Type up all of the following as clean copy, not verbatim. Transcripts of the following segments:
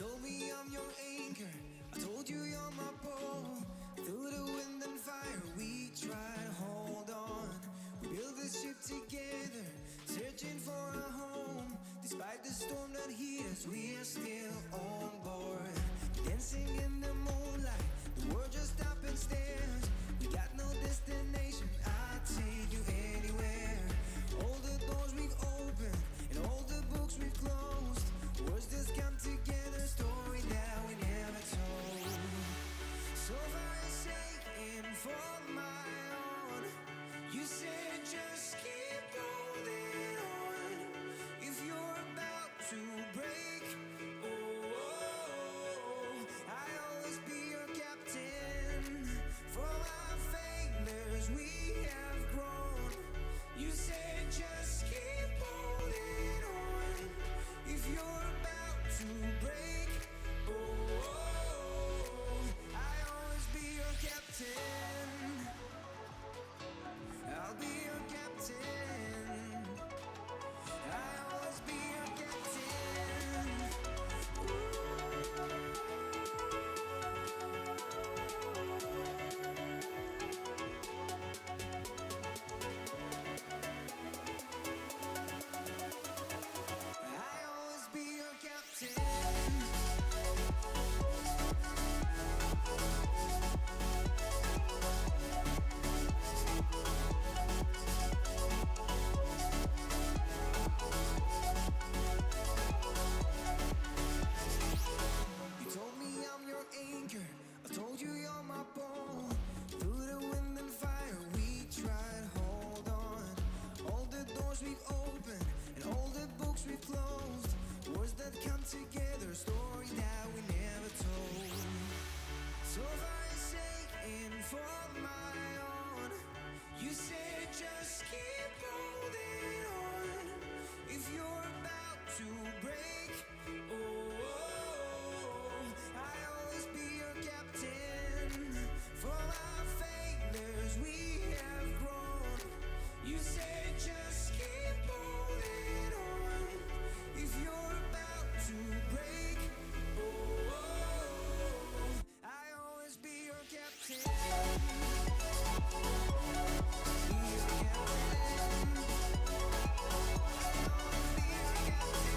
told me I'm your anchor. I told you you're my pole. Through the wind and fire, we tried to hold on. We built this ship together, searching for a home. Despite the storm that hit us, we are still on board. Dancing in the moonlight, the world just stopped and stares. We got no destination, I'll take you anywhere. All the doors we've opened and all the books we've closed. Words just come together, story that we never told. So far it's taken for my own. You said just keep holding on. If you're about to break, I'll always be your captain. For our failures we have grown. You said just keep holding on. If you're about to break, I'll always be your captain. I'll be your captain. I'll always be your captain. I'll always be your captain. You told me I'm your anchor. I told you you're my pole. Through the wind and fire, we tried to hold on. All the doors we've opened and all the books we've closed. Words that come together, story that we never told. So far it's taken for my own. You said just keep holding on. If you're about to break, I'll always be your captain. For our failures we have grown. You said just keep holding on. If you're about to break, I'll always be your captain. Be your captain. I'll always be your captain.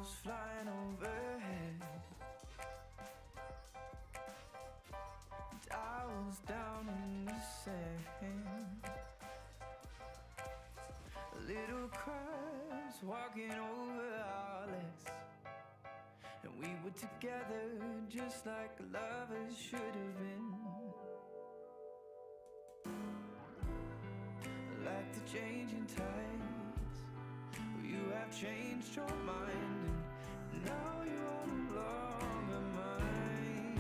eagles flying overhead. Towels down in the sand. Little crabs walking over our legs. And we were together just like lovers should have been. Like the changing tides, you have changed your mind, and now you are no longer mine.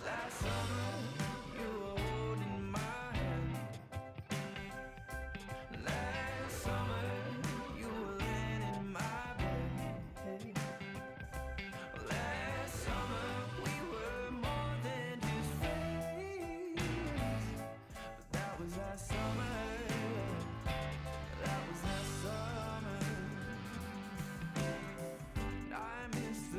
Last summer you were holding my hand. Last summer you were laying in my bed. Last summer we were more than just friends. But that was last summer. That was last summer. And I miss the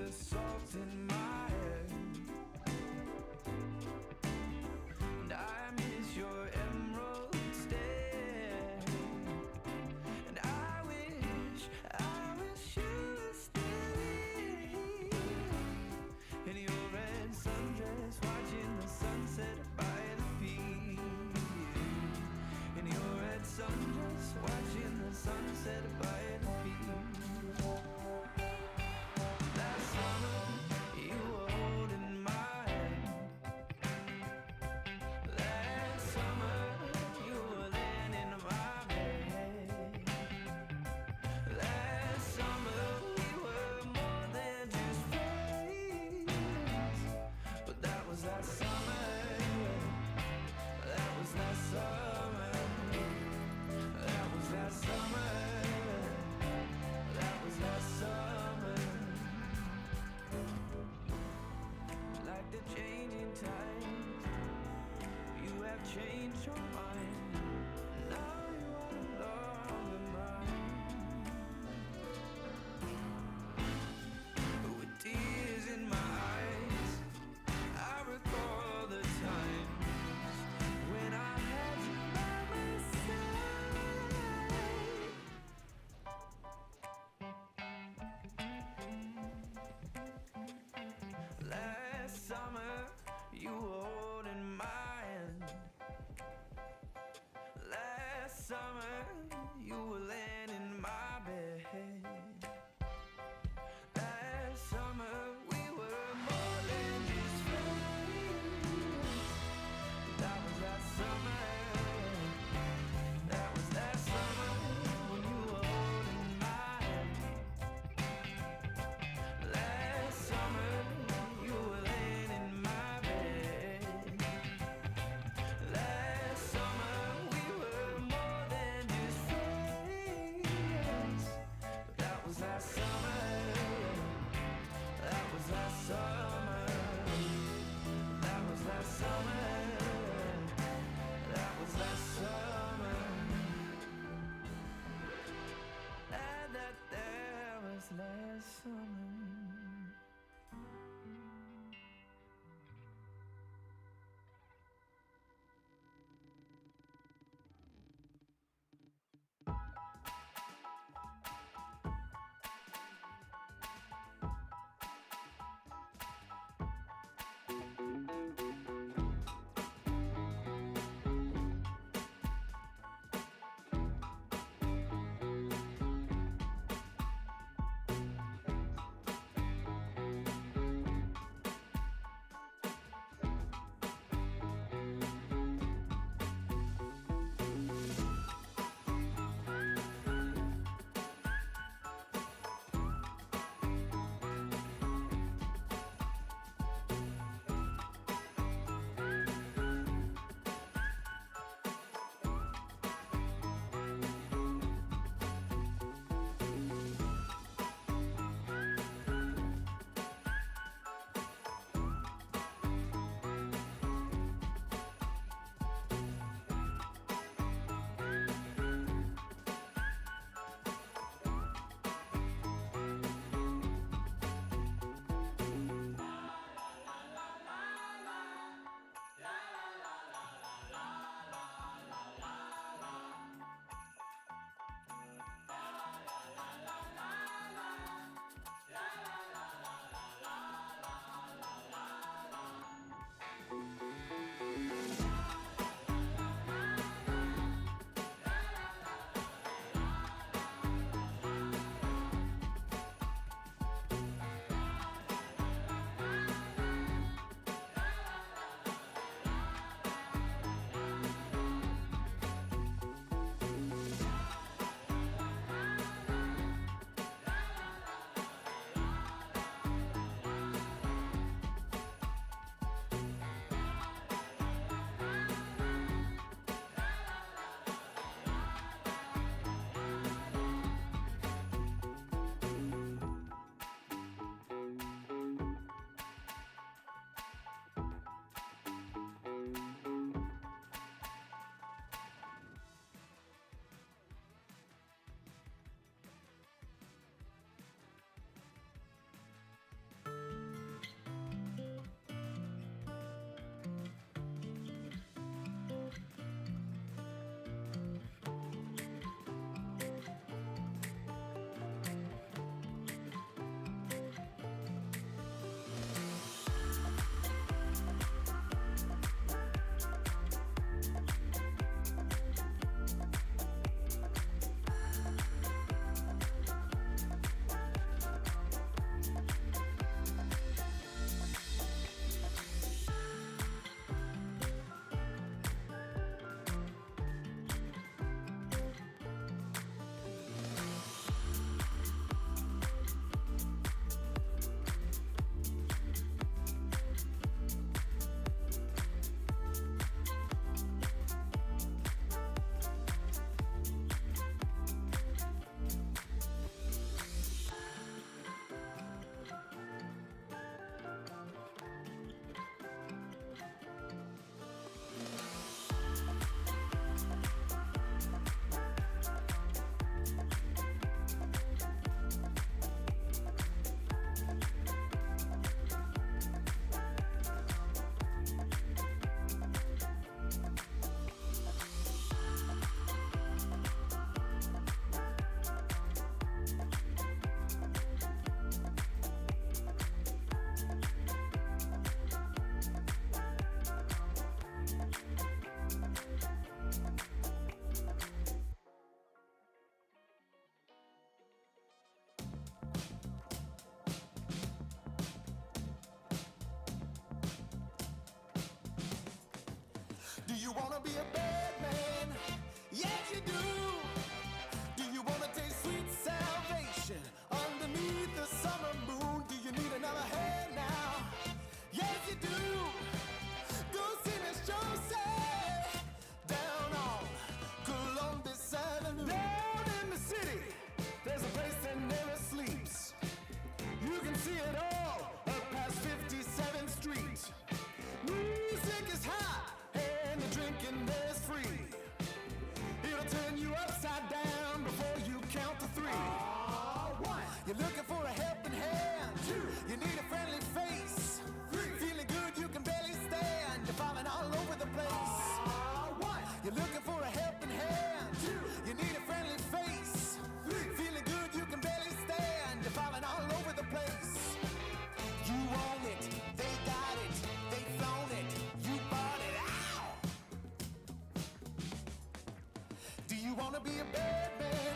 wanna be a bad man?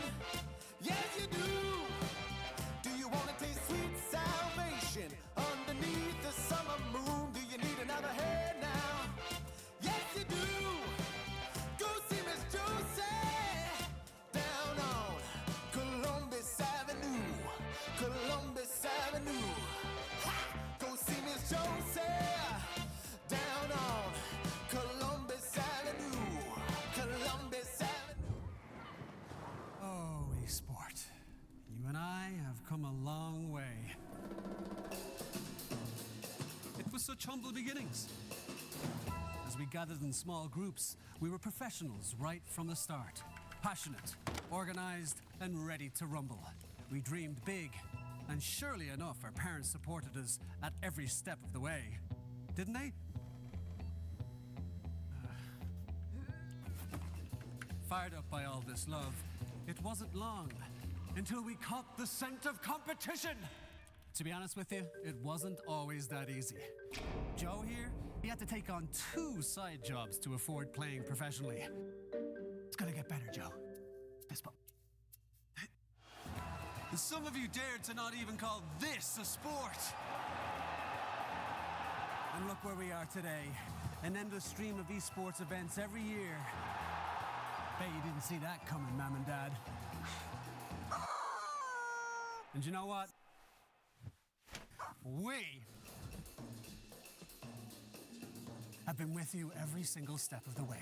Yes, you do. Do you wanna taste sweet salvation underneath the summer moon? Do you need another hand now? Yes, you do. Go see Miss Josie down on Columbus Avenue. Columbus Avenue. Ha! Go see Miss Josie down on Columbus Avenue. Columbus Avenue. Oh, e-sport. You and I have come a long way. It was such humble beginnings. As we gathered in small groups, we were professionals right from the start. Passionate, organized, and ready to rumble. We dreamed big, and surely enough, our parents supported us at every step of the way. Didn't they? Fired up by all this love, it wasn't long until we caught the scent of competition. To be honest with you, it wasn't always that easy. Joe here, he had to take on 2 side jobs to afford playing professionally. It's gonna get better, Joe. Fist bump. Some of you dared to not even call this a sport. And look where we are today. An endless stream of esports events every year. Bet you didn't see that coming, Mom and Dad. And you know what? We have been with you every single step of the way.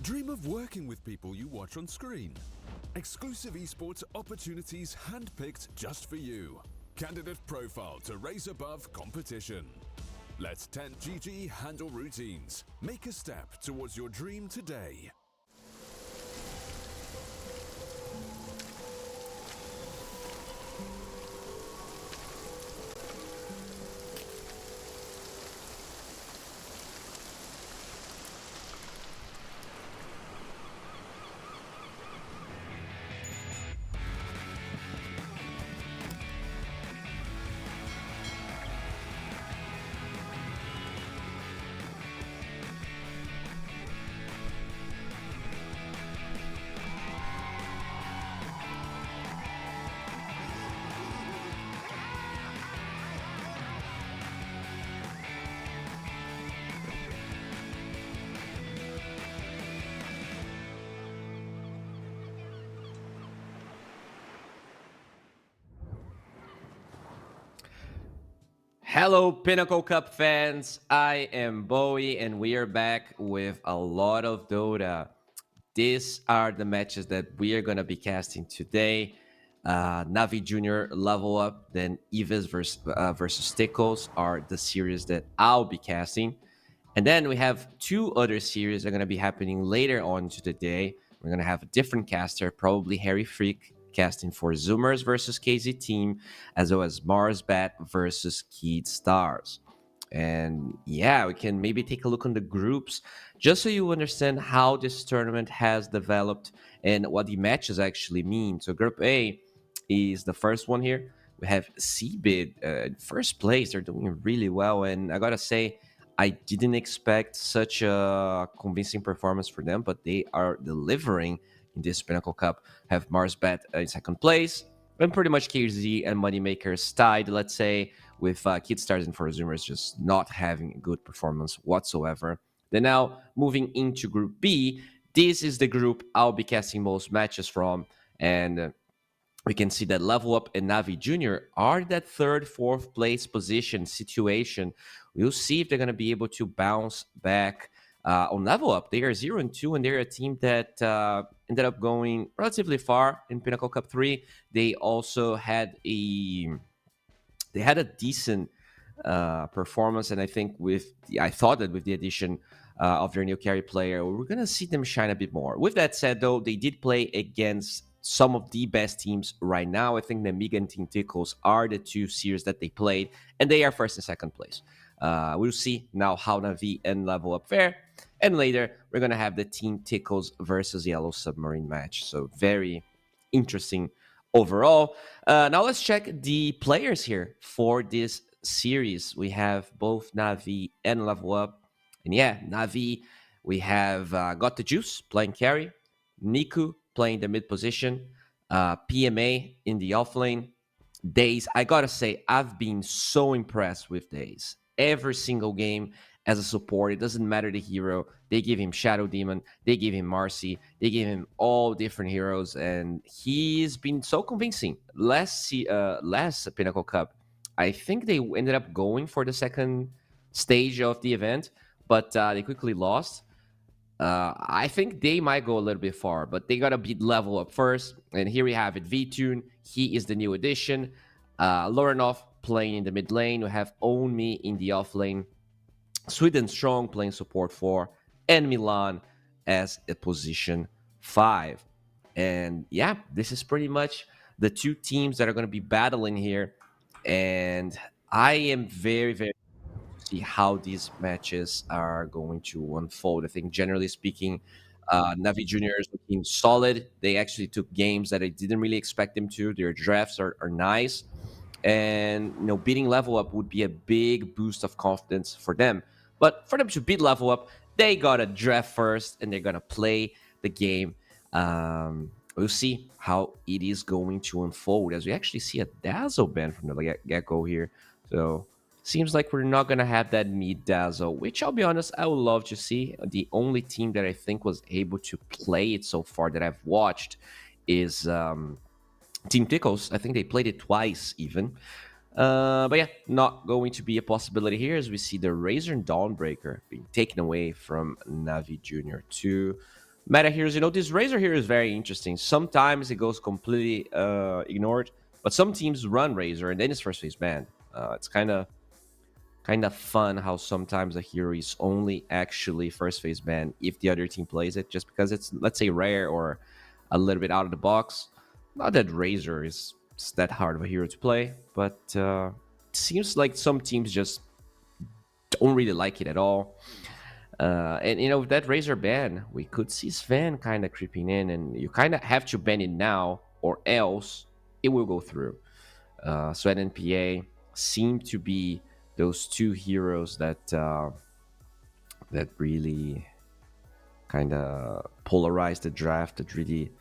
Dream of working with people you watch on screen. Exclusive esports opportunities handpicked just for you. Candidate profile to raise above competition. Let 10GG handle routines. Make a step towards your dream today. Hello, Pinnacle Cup fans. I am Bowie, and we are back with a lot of Dota. These are the matches that we are going to be casting today. Navi Junior level up, then Eva's versus Stickles are the series that I'll be casting. And then we have 2 other series that are going to be happening later on to the day. We're going to have a different caster, probably Harry Freak, casting for Zoomers versus KZ Team, as well as Mars Bat versus Keyed Stars. And yeah, we can maybe take a look on the groups just so you understand how this tournament has developed and what the matches actually mean. So Group A is the first one here. We have CBID, first place. They're doing really well, and I gotta say, I didn't expect such a convincing performance for them, but they are delivering in this Pinnacle Cup. Have Mars Bet in second place, and pretty much KZ and Moneymakers tied, let's say, with Kid Stars and For Zoomers just not having a good performance whatsoever. Then now, moving into Group B, this is the group I'll be casting most matches from, and we can see that Level Up and Navi Junior are that third, fourth place position situation. We'll see if they're going to be able to bounce back. On Level Up, they are 0-2, and they're a team that ended up going relatively far in Pinnacle Cup 3. They also had a they had a decent performance, and I think I thought that with the addition of their new carry player, we're gonna see them shine a bit more. With that said, though, they did play against some of the best teams right now. I think the Amiga and Team Tickles are the two series that they played, and they are first and second place. We'll see now how Navi and Level Up fare. And later, we're going to have the Team Tickles versus Yellow Submarine match. So very interesting overall. Now let's check the players here for this series. We have both Navi and Level Up. And yeah, Navi, we have Got the Juice playing carry, Niku playing the mid position, PMA in the offlane. Days, I gotta say, I've been so impressed with Days. Every single game as a support, it doesn't matter the hero. They give him Shadow Demon, they give him Marcy, they give him all different heroes, and he's been so convincing. Last Pinnacle Cup, I think they ended up going for the second stage of the event, but they quickly lost. I think they might go a little bit far, but they gotta beat Level Up first. And here we have it, V-Tune. He is the new addition. Lorenov playing in the mid lane. We have Onmi in the off lane. Sweden Strong playing support 4. And Milan as a position 5. And yeah, this is pretty much the two teams that are going to be battling here. And I am very, very see how these matches are going to unfold. I think generally speaking, Navi Junior is looking solid. They actually took games that I didn't really expect them to. Their drafts are nice. And beating Level Up would be a big boost of confidence for them. But for them to beat Level Up, they gotta draft first and they're gonna play the game. We'll see how it is going to unfold as we actually see a Dazzle ban from the get-go here. So seems like we're not going to have that mid Dazzle, which I'll be honest, I would love to see. The only team that I think was able to play it so far that I've watched is Team Tickles. I think they played it twice even. But yeah, not going to be a possibility here as we see the Razor and Dawnbreaker being taken away from Navi Junior to meta heroes. This Razor here is very interesting. Sometimes it goes completely ignored, but some teams run Razor and then it's first phase banned. It's kind of fun how sometimes a hero is only actually first phase banned if the other team plays it, just because it's, let's say, rare or a little bit out of the box. Not that Razor is that hard of a hero to play, but it seems like some teams just don't really like it at all. And with that Razor ban, we could see Sven kind of creeping in, and you kind of have to ban it now or else it will go through. Sven and PA seem to be those two heroes that really kind of polarize the draft, that really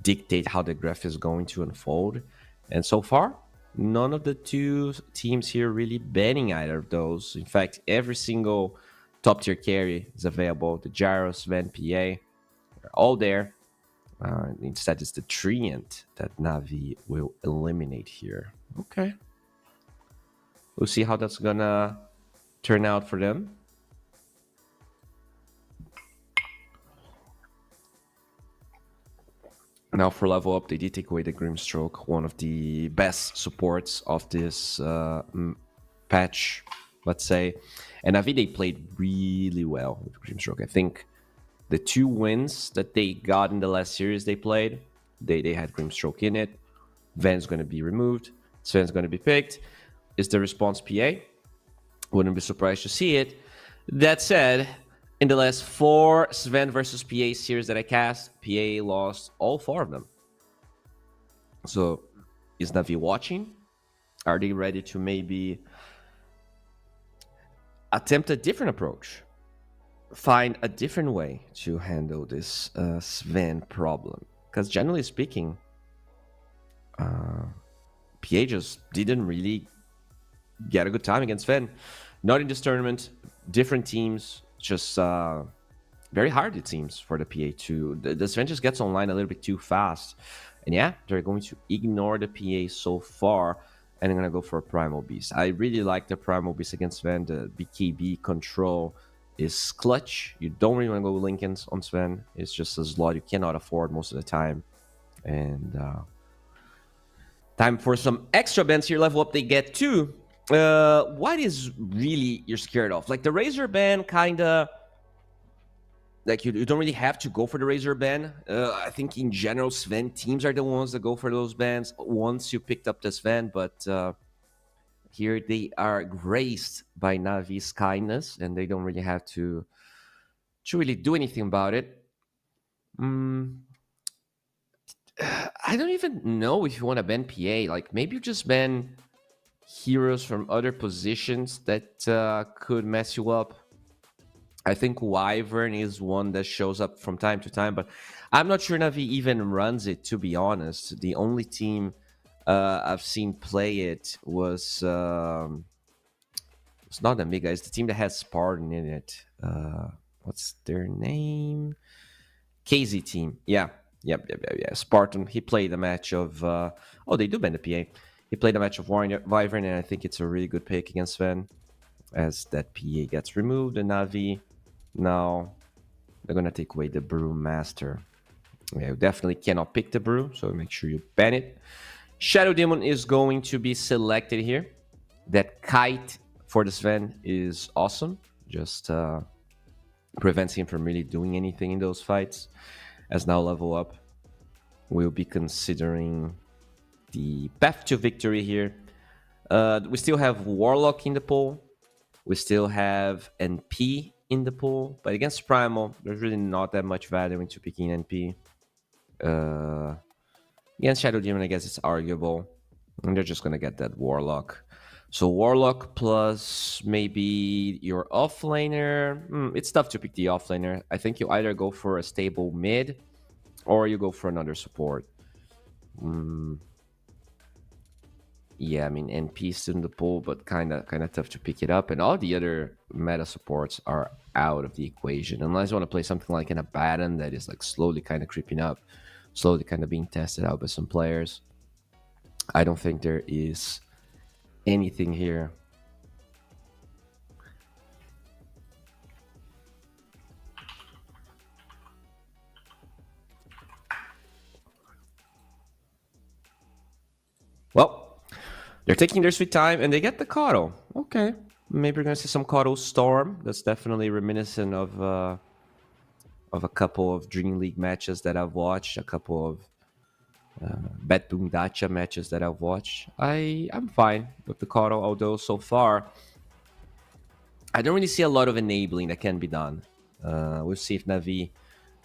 dictate how the draft is going to unfold. And so far, none of the two teams here really banning either of those. In fact, every single top tier carry is available. The Gyros, Sven, PA, they're all there. Instead, it's the Treant that Navi will eliminate here. Okay. We'll see how that's gonna turn out for them. Now for Level Up, they did take away the Grimstroke, one of the best supports of this patch, let's say. And Navi, they played really well with Grimstroke. I think the 2 wins that they got in the last series they played, they had Grimstroke in it. Van's going to be removed. Sven's going to be picked. Is the response PA? Wouldn't be surprised to see it. That said, in the last 4 Sven versus PA series that I cast, PA lost all 4 of them. So, is Navi watching? Are they ready to maybe attempt a different approach? Find a different way to handle this Sven problem? Because generally speaking, PA just didn't really get a good time against Sven. Not in this tournament, different teams, just very hard it seems for the PA too. The Sven just gets online a little bit too fast. And yeah, they're going to ignore the PA so far, and I'm going to go for a Primal Beast. I really like the Primal Beast against Sven. The BKB control is clutch. You don't really want to go Lincolns on Sven. It's just a slot you cannot afford most of the time. And Time for some extra bands here. Level up, they get two. What is really you're scared of? Like the Razor band, kind of. Like you don't really have to go for the Razor band. I think in general, Sven teams are the ones that go for those bands once you picked up the Sven. But here they are graced by Navi's kindness, and they don't really have to really do anything about it. I don't even know if you want to ban PA. Like maybe you just ban heroes from other positions that could mess you up. I think Wyvern is one that shows up from time to time, but I'm not sure Navi even runs it, to be honest. The only team I've seen play it was it's not Amiga, it's the team that has Spartan in it. What's their name? KZ team. Yeah. Yep. Spartan. He played a match of they do ban the PA. He played a match of Wyvern, and I think it's a really good pick against Sven, as that PA gets removed, and Navi. Now they're gonna take away the Brewmaster. Yeah, you definitely cannot pick the Brew, so make sure you ban it. Shadow Demon is going to be selected here. That Kite for the Sven is awesome. Just prevents him from really doing anything in those fights. As now level up, we'll be considering the path to victory here. We still have Warlock in the pool. We still have NP in the pool, but against Primal, there's really not that much value into picking NP. Against Shadow Demon, I guess it's arguable, and they're just gonna get that Warlock. So Warlock plus maybe your offlaner. It's tough to pick the offlaner. I think you either go for a stable mid, or you go for another support. Yeah, I mean, NP's still in the pool, but kind of tough to pick it up. And all the other meta supports are out of the equation. Unless you want to play something like an Abaddon that is like slowly kind of creeping up, slowly kind of being tested out by some players. I don't think there is anything here. Well, they're taking their sweet time, and they get the Caudal. Okay. Maybe we're going to see some Caudal Storm. That's definitely reminiscent of a couple of Dream League matches that I've watched, a couple of Bet Boom Dacha matches that I've watched. I'm fine with the Caudal, although so far, I don't really see a lot of enabling that can be done. We'll see if Navi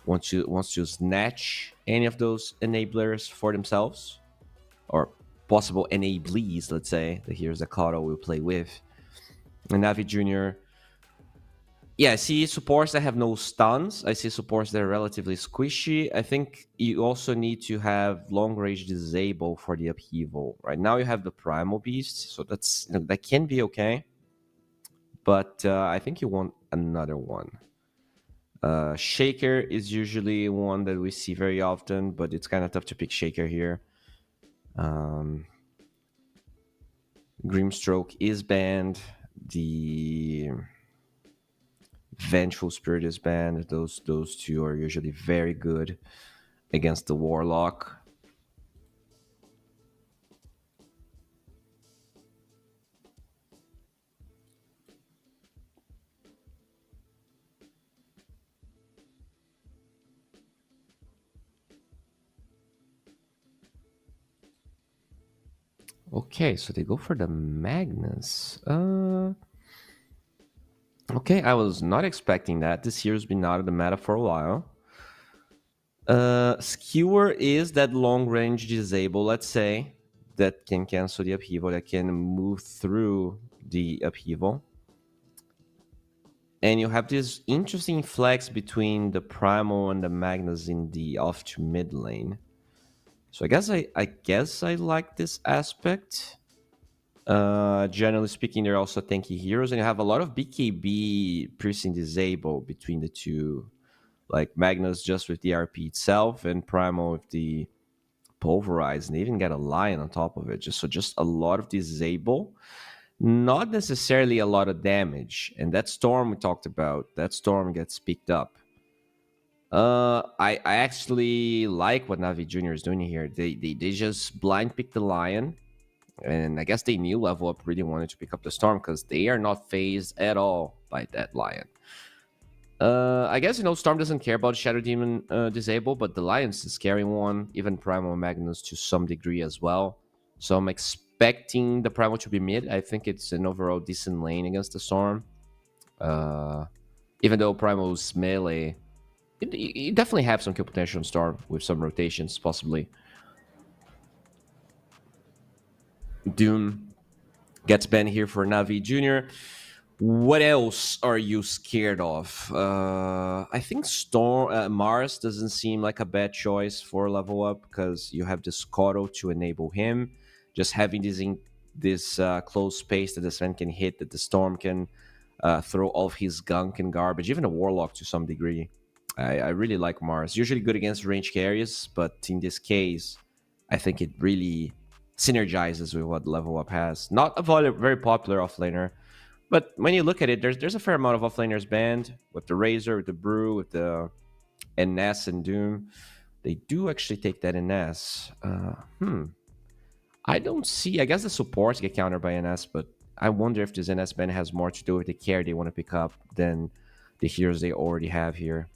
wants to snatch any of those enablers for themselves, or possible enablees, let's say, that here's a Caudal we'll play with. And Navi Jr. Yeah, I see supports that have no stuns. I see supports that are relatively squishy. I think you also need to have long range disable for the upheaval. Right now you have the Primal Beast, so that's that can be okay. But I think you want another one. Shaker is usually one that we see very often, but it's kind of tough to pick Shaker here. Grimstroke is banned. The Vengeful Spirit is banned. Those two are usually very good against the Warlock. Okay, so they go for the Magnus. Okay, I was not expecting that. This hero's been out of the meta for a while. Skewer is that long range disable, let's say, that can cancel the upheaval, that can move through the upheaval. And you have this interesting flex between the Primal and the Magnus in the off to mid lane. So I guess I like this aspect. Generally speaking, they're also tanky heroes, and you have a lot of BKB piercing disable between the two. Like Magnus just with the RP itself, and Primal with the Pulverize, and they even get a Lion on top of it. Just a lot of disable, not necessarily a lot of damage. And that Storm we talked about, that Storm gets picked up. I actually like what Navi Junior is doing here. They just blind pick the Lion, and I guess they knew Level Up really wanted to pick up the Storm because they are not phased at all by that Lion. I guess Storm doesn't care about Shadow Demon disable, but the Lion's is carrying one, even Primal Magnus to some degree as well. So I'm expecting the Primal to be mid. I think it's an overall decent lane against the Storm. Even though Primal's melee, you definitely have some kill potential on Storm with some rotations, possibly. Doom gets banned here for Navi Jr. What else are you scared of? I think Mars doesn't seem like a bad choice for level up because you have this Coro to enable him. Just having this close space that the Sven can hit, that the Storm can throw all of his gunk and garbage, even a Warlock to some degree. I really like Mars. Usually good against range carries, but in this case, I think it really synergizes with what level up has. Not a very popular offlaner. But when you look at it, there's a fair amount of offlaners banned with the Razor, with the Brew, with the NS and Doom. They do actually take that NS. I don't see. I guess the supports get countered by NS, but I wonder if this NS ban has more to do with the care they want to pick up than the heroes they already have here.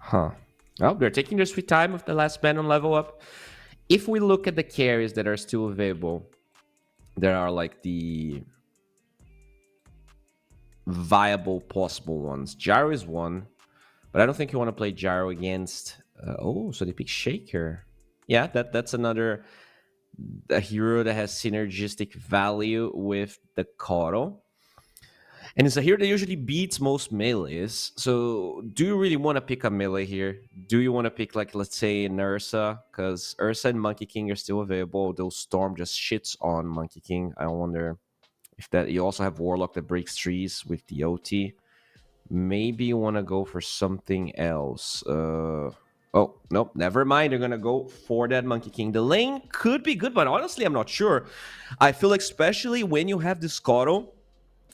Huh. Well, they're taking their sweet time with the last ban on level up. If we look at the carries that are still available, there are like the viable possible ones. Gyro is one, but I don't think you want to play Gyro against... so they pick Shaker. Yeah, that's another a hero that has synergistic value with the Coro. And it's a hero that usually beats most melees. So do you really want to pick a melee here? Do you want to pick, like, let's say, an Ursa? Because Ursa and Monkey King are still available, though Storm just shits on Monkey King. I wonder if that... You also have Warlock that breaks trees with the OT. Maybe you want to go for something else. Oh, nope, never mind. They're going to go for that Monkey King. The lane could be good, but honestly, I'm not sure. I feel like especially when you have this Coro,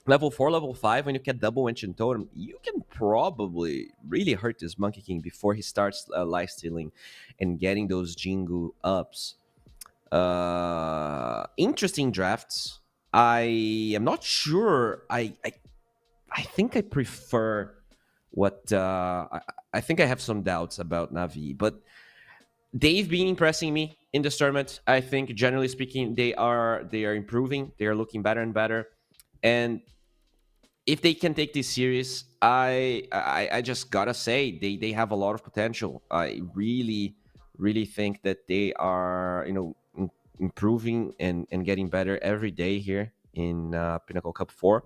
level 4, level 5, when you get double Ancient Totem, you can probably really hurt this Monkey King before he starts lifestealing and getting those Jingu ups. Interesting drafts. I am not sure. I think I prefer what... I think I have some doubts about Navi, but they've been impressing me in this tournament. I think, generally speaking, they are improving. They are looking better and better. And if they can take this series, I just gotta say they have a lot of potential. I really think that they are improving and getting better every day here in Pinnacle Cup 4.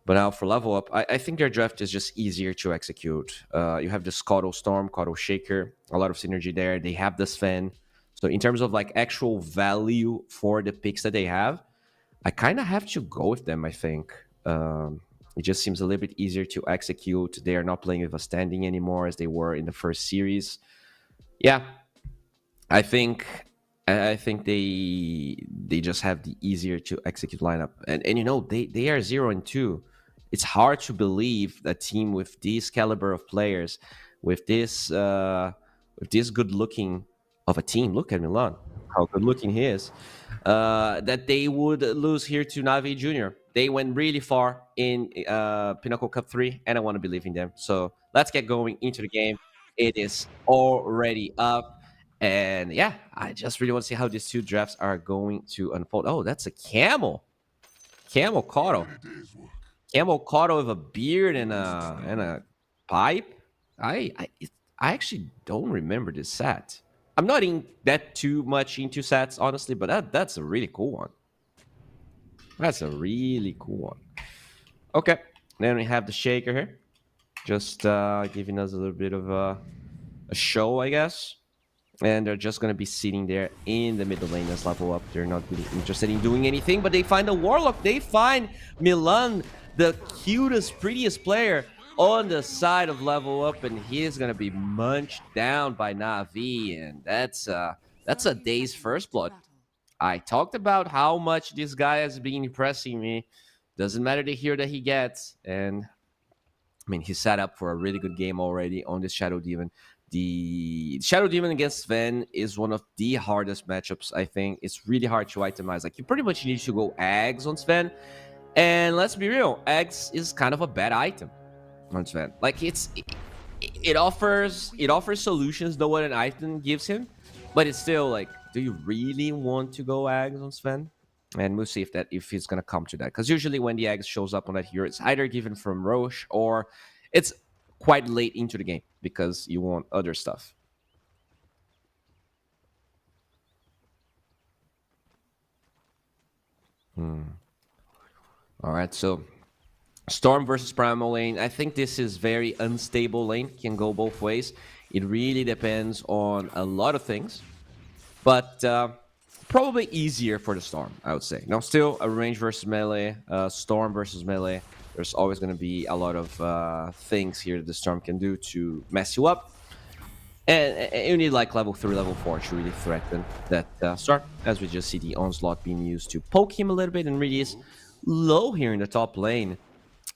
But now for level up, I think their draft is just easier to execute. You have the Coro Storm, Coro Shaker, a lot of synergy there. They have the Sven. So in terms of like actual value for the picks that they have, I kind of have to go with them, I think. It just seems a little bit easier to execute. They are not playing with a standing anymore as they were in the first series. Yeah, I think they just have the easier to execute lineup. And they are 0-2. It's hard to believe a team with this caliber of players, with this good looking of a team. Look at Milan, how good looking he is. That they would lose here to Navi Jr. They went really far in Pinnacle Cup 3, and I want to believe in them. So let's get going into the game. It is already up. And yeah, I just really want to see how these two drafts are going to unfold. Oh, that's a Camel. Camel Coro. Camel Coro with a beard and a pipe. I actually don't remember this set. I'm not in that too much into sets, honestly, but that's a really cool one. That's a really cool one. Okay, then we have the Shaker here. Just giving us a little bit of a show, I guess. and they're just going to be sitting there in the middle lane as level up. They're not really interested in doing anything, but they find a Warlock. They find Milan, the cutest, prettiest player, on the side of level up, and he is going to be munched down by Navi, and that's a day's first blood. I talked about how much this guy has been impressing me. Doesn't matter the hero that he gets, and I mean, he's set up for a really good game already on this Shadow Demon. The Shadow Demon against Sven is one of the hardest matchups, I think. It's really hard to itemize. Like, you pretty much need to go Eggs on Sven. And let's be real, Eggs is kind of a bad item on Sven. Like, it offers solutions no one item gives him, but it's still like, do you really want to go Eggs on Sven? And we'll see if he's gonna come to that. Because usually when the Eggs shows up on that hero, it's either given from Roche or it's quite late into the game because you want other stuff. All right, so Storm versus Primal lane. I think this is very unstable lane. Can go both ways. It really depends on a lot of things. But probably easier for the Storm, I would say. Now, still a range versus melee, Storm versus melee. There's always going to be a lot of things here that the Storm can do to mess you up. And you need like level 3, level 4 to really threaten that Storm. As we just see the Onslaught being used to poke him a little bit, and really is low here in the top lane.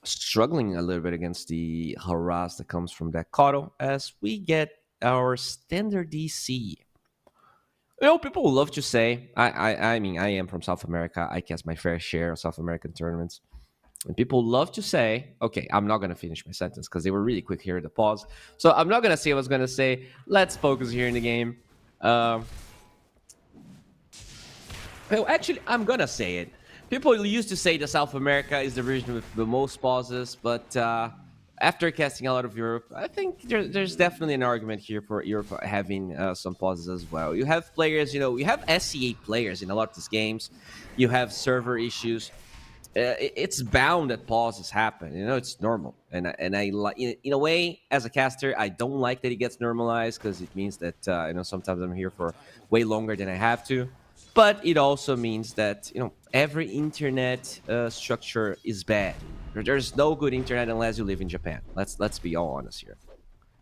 Struggling a little bit against the harass that comes from that Kato as we get our standard DC. You know, people love to say, I mean, I am from South America. I cast my fair share of South American tournaments. And people love to say, okay, I'm not going to finish my sentence because they were really quick here at the pause. So I'm not going to say what I was going to say. Let's focus here in the game. Well, actually, I'm going to say it. People used to say that South America is the region with the most pauses, but after casting a lot of Europe, I think there's definitely an argument here for Europe having some pauses as well. You have players, you have SCA players in a lot of these games. You have server issues. It's bound that pauses happen. It's normal. And I in a way, as a caster, I don't like that it gets normalized because it means that sometimes I'm here for way longer than I have to. But it also means that every internet structure is bad. There's no good internet unless you live in Japan. Let's be all honest here.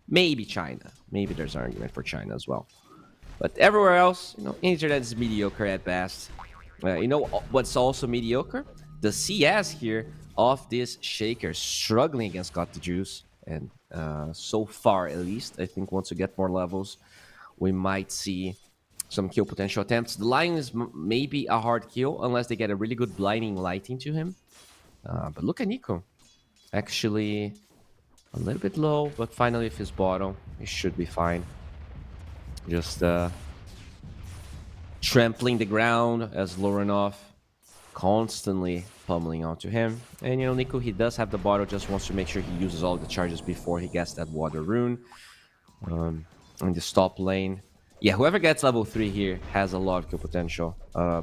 Maybe China. Maybe there's an argument for China as well. But everywhere else, internet is mediocre at best. What's also mediocre? The CS here of this Shaker struggling against Got the Juice. And so far, at least, I think once we get more levels, we might see some kill potential attempts. The Lion is maybe a hard kill unless they get a really good blinding light into him. But look at Nico. Actually, a little bit low, but finally with his bottom, he should be fine. Just trampling the ground as Lorenov constantly pummeling onto him. And Nico, he does have the bottle, just wants to make sure he uses all the charges before he gets that water rune. In the top lane, yeah, whoever gets level 3 here has a lot of kill potential.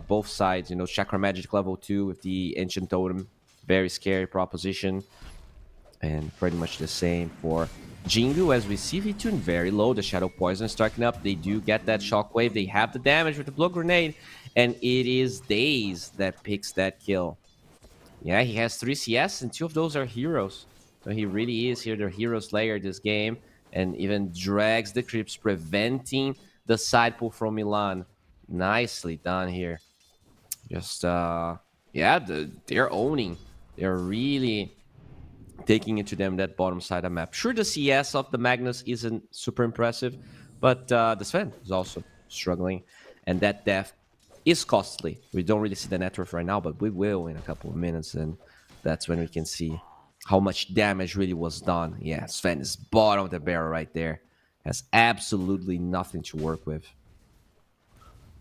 Both sides, Chakra Magic level 2 with the Ancient Totem. Very scary proposition. And pretty much the same for Jingu as we see V2 very low. The Shadow Poison starting up. They do get that Shockwave. They have the damage with the Blood Grenade. And it is Daze that picks that kill. Yeah, he has 3 CS and 2 of those are heroes. So he really is here the hero slayer this game. And even drags the creeps, preventing the side pull from Milan. Nicely done here. Just, yeah, they're owning. They're really taking it to them that bottom side of the map. Sure, the CS of the Magnus isn't super impressive, but the Sven is also struggling. And that death is costly. We don't really see the net worth right now, but we will in a couple of minutes. And that's when we can see how much damage really was done. Yeah, Sven is bottom of the barrel right there. Has absolutely nothing to work with.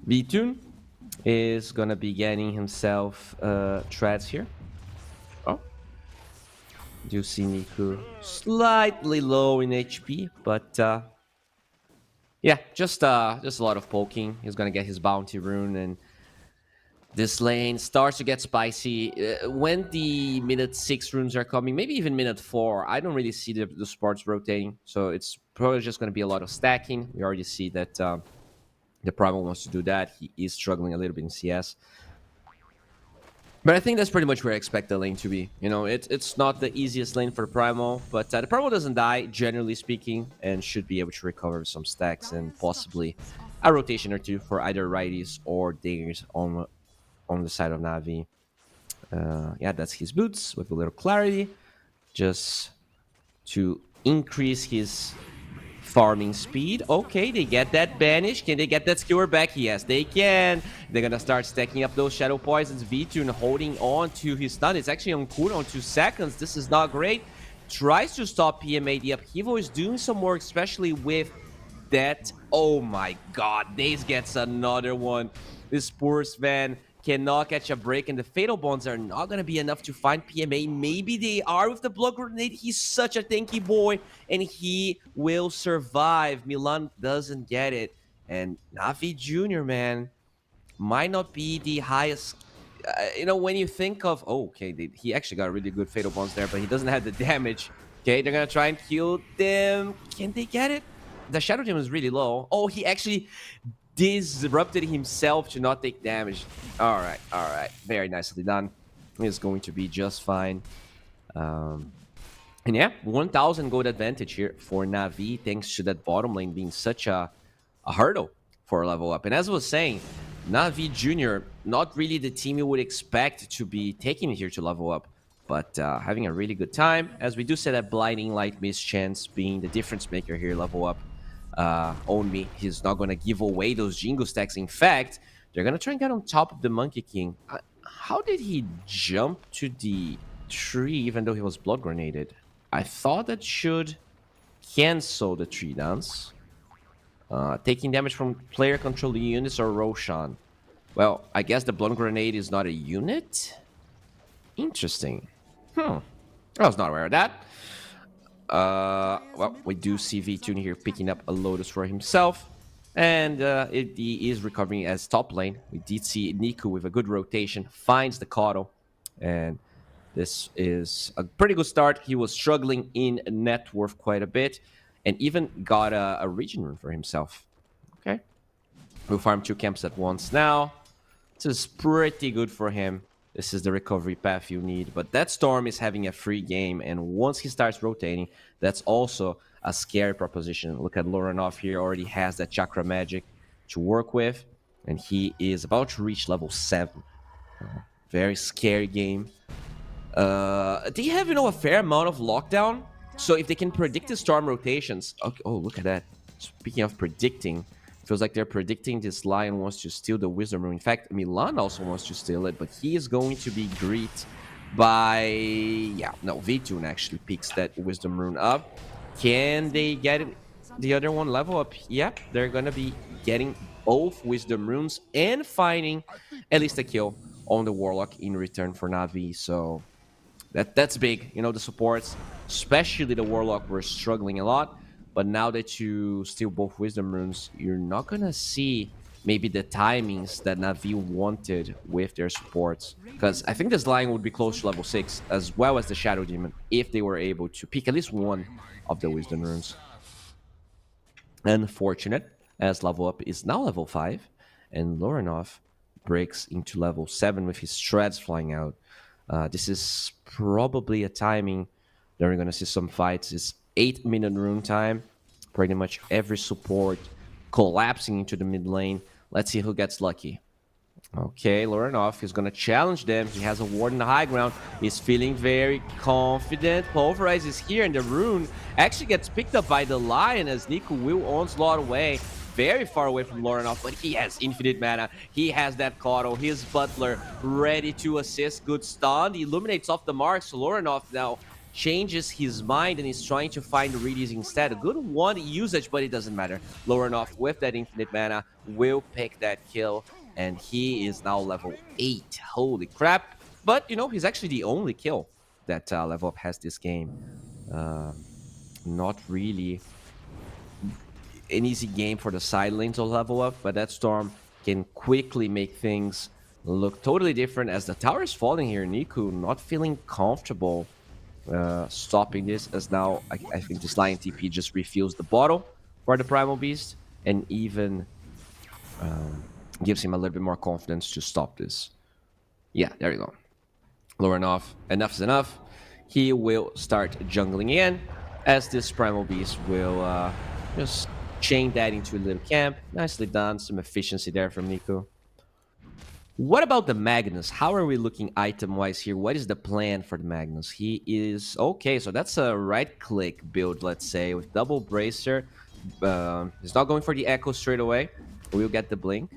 V2 is going to be getting himself treads here. Oh. You see Niku slightly low in HP, but yeah, just a lot of poking. He's going to get his bounty rune, and this lane starts to get spicy. When the minute 6 runes are coming, maybe even minute 4, I don't really see the supports rotating. So it's probably just going to be a lot of stacking. We already see that The Primal wants to do that. He is struggling a little bit in CS. But I think that's pretty much where I expect the lane to be. You know, it's not the easiest lane for Primal, but the Primal doesn't die, generally speaking, and should be able to recover some stacks and possibly a rotation or two for either righties or dingers on the side of Navi. Yeah, that's his boots with a little clarity, just to increase his farming speed. Okay, they get that banish. Can they get that skewer back? Yes, they can. They're gonna start stacking up those shadow poisons. V2 holding on to his stun. It's actually on cooldown 2 seconds. This is not great. Tries to stop PMA. The upheaval is doing some work, especially with that. Oh my god, Daze gets another one. This poor Sven cannot catch a break, and the fatal bonds are not going to be enough to find PMA. Maybe they are with the blood grenade. He's such a tanky boy, and he will survive. Milan doesn't get it, and Navi Jr., man, might not be the highest. You know, when you think of, oh, okay, he actually got really good fatal bonds there, but he doesn't have the damage. Okay, they're going to try and kill them. Can they get it? The Shadow Demon is really low. Oh, he actually disrupted himself to not take damage. All right. Very nicely done. He's going to be just fine. And yeah, 1,000 gold advantage here for Navi, thanks to that bottom lane being such a hurdle for a level up. And as I was saying, Navi Jr., not really the team you would expect to be taking here to level up, but having a really good time, as we do say that Blinding Light Mischance being the difference maker here, level up. Own me, he's not going to give away those Jingle stacks. In fact, they're going to try and get on top of the Monkey King. How did he jump to the tree even though he was blood grenaded? I thought that should cancel the tree dance. Taking damage from player controlled units or Roshan. Well, I guess the blood grenade is not a unit? Interesting. I was not aware of that. Well, we do see V2 here picking up a Lotus for himself, and he is recovering as top lane. We did see Niku with a good rotation, finds the Kato, and this is a pretty good start. He was struggling in net worth quite a bit, and even got a region rune for himself. Okay, we'll farm 2 camps at once now. This is pretty good for him. This is the recovery path you need. But that Storm is having a free game, and once he starts rotating, that's also a scary proposition. Look at Loranov here, already has that Chakra Magic to work with, and he is about to reach level 7. Very scary game. They have, a fair amount of lockdown, so if they can predict the Storm rotations... Okay, oh, look at that. Speaking of predicting... Feels like they're predicting this Lion wants to steal the Wisdom Rune. In fact, Milan also wants to steal it, but he is going to be greeted by... Yeah, no, V2 actually picks that Wisdom Rune up. Can they get it, the other one level up? Yep, they're going to be getting both Wisdom Runes and finding at least a kill on the Warlock in return for Navi. So that's big. The supports, especially the Warlock, were struggling a lot. But now that you steal both Wisdom Runes, you're not going to see maybe the timings that Navi wanted with their supports. Because I think this line would be close to level 6, as well as the Shadow Demon, if they were able to pick at least one of the Wisdom Runes. Unfortunate, as level up is now level 5, and Loranov breaks into level 7 with his shreds flying out. This is probably a timing that we're going to see some fights. It's 8-minute rune time. Pretty much every support collapsing into the mid lane. Let's see who gets lucky. Okay, Loranov is going to challenge them. He has a ward in the high ground. He's feeling very confident. Pulverize is here, and the rune actually gets picked up by the Lion as Niku will onslaught away. Very far away from Loranov, but he has infinite mana. He has that Kato, his Butler, ready to assist. Good stun. He illuminates off the mark, so Loranov now changes his mind and is trying to find the Reedies instead. A good one usage, but it doesn't matter. Loranov with that infinite mana will pick that kill, and he is now level 8. Holy crap. But, he's actually the only kill that level up has this game. Not really an easy game for the side lane to level up, but that Storm can quickly make things look totally different as the tower is falling here. Niku not feeling comfortable stopping this, as now I think this Lion TP just refills the bottle for the Primal Beast, and even gives him a little bit more confidence to stop this. Yeah, there you go. Lowering off. Enough is enough. He will start jungling in, as this Primal Beast will just chain that into a little camp. Nicely done. Some efficiency there from Nico. What about the Magnus? How are we looking item-wise here? What is the plan for the Magnus? He is... Okay, so that's a right-click build, let's say, with double bracer. He's not going for the Echo straight away. We'll get the Blink.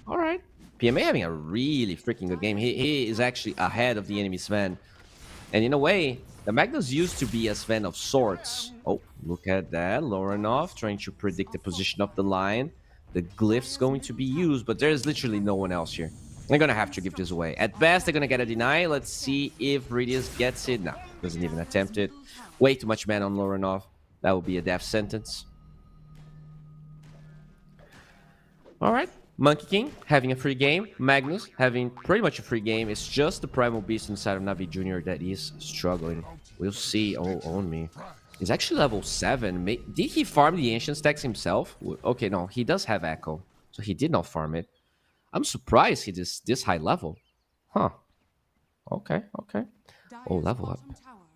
All right. PMA having a really freaking good game. He is actually ahead of the enemy Sven. And in a way, the Magnus used to be a Sven of sorts. Oh, look at that. Lorenov trying to predict the position of the line. The glyph's going to be used, but there's literally no one else here. They're going to have to give this away. At best, they're going to get a deny. Let's see if Ridius gets it. No, doesn't even attempt it. Way too much man on Lorenov. That would be a death sentence. All right. Monkey King having a free game. Magnus having pretty much a free game. It's just the Primal Beast inside of Navi Jr. that is struggling. We'll see. Oh, on me. He's actually level 7. Did he farm the Ancient Stacks himself? Okay, no. He does have Echo. So he did not farm it. I'm surprised he is this high level. Huh. Okay, okay. Oh, level up.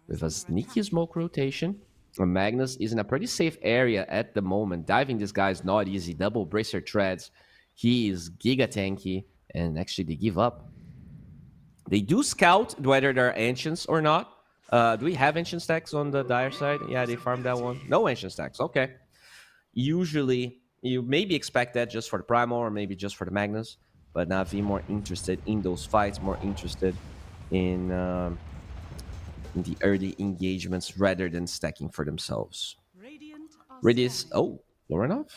With a sneaky smoke rotation. And Magnus is in a pretty safe area at the moment. Diving this guy is not easy. Double bracer treads. He is giga tanky. And actually, they give up. They do scout whether there are Ancients or not. Do we have Ancient Stacks on the Dire side? Yeah, they farmed that one. No Ancient Stacks. Okay. Usually, you maybe expect that just for the Primal or maybe just for the Magnus. But Navi more interested in those fights, more interested in the early engagements rather than stacking for themselves. Radius, oh, Lorenov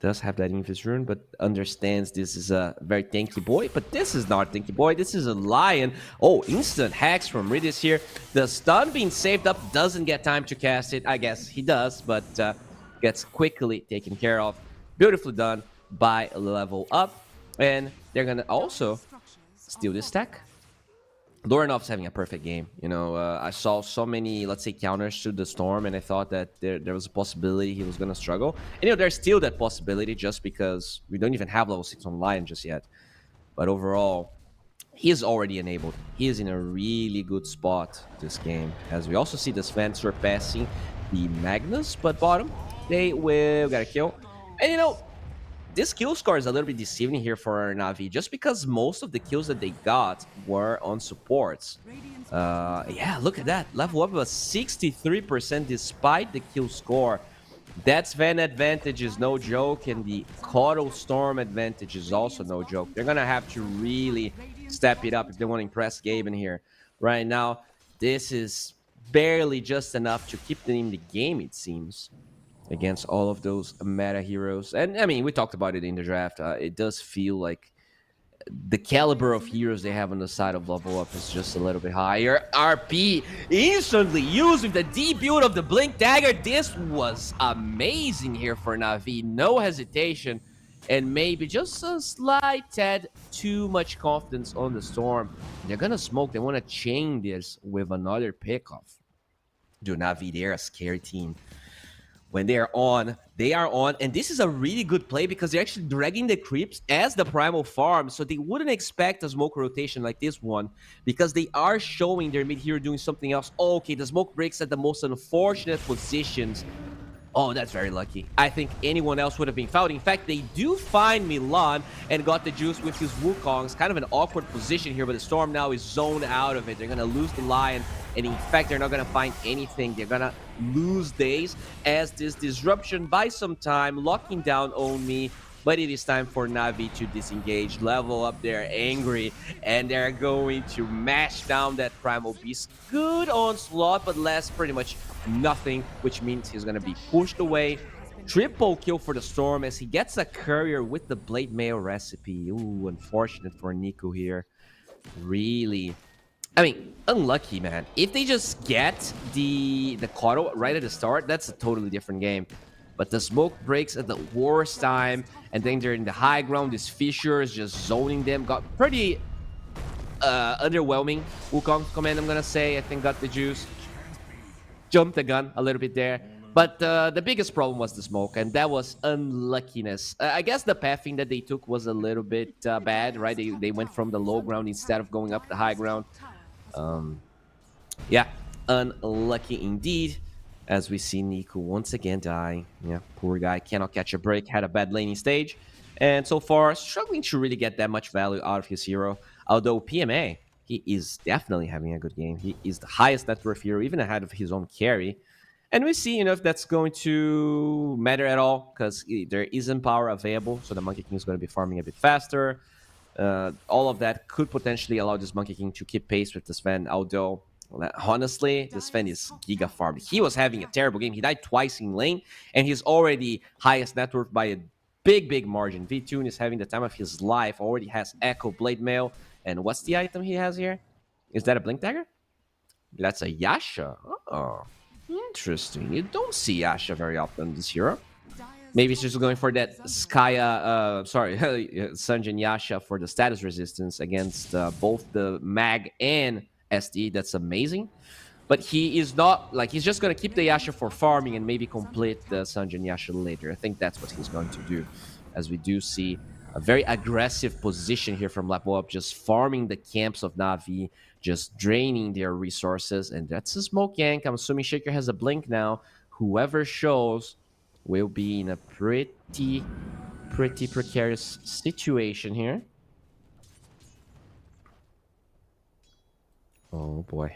does have that Invis rune, but understands this is a very tanky boy. But this is not a tanky boy, this is a lion. Oh, instant hacks from Radius here. The stun being saved up, doesn't get time to cast it. I guess he does, but gets quickly taken care of. Beautifully done by level up. And they're going to also steal this stack. Lorenov's having a perfect game. You know, I saw so many, let's say, counters to the Storm, and I thought that there was a possibility he was going to struggle. And, you know, there's still that possibility just because we don't even have level 6 on Lion just yet. But overall, he is already enabled. He is in a really good spot this game. As we also see the Sven surpassing the Magnus, but bottom, they will get a kill. And, you know, this kill score is a little bit deceiving here for Navi, just because most of the kills that they got were on supports. Yeah, look at that. Level up was 63% despite the kill score. That Sven advantage is no joke, and the Coddle Storm advantage is also no joke. They're going to have to really step it up if they want to impress Gaben here. Right now, this is barely just enough to keep them in the game, it seems, against all of those meta heroes. And I mean, we talked about it in the draft. It does feel like the caliber of heroes they have on the side of level up is just a little bit higher. RP instantly used with the debut of the Blink Dagger. This was amazing here for Navi. No hesitation. And maybe just a slight tad too much confidence on the Storm. They're going to smoke. They want to chain this with another pickoff. Dude, Navi, they're a scary team. When they are on, and this is a really good play because they're actually dragging the creeps as the primal farm, so they wouldn't expect a smoke rotation like this one because they are showing their mid hero doing something else. Oh, okay, the smoke breaks at the most unfortunate positions. Oh, that's very lucky. I think anyone else would have been fouled. In fact, they do find Milan and got the juice with his Wukongs. Kind of an awkward position here, but the Storm now is zoned out of it. They're going to lose the Lion, and in fact, they're not going to find anything. They're going to lose days as this disruption buys some time, locking down On Me. But it is time for Navi to disengage, level up. They're angry, and they're going to mash down that Primal Beast. Good onslaught, but less pretty much nothing, which means he's going to be pushed away. Triple kill for the Storm as he gets a courier with the Blade Mail recipe. Ooh, unfortunate for Nico here. Really, I mean, unlucky, man. If they just get the Coddle right at the start, that's a totally different game. But the smoke breaks at the worst time, and then they're in the high ground. This Fissure is just zoning them. Got pretty underwhelming Wukong command, I'm gonna say. I think got the juice. Jumped the gun a little bit there. But the biggest problem was the smoke, and that was unluckiness. I guess the pathing that they took was a little bit bad, right? They went from the low ground instead of going up the high ground. Yeah, unlucky indeed. As we see Nico once again dying. Yeah, poor guy, cannot catch a break, had a bad laning stage. And so far, struggling to really get that much value out of his hero. Although PMA, he is definitely having a good game. He is the highest net worth hero, even ahead of his own carry. And we see, if that's going to matter at all, because there isn't power available, so the Monkey King is going to be farming a bit faster. All of that could potentially allow this Monkey King to keep pace with the Sven, although, honestly, the Sven is giga farmed. He was having a terrible game. He died twice in lane, and he's already highest net worth by a big margin. V-Tune is having the time of his life, already has Echo, Blade Mail, and what's the item he has here? Is that a Blink Dagger? That's a Yasha. Oh. Interesting. You don't see Yasha very often this hero. Maybe it's just going for that Skya, Sanjin Yasha for the status resistance against both the Mag and SD. That's amazing. But he is not, he's just going to keep the Yasha for farming and maybe complete the Sanjin Yasha later. I think that's what he's going to do. As we do see a very aggressive position here from Level Up, just farming the camps of Navi, just draining their resources. And that's a smoke gank. I'm assuming Shaker has a blink now. Whoever shows will be in a pretty precarious situation here. Oh boy.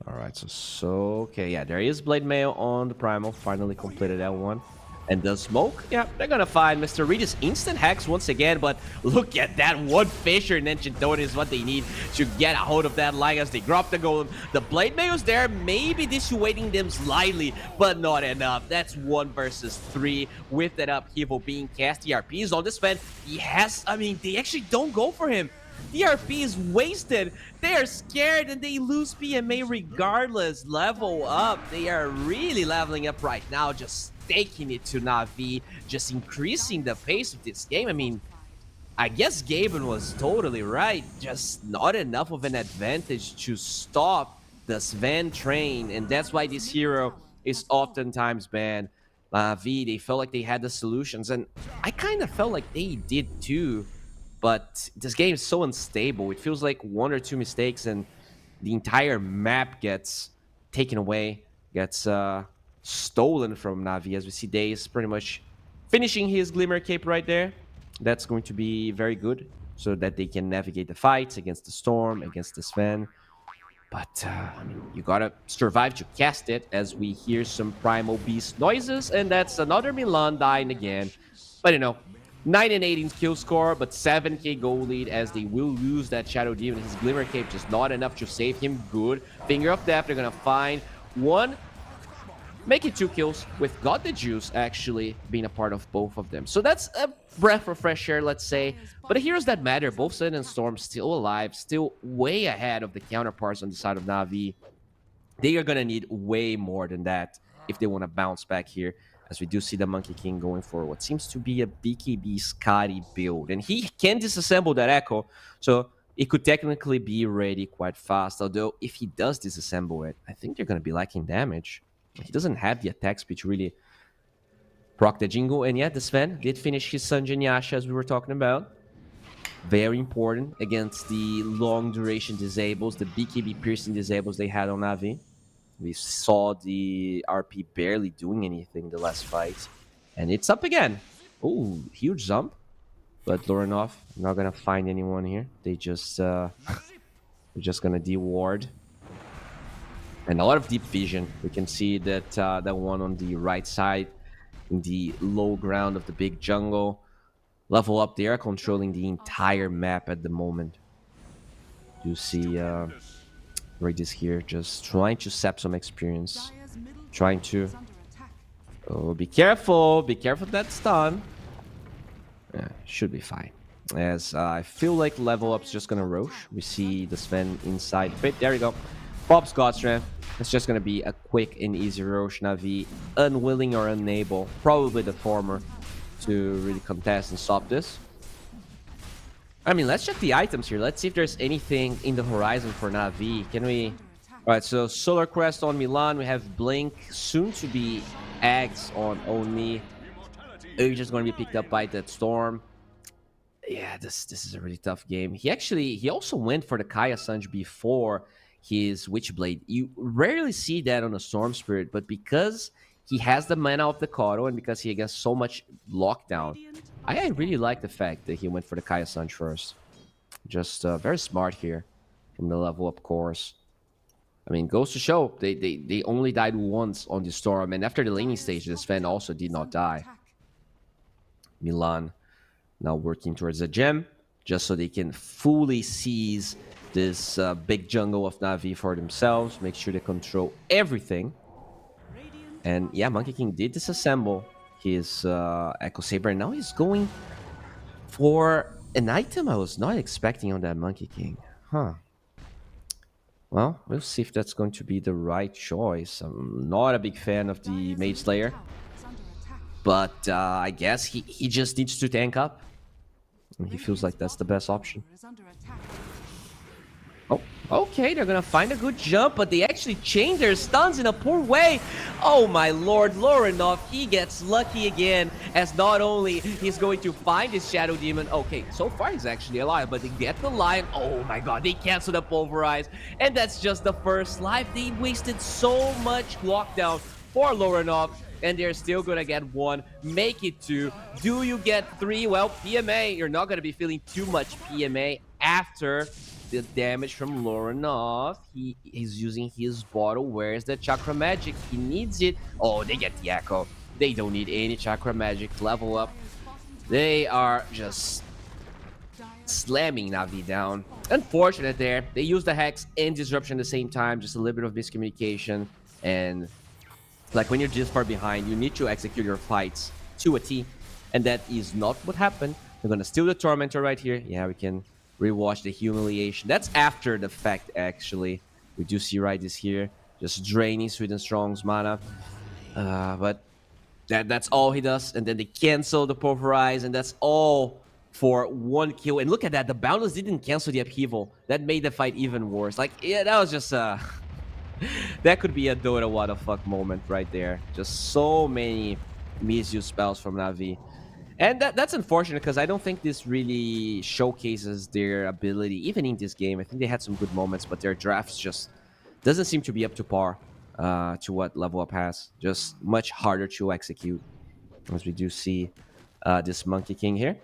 All right, okay, yeah, there is Blade Mail on the Primal. Finally completed that one. And the smoke, yeah, they're gonna find Mr. Regis instant hacks once again, but look at that one Fisher and Enchantone is what they need to get a hold of that line as they drop the golem. The Blade Mail's there, maybe dissuading them slightly, but not enough. That's 1 versus 3 with that upheaval being cast. ERP is on this fan. He has, they actually don't go for him. DRP is wasted. They are scared and they lose PMA regardless. Level up. They are really leveling up right now, just taking it to Navi, just increasing the pace of this game. I guess Gaben was totally right. Just not enough of an advantage to stop the Sven train, and that's why this hero is oftentimes banned. Navi, they felt like they had the solutions, and I kind of felt like they did too. But this game is so unstable. It feels like 1 or 2 mistakes and the entire map gets taken away, gets stolen from Navi. As we see Daze pretty much finishing his Glimmer Cape right there. That's going to be very good so that they can navigate the fights against the Storm, against the Sven. But, you gotta survive to cast it as we hear some Primal Beast noises. And that's another Milan dying again. But, 9 and 8 in kill score, but 7k gold lead as they will lose that Shadow Demon. His Glimmer Cape just not enough to save him. Good. Finger of Death, they're gonna find 1. Make it 2 kills with God the Juice actually being a part of both of them. So that's a breath of fresh air, let's say. But the heroes that matter, both Sun and Storm still alive, still way ahead of the counterparts on the side of Navi. They are gonna need way more than that if they want to bounce back here. As we do see the Monkey King going for what seems to be a BKB Scotty build. And he can disassemble that Echo, so it could technically be ready quite fast. Although, if he does disassemble it, I think they're going to be lacking damage. He doesn't have the attack speed to really proc the jingle. And yet, the Sven did finish his Sanjin Yasha, as we were talking about. Very important against the long duration disables, the BKB piercing disables they had on Navi. We saw the RP barely doing anything the last fight. And it's up again. Ooh, huge jump. But Lorenov not going to find anyone here. They just... they're just going to de-ward. And a lot of deep vision. We can see that that one on the right side in the low ground of the big jungle. Level Up, they are controlling the entire map at the moment. You see... Regis here, just trying to sap some experience. Trying to... Oh, be careful! Be careful of that stun. Yeah, should be fine. As I feel like Level Up's just gonna roach. We see the Sven inside pit. There we go. Pops Godstrand. It's just gonna be a quick and easy roach. Navi unwilling or unable, probably the former, to really contest and stop this. Let's check the items here. Let's see if there's anything in the horizon for Navi. Can we All right, so Solar Crest on Milan. We have Blink, soon to be Eggs on Oni. He's just going to be picked up by that Storm. Yeah, this is a really tough game. He also went for the Kaya Sanj before his Witchblade. You rarely see that on a Storm Spirit, but because he has the mana of the Koro and because he gets so much lockdown, I really like the fact that he went for the Kaya Sanj first. Just very smart here from the level up course. I mean, goes to show they only died once on the Storm, and after the laning stage, this Sven also did not die. Milan now working towards a gem, just so they can fully seize this big jungle of Navi for themselves, make sure they control everything. And yeah, Monkey King did disassemble his Echo Saber, and now he's going for an item I was not expecting on that Monkey King. Huh. Well, we'll see if that's going to be the right choice. I'm not a big fan of the Mage Slayer, but I guess he just needs to tank up. And he feels like that's the best option. Oh, okay, they're gonna find a good jump, but they actually chain their stuns in a poor way. Oh my lord, Lorinov, he gets lucky again, as not only he's going to find his Shadow Demon. Okay, so far he's actually alive, but they get the Lion. Oh my god, they cancel the Pulverize, and that's just the first life. They wasted so much lockdown for Lorinov, and they're still gonna get one, make it two. Do you get three? Well, PMA, you're not gonna be feeling too much PMA after the damage from Lorinov. He's using his bottle. Where's the Chakra Magic? He needs it. Oh, they get the Echo. They don't need any Chakra Magic to level up. They are just slamming Navi down. Unfortunate there. They use the Hex and Disruption at the same time. Just a little bit of miscommunication. And like when you're this far behind, you need to execute your fights to a T. And that is not what happened. They're going to steal the Tormentor right here. Yeah, we can rewatch the Humiliation. That's after the fact, actually. We do see Riders here, just draining Sweden Strong's mana. But that's all he does. And then they cancel the Pulverize, and that's all for one kill. And look at that, the Boundless didn't cancel the Upheaval. That made the fight even worse. Like, yeah, that was just that could be a Dota what the fuck moment right there. Just so many misused spells from Navi. And that's unfortunate because I don't think this really showcases their ability, even in this game. I think they had some good moments, but their drafts just doesn't seem to be up to par to what Level Up has. Just much harder to execute. As we do see this Monkey King here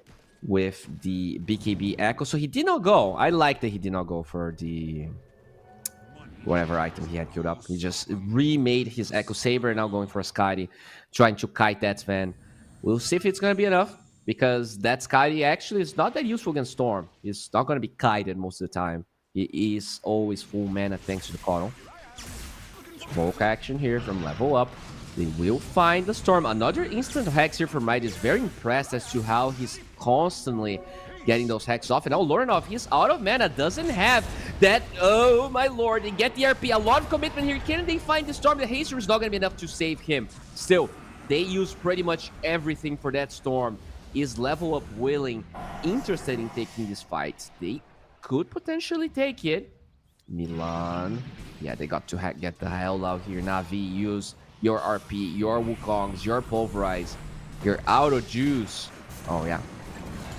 with the BKB Echo. So he did not go. I like that he did not go for the whatever item he had queued up. He just remade his Echo Saber and now going for a Skadi, trying to kite that Sven. We'll see if it's going to be enough, because that Skadi actually is not that useful against Storm. He's not going to be kited most of the time. He is always full mana thanks to the Coddle. Smoke action here from Level Up. They will find the Storm. Another instant Hex here from Might is very impressed as to how he's constantly getting those Hex off. And now Lorinov, he's out of mana, doesn't have that. Oh my lord, they get the RP. A lot of commitment here. Can they find the Storm? The Haster is not going to be enough to save him. Still, they use pretty much everything for that Storm. Is Level Up willing, interested in taking this fight? They could potentially take it. Milan. Yeah, they got to get the hell out here. Navi, use your RP, your Wukongs, your Pulverize. You're out of juice. Oh, yeah.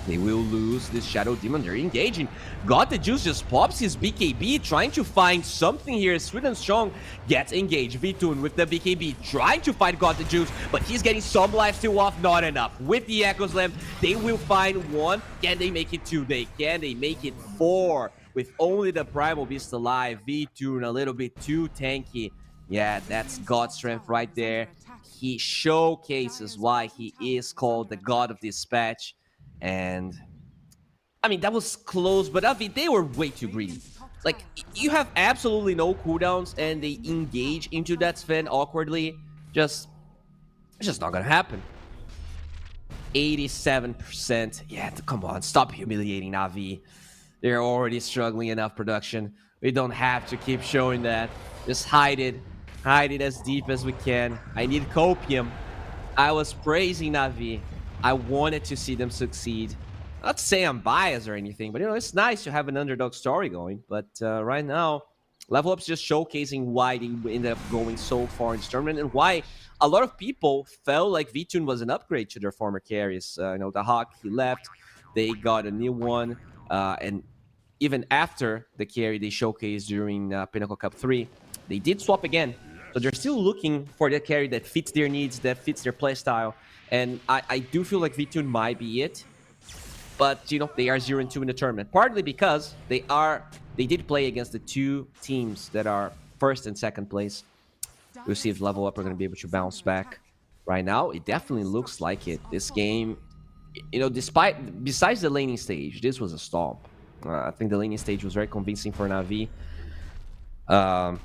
They will lose this Shadow Demon. They're engaging. Got the Juice just pops his BKB, trying to find something here. Sweden Strong gets engaged. Vitun with the BKB, trying to fight Got the Juice, but he's getting some lifesteal off, not enough. With the Echo Slam, they will find one. Can they make it two? Can they make it four? With only the Primal Beast alive, Vitun a little bit too tanky. Yeah, that's God strength right there. He showcases why he is called the God of Dispatch. And I mean, that was close, but Navi, they were way too greedy. Like, you have absolutely no cooldowns and they engage into that Sven awkwardly. It's just not gonna happen. 87%. Yeah, come on, stop humiliating Navi. They're already struggling enough production. We don't have to keep showing that. Just hide it. Hide it as deep as we can. I need copium. I was praising Navi. I wanted to see them succeed. Not to say I'm biased or anything, but you know, it's nice to have an underdog story going. But right now, Level Up's just showcasing why they ended up going so far in this tournament and why a lot of people felt like VTune was an upgrade to their former carries. The Hawk, he left. They got a new one. And even after the carry they showcased during Pinnacle Cup 3, they did swap again. So they're still looking for that carry that fits their needs, that fits their playstyle. And I do feel like VTune might be it. But, they are 0-2 in the tournament. Partly because they did play against the two teams that are first and second place. We'll see if Level Up are going to be able to bounce back. Right now, it definitely looks like it. This game, besides the laning stage, this was a stomp. I think the laning stage was very convincing for Navi. But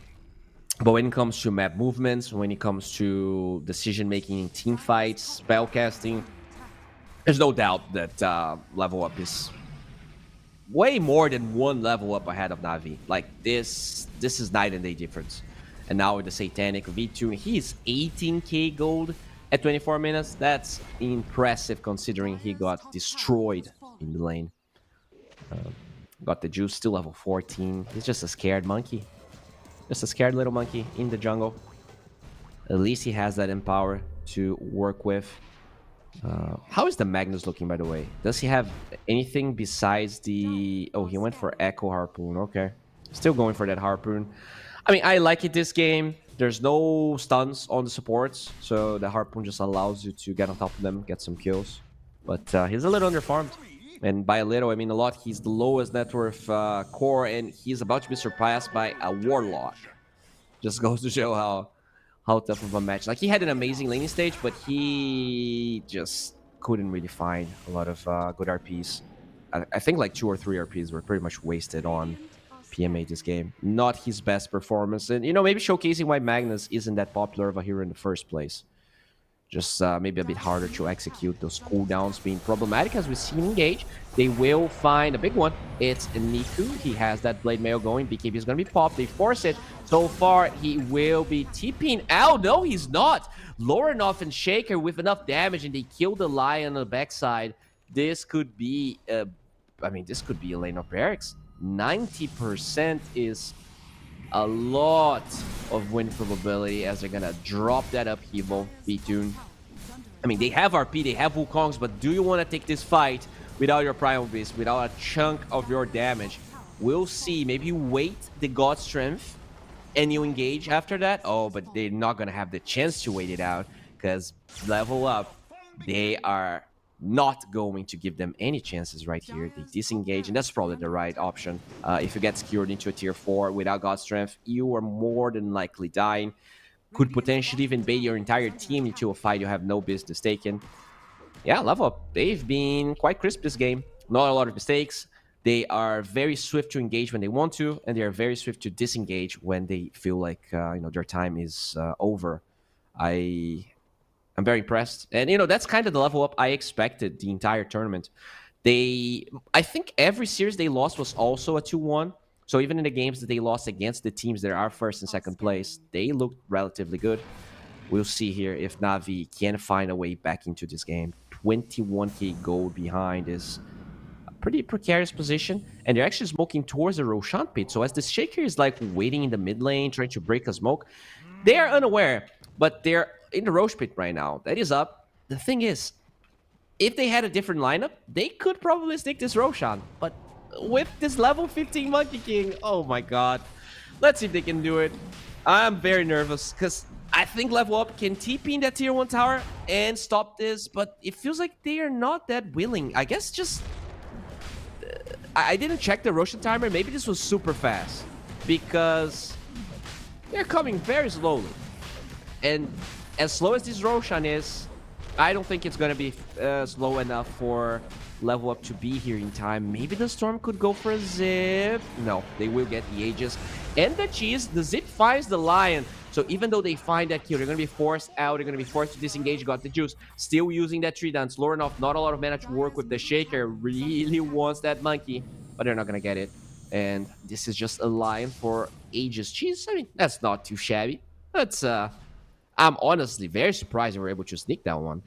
when it comes to map movements, when it comes to decision-making in team fights, spellcasting, there's no doubt that Level Up is way more than one level up ahead of Navi. Like, this is night and day difference. And now with the Satanic V2, he's 18k gold at 24 minutes. That's impressive considering he got destroyed in the lane. Got the juice, still level 14. He's just a scared monkey. Just a scared little monkey in the jungle. At least he has that empower to work with. How is the Magnus looking, by the way? Does he have anything besides the... Oh, he went for Echo Harpoon. Okay. Still going for that Harpoon. I mean, I like it this game. There's no stuns on the supports, so the Harpoon just allows you to get on top of them, get some kills. But he's a little underfarmed. And by a little, I mean a lot. He's the lowest net worth core, and he's about to be surpassed by a Warlock. Just goes to show how tough of a match. Like, he had an amazing laning stage, but he just couldn't really find a lot of good RPs. I think like 2 or 3 RPs were pretty much wasted on PMA this game. Not his best performance. And, maybe showcasing why Magnus isn't that popular of a hero in the first place. Just maybe a bit harder to execute. Those cooldowns being problematic as we see him engage. They will find a big one. It's Niku. He has that Blade Mail going. BKB is going to be popped. They force it. So far, he will be TPing out. No, he's not. Lorenov and Shaker with enough damage, and they kill the Lion on the backside. This could be, this could be a lane of barracks. 90% is a lot of win probability as they're gonna drop that upheaval. VTune. I mean, they have RP, they have Wukongs, but do you want to take this fight without your Primal Beast, without a chunk of your damage? We'll see. Maybe you wait the God Strength and you engage after that. Oh, but they're not gonna have the chance to wait it out because Level Up, they are not going to give them any chances right here. They disengage, and that's probably the right option. If you get secured into a tier 4 without God Strength, you are more than likely dying. Could potentially even bait your entire team into a fight you have no business taking. Yeah, Level Up, they've been quite crisp this game. Not a lot of mistakes. They are very swift to engage when they want to, and they are very swift to disengage when they feel like their time is over. I'm very impressed. And, that's kind of the Level Up I expected the entire tournament. I think every series they lost was also a 2-1. So even in the games that they lost against the teams that are first and second place, they looked relatively good. We'll see here if Navi can find a way back into this game. 21k gold behind is a pretty precarious position. And they're actually smoking towards the Roshan pit. So as the Shaker is like waiting in the mid lane, trying to break a smoke, they are unaware. But they're in the Roche pit right now. That is up. The thing is, if they had a different lineup, they could probably stick this Roshan. But with this level 15 Monkey King, oh my god. Let's see if they can do it. I'm very nervous because I think Level Up can TP in that tier 1 tower and stop this, but it feels like they are not that willing. I guess just... I didn't check the Roshan timer. Maybe this was super fast because they're coming very slowly. And as slow as this Roshan is, I don't think it's going to be slow enough for Level Up to be here in time. Maybe the Storm could go for a zip. No, they will get the Aegis. And the cheese, the zip finds the Lion. So even though they find that kill, they're going to be forced out. They're going to be forced to disengage. Got the juice. Still using that tree dance. Lorenov, not a lot of mana to work with. The Shaker really wants that monkey, but they're not going to get it. And this is just a Lion for Aegis. Cheese, I mean, that's not too shabby. That's... I'm honestly very surprised they were able to sneak that one.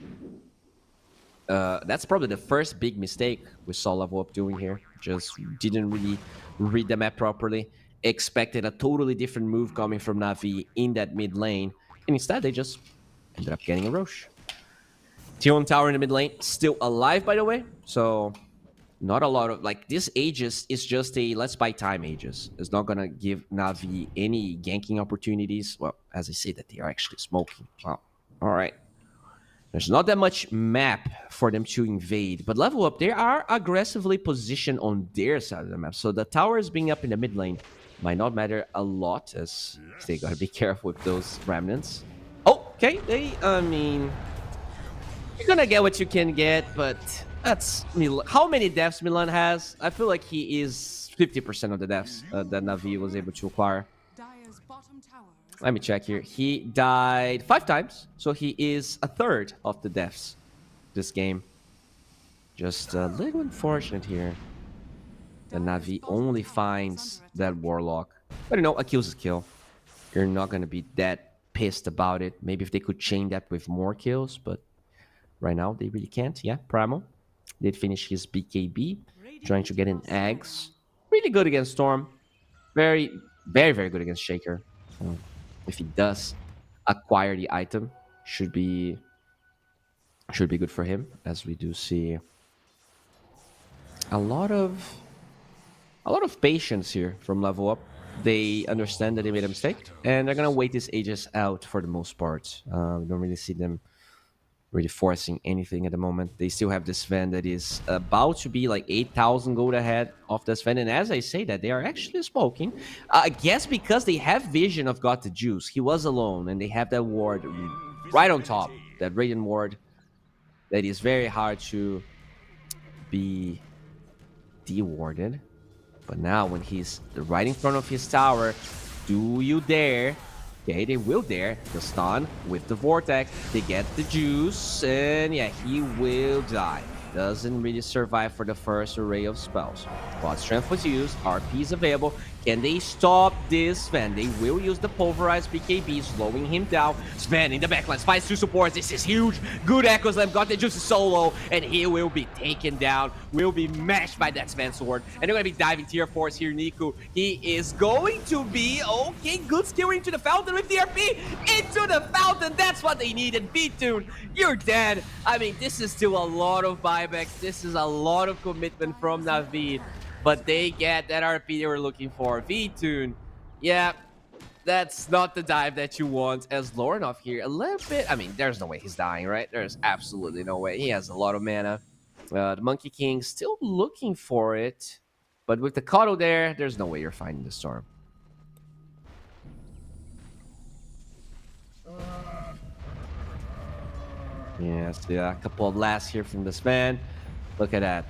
That's probably the first big mistake we saw Level Up doing here. Just didn't really read the map properly. expected a totally different move coming from Navi in that mid lane, and instead they just ended up getting a Roche. Tier 1 tower in the mid lane, still alive, by the way, so not a lot of, like, this Aegis is just a let's buy time Aegis. It's not gonna give Navi any ganking opportunities. Well, as I say that, they are actually smoking. Wow. All right. There's not that much map for them to invade, but level up, they are aggressively positioned on their side of the map. So the towers being up in the mid lane might not matter a lot, as they gotta be careful with those remnants. Oh, okay, I mean, you're gonna get what you can get, but that's Milan. How many deaths Milan has? I feel like he is 50% of the deaths that Navi was able to acquire. Let me check here. He died 5 times, so he is a third of the deaths this game. Just a little unfortunate here that Navi only finds that Warlock. But you know, a kill's a kill. You're not going to be that pissed about it. Maybe if they could chain that with more kills, but right now they really can't. Yeah, Primal did finish his BKB, trying to get in Eggs. Really good against Storm. Very, very, very good against Shaker. So if he does acquire the item, should be good for him, as we do see a lot of patience here from level up. They understand that they made a mistake, and they're gonna wait this Aegis out for the most part. We don't really see them really forcing anything at the moment. They still have this Sven that is about to be like 8,000 gold ahead of the Sven. And as I say that, they are actually smoking. I guess because they have vision of Got the Juice. He was alone, and they have that ward right on top. That Radiant ward that is very hard to be de-warded. But now when he's right in front of his tower, do you dare? Okay, they will dare the stun with the Vortex. They get the juice, and yeah, he will die. Doesn't really survive for the first array of spells. God Strength was used, RP is available. Can they stop this Sven? They will use the pulverized BKB, slowing him down. Sven in the backline, finds 2 supports. This is huge. Good Echo Slam, got the juice solo, and he will be taken down. Will be mashed by that Sven sword. And they're going to be diving tier 4s here, Niku. He is going to be, okay, good skill into the fountain with the RP. Into the fountain, that's what they needed. B-Tune, you're dead. I mean, this is still a lot of buybacks. This is a lot of commitment from Navi. But they get that RP they were looking for. V-Tune, yeah, that's not the dive that you want. As Lorinov here, a little bit, I mean, there's no way he's dying, right? There's absolutely no way. He has a lot of mana. The Monkey King still looking for it. But with the Kato there, there's no way you're finding the Storm. Yes, yeah, a couple of lasts here from this man. Look at that.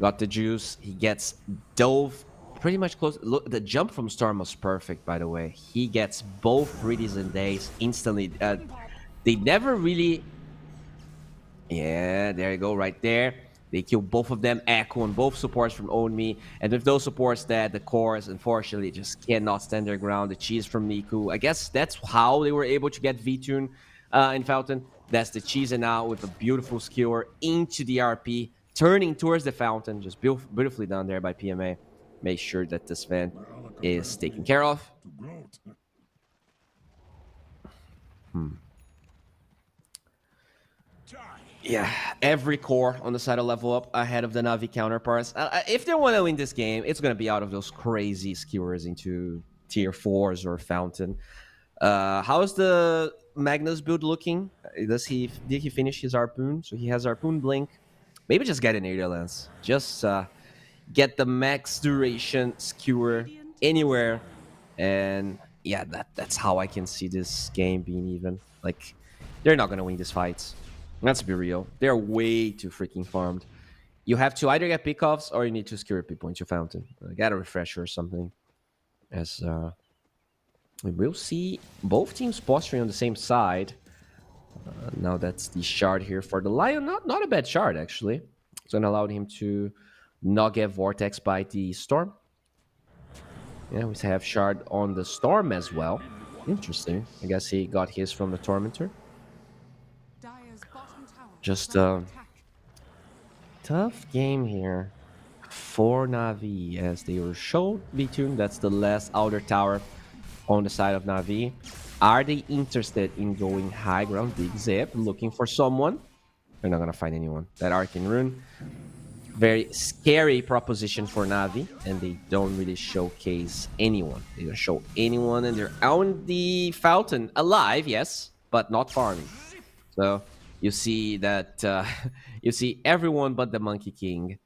Got the juice. He gets dove pretty much close. Look, the jump from Storm was perfect, by the way. He gets both Riddies and Days instantly. They never really... Yeah, there you go, right there. They kill both of them. Echo and both supports from Own Me. And with those supports dead, the cores, unfortunately, just cannot stand their ground. The cheese from Niku. I guess that's how they were able to get V-Tune in Fountain. That's the cheese, and now with a beautiful skewer into the RP. Turning towards the fountain, just beautifully done there by PMA. Make sure that this Sven is taken care of. Yeah, every core on the side of level up ahead of the Navi counterparts. If they want to win this game, it's going to be out of those crazy skewers into tier 4s or fountain. How's the Magnus build looking? Did he finish his Harpoon? So he has Harpoon Blink. Maybe just get an Aerial Lance. Just get the max duration skewer anywhere. And yeah, that's how I can see this game being even. Like, they're not going to win these fights. Let's be real. They're way too freaking farmed. You have to either get pickoffs or you need to skewer people into Fountain. Get a refresher or something. As we will see both teams posturing on the same side. Now that's the shard here for the Lion. Not a bad shard, actually. It's going to allow him to not get Vortex by the Storm. Yeah, we have shard on the Storm as well. Interesting. I guess he got his from the Tormentor. Just a tough game here for Navi as they were shown. B-Tune, that's the last outer tower on the side of Navi. Are they interested in going high ground? Big Zip, looking for someone. They're not going to find anyone. That Arcane Rune, very scary proposition for Navi, and they don't really showcase anyone. They don't show anyone, and they're on the fountain, alive, yes, but not farming. So you see that you see everyone but the Monkey King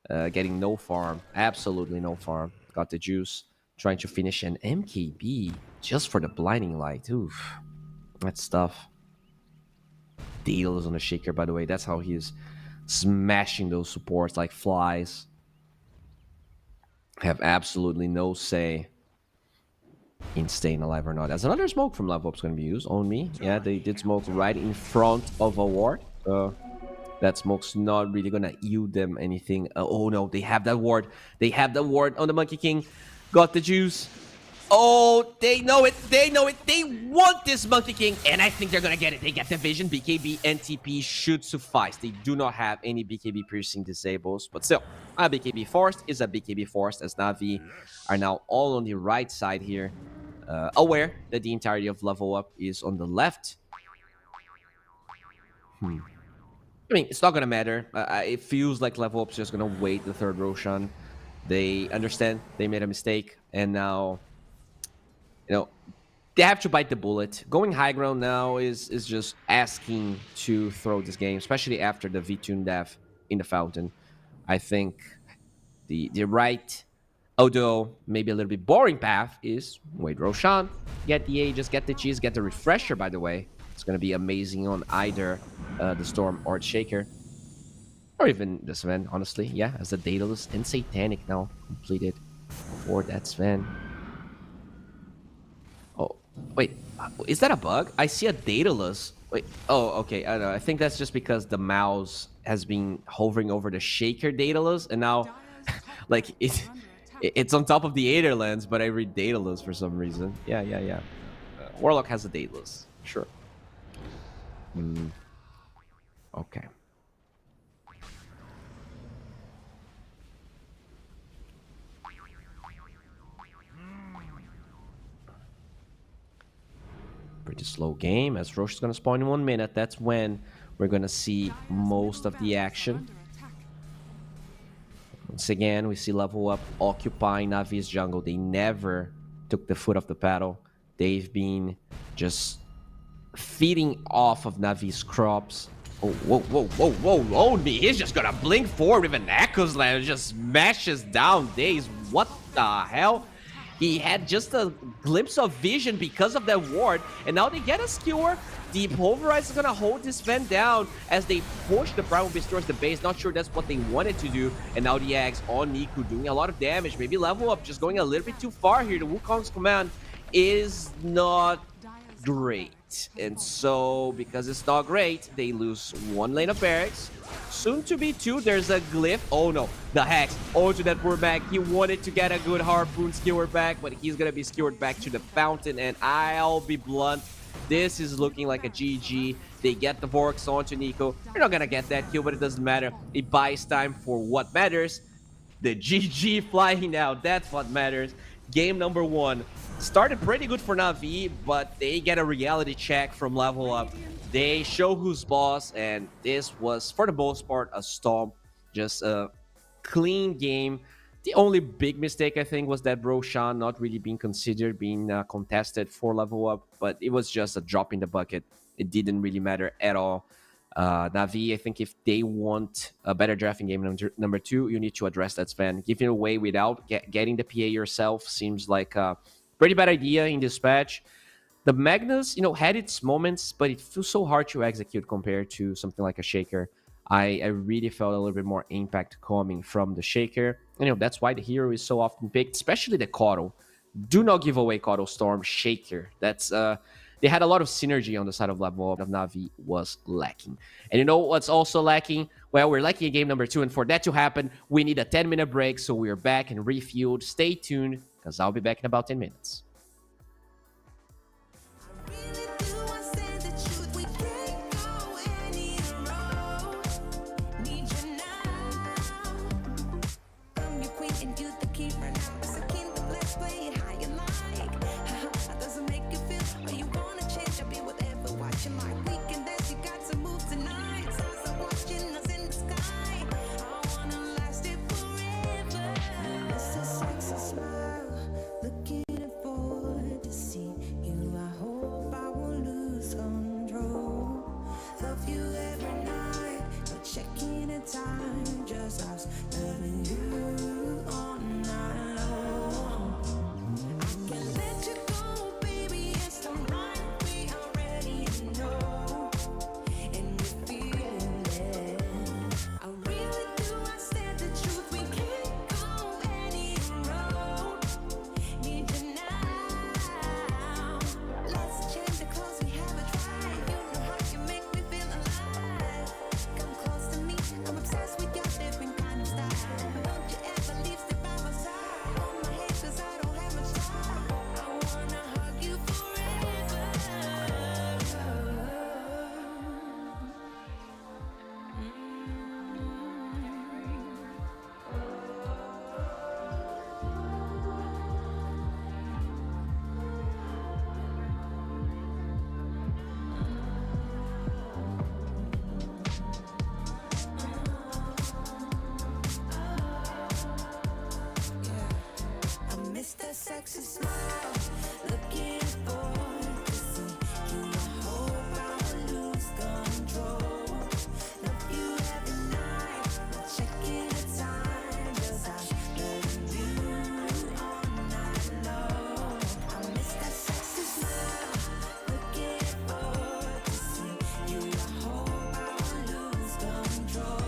getting no farm, absolutely no farm. Got the juice, trying to finish an MKB just for the blinding light. Oof, that's tough. Deals on the shaker, by the way. That's how he's smashing those supports like flies. Have absolutely no say in staying alive or not. As another smoke from level up is going to be used on me. Yeah, they did smoke right in front of a ward. That smoke's not really going to yield them anything. Oh no, they have that ward. They have the ward on the Monkey King. Got the juice. Oh, they know it. They know it. They want this Monkey King, and I think they're going to get it. They get the vision. BKB and TP should suffice. They do not have any BKB piercing disables, but still, a BKB forced is a BKB forced, as Navi are now all on the right side here, aware that the entirety of level up is on the left. I mean, it's not going to matter. It feels like level up's just going to wait the third Roshan. They understand they made a mistake, and now, you know, they have to bite the bullet. Going high ground now is just asking to throw this game, especially after the V-Tune death in the fountain. I think the right, although maybe a little bit boring path, is wait Roshan, get the Aegis, get the cheese, get the refresher, by the way. It's going to be amazing on either the Storm or the Shaker. Or even the Sven, honestly. Yeah, as the Daedalus and Satanic now completed for that Sven. Oh, wait. Is that a bug? I see a Daedalus. Wait. Oh, okay. I don't know. I think that's just because the mouse has been hovering over the Shaker Daedalus. And now, like, it's on top of the Aetherlands, but I read Daedalus for some reason. Yeah. Warlock has a Daedalus. Sure. Okay. Pretty slow game, as Roche is going to spawn in 1 minute. That's when we're going to see most of the action. Once again, we see level up occupying Navi's jungle. They never took the foot off the pedal. They've been just feeding off of Navi's crops. Oh, whoa, own me. He's just gonna blink forward with an Echo Slam and just smashes down Daze. What the hell? He had just a glimpse of vision because of that ward, and now they get a skewer. The Pulverize is gonna hold this Sven down as they push the Primal Beast towards the base. Not sure that's what they wanted to do, and now the Axe on Niku doing a lot of damage. Maybe level up just going a little bit too far here. The Wukong's command is not great. And so, because it's not great, they lose 1 lane of barracks. Soon to be 2. There's a glyph. Oh no, the Hex onto that poor back. He wanted to get a good Harpoon skewer back, but he's gonna be skewered back to the fountain. And I'll be blunt, this is looking like a GG. They get the Vorks onto Nico. They're not gonna get that kill, but it doesn't matter. It buys time for what matters. The GG flying now, that's what matters. Game number 1 started pretty good for Navi, but they get a reality check from level up. They show who's boss, and this was, for the most part, a stomp. Just a clean game. The only big mistake, I think, was that Roshan not really being considered, being contested for level up, but it was just a drop in the bucket. It didn't really matter at all. Navi, I think if they want a better drafting game number 2, you need to address that Sven. Giving away without getting the PA yourself seems like a pretty bad idea in this patch. The Magnus, had its moments, but it feels so hard to execute compared to something like a Shaker. I really felt a little bit more impact coming from the Shaker. That's why the hero is so often picked, especially the Coddle. Do not give away Coddle, Storm, Shaker. That's they had a lot of synergy on the side of level of Navi was lacking. And you know what's also lacking? Well, we're lacking in game number 2, and for that to happen, we need a 10-minute break, so we're back and refueled. Stay tuned, because I'll be back in about 10 minutes. that sexy smile, looking forward to see you. I hope I lose control. Love you every night, not checking the time, 'cause I'm loving you all night long. I miss that sexy smile, looking forward to see you. I hope I lose control.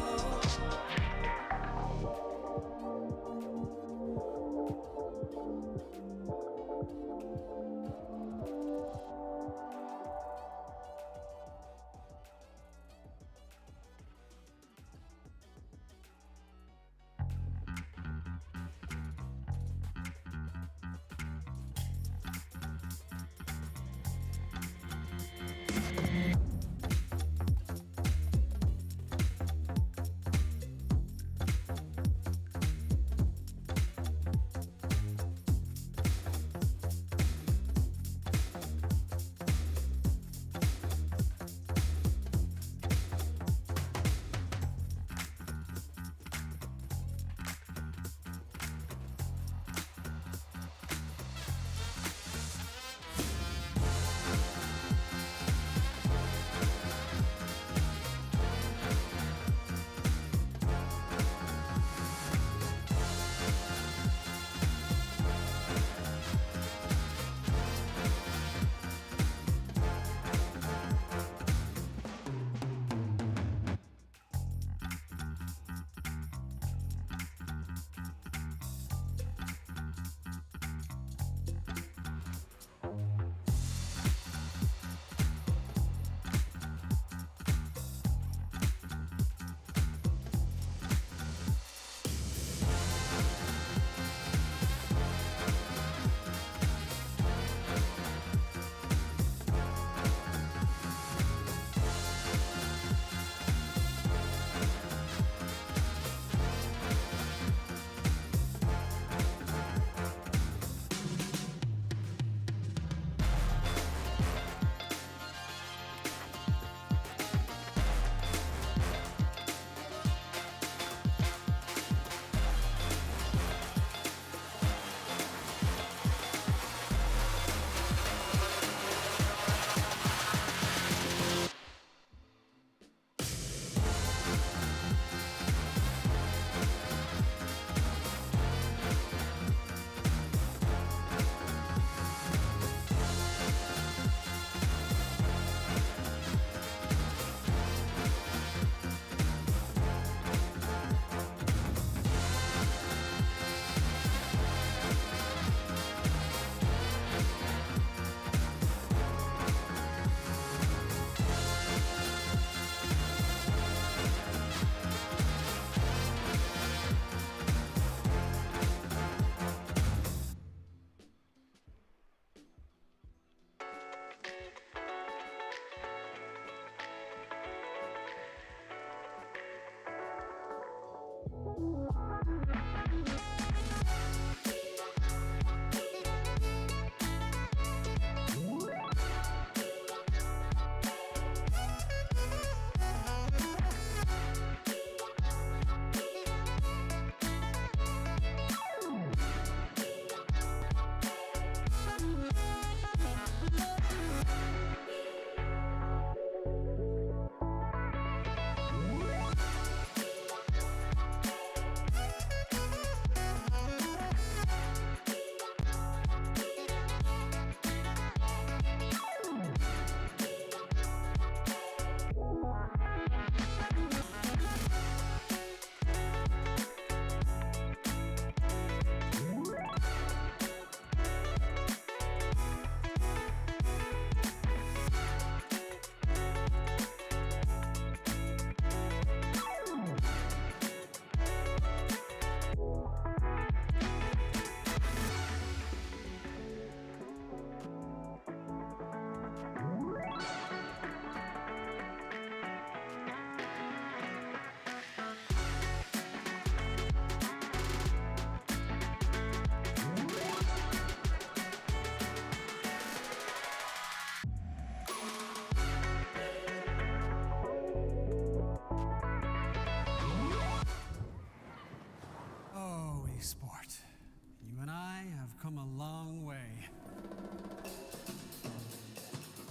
come a long way.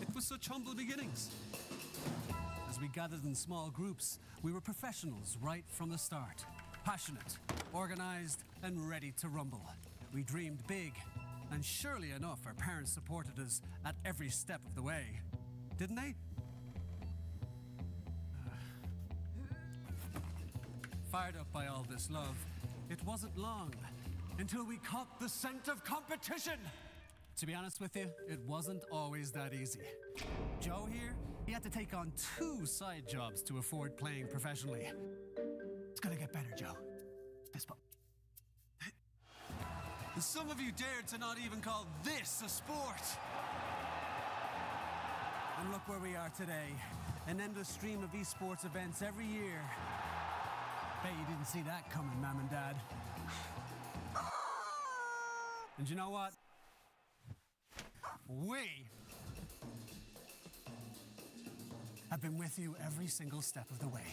It was such humble beginnings. As we gathered in small groups, we were professionals right from the start. Passionate, organized, and ready to rumble. We dreamed big, and surely enough, our parents supported us at every step of the way. Didn't they? Fired up by all this love, it wasn't long until we caught the scent of competition. To be honest with you, it wasn't always that easy. Joe here, he had to take on 2 side jobs to afford playing professionally. It's gonna get better, Joe. Fist bump. And some of you dared to not even call this a sport. And look where we are today. An endless stream of esports events every year. Bet you didn't see that coming, Mom and Dad. And you know what? We have been with you every single step of the way.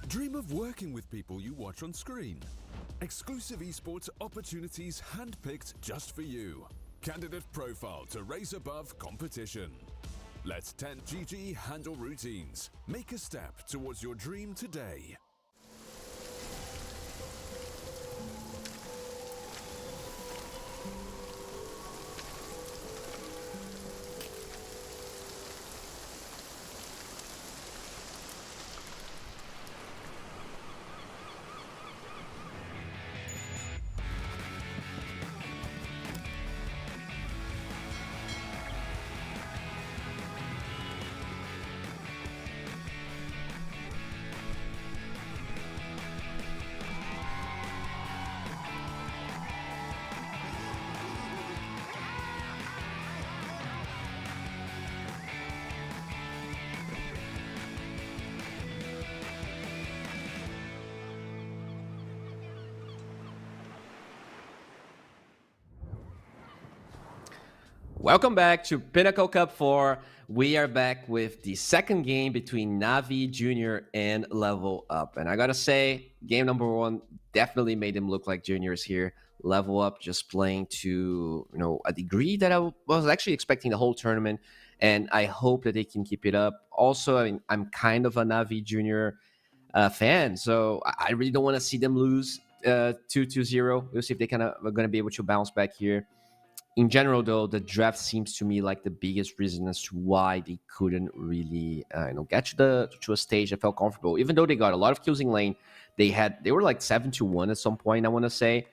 Dream of working with people you watch on screen. Exclusive esports opportunities handpicked just for you. Candidate profile to raise above competition. Let 10GG handle routines. Make a step towards your dream today. Welcome back to Pinnacle Cup 4. We are back with the second game between Navi Junior and Level Up. And I gotta say, game number 1 definitely made them look like juniors here. Level Up just playing to, a degree that I was actually expecting the whole tournament. And I hope that they can keep it up. Also, I mean, I'm kind of a Navi Junior fan, so I really don't want to see them lose 2-0. We'll see if they are going to be able to bounce back here. In general, though, the draft seems to me like the biggest reason as to why they couldn't really, get to a stage that felt comfortable. Even though they got a lot of kills in lane, they were like 7-1 at some point. I want to say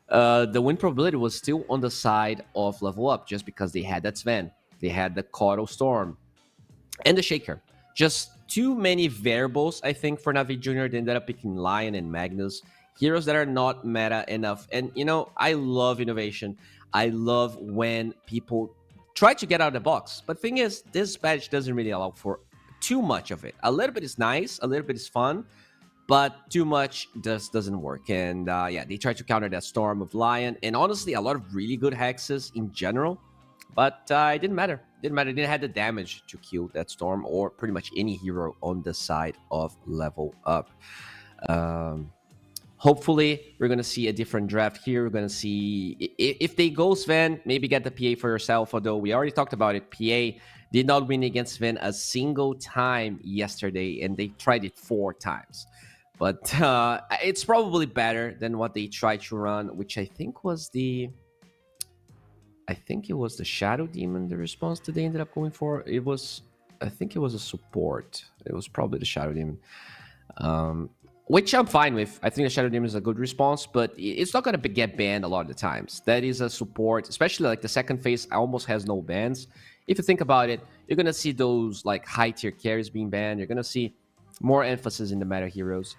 the win probability was still on the side of Level Up, just because they had that Sven, they had the Caudal Storm, and the Shaker. Just too many variables, I think, for Navi Junior. They ended up picking Lion and Magnus, heroes that are not meta enough. And I love innovation. I love when people try to get out of the box. But thing is, this patch doesn't really allow for too much of it. A little bit is nice, a little bit is fun, but too much just doesn't work. And they tried to counter that Storm of Lion. And honestly, a lot of really good hexes in general. But it didn't matter. It didn't have the damage to kill that Storm or pretty much any hero on the side of Level Up. Hopefully, we're going to see a different draft here. We're going to see if they go Sven, maybe get the PA for yourself. Although we already talked about it. PA did not win against Sven a single time yesterday, and they tried it 4 times. But it's probably better than what they tried to run, which I think was the Shadow Demon, the response that they ended up going for. I think it was a support. It was probably the Shadow Demon. Which I'm fine with. I think the Shadow Demon is a good response, but it's not going to get banned a lot of the times. That is a support, especially like the second phase almost has no bans. If you think about it, you're gonna see those like high tier carries being banned. You're gonna see more emphasis in the meta heroes.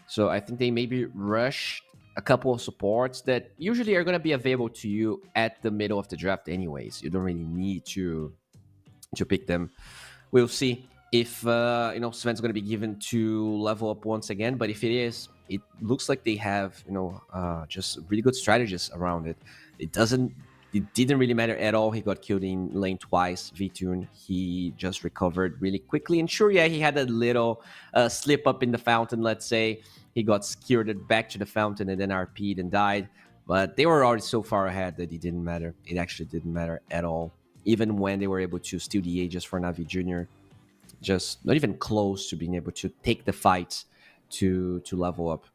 So I think they maybe rushed a couple of supports that usually are gonna be available to you at the middle of the draft anyways. You don't really need to pick them. We'll see if Sven's going to be given to level up once again. But if it is, it looks like they have just really good strategies around it. It didn't really matter at all. He got killed in lane twice. VTune, he just recovered really quickly. And sure, yeah, he had a little slip up in the fountain. Let's say he got skirted back to the fountain and then RP'd and died. But they were already so far ahead that it didn't matter. It actually didn't matter at all. Even when they were able to steal the ages for Navi Jr., just not even close to being able to take the fight to level up.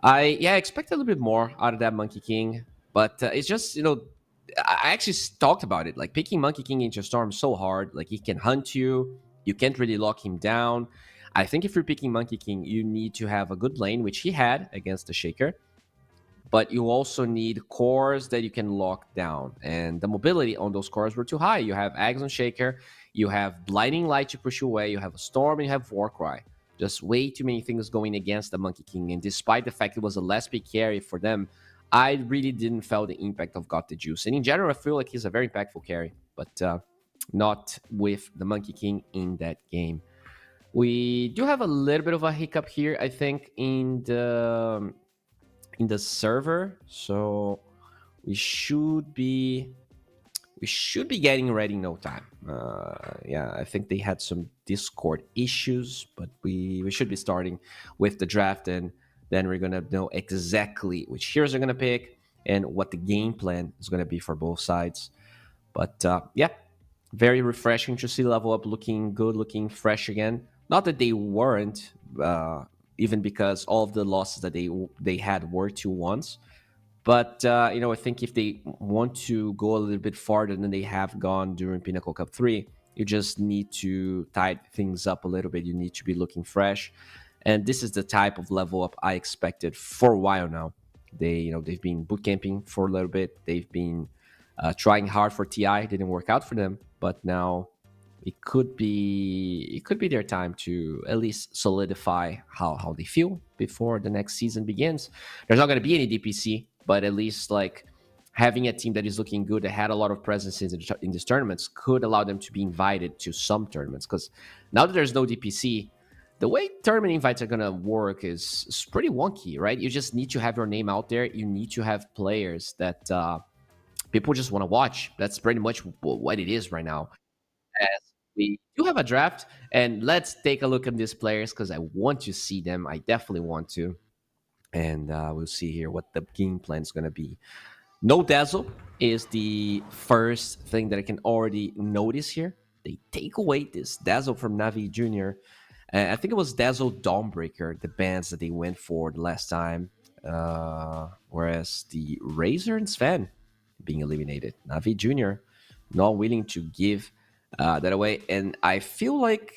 I expect a little bit more out of that Monkey King, but it's just, I actually talked about it. Like, picking Monkey King into Storm is so hard. Like, he can hunt you. You can't really lock him down. I think if you're picking Monkey King, you need to have a good lane, which he had against the Shaker. But you also need cores that you can lock down. And the mobility on those cores were too high. You have Ags on Shaker, you have Blinding Light to push you away, you have a Storm, and you have Warcry. Just way too many things going against the Monkey King. And despite the fact it was a less big carry for them, I really didn't feel the impact of Got the Juice. And in general, I feel like he's a very impactful carry, but not with the Monkey King in that game. We do have a little bit of a hiccup here, I think, in the server, so we should be getting ready in no time. I think they had some Discord issues, but we should be starting with the draft, and then we're gonna know exactly which heroes are gonna pick and what the game plan is gonna be for both sides. But very refreshing to see level up looking good, looking fresh again. Not that they weren't, even because all of the losses that they had were 2-1s. But, I think if they want to go a little bit farther than they have gone during Pinnacle Cup 3, you just need to tighten things up a little bit. You need to be looking fresh. And this is the type of level up I expected for a while now. They've been bootcamping for a little bit. They've been trying hard for TI. It didn't work out for them. But now it could be their time to at least solidify how they feel before the next season begins. There's not going to be any DPC, but at least like having a team that is looking good, that had a lot of presence in these tournaments, could allow them to be invited to some tournaments. Because now that there's no DPC, the way tournament invites are going to work is pretty wonky, right? You just need to have your name out there. You need to have players that people just want to watch. That's pretty much what it is right now. As we do have a draft, and let's take a look at these players because I want to see them. I definitely want to. And we'll see here what the game plan is going to be. No Dazzle is the first thing that I can already notice here. They take away this Dazzle from Navi Jr. I think it was Dazzle Dawnbreaker, the bans that they went for the last time. Whereas the Razor and Sven being eliminated. Navi Jr. not willing to give that away. And I feel like...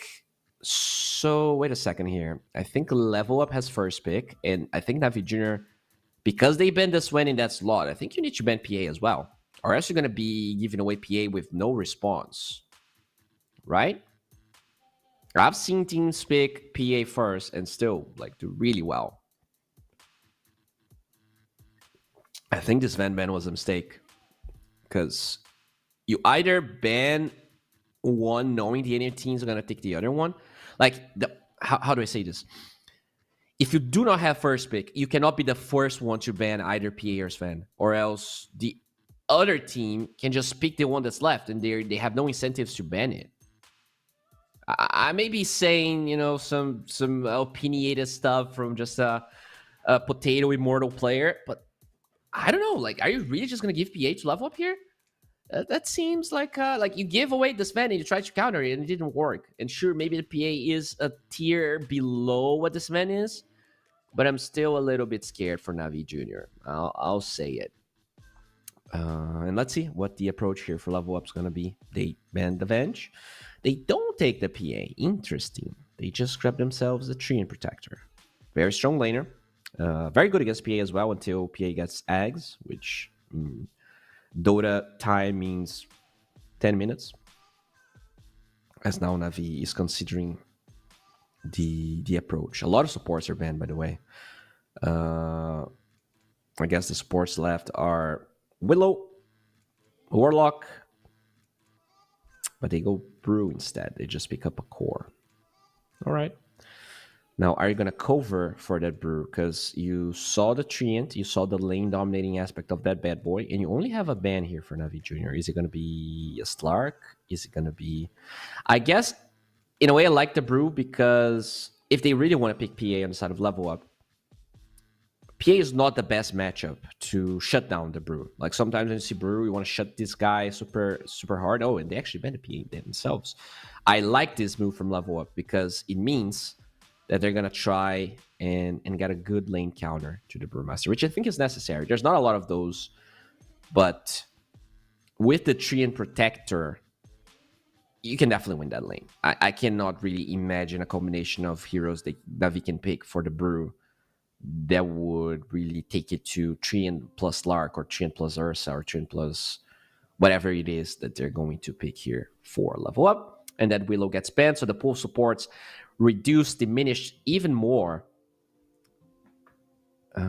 So, wait a second here. I think Level Up has first pick, and I think Navi Jr., because they banned the Sven in that slot, I think you need to ban PA as well. Or else you're going to be giving away PA with no response. Right? I've seen teams pick PA first and still do really well. I think this Sven ban was a mistake. Because you either ban one knowing the other teams are going to take the other one. How do I say this? If you do not have first pick, you cannot be the first one to ban either PA or Sven, or else the other team can just pick the one that's left, and they have no incentives to ban it. I may be saying, some opinionated stuff from just a potato immortal player, but I don't know. Are you really just going to give PA to level up here? That seems like you give away the Sven and you try to counter it and it didn't work. And sure, maybe the PA is a tier below what the Sven is, but I'm still a little bit scared for Navi Jr. I'll say it. And let's see what the approach here for level up is going to be. They ban the Venge. They don't take the PA. Interesting. They just grab themselves a Treant Protector. Very strong laner. Very good against PA as well until PA gets Ags, which... Dota time means 10 minutes. as now Navi is considering the approach. A lot of supports are banned, by the way. I guess the supports left are Willow, Warlock, but they go Brew instead. They just pick up a core. All right. Now, are you going to cover for that Brew? Because you saw the Treant, you saw the lane dominating aspect of that bad boy, and you only have a ban here for Navi Jr. Is it going to be a Slark? Is it going to be... I guess, in a way, I like the Brew because if they really want to pick PA on the side of level up, PA is not the best matchup to shut down the Brew. Like sometimes when you see Brew, you want to shut this guy super hard. Oh, and they actually banned the PA themselves. I like this move from level up because it means that they're going to try and get a good lane counter to the Brewmaster, which I think is necessary. There's not a lot of those, but with the Treant Protector, you can definitely win that lane. I cannot really imagine a combination of heroes that we can pick for the Brew that would really take it to Treant plus Lark or Treant plus Ursa or Treant plus whatever it is that they're going to pick here for level up. And that Willow gets banned, so the pool supports reduce, diminish even more. What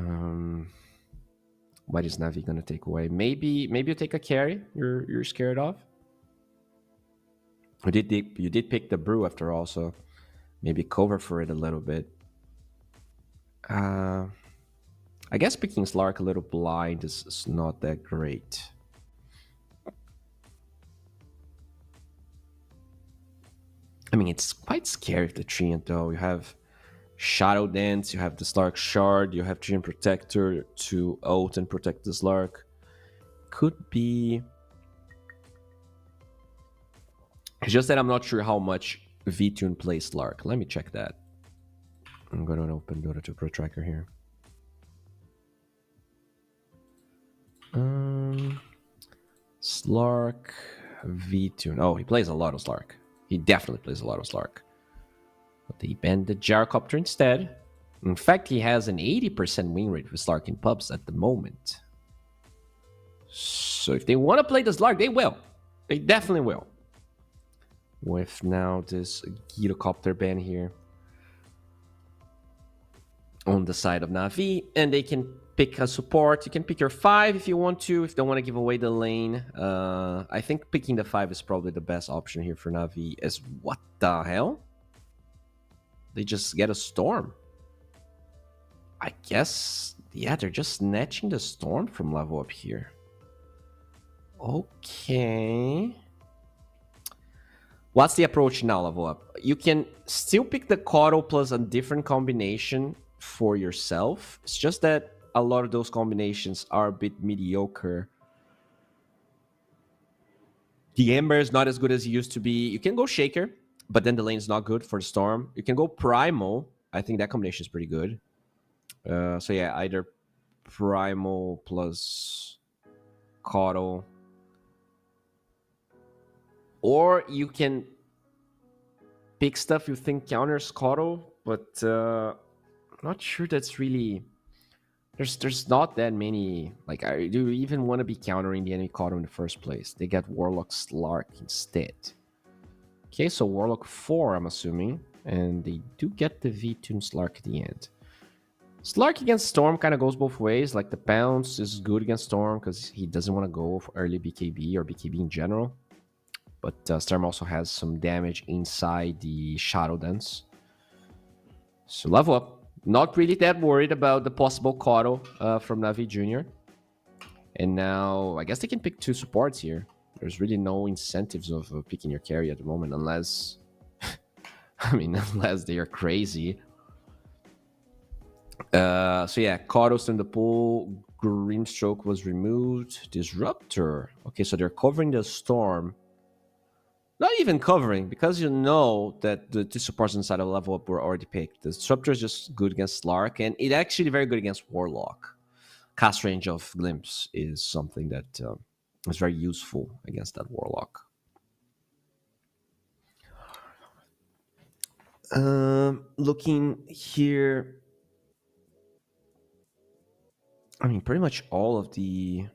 is Navi going to take away? Maybe you take a carry you're scared of. You did pick the Brew after all, so maybe cover for it a little bit. I guess picking Slark a little blind is not that great. I mean, it's quite scary with the Treant, though. You have Shadow Dance, you have the Slark Shard, you have Treant Protector to ult and protect the Slark. Could be... It's just that I'm not sure how much VTune plays Slark. Let me check that. I'm going to open Dota 2 Pro Tracker here. Slark VTune. Oh, he plays a lot of Slark. He definitely plays a lot of Slark. But they banned the Gyrocopter instead. In fact, he has an 80% win rate with Slark in pubs at the moment. So if they want to play the Slark, they will. They definitely will. With now this Gyrocopter ban here on the side of Navi, and they can pick a support. You can pick your 5 if you want to, if they want to give away the lane. I think picking the 5 is probably the best option here for Navi. As what the hell? They just get a Storm. I guess, yeah, they're just snatching the Storm from level up here. Okay. What's the approach now, level up? You can still pick the Coddle plus a different combination for yourself. It's just that a lot of those combinations are a bit mediocre. The Ember is not as good as it used to be. You can go Shaker, but then the lane is not good for the Storm. You can go Primal. I think that combination is pretty good. So yeah, either Primal plus Coddle. Or you can pick stuff you think counters Coddle, but I'm not sure that's really... There's not that many... Like, do you even want to be countering the enemy Coddle in the first place? They get Warlock Slark instead. Okay, so Warlock 4, I'm assuming. And they do get the V-Tune Slark at the end. Slark against Storm kind of goes both ways. Like, the Pounce is good against Storm because he doesn't want to go for early BKB or BKB in general. But Storm also has some damage inside the Shadow Dance. So level up. Not really that worried about the possible Coddle from Navi Jr. And now, I guess they can pick 2 supports here. There's really no incentives of picking your carry at the moment, unless... I mean, unless they are crazy. So yeah, Coddle's in the pool. Grimstroke was removed. Disruptor. Okay, so they're covering the Storm. Not even covering, because you know that the 2 supports inside of level up were already picked. The Disruptor is just good against Slark, and it's actually very good against Warlock. Cast range of Glimpse is something that is very useful against that Warlock. Looking here... I mean, pretty much all of the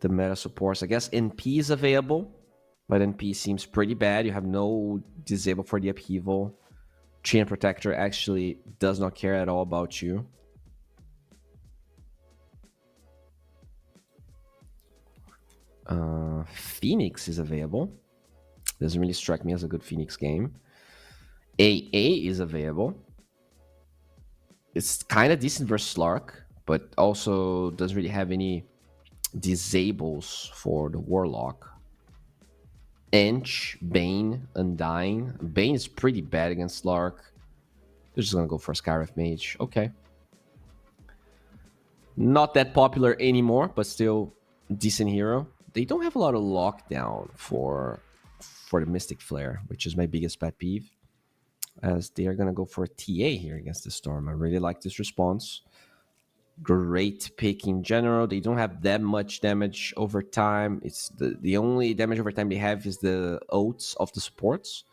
meta supports. I guess NP is available. but NP seems pretty bad. You have no disable for the upheaval. Chain Protector actually does not care at all about you. Phoenix is available. Doesn't really strike me as a good Phoenix game. AA is available. It's kind of decent versus Slark, but also doesn't really have any disables for the Warlock. Ench, Bane, Undying. Bane is pretty bad against Slark. They're just gonna go for a Scarif Mage. Okay. Not that popular anymore, but still decent hero. They don't have a lot of lockdown for the Mystic Flare, which is my biggest pet peeve, as they are going to go for a TA here against the Storm. I really like this response. Great pick in general. They don't have that much damage over time. It's the only damage over time they have is the oats of the supports,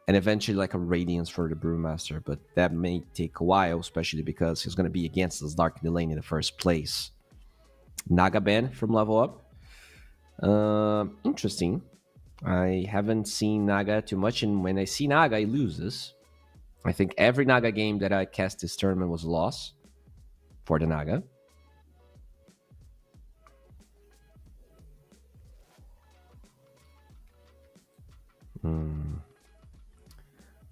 and eventually like a Radiance for the Brewmaster, but that may take a while, especially because he's going to be against this Dark in the lane in the first place. Naga ban from level up. Interesting. I haven't seen Naga too much, and when I see Naga, he loses. I think every Naga game that I cast this tournament was a loss for the Naga.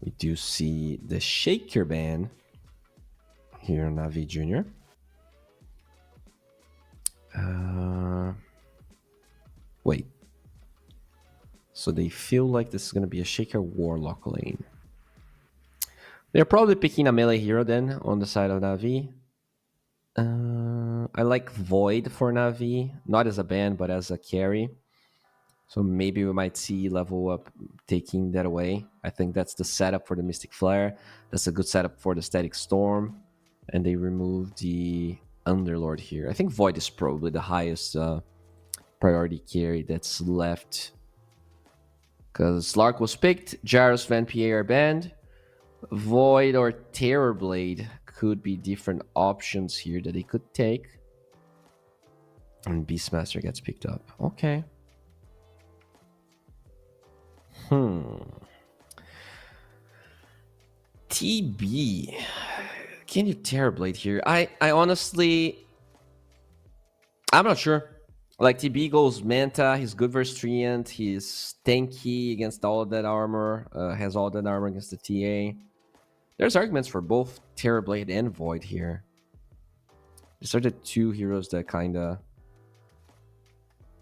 We do see the Shaker ban here on Navi Jr. Wait. So they feel like this is going to be a Shaker Warlock lane. They're probably picking a melee hero then on the side of Navi. I like Void for Navi, not as a ban, but as a carry. So maybe we might see level up taking that away. I think that's the setup for the Mystic Flare. That's a good setup for the Static Storm. And they remove the Underlord here. I think Void is probably the highest priority carry that's left. Because Slark was picked, Gyros, Van PA are banned. Void or Terrorblade could be different options here that they could take. And Beastmaster gets picked up. Okay. TB. Can you Terrorblade here? I honestly... I'm not sure. Like, TB goes Manta, he's good versus Treant, he's tanky against all of that armor, has all that armor against the TA. There's arguments for both Terrorblade and Void here. These are the two heroes that kinda,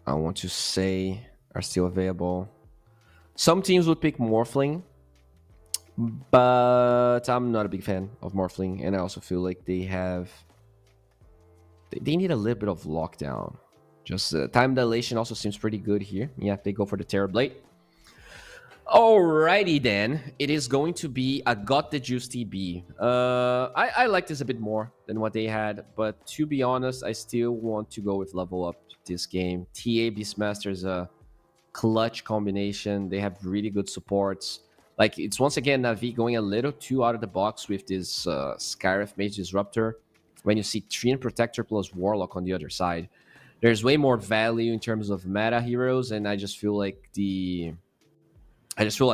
I want to say, are still available. Some teams would pick Morphling, but I'm not a big fan of Morphling, and I also feel like they have... They need a little bit of lockdown. Just time dilation also seems pretty good here. Yeah, they go for the Terrorblade. Alrighty then. It is going to be a Got the Juice TB. I like this a bit more than what they had, but to be honest, I still want to go with level up this game. TA Beastmaster is a clutch combination. They have really good supports. Like, it's once again Navi going a little too out of the box with this Scarif Mage Disruptor. When you see Treant Protector plus Warlock on the other side, there's way more value in terms of meta heroes, and I just feel like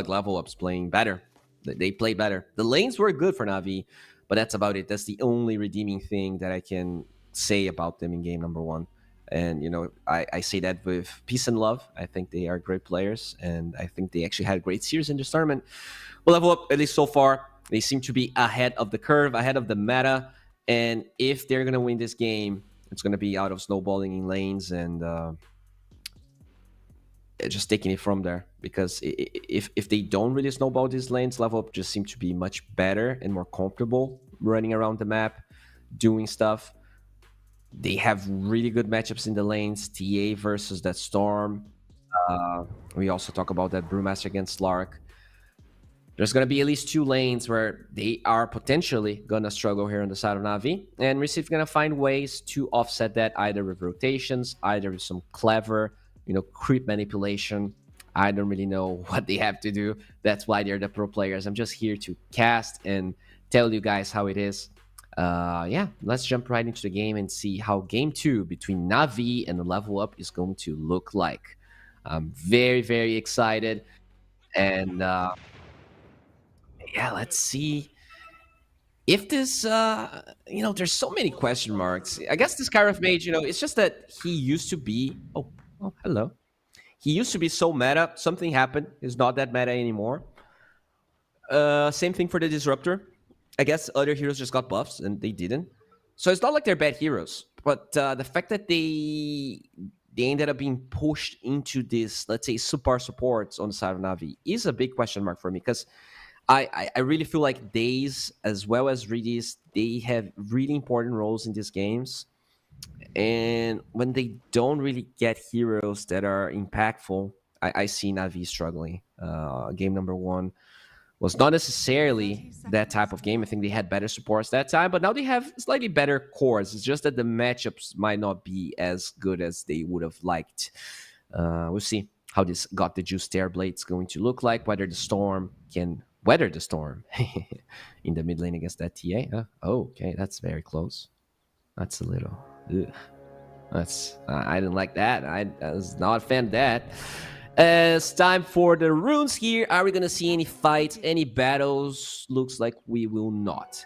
level up's playing better. They play better. The lanes were good for Navi, but that's about it. That's the only redeeming thing that I can say about them in game number one. And, you know, I say that with peace and love. I think they are great players, and I think they actually had a great series in this tournament. Well, level up, at least so far, they seem to be ahead of the curve, ahead of the meta. And if they're going to win this game, it's going to be out of snowballing in lanes and just taking it from there. Because if they don't really snowball these lanes, level up just seem to be much better and more comfortable running around the map, doing stuff. They have really good matchups in the lanes. TA versus that Storm. We also talk about that Brewmaster against Slark. There's going to be at least two lanes where they are potentially going to struggle here on the side of Navi. And Receive going to find ways to offset that, either with rotations, either with some clever, creep manipulation. I don't really know what they have to do. That's why they're the pro players. I'm just here to cast and tell you guys how it is. Yeah, let's jump right into the game and see how game 2 between Navi and the level up is going to look like. I'm very, very excited. And yeah, let's see if this, there's so many question marks. I guess this Skyriff Mage, it's just that he used to be. Oh, hello. He used to be so meta. Something happened. He's not that meta anymore. Same thing for the Disruptor. I guess other heroes just got buffs and they didn't. So it's not like they're bad heroes, but the fact that they ended up being pushed into this, let's say, super supports on the side of Navi is a big question mark for me, because I really feel like Daze as well as Redis, they have really important roles in these games. And when they don't really get heroes that are impactful, I see Navi struggling. Game number one was not necessarily that type of game. I think they had better supports that time, but now they have slightly better cores. It's just that the matchups might not be as good as they would have liked. We'll see how this Got the Juice Terrorblade is going to look like, whether the Storm can weather the storm in the mid lane against that TA. Okay, that's very close. That's a little... Ugh. I didn't like that. I was not a fan of that. It's time for the runes here. Are we going to see any fights, any battles? Looks like we will not.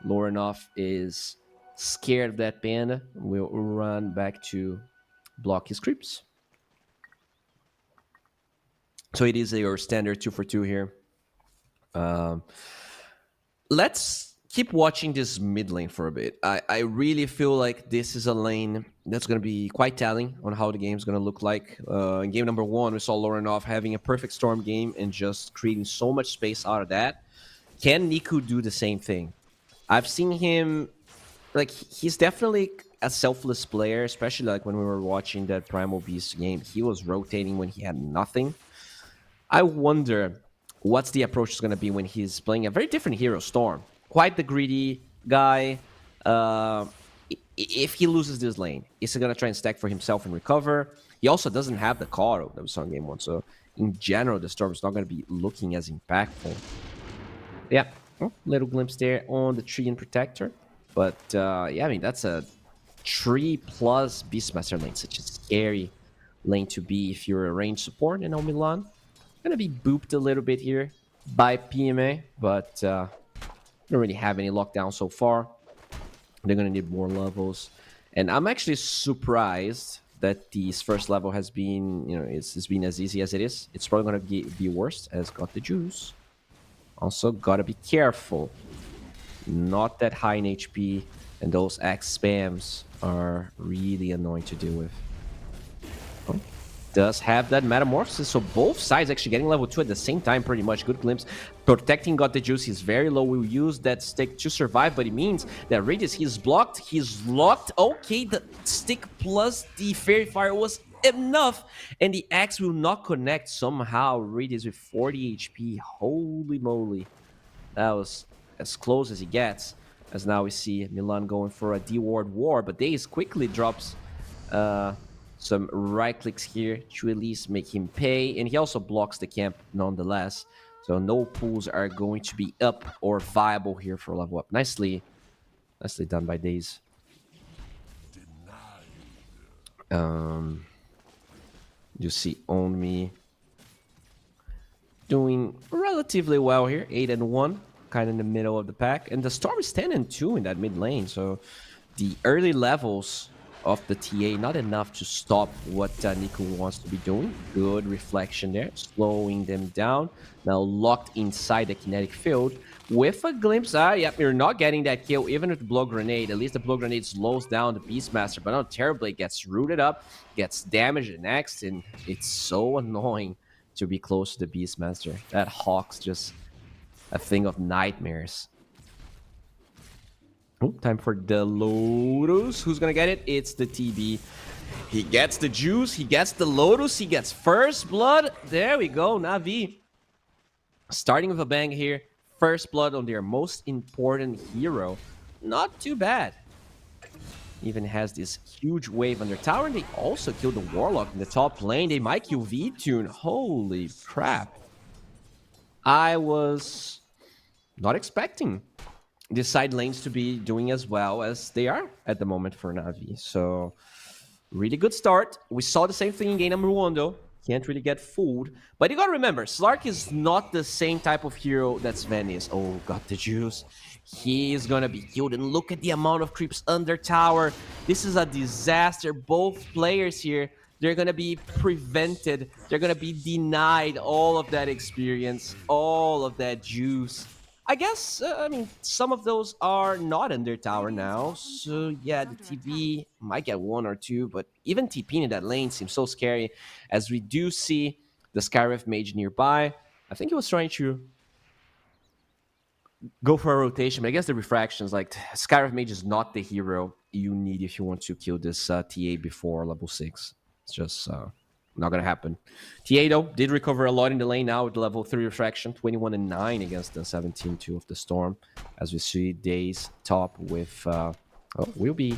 Lorinov is scared of that panda. We'll run back to block his creeps. So it is your standard 2-for-2 here. Let's keep watching this mid lane for a bit. I really feel like this is a lane that's going to be quite telling on how the game's going to look like. In game number one, we saw Lorinov having a perfect Storm game and just creating so much space out of that. Can Niku do the same thing? I've seen him, like, he's definitely a selfless player, especially like when we were watching that Primal Beast game. He was rotating when he had nothing. I wonder what's the approach is going to be when he's playing a very different hero, Storm. Quite the greedy guy. If he loses this lane, is he going to try and stack for himself and recover? He also doesn't have the Karo that we saw in game one. So in general, the Storm is not going to be looking as impactful. Yeah, little glimpse there on the Treant Protector. But yeah, I mean, that's a 3+ Beastmaster lane. Such a scary lane to be if you're a range support. And now Milan going to be booped a little bit here by PMA. But don't really have any lockdown so far. They're going to need more levels. And I'm actually surprised that this first level has been, it's been as easy as it is. It's probably going to be worse as Got the Juice. Also, got to be careful. Not that high in HP. And those X spams are really annoying to deal with. Oh, does have that Metamorphosis. So both sides actually getting level 2 at the same time pretty much. Good glimpse. Protecting Got the Juice. He's very low. We'll use that stick to survive, but it means that Regis, he's blocked. He's locked. Okay, the stick plus the Fairy Fire was enough, and the axe will not connect somehow. Regis with 40 HP. Holy moly. That was as close as he gets. As now we see Milan going for a D-Ward war, but Daze quickly drops some right clicks here to at least make him pay, and he also blocks the camp nonetheless. So no pools are going to be up or viable here for level up. Nicely done by Daze. You see On Me doing relatively well here, 8-1, kind of in the middle of the pack, and the Storm is 10-2 in that mid lane. So the early levels of the TA, not enough to stop what Niku wants to be doing. Good reflection there, slowing them down. Now locked inside the kinetic field with a glimpse. Yep, you're not getting that kill even with the blow grenade. At least the blow grenade slows down the Beastmaster, but now Terrorblade gets rooted up, gets damaged next, and it's so annoying to be close to the Beastmaster. That Hawk's just a thing of nightmares. Time for the Lotus. Who's gonna get it? It's the TB. He gets the juice. He gets the Lotus. He gets first blood. There we go. Navi starting with a bang here. First blood on their most important hero. Not too bad. Even has this huge wave on their tower. And they also killed the Warlock in the top lane. They might kill V-Tune. Holy crap. I was not expecting the side lanes to be doing as well as they are at the moment for Navi. So really good start. We saw the same thing in game number one though. can't really get fooled. But you gotta remember, Slark is not the same type of hero that Sven is. Oh, got the juice. He is gonna be killed. And look at the amount of creeps under tower. This is a disaster. Both players here, they're gonna be prevented. They're gonna be denied all of that experience, all of that juice. I guess, I mean, some of those are not under tower now. So, yeah, the TP might get one or two, but even TPing in that lane seems so scary as we do see the Skyrift Mage nearby. I think he was trying to go for a rotation, but I guess the refractions, like, Skyrift Mage is not the hero you need if you want to kill this TA before level 6. It's just not going to happen. TA, though, did recover a lot in the lane now with level 3 refraction, 21 and 9 against the 17-2 of the Storm. As we see, Days top with... will be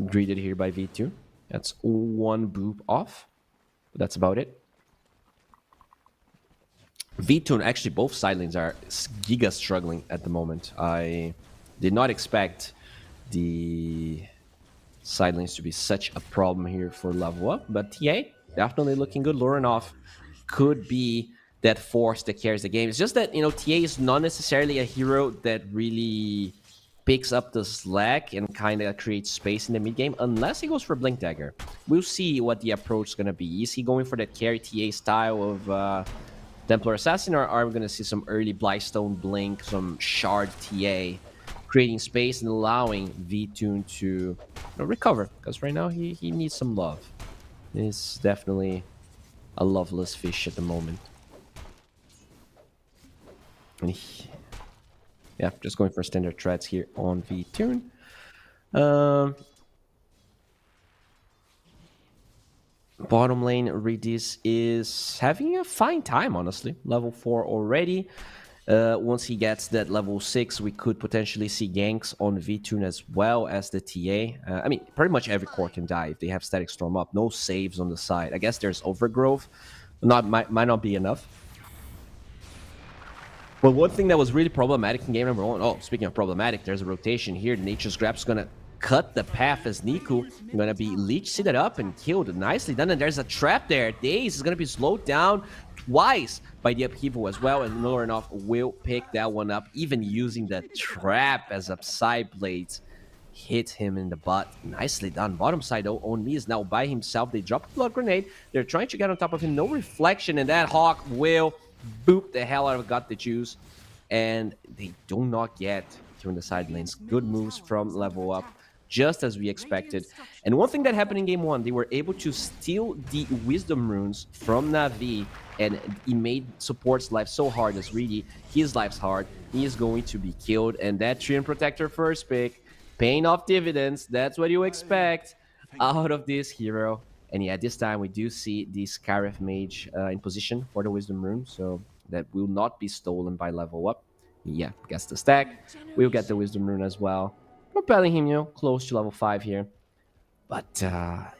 greeted here by V2. That's one boop off. But that's about it. V2, actually, both side lanes are giga struggling at the moment. I did not expect the side lanes to be such a problem here for level up, but TA definitely looking good. Lorenov could be that force that carries the game. It's just that, you know, TA is not necessarily a hero that really picks up the slack and kind of creates space in the mid game unless he goes for Blink Dagger. We'll see what the approach is going to be. Is he going for that carry TA style of Templar Assassin, or are we going to see some early Blightstone Blink, some Shard TA, creating space and allowing V-Tune to recover? Because right now he needs some love. He's definitely a loveless fish at the moment. And yeah, just going for standard threats here on V-Tune. Bottom lane, Redis is having a fine time, honestly. Level 4 already. Once he gets that level 6, we could potentially see ganks on V-Tune as well as the TA. I mean, pretty much every core can die if they have Static Storm up. No saves on the side. I guess there's Overgrowth. Might not be enough. But one thing that was really problematic in game number 1... Oh, speaking of problematic, there's a rotation here. Nature's Grab's going to cut the path as Niku going to be leech seated up and killed. Nicely done. And there's a trap there. Daze is going to be slowed down twice by the upheaval as well, and Lorenov will pick that one up, even using the trap as a side blades hit him in the butt. Nicely done. Bottom side, though, Onmi is now by himself. They drop a blood grenade. They're trying to get on top of him. No reflection, and that Hawk will boop the hell out of Got the Juice, and they do not get through the side lanes. Good moves from level up, just as we expected. And one thing that happened in game 1, they were able to steal the Wisdom Runes from Navi, and he made support's life so hard as Reedy. His life's hard. He is going to be killed, and that Treant Protector first pick, paying off dividends. That's what you expect out of this hero. And yeah, this time we do see the Scarif Mage in position for the Wisdom Rune, so that will not be stolen by level up. Yeah, gets the stack. We'll get the Wisdom Rune as well, propelling him, close to level 5 here. But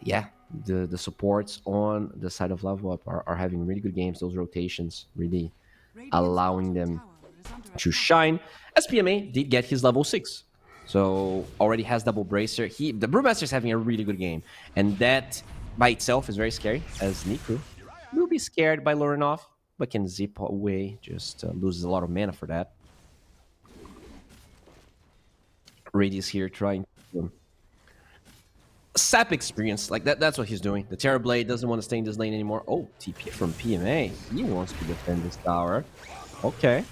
yeah, the supports on the side of level up are having really good games. Those rotations really allowing them to shine. As PMA did get his level 6. So already has double bracer. The Brewmaster is having a really good game. And that by itself is very scary, as Niku will be scared by Lorenov, but can zip away, just loses a lot of mana for that. Radius here trying to sap experience, like that's what he's doing. The Terrorblade doesn't want to stay in this lane anymore. Oh, TP from PMA. He wants to defend this tower. Okay.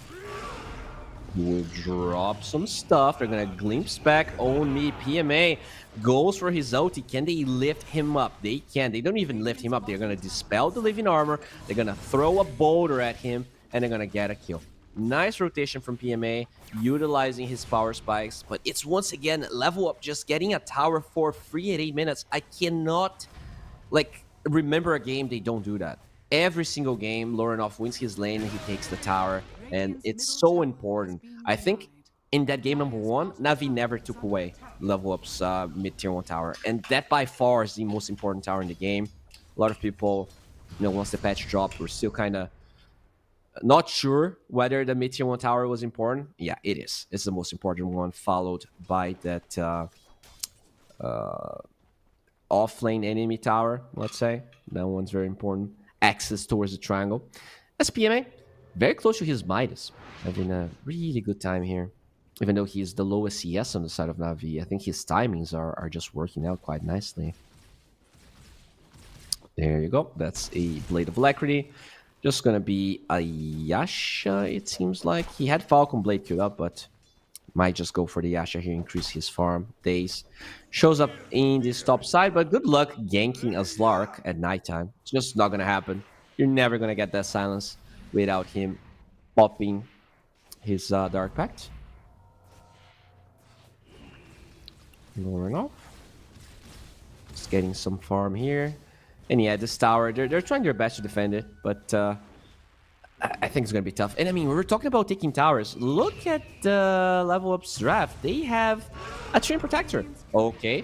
He will drop some stuff. They're gonna glimpse back on me. PMA goes for his ulti. Can they lift him up? They can. They don't even lift him up. They're gonna dispel the living armor. They're gonna throw a boulder at him, and they're gonna get a kill. Nice rotation from PMA, utilizing his power spikes, but it's once again level up, just getting a tower for free at 8 minutes. I cannot, remember a game they don't do that. Every single game, Lorenov wins his lane and he takes the tower, and it's so important. I think in that game number 1, Navi never took away level up's mid-tier 1 tower, and that by far is the most important tower in the game. A lot of people, once the patch dropped, were still kind of not sure whether the mid-tier 1 tower was important. Yeah, it is. It's the most important one, followed by that off-lane enemy tower, let's say. That one's very important. access towards the triangle. As PMA, very close to his Midas, having a really good time here. Even though he's the lowest CS on the side of Navi, I think his timings are just working out quite nicely. There you go. That's a Blade of Alacrity. Just gonna be a Yasha, it seems like. He had Falcon Blade queued up, but might just go for the Yasha here, increase his farm days. Shows up in this top side, but good luck ganking a Slark at nighttime. It's just not gonna happen. You're never gonna get that silence without him popping his Dark Pact. Lowering off. Just getting some farm here. And yeah, this tower, they're trying their best to defend it, but I think it's going to be tough. And I mean, we were talking about taking towers. Look at the level up's draft. They have a Treant Protector. Okay.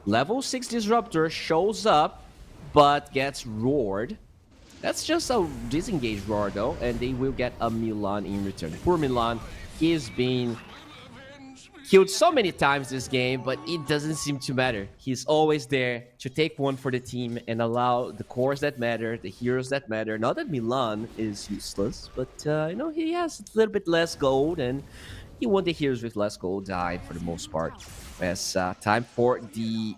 Level 6 Disruptor shows up, but gets roared. That's just a disengaged roar, though, and they will get a Milan in return. Poor Milan, he's been killed so many times this game, but it doesn't seem to matter. He's always there to take one for the team and allow the cores that matter, the heroes that matter. Not that Milan is useless, but you know, he has a little bit less gold, and he won the heroes with less gold die for the most part. As time for the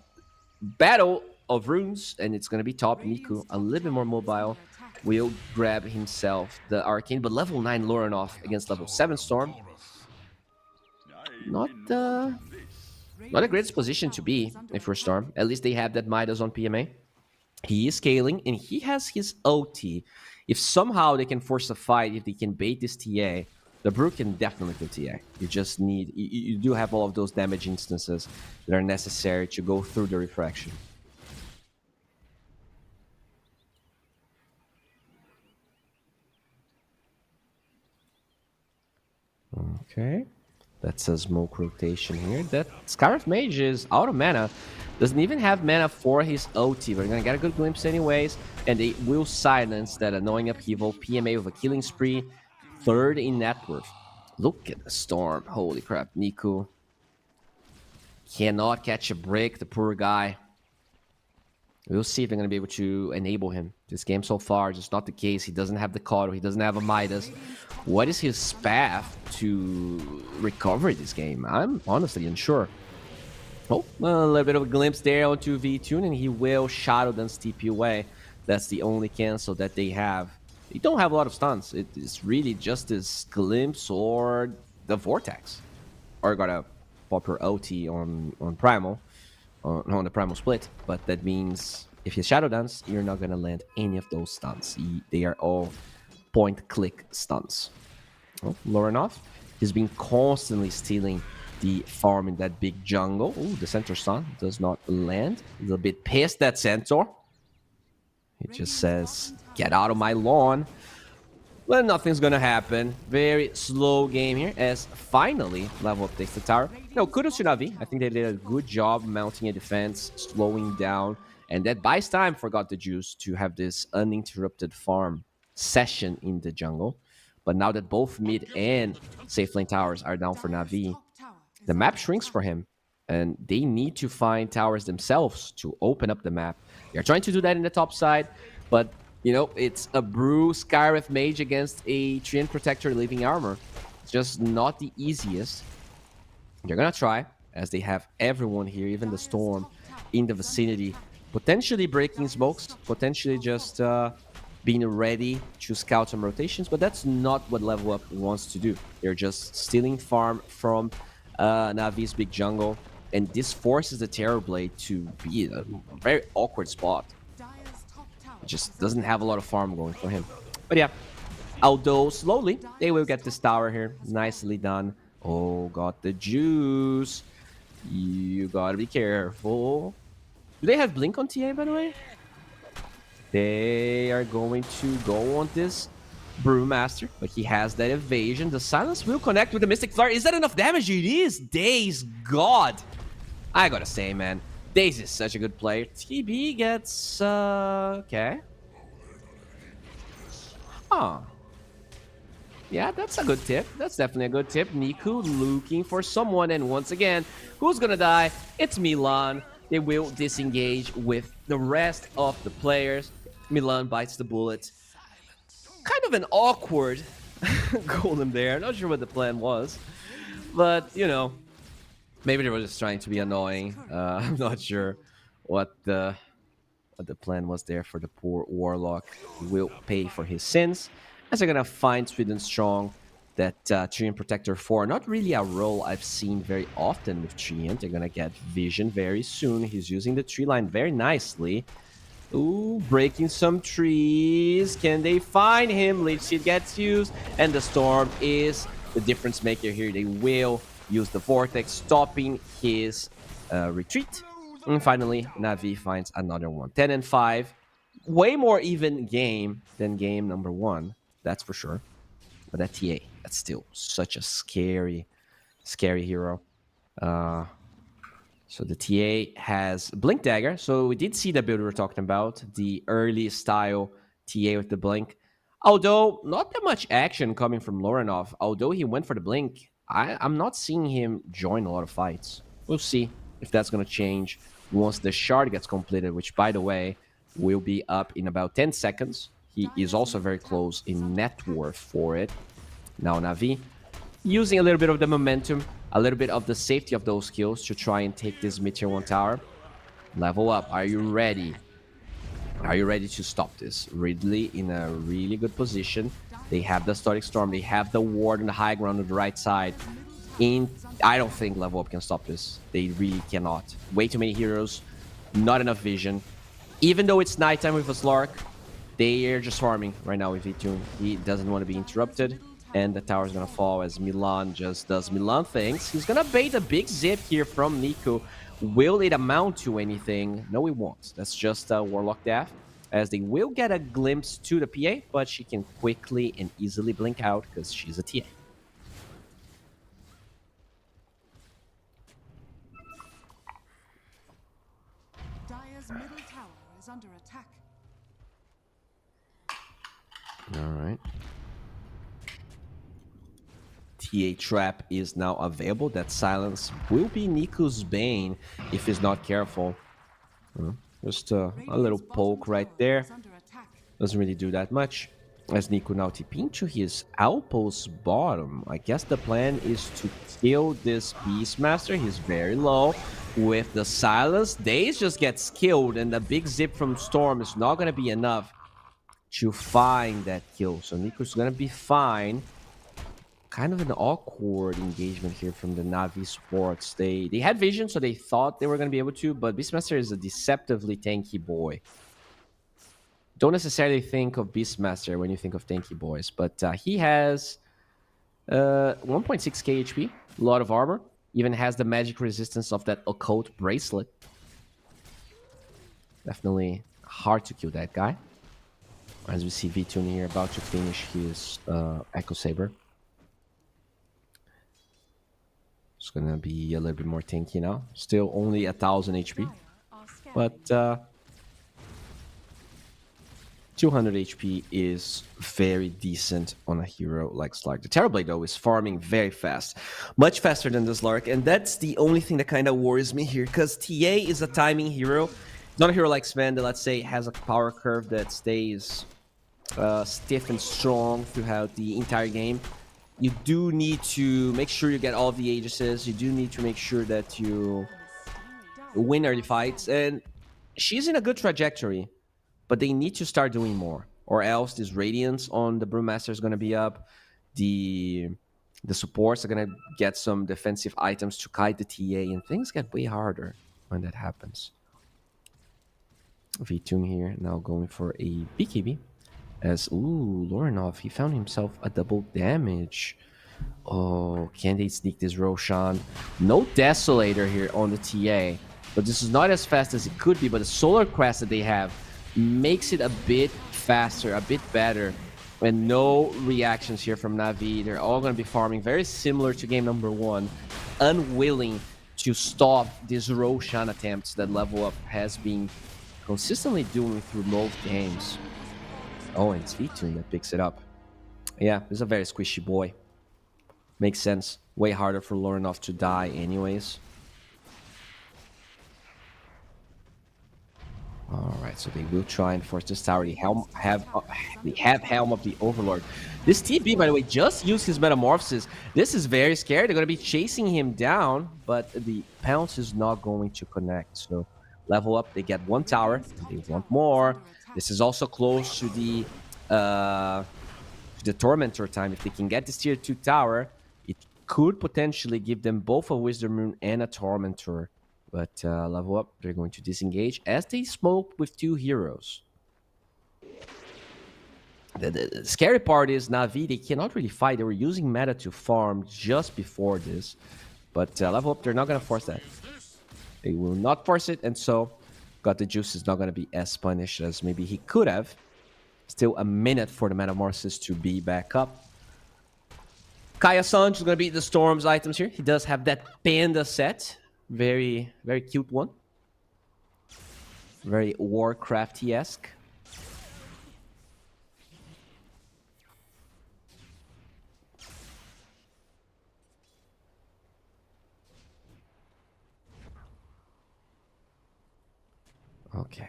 Battle of Runes, and it's gonna be top. Niku, a little bit more mobile, will grab himself the Arcane, but level 9 Lorenov against level 7 Storm. Not the greatest position to be if we're Storm. At least they have that Midas on PMA. He is scaling, and he has his OT. If somehow they can force a fight, if they can bait this TA, the Brew can definitely kill TA. You just need... You do have all of those damage instances that are necessary to go through the refraction. Okay. That's a smoke rotation here. That Scarif Mage is out of mana. Doesn't even have mana for his OT. We're gonna get a good glimpse anyways. And they will silence that annoying upheaval. PMA with a killing spree. Third in net worth. Look at the Storm. Holy crap. Niku cannot catch a break, the poor guy. We'll see if they're going to be able to enable him. This game so far is just not the case. He doesn't have the Kato. He doesn't have a Midas. What is his path to recover this game? I'm honestly unsure. Oh, a little bit of a glimpse there onto V-Tune, and he will Shadow Dance TP away. That's the only cancel that they have. They don't have a lot of stuns. It's really just this glimpse or the Vortex. Or gotta pop your OT on Primal. On the Primal Split, but that means if you Shadow Dance, you're not gonna land any of those stuns. They are all point-click stuns. Oh, Lorenov, he's been constantly stealing the farm in that big jungle. Oh, the Centaur stun does not land. He's a bit pissed at Centaur. He just says, get out of my lawn. But nothing's gonna happen. Very slow game here as finally level up takes the tower. No, kudos to Navi. I think they did a good job mounting a defense, slowing down, and that buys time for God the Juice to have this uninterrupted farm session in the jungle. But now that both mid and safe lane towers are down for Navi, the map shrinks for him, and they need to find towers themselves to open up the map. They're trying to do that in the top side, but you know, it's a Brew Scarif Mage against a Treant Protector Living Armor. It's just not the easiest. They're gonna try, as they have everyone here, even the Storm, in the vicinity. Potentially breaking smokes, potentially just being ready to scout some rotations, but that's not what Level Up wants to do. They're just stealing farm from Navi's big jungle, and this forces the Terrorblade to be in a very awkward spot. Just doesn't have a lot of farm going for him. But yeah, although slowly, they will get this tower here. Nicely done. Oh, got the juice. You gotta be careful. Do they have Blink on TA, by the way? They are going to go on this Brewmaster, but he has that evasion. The silence will connect with the Mystic Flare. Is that enough damage? It is. Days God. I gotta say, man. Daze is such a good player. TB gets, okay. Oh. Yeah, that's a good tip. That's definitely a good tip. Niku looking for someone, and once again, who's gonna die? It's Milan. They will disengage with the rest of the players. Milan bites the bullet. Kind of an awkward golem there. Not sure what the plan was. But, you know, maybe they were just trying to be annoying. I'm not sure what the plan was there for the poor warlock. He will pay for his sins. As they're gonna find Sweden Strong, that Treant Protector 4. Not really a role I've seen very often with Treant. They're gonna get Vision very soon. He's using the tree line very nicely. Ooh, breaking some trees. Can they find him? Leech Seed gets used, and the Storm is the difference maker here. They will use the Vortex, stopping his retreat. And finally, Navi finds another one. 10 and 5. Way more even game than game number 1. That's for sure. But that TA, that's still such a scary hero. So the TA has Blink Dagger. So we did see the build we were talking about. The early style TA with the Blink. Although, not that much action coming from Lorenov. Although he went for the Blink, I'm not seeing him join a lot of fights. We'll see if that's going to change once the shard gets completed, which, by the way, will be up in about 10 seconds. He is also very close in net worth for it. Now Navi, using a little bit of the momentum, a little bit of the safety of those kills to try and take this mid-tier 1 tower. Level up. Are you ready? Are you ready to stop this? Ridley in a really good position. They have the Static Storm. They have the ward on the high ground on the right side. I don't think level up can stop this. They really cannot. Way too many heroes. Not enough vision. Even though it's nighttime with a Slark, they are just farming right now with Vitun. He doesn't want to be interrupted. And the tower is going to fall as Milan just does Milan things. He's going to bait a big zip here from Nico. Will it amount to anything? No, it won't. That's just a Warlock Death. As they will get a glimpse to the PA, but she can quickly and easily blink out because she's a TA. Dire's middle tower is under attack. All right. TA Trap is now available. That silence will be Nico's bane if he's not careful. Just a little poke right there. Doesn't really do that much. As Nico now TP into his outpost bottom. I guess the plan is to kill this Beastmaster. He's very low. With the silence, Daze just gets killed, and the big zip from Storm is not going to be enough to find that kill. So Nico's going to be fine. Kind of an awkward engagement here from the Navi supports. They had vision, so they thought they were going to be able to, but Beastmaster is a deceptively tanky boy. Don't necessarily think of Beastmaster when you think of tanky boys, but he has 1.6k HP, a lot of armor, even has the magic resistance of that occult bracelet. Definitely hard to kill that guy. As we see Vitun here about to finish his Echo Saber. It's gonna be a little bit more tanky now. Still only 1000 HP, but 200 HP is very decent on a hero like Slark. The Terrorblade, though, is farming very fast. Much faster than the Slark, and that's the only thing that kind of worries me here, because TA is a timing hero. Not a hero like Sven that, let's say, has a power curve that stays stiff and strong throughout the entire game. You do need to make sure you get all of the Aegises. You do need to make sure that you win early fights, and she's in a good trajectory. But they need to start doing more, or else this Radiance on the Brewmaster is going to be up. The supports are going to get some defensive items to kite the TA, and things get way harder when that happens. Vitun here now going for a BKB. As, ooh, Lorenov, he found himself a double damage. Oh, can they sneak this Roshan? No Desolator here on the TA, but this is not as fast as it could be, but the Solar Crest that they have makes it a bit faster, a bit better. And no reactions here from Navi. They're all going to be farming very similar to game number 1. Unwilling to stop these Roshan attempts that Level Up has been consistently doing through most games. Oh, and it's Vitun that picks it up. Yeah, he's a very squishy boy. Makes sense. Way harder for Lorenov to die anyways. All right, so they will try and force this tower. They have Helm of the Overlord. This TB, by the way, just used his Metamorphosis. This is very scary. They're going to be chasing him down, but the Pounce is not going to connect. So level up, they get one tower. They want more. This is also close to the Tormentor time. If they can get this tier 2 tower, it could potentially give them both a Wisdom Rune and a Tormentor. But level up, they're going to disengage as they smoke with 2 heroes. The scary part is Navi, they cannot really fight. They were using meta to farm just before this. But level up, they're not going to force that. They will not force it, and so God the Juice is not going to be as punished as maybe he could have. Still a minute for the Metamorphosis to be back up. Kaya Sanj is going to be the Storm's items here. He does have that panda set. Very, very cute one. Very Warcraft-esque. Okay.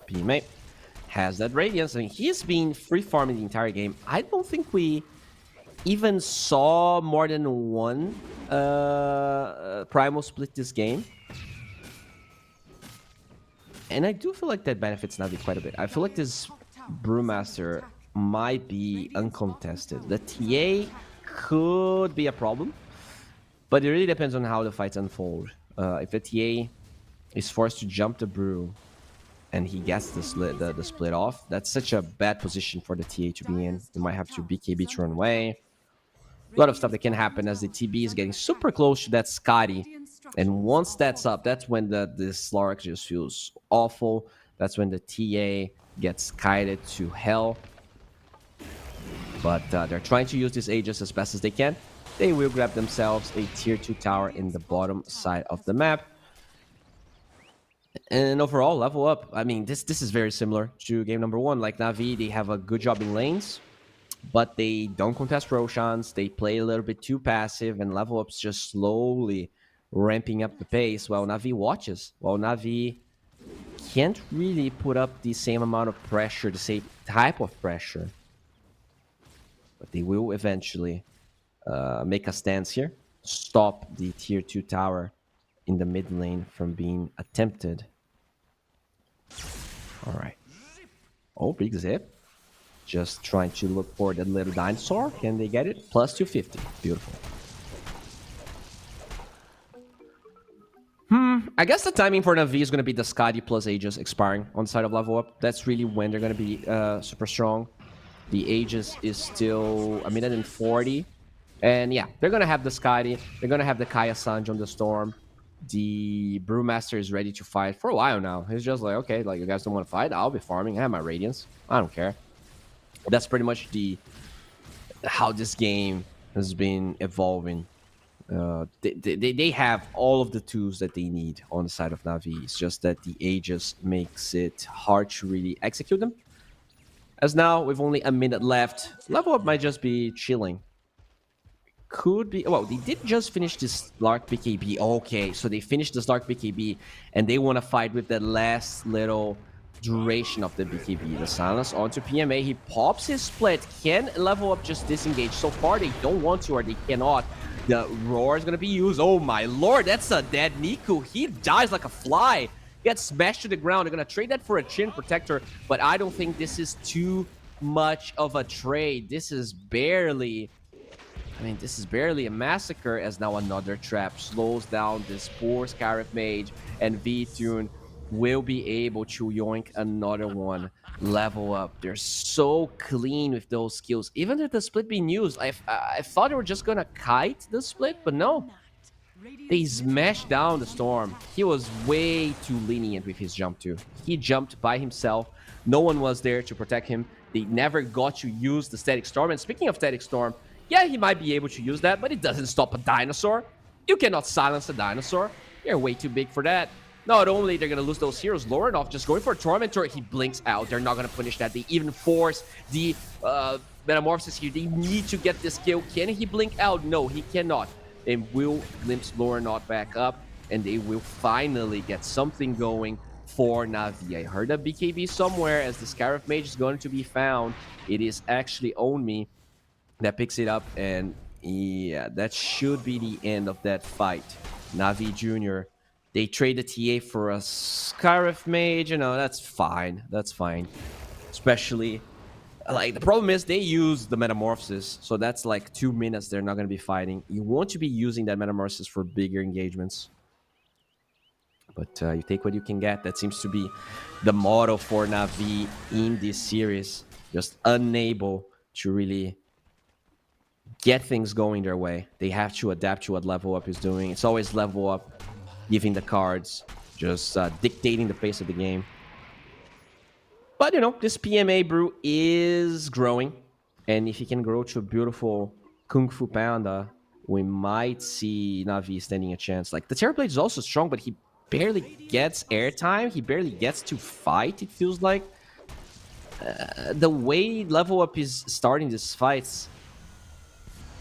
P-Mate has that Radiance. I mean, he's been free farming the entire game. I don't think we even saw more than one Primal split this game. And I do feel like that benefits Navi quite a bit. I feel like this Brewmaster might be uncontested. The TA could be a problem, but it really depends on how the fights unfold. If the TA is forced to jump the Brew and he gets the split off, that's such a bad position for the TA to be in. You might have to BKB to run away. A lot of stuff that can happen as the TB is getting super close to that Scotty. And once that's up, that's when this Lark just feels awful. That's when the TA gets kited to hell. But they're trying to use these Aegis as best as they can. They will grab themselves a tier 2 tower in the bottom side of the map. And overall, level up. I mean, this is very similar to game number 1. Like Navi, they have a good job in lanes, but they don't contest Roshans. They play a little bit too passive, and level up's just slowly ramping up the pace while Navi watches. While Navi can't really put up the same amount of pressure, the same type of pressure. But they will eventually make a stance here. Stop the tier 2 tower in the mid lane from being attempted. All right. Oh, big zip. Just trying to look for that little dinosaur. Can they get it? Plus 250. Beautiful. I guess the timing for Navi is going to be the Skadi plus Aegis expiring on the side of level up. That's really when they're going to be super strong. The Aegis is still a minute and 40. And yeah, they're going to have the Skadi. They're going to have the Kaya Sanj on the Storm. The Brewmaster is ready to fight for a while now. He's just like, okay, like you guys don't want to fight? I'll be farming. I have my Radiance. I don't care. That's pretty much how this game has been evolving. They have all of the tools that they need on the side of Navi. It's just that the Aegis makes it hard to really execute them. As now, with only a minute left, level up might just be chilling. Could be... Well, they did just finish this Lark BKB. Okay, so they finished this Lark BKB, and they want to fight with that last little duration of the BKB. The silence onto PMA. He pops his split. Can level up just disengage? So far, they don't want to, or they cannot. The roar is going to be used. Oh my lord, that's a dead Niku. He dies like a fly. Gets smashed to the ground. They're going to trade that for a Chin Protector, but I don't think this is too much of a trade. This is barely... I mean, this is barely a massacre, as now another trap slows down this poor Scarif Mage, and V-Tune will be able to yoink another one. Level up. They're so clean with those skills. Even with the split being used, I thought they were just gonna kite the split, but no. They smashed down the Storm. He was way too lenient with his jump too. He jumped by himself. No one was there to protect him. They never got to use the Static Storm. And speaking of Static Storm, yeah, he might be able to use that, but it doesn't stop a dinosaur. You cannot silence a dinosaur. You're way too big for that. Not only they're going to lose those heroes, Lorenov just going for a Tormentor. He blinks out. They're not going to punish that. They even force the Metamorphosis here. They need to get this kill. Can he blink out? No, he cannot. They will glimpse Lorenov back up, and they will finally get something going for Navi. I heard a BKB somewhere as the Scarif Mage is going to be found. It is actually Onmi that picks it up, and yeah, that should be the end of that fight. Navi Jr., they trade the TA for a Scarif Mage, you know, that's fine. That's fine. Especially, like, the problem is they use the Metamorphosis, so that's like 2 minutes they're not going to be fighting. You want to be using that Metamorphosis for bigger engagements. But you take what you can get. That seems to be the motto for Navi in this series. Just unable to really get things going their way. They have to adapt to what level up is doing. It's always level up, giving the cards, just dictating the pace of the game. But, you know, this PMA brew is growing. And if he can grow to a beautiful Kung Fu Panda, we might see Navi standing a chance. Like, the Terrorblade is also strong, but he barely gets airtime. He barely gets to fight, it feels like. The way level up is starting these fights,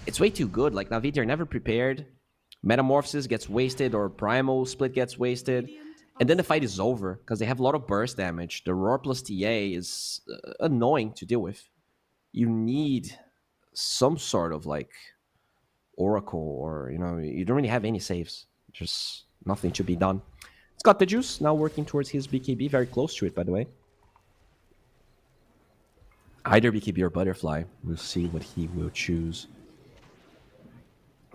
it's way too good. Like, Navi, they're never prepared. Metamorphosis gets wasted, or Primal Split gets wasted. And then the fight is over, because they have a lot of burst damage. The Roar plus TA is annoying to deal with. You need some sort of, like, Oracle, or, you know, you don't really have any saves. Just nothing to be done. It's got the juice, now working towards his BKB, very close to it, by the way. Either BKB or Butterfly. We'll see what he will choose.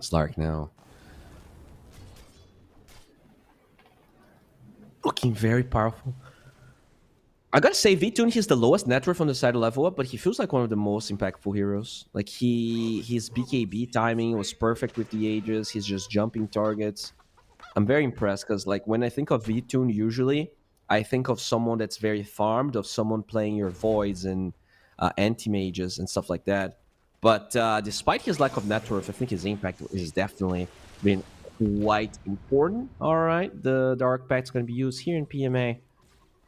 Slark now. Looking very powerful. I gotta say, V-Tune, he's the lowest net worth on the side of level up, but he feels like one of the most impactful heroes. Like, his BKB timing was perfect with the Aegis. He's just jumping targets. I'm very impressed, because, like, when I think of V-Tune, usually, I think of someone that's very farmed, of someone playing your Voids and anti-mages and stuff like that. But despite his lack of net worth, I think his impact is definitely been quite important. All right, the Dark Pact's going to be used here in PMA.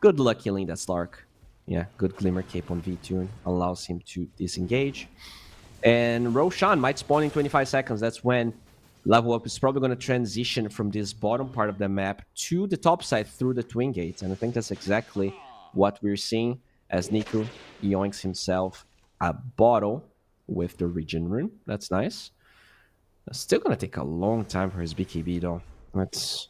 Good luck killing that Slark. Yeah, good Glimmer Cape on V-Tune. Allows him to disengage. And Roshan might spawn in 25 seconds. That's when level up is probably going to transition from this bottom part of the map to the top side through the Twin Gates. And I think that's exactly what we're seeing as Niku yoinks himself a bottle with the Regen Rune. That's nice. It's still going to take a long time for his BKB, though. That's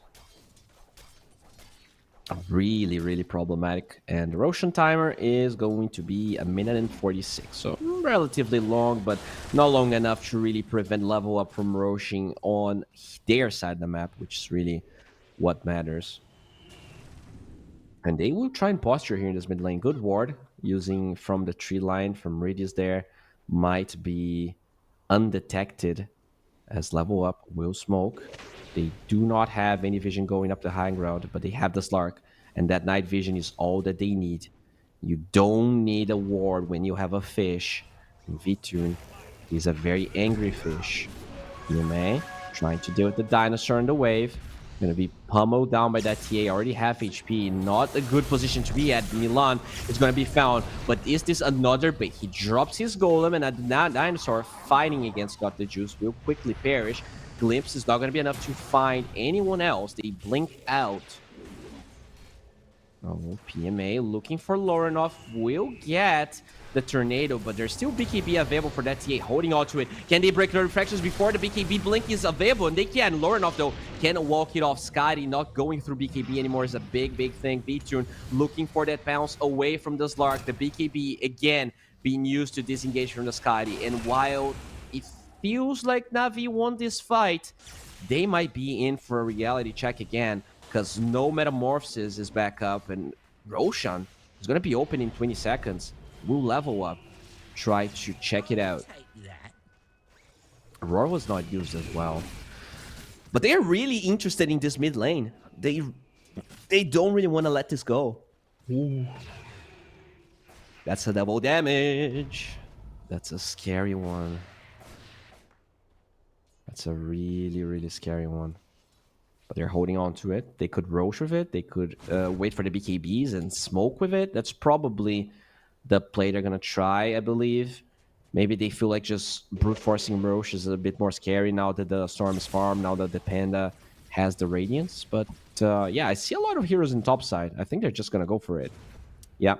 really, really problematic. And the Roshan timer is going to be 1 minute and 46. So relatively long, but not long enough to really prevent level up from Roshan on their side of the map, which is really what matters. And they will try and posture here in this mid lane. Good ward, using from the tree line from Radius there. Might be undetected as level up will smoke. They do not have any vision going up the high ground, but they have the Slark, and that night vision is all that they need. You don't need a ward when you have a fish. V-Tune is a very angry fish. PMA trying to deal with the dinosaur in the wave. Gonna be pummeled down by that TA, already half HP. Not a good position to be at. Milan is gonna be found, but is this another bait? He drops his golem, and a dinosaur fighting against Got the Juice will quickly perish. Glimpse is not gonna be enough to find anyone else. They blink out. Oh, PMA looking for Lorenov. Will get the tornado, but there's still BKB available for that TA, holding on to it. Can they break the refractions before the BKB blink is available? And they can. Lorenov, though, can walk it off. Scotty not going through BKB anymore is a big, big thing. V-Tune looking for that bounce away from the Slark. The BKB, again, being used to disengage from the Scotty. And while it feels like Navi won this fight, they might be in for a reality check again, because no Metamorphosis is back up, and Roshan is going to be open in 20 seconds. Will level up. Try to check it out. Roar was not used as well. But they are really interested in this mid lane. They don't really want to let this go. Ooh. That's a double damage. That's a scary one. That's a really, really scary one. But they're holding on to it. They could Roche with it. They could wait for the BKBs and smoke with it. That's probably the play they're going to try, I believe. Maybe they feel like just brute forcing Roche is a bit more scary now that the Storm is farmed, now that the Panda has the Radiance. But yeah, I see a lot of heroes in top side. I think they're just going to go for it. Yeah.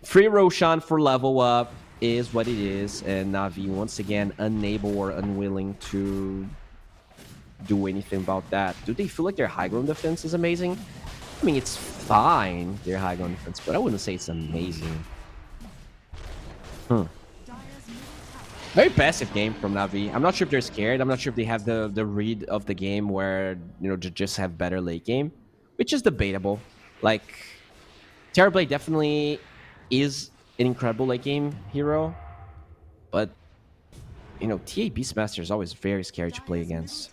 Free Roshan for level up is what it is. And Navi, once again, unable or unwilling to do anything about that. Do they feel like their high ground defense is amazing? I mean, it's fine, their high ground defense, but I wouldn't say it's amazing. Very passive game from Navi. I'm not sure if they're scared. I'm not sure if they have the read of the game where, you know, to just have better late game, which is debatable. Like, Terrorblade definitely is an incredible late game hero, but, you know, TA Beastmaster is always very scary to play against.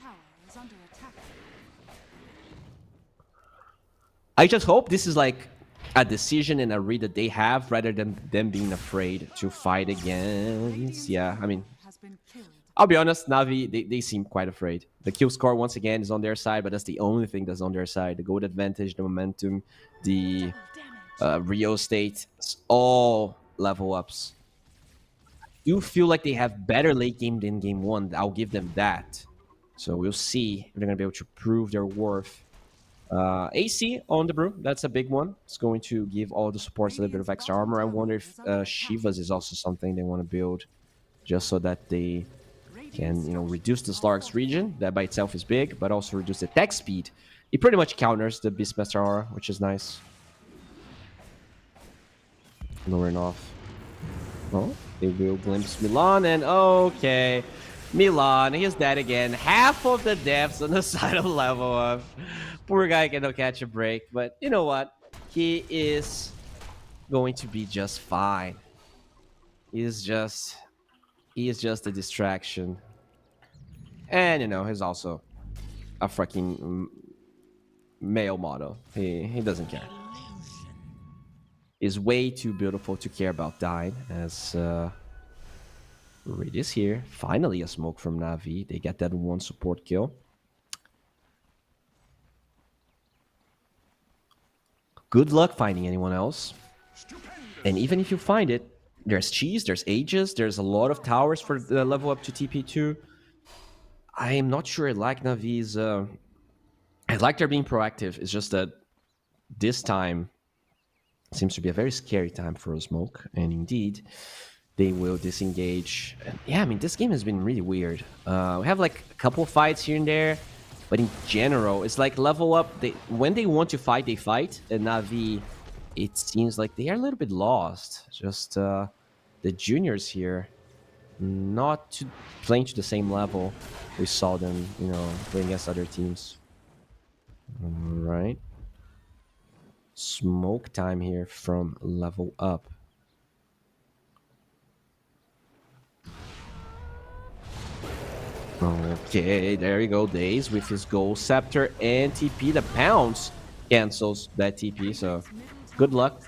I just hope this is like a decision and a read that they have rather than them being afraid to fight against. Yeah, I mean, I'll be honest, Navi, they seem quite afraid. The kill score, once again, is on their side, but that's the only thing that's on their side. The gold advantage, the momentum, the Rio state, it's all level ups. You feel like they have better late game than game one. I'll give them that. So we'll see if they're going to be able to prove their worth. AC on the brew, that's a big one. It's going to give all the supports a little bit of extra armor. I wonder if Shivas is also something they want to build, just so that they can, you know, reduce the Slark's region. That by itself is big, but also reduce the attack speed. It pretty much counters the Beastmaster aura, which is nice. Lowering off. Oh, they will glimpse Milan, and okay. Milan, he's dead again. Half of the deaths on the side of level up. Poor guy cannot catch a break, but you know what? He is going to be just fine. He is just a distraction. And, you know, he's also a fucking male model. He doesn't care. He's way too beautiful to care about dying, as Reed is here. Finally a smoke from Navi. They get that one support kill. Good luck finding anyone else. And even if you find it, there's cheese, there's ages, there's a lot of towers for the level up to TP2. I am not sure I like Navi's... I like they're being proactive. It's just that this time seems to be a very scary time for a smoke. And indeed, they will disengage. And yeah, I mean, this game has been really weird. We have like a couple fights here and there. But in general, it's like level up. When they want to fight, they fight. And Navi, it seems like they are a little bit lost. Just the juniors here, not playing to the same level we saw them, you know, playing against other teams. All right. Smoke time here from level up. Okay, there you go. Daze with his gold scepter and TP. The pounce cancels that TP, so good luck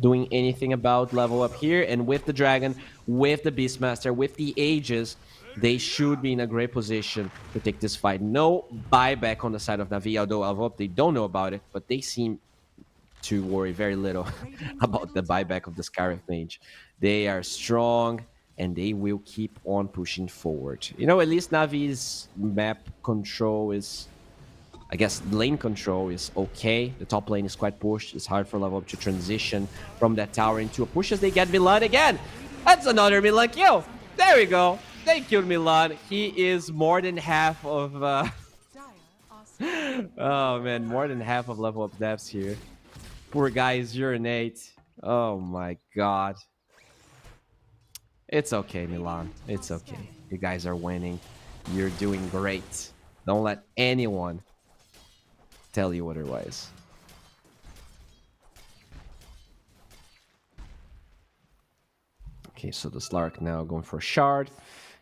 doing anything about level up here. And with the dragon, with the Beastmaster, with the ages, they should be in a great position to take this fight. No buyback on the side of Navi, although I hope they don't know about it, but they seem to worry very little about the buyback of the Scarif Mage. They are strong, and they will keep on pushing forward. You know, at least Navi's map control is... I guess lane control is okay. The top lane is quite pushed. It's hard for level up to transition from that tower into a push as they get Milan again. That's another Milan kill. There we go. They killed Milan. He is more than half of... oh, man. More than half of level up depths here. Poor guy is urinate. Oh, my God. It's okay, Milan. It's okay. You guys are winning. You're doing great. Don't let anyone tell you otherwise. Okay, so the Slark now going for a shard.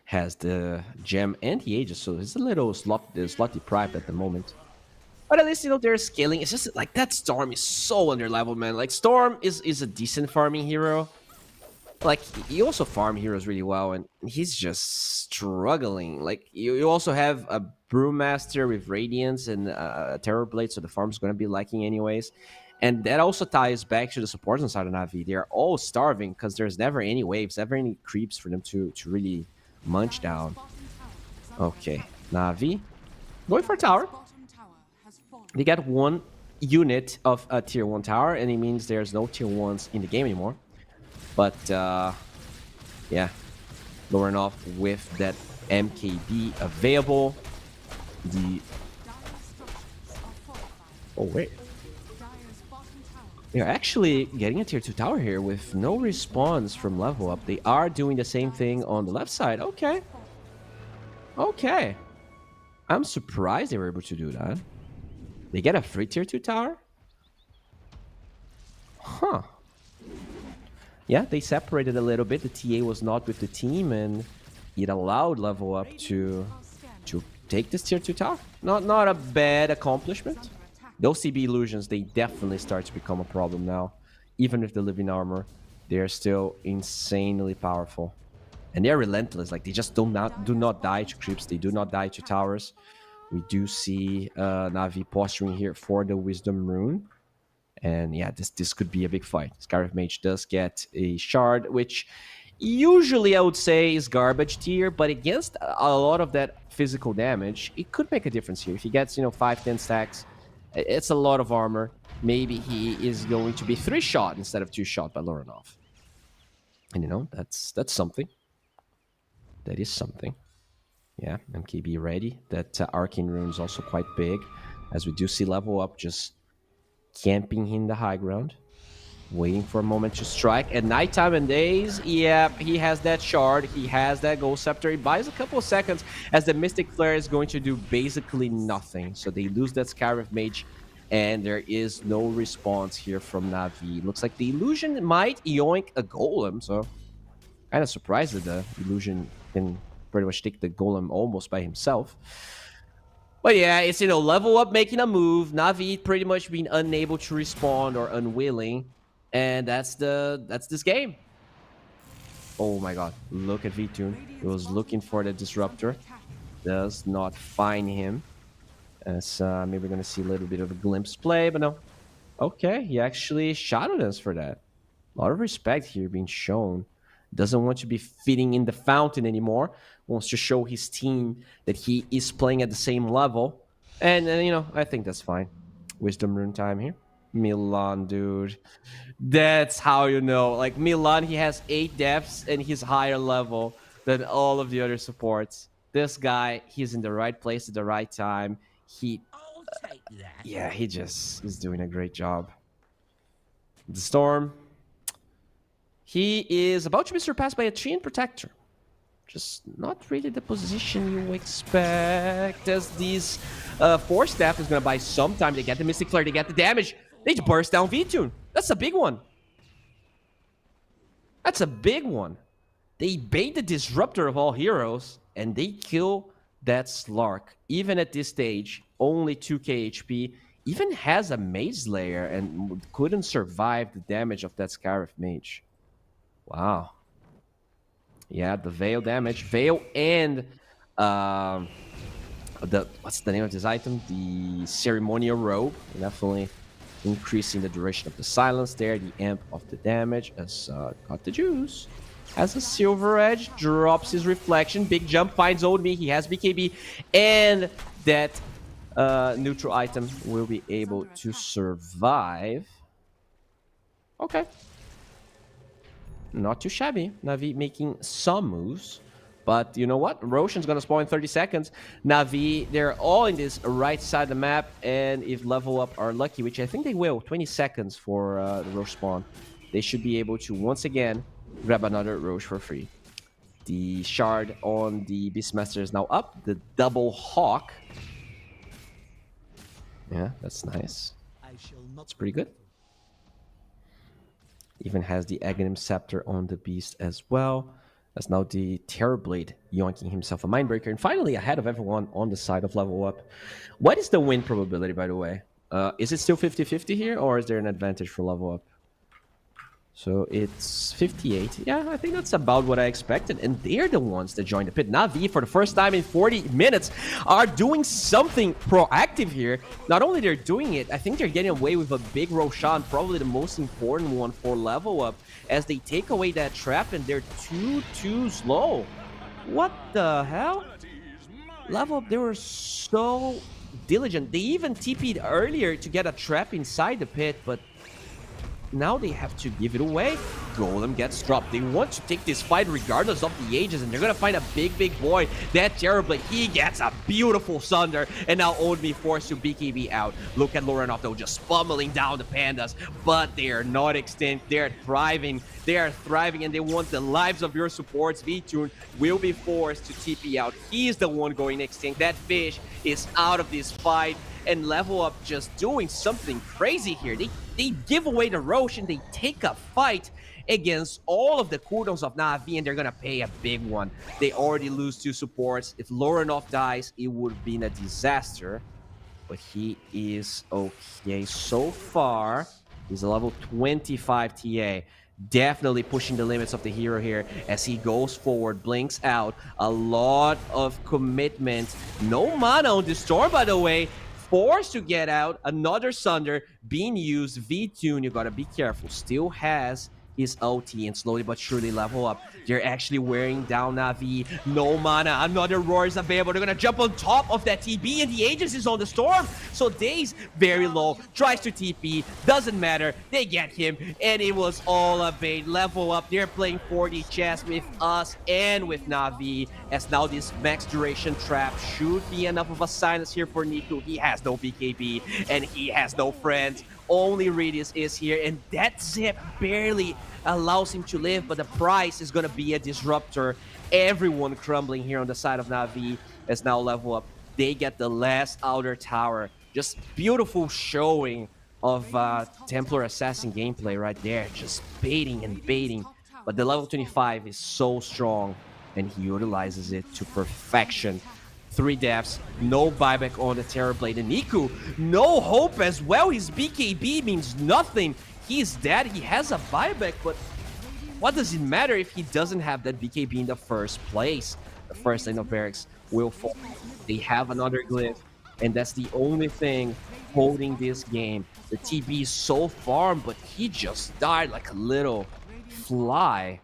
Has the gem and the ages, so it's a little slot deprived at the moment. But at least, you know, they're scaling. It's just like that Storm is so underleveled, man. Like, Storm is a decent farming hero. Like, you also farm heroes really well, and he's just struggling. Like, you also have a Brewmaster with Radiance and a Terrorblade, so the farm's going to be lacking anyways. And that also ties back to the supports inside of Navi. They're all starving because there's never any waves, never any creeps for them to really munch down. Okay, Navi Going for tower. Bottom tower has fallen. They get one unit of a tier 1 tower, and it means there's no tier 1s in the game anymore. But, yeah. Lowering off with that MKB available. The... Dire's structures are fortified. Oh, wait. Dire's bottom tower They're actually getting a tier 2 tower here with no response from level up. They are doing the same thing on the left side. Okay. Okay. I'm surprised they were able to do that. They get a free tier 2 tower? Huh. Yeah, they separated a little bit. The TA was not with the team, and it allowed level up to take this tier 2 tower. Not a bad accomplishment. Those CB illusions, they definitely start to become a problem now. Even with the living armor, they are still insanely powerful. And they're relentless. Like, they just do not die to creeps. They do not die to towers. We do see Navi posturing here for the Wisdom Rune. And yeah, this could be a big fight. Scarif Mage does get a shard, which usually I would say is garbage tier, but against a lot of that physical damage, it could make a difference here. If he gets, 5-10 stacks, it's a lot of armor. Maybe he is going to be 3-shot instead of 2-shot by Lorenov. And that's something. That is something. Yeah, MKB ready. That Arcane Rune is also quite big, as we do see level up just camping in the high ground, waiting for a moment to strike. At nighttime and days, yeah, he has that shard, he has that Gold Scepter. He buys a couple of seconds as the Mystic Flare is going to do basically nothing. So they lose that Scarif Mage, and there is no response here from Navi. Looks like the illusion might yoink a golem, so kind of surprised that the illusion can pretty much take the golem almost by himself. But yeah, it's, level up making a move. Navi pretty much being unable to respond or unwilling. And that's this game. Oh my god. Look at Vtune. He was looking for the Disruptor. Does not find him. As maybe we're going to see a little bit of a glimpse play, but no. Okay, he actually shot us for that. A lot of respect here being shown. Doesn't want to be fitting in the fountain anymore. Wants to show his team that he is playing at the same level. And I think that's fine. Wisdom Rune time here. Milan, dude. That's how you know. Like, Milan, he has 8 deaths and he's higher level than all of the other supports. This guy, he's in the right place at the right time. I'll take that. Yeah, he just is doing a great job. The Storm. He is about to be surpassed by a Chain Protector. Just not really the position you expect, as these 4 staff is going to buy some time. They get the Mystic Flare, they get the damage. They just burst down Vtune. That's a big one. That's a big one. They bait the Disruptor of all heroes, and they kill that Slark. Even at this stage, only 2k HP. Even has a Mage Slayer and couldn't survive the damage of that Scarif Mage. Wow. Yeah, the Veil damage. Veil and what's the name of this item? The Ceremonial Robe. Definitely increasing the duration of the silence there. The amp of the damage as got the juice. Has a Silver Edge, drops his reflection. Big jump, finds Old Me. He has BKB. And that neutral item will be able to survive. Okay. Not too shabby. Navi making some moves. But you know what? Roshan's going to spawn in 30 seconds. Navi, they're all in this right side of the map. And if level up are lucky, which I think they will, 20 seconds for the Rosh spawn, they should be able to, once again, grab another Rosh for free. The shard on the Beastmaster is now up. The double Hawk. Yeah, that's nice. That's pretty good. Even has the Aghanim Scepter on the Beast as well. That's now the Terrorblade yoinking himself a Mindbreaker. And finally, ahead of everyone on the side of level up. What is the win probability, by the way? Is it still 50-50 here, or is there an advantage for level up? So it's 58. Yeah, I think that's about what I expected. And they're the ones that joined the pit. Navi, for the first time in 40 minutes, are doing something proactive here. Not only they're doing it, I think they're getting away with a big Roshan, probably the most important one for level up, as they take away that trap and they're too slow. What the hell? Level Up, they were so diligent. They even TP'd earlier to get a trap inside the pit, but now they have to give it away. Golem gets dropped. They want to take this fight regardless of the ages, and they're gonna find a big boy. That Terrorblade, he gets a beautiful Sunder, and now Odmi forced to BKB out. Look at Lorenov though, just pummeling down the Pandas, but they are not extinct. They're thriving. They are thriving, and they want the lives of your supports. VTune will be forced to TP out. He's the one going extinct. That fish is out of this fight, and Level Up just doing something crazy here. They give away the Roche and they take a fight against all of the cooldowns of Navi, and they're gonna pay a big one. They already lose 2 supports. If Lorenov dies, it would have been a disaster. But he is okay so far. He's a level 25 TA. Definitely pushing the limits of the hero here as he goes forward, blinks out. A lot of commitment. No mana on the Storm, by the way. Forced to get out. Another Sunder being used. VTune, you gotta be careful. Still has his ulti and slowly but surely Level Up. They're actually wearing down Navi. No mana. Another Roar is available. They're gonna jump on top of that TB, and the Aegis is on the Storm. So Daze very low. Tries to TP. Doesn't matter. They get him, and it was all a bait. Level Up. They're playing 4D chess with us and with Navi, as now this max duration trap should be enough of a silence here for Niku. He has no BKB, and he has no friends. Only Radius is here, and that zip barely allows him to live, but the price is going to be a disruptor. Everyone crumbling here on the side of Navi as now Level Up. They get the last outer tower. Just beautiful showing of Templar Assassin gameplay right there. Just baiting and baiting. But the level 25 is so strong, and he utilizes it to perfection. 3 deaths, no buyback on the Terrorblade, and Niku, no hope as well. His BKB means nothing. He's dead. He has a buyback, but what does it matter if he doesn't have that BKB in the first place? The first lane of barracks will fall. They have another glyph, and that's the only thing holding this game. The TB is so farm, but he just died like a little fly.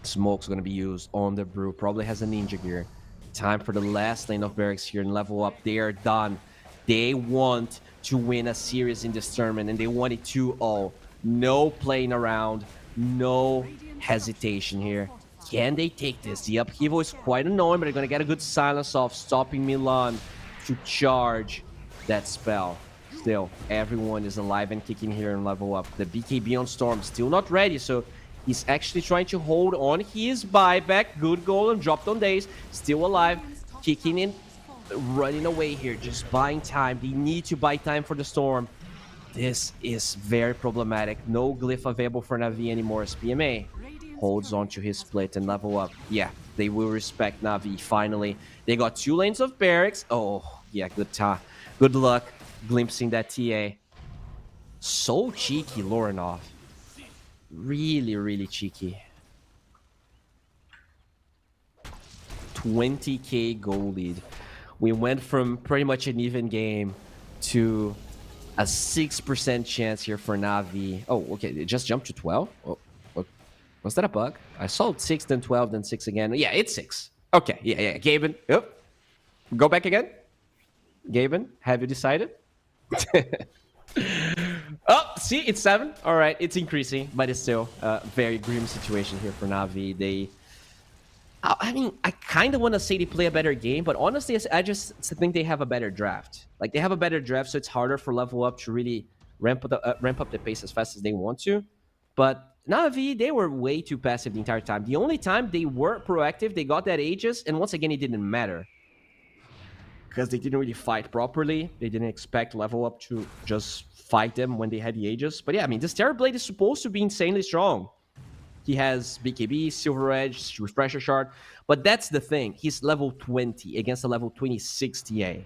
Smoke's gonna be used on the Brew. Probably has a ninja gear. Time for the last lane of barracks here and Level Up. They are done. They want to win a series in this tournament, and they want it 2-0. No playing around, no hesitation here. Can they take this? The upheaval is quite annoying, but they're going to get a good silence off, stopping Milan to charge that spell. Still, everyone is alive and kicking here and Level Up. The BKB on Storm still not ready, so he's actually trying to hold on his buyback. Good goal and dropped on Daze. Still alive. Kicking in. Running away here. Just buying time. They need to buy time for the Storm. This is very problematic. No glyph available for Navi anymore. As PMA holds on to his split and Level Up. Yeah, they will respect Navi finally. They got 2 lanes of barracks. Oh, yeah, good luck glimpsing that TA. So cheeky, Lorenov. Really cheeky. 20k goal lead. We went from pretty much an even game to a 6% chance here for Navi. Oh, okay, it just jumped to 12. Oh, what was that a bug? I saw 6, then 12, then 6 again. Yeah, it's 6. Okay, yeah. Gaben, yep. Go back again. Gaben, have you decided? Oh, see, it's 7. All right, it's increasing, but it's still a very grim situation here for Navi. I mean, I kind of want to say they play a better game, but honestly, I just think they have a better draft. Like, they have a better draft, so it's harder for Level Up to really ramp up the pace as fast as they want to. But Navi, they were way too passive the entire time. The only time they were proactive, they got that Aegis, and once again, it didn't matter. Because they didn't really fight properly. They didn't expect Level Up to just fight them when they had the Aegis. But yeah, I mean, this Terrorblade is supposed to be insanely strong. He has BKB, Silver Edge, Refresher Shard. But that's the thing. He's level 20 against a level 26 TA.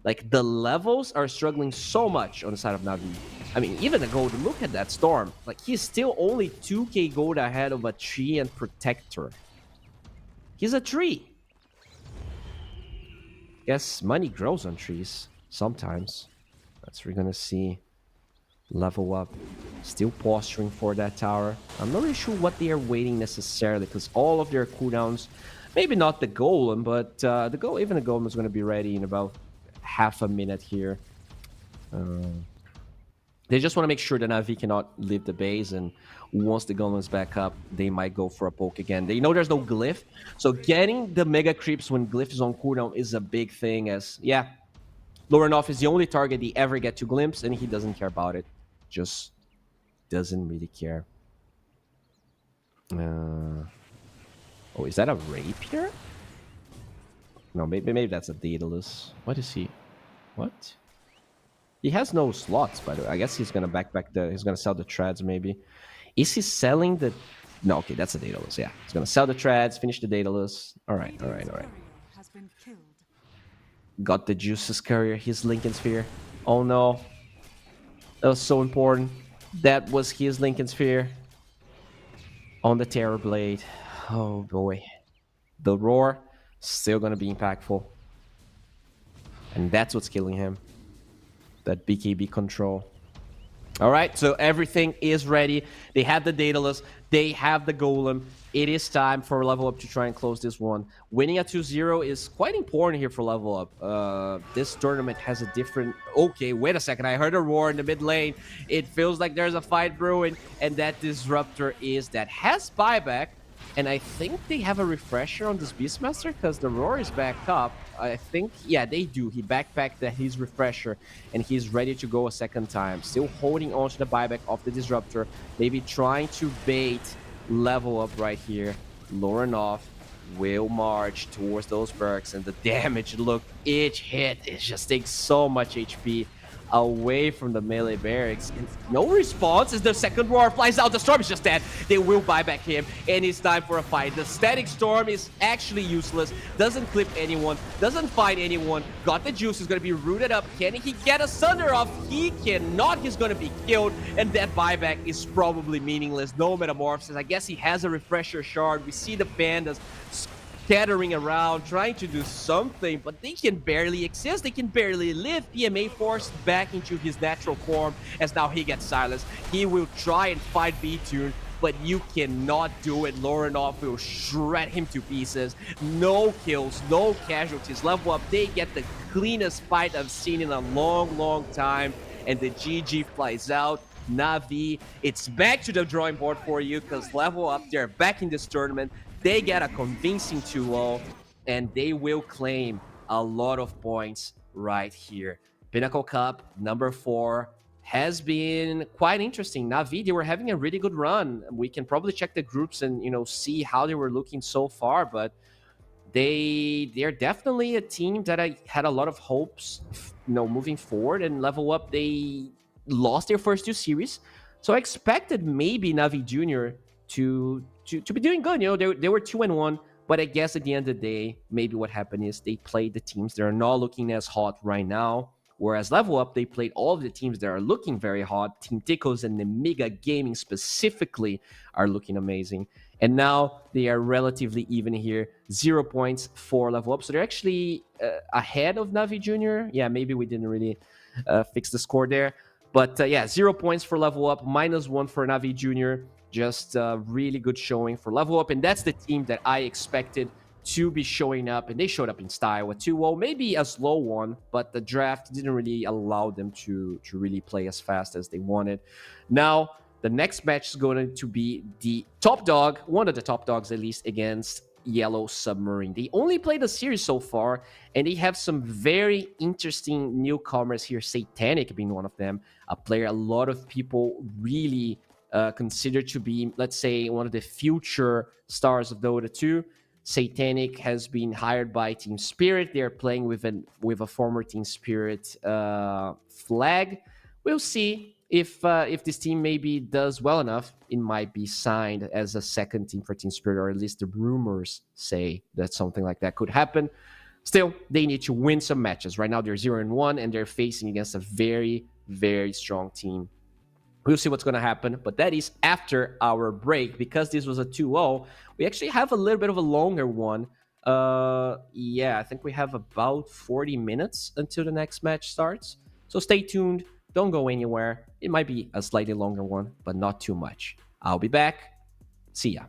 Like, the levels are struggling so much on the side of Navi. I mean, even the gold, look at that Storm. Like, he's still only 2k gold ahead of a tree and Protector. He's a tree. Guess money grows on trees. Sometimes. That's what we're gonna see. Level Up. Still posturing for that tower. I'm not really sure what they are waiting necessarily, because all of their cooldowns Maybe not the golem, but even the golem is going to be ready in about half a minute here. They just want to make sure that Navi cannot leave the base, and once the golem is back up, they might go for a poke again. They know there's no glyph, so getting the mega creeps when glyph is on cooldown is a big thing, as, yeah, Lorenov is the only target they ever get to glimpse, and he doesn't care about it. Just doesn't really care. Oh, is that a rapier? No, maybe that's a Daedalus. What is he? What? He has no slots, by the way. I guess he's gonna he's gonna sell the treads, maybe. Is he selling the... No, okay, that's a Daedalus, yeah. He's gonna sell the treads, finish the Daedalus. Alright. Has been killed. Got the Juices Courier, his Lincoln Sphere. Oh no. That was so important. That was his Lincoln Sphere. On the Terror Blade. Oh boy. The Roar, still gonna be impactful. And that's what's killing him. That BKB control. Alright, so everything is ready. They have the Daedalus. They have the Golem. It is time for level up to try and close this one. Winning a 2-0 is quite important here for level up. This tournament has a different... Okay, wait a second. I heard a roar in the mid lane. It feels like there's a fight brewing. And that Disruptor that has buyback. And I think they have a refresher on this Beastmaster because the roar is back up. I think, yeah, they do. He backpacked his refresher and he's ready to go a second time. Still holding on to the buyback of the Disruptor. Maybe trying to bait level up right here. Lorenov will march towards those perks, and the damage, look, each hit, it just takes so much HP away from the melee barracks. And no response as the second roar flies out. The storm is just dead. They will buy back him, and it's time for a fight. The static storm is actually useless. Doesn't clip anyone. Doesn't find anyone. Got the juice. Is going to be rooted up. Can he get a Sunder off? He cannot. He's going to be killed, and that buyback is probably meaningless. No Metamorphosis. I guess he has a refresher shard. We see the pandas scattering around, trying to do something, but they can barely exist. They can barely live. PMA forced back into his natural form as now he gets silenced. He will try and fight B-Tune, but you cannot do it. Lorenov will shred him to pieces. No kills, no casualties. Level up, they get the cleanest fight I've seen in a long, long time, and the GG flies out. Navi, it's back to the drawing board for you because level up, they're back in this tournament. They get a convincing 2-0, and they will claim a lot of points right here. Pinnacle Cup, number 4, has been quite interesting. Navi, they were having a really good run. We can probably check the groups and, see how they were looking so far, but they're definitely a team that I had a lot of hopes, moving forward. And level up, they lost their first 2 series. So I expected maybe Navi Jr. to be doing good. They were 2-1, but I guess at the end of the day, maybe what happened is they played the teams that are not looking as hot right now, whereas level up, they played all of the teams that are looking very hot. Team Tickles and the Mega Gaming specifically are looking amazing, and now they are relatively even here. 0 points for level up, so they're actually ahead of Navi Jr. Yeah, maybe we didn't really fix the score there, but yeah, 0 points for level up, -1 for Navi Jr. Just a really good showing for level up, and that's the team that I expected to be showing up, and they showed up in style. A 2-0, maybe a slow one, but the draft didn't really allow them to really play as fast as they wanted. Now, the next match is going to be the top dog, one of the top dogs at least, against Yellow Submarine. They only played a series so far, and they have some very interesting newcomers here, Satanic being one of them, a player a lot of people really considered to be, let's say, one of the future stars of Dota 2. Satanic has been hired by Team Spirit. They're playing with a former Team Spirit flag. We'll see if this team maybe does well enough. It might be signed as a second team for Team Spirit, or at least the rumors say that something like that could happen. Still, they need to win some matches. Right now, they're 0-1, and they're facing against a very, very strong team. We'll see what's going to happen, but that is after our break. Because this was a 2-0, we actually have a little bit of a longer one. Yeah, I think we have about 40 minutes until the next match starts. So stay tuned. Don't go anywhere. It might be a slightly longer one, but not too much. I'll be back. See ya.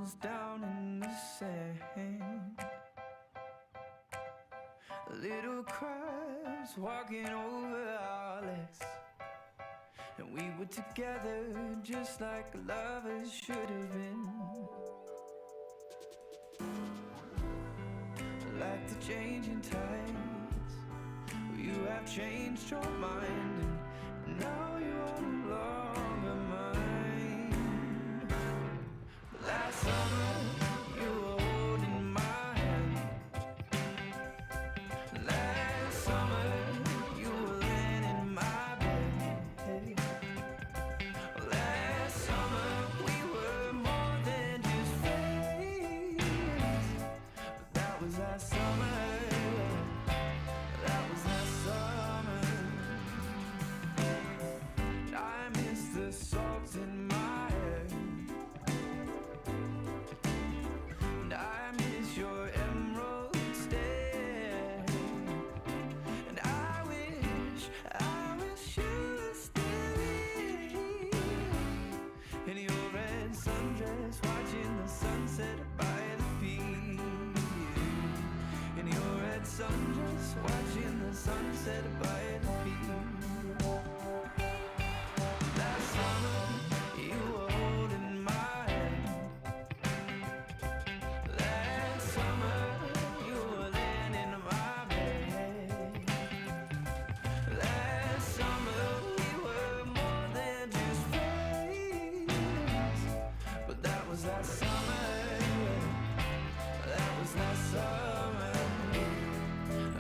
scribbles down in the sand. Little crabs walking over our legs, and we were together just like lovers should have been. Like the changing tides, you have changed your mind, and now you are no longer mine. Last summer you were holding my hand. Last summer you were laying in my bed. Last summer we were more than just friends. But that was last summer. That was last summer. I miss the salt in my hair, and I miss your emerald stare. And I wish you were still here in your red sundress, watching the sunset by the pier. In your red sundress, watching the sunset by the pier. Last summer you were holding my hand. Last summer you were laying in my bed. Last summer we were more than just friends. But that was last summer. That was last summer.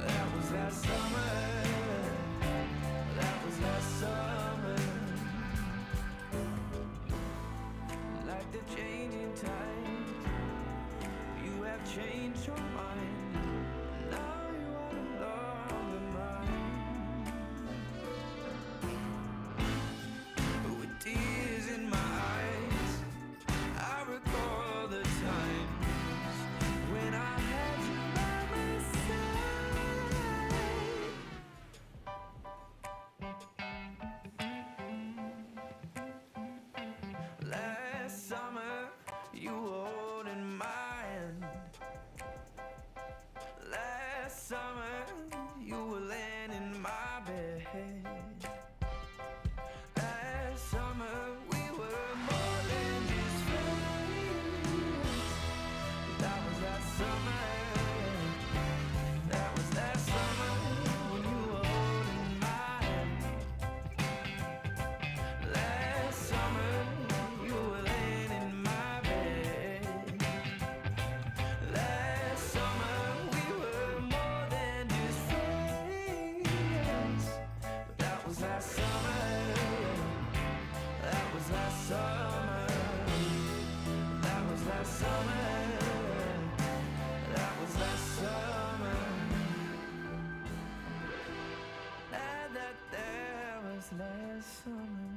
That was last summer. That was last summer. Like the changing tides, you have changed your mind. Now you are no longer mine. With tears in my eyes, I recall the times when I had you by my side. Last summer you were holding my hand. Last summer you were laying in my bed. Last summer we were more than just friends. That was last summer. That was last summer when you were holding my hand. Last summer you were laying in my bed. Last summer we were more than just friends. But that was last summer. That was last summer. That was last summer. That was last summer. That was last summer.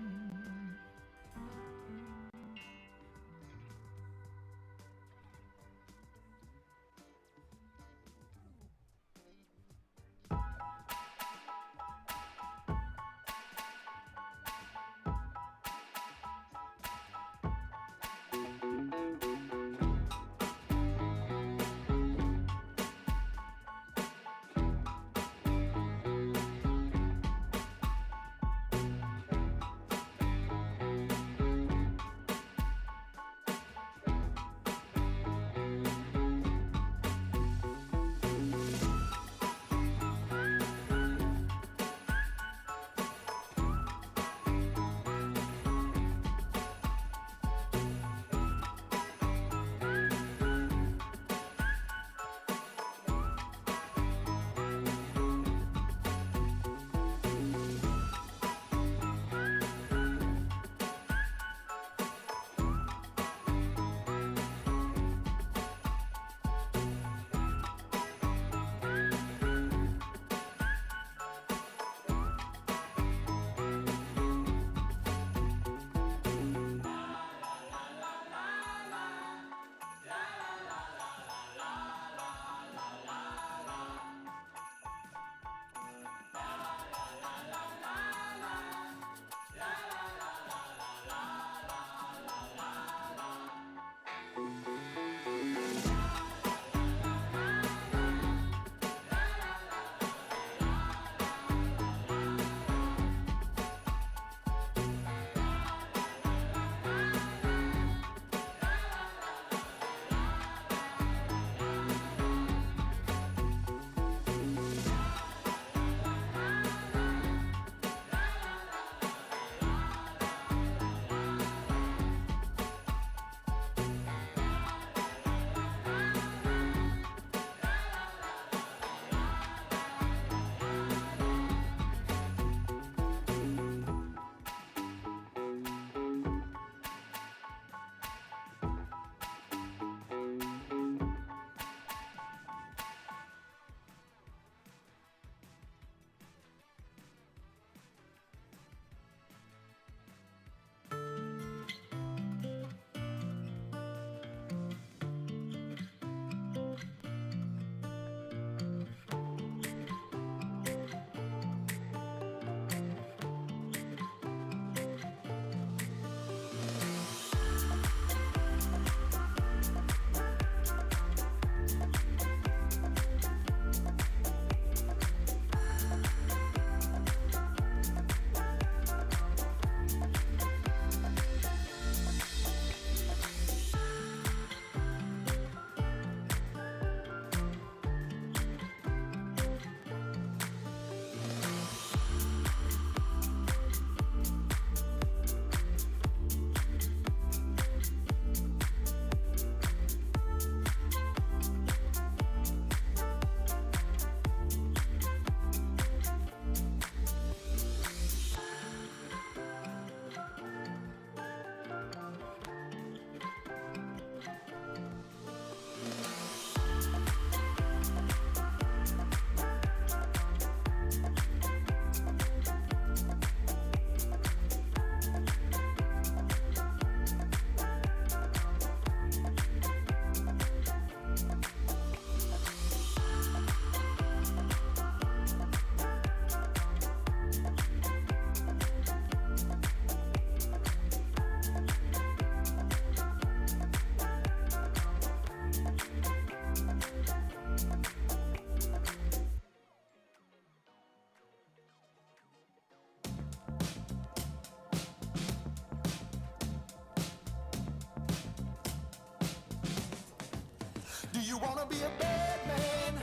you wanna be a bad man?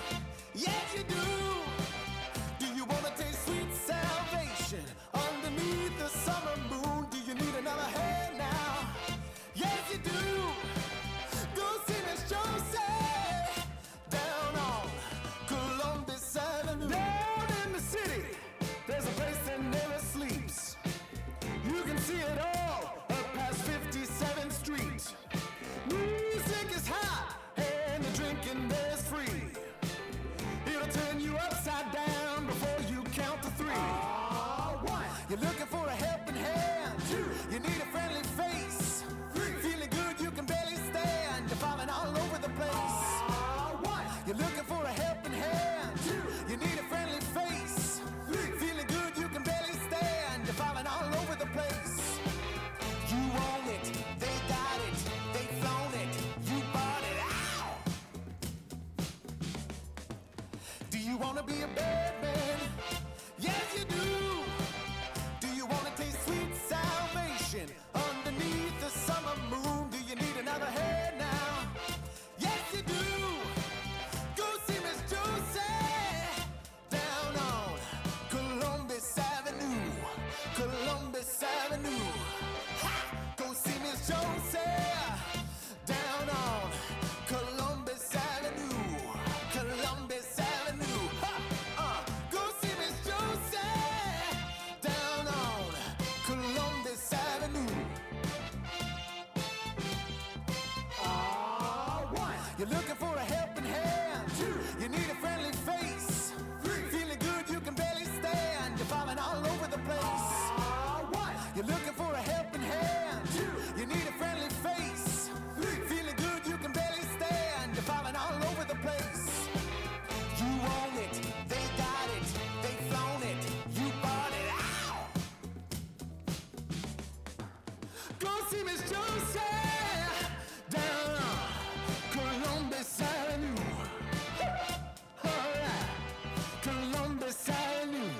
Yes, you do. Do you wanna taste sweet salvation underneath the summer moon? Do you need another hand now? Yes, you do. Go see Miss Josie down on Columbus Avenue. Down in the city, there's a place that never sleeps. You can see it all up past 57th Street. Music is hot and the drinking there's free. It'll turn you upside down before you count to three. One, you're looking for a helping hand. Two, you need a friendly face. Three, feeling good you can barely stand. You're falling all over the place. One, you're looking for a helping hand. Two, you need a friendly face. Three, feeling good you can barely stand. You're falling all over the place. You own it, they got it, they flown it, you bought it. Ow! Do you wanna be a bad man? Yes, you do. Do you wanna taste sweet salvation underneath the summer moon? Do you need another head now? Yes, you do. Go see Miss Josie down on Columbus Avenue. Columbus Avenue. Ha! Go see Miss Josie down on Columbus Avenue. Columbus Avenue. Ha! Go see Miss Josie down on Columbus Avenue. One, you're looking for a helping hand. Two, you need a friendly face. Three, feeling good you can barely stand. You're falling all over the place. One, you're looking for a helping hand. Two, you need a friendly face. Three, feeling good you can barely stand. You're falling all over the place. You own it, they got it, they flown it, you bought it. Ow! Go see Miss Josie down on Columbus Avenue. All right, Columbus Avenue.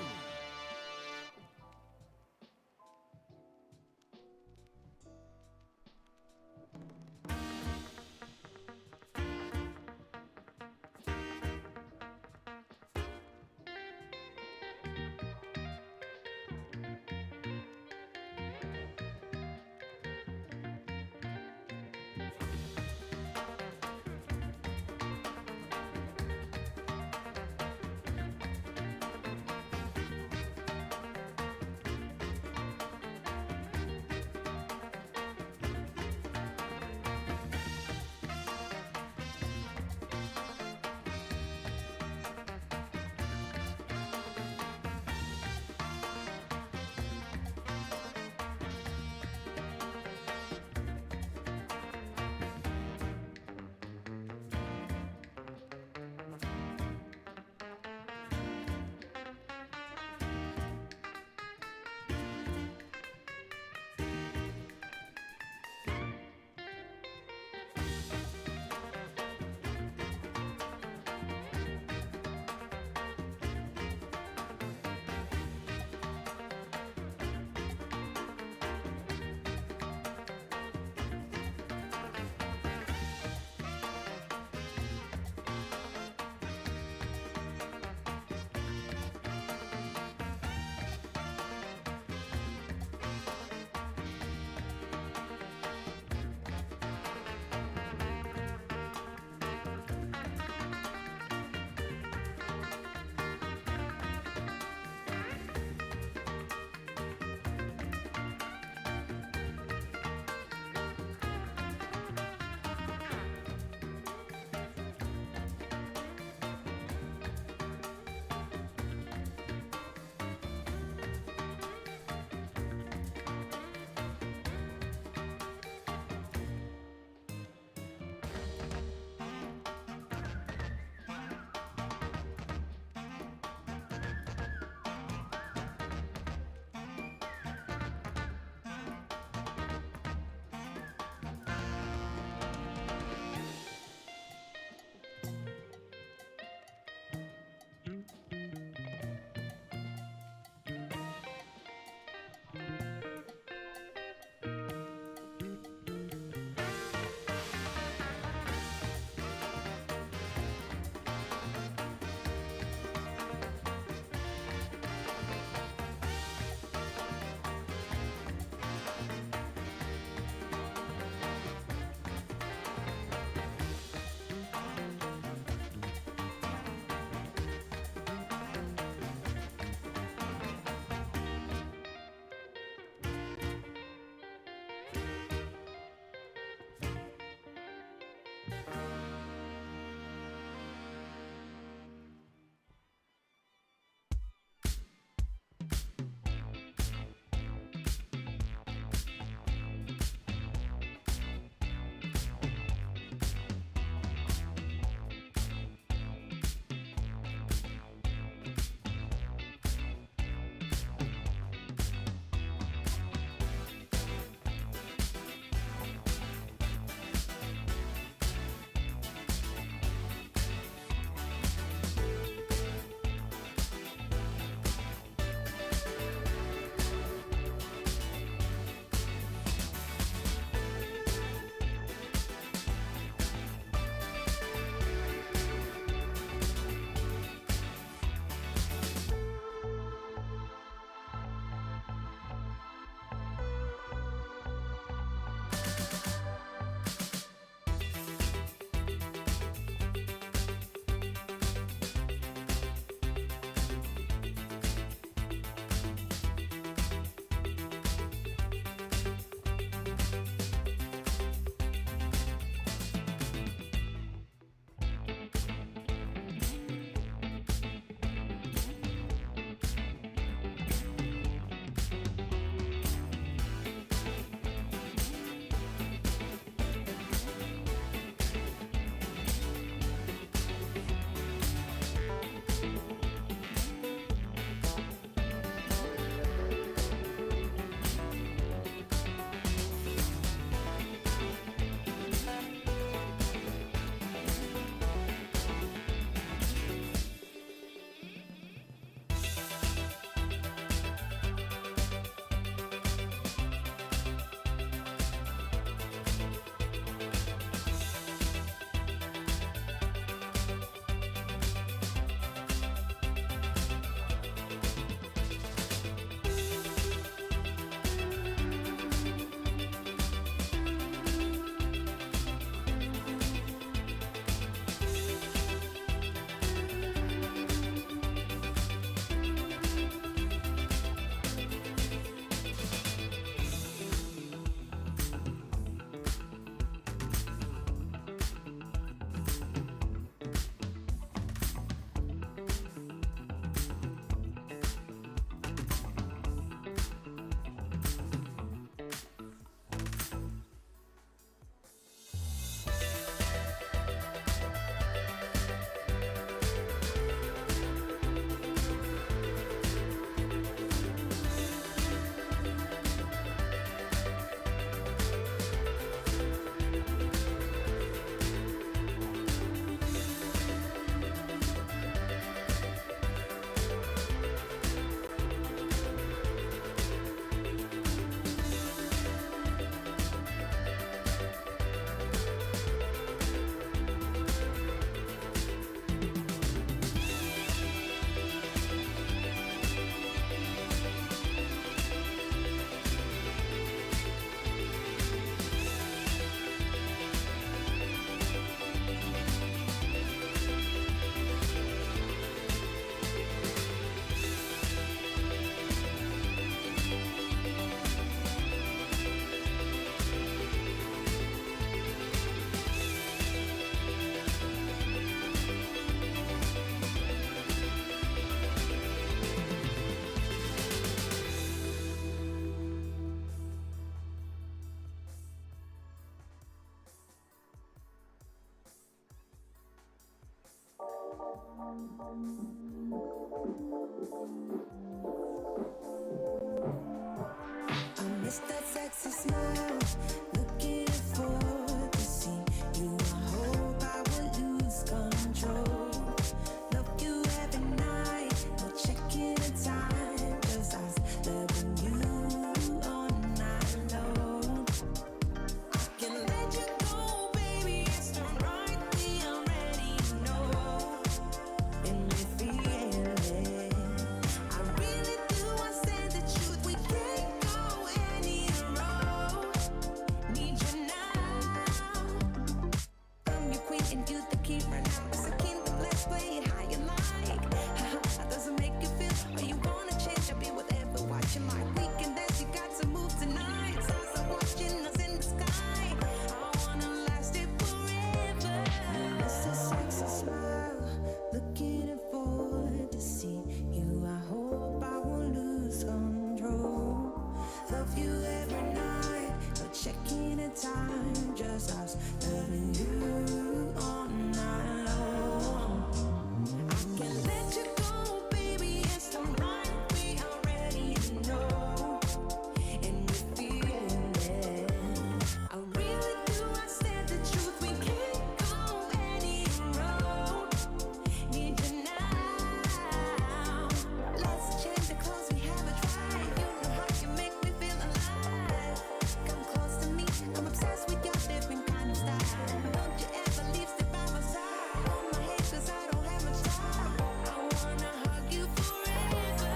I miss that sexy smile, looking for to see you. I hope I will lose control. Love you every night, no checking the time, 'cause I was loving you all night long. I can let you go, baby, it's the right thing, I already know. And we feel it, I really do, I say the truth, we can't go any road. Need you now. I'm your queen and you the king right now. It's a kingdom, let's play it how you like. How does it make you feel? Are you gonna change? I'll be whatever, watching my weekend dance. You got to move tonight. Stars are watching us in the sky. I wanna last it forever. It's a sexy smile, looking forward to see you. I hope I won't lose control. Love you every night, no checking the time, just us loving you all night long. I can let you go, baby, it's the right way, I already know. And we feel it, I really do, I said the truth, we can't go any road. Need you now. Let's change the clothes, we have a drive. You know how you make me feel alive. Come close to me, I'm obsessed with your different kind of style. Don't you ever leave, step by my side. Hold my hand, 'cause I don't have much time. I wanna hug you forever.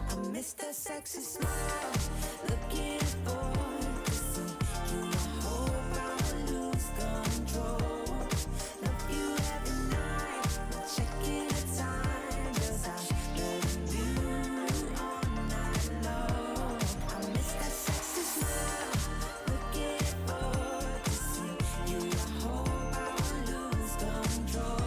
I miss that sexy smile, looking forward to see you. I hope I will lose control. Love you every night, no checking the time, 'cause I love you all night long. I miss that sexy smile, looking forward to see you. I hope I will lose control.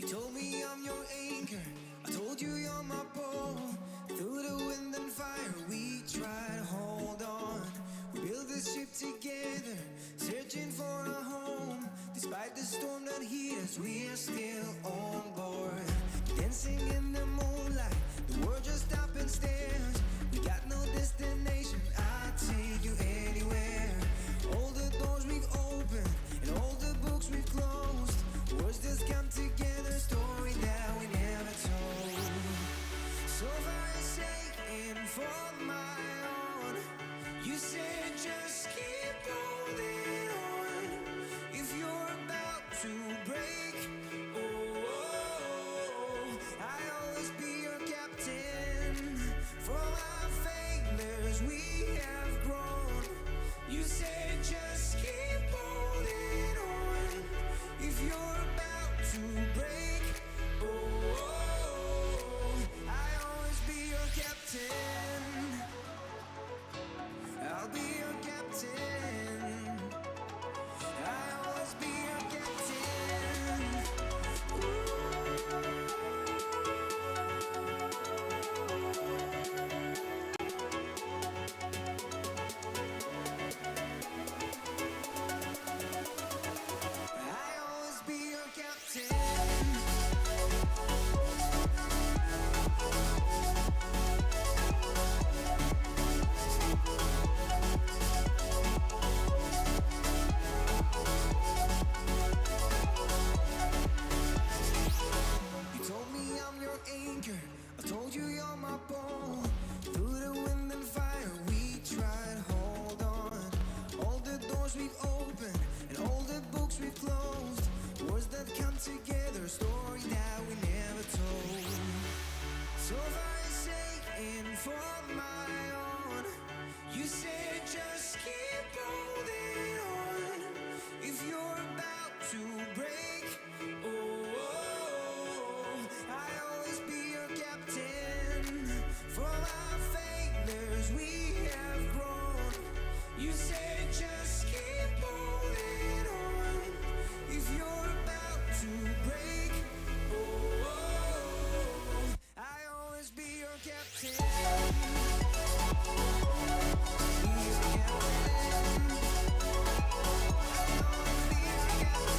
told me I'm your anchor. I told you you're my bow. Through the wind and fire, we try to hold on. We build this ship together, searching for a home. Despite the storm that hit us, we are still on board. Dancing in the moonlight, the world just stopped and stares. We got no destination, I'll take you anywhere. All the doors we've opened and all the books we've closed. Words just come together, story that we never told. So far saying for my own, you said just keep holding on. If you're about to break, oh, I'll always be your captain. From our failures we have grown. You said just keep holding on. If you're about to break, oh, I'll always be your captain. I'll be your captain. I'll always be your captain. I'll always be your captain. You told me I'm your anchor. I told you you're my bow. Through the wind and fire, we tried hold on. All the doors we've opened and all the books we've closed. Words that come together, a story that we never told. So far saying for my own, you said just keep holding on. If you're about to break, oh, I'll always be your captain. From our failures we have grown. You said just keep holding on. If you're about to break, oh, I'll always be your captain. Be your captain. I'll always be your captain.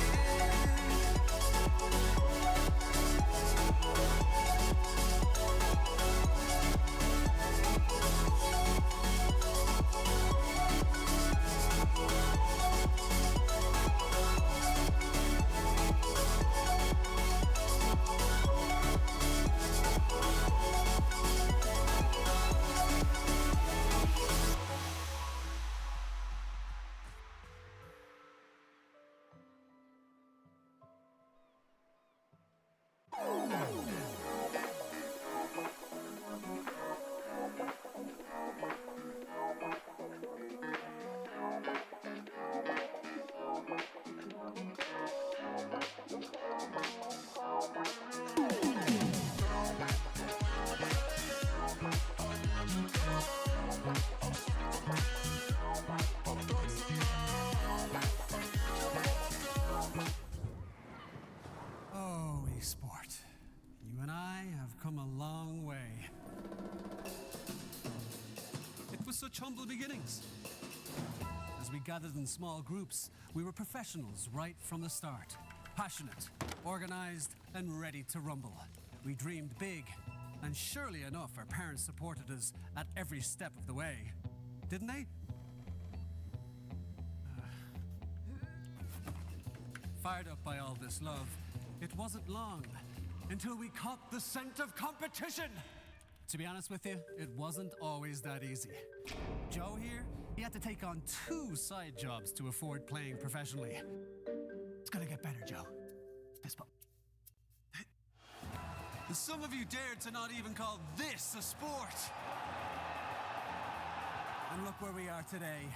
Oh, esport. You and I have come a long way. It was such humble beginnings. As we gathered in small groups, we were professionals right from the start. Passionate, organized, and ready to rumble. We dreamed big, and surely enough, our parents supported us at every step of the way. Didn't they? Fired up by all this love, it wasn't long until we caught the scent of competition. To be honest with you, it wasn't always that easy. Joe here, he had to take on 2 side jobs to afford playing professionally. It's gonna get better, Joe. Fist bump. And some of you dared to not even call this a sport. And look where we are today.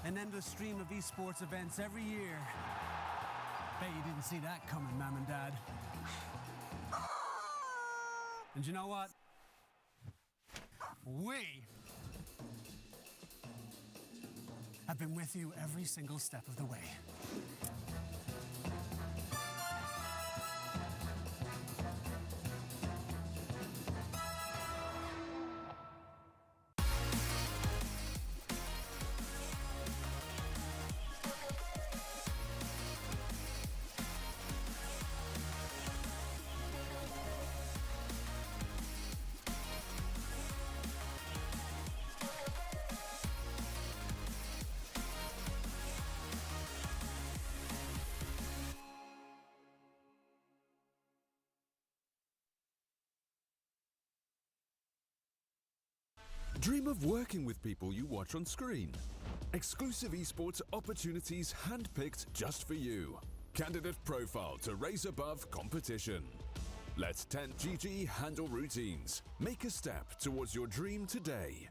An endless stream of esports events every year. Bet you didn't see that coming, Mom and Dad. And you know what? We have been with you every single step of the way. Dream of working with people you watch on screen. Exclusive esports opportunities handpicked just for you. Candidate profile to raise above competition. Let 10GG handle routines. Make a step towards your dream today.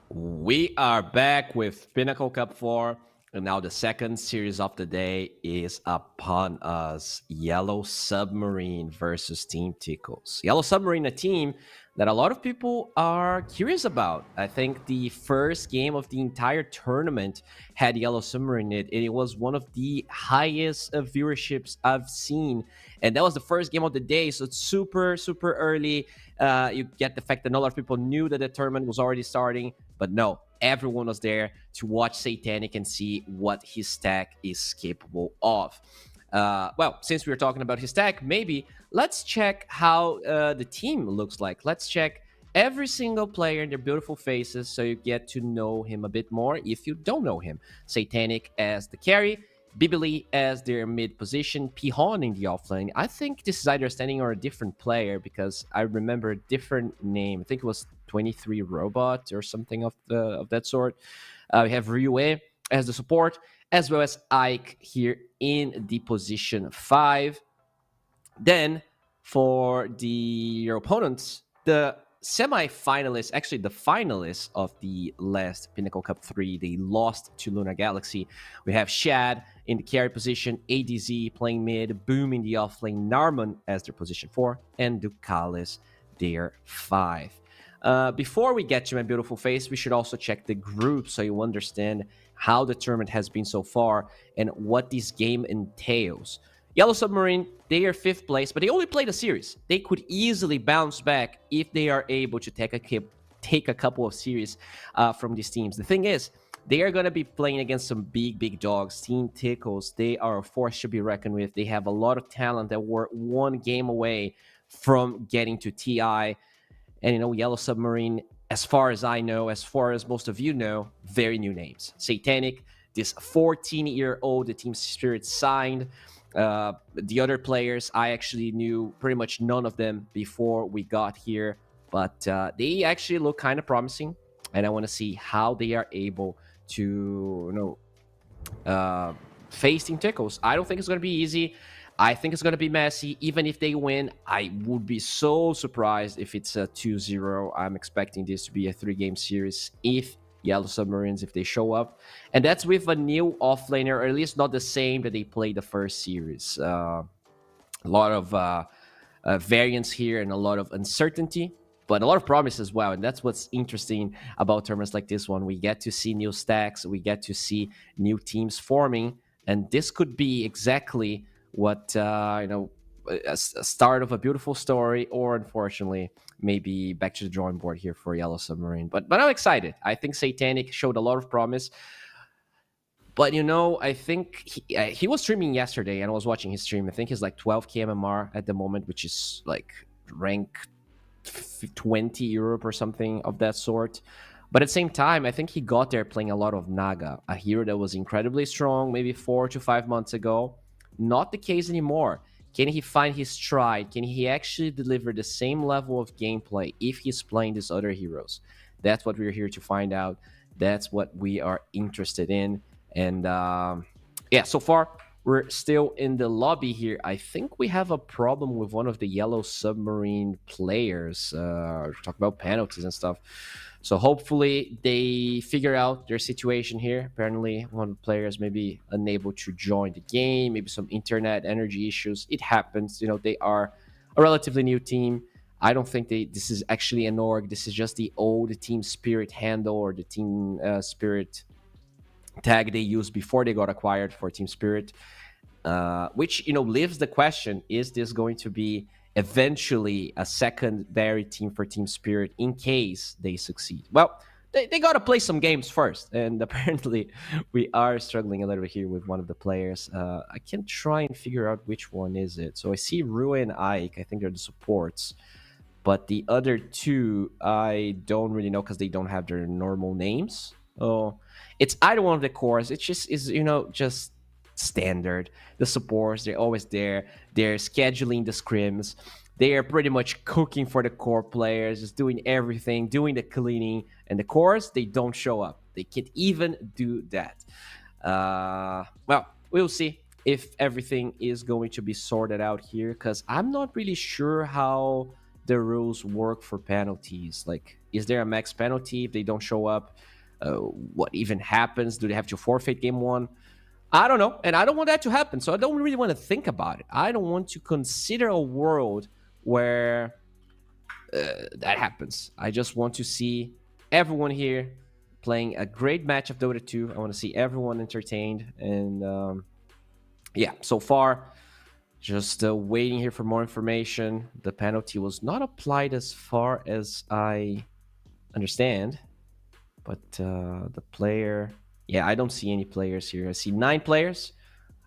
We are back with Pinnacle Cup 4, and now the second series of the day is upon us. Yellow Submarine versus Team Tickles. Yellow Submarine, a team that a lot of people are curious about. I think the first game of the entire tournament had Yellow Submarine in it, and it was one of the highest viewerships I've seen. And that was the first game of the day, so it's super, super early. You get the fact that a lot of people knew that the tournament was already starting, but no, everyone was there to watch Satanic and see what his stack is capable of. Well, since we were talking about his stack, maybe let's check how the team looks like. Let's check every single player and their beautiful faces so you get to know him a bit more if you don't know him. Satanic as the carry, Bibili as their mid position, Pihon in the offlane. I think this is either standing or a different player because I remember a different name. I think it was 23 Robot or something of that sort. We have Ryue as the support, as well as Ike here in the position 5. Then for your opponents, the semi-finalists, actually the finalists of the last Pinnacle Cup 3, they lost to Lunar Galaxy. We have Shad in the carry position, ADZ playing mid, Boom in the offlane, Narman as their position 4, and Ducalis their 5. Before we get to my beautiful face, we should also check the group so you understand how the tournament has been so far and what this game entails. Yellow Submarine, they are 5th place, but they only played a series. They could easily bounce back if they are able to take a couple of series from these teams. The thing is, they are going to be playing against some big dogs. Team Tickles, they are a force to be reckoned with. They have a lot of talent that were one game away from getting to TI. And, Yellow Submarine, as far as I know, as far as most of you know, very new names. Satanic, this 14-year-old, the Team Spirit signed. The other players, I actually knew pretty much none of them before we got here. But they actually look kind of promising. And I want to see how they are able to, face Team Tickles. I don't think it's going to be easy. I think it's going to be messy. Even if they win, I would be so surprised if it's a 2-0. I'm expecting this to be a 3-game series if Yellow Submarines, if they show up. And that's with a new offlaner, or at least not the same that they played the first series. A lot of variance here and a lot of uncertainty, but a lot of promise as well. And that's what's interesting about tournaments like this one. We get to see new stacks. We get to see new teams forming. And this could be exactly what, a start of a beautiful story, or unfortunately, maybe back to the drawing board here for Yellow Submarine. But I'm excited. I think Satanic showed a lot of promise. But, I think he was streaming yesterday, and I was watching his stream. I think he's like 12k MMR at the moment, which is like rank 20 Europe or something of that sort. But at the same time, I think he got there playing a lot of Naga, a hero that was incredibly strong maybe 4 to 5 months ago. Not the case anymore. Can he find his stride? Can he actually deliver the same level of gameplay if he's playing these other heroes? That's what we're here to find out. That's what we are interested in. And so far, we're still in the lobby here. I think we have a problem with one of the Yellow Submarine players. Talk about penalties and stuff. So hopefully they figure out their situation here. Apparently one of the players may be unable to join the game, maybe some internet energy issues. It happens. They are a relatively new team. I don't think this is actually an org. This is just the old Team Spirit handle or the Team Spirit tag they used before they got acquired for Team Spirit, which, leaves the question, is this going to be eventually a secondary team for Team Spirit in case they succeed? Well, they got to play some games first, and apparently we are struggling a little bit here with one of the players. I can try and figure out which one is it. So I see Rue and Ike. I think they're the supports, but the other two I don't really know because they don't have their normal names. Oh, it's either one of the cores. It just is, just standard. The supports, they're always there. They're scheduling the scrims. They are pretty much cooking for the core players, just doing everything, doing the cleaning, and the cores, they don't show up. They can't even do that. Well, we'll see if everything is going to be sorted out here, because I'm not really sure how the rules work for penalties. Like, is there a max penalty if they don't show up? What even happens? Do they have to forfeit game one? I don't know, and I don't want that to happen, so I don't really want to think about it. I don't want to consider a world where that happens. I just want to see everyone here playing a great match of Dota 2. I want to see everyone entertained, and yeah, so far, just waiting here for more information. The penalty was not applied as far as I understand, but the player... Yeah, I don't see any players here. I see 9 players.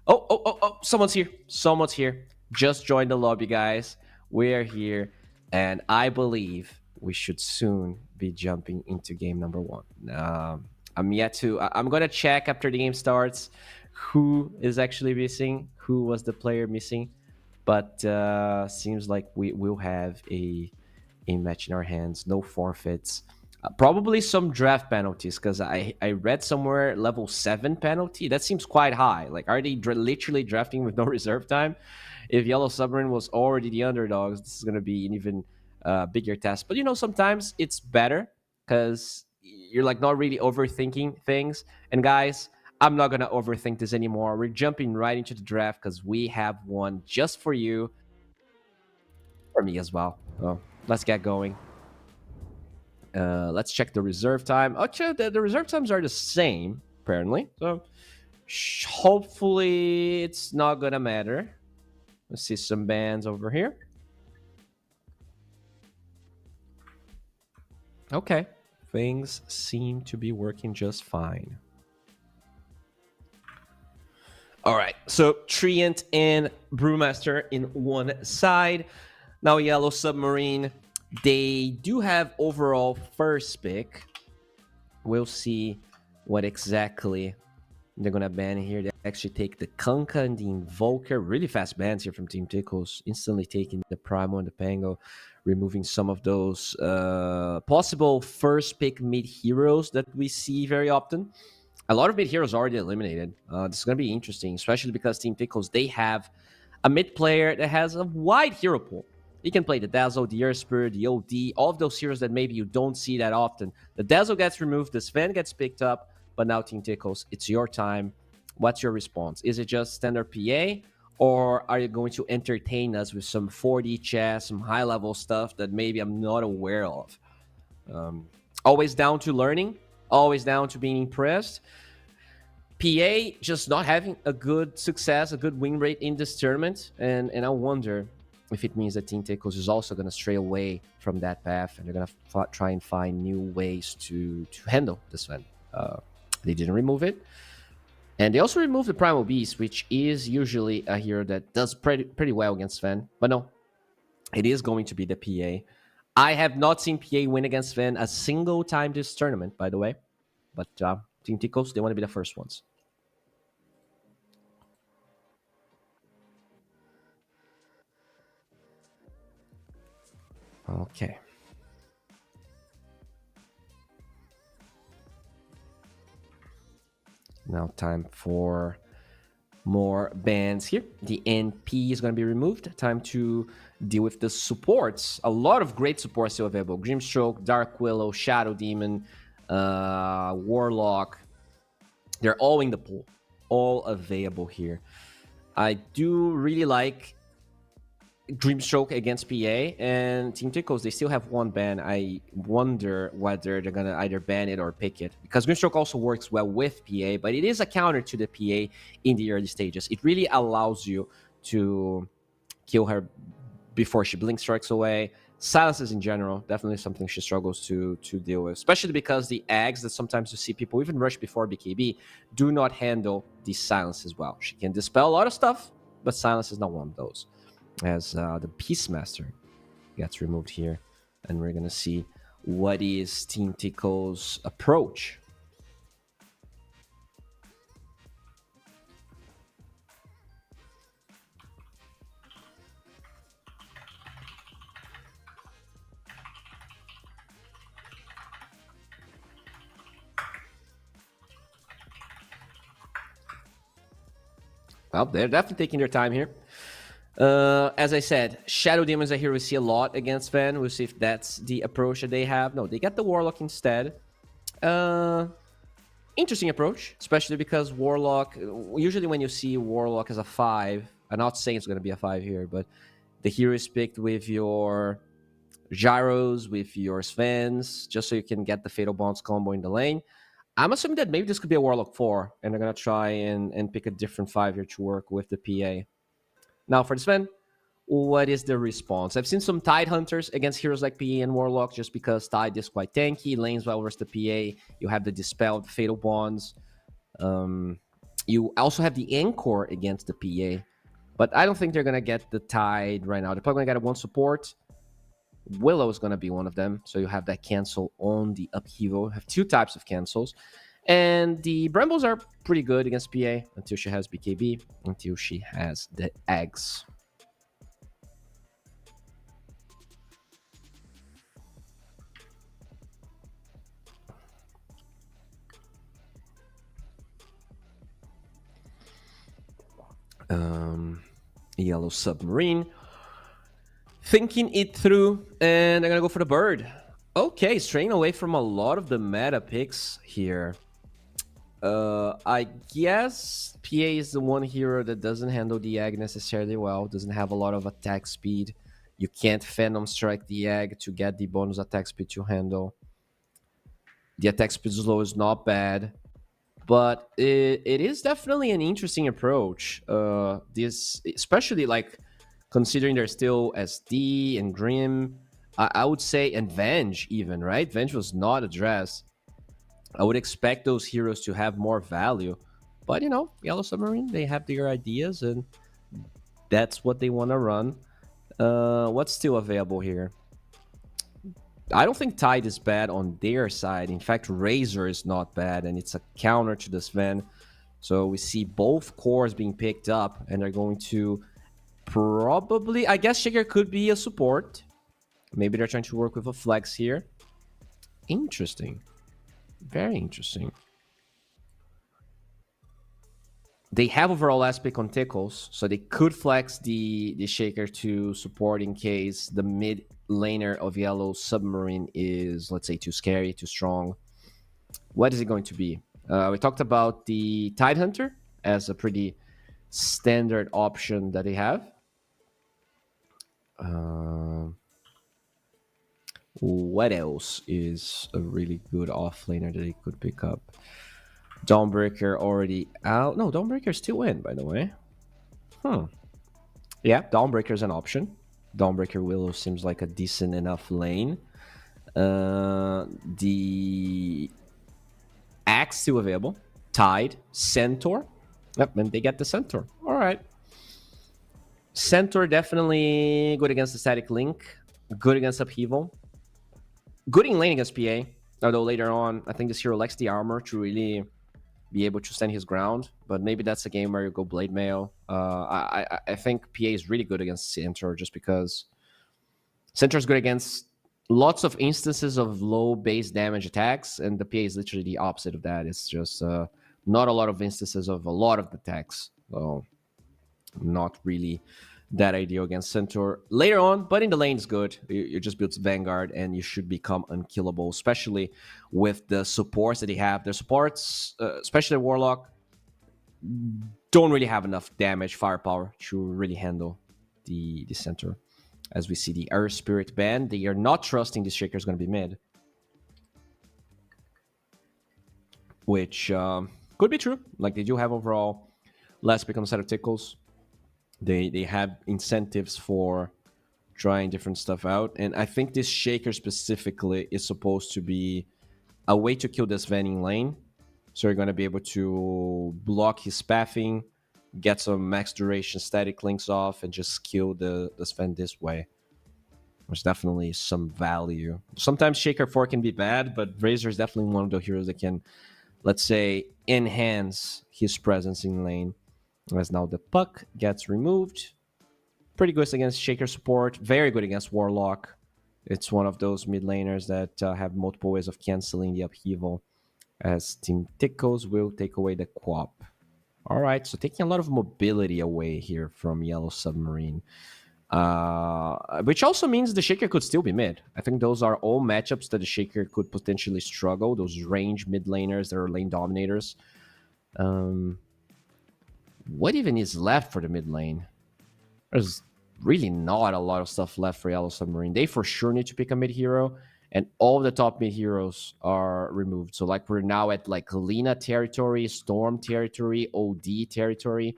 Oh, someone's here. Someone's here. Just joined the lobby, guys. We are here, and I believe we should soon be jumping into game number 1. I'm gonna check after the game starts who is actually missing, who was the player missing, but seems like we will have a match in our hands. No forfeits. Probably some draft penalties, because I read somewhere level 7 penalty. That seems quite high. Like, are they literally drafting with no reserve time? If Yellow Submarine was already the underdogs, this is going to be an even bigger test. But, sometimes it's better because you're, like, not really overthinking things. And, guys, I'm not going to overthink this anymore. We're jumping right into the draft because we have one just for you. For me as well. So, let's get going. Let's check the reserve time. Okay, the reserve times are the same, apparently. So, hopefully, it's not gonna matter. Let's see some bans over here. Okay, things seem to be working just fine. All right, so Treant and Brewmaster in one side. Now Yellow Submarine. They do have overall first pick. We'll see what exactly they're going to ban here. They actually take the Kunkka and the Invoker. Really fast bans here from Team Tickles. Instantly taking the Primo and the Pango. Removing some of those possible first pick mid-heroes that we see very often. A lot of mid-heroes already eliminated. This is going to be interesting, especially because Team Tickles, they have a mid player that has a wide hero pool. You can play the Dazzle, the Earthspur, the OD, all of those heroes that maybe you don't see that often. The Dazzle gets removed, the Sven gets picked up, but now Team Tickles, it's your time. What's your response? Is it just standard PA, or are you going to entertain us with some 4D chess, some high-level stuff that maybe I'm not aware of? Always down to learning, always down to being impressed. PA just not having a good success, a good win rate in this tournament, and I wonder if it means that Team Tickles is also going to stray away from that path, and they're going to try and find new ways to handle this one. They didn't remove it. And they also removed the Primal Beast, which is usually a hero that does pretty well against Sven. But no, it is going to be the PA. I have not seen PA win against Sven a single time this tournament, by the way. But Team Tickles, they want to be the first ones. Okay. Now time for more bans here. The NP is going to be removed. Time to deal with the supports. A lot of great supports still available. Grimstroke, Dark Willow, Shadow Demon, Warlock. They're all in the pool. All available here. I do really like Grimstroke against PA, and Team Tickles, they still have one ban. I wonder whether they're going to either ban it or pick it, because Grimstroke also works well with PA, but it is a counter to the PA in the early stages. It really allows you to kill her before she blink strikes away. Silences in general, definitely something she struggles to deal with, especially because the eggs that sometimes you see people even rush before BKB do not handle these silences well. She can dispel a lot of stuff, but silence is not one of those. As the Peacemaster gets removed here, and we're gonna see what is Team Tickle's approach. Well, they're definitely taking their time here. As I said, Shadow Demons are here. We see a lot against Ven. We'll see if that's the approach that they have. No, they got the Warlock instead. Interesting approach, especially because Warlock, usually when you see Warlock as a 5, I'm not saying it's going to be a 5 here, but the hero is picked with your Gyros, with your Svens, just so you can get the Fatal Bonds combo in the lane. I'm assuming that maybe this could be a Warlock 4, and they're going to try and pick a different 5 here to work with the PA. Now, for the Sven, what is the response? I've seen some Tide Hunters against heroes like PA and Warlock, just because Tide is quite tanky, lanes well versus the PA. You have the Dispelled Fatal Bonds. You also have the Anchor against the PA. But I don't think they're going to get the Tide right now. They're probably going to get one support. Willow is going to be one of them. So you have that cancel on the upheaval. You have 2 types of cancels. And the Brambles are pretty good against PA until she has BKB, until she has the eggs. Yellow Submarine. Thinking it through, and they're going to go for the bird. Okay, straying away from a lot of the meta picks here. I guess PA is the one hero that doesn't handle the egg necessarily well, doesn't have a lot of attack speed. You can't Phantom Strike the egg to get the bonus attack speed to handle. The attack speed slow is not bad, but it is definitely an interesting approach. This, especially like considering they're still SD and Grim, I would say, and Venge even, right? Venge was not addressed. I would expect those heroes to have more value. But, you know, Yellow Submarine, they have their ideas, and that's what they want to run. What's still available here? I don't think Tide is bad on their side. In fact, Razor is not bad, and it's a counter to the Sven. So we see both cores being picked up, and they're going to probably... I guess Shaker could be a support. Maybe they're trying to work with a flex here. Interesting. Very interesting. They have overall last pick on Tickles, so they could flex the Shaker to support in case the mid laner of Yellow Submarine is, let's say, too scary, too strong. What is it going to be? We talked about the Tide Hunter as a pretty standard option that they have. What else is a really good offlaner that they could pick up? Dawnbreaker already out. No, Dawnbreaker still in, by the way. Yeah, Dawnbreaker is an option. Dawnbreaker Willow seems like a decent enough lane. The Axe still available. Tide. Centaur. Yep, and they get the Centaur. All right. Centaur definitely good against the Static Link. Good against Upheaval. Good in lane against PA. Although later on, I think this hero lacks the armor to really be able to stand his ground. But maybe that's a game where you go Blade Mail. I think PA is really good against Centaur just because Centaur is good against lots of instances of low base damage attacks, and the PA is literally the opposite of that. It's just not a lot of instances of a lot of attacks. So not really that ideal against Centaur later on, but in the lane is good. You just build Vanguard and you should become unkillable, especially with the supports that they have. Their supports, especially Warlock, don't really have enough damage firepower to really handle the Centaur. As we see the Earth Spirit ban, they are not trusting this Shaker is going to be mid, which could be true. Like, they do have overall last pick on the side of Tickles. They have incentives for trying different stuff out. And I think this Shaker specifically is supposed to be a way to kill this Vanning lane. So you're going to be able to block his pathing, get some max duration static links off, and just kill the Sven this way. There's definitely some value. Sometimes Shaker 4 can be bad, but Razor is definitely one of the heroes that can, let's say, enhance his presence in lane. As now the puck gets removed. Pretty good against Shaker support. Very good against Warlock. It's one of those mid laners that have multiple ways of canceling the upheaval. As Team Tickles will take away the Quap. All right, so taking a lot of mobility away here from Yellow Submarine. Which also means the Shaker could still be mid. I think those are all matchups that the Shaker could potentially struggle. Those range mid laners that are lane dominators. What even is left for the mid lane? There's really not a lot of stuff left for Yellow Submarine. They for sure need to pick a mid hero, and all the top mid heroes are removed. So like we're now at like Lina territory, Storm territory, OD territory.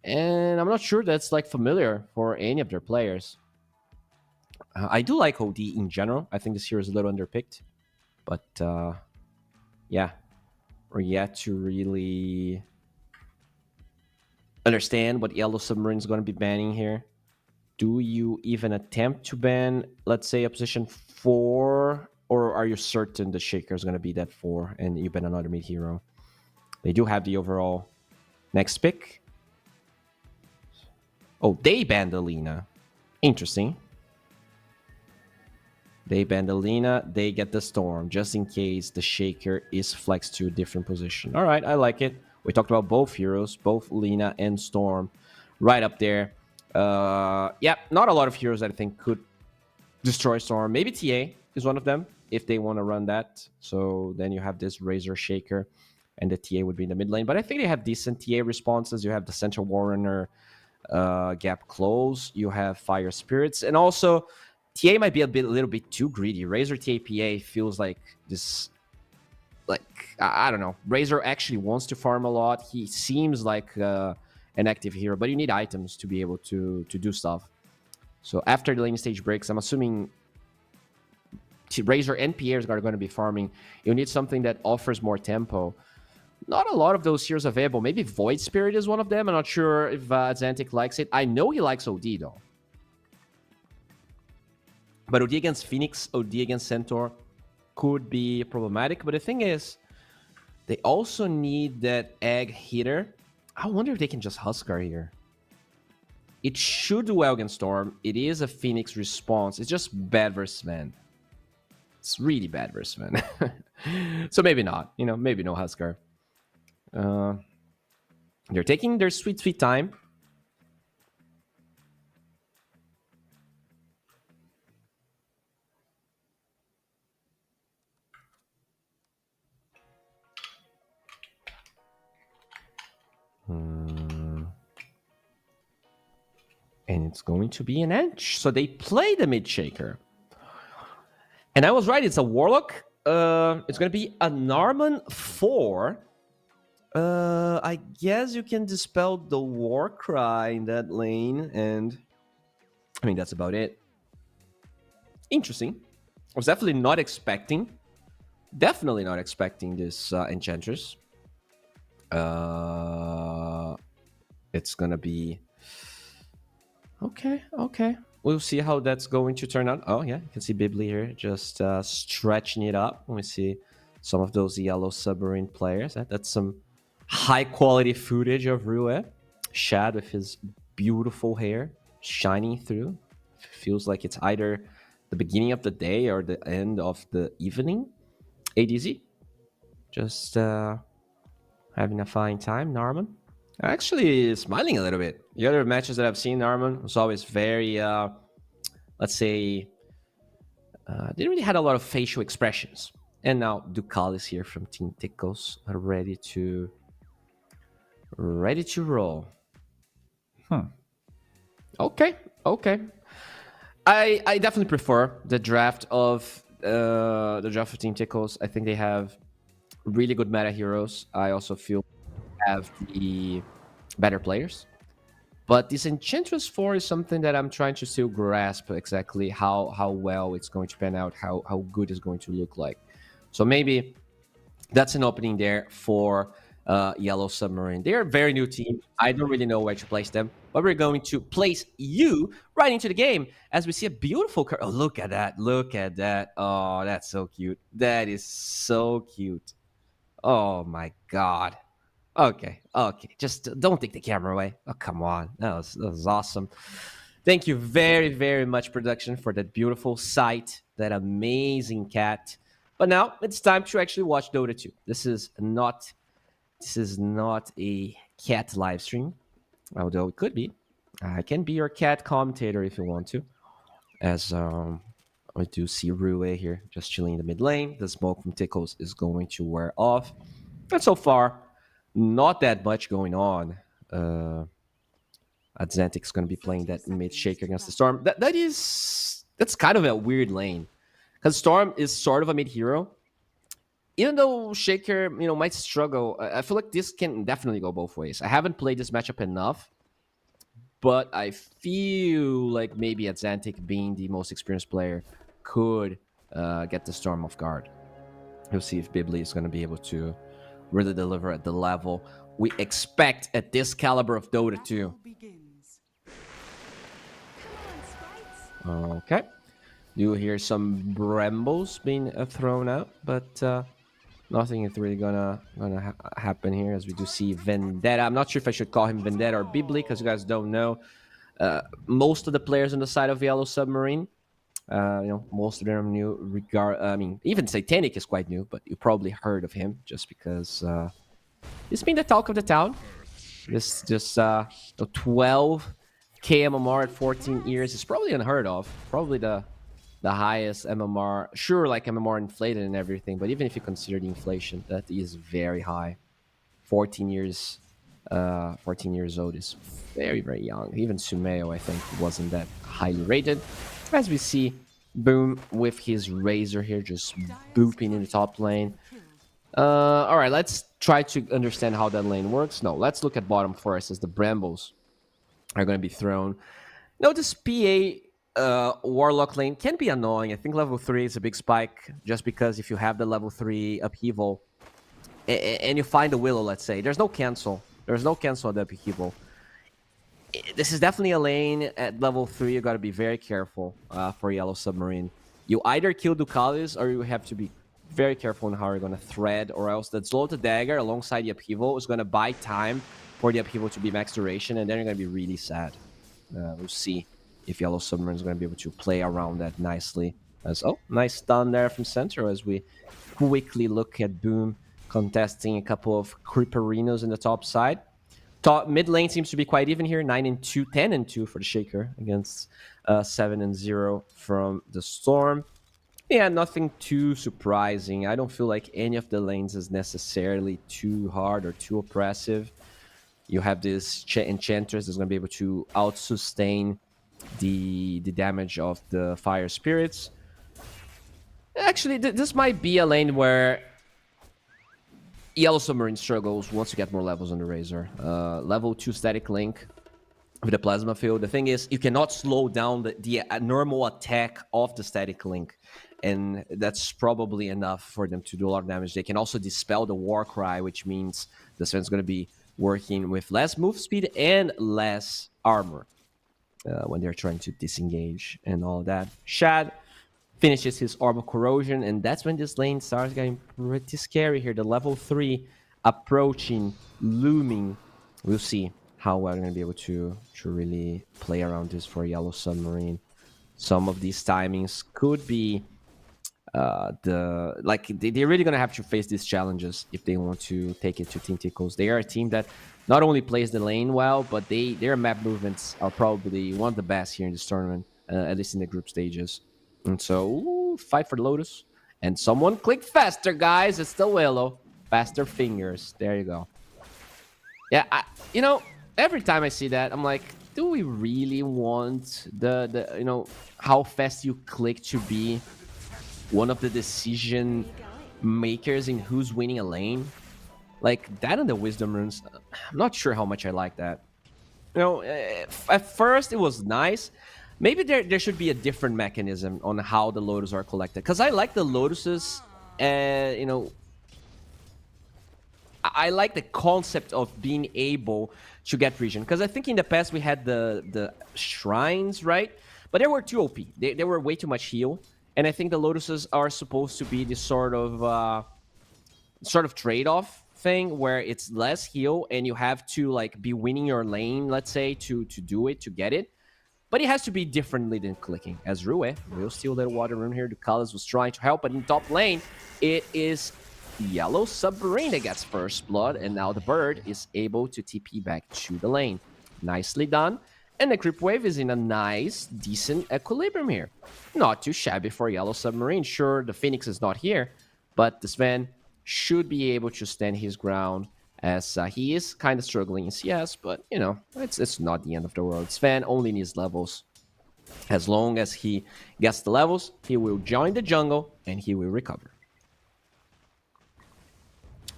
And I'm not sure that's like familiar for any of their players. I do like OD in general. I think this hero is a little underpicked. But yeah, we're yet to really understand what Yellow Submarine is going to be banning here. Do you even attempt to ban, let's say, a position 4? Or are you certain the Shaker is going to be that 4 and you ban another mid hero? They do have the overall next pick. Oh, they banned Alina. Interesting. They banned Alina. They get the Storm, just in case the Shaker is flexed to a different position. All right, I like it. We talked about both heroes, both Lina and Storm, right up there. Yeah, not a lot of heroes that I think could destroy Storm. Maybe TA is one of them, if they want to run that. So then you have this Razor Shaker, and the TA would be in the mid lane. But I think they have decent TA responses. You have the Center Warrener, Gap Close. You have Fire Spirits. And also, TA might be a little bit too greedy. Razor TAPA feels like this... Like, I don't know. Razor actually wants to farm a lot. He seems like an active hero, but you need items to be able to do stuff. So after the lane stage breaks, I'm assuming Razor and Pierre are going to be farming. You need something that offers more tempo. Not a lot of those heroes available. Maybe Void Spirit is one of them. I'm not sure if Xantic likes it. I know he likes OD, though. But OD against Phoenix, OD against Centaur could be problematic. But the thing is, they also need that egg hitter. I wonder if they can just Huskar here. It should do well against Storm. It is a Phoenix response. It's just bad versus Van. It's really bad versus Van. So maybe not. You know, maybe no Huskar. They're taking their sweet, sweet time. And it's going to be an edge. So they play the mid shaker. And I was right, it's a Warlock. It's going to be a Narman 4. I guess you can dispel the Warcry in that lane. And I mean, that's about it. Interesting. I was definitely not expecting this Enchantress. It's going to be... Okay. We'll see how that's going to turn out. Oh, yeah, you can see Bibli here just stretching it up. Let me see some of those Yellow Submarine players. That's some high-quality footage of Rue. Shad with his beautiful hair shining through. Feels like it's either the beginning of the day or the end of the evening. ADZ. Just having a fine time, Narman. Actually smiling a little bit. The other matches that I've seen, Narman was always very, let's say, didn't really had a lot of facial expressions. And now Ducal is here from Team Tickles, ready to roll. Okay. I definitely prefer the draft of Team Tickles. I think they have really good meta heroes. I also feel have the better players. But this Enchantress 4 is something that I'm trying to still grasp exactly how well it's going to pan out, how good it's going to look like. So maybe that's an opening there for Yellow Submarine. They're a very new team. I don't really know where to place them, but we're going to place you right into the game as we see a beautiful card. Oh, look at that. Oh, that's so cute. That is so cute. Oh, my God. Okay. Just don't take the camera away. Oh, come on. That was awesome. Thank you very, very much, production, for that beautiful sight, that amazing cat. But now it's time to actually watch Dota 2. This is not This is not a cat live stream, although it could be. I can be your cat commentator if you want to. As I do see Rue here just chilling in the mid lane. The smoke from Tickles is going to wear off. And so far, not that much going on. Atlantic's going to be playing that mid shaker against the Storm. That's kind of a weird lane. Because Storm is sort of a mid hero. Even though Shaker, might struggle, I feel like this can definitely go both ways. I haven't played this matchup enough, but I feel like maybe Atlantic, being the most experienced player, could get the Storm off guard. We'll see if Bibli is going to be able to really deliver at the level we expect at this caliber of Dota 2. Okay. You hear some Brambles being thrown out, but nothing is really gonna happen here, as we do see Vendetta. I'm not sure if I should call him Vendetta or Bibli, because you guys don't know. Most of the players on the side of Yellow Submarine, most of them are new. Even Satanic is quite new, but you probably heard of him just because he's been the talk of the town. This just 12 KMMR at 14 years is probably unheard of. Probably the highest MMR. Sure, like MMR inflated and everything, but even if you consider the inflation, that is very high. 14 years old is very, very young. Even Sumeo, I think, wasn't that highly rated. As we see Boom with his Razor here, just booping in the top lane. All right, let's try to understand how that lane works. No, let's look at bottom first, as the Brambles are going to be thrown. This PA Warlock lane can be annoying. I think level 3 is a big spike, just because if you have the level 3 upheaval and you find a Willow, let's say, there's no cancel. There's no cancel at the upheaval. This is definitely a lane at level 3. You got to be very careful for Yellow Submarine. You either kill Ducalis, or you have to be very careful on how you're going to thread, or else that Slow to Dagger alongside the upheaval is going to buy time for the upheaval to be max duration, and then you're going to be really sad. We'll see if Yellow Submarine is going to be able to play around that nicely. Nice stun there from center, as we quickly look at Boom contesting a couple of Creeperinos in the top side. Mid lane seems to be quite even here. 9-2, 10-2 for the Shaker against 7-0 from the Storm. Yeah, nothing too surprising. I don't feel like any of the lanes is necessarily too hard or too oppressive. You have this Enchantress that's going to be able to out-sustain the damage of the Fire Spirits. Actually, this might be a lane where Yellow Submarine struggles once you get more levels on the Razor. Level 2 Static Link with the Plasma Field. The thing is, you cannot slow down the normal attack of the Static Link. And that's probably enough for them to do a lot of damage. They can also dispel the War Cry, which means the Sven's going to be working with less move speed and less armor when they're trying to disengage and all that. Shad finishes his Armor Corrosion, and that's when this lane starts getting pretty scary here. The level 3 approaching, looming. We'll see how we're going to be able to really play around this for Yellow Submarine. Some of these timings could be they're really going to have to face these challenges if they want to take it to Team Tickles. They are a team that not only plays the lane well, but their map movements are probably one of the best here in this tournament, at least in the group stages. And so, fight for the Lotus. And someone click faster, guys. It's the Willow. Faster fingers. There you go. Yeah, every time I see that, I'm like, do we really want the how fast you click to be one of the decision makers in who's winning a lane? Like, that and the Wisdom Runes, I'm not sure how much I like that. At first it was nice. Maybe there should be a different mechanism on how the Lotus are collected. Because I like the Lotuses, I like the concept of being able to get regen. Because I think in the past we had the shrines, right? But they were too OP. They were way too much heal. And I think the Lotuses are supposed to be this sort of trade-off thing where it's less heal and you have to like be winning your lane, let's say, to do it, to get it. But it has to be differently than clicking. As Rue will steal a little water room here. Ducalis was trying to help, but in top lane, it is Yellow Submarine that gets first blood, and now the bird is able to TP back to the lane. Nicely done. And the Creep Wave is in a nice, decent equilibrium here. Not too shabby for Yellow Submarine. Sure, the Phoenix is not here, but the Sven should be able to stand his ground, as he is kind of struggling in CS, but, you know, it's not the end of the world. Sven only needs levels. As long as he gets the levels, he will join the jungle, and he will recover.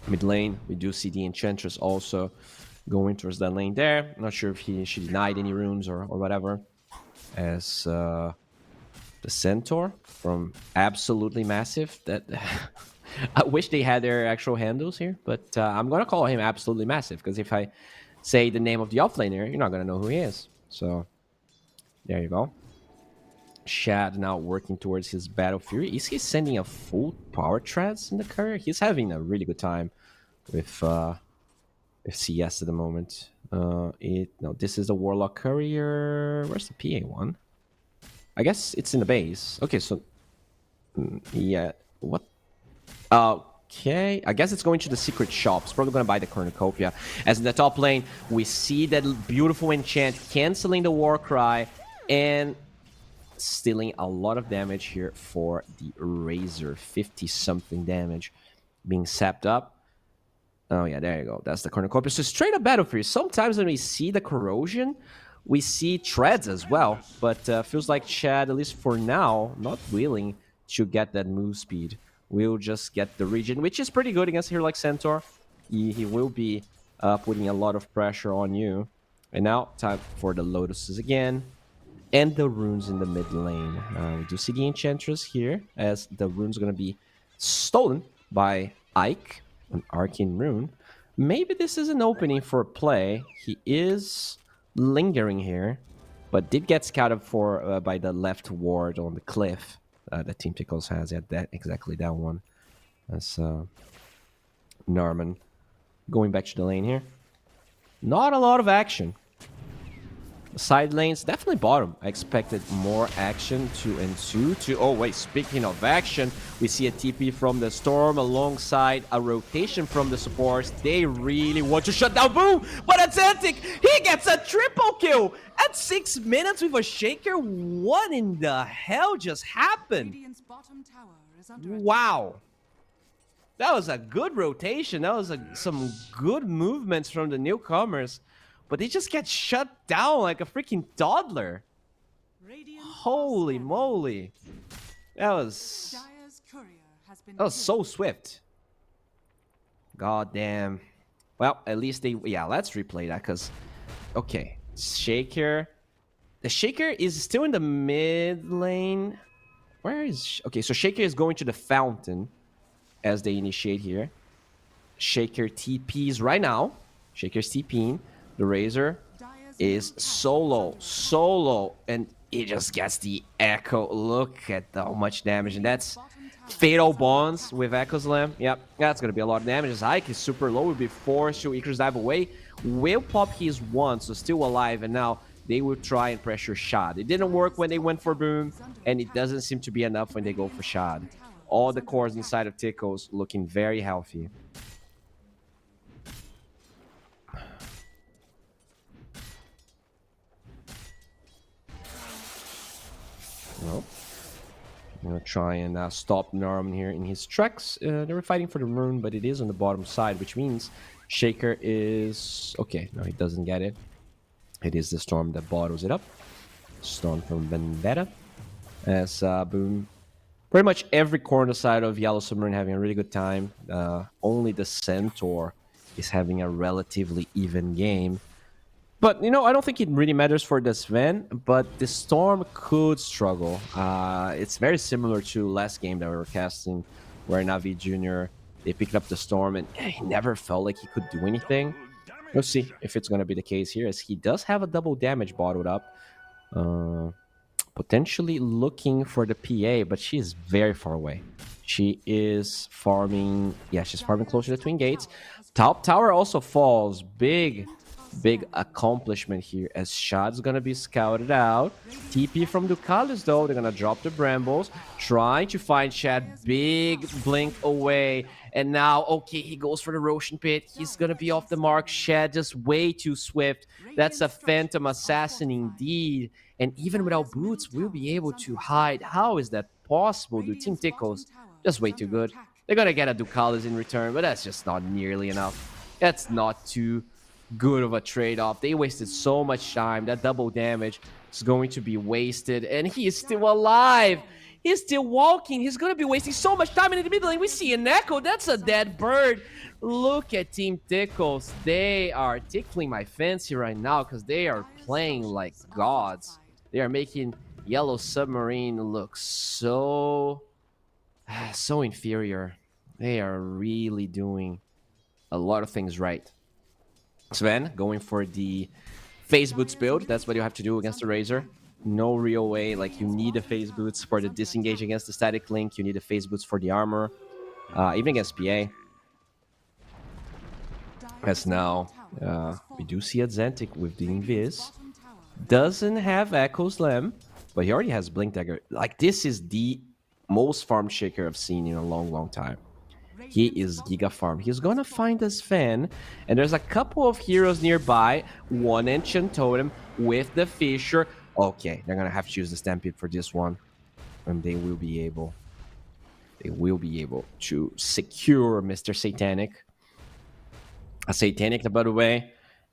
Mid lane, we do see the Enchantress also going towards that lane there. Not sure if she denied any runes or whatever. As the Centaur from Absolutely Massive. That I wish they had their actual handles here, but I'm going to call him Absolutely Massive, because if I say the name of the offlaner, you're not going to know who he is. So, there you go. Shad now working towards his Battle Fury. Is he sending a full power treads in the courier? He's having a really good time with CS at the moment. No, this is the Warlock Courier. Where's the PA one? I guess it's in the base. Okay, so yeah, what? Okay, I guess it's going to the secret shops. Probably gonna buy the cornucopia. As in the top lane, we see that beautiful enchant canceling the Warcry and stealing a lot of damage here for the Razor. 50-something damage being sapped up. Oh, yeah, there you go. That's the cornucopia. So straight up Battle Fury. Sometimes when we see the corrosion, we see treads as well. But feels like Chad, at least for now, not willing to get that move speed. We'll just get the region, which is pretty good against a hero like Centaur. He will be putting a lot of pressure on you. And now, time for the Lotuses again. And the runes in the mid lane. We do see the Enchantress here, as the rune's going to be stolen by Ike, an Arcane rune. Maybe this is an opening for play. He is lingering here, but did get scouted for by the left ward on the cliff that Team Tickles has. Yeah, exactly that one. That's Narman going back to the lane here. Not a lot of action. Side lanes, definitely bottom. I expected more action to ensue. Oh wait, speaking of action, we see a TP from the Storm alongside a rotation from the supports. They really want to shut down Boom, but Atlantic, he gets a triple kill at 6 minutes with a Shaker. What in the hell just happened? Radiant's bottom tower is under attack. Wow. That was a good rotation. That was some good movements from the newcomers. But they just get shut down like a freaking toddler. Holy moly. That was so swift. God damn. Well, at least they... Yeah, let's replay that because... Okay. Shaker. The Shaker is still in the mid lane. Where is... Okay, so Shaker is going to the fountain as they initiate here. Shaker TPs right now. Shaker's TPing. The Razor is solo, and it just gets the Echo. Look at how much damage, and that's Fatal Bonds with Echo Slam. Yep, that's going to be a lot of damage. As Ike is super low, will be forced to Icarus Dive away. Will pop his one, so still alive, and now they will try and pressure Shad. It didn't work when they went for Boom, and it doesn't seem to be enough when they go for Shad. All the cores inside of Tickles looking very healthy. Nope. I'm gonna try and stop Narman here in his tracks. They were fighting for the rune, but it is on the bottom side, which means Shaker is... Okay, no, he doesn't get it. It is the Storm that bottles it up. Storm from Vendetta. As Boom... Pretty much every corner side of Yellow Submarine having a really good time. Only the Centaur is having a relatively even game. But, you know, I don't think it really matters for the Sven, but the Storm could struggle. It's very similar to last game that we were casting, where Navi Jr., they picked up the Storm, and he never felt like he could do anything. We'll see if it's going to be the case here, as he does have a double damage bottled up. Potentially looking for the PA, but she is very far away. She is farming... Yeah, she's farming closer to the Twin Gates. Top tower also falls. Big big accomplishment here as Shad's gonna be scouted out. TP from Ducalis though, they're gonna drop the Brambles, trying to find Shad, big blink away. And now, okay, he goes for the Roshan Pit. He's gonna be off the mark. Shad just way too swift. That's a Phantom Assassin indeed. And even without boots, we'll be able to hide. How is that possible, dude? Team Tickles, just way too good. They're gonna get a Ducalis in return, but that's just not nearly enough. That's not too good of a trade-off. They wasted so much time. That double damage is going to be wasted, and he is still alive. He's still walking. He's going to be wasting so much time in the middle lane. We see an Echo. That's a dead bird. Look at Team Tickles. They are tickling my fancy right now because they are playing like gods. They are making Yellow Submarine look so inferior. They are really doing a lot of things right. Sven going for the phase boots build. That's what you have to do against the Razor. No real way. Like, you need the phase boots for the disengage against the static link. You need the phase boots for the armor. Even against PA. As now, we do see a Xantic with the Invis. Doesn't have Echo Slam, but he already has Blink Dagger. Like, this is the most farm shaker I've seen in a long time. He is Giga Farm. He's gonna find a Sven, and there's a couple of heroes nearby. One Enchant Totem with the Fisher. Okay, they're gonna have to use the Stampede for this one, and they will be able to secure Mr. Satanic. A Satanic, by the way,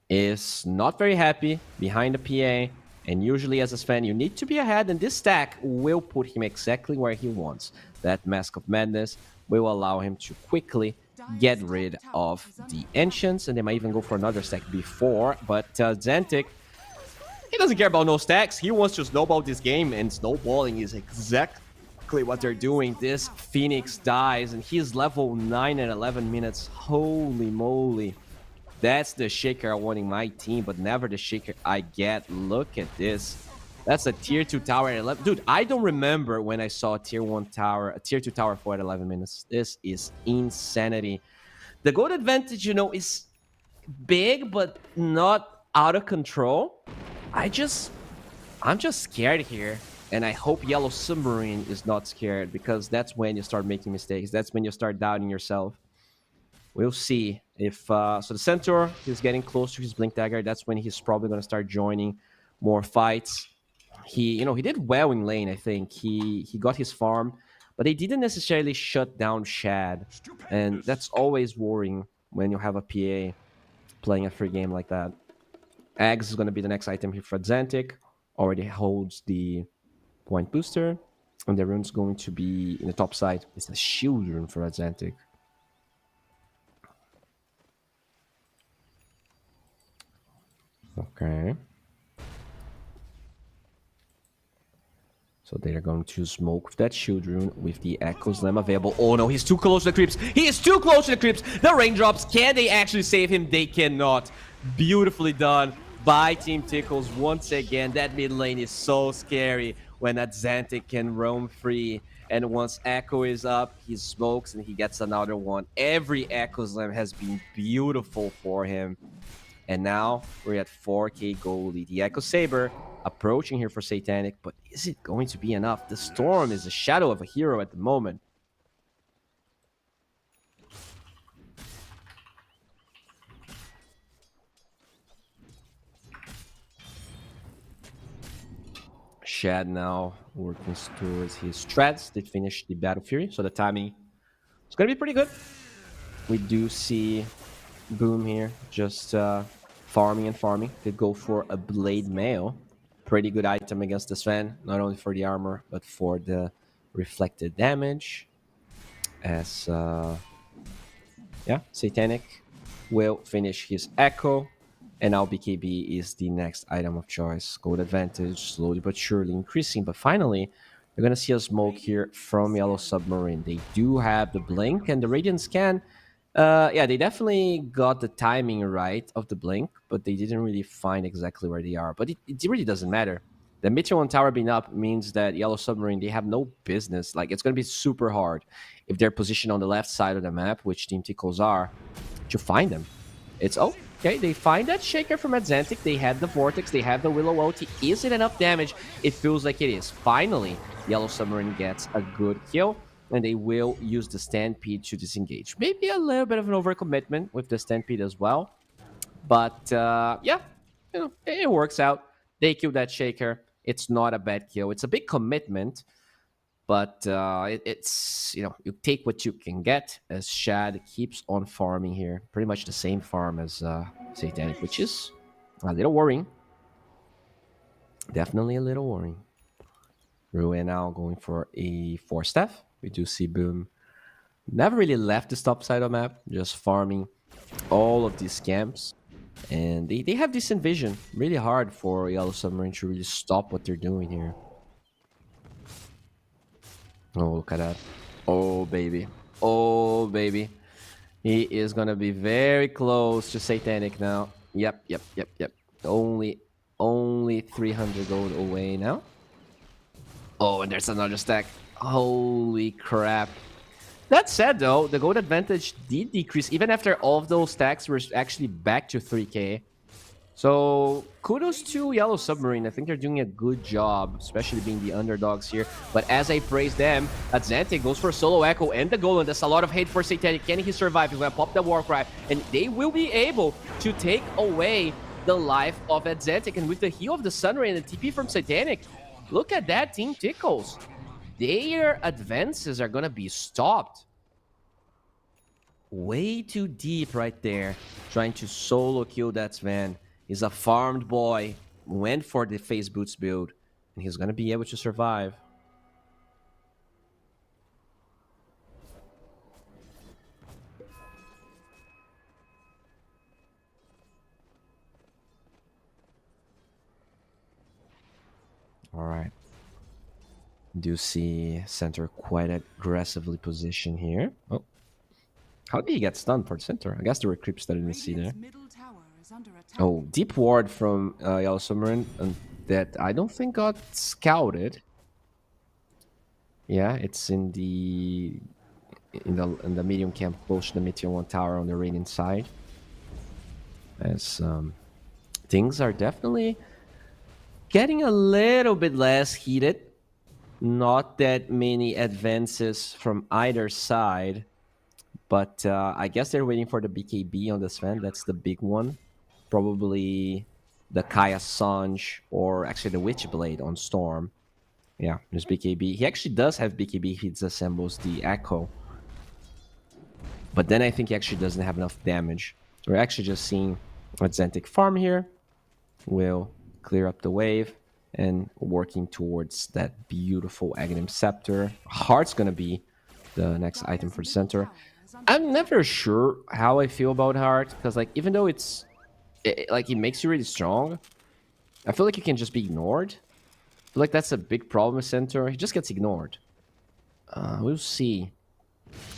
is not very happy behind the PA, and usually as a Sven, you need to be ahead, and this stack will put him exactly where he wants. That Mask of Madness will allow him to quickly get rid of the Ancients, and they might even go for another stack before, but Xantic, he doesn't care about no stacks. He wants to snowball this game, and snowballing is exactly what they're doing. This Phoenix dies, and he's level 9 at 11 minutes. Holy moly. That's the shaker I want in my team, but never the shaker I get. Look at this. That's a tier 2 tower at 11. Dude, I don't remember when I saw a tier 1 tower, a tier 2 tower for at 11 minutes. This is insanity. The gold advantage, you know, is big, but not out of control. I'm just scared here. And I hope Yellow Submarine is not scared, because that's when you start making mistakes. That's when you start doubting yourself. We'll see if... so the Centaur is getting close to his Blink Dagger. That's when he's probably going to start joining more fights. He did well in lane, I think. He got his farm, but they didn't necessarily shut down Shad. And that's always worrying when you have a PA playing a free game like that. Eggs is going to be the next item here for Xantic. Already holds the point booster. And the rune's going to be in the top side. It's a shield rune for Xantic. Okay. So they are going to smoke with that shield rune with the Echo Slam available. Oh no, he's too close to the creeps. He is too close to the creeps. The raindrops, can they actually save him? They cannot. Beautifully done by Team Tickles once again. That mid lane is so scary when that Xantic can roam free. And once Echo is up, he smokes and he gets another one. Every Echo Slam has been beautiful for him. And now we're at 4k gold lead. The Echo Saber approaching here for Satanic, but is it going to be enough? The Storm is a shadow of a hero at the moment. Shad now working towards his strats. They finished the Battle Fury, so the timing is going to be pretty good. We do see Boom here just farming and farming. Could go for a Blade Mail. Pretty good item against the Sven, not only for the armor, but for the reflected damage. As, yeah, Satanic will finish his Echo. And now BKB is the next item of choice. Gold advantage, slowly but surely increasing. But finally, you're going to see a smoke here from Yellow Submarine. They do have the Blink and the Radiant Scan. Yeah, they definitely got the timing right of the Blink, but they didn't really find exactly where they are. But it really doesn't matter. The Meteor 1 tower being up means that Yellow Submarine, they have no business. Like, it's going to be super hard if they're positioned on the left side of the map, which Team Tickles are, to find them. It's okay. They find that Shaker from Atlantic. They had the Vortex. They have the Willow ulti. Is it enough damage? It feels like it is. Finally, Yellow Submarine gets a good kill, and they will use the Stampede to disengage. Maybe a little bit of an overcommitment with the Stampede as well. But yeah, it works out. They kill that Shaker. It's not a bad kill. It's a big commitment, but it's, you take what you can get, as Shad keeps on farming here. Pretty much the same farm as Satanic, which is a little worrying. Definitely a little worrying. Ruin now going for a 4-staff. We do see Boom never really left the top side of the map, just farming all of these camps. And they have decent vision. Really hard for Yellow Submarine to really stop what they're doing here. Oh, look at that. Oh, baby. Oh, baby. He is going to be very close to Satanic now. Yep. Only 300 gold away now. Oh, and there's another stack. Holy crap. That said, though, the gold advantage did decrease. Even after all of those stacks, we're actually back to 3k. So, kudos to Yellow Submarine. I think they're doing a good job, especially being the underdogs here. But as I praise them, Atlantic goes for Solo Echo and the Golem. That's a lot of hate for Satanic. Can he survive? He's going to pop the Warcry. And they will be able to take away the life of Atlantic. And with the heal of the Sunray and the TP from Satanic, look at that, Team Tickles. Their advances are going to be stopped. Way too deep right there. Trying to solo kill that Sven. He's a farmed boy. Went for the Phase Boots build. And he's going to be able to survive. Alright. Do see center quite aggressively positioned here. Oh. How did he get stunned for the center? I guess there were creeps that I didn't see there. Oh, deep ward from Yellow Submarine that I don't think got scouted. Yeah, it's in the medium camp close to the Meteor 1 tower on the Radiant side. As things are definitely getting a little bit less heated. Not that many advances from either side. But I guess they're waiting for the BKB on the Sven. That's the big one. Probably the Kaya Sanj or actually the Witchblade on Storm. Yeah, there's BKB. He actually does have BKB if he disassembles the Echo. But then I think he actually doesn't have enough damage. So we're actually just seeing Atlantic farm here. Will clear up the wave. And working towards that beautiful Aghanim Scepter. Heart's gonna be the next item for the center. I'm never sure how I feel about Heart, because like even though it makes you really strong, I feel like it can just be ignored. I feel like that's a big problem with center. He just gets ignored. We'll see.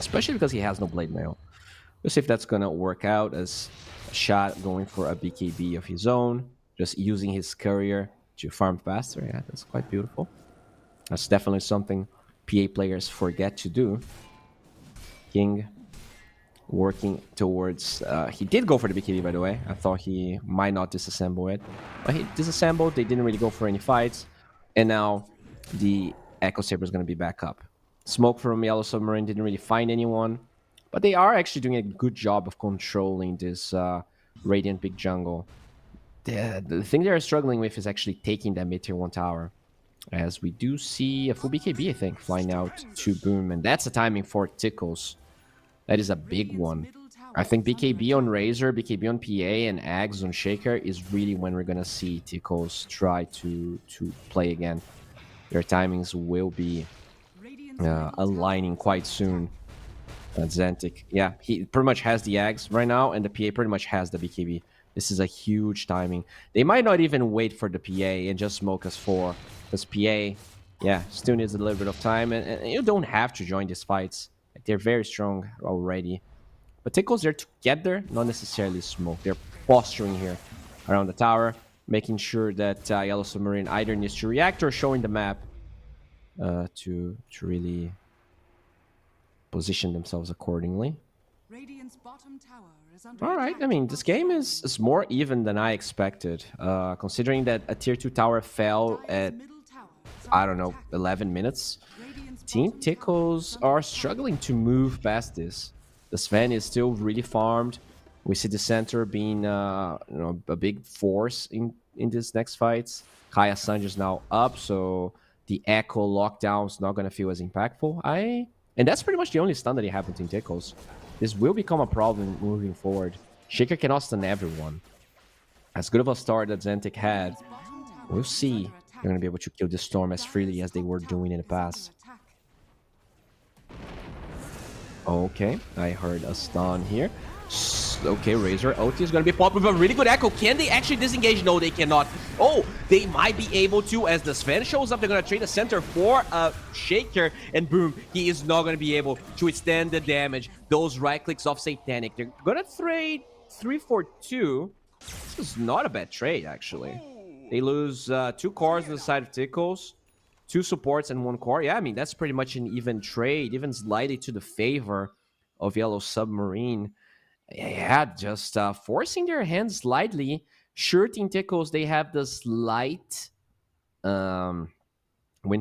Especially because he has no blade mail. We'll see if that's gonna work out as a shot going for a BKB of his own. Just using his courier to farm faster. Yeah, that's quite beautiful. That's definitely something PA players forget to do. King working towards... he did go for the BKB, by the way. I thought he might not disassemble it. But he disassembled. They didn't really go for any fights. And now the Echo Saber is going to be back up. Smoke from Yellow Submarine didn't really find anyone. But they are actually doing a good job of controlling this Radiant Big Jungle. The thing they're struggling with is actually taking that Meteor 1 tower. As we do see a full BKB, I think, flying out to Boom. And that's the timing for Tickles. That is a big one. I think BKB on Razor, BKB on PA, and Ags on Shaker is really when we're going to see Tickles try to play again. Their timings will be aligning quite soon. Xantic, yeah, he pretty much has the Ags right now, and the PA pretty much has the BKB. This is a huge timing. They might not even wait for the PA and just smoke us 4. Because PA, yeah, still needs a little bit of time. And you don't have to join these fights. Like, they're very strong already. But Tickles, they're together, not necessarily smoke. They're posturing here around the tower. Making sure that Yellow Submarine either needs to react or showing the map to really position themselves accordingly. Radiant's bottom tower is under All right, attack. I mean, this game is more even than I expected, considering that a tier 2 tower fell at, Middle tower is I under don't know, attack. 11 minutes. Radiant's Team bottom tower Tickles is under are attack. struggling to move past this. The Sven is still really farmed. We see the center being a big force in this next fights. Kaya Sanj is now up, so the Echo lockdown is not going to feel as impactful. And that's pretty much the only stun that he have in Team Tickles. This will become a problem moving forward. Shaker cannot stun everyone. As good of a start that Zentik had, we'll see they're going to be able to kill the Storm as freely as they were doing in the past. Okay, I heard a stun here. Okay, Razor ulti is going to be popped with a really good echo. Can they actually disengage? No, they cannot. Oh, they might be able to. As the Sven shows up, they're going to trade the center for a Shaker. And boom, he is not going to be able to extend the damage. Those right clicks off Satanic. They're going to trade 3 for 2. This is not a bad trade, actually. They lose 2 cores on the side of Tickles. 2 supports and 1 core. Yeah, I mean, that's pretty much an even trade. Even slightly to the favor of Yellow Submarine. Yeah, just forcing their hand slightly. Sure, Team Tickles, they have the slight win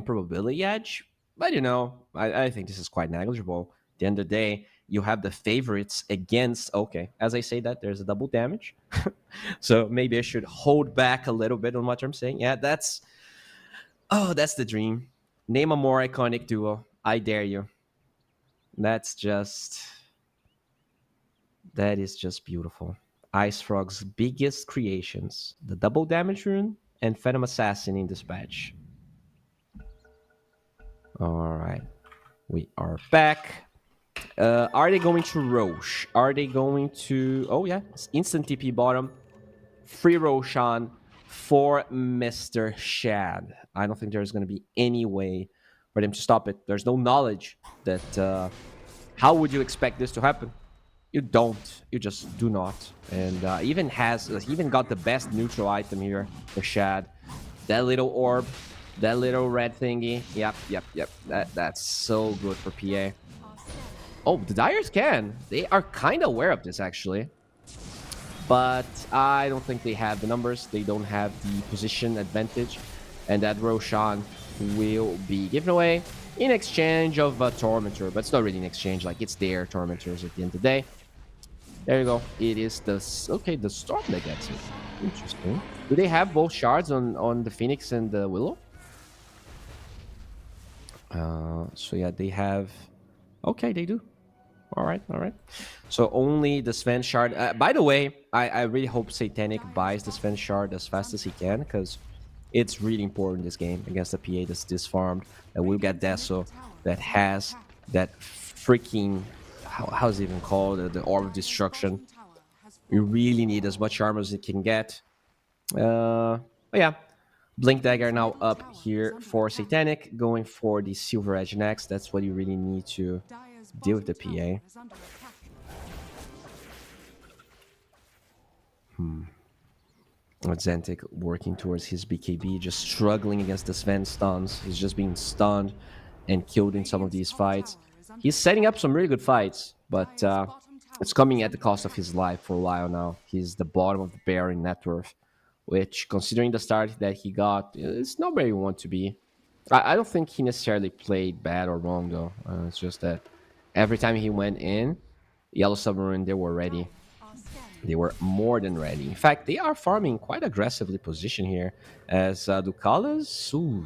probability edge. But, you know, I think this is quite negligible. At the end of the day, you have the favorites against... Okay, as I say that, there's a double damage. So maybe I should hold back a little bit on what I'm saying. Yeah, that's... Oh, that's the dream. Name a more iconic duo. I dare you. That's just... That is just beautiful. Ice Frog's biggest creations. The double damage rune and Phantom Assassin in dispatch. Alright. We are back. Are they going to Roche? Are they going to... Oh yeah, it's instant TP bottom. Free Roshan for Mr. Shad. I don't think there's going to be any way for them to stop it. There's no knowledge that... how would you expect this to happen? You don't. You just do not. And he even got the best neutral item here for Shad. That little orb, that little red thingy. Yep. That's so good for PA. Oh, the Dyers can. They are kind of aware of this, actually. But I don't think they have the numbers. They don't have the position advantage. And that Roshan will be given away in exchange of a Tormentor. But it's not really an exchange. Like, it's their Tormentors at the end of the day. There you go. It is the... Okay, the Storm that gets it. Interesting. Do they have both shards on the Phoenix and the Willow? So yeah, they have... Okay, they do. Alright. So only the Sven shard... by the way, I really hope Satanic buys the Sven shard as fast as he can, because it's really important this game against the PA that's disfarmed. And we'll get Deso that has that freaking... How's it even called? The Orb of Destruction. You really need as much armor as it can get. But yeah. Blink Dagger now up here for Satanic. Going for the Silver Edge next. That's what you really need to deal with the PA. Zentik working towards his BKB. Just struggling against the Sven stuns. He's just being stunned and killed in some of these fights. He's setting up some really good fights, but it's coming at the cost of his life for a while now. He's the bottom of the barrel in net worth, which, considering the start that he got, it's not where you want to be. I don't think he necessarily played bad or wrong, though. It's just that every time he went in, Yellow Submarine, they were ready. They were more than ready. In fact, they are farming quite aggressively position here, as Ducalas... Ooh,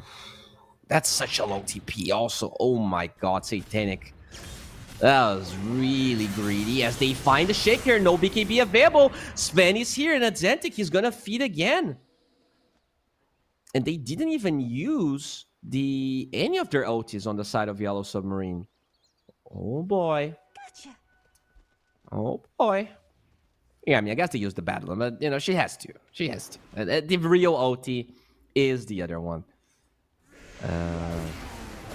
that's such a long TP also. Oh my god, Satanic. That was really greedy as they find the Shaker. No BKB available. Sven is here and Zentik, he's gonna feed again. And they didn't even use any of their ultis on the side of Yellow Submarine. Oh boy. Gotcha. Oh boy. Yeah, I mean, I guess they used the battle, but you know, she has to. She has to. The real ulti is the other one.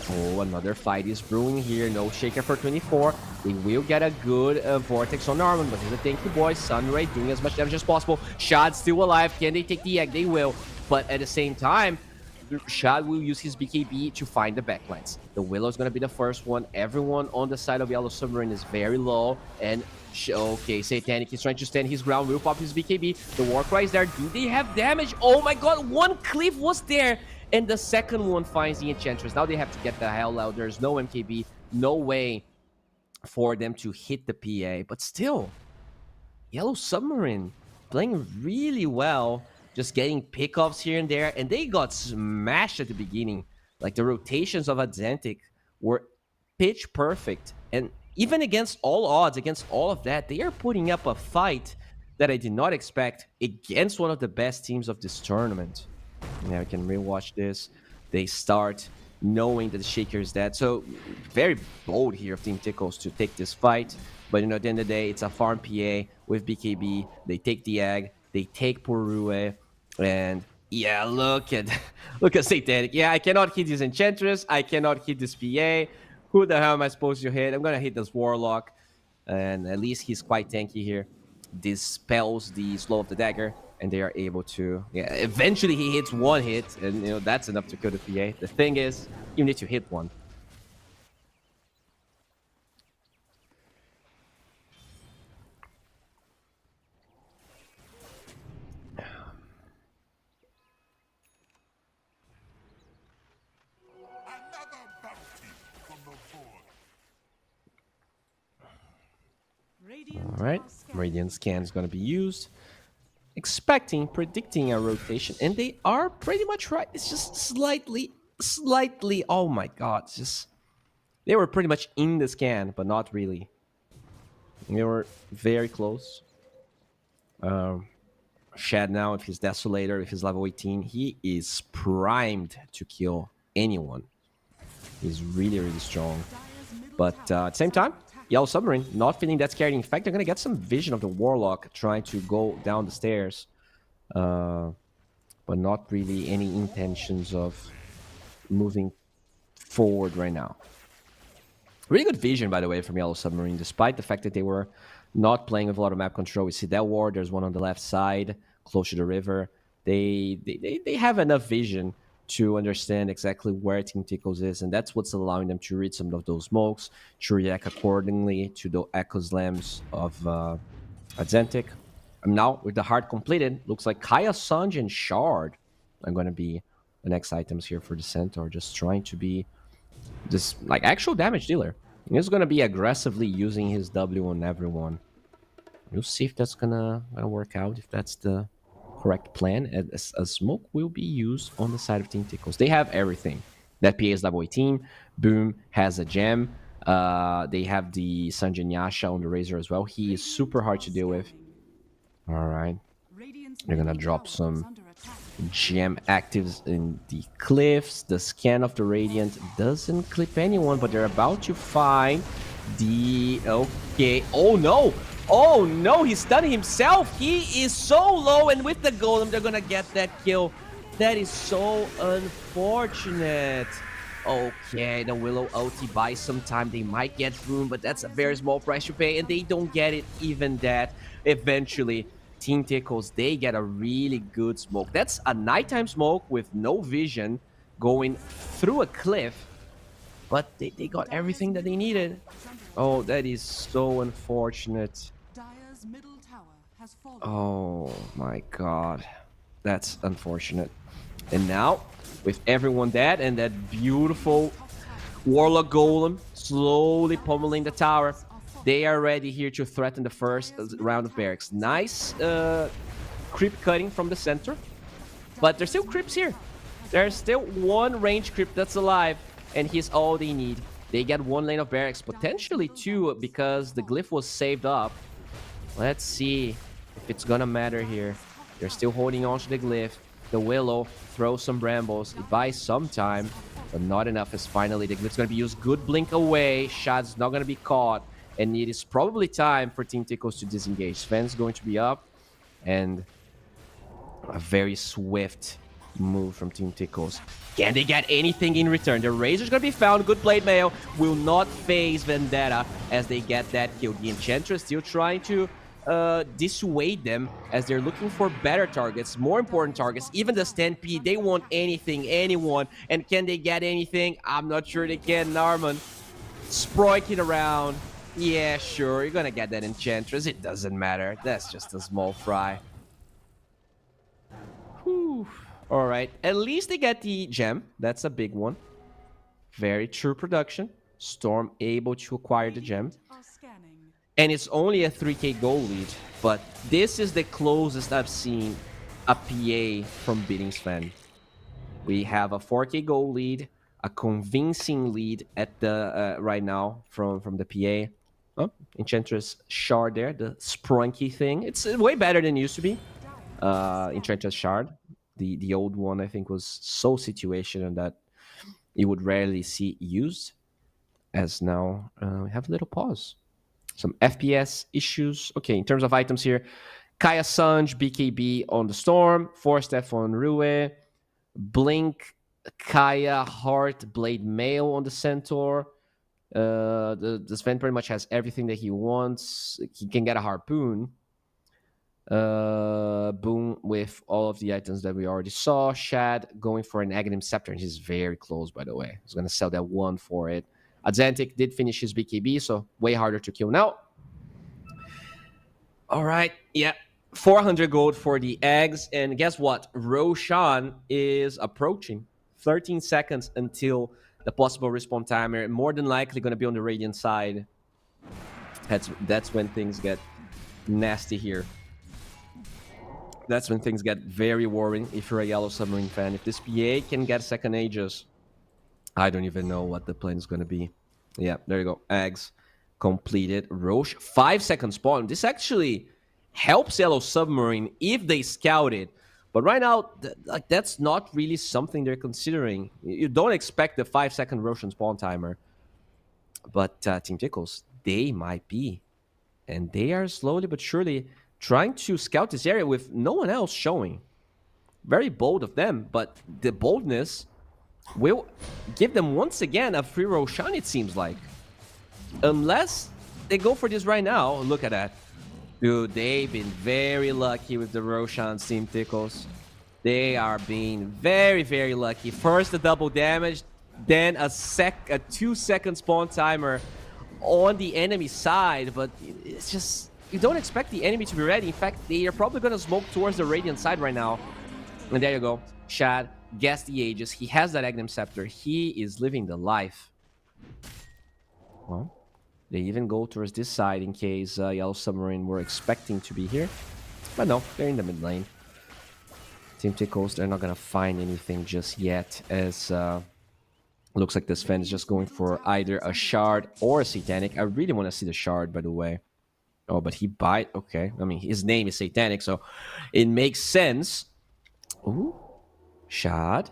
Oh, another fight is brewing here. No Shaker for 24. They will get a good Vortex on Armin, but here's the thing, boys. Sunray doing as much damage as possible. Shad still alive. Can they take the egg? They will. But at the same time, Shad will use his BKB to find the backlines. The Willow is going to be the first one. Everyone on the side of Yellow Submarine is very low. And, okay, Satanic is trying to stand his ground. Will pop his BKB. The Warcry is there. Do they have damage? Oh my god, one cliff was there. And the second one finds the Enchantress. Now they have to get the hell out. There's no MKB. No way for them to hit the PA. But still, Yellow Submarine playing really well. Just getting pickoffs here and there. And they got smashed at the beginning. Like, the rotations of Atlantic were pitch perfect. And even against all odds, against all of that, they are putting up a fight that I did not expect against one of the best teams of this tournament. Now I can rewatch this. They start knowing that the Shaker is dead. So, very bold here of Team Tickles to take this fight. But, you know, at the end of the day, it's a farm PA with BKB. They take the egg. They take Porue. And yeah, look at Satanic. Yeah, I cannot hit this Enchantress. I cannot hit this PA. Who the hell am I supposed to hit? I'm gonna hit this Warlock. And at least he's quite tanky here. Dispels the slow of the dagger. And they are able to... Yeah, eventually he hits one hit. And, you know, that's enough to kill the PA. The thing is, you need to hit one. All right, Radiant Scan is going to be used. Predicting a rotation, and they are pretty much right. It's just slightly, oh my god, they were pretty much in the scan, but not really. They were very close. Shad now with his Desolator, with his level 18, he is primed to kill anyone. He's really, really strong. But at the same time, Yellow Submarine not feeling that scared. In fact, they're going to get some vision of the Warlock trying to go down the stairs. But not really any intentions of moving forward right now. Really good vision, by the way, from Yellow Submarine, despite the fact that they were not playing with a lot of map control. We see that ward. There's one on the left side, close to the river. They have enough vision to understand exactly where Team Tickles is, and that's what's allowing them to read some of those smokes, to react accordingly to the Echo Slams of Atlantic. And now, with the heart completed, looks like Kaya, Sanj, and Shard are going to be the next items here for the Centaur, just trying to be this, like, actual damage dealer. He's going to be aggressively using his W on everyone. We'll see if that's gonna work out, if that's the correct plan. A smoke will be used on the side of Team Tickles. They have everything. That PA is level 18. Boom has a gem. They have the Sanjin Yasha on the Razor as well. He is super hard to deal with. Alright. They're gonna drop some gem actives in the cliffs. The scan of the Radiant doesn't clip anyone, but they're about to find the... Okay. Oh no! Oh no, he's stunning himself. He is so low, and with the golem, they're gonna get that kill. That is so unfortunate. Okay, the Willow ulti buys some time. They might get room, but that's a very small price to pay, and they don't get it even that. Eventually, Team Tickles, they get a really good smoke. That's a nighttime smoke with no vision going through a cliff, but they got everything that they needed. Oh, that is so unfortunate. Oh my god. That's unfortunate. And now, with everyone dead and that beautiful Warlock Golem slowly pummeling the tower, they are ready here to threaten the first round of barracks. Nice creep cutting from the center, but there's still creeps here. There's still one range creep that's alive, and he's all they need. They get one lane of barracks, potentially two, because the glyph was saved up. Let's see if it's gonna matter here. They're still holding on to the glyph. The Willow throws some brambles. It buys some time, but not enough, as finally the glyph's gonna be used. Good blink away. Shad's not gonna be caught. And it is probably time for Team Tickles to disengage. Sven's going to be up. And a very swift move from Team Tickles. Can they get anything in return? The Razor's gonna be found. Good blade mail. Will not phase Vendetta as they get that kill. The Enchantress still trying to dissuade them as they're looking for better targets, more important targets. Even the Stampede, they want anything, anyone. And can they get anything? I'm not sure they can. Narman sproiking around. Yeah, sure, you're gonna get that Enchantress. It doesn't matter. That's just a small fry. Whew. All right, at least they get the gem. That's a big one. Very true production. Storm able to acquire the gem. Are scanning. And it's only a 3k gold lead, but this is the closest I've seen a PA from beating Sven. We have a 4k gold lead, a convincing lead at the right now from the PA. Oh, Enchantress Shard there, the sprunky thing. It's way better than it used to be. Enchantress Shard. The old one, I think, was so situational that you would rarely see used. As now, we have a little pause. Some FPS issues. Okay, in terms of items here, Kaya Sanj, BKB on the Storm, Force Staff on Rue, Blink, Kaya, Heart, Blade Mail on the Centaur. The Sven pretty much has everything that he wants. He can get a Harpoon. Boom with all of the items that we already saw. Shad going for an Aghanim Scepter, and he's very close, by the way. He's going to sell that one for it. Adzentic did finish his BKB, so way harder to kill now. All right, yeah. 400 gold for the eggs. And guess what? Roshan is approaching. 13 seconds until the possible respawn timer. More than likely going to be on the Radiant side. That's when things get nasty here. That's when things get very worrying if you're a Yellow Submarine fan. If this PA can get second Aegis, I don't even know what the plan is going to be. Yeah, there you go. Eggs completed. Roche, 5 second spawn. This actually helps Yellow Submarine if they scout it. But right now, that's not really something they're considering. You don't expect the 5 second Roshan spawn timer. But Team Tickles, they might be. And they are slowly but surely trying to scout this area with no one else showing. Very bold of them, but the boldness will give them once again a free Roshan, it seems like. Unless they go for this right now. Look at that. Dude, they've been very lucky with the Roshan, Team Tickles. They are being very, very lucky. First the double damage, then a 2 second spawn timer on the enemy side. But it's just, you don't expect the enemy to be ready. In fact, they are probably going to smoke towards the Radiant side right now. And there you go. Shad gets the Aegis. He has that Aghanim Scepter. He is living the life. Well, they even go towards this side in case Yellow Submarine were expecting to be here. But no, they're in the mid lane. Team Tickles, they're not going to find anything just yet, as looks like this fan is just going for either a Shard or a Satanic. I really want to see the Shard, by the way. Oh, but he bite. Okay, I mean, his name is Satanic, so it makes sense. Ooh, Shad.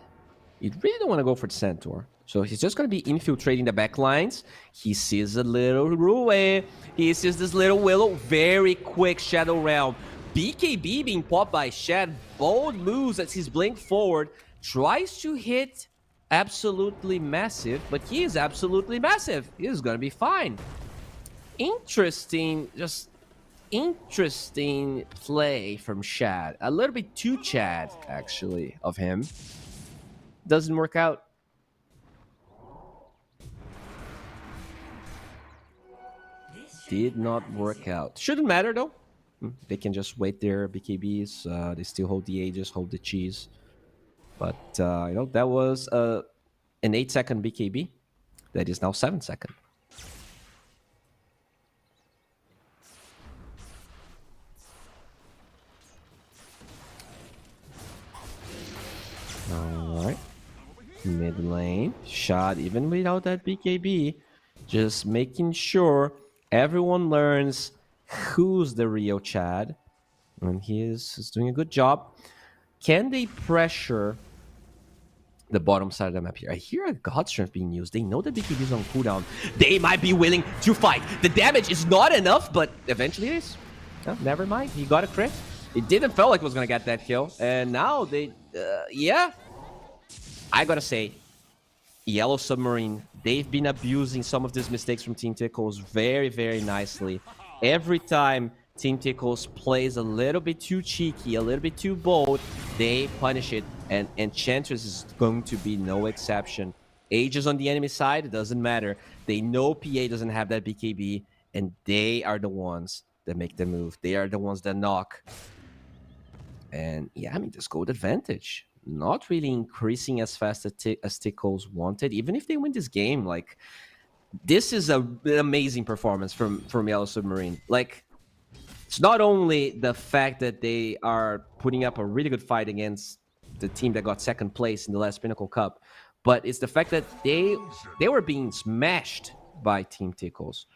You really don't want to go for the Centaur. So he's just going to be infiltrating the back lines. He sees a little Rue. He sees this little Willow. Very quick Shadow Realm. BKB being popped by Shad. Bold moves as he's blinked forward. Tries to hit absolutely massive, but he is absolutely massive. He is going to be fine. Interesting, just interesting play from Shad. A little bit too Chad, actually, of him. Doesn't work out. Did not work out. Shouldn't matter, though. They can just wait their BKBs. They still hold the Aegis, hold the cheese. But, you know, that was an 8 second BKB. That is now 7 second. Alright. Mid lane. Shot even without that BKB. Just making sure everyone learns who's the real Chad. And he is doing a good job. Can they pressure the bottom side of the map here? I hear a God Strength being used. They know that BKB is on cooldown. They might be willing to fight. The damage is not enough, but eventually it is. Oh, never mind. He got a crit. It didn't feel like it was going to get that kill. And now they... yeah. I gotta say, Yellow Submarine, they've been abusing some of these mistakes from Team Tickles very, very nicely. Every time Team Tickles plays a little bit too cheeky, a little bit too bold, they punish it, and Enchantress is going to be no exception. Aegis on the enemy side, it doesn't matter. They know PA doesn't have that BKB, and they are the ones that make the move. They are the ones that knock. And yeah, I mean, this gold advantage, not really increasing as fast as Tickles wanted. Even if they win this game, like, this is an amazing performance from Yellow Submarine. Like, it's not only the fact that they are putting up a really good fight against the team that got second place in the last Pinnacle Cup, but it's the fact that they were being smashed by Team Tickles.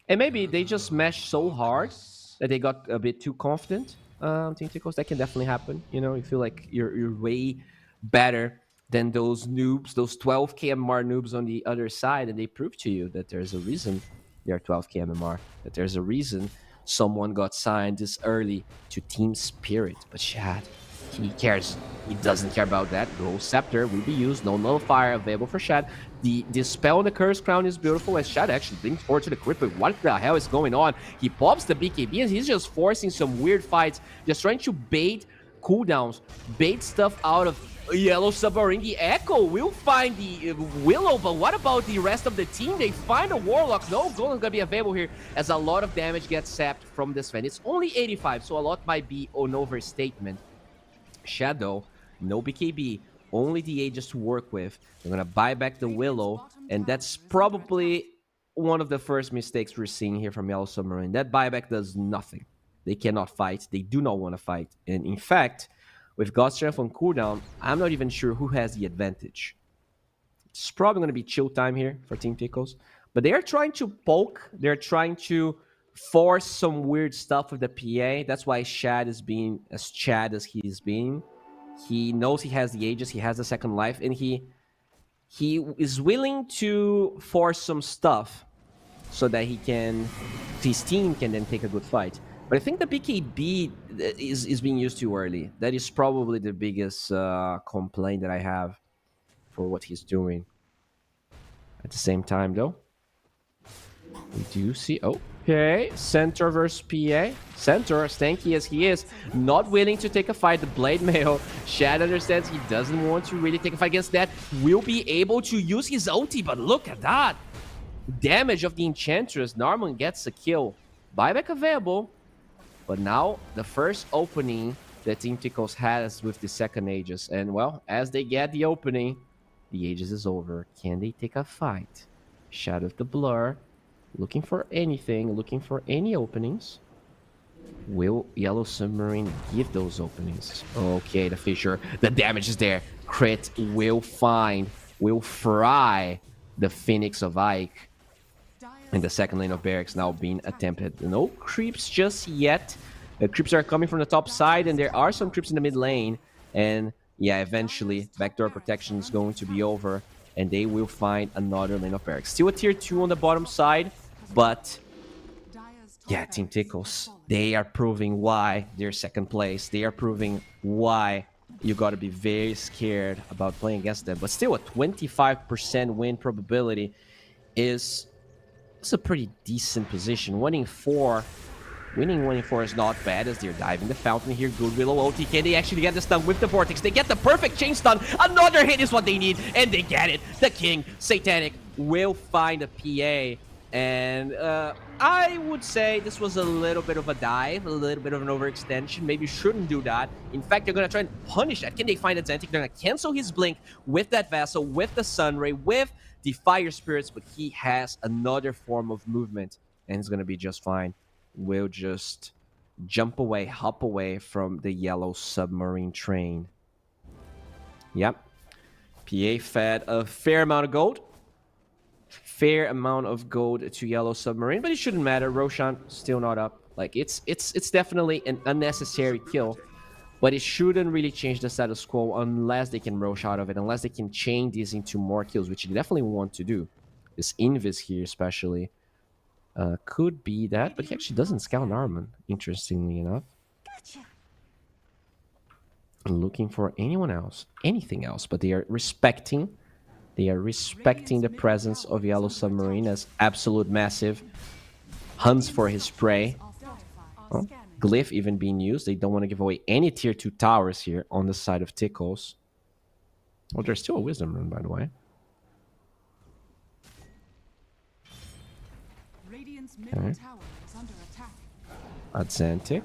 And maybe they just smashed so hard that they got a bit too confident. Team Tickles, that can definitely happen. You know, you feel like you're way better than those noobs, those 12k MMR noobs on the other side, and they prove to you that there's a reason they're 12k MMR, that there's a reason someone got signed this early to Team Spirit. But Shad, he cares. He doesn't care about that. Gold Scepter will be used. No Nullifier available for Shad. The spell on the Curse Crown is beautiful, as Shad actually brings forward to the crit. But what the hell is going on? He pops the BKB and he's just forcing some weird fights, just trying to bait cooldowns, bait stuff out of Yellow Submarine. The Echo will find the Willow, but what about the rest of the team? They find a Warlock. No Golem gonna be available here, as a lot of damage gets sapped from this fan. It's only 85, so a lot might be an overstatement. Shadow, no BKB, only the Aegis to work with. They're gonna buy back the Willow, and that's probably one of the first mistakes we're seeing here from Yellow Submarine. That buyback does nothing. They cannot fight. They do not want to fight. And in fact, with God Strength on cooldown, I'm not even sure who has the advantage. It's probably going to be chill time here for Team Tickles. But they are trying to poke. They're trying to force some weird stuff with the PA. That's why Shad is being as Chad as he is being. He knows he has the Aegis. He has the second life. And he is willing to force some stuff so that his team can then take a good fight. But I think the BKB is being used too early. That is probably the biggest complaint that I have for what he's doing. At the same time, though, we do see... Okay, Centaur versus PA. Centaur, as tanky as he is, not willing to take a fight. The Blade Mail, Shad understands he doesn't want to really take a fight against that. Will be able to use his ulti, but look at that. Damage of the Enchantress. Norman gets a kill. Buyback available. But now, the first opening that Team Tickles has with the second Aegis. And, well, as they get the opening, the Aegis is over. Can they take a fight? Shadow of the Blur. Looking for anything. Looking for any openings. Will Yellow Submarine give those openings? Okay, the Fissure. The damage is there. Crit will fry the Phoenix of Ike. And the second lane of barracks now being attempted. No creeps just yet. The creeps are coming from the top side, and there are some creeps in the mid lane. And yeah, eventually, backdoor protection is going to be over, and they will find another lane of barracks. Still a tier 2 on the bottom side, but yeah, Team Tickles, they are proving why they're second place. They are proving why you got to be very scared about playing against them. But still, a 25% win probability is... It's a pretty decent position. Winning 1 in 4 is not bad, as they're diving the fountain here. Good Willow OT. Can they actually get the stun with the Vortex? They get the perfect chain stun. Another hit is what they need, and they get it. The King, Satanic, will find a PA. And I would say this was a little bit of a dive, a little bit of an overextension. Maybe shouldn't do that. In fact, they're going to try and punish that. Can they find a Zentic? They're going to cancel his Blink with that Vessel, with the Sunray, with the Fire Spirits, but he has another form of movement, and it's going to be just fine. We'll just jump away, hop away from the Yellow Submarine train. Yep. PA fed a fair amount of gold. Fair amount of gold to Yellow Submarine, but it shouldn't matter. Roshan still not up. Like, it's definitely an unnecessary kill, but it shouldn't really change the status quo unless they can rush out of it, unless they can chain these into more kills, which they definitely want to do. This Invis here especially could be that, but he actually doesn't scout Narman, interestingly enough. Gotcha. Looking for anyone else, anything else, but they are respecting the presence of Yellow Submarine as absolute massive. Hunts for his prey. are scanning. Glyph even being used. They don't want to give away any tier 2 towers here on the side of Tickles. Oh, there's still a Wisdom Rune, by the way. Radiant's middle tower is under attack. Atlantic.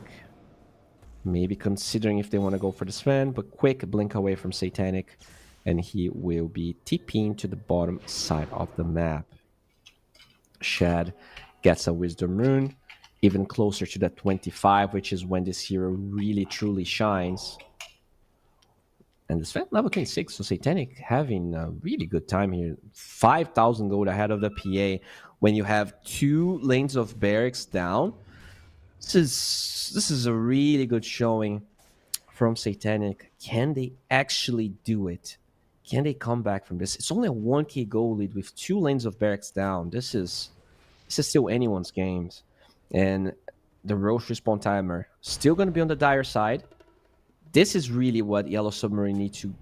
Maybe considering if they want to go for the Sven, but quick blink away from Satanic, and he will be TPing to the bottom side of the map. Shad gets a Wisdom Rune, even closer to that 25, which is when this hero really truly shines. And the Sven level 26, so Satanic having a really good time here. 5,000 gold ahead of the PA when you have 2 lanes of barracks down. This is a really good showing from Satanic. Can they actually do it? Can they come back from this? It's only a 1k goal lead with 2 lanes of barracks down. This is still anyone's games. And the Roche respawn timer still going to be on the dire side. This is really what Yellow Submarine need to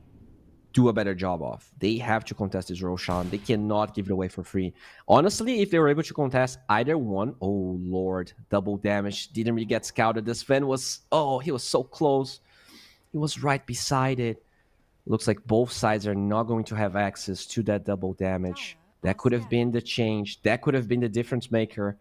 do a better job of. They have to contest this Roshan. They cannot give it away for free. Honestly, if they were able to contest either one, oh lord, double damage. Didn't really get scouted. This Sven was, oh, he was so close. He was right beside it. Looks like both sides are not going to have access to that double damage. That could have been the change. That could have been the difference maker.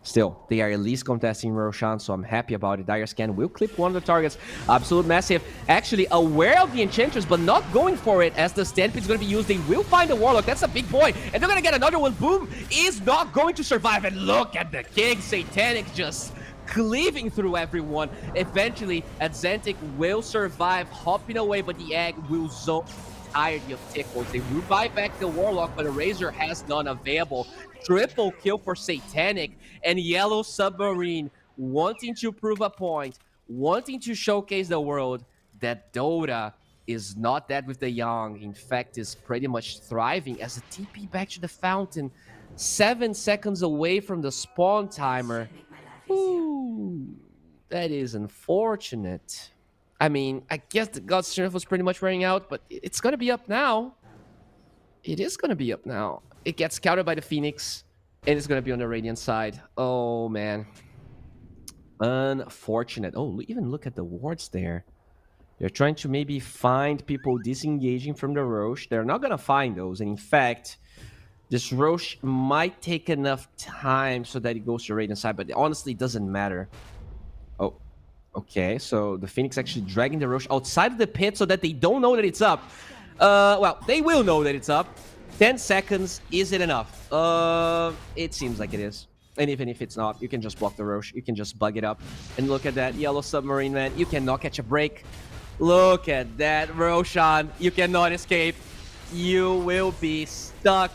Still, they are at least contesting Roshan, so I'm happy about it. Dire Scan will clip one of the targets. Absolute Massive actually aware of the Enchantress, but not going for it as the Stampede is going to be used. They will find the Warlock. That's a big point. And they're going to get another one. Boom is not going to survive. And look at the King. Satanic just cleaving through everyone. Eventually, Atlantic will survive, hopping away, but the Egg will zone entirety of Tickles. They will buy back the Warlock, but a Razor has none available. Triple kill for Satanic, and Yellow Submarine wanting to prove a point, wanting to showcase the world that Dota is not dead with the young. In fact, is pretty much thriving as a TP back to the fountain. 7 seconds away from the spawn timer. Ooh, that is unfortunate. I mean, I guess the God's Strength was pretty much wearing out, but it's going to be up now. It is going to be up now. It gets scouted by the Phoenix, and it's going to be on the Radiant side. Oh, man. Unfortunate. Oh, even look at the wards there. They're trying to maybe find people disengaging from the Roche. They're not going to find those. And in fact, this Roche might take enough time so that it goes to Radiant side, but honestly, it doesn't matter. Oh, okay. So the Phoenix actually dragging the Roche outside of the pit so that they don't know that it's up. Well, they will know that it's up. 10 seconds, is it enough? It seems like it is. And even if it's not, you can just block the Roche. You can just bug it up. And look at that Yellow Submarine, man. You cannot catch a break. Look at that Roshan. You cannot escape. You will be stuck.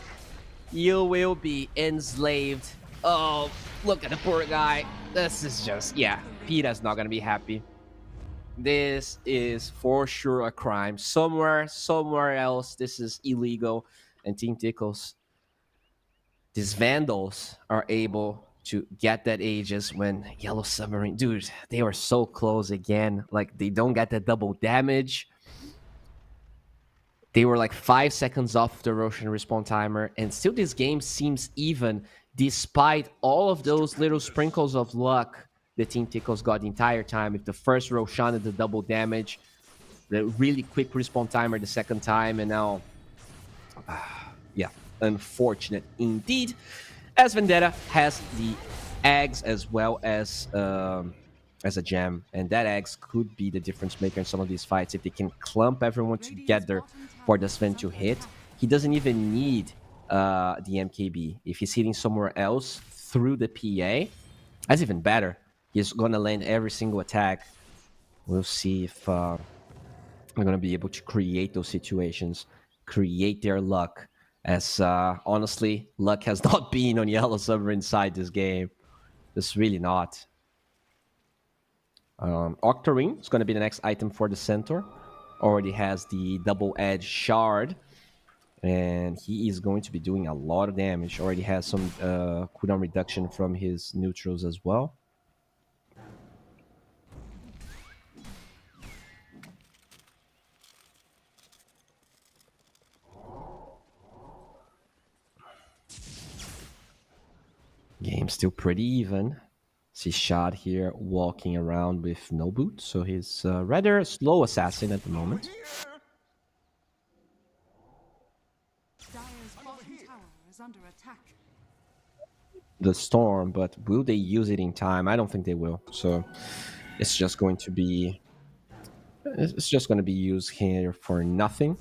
You will be enslaved. Oh, look at the poor guy. This is just, yeah, PETA's not going to be happy. This is for sure a crime. Somewhere else, this is illegal. And Team Tickles, these Vandals are able to get that Aegis when Yellow Submarine... Dude, they were so close again. Like, they don't get that double damage. They were like 5 seconds off the Roshan respawn timer. And still this game seems even, despite all of those little sprinkles of luck the Team Tickles got the entire time. With the first Roshan and the double damage. The really quick respawn timer the second time. And now... yeah, unfortunate indeed. As Vendetta has the eggs as well as a gem, and that eggs could be the difference maker in some of these fights if they can clump everyone together for the Sven to hit. He doesn't even need the MKB. If he's hitting somewhere else through the PA, that's even better. He's gonna land every single attack. We'll see if we're gonna be able to create those situations, create their luck. As honestly, luck has not been on Yellow Submarine side this game. It's really not. Octarine is going to be the next item for the Centaur. Already has the double edge shard. And he is going to be doing a lot of damage. Already has some cooldown reduction from his neutrals as well. Game still pretty even. See Shad here walking around with no boots, so he's rather slow assassin at the moment. Dire's bottom tower is under attack. The storm, but will they use it in time? I don't think they will. So it's just going to be used here for nothing,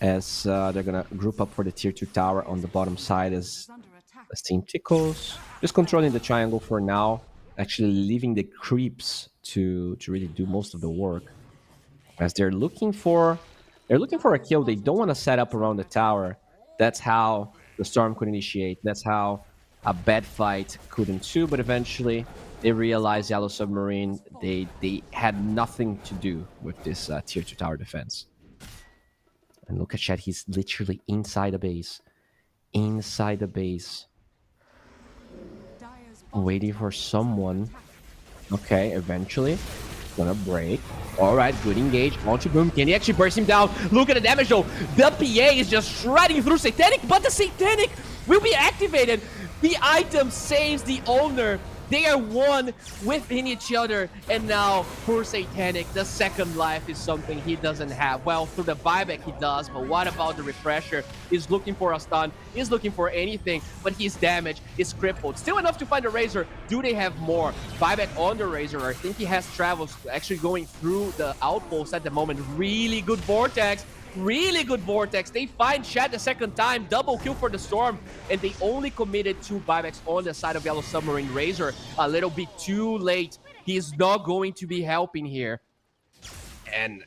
as they're gonna group up for the tier 2 tower on the bottom side as Under attack. Team Tickles. Just controlling the triangle for now, actually leaving the creeps to really do most of the work, as they're looking for a kill. They don't want to set up around the tower. That's how the storm could initiate. That's how a bad fight could ensue. But eventually, they realized Yellow Submarine, they had nothing to do with this tier 2 tower defense. And look at Chad, he's literally inside the base. Inside the base. Dire's Waiting for someone. Okay, eventually. Gonna break. Alright, good engage. Launch boom. Can he actually burst him down? Look at the damage though. The PA is just shredding through Satanic, but the Satanic will be activated. The item saves the owner. They are one within each other. And now, poor Satanic, the second life is something he doesn't have. Well, through the buyback he does, but what about the refresher? He's looking for a stun. He's looking for anything, but he's damaged. He's crippled. Still enough to find a Razor. Do they have more? Buyback on the Razor. I think he has travels actually going through the outpost at the moment. Really good Vortex. Really good Vortex. They find Chad the second time. Double kill for the Storm. And they only committed 2 buybacks on the side of Yellow Submarine. Razor a little bit too late. He's not going to be helping here. And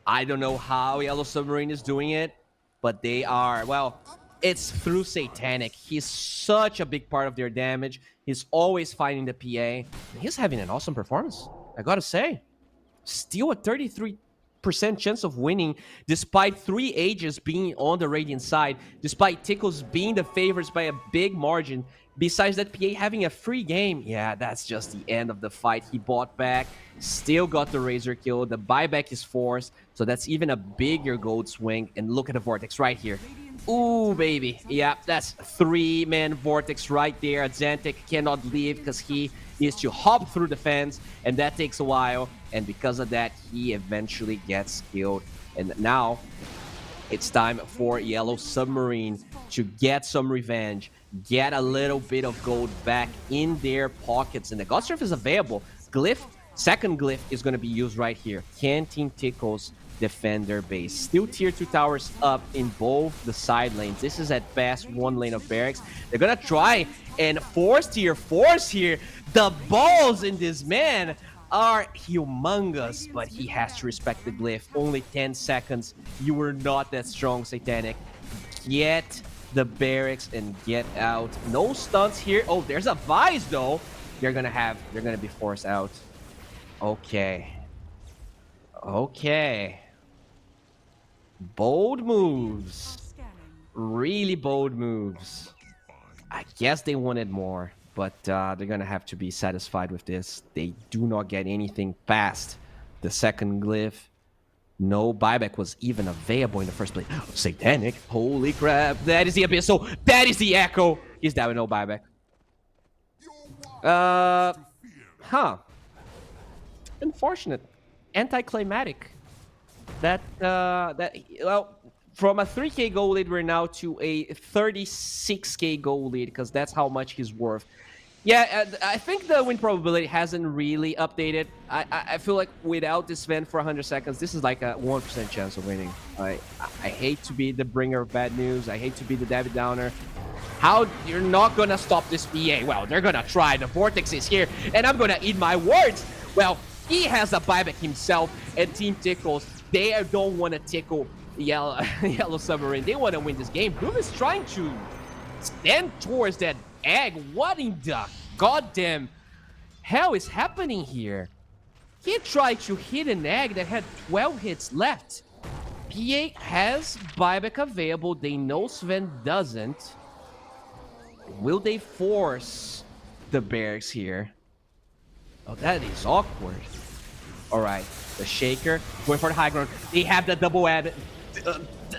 I don't know how Yellow Submarine is doing it, but they are, well, it's through Satanic. He's such a big part of their damage. He's always fighting the PA. He's having an awesome performance, I gotta say. Still a 33% chance of winning, despite 3 Ages being on the Radiant side, despite Tickles being the favorites by a big margin. Besides that, PA having a free game. Yeah, that's just the end of the fight. He bought back, still got the Razor kill. The buyback is forced, so that's even a bigger gold swing. And look at the Vortex right here. Ooh, baby. Yeah, that's 3-man Vortex right there. Xantic cannot leave because he needs to hop through the fence, and that takes a while. And because of that, he eventually gets killed. And now it's time for Yellow Submarine to get some revenge, get a little bit of gold back in their pockets. And the God Strength is available. Glyph, second Glyph is going to be used right here. Can Team Tickles defend their base? Still tier 2 towers up in both the side lanes. This is at best 1 lane of barracks. They're going to try and force tier 4s here. The balls in this man are humongous, but he has to respect the Glyph. Only 10 seconds. You were not that strong, Satanic. Get the barracks and get out. No stunts here. Oh, there's a Vice though. They're gonna be forced out. Okay. Bold moves. Really bold moves. I guess they wanted more, but they're gonna have to be satisfied with this. They do not get anything past the second Glyph. No buyback was even available in the first place. Satanic, holy crap. That is the Abyssal. That is the Echo. He's down with no buyback. Unfortunate. Anticlimactic. Well, from a 3k goal lead, we're now to a 36k goal lead, because that's how much he's worth. Yeah, I think the win probability hasn't really updated. I feel like without this event for 100 seconds, this is like a 1% chance of winning. I hate to be the bringer of bad news. I hate to be the David Downer. How you're not gonna stop this PA? Well, they're gonna try. The Vortex is here, and I'm gonna eat my words. Well, he has a buyback himself, and Team Tickles, they don't want to tickle Yellow Submarine. They want to win this game. Boom is trying to stand towards that egg. What in the goddamn hell is happening here? He tried to hit an egg that had 12 hits left. PA has buyback available. They know Sven doesn't. Will they force the barracks here? Oh, that is awkward. All right, the Shaker going for the high ground. They have the double add.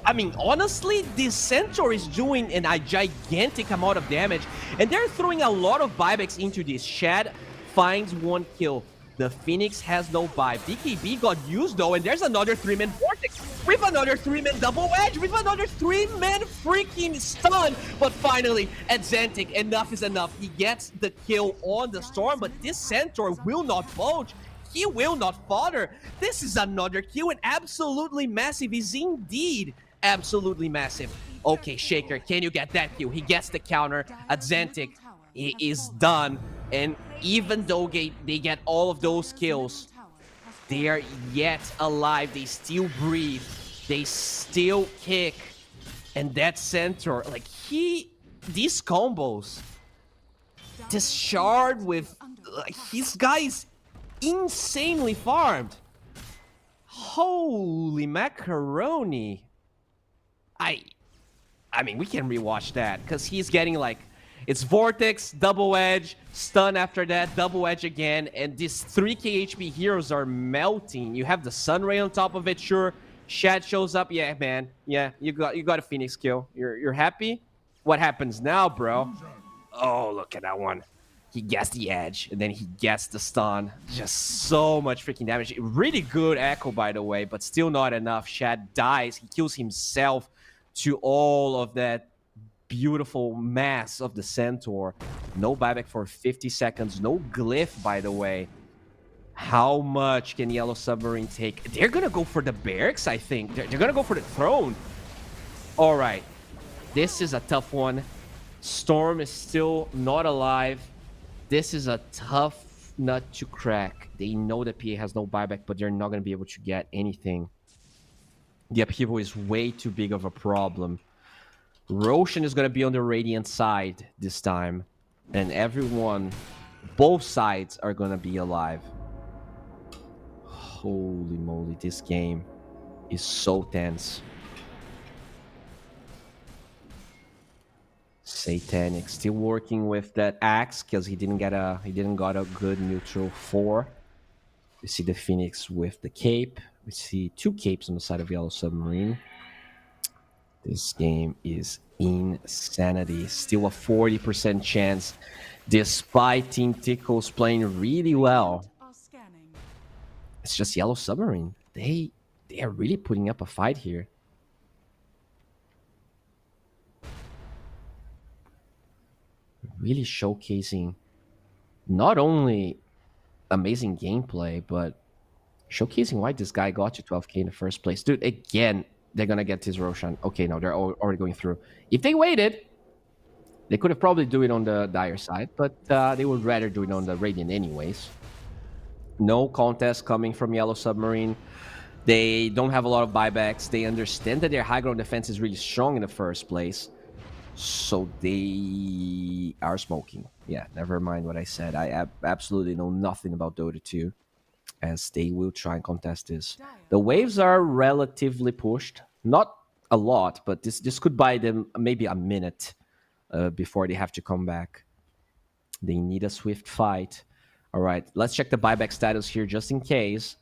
I mean, honestly, this Centaur is doing a gigantic amount of damage, and they're throwing a lot of buybacks into this. Shad finds 1 kill. The Phoenix has no buy. BKB got used though, and there's another 3-man Vortex with another 3-man double edge with another 3-man freaking stun. But finally, at Xantic, enough is enough. He gets the kill on the Storm, but this Centaur will not budge. He will not falter. This is another kill, and absolutely massive is indeed absolutely massive. Okay, Shaker, can you get that kill? He gets the counter at Xantic. He is done. And even though they get all of those kills, they are yet alive. They still breathe. They still kick. And that Centaur, like, these combos, this Shard with, like, his guys insanely farmed. Holy macaroni. I mean, we can rewatch that, because he's getting, like, it's Vortex, double edge, stun after that, double edge again, and these 3k HP heroes are melting. You have the Sunray on top of it, sure. Shad shows up, yeah, man. Yeah, you got a Phoenix kill. You're happy? What happens now, bro? Oh, look at that one. He gets the edge, and then he gets the stun. Just so much freaking damage. Really good echo, by the way, but still not enough. Shad dies. He kills himself to all of that beautiful mass of the Centaur. No buyback for 50 seconds. No glyph, by the way. How much can Yellow Submarine take? They're gonna go for the barracks, I think. They're gonna go for the throne. All right. This is a tough one. Storm is still not alive. This is a tough nut to crack. They know that PA has no buyback, but they're not gonna be able to get anything. The upheaval is way too big of a problem. Roshan is going to be on the Radiant side this time. And everyone, both sides are going to be alive. Holy moly, this game is so tense. Satanic still working with that axe because he didn't got a good neutral 4. We see the Phoenix with the cape. We see 2 capes on the side of Yellow Submarine. This game is insanity. Still a 40% chance, despite Team Tickles playing really well. It's just Yellow Submarine. They are really putting up a fight here. Really showcasing not only amazing gameplay, but showcasing why this guy got you 12k in the first place. Dude, again, they're gonna get his Roshan. Okay, no, they're already going through. If they waited, they could have probably do it on the Dire side, but they would rather do it on the Radiant anyways. No contest coming from Yellow Submarine. They don't have a lot of buybacks. They understand that their high ground defense is really strong in the first place. So they are smoking. Yeah, never mind what I said. I absolutely know nothing about Dota 2, as they will try and contest this. The waves are relatively pushed. Not a lot, but this could buy them maybe a minute before they have to come back. They need a swift fight. All right, let's check the buyback status here just in case.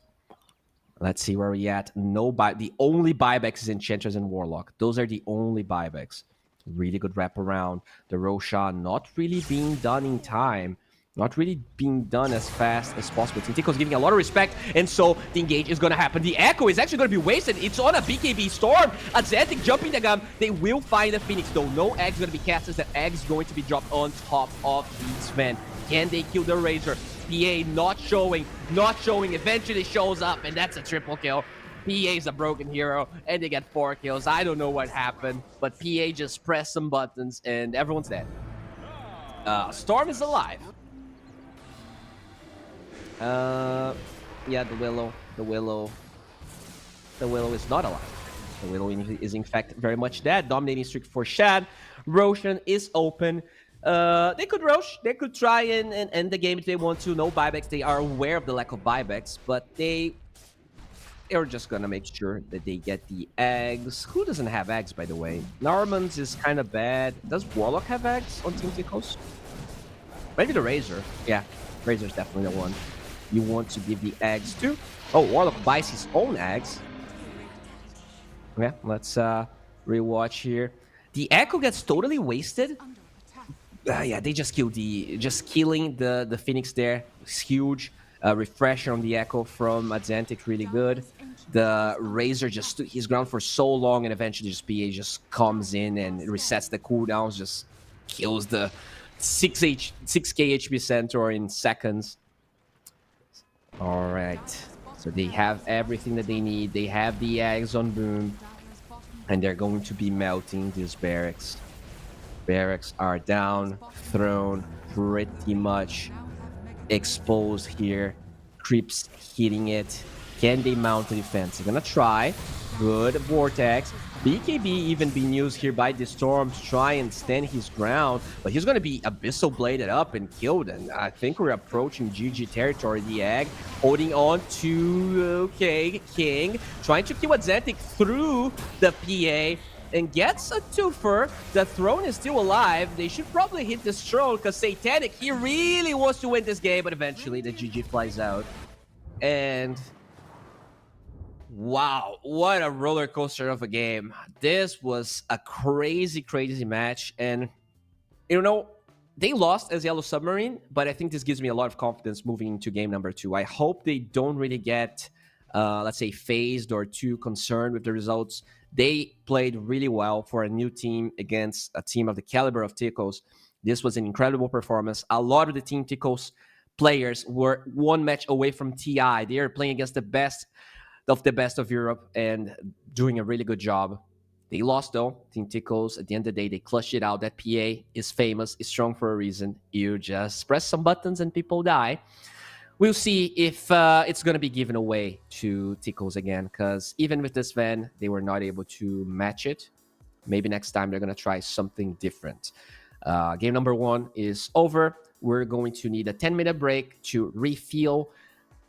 Let's see where we at. The only buybacks is Enchantress and Warlock. Those are the only buybacks. Really good wraparound. The Roshan not really being done in time. Not really being done as fast as possible. Tintico's giving a lot of respect, and so the engage is going to happen. The Echo is actually going to be wasted. It's on a BKB Storm. A Xantic jumping the gun. They will find the Phoenix, though. No Egg's going to be cast, as the Egg's going to be dropped on top of these men. Can they kill the Razor? PA not showing. Eventually shows up, and that's a triple kill. PA is a broken hero, and they get 4 kills. I don't know what happened, but PA just pressed some buttons, and everyone's dead. Storm is alive. Yeah, the Willow is not alive. The Willow is in fact very much dead. Dominating streak for Shad. Roshan is open. They could Rosh. They could try and end the game if they want to. No buybacks. They are aware of the lack of buybacks, but they're just gonna make sure that they get the eggs. Who doesn't have eggs, by the way? Narman's is kind of bad. Does Warlock have eggs on Team Tickles? Maybe the Razor. Yeah, Razor's definitely the one you want to give the eggs to. Oh, Warlock buys his own eggs. Yeah, let's rewatch here. The Echo gets totally wasted. Under attack. Yeah, they just killed killing the Phoenix there. It's huge. Refresher on the Echo from Atlantic, really good. The Razor just stood his ground for so long, and eventually just PA just comes in and resets the cooldowns, just kills the 6k HP Centaur in seconds. All right, so they have everything that they need. They have the eggs on Boom, and they're going to be melting these barracks. Barracks are down, thrown, pretty much exposed here. Creeps hitting it. Can they mount a defense? They're gonna try. Good Vortex. BKB even being used here by the Storm to try and stand his ground, but he's gonna be Abyssal Bladed up and killed, and I think we're approaching GG territory. The Egg holding on to, okay, King, trying to kill Atlantic through the PA, and gets a twofer. The throne is still alive. They should probably hit this throne because Satanic, he really wants to win this game, but eventually the GG flies out. And wow, what a roller coaster of a game. This was a crazy, crazy match. And, you know, they lost as Yellow Submarine, but I think this gives me a lot of confidence moving into game number 2. I hope they don't really get, let's say, phased or too concerned with the results. They played really well for a new team against a team of the caliber of Ticos. This was an incredible performance. A lot of the Team Ticos players were one match away from TI. They are playing against the best of Europe and doing a really good job. They lost though, Team Ticos. At the end of the day, they clutched it out. That PA is famous, is strong for a reason. You just press some buttons and people die. We'll see if it's going to be given away to Ticos again, because even with this van, they were not able to match it. Maybe next time they're going to try something different. Game number 1 is over. We're going to need a 10-minute break to refuel,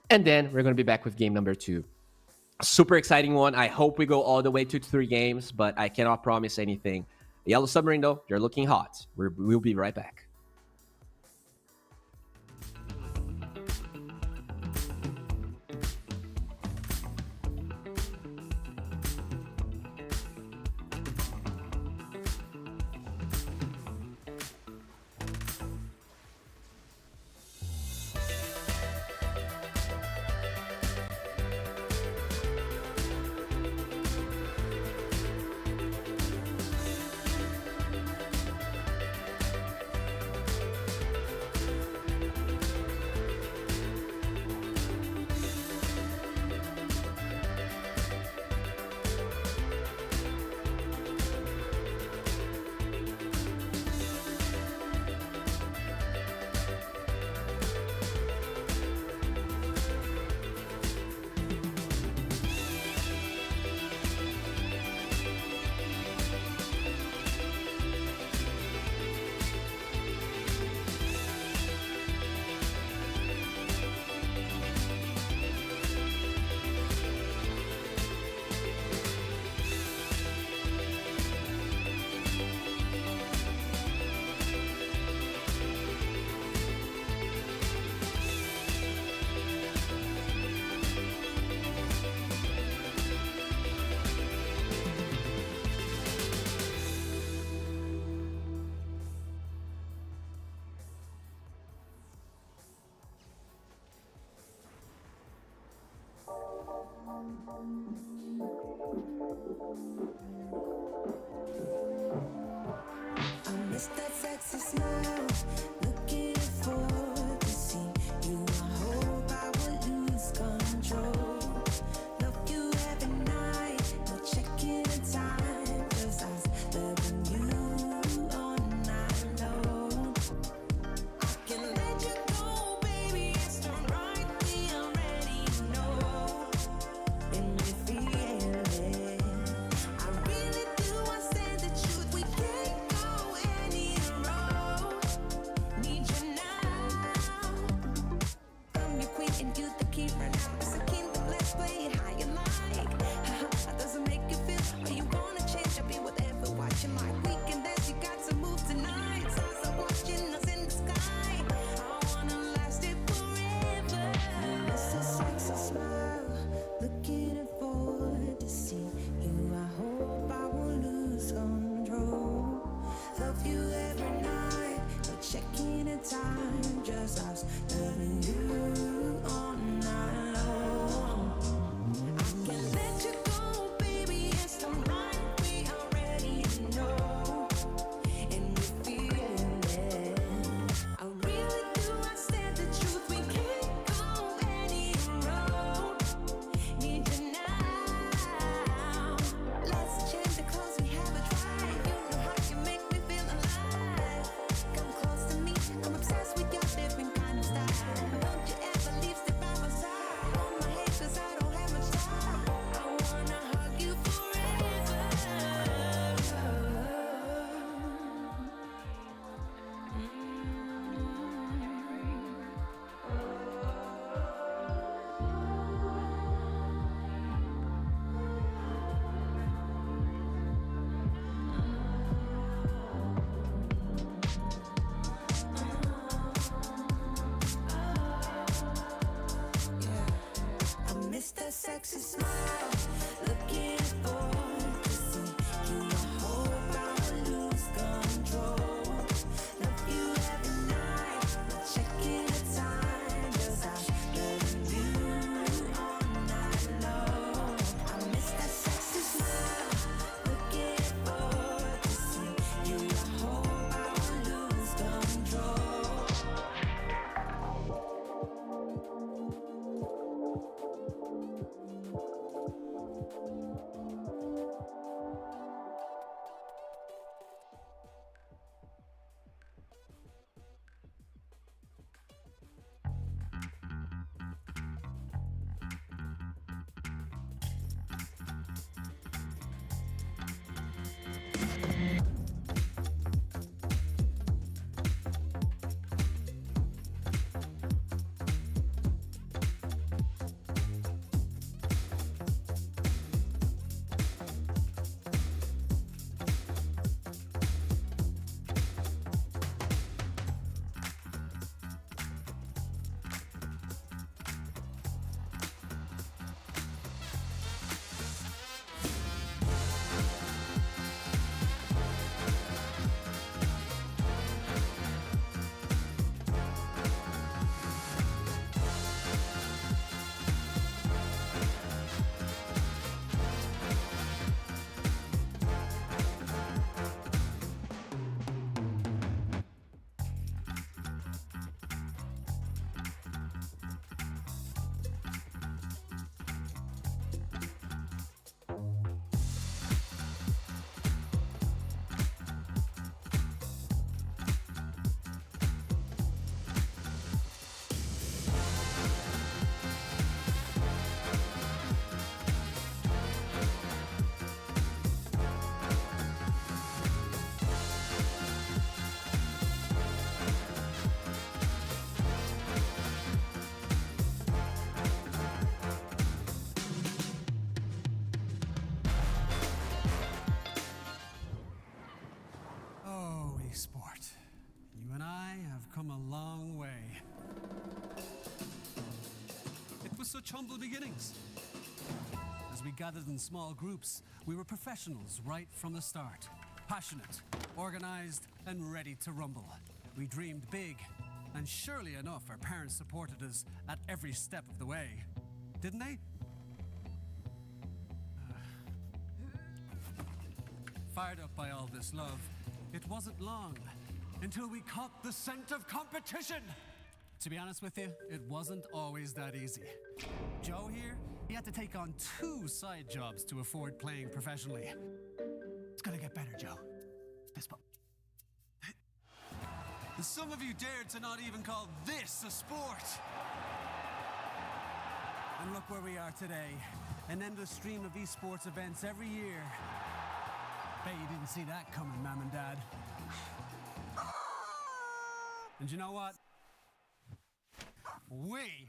and then we're going to be back with game number 2. Super exciting one. I hope we go all the way to 3 games, but I cannot promise anything. Yellow Submarine, though, they're looking hot. We'll be right back. I miss that sexy smile, looking for the scene. You, I hope I will lose control. Love you every night, no checking the time. 'Cause I was loving you all night long. I can let you go, baby, it's the right thing. I already know, and you feel it. I really do. I say the truth. We can't go any road. Need you now. miss that sexy smile. Looking forward to see you. I hope I will lose control. Love you every night, not checking the time. 'Cause I'm loving you all night long. I miss that sexy smile. Looking forward to see you. I hope I will lose control. Sport. You and I have come a long way. It was such humble beginnings. As we gathered in small groups, we were professionals right from the start. Passionate, organized, and ready to rumble. We dreamed big, and surely enough, our parents supported us at every step of the way. Didn't they? Fired up by all this love, it wasn't long until we caught the scent of competition. To be honest with you, it wasn't always that easy. Joe here, he had to take on 2 side jobs to afford playing professionally. It's gonna get better, Joe. Fist bump. And some of you dared to not even call this a sport. And look where we are today. An endless stream of esports events every year. Bet you didn't see that coming, Mom and Dad. And you know what? We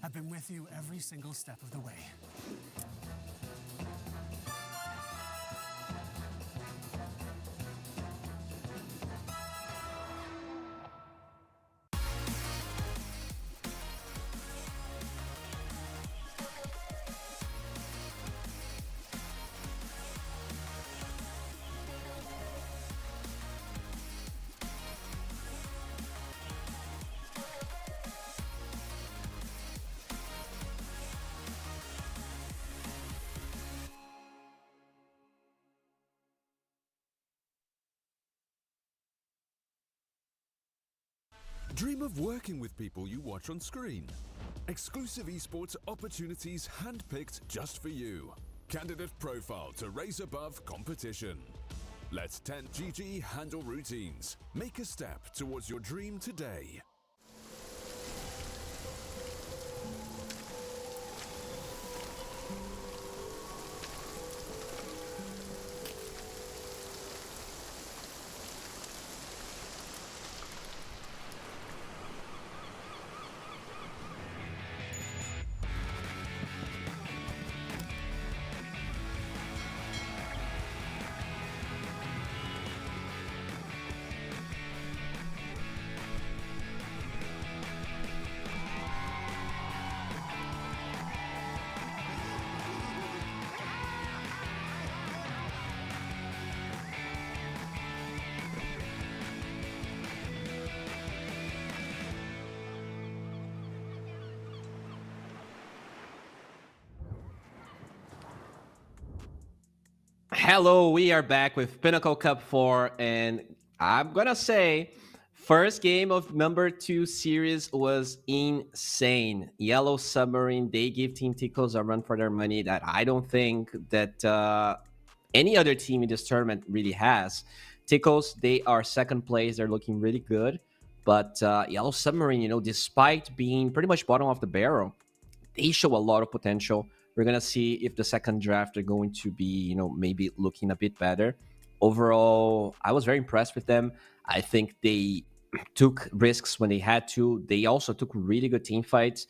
have been with you every single step of the way. Dream of working with people you watch on screen. Exclusive esports opportunities handpicked just for you. Candidate profile to raise above competition. Let 10GG handle routines. Make a step towards your dream today. Hello, we are back with Pinnacle Cup 4, and I'm gonna say, first game of number 2 series was insane. Yellow Submarine, they give Team Tickles a run for their money that I don't think that any other team in this tournament really has. Tickles, they are second place, they're looking really good, but Yellow Submarine, despite being pretty much bottom of the barrel, they show a lot of potential. We're gonna see if the second draft are going to be, maybe looking a bit better. Overall, I was very impressed with them. I think they took risks when they had to. They also took really good team fights,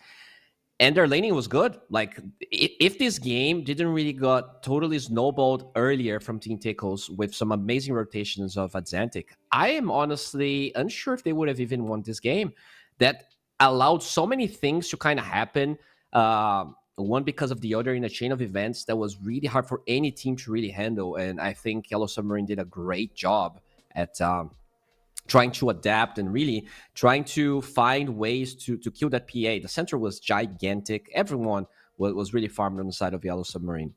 and their laning was good. Like, if this game didn't really got totally snowballed earlier from Team Tickles with some amazing rotations of Atlantic, I am honestly unsure if they would have even won this game. That allowed so many things to kind of happen. One because of the other in a chain of events that was really hard for any team to really handle. And I think Yellow Submarine did a great job at trying to adapt and really trying to find ways to kill that PA. The center was gigantic. Everyone was really farmed on the side of Yellow Submarine.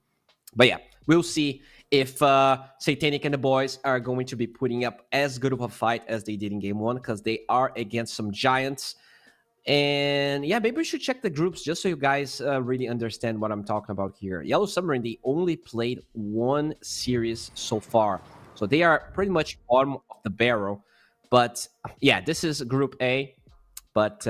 But yeah, we'll see if Satanic and the boys are going to be putting up as good of a fight as they did in game 1, because they are against some giants. And yeah, maybe we should check the groups just so you guys really understand what I'm talking about here. Yellow Submarine, they only played 1 series so far, so they are pretty much bottom of the barrel. But yeah, this is Group A, but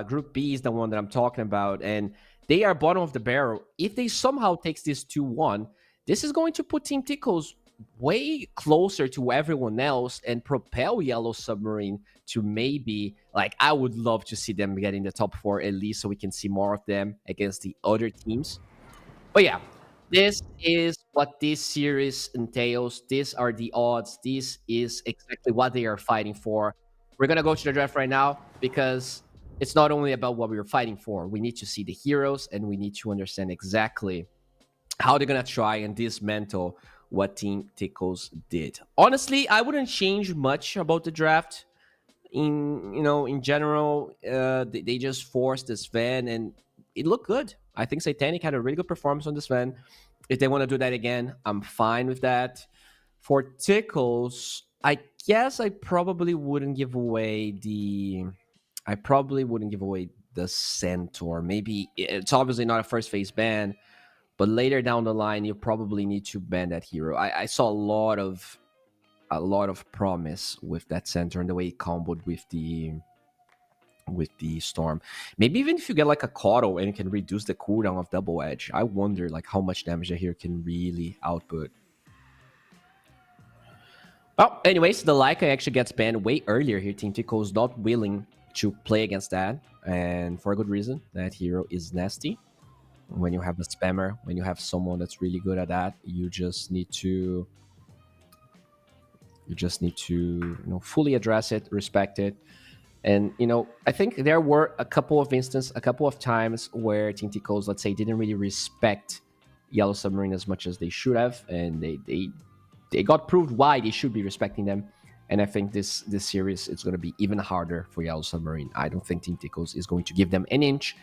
Group B is the one that I'm talking about, and they are bottom of the barrel. If they somehow takes this 2-1, this is going to put Team Tickles way closer to everyone else and propel Yellow Submarine to maybe, like, I would love to see them get in the top 4 at least, so we can see more of them against the other teams. But yeah, this is what this series entails. These are the odds. This is exactly what they are fighting for. We're gonna go to the draft right now, because it's not only about what we are fighting for. We need to see the heroes, and we need to understand exactly how they're gonna try and dismantle what Team Tickles did. Honestly, I wouldn't change much about the draft. In general, they just forced this van, and it looked good. I think Satanic had a really good performance on this van. If they want to do that again, I'm fine with that. For Tickles, I guess I probably wouldn't give away the Centaur. Maybe it's obviously not a first phase ban, but later down the line, you probably need to ban that hero. I saw a lot of promise with that center and the way it comboed with the storm. Maybe even if you get like a Coddle and you can reduce the cooldown of Double Edge, I wonder like how much damage the hero can really output. Well, anyways, the Leica actually gets banned way earlier here. Team Tickle is not willing to play against that, and for a good reason. That hero is nasty. When you have a spammer, when you have someone that's really good at that, you just need to fully address it, respect it. And I think there were a couple of times where Team Tickles, let's say, didn't really respect Yellow Submarine as much as they should have, and they got proved why they should be respecting them. And I think this series is going to be even harder for Yellow Submarine. I don't think Team Tickles is going to give them an inch.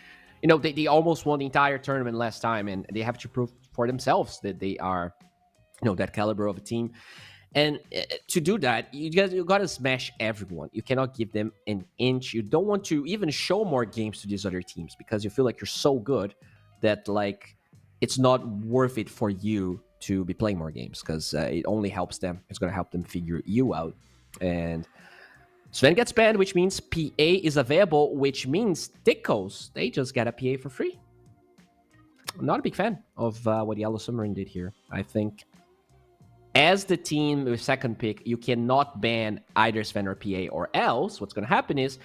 They almost won the entire tournament last time, and they have to prove for themselves that they are, that caliber of a team. And to do that, you got to smash everyone. You cannot give them an inch. You don't want to even show more games to these other teams, because you feel like you're so good that, like, it's not worth it for you to be playing more games, because it only helps them. It's going to help them figure you out. And Sven gets banned, which means PA is available, which means Tickles, they just get a PA for free. I'm not a big fan of what Yellow Submarine did here. I think as the team with second pick, you cannot ban either Sven or PA, or else what's going to happen is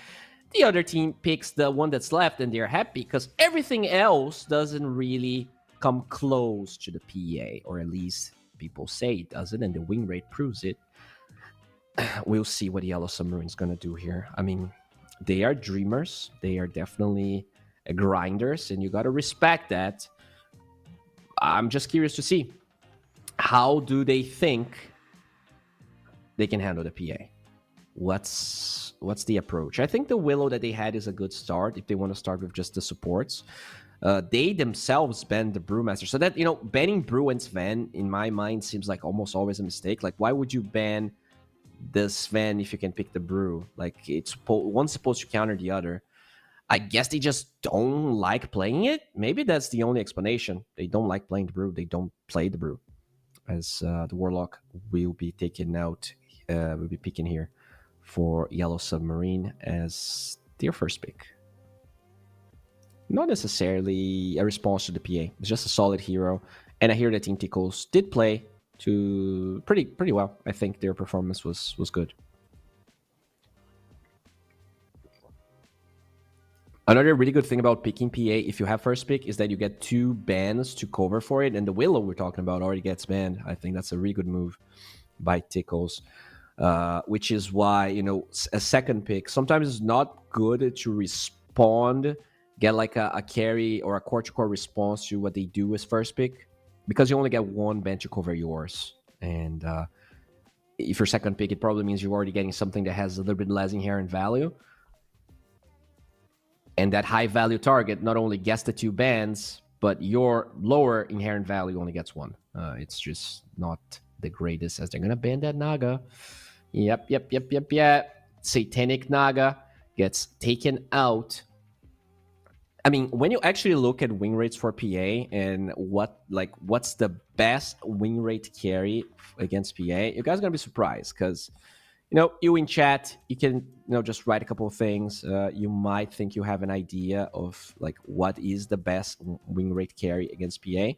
the other team picks the one that's left and they're happy, because everything else doesn't really come close to the PA, or at least people say it doesn't, and the win rate proves it. We'll see what Yellow Submarine's going to do here. I mean, they are dreamers. They are definitely grinders, and you got to respect that. I'm just curious to see, how do they think they can handle the PA? What's the approach? I think the Willow that they had is a good start if they want to start with just the supports. They themselves banned the Brewmaster. So that, banning Brew and Sven, in my mind, seems like almost always a mistake. Like, why would you ban the Sven if you can pick the Brew? Like, one's supposed to counter the other. I guess they just don't like playing it. Maybe that's the only explanation. They don't like playing the Brew. They don't play the Brew. As the Warlock will be taken out, will be picking here for Yellow Submarine as their first pick. Not necessarily a response to the PA. It's just a solid hero. And I hear that Tinticles did play to pretty well. I think their performance was good. Another really good thing about picking PA, if you have first pick, is that you get 2 bans to cover for it. And the Willow we're talking about already gets banned. I think that's a really good move by Tickles. Which is why, a second pick sometimes is not good to respond, get like a carry or a core-to-core response to what they do as first pick, because you only get 1 ban to cover yours. And if your second pick, it probably means you're already getting something that has a little bit less inherent value. And that high value target not only gets the 2 bans, but your lower inherent value only gets 1. It's just not the greatest, as they're going to ban that Naga. Yep. Satanic Naga gets taken out. I mean, when you actually look at win rates for PA and what's the best win rate carry against PA, you guys are going to be surprised because, you in chat, you can, just write a couple of things. You might think you have an idea of what is the best win rate carry against PA.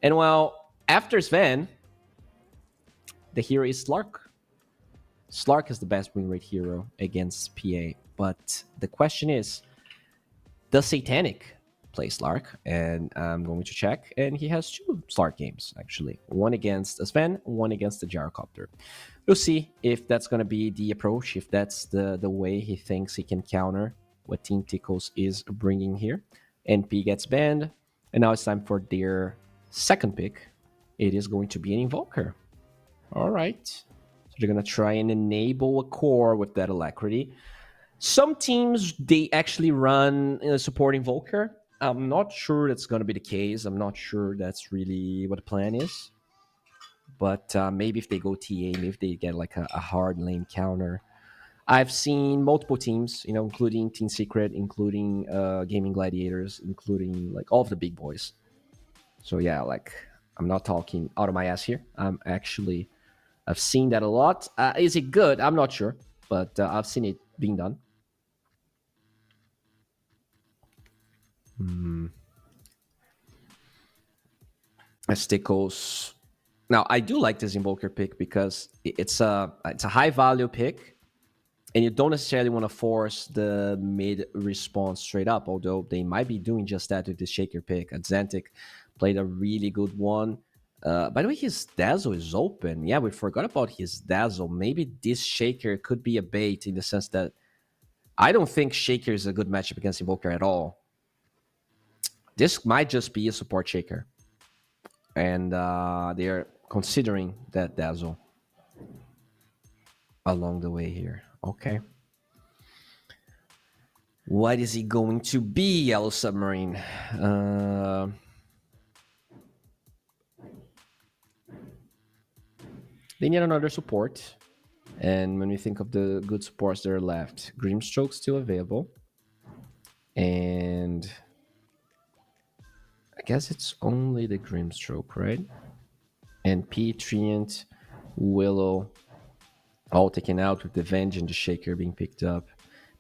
And well, after Sven, the hero is Slark. Slark is the best win rate hero against PA. But the question is, does Satanic play Slark? And I'm going to check. And he has 2 Slark games, actually. One against Sven, one against the Gyrocopter. We'll see if that's going to be the approach, if that's the way he thinks he can counter what Team Tickles is bringing here. NP gets banned. And now it's time for their second pick. It is going to be an Invoker. All right. So they're going to try and enable a core with that Alacrity. Some teams, they actually run a support Invoker. I'm not sure that's going to be the case. I'm not sure that's really what the plan is. But maybe if they go TA, maybe if they get a hard lane counter. I've seen multiple teams, including Team Secret, including Gaming Gladiators, including all of the big boys. So yeah, I'm not talking out of my ass here. I've seen that a lot. Is it good? I'm not sure, but I've seen it being done. Stickles. Now, I do like this Invoker pick because it's a high value pick, and you don't necessarily want to force the mid response straight up, although they might be doing just that with this Shaker pick. Xantic played a really good one. By the way, his Dazzle is open. Yeah, we forgot about his Dazzle. Maybe this Shaker could be a bait in the sense that I don't think Shaker is a good matchup against Invoker at all. This might just be a support Shaker. And they're considering that Dazzle along the way here. Okay. What is he going to be, Yellow Submarine? They need another support. And when we think of the good supports that are left, Grimstroke's still available. And I guess it's only the Grimstroke, right? And P, Treant, Willow, all taken out with the Venge and the Shaker being picked up.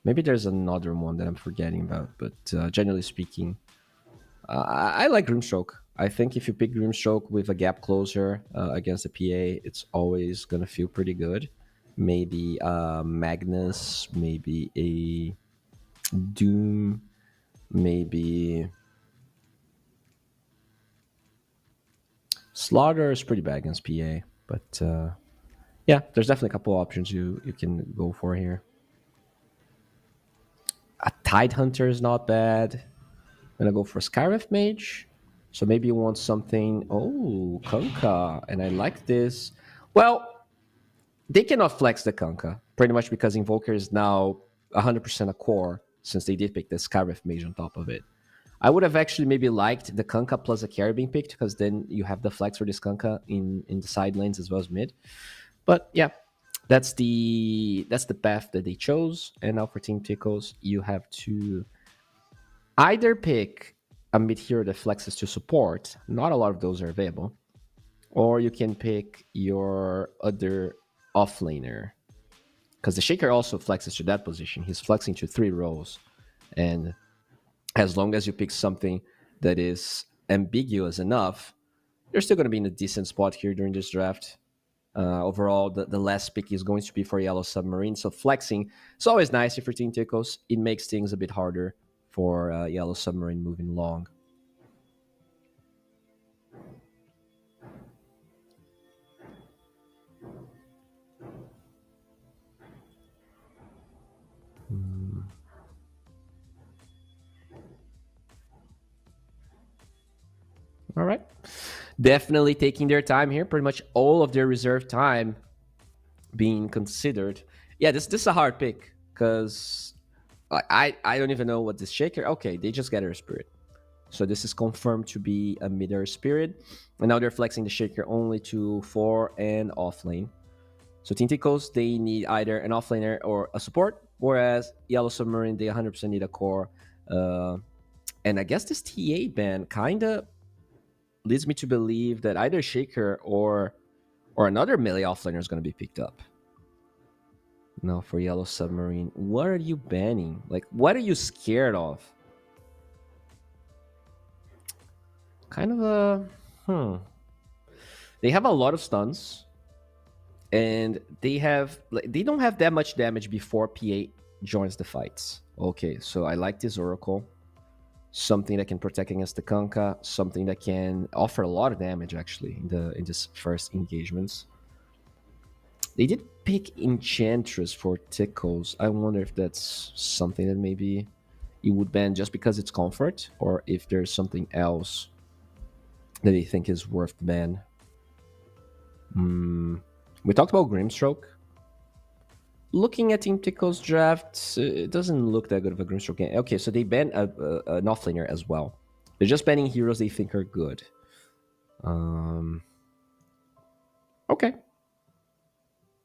Maybe there's another one that I'm forgetting about, but generally speaking, I like Grimstroke. I think if you pick Grimstroke with a gap closer against the PA, it's always going to feel pretty good. Maybe Magnus, maybe a Doom, maybe Slaughter is pretty bad against PA, but yeah, there's definitely a couple options you can go for here. A Tide Hunter is not bad. I'm gonna go for a Skyref Mage. So maybe you want something. Oh, Kunkka, and I like this. Well, they cannot flex the Kunkka pretty much because Invoker is now 100% a core since they did pick the Skyref Mage on top of it. I would have actually maybe liked the Kanka plus a carry being picked, because then you have the flex for this Kanka in the side lanes as well as mid. But yeah, that's the path that they chose. And now for Team Tickles, you have to either pick a mid hero that flexes to support. Not a lot of those are available. Or you can pick your other offlaner, because the Shaker also flexes to that position. He's flexing to 3 rows. And as long as you pick something that is ambiguous enough, you're still going to be in a decent spot here during this draft. Overall, the last pick is going to be for Yellow Submarine. So flexing, it's always nice if you're Team Tickles. It makes things a bit harder for Yellow Submarine moving long. All right. Definitely taking their time here. Pretty much all of their reserve time being considered. Yeah, this is a hard pick, because I don't even know what this Shaker... Okay, they just get Air Spirit. So this is confirmed to be a mid-air Spirit. And now they're flexing the Shaker only to 4 and off lane. So Team Tickles, they need either an offlaner or a support, whereas Yellow Submarine, they 100% need a core. And I guess this TA ban kind of leads me to believe that either Shaker or another melee offlaner is going to be picked up. Now for Yellow Submarine, what are you banning? Like, what are you scared of? Kind of a... They have a lot of stuns. And they don't have that much damage before PA joins the fights. Okay, so I like this Oracle. Something that can protect against the Kanka. Something that can offer a lot of damage, actually, in this first engagements. They did pick Enchantress for Tickles. I wonder if that's something that maybe you would ban just because it's comfort, or if there's something else that they think is worth the ban. We talked about Grimstroke. Looking at Team Tickle's draft, it doesn't look that good of a Grimstroke game. Okay, so they ban an offlaner as well. They're just banning heroes they think are good. Okay.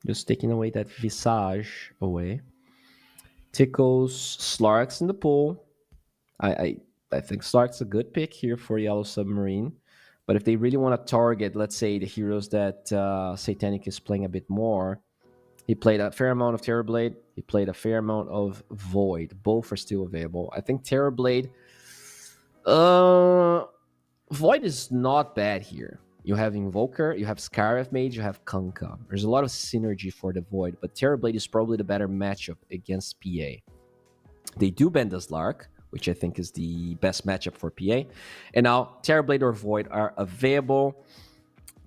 Just taking away that Visage away. Tickles Slark's in the pool. I think Slark's a good pick here for Yellow Submarine. But if they really want to target, let's say, the heroes that Satanic is playing a bit more, he played a fair amount of Terrorblade. He played a fair amount of Void. Both are still available. I think Terrorblade... Void is not bad here. You have Invoker, you have Scarif Mage, you have Kanka. There's a lot of synergy for the Void, but Terrorblade is probably the better matchup against PA. They do ban the Slark, which I think is the best matchup for PA. And now, Terrorblade or Void are available.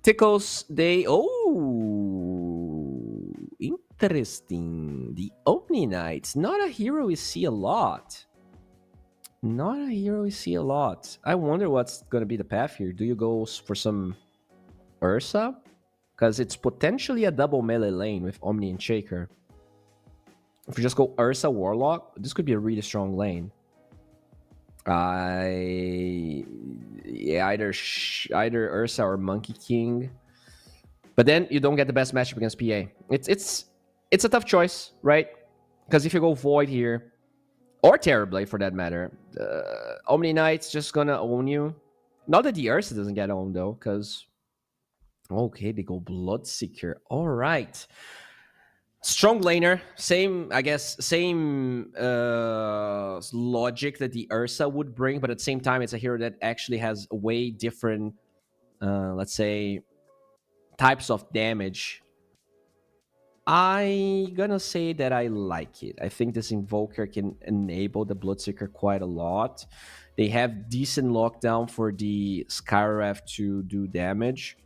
Tickles, they... Oh, interesting. The Omni Knights, not a hero we see a lot. Not a hero we see a lot. I wonder what's going to be the path here. Do you go for some Ursa? Because it's potentially a double melee lane with Omni and Shaker. If you just go Ursa Warlock, this could be a really strong lane. Either Ursa or Monkey King. But then you don't get the best matchup against PA. It's a tough choice, right? Because if you go Void here, or Terrorblade for that matter, Omni Knight's just gonna own you. Not that the Ursa doesn't get owned though, because... Okay, they go Bloodseeker. All right. Strong laner. Same logic that the Ursa would bring, but at the same time, it's a hero that actually has way different, let's say, types of damage. I'm gonna say that I like it. I think this Invoker can enable the Bloodseeker quite a lot. They have decent lockdown for the Skyref to do damage.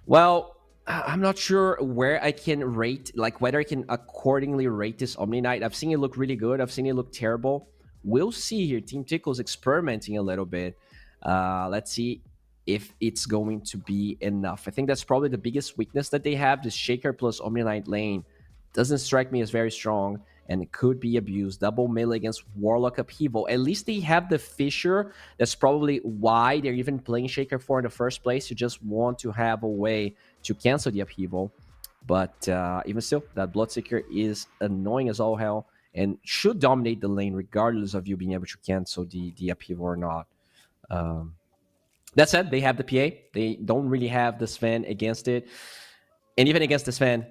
Well, I'm not sure where I can rate, like whether I can accordingly rate this Omni Knight. I've seen it look really good. I've seen it look terrible. We'll see here. Team Tickle's experimenting a little bit. Let's see if it's going to be enough. I think that's probably the biggest weakness that they have. This Shaker plus Omni Knight lane doesn't strike me as very strong. and it could be abused. Double melee against Warlock Upheaval. At least they have the Fissure. That's probably why they're even playing Shaker 4 in the first place. You just want to have a way to cancel the Upheaval. But even still, that Bloodseeker is annoying as all hell and should dominate the lane regardless of you being able to cancel the Upheaval or not. That said, they have the PA. They don't really have the Sven against it. And even against the Sven,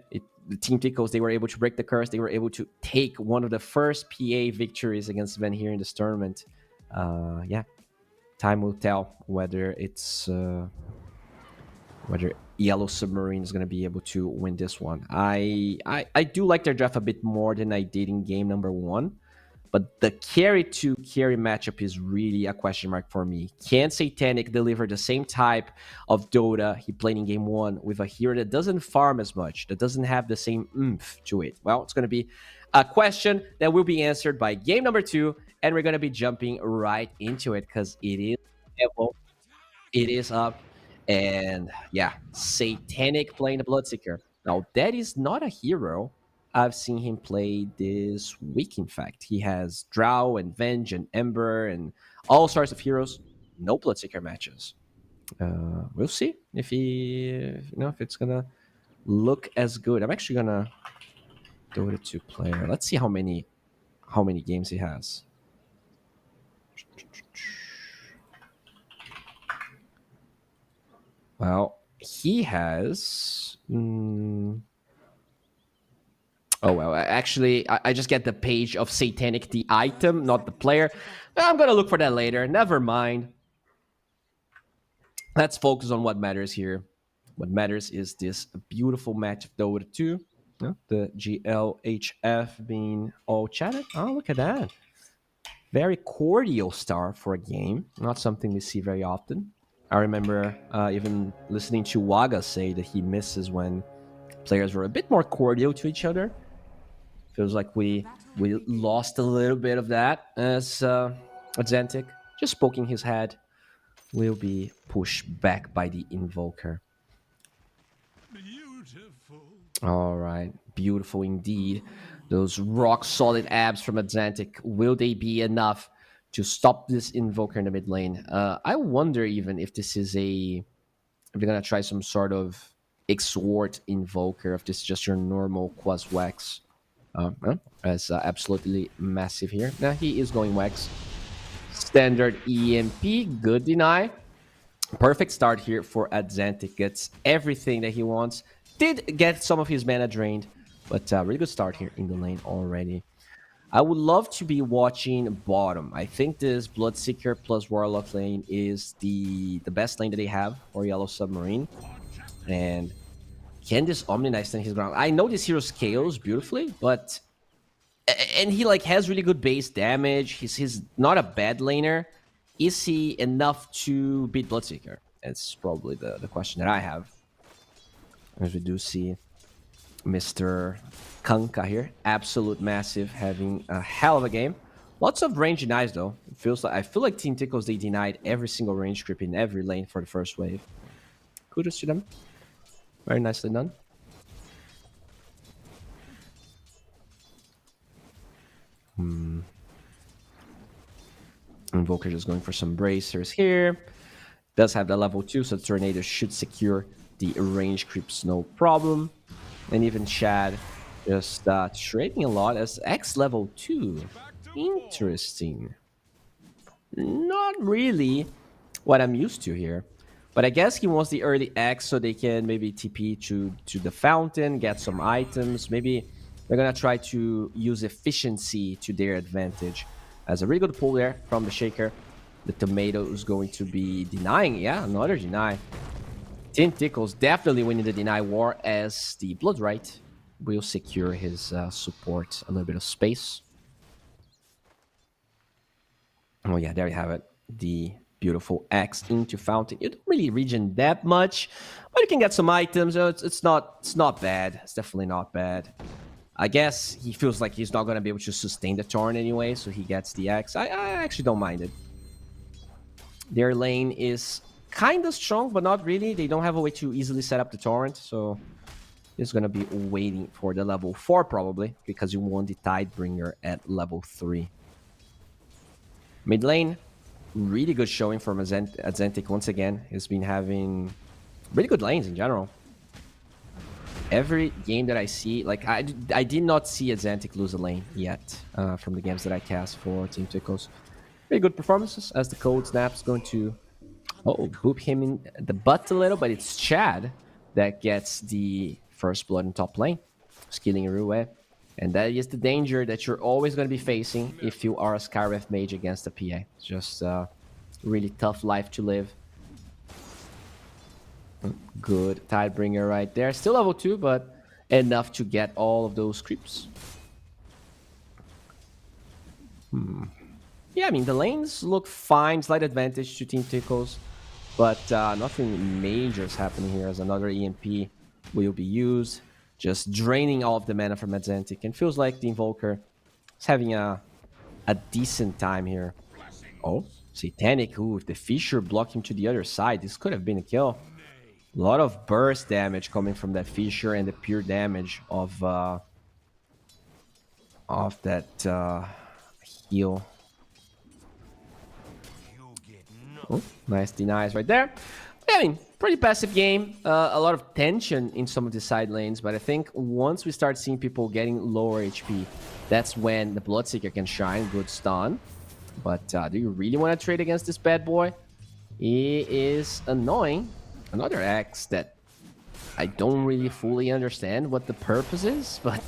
the Team Tickles, they were able to break the curse. They were able to take one of the first PA victories against Sven here in this tournament. Yeah, time will tell whether it's whether Yellow Submarine is going to be able to win this one. I do like their draft a bit more than I did in game number 1. But the carry to carry matchup is really a question mark for me. Can Satanic deliver the same type of Dota he played in game 1 with a hero that doesn't farm as much, that doesn't have the same oomph to it? Well, it's going to be a question that will be answered by game number 2, and we're going to be jumping right into it because it is level, it is up, and yeah, Satanic playing the Bloodseeker. Now, that is not a hero I've seen him play this week, in fact. He has Drow and Venge and Ember and all sorts of heroes. No Bloodseeker matches. We'll see if if it's gonna look as good. I'm actually gonna do it to player. Let's see how many games he has. Well, he has. Oh, well, actually, I just get the page of Satanic, the item, not the player. I'm going to look for that later. Never mind. Let's focus on what matters here. What matters is this beautiful match of Dota 2. The GLHF being all chatted. Oh, look at that. Very cordial start for a game. Not something we see very often. I remember even listening to Waga say that he misses when players were a bit more cordial to each other. Feels like we lost a little bit of that as Zantic, just poking his head, will be pushed back by the Invoker. Beautiful. All right, beautiful indeed. Those rock-solid abs from Atlantic, will they be enough to stop this Invoker in the mid lane? I wonder even if this is if they're going to try some sort of exhort Invoker, if this is just your normal Quas Wax. That's absolutely massive here. Now he is going Wax. Standard EMP, good deny. Perfect start here for Atlantic. Gets everything that he wants. Did get some of his mana drained, but really good start here in the lane already. I would love to be watching bottom. I think this Bloodseeker plus Warlock lane is the best lane that they have for Yellow Submarine. And can this Omni Knight stand his ground? I know this hero scales beautifully, but... And he has really good base damage. He's not a bad laner. Is he enough to beat Bloodseeker? That's probably the question that I have. As we do see Mr. Kanka here. Absolute massive, having a hell of a game. Lots of range denies though. I feel like Team Tickles, they denied every single range creep in every lane for the first wave. Kudos to them. Very nicely done. Invoker just going for some bracers here. Does have the level 2, so the Tornado should secure the range creeps no problem. And even Chad just trading a lot as X level 2. Interesting. Not really what I'm used to here. But I guess he wants the early X so they can maybe TP to the fountain, get some items. Maybe they're going to try to use efficiency to their advantage. As a really good pull there from the Shaker. The Tomato is going to be denying. Yeah, another deny. Team Tickles definitely winning the deny war as the Bloodright will secure his support a little bit of space. Oh yeah, there you have it. The beautiful X into fountain. You don't really regen that much, but you can get some items. It's not bad. It's definitely not bad. I guess he feels like he's not going to be able to sustain the torrent anyway, so he gets the X. I actually don't mind it. Their lane is kind of strong, but not really. They don't have a way to easily set up the torrent, so is going to be waiting for the level 4 probably, because you want the Tidebringer at level 3. Mid lane, really good showing from Azantic once again. He's been having really good lanes in general. Every game that I see, like I did not see Azantic lose a lane yet from the games that I cast for Team Tickles. Very good performances as the cold snap's going to boop him in the butt a little, but it's Chad that gets the first blood in top lane, skilling Rue. And that is the danger that you're always going to be facing if you are a Skyref mage against a PA. It's just a really tough life to live. Good Tidebringer right there. Still level 2, but enough to get all of those creeps. Yeah, I mean, the lanes look fine. Slight advantage to Team Tickles. But nothing major is happening here as another EMP will be used. Just draining all of the mana from Azantic. And feels like the Invoker is having a decent time here. Oh, Satanic. Ooh, if the Fissure blocked him to the other side, this could have been a kill. A lot of burst damage coming from that Fissure and the pure damage of that heal. Oh, nice denies right there. Yeah, I mean, pretty passive game. A lot of tension in some of the side lanes, but I think once we start seeing people getting lower HP, that's when the Bloodseeker can shine. Good stun. But do you really want to trade against this bad boy? He is annoying. Another X that I don't really fully understand what the purpose is, but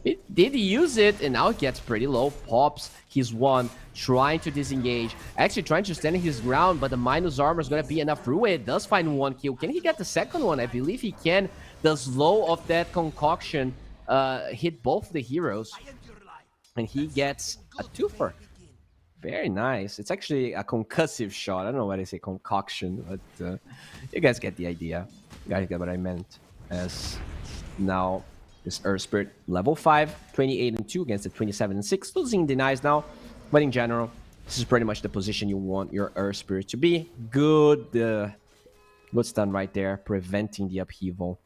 it did use it, and now it gets pretty low. Pops his one, trying to disengage. Actually trying to stand his ground, but the minus armor is going to be enough. Rue does find one kill. Can he get the second one? I believe he can. The slow of that concoction hit both the heroes, and he gets a twofer. Very nice. It's actually a concussive shot. I don't know why they say concoction, but you guys get the idea. You guys get what I meant. As now, this Earth Spirit level 5, 28 and 2 against the 27 and 6. Losing denies now, but in general, this is pretty much the position you want your Earth Spirit to be. Good, good stun right there, preventing the upheaval.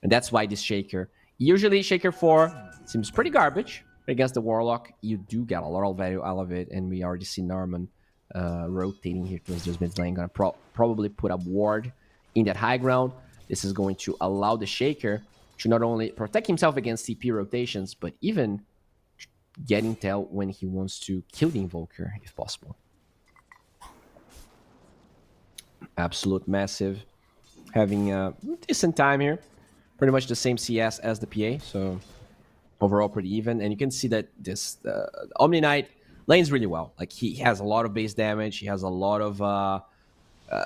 And that's why this Shaker, usually Shaker 4, seems pretty garbage. Against the Warlock, you do get a lot of value out of it, and we already see Norman rotating here towards this mid lane. Gonna probably put a ward in that high ground. This is going to allow the Shaker to not only protect himself against CP rotations, but even get intel when he wants to kill the Invoker, if possible. Absolute massive. Having a decent time here. Pretty much the same CS as the PA, so overall pretty even. And you can see that this Omni Knight lanes really well. Like, he has a lot of base damage. He has a lot of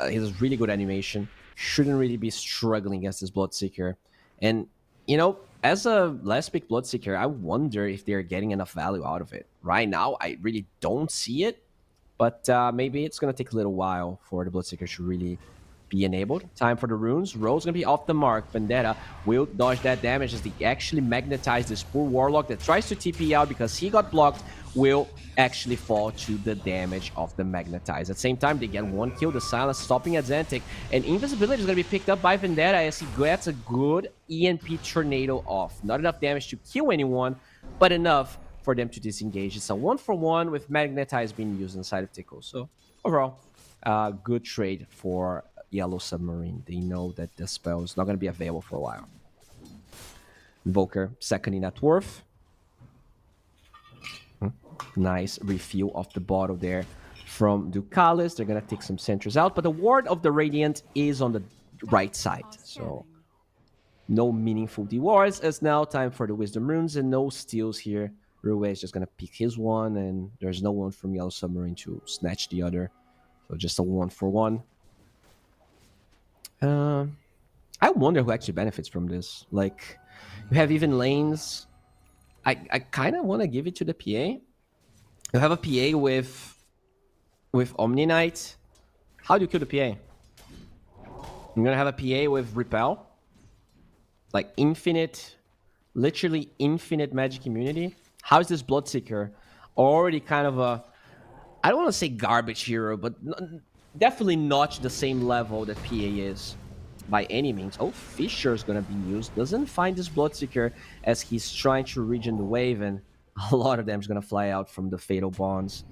he has really good animation. Shouldn't really be struggling against this Bloodseeker. And you know, as a last pick Bloodseeker, I wonder if they're getting enough value out of it. Right now, I really don't see it, but maybe it's gonna take a little while for the Bloodseeker to really be enabled. Time for the runes. Roll's gonna be off the mark. Vendetta will dodge that damage as they actually magnetize this poor Warlock that tries to TP out because he got blocked. Will actually fall to the damage of the magnetize. At the same time, they get one kill. The silence stopping Azantic, and invisibility is gonna be picked up by Vendetta as he gets a good EMP tornado off. Not enough damage to kill anyone, but enough for them to disengage. It's a 1-for-1 with magnetize being used inside of Tickle. So overall, good trade for Yellow Submarine. They know that the spell is not going to be available for a while. Invoker, second in net worth. Nice refill of the bottle there from Ducalis. They're going to take some sentries out, but the Ward of the Radiant is on the right side. So no meaningful dewards, as now time for the Wisdom Runes and no steals here. Rue is just going to pick his one, and there's no one from Yellow Submarine to snatch the other. So just a 1-for-1. I wonder who actually benefits from this. Like, you have even lanes. I kind of want to give it to the PA. You have a PA with Omni Knight. How do you kill the PA? You're gonna have a PA with Repel, like infinite, literally infinite magic immunity. How is this Bloodseeker already kind of a, I don't want to say garbage hero, but definitely not the same level that PA is. by any means. Oh, Fisher is going to be used. Doesn't find this Bloodseeker as he's trying to regen the wave, and a lot of them is going to fly out from the Fatal Bonds.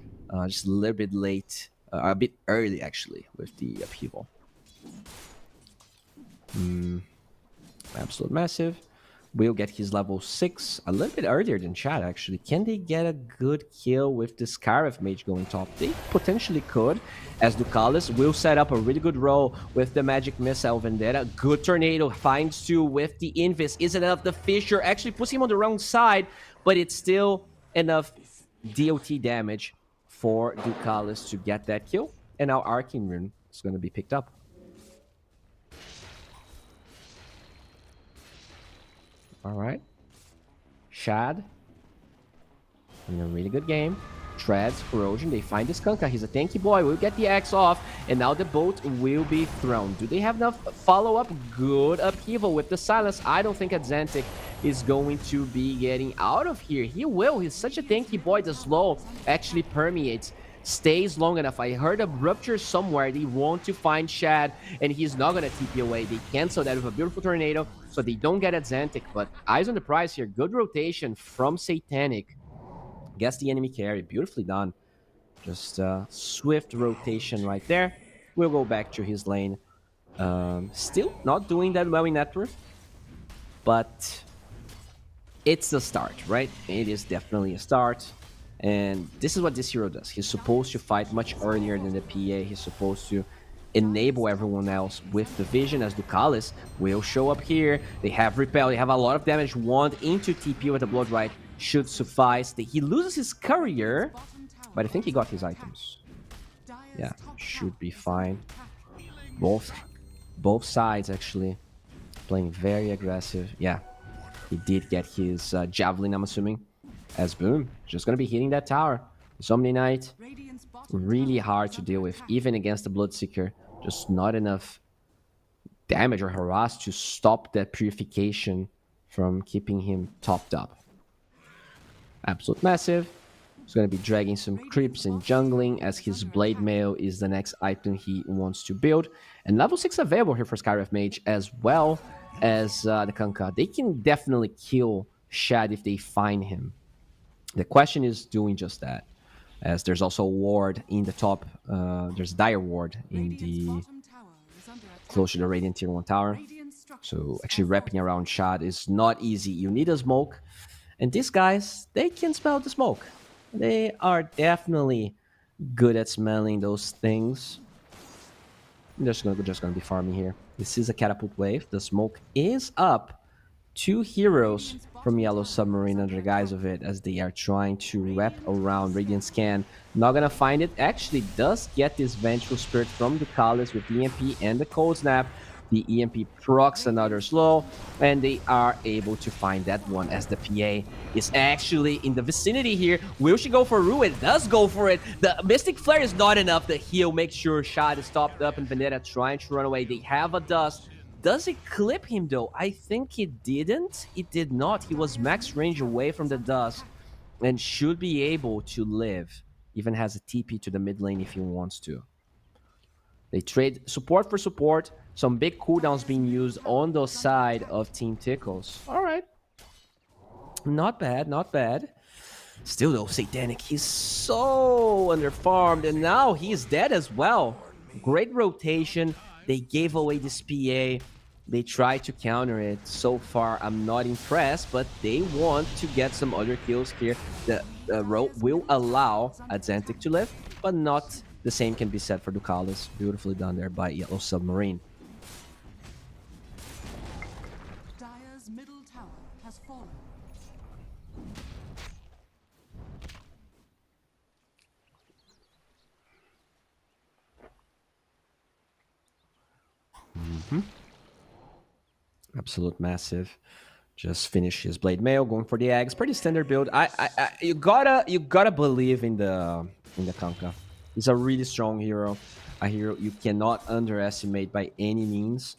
Just a little bit late, a bit early actually, with the upheaval. Absolute Massive will get his level 6 a little bit earlier than Chad, actually. Can they get a good kill with the Scarif Mage going top? They potentially could, as Ducalis will set up a really good roll with the Magic Missile Vendetta. Good Tornado, finds 2 with the Invis. Is it enough? The Fisher actually puts him on the wrong side, but it's still enough DOT damage for Ducalis to get that kill. And now Arcane Rune is going to be picked up. All right. Shad. In a really good game. Treads, Corrosion. They find this Kunkka. He's a tanky boy. We'll get the Axe off. And now the boat will be thrown. Do they have enough follow-up? Good upheaval with the Silence. I don't think Azantic is going to be getting out of here. He will. He's such a tanky boy. The slow actually permeates. Stays long enough. I heard a rupture somewhere. They want to find Shad, and he's not going to TP away. They cancel that with a beautiful Tornado, so they don't get Azantic. But eyes on the prize here. Good rotation from Satanic. Guess the enemy carry. Beautifully done. Just swift rotation right there. We'll go back to his lane. Still not doing that well in net worth, but it's a start, right? It is definitely a start. And this is what this hero does. He's supposed to fight much earlier than the PA. He's supposed to enable everyone else with the vision, as Ducalis will show up here. They have Repel. They have a lot of damage. Wand into TP with a Blood Right should suffice. He loses his Courier, but I think he got his items. Yeah, should be fine. Both sides actually playing very aggressive. Yeah, he did get his Javelin, I'm assuming. As Boom, just gonna be hitting that tower. Somni Knight, really hard to deal with, even against the Bloodseeker. Just not enough damage or harass to stop that purification from keeping him topped up. Absolute Massive. He's gonna be dragging some creeps and jungling, as his Blade Mail is the next item he wants to build. And level 6 available here for Scarif Mage, as well as the Kunkka. They can definitely kill Shad if they find him. The question is doing just that, as there's also a ward in the top. There's Dire Ward in the close to the Radiant Tier 1 tower. So actually wrapping around Shad is not easy. You need a smoke. And these guys, they can smell the smoke. They are definitely good at smelling those things. I'm just gonna be farming here. This is a catapult wave. The smoke is up. 2 heroes from Yellow Submarine under the guise of it, as they are trying to wrap around Radiant Scan. Not gonna find it. Actually does get this Vengeful Spirit from Ducalis with the EMP and the Cold Snap. The EMP procs another slow, and they are able to find that one, as the PA is actually in the vicinity here. Will she go for Ruin? Does go for it. The Mystic Flare is not enough. The heal makes sure Shad is topped up, and Vendetta trying to run away. They have a Dust. Does it clip him though? I think it didn't. It did not. He was max range away from the Dust and should be able to live. Even has a TP to the mid lane if he wants to. They trade support for support. Some big cooldowns being used on the side of Team Tickles. All right. Not bad, not bad. Still though, Satanic, he's so underfarmed, and now he's dead as well. Great rotation. They gave away this PA. They tried to counter it. So far, I'm not impressed, but they want to get some other kills here. The rope will allow Azantic to live, but not the same can be said for Ducalis. Beautifully done there by Yellow Submarine. Dire's middle tower has fallen. Absolute Massive. Just finish his Blade Mail, going for the eggs. Pretty standard build. You gotta believe in the Kunkka. He's a really strong hero. A hero you cannot underestimate by any means.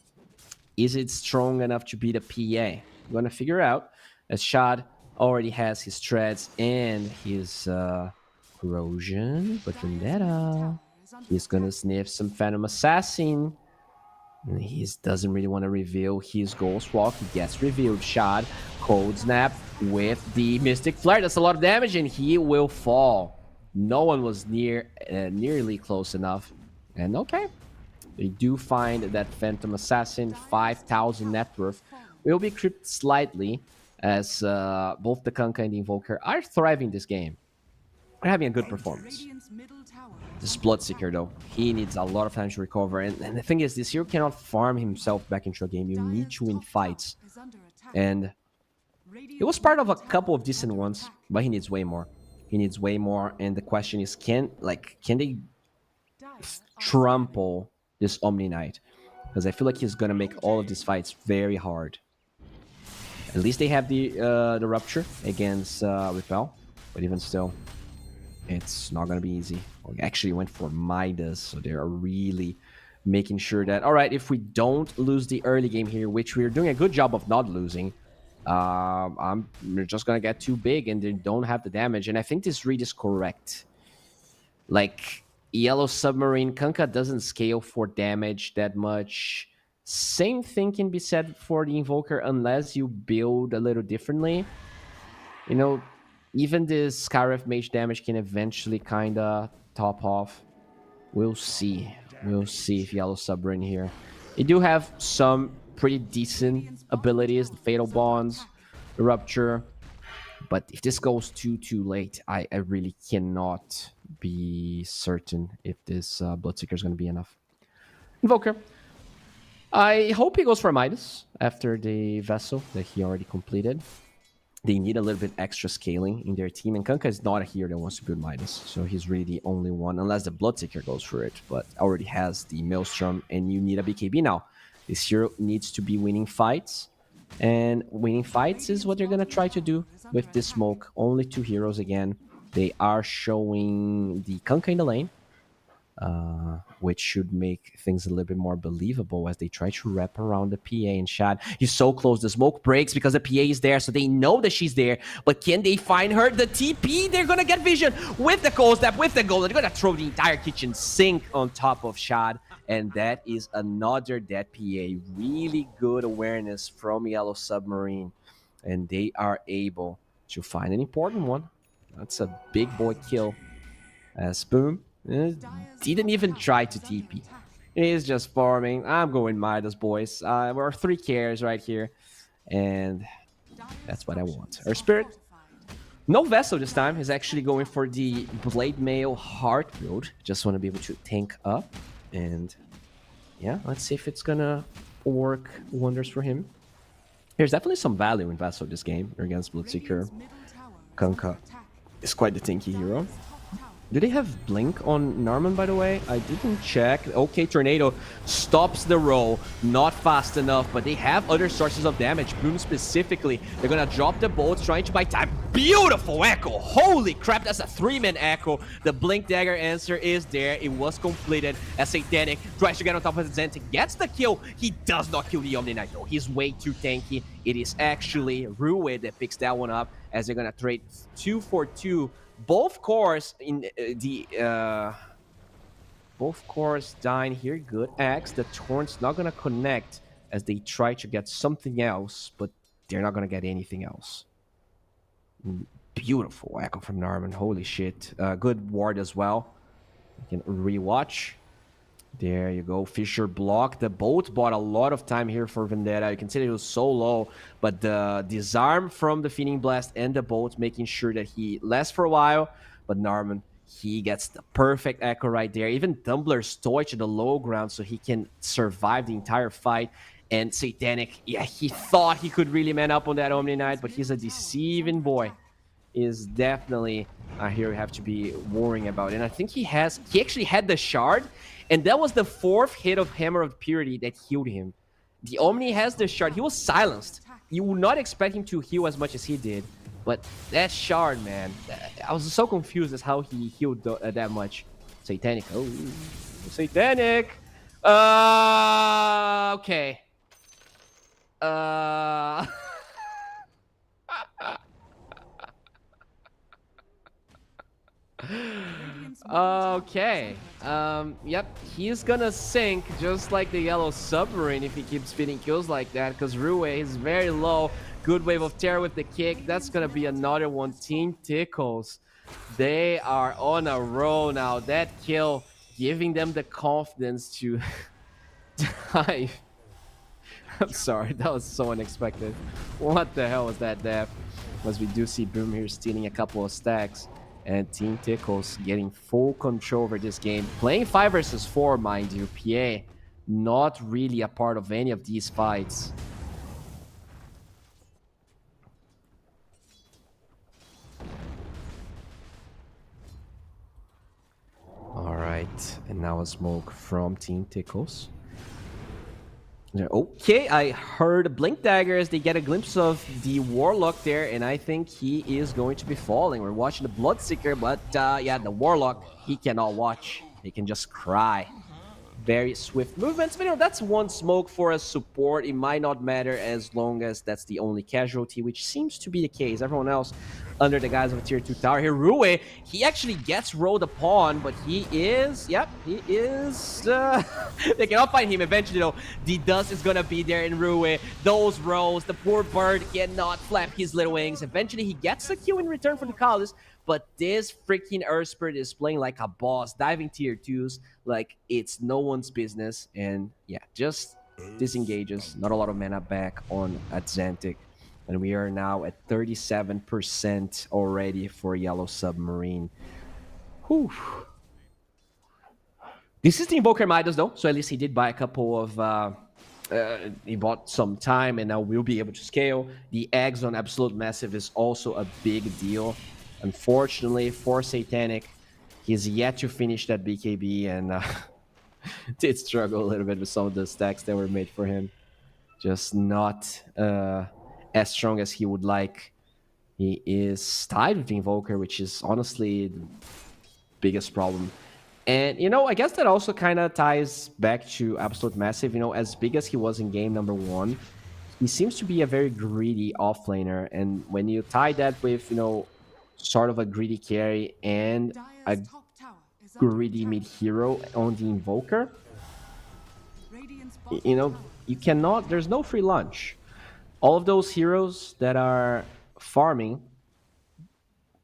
Is it strong enough to beat a PA? We're gonna figure out, as Shad already has his Treads and his Corrosion. But Vendetta, he's gonna sniff some Phantom Assassin. He doesn't really want to reveal his Ghost Walk. He gets revealed. Shad, Cold Snap with the Mystic Flare. That's a lot of damage, and he will fall. No one was nearly close enough. And okay, they do find that Phantom Assassin, 5,000 net worth, will be creeped slightly as both the Kunkka and the Invoker are thriving this game. They're having a good performance. Radiant's middle tower This Bloodseeker, though, he needs a lot of time to recover. And the thing is, this hero cannot farm himself back into a game. You need to win fights. is under attack. And he was part of a couple of decent ones, but he needs way more. He needs way more. And the question is, can they trample this Omni Knight? Because I feel like he's gonna make all of these fights very hard. At least they have the Rupture against Repel, but even still, it's not gonna be easy. We actually went for Midas, so they are really making sure that, all right, if we don't lose the early game here, which we're doing a good job of not losing, we're just gonna get too big and they don't have the damage. And I think this read is correct. Like, Yellow Submarine, Kunkka doesn't scale for damage that much. Same thing can be said for the Invoker unless you build a little differently. You know, even this Scarif Mage damage can eventually kind of top off. We'll see. We'll see if Yellow Submarine here. They do have some pretty decent abilities, the Fatal Bonds, the Rupture. But if this goes too late, I really cannot be certain if this Bloodseeker is going to be enough. Invoker. I hope he goes for Midas after the Vessel that he already completed. They need a little bit extra scaling in their team, and Kunkka is not a hero that wants to build Midas, so he's really the only one, unless the Bloodseeker goes for it, but already has the Maelstrom, and you need a BKB now. This hero needs to be winning fights, and winning fights is what they're going to try to do with this smoke. Only 2 heroes again. They are showing the Kunkka in the lane, which should make things a little bit more believable as they try to wrap around the PA and Shad. He's so close. The smoke breaks because the PA is there, so they know that she's there. But can they find her? The TP, they're going to get vision with the cold snap, with the gold. They're going to throw the entire kitchen sink on top of Shad. And that is another dead PA. Really good awareness from Yellow Submarine. And they are able to find an important one. That's a big boy kill. As boom. Didn't even try to TP. He's just farming. I'm going Midas, boys. We're 3 cares right here. And that's what I want. Our Spirit. No Vessel this time. He's actually going for the Blade Mail Heart build. Just want to be able to tank up. And yeah, let's see if it's gonna work wonders for him. There's definitely some value in Vessel this game against Bloodseeker. Kunkka is quite the tanky hero. Do they have Blink on Narman, by the way? I didn't check. Okay, Tornado stops the roll. Not fast enough, but they have other sources of damage. Boom specifically. They're going to drop the bolts, trying to buy time. Beautiful Echo. Holy crap, that's a 3-man Echo. The Blink Dagger answer is there. It was completed as Satanic tries to get on top of the Zentik. Gets the kill. He does not kill the Omni Knight, though. He's way too tanky. It is actually Ruid that picks that one up as they're going to trade 2 for 2. Both cores in both cores dying here. Good axe. The Torrent's not gonna connect as they try to get something else, but they're not gonna get anything else. Beautiful Echo from Narman. Holy shit. Good ward as well. You can rewatch. There you go. Fisher blocked. The boat bought a lot of time here for Vendetta. You can see that it was so low, but the disarm from the Feeding Blast and the boat making sure that he lasts for a while. But Narman, he gets the perfect Echo right there. Even Tumbler's torch at the low ground so he can survive the entire fight. And Satanic, yeah, he thought he could really man up on that Omni Knight, but he's a deceiving boy. Is definitely a hero you have to be worrying about. And I think he actually had the shard, and that was the 4th hit of Hammer of Purity that healed him. The Omni has the shard. He was silenced. You would not expect him to heal as much as he did, but that shard, man, I was so confused as how he healed that much. Satanic. Oh, Satanic. Okay. Okay. Yep. He's gonna sink just like the yellow submarine if he keeps feeding kills like that. Because Rue is very low. Good wave of terror with the kick. That's gonna be another one. Team Tickles. They are on a roll now. That kill giving them the confidence to dive. I'm sorry, that was so unexpected. What the hell was that death? As we do see Boom here stealing a couple of stacks. And Team Tickles getting full control over this game. Playing 5 versus 4, mind you. PA not really a part of any of these fights. Alright, and now a smoke from Team Tickles. Okay, I heard Blink Daggers. They get a glimpse of the Warlock there, and I think he is going to be falling. We're watching the Bloodseeker, but yeah, the Warlock, he cannot watch. He can just cry. Very swift movements, but you know, that's one smoke for a support. It might not matter as long as that's the only casualty, which seems to be the case. Everyone else under the guise of a tier 2 tower here. Rue, he actually gets rolled upon, but he is, yep, he is, they cannot find him eventually though. The dust is gonna be there in Rue. Those rolls, the poor bird cannot flap his little wings. Eventually he gets a kill in return for the Callis, but this freaking Earth Spirit is playing like a boss, diving tier 2s like it's no one's business, and yeah, just disengages. Not a lot of mana back on Atlantic. And we are now at 37% already for Yellow Submarine. Whew. This is the Invoker Midas, though, so at least he did buy a couple of... he bought some time, and now we'll be able to scale. The eggs on Absolute Massive is also a big deal. Unfortunately, for Satanic, he's yet to finish that BKB, and did struggle a little bit with some of the stacks that were made for him. Just not... as strong as he would like. He is tied with the Invoker, which is honestly the biggest problem. And, you know, I guess that also kind of ties back to Absolute Massive. You know, as big as he was in game number 1, he seems to be a very greedy offlaner. And when you tie that with, you know, sort of a greedy carry and a greedy mid-hero on the Invoker, you know, you cannot... There's no free lunch. All of those heroes that are farming,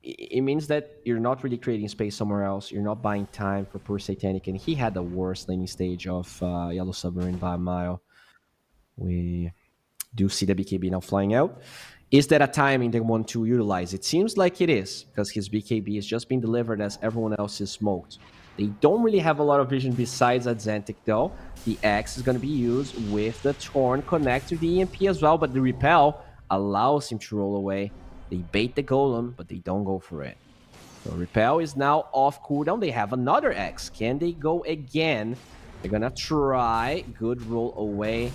it means that you're not really creating space somewhere else. You're not buying time for poor Satanic, and he had the worst laning stage of Yellow Submarine by a mile. We do see the BKB now flying out. Is that a timing they want to utilize? It seems like it is, because his BKB is just being delivered as everyone else is smoked. They don't really have a lot of vision besides Atlantic, though. The X is going to be used with the Torn connect to the EMP as well, but the Repel allows him to roll away. They bait the Golem, but they don't go for it. So Repel is now off cooldown. They have another X. Can they go again? They're going to try. Good roll away.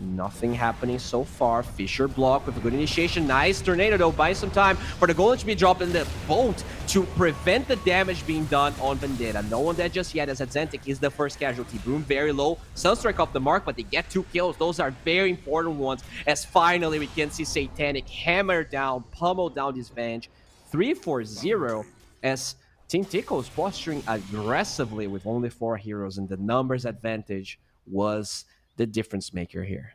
Nothing happening so far. Fisher block with a good initiation. Nice Tornado, though. Buy some time for the Golem to be dropped in the boat to prevent the damage being done on Vendetta. No one dead just yet, as Atlantic is the first casualty. Boom, very low. Sunstrike off the mark, but they get 2 kills. Those are very important ones, as finally we can see Satanic hammer down, pummel down this Venge. 3-4-0, as Team Tickles posturing aggressively with only 4 heroes, and the numbers advantage was the difference maker here.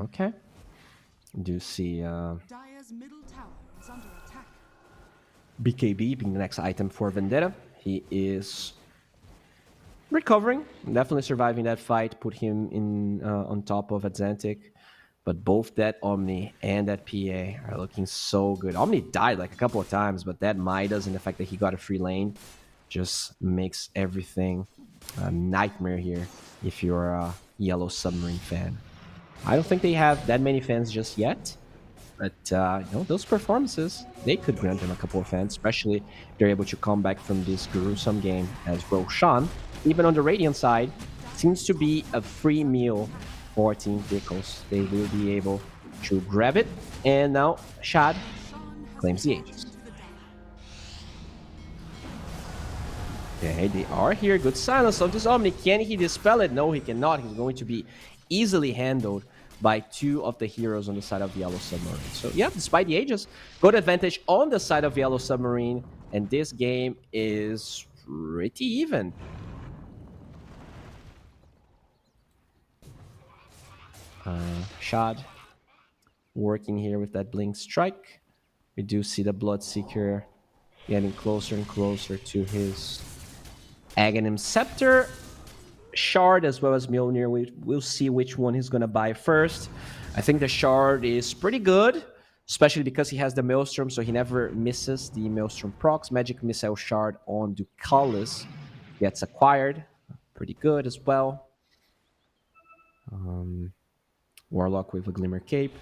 Okay. Do see Dire's middle tower is under attack. BKB being the next item for Vendetta. He is recovering, definitely surviving that fight, put him in on top of Atlantic. But both that Omni and that PA are looking so good. Omni died like a couple of times, but that Midas and the fact that he got a free lane just makes everything a nightmare here if you're a Yellow Submarine fan. I don't think they have that many fans just yet, but you know, those performances, they could grant them a couple of fans, especially if they're able to come back from this gruesome game, as Roshan, even on the Radiant side, seems to be a free meal for Team Tickles. They will be able to grab it, and now Shad claims the Aegis. Okay, they are here. Good silence of this Omni. Can he dispel it? No, he cannot. He's going to be easily handled by 2 of the heroes on the side of the Yellow Submarine. So yeah, despite the ages, good advantage on the side of Yellow Submarine, and this game is pretty even. Shad working here with that Blink Strike. We do see the Bloodseeker getting closer and closer to his Aghanim Scepter. Shard as well as Mjolnir. We'll see which one he's going to buy first. I think the Shard is pretty good, especially because he has the Maelstrom, so he never misses the Maelstrom procs. Magic Missile Shard on Ducalis gets acquired. Pretty good as well. Warlock with a Glimmer Cape.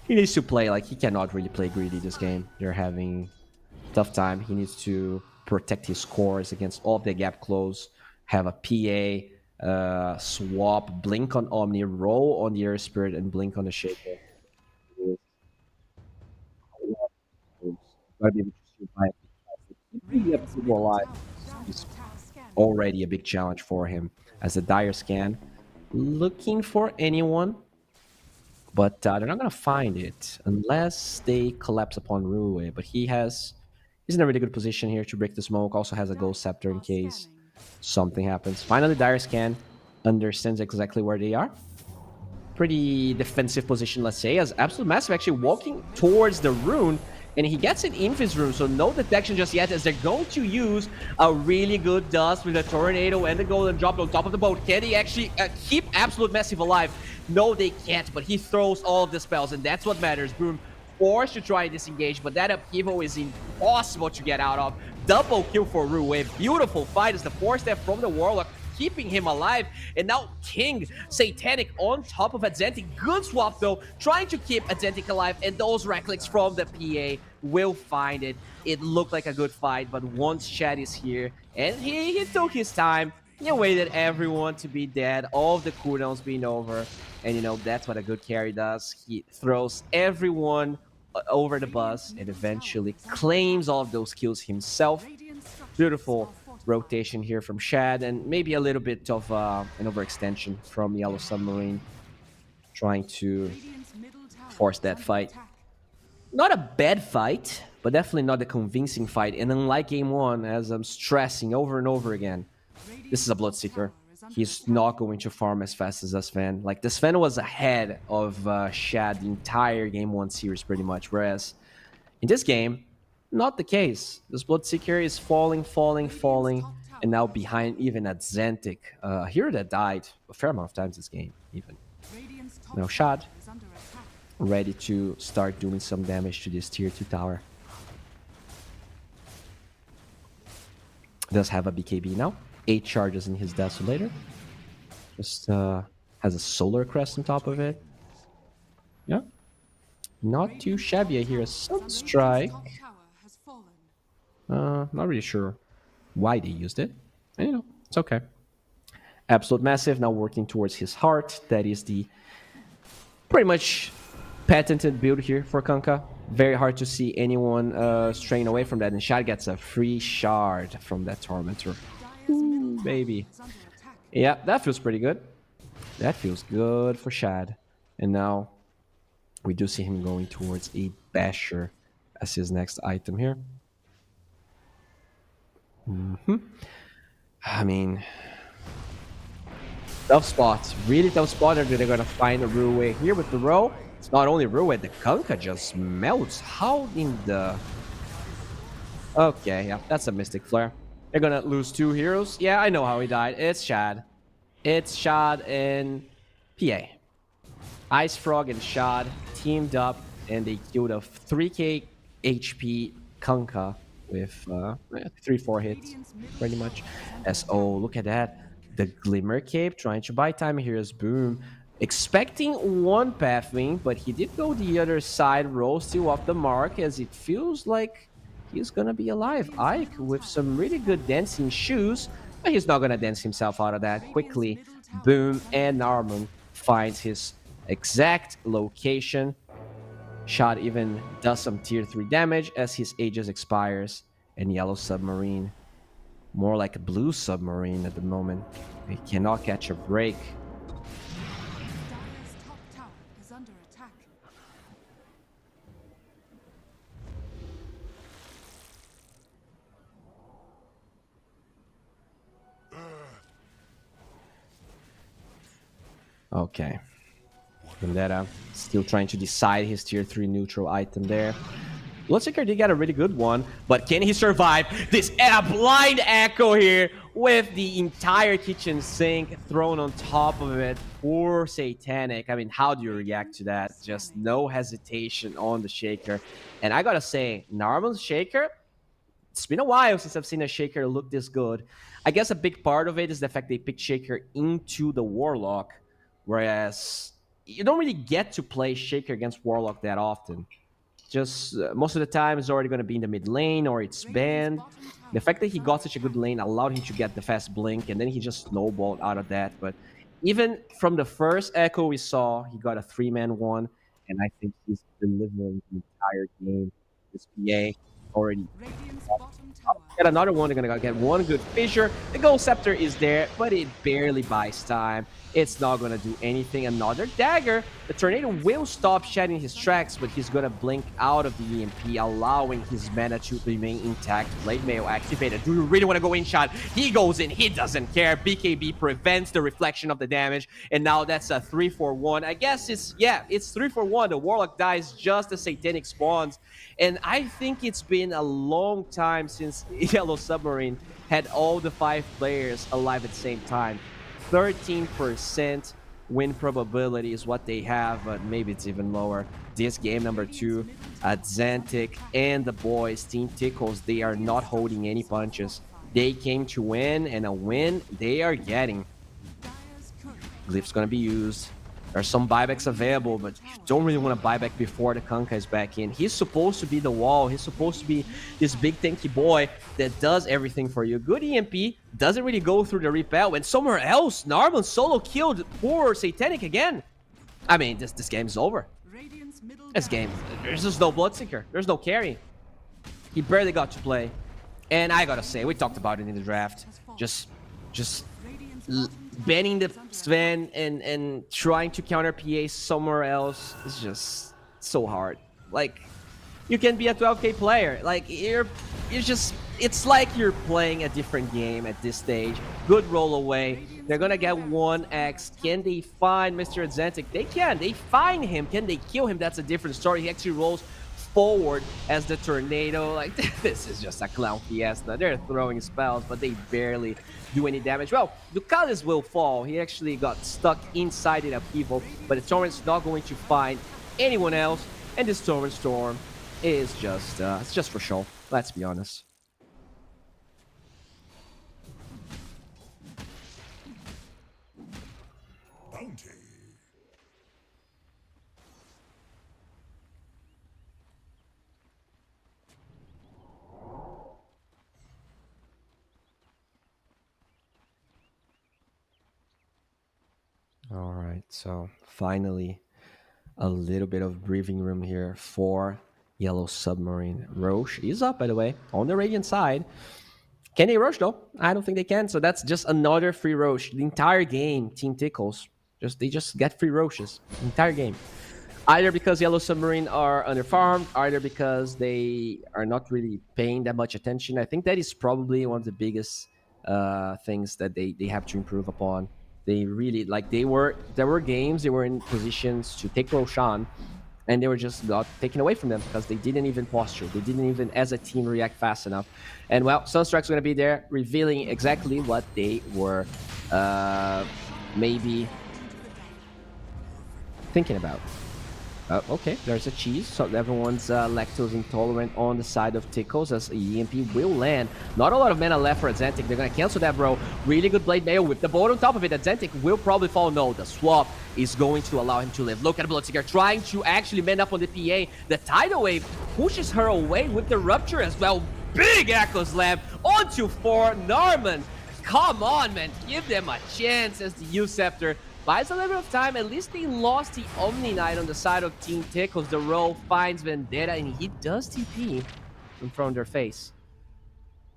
He needs to play, like, he cannot really play greedy this game. They're having a tough time. He needs to protect his cores against all of the gap close, have a PA, swap, blink on Omni, roll on the Air Spirit, and blink on the Shaker. Gotta be able to survive. Keeping the people alive is already a big challenge for him. As the Dire scan, looking for anyone, but they're not gonna find it unless they collapse upon Rue. But he's in a really good position here to break the smoke. Also has a Ghost Scepter in case something happens. Finally, Dire scan understands exactly where they are. Pretty defensive position, let's say, as Absolute Massive actually walking towards the rune, and he gets it in his room, so no detection just yet, as they're going to use a really good dust with a tornado and the golden drop on top of the boat. Can he actually keep Absolute Massive alive? No, they can't, but he throws all of the spells, and that's what matters. Boom, forced to try and disengage, but that upheaval is impossible to get out of. Double kill for Rue. A beautiful fight as the 4-step from the Warlock, keeping him alive. And now King Satanic on top of Adzentic. Good swap though, trying to keep Adzentic alive, and those Recklix from the PA will find it. It looked like a good fight, but once Shad is here, and he took his time, he waited everyone to be dead, all of the cooldowns being over, and you know, that's what a good carry does. He throws everyone over the bus and eventually claims all of those kills himself. Beautiful rotation here from Shad, and maybe a little bit of an overextension from Yellow Submarine, trying to force that fight. Not a bad fight, but definitely not a convincing fight. And unlike game one, as I'm stressing over and over again, this is a Bloodseeker. He's not going to farm as fast as Sven. Like, the Sven was ahead of Shad the entire game one series pretty much, whereas in this game, not the case. This Bloodseeker is falling, and now behind even Adzentic. A hero that died a fair amount of times this game, even. Now Shad, ready to start doing some damage to this tier 2 tower. Does have a BKB now. 8 charges in his Desolator. Just has a Solar Crest on top of it. Yeah. Not too shabby here. A Sunstrike. Not really sure why they used it. And, you know, it's okay. Absolute Massive now working towards his heart. That is the pretty much patented build here for Kunkka. Very hard to see anyone straying away from that. And Shad gets a free shard from that Tormentor. Ooh, baby. Yeah, that feels pretty good. That feels good for Shad. And now we do see him going towards a Basher as his next item here. I mean, tough spot. Really tough spot. They're going to find a Rue here with the row. It's not only Rue, the Kunkka just melts. How in the... Okay, yeah, that's a Mystic Flare. They're going to lose 2 heroes. Yeah, I know how he died. It's Shad. It's Shad and PA. Ice Frog and Shad teamed up, and they killed a 3k HP Kunkka with 3-4 hits, pretty much. SO, look at that. The Glimmer Cape trying to buy time here as Boom. Expecting one Pathwing, but he did go the other side, roll still off the mark, as it feels like he's gonna be alive. Ike with some really good dancing shoes, but he's not gonna dance himself out of that quickly. Boom, and Narman finds his exact location. Shot even does some tier 3 damage as his Aegis expires, and Yellow Submarine, more like a Blue Submarine at the moment. He cannot catch a break. Okay. Vendetta still trying to decide his tier 3 neutral item there. Bloodseeker did get a really good one, but can he survive this blind echo here with the entire kitchen sink thrown on top of it? Poor Satanic. I mean, how do you react to that? Just no hesitation on the Shaker. And I gotta say, Narman's Shaker, it's been a while since I've seen a Shaker look this good. I guess a big part of it is the fact they picked Shaker into the Warlock, whereas you don't really get to play Shaker against Warlock that often. Just most of the time it's already going to be in the mid lane or it's banned. The fact that he got such a good lane allowed him to get the fast blink, and then he just snowballed out of that. But even from the first echo we saw, he got a 3-man one, and I think he's delivering the entire game. This PA already get another one. They're gonna get one good fissure. The gold scepter is there, but it barely buys time. It's not gonna do anything. Another dagger. The tornado will stop shedding his tracks, but he's gonna blink out of the EMP, allowing his mana to remain intact. Blade Mail activated. Do you really want to go in shot? He goes in. He doesn't care. BKB prevents the reflection of the damage, and now that's a 3-4-1. I guess it's 3-4-1. The Warlock dies just as Satanic spawns, and I think it's been a long time since Yellow Submarine had all the 5 players alive at the same time. 13% win probability is what they have, but maybe it's even lower. This game number 2, Zantic and the boys, Team Tickles, they are not holding any punches. They came to win, and a win they are getting. Glyph's gonna be used. There's some buybacks available, but you don't really want to buy back before the Kanka is back in. He's supposed to be the wall. He's supposed to be this big tanky boy that does everything for you. Good EMP, doesn't really go through the repel. And somewhere else, Narman solo killed poor Satanic again. I mean, this game is over. This game, there's just no Bloodseeker. There's no carry. He barely got to play. And I gotta say, we talked about it in the draft. Just banning the Sven and trying to counter PA somewhere else is just so hard. Like, you can be a 12k player. Like, it's like you're playing a different game at this stage. Good roll away. They're gonna get 1x. Can they find Mr. Zantic? They can. They find him. Can they kill him? That's a different story. He actually rolls forward as the tornado. Like, this is just a clown fiesta. They're throwing spells, but they barely do any damage. Well, Ducalis will fall. He actually got stuck inside in upheaval, but the torrent's not going to find anyone else, and this torrent storm is just it's just for show. Let's be honest. Bounty. All right, so finally a little bit of breathing room here for Yellow Submarine. Roche is up, by the way, on the Radiant side. Can they Roche, though? I don't think they can, so that's just another free Roche. The entire game, Team Tickles, they just get free Roches. The entire game. Either because Yellow Submarine are underfarmed, either because they are not really paying that much attention. I think that is probably one of the biggest things that they have to improve upon. They really, like, there were games, they were in positions to take Roshan, and they were just got taken away from them because they didn't even posture. They didn't even, as a team, react fast enough. And, well, Sunstrike's going to be there, revealing exactly what they were maybe thinking about. Okay, there's a cheese, so everyone's lactose intolerant on the side of Tickles as EMP will land. Not a lot of mana left for Zantic. They're gonna cancel that, bro. Really good Blade Mail with the board on top of it. Zantic will probably fall. No, the swap is going to allow him to live. Look at Bloodseeker trying to actually man up on the PA. The Tidal Wave pushes her away with the Rupture as well. Big Echo Slam onto 4. Narman, come on, man. Give them a chance as the U-Scepter buys a little bit of time. At least they lost the Omni Knight on the side of Team Tickles. The roll finds Vendetta, and he does TP in front of their face.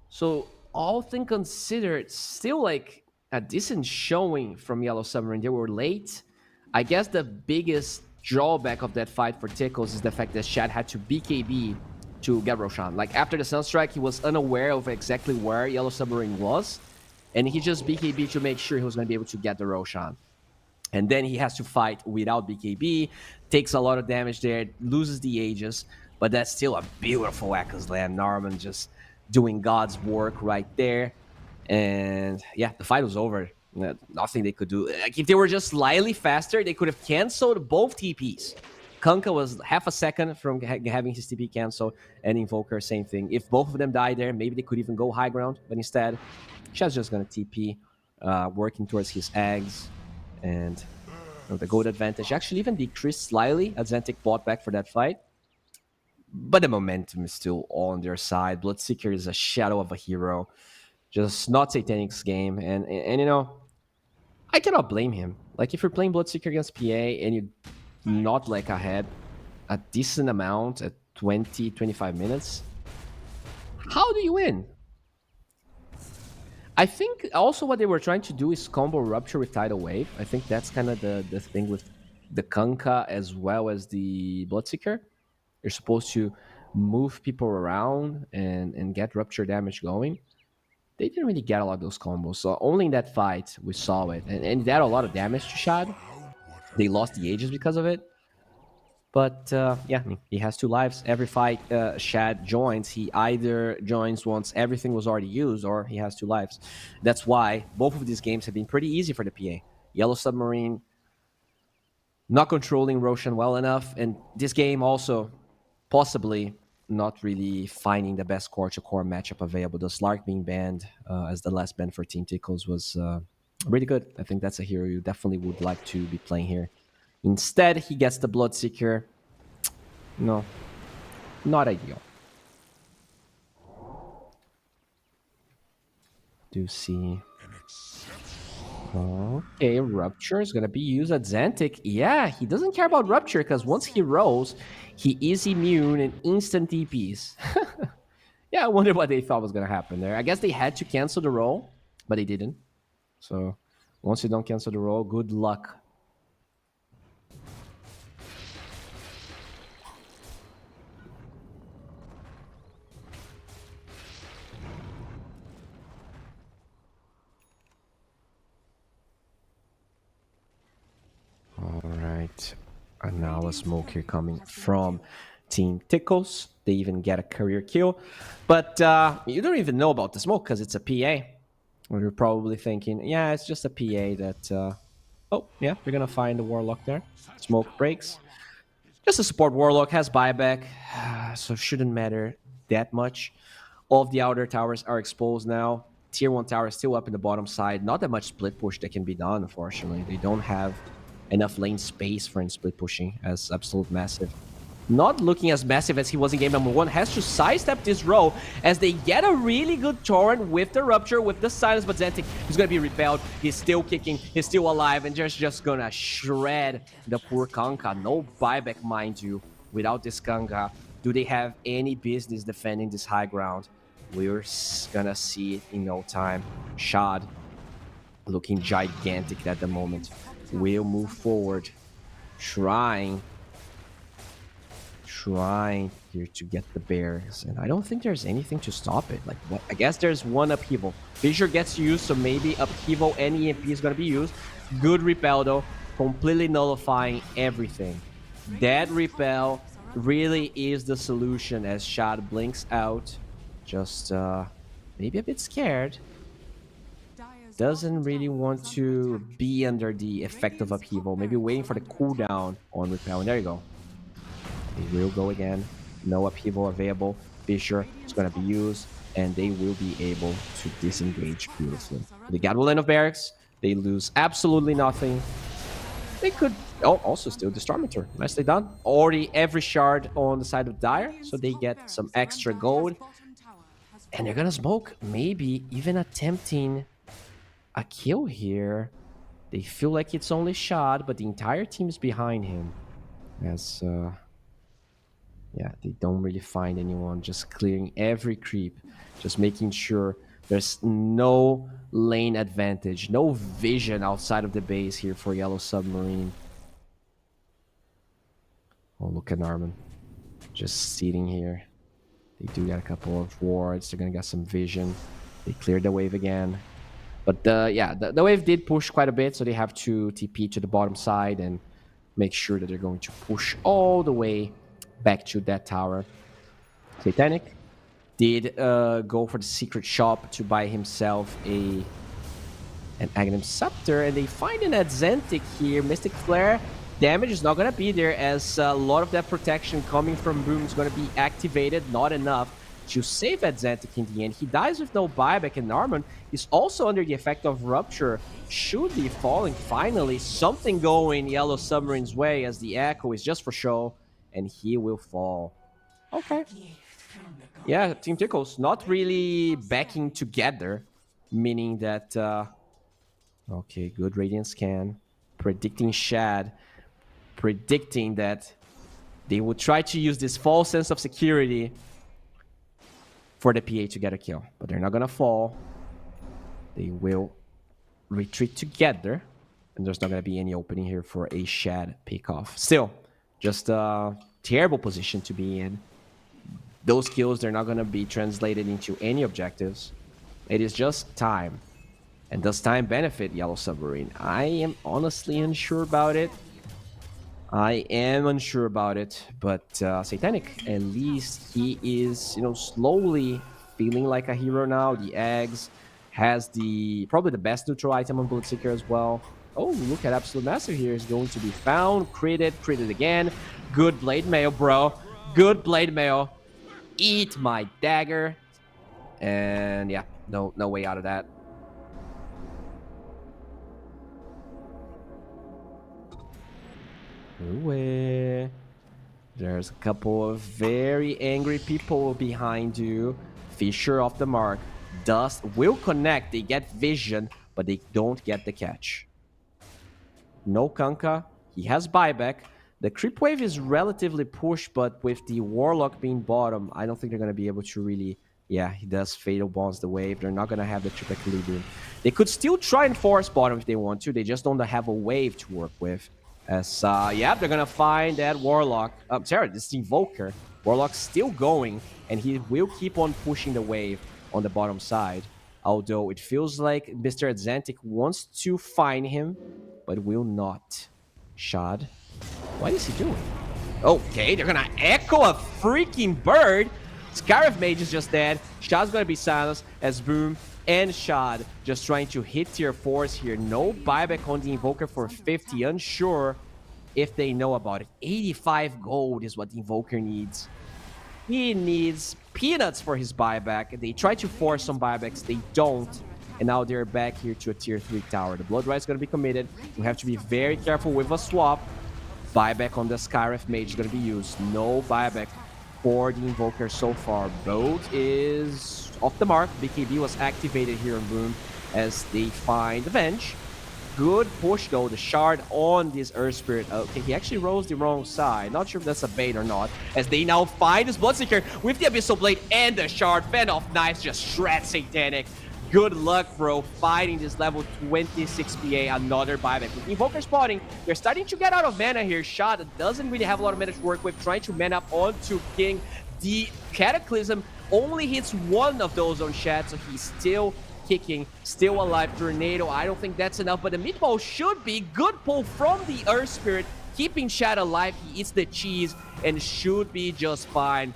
So, all things considered, still like a decent showing from Yellow Submarine. They were late. I guess the biggest drawback of that fight for Tickles is the fact that Shad had to BKB to get Roshan. Like, after the Sunstrike, he was unaware of exactly where Yellow Submarine was, and he just BKB to make sure he was going to be able to get the Roshan. And then he has to fight without BKB, takes a lot of damage there, loses the Aegis, but that's still a beautiful Echo Slam. Narman just doing God's work right there. And yeah, the fight was over. Nothing they could do. Like, if they were just slightly faster, they could have canceled both TPs. Kunkka was half a second from having his TP canceled, and Invoker, same thing. If both of them died there, maybe they could even go high ground, but instead, Shad's just going to TP, working towards his eggs, and the gold advantage actually even decreased slightly as Zentic bought back for that fight. But the momentum is still all on their side. Bloodseeker is a shadow of a hero. Just not Satanic's game. And you know, I cannot blame him. Like, if you're playing Bloodseeker against PA and you not like ahead a decent amount at 20, 25 minutes, how do you win? I think also what they were trying to do is combo Rupture with Tidal Wave. I think that's kind of the thing with the Kunkka as well as the Bloodseeker. You're supposed to move people around and get Rupture damage going. They didn't really get a lot of those combos. So only in that fight we saw it. And they had a lot of damage to Shad. They lost the Aegis because of it. But yeah, he has 2 lives. Every fight Shad joins, he either joins once everything was already used, or he has 2 lives. That's why both of these games have been pretty easy for the PA. Yellow Submarine not controlling Roshan well enough, and this game also possibly not really finding the best core-to-core matchup available. The Slark being banned as the last ban for Team Tickles was really good. I think that's a hero you definitely would like to be playing here. Instead, he gets the Bloodseeker. No, not ideal. Do see. Okay, Rupture is going to be used at Zentic. Yeah, he doesn't care about Rupture because once he rolls, he is immune and instant TPs. Yeah, I wonder what they thought was going to happen there. I guess they had to cancel the roll, but they didn't. So once you don't cancel the roll, good luck. Alright, and now a smoke here coming from Team Tickles. They even get a career kill. But you don't even know about the smoke because it's a PA. Or you're probably thinking, yeah, it's just a PA that... oh, yeah, you're going to find the Warlock there. Smoke breaks. Just a support Warlock, has buyback, so shouldn't matter that much. All of the outer towers are exposed now. Tier 1 tower is still up in the bottom side. Not that much split push that can be done, unfortunately. They don't have enough lane space for him split pushing as Absolute Massive. Not looking as massive as he was in game number 1. Has to sidestep this row as they get a really good torrent with the Rupture, with the silence, but Zentic is going to be repelled. He's still kicking, he's still alive, and just going to shred the poor Kunkka. No buyback, mind you, without this Kunkka. Do they have any business defending this high ground? We're going to see it in no time. Shad looking gigantic at the moment. Will move forward, trying here to get the bears, and I don't think there's anything to stop it. Like, what? I guess there's one upheaval. Fissure gets used, so maybe upheaval and EMP is going to be used. Good repel though, completely nullifying everything. That repel really is the solution as Shad blinks out, just maybe a bit scared. Doesn't really want to be under the effect of upheaval. Maybe waiting for the cooldown on repel. And there you go. They will go again. No upheaval available. Fissure is going to be used, and they will be able to disengage beautifully. They got one line of barracks. They lose absolutely nothing. They could also steal the Stormmeter. Nicely done. Already every shard on the side of Dire, so they get some extra gold. And they're going to smoke, maybe even attempting a kill here. They feel like it's only Shad, but the entire team is behind him. As yeah, they don't really find anyone. Just clearing every creep, just making sure there's no lane advantage, no vision outside of the base here for Yellow Submarine. Oh, look at Narman, just sitting here. They do get a couple of wards. They're gonna get some vision. They cleared the wave again. But the wave did push quite a bit, so they have to TP to the bottom side and make sure that they're going to push all the way back to that tower. Satanic did go for the secret shop to buy himself an Aghanim Scepter, and they find an Adzentic here. Mystic Flare damage is not going to be there, as a lot of that protection coming from Boom is going to be activated. Not enough to save Adzentic in the end. He dies with no buyback, and Armand is also under the effect of Rupture. Should be falling. Finally, something going Yellow Submarine's way, as the Echo is just for show, and he will fall. Okay. Yeah, Team Tickles not really backing together, meaning that... okay, good Radiant Scan. Predicting Shad. Predicting that they will try to use this false sense of security for the PA to get a kill. But they're not going to fall. They will retreat together. And there's not going to be any opening here for a Shad pickoff. Still, just a terrible position to be in. Those kills, they're not going to be translated into any objectives. It is just time. And does time benefit Yellow Submarine? I am honestly unsure about it. But Satanic, at least he is, slowly feeling like a hero now. The eggs has probably the best neutral item on Bloodseeker as well. Oh, look at Absolute Master here is going to be found, critted again. Good blade mail, bro. Good blade mail. Eat my dagger. And yeah, no way out of that. There's a couple of very angry people behind you. Fisher off the mark. Dust will connect. They get vision, but they don't get the catch. No Kanka. He has buyback. The creep wave is relatively pushed, but with the Warlock being bottom, I don't think they're going to be able to really... Yeah, he does Fatal Bonds the wave. They're not going to have the triple equilibrium. They could still try and force bottom if they want to. They just don't have a wave to work with. As, yeah, they're gonna find that Warlock. Sorry, this Invoker. Warlock's still going, and he will keep on pushing the wave on the bottom side. Although it feels like Mr. Adzentic wants to find him, but will not. Shad. What is he doing? Okay, they're gonna echo a freaking bird. Scarif Mage is just dead. Shad's gonna be silenced as Boom and Shad just trying to hit tier 4s here. No buyback on the Invoker for 50. Unsure if they know about it. 85 gold is what the Invoker needs. He needs peanuts for his buyback. They try to force some buybacks. They don't. And now they're back here to a tier 3 tower. The Blood Rite is going to be committed. You have to be very careful with a swap. Buyback on the Scarif Mage is going to be used. No buyback for the Invoker so far. Boat is off the mark. BKB was activated here on Boom as they find Avenge. Good push though, the shard on this Earth Spirit. Okay, he actually rose the wrong side. Not sure if that's a bait or not. As they now find this Bloodseeker with the Abyssal Blade and the shard. Fend off Knives just shreds Satanic. Good luck, bro, fighting this level 26 PA. Another buyback. With Invoker spotting, they're starting to get out of mana here. Shot doesn't really have a lot of mana to work with. Trying to man up onto King. The Cataclysm only hits one of those on Shad, so he's still kicking, still alive. Tornado, I don't think that's enough, but the meatball should be. Good pull from the Earth Spirit, keeping Shad alive. He eats the cheese and should be just fine.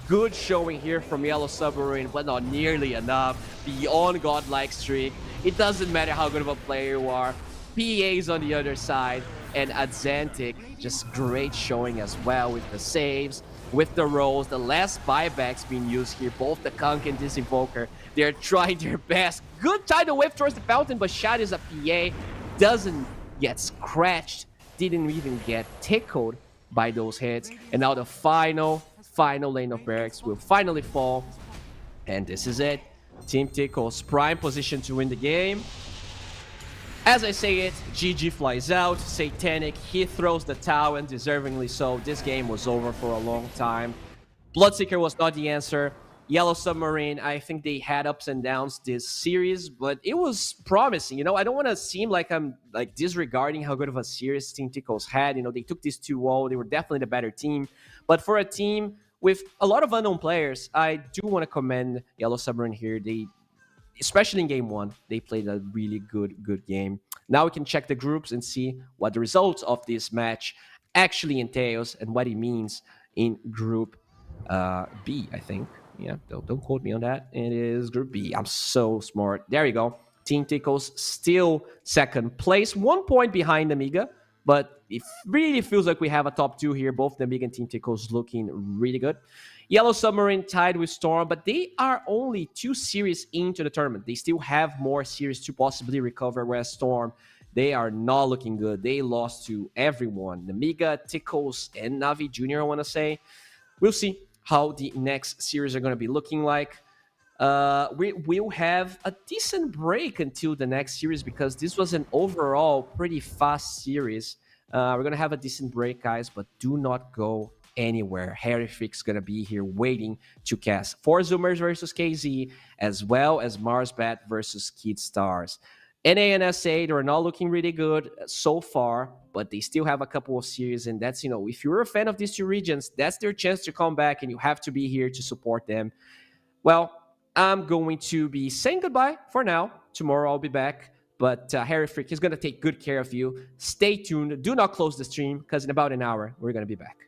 Good showing here from Yellow Submarine, but not nearly enough. Beyond godlike streak. It doesn't matter how good of a player you are. PA's on the other side, and Adzentic, just great showing as well with the saves, with the rolls. The last buybacks being used here, both the Kunk and this Invoker. They're trying their best. Good tidal wave towards the fountain, but Shad is a PA. Doesn't get scratched. Didn't even get tickled by those hits. And now the final lane of barracks will finally fall. And this is it. Team Tickle's prime position to win the game. As I say it, GG flies out. Satanic, he throws the towel, and deservingly so. This game was over for a long time. Bloodseeker was not the answer. Yellow Submarine, I think they had ups and downs this series, but it was promising. You know, I don't want to seem like I'm like disregarding how good of a series Team Tickles had. You know, they took this 2-0. They were definitely the better team. But for a team with a lot of unknown players, I do want to commend Yellow Submarine here. They especially in game one. They played a really good game. Now we can check the groups and see what the results of this match actually entails and what it means in Group B, I think. Yeah, don't quote me on that. It is Group B. I'm so smart. There you go. Team Tickles still second place, 1 point behind Amiga, but it really feels like we have a top two here. Both the Amiga and Team Tickles looking really good. Yellow Submarine tied with Storm, but they are only 2 series into the tournament. They still have more series to possibly recover, whereas Storm, they are not looking good. They lost to everyone. Amiga, Tickles, and Navi Jr., I want to say. We'll see how the next series are going to be looking like. We will have a decent break until the next series because this was an overall pretty fast series. We're going to have a decent break, guys, but do not go anywhere. Harry Frick's going to be here waiting to cast for Zoomers versus KZ, as well as Marsbat versus Kid Stars. NA and SA, they're not looking really good so far, but they still have a couple of series, and that's, if you're a fan of these two regions, that's their chance to come back, and you have to be here to support them. Well, I'm going to be saying goodbye for now. Tomorrow I'll be back, but Harry Frick is going to take good care of you. Stay tuned. Do not close the stream, because in about an hour, we're going to be back.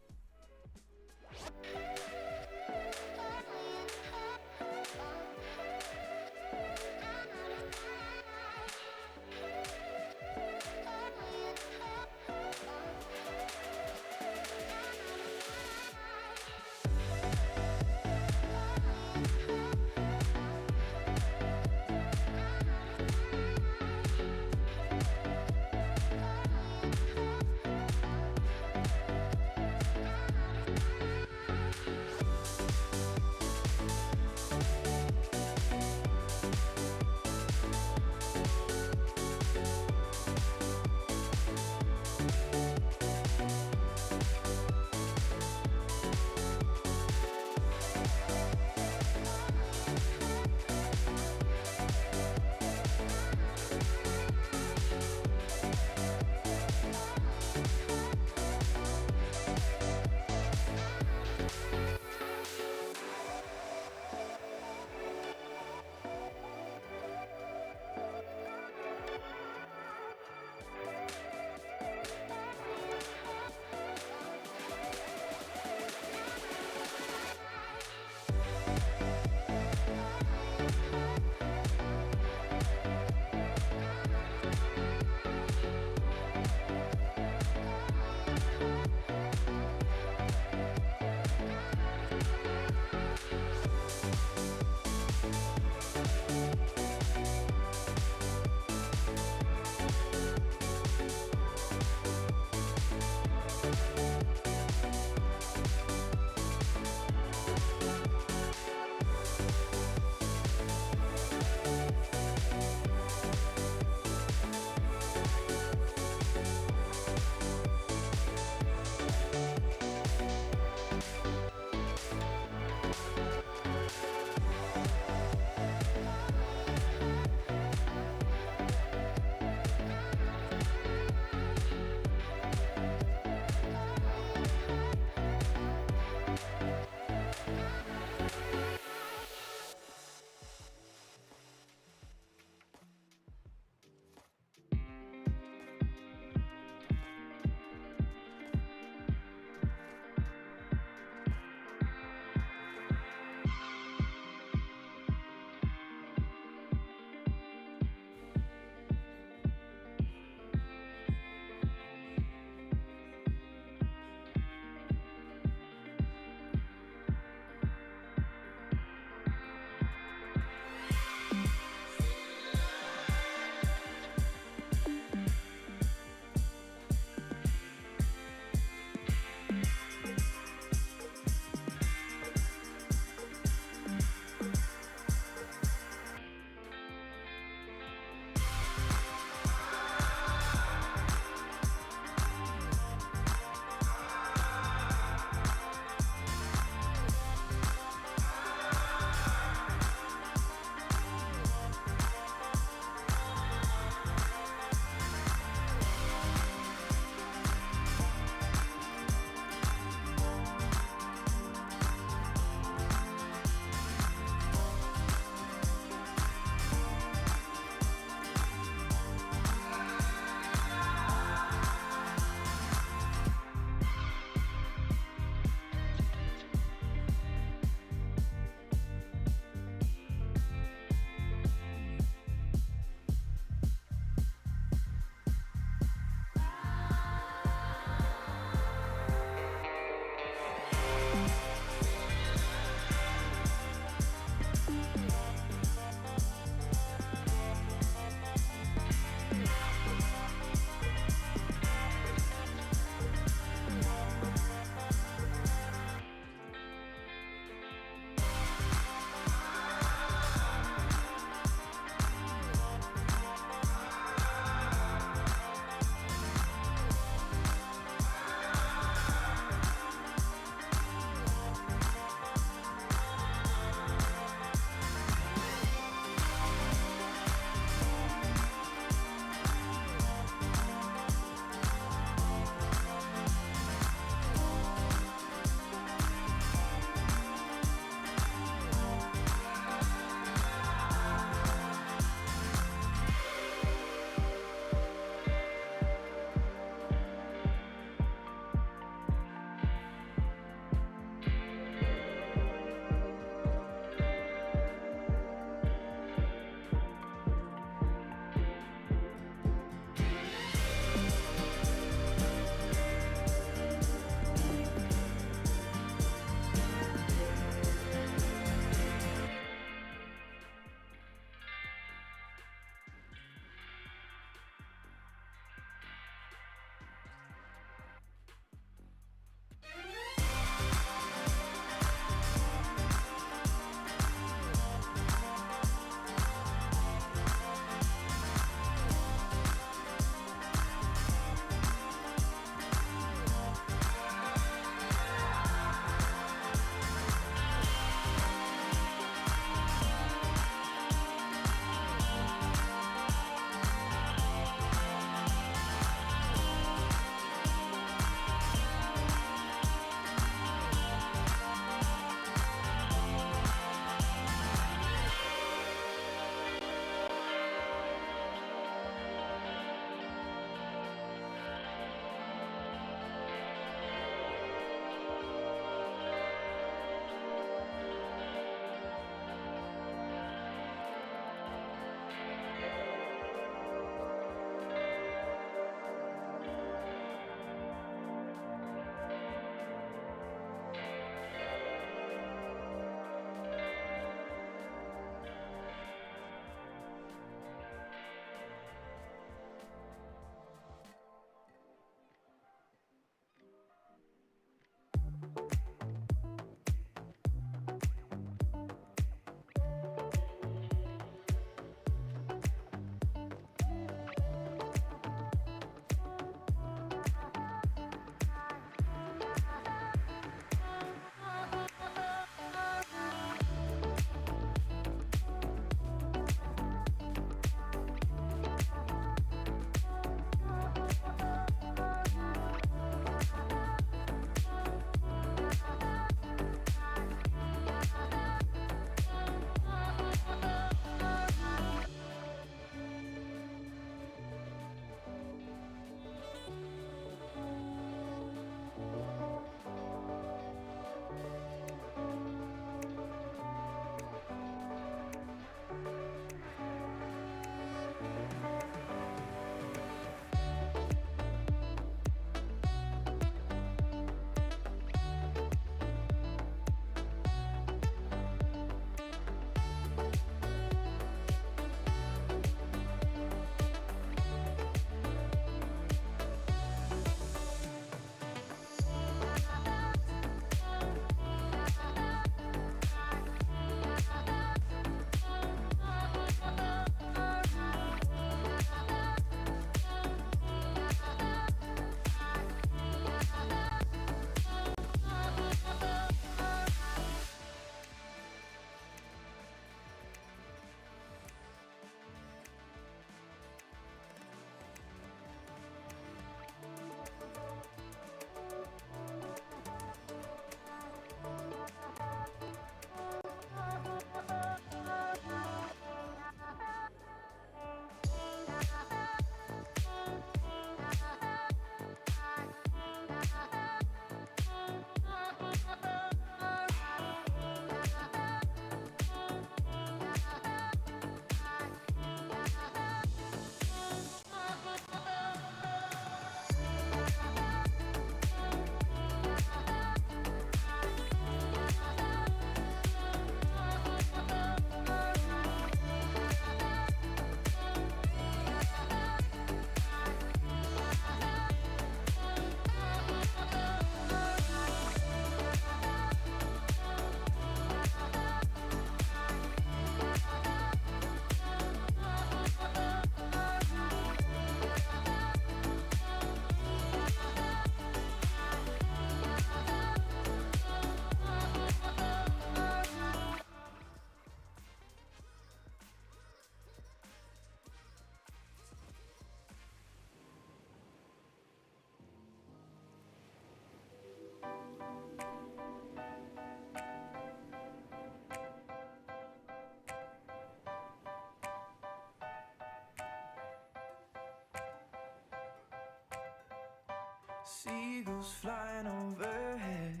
Seagulls flying overhead,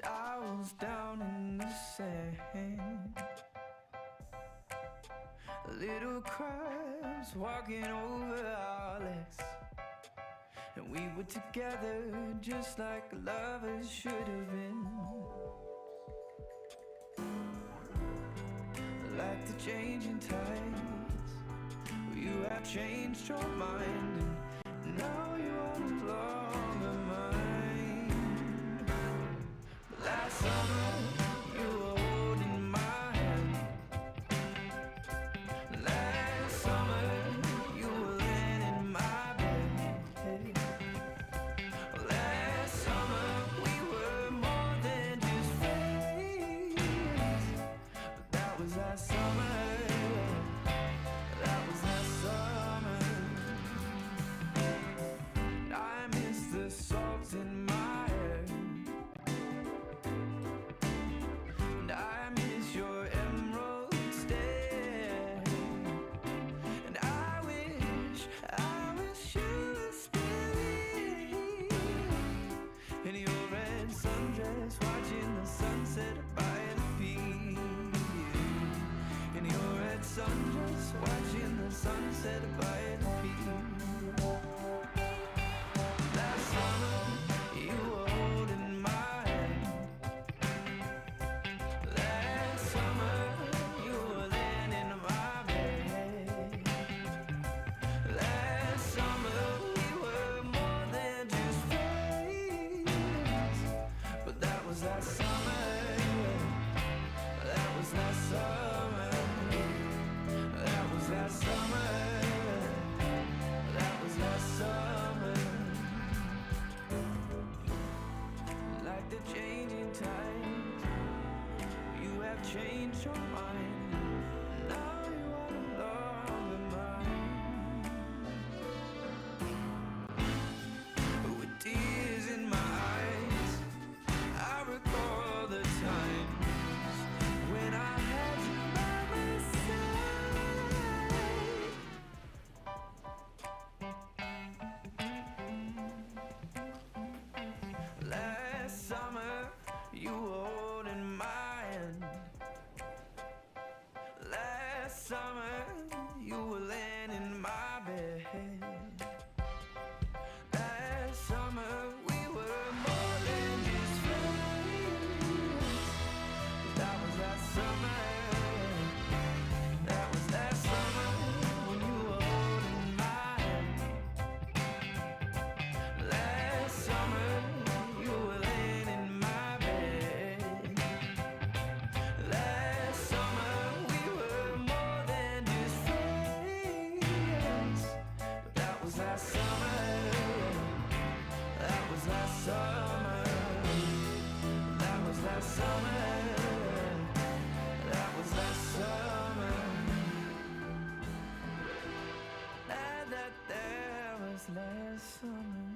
towels down in the sand, little crabs walking over our legs, and we were together just like lovers should have been. Like the changing tides, you have changed your mind, and now you are no longer mine. Last summer you were holding my hand. Last summer you were laying in my bed. Last summer we were more than just friends. But that was last summer. That was last summer. I miss the salt in my hair, and I miss your emerald stare, and I wish you were still here in your red sundress, watching the sunset by the pier. In your red sundress, watching the sunset by the pier. Last summer you were holding my hand. Last summer you were laying in my bed. Last summer we were more than just friends. But that was last summer. That was last summer. That was last summer. That was last summer. Like the changing tides, you have changed your mind. Now you are no longer mine. With tears in my eyes, I recall the times when I had you by my side. Last summer you were holding my hand. Last summer you were laying in my bed. Last summer we were more than just friends. That was last summer. That was last summer when you were holding my hand. Last summer you were laying in my bed. Last summer we were more than just friends. But that was last summer. That was last summer. That was last summer. That was last summer. That was last summer.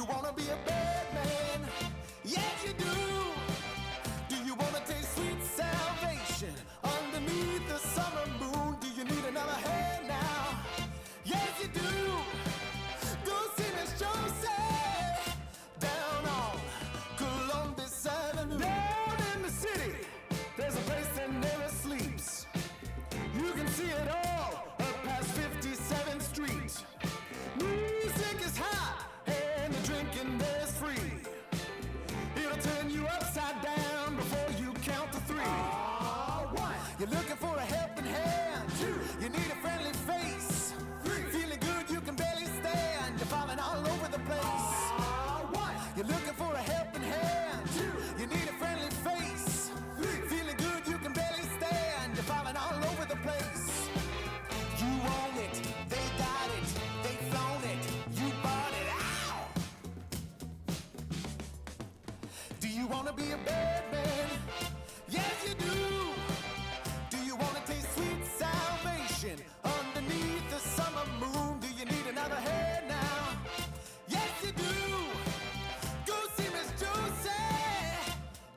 you wanna be a bad man? Yes, you do. Do you wanna taste sweet salvation underneath the summer moon? Do you need another hand now? Yes, you do. Go see Miss Josie down on Columbus Avenue. Down in the city, there's a place that never sleeps. You can see it all up past 57th Street. Music is hot and the drinking there's free. It'll turn you upside down before you count to three. One, you're looking for a helping hand. Two, you need a friendly face. Three, feeling good you can barely stand. You're falling all over the place. One, you're looking for a helping hand. Two, you need a friendly face. Three, feeling good you can barely stand. You're falling all over the place. You own it, they got it, they flown it, you bought it. Ow! Do you wanna be a bad man? Yes, you do. Do you wanna taste sweet salvation underneath the summer moon? Do you need another hand now? Yes, you do. Go see Miss Josie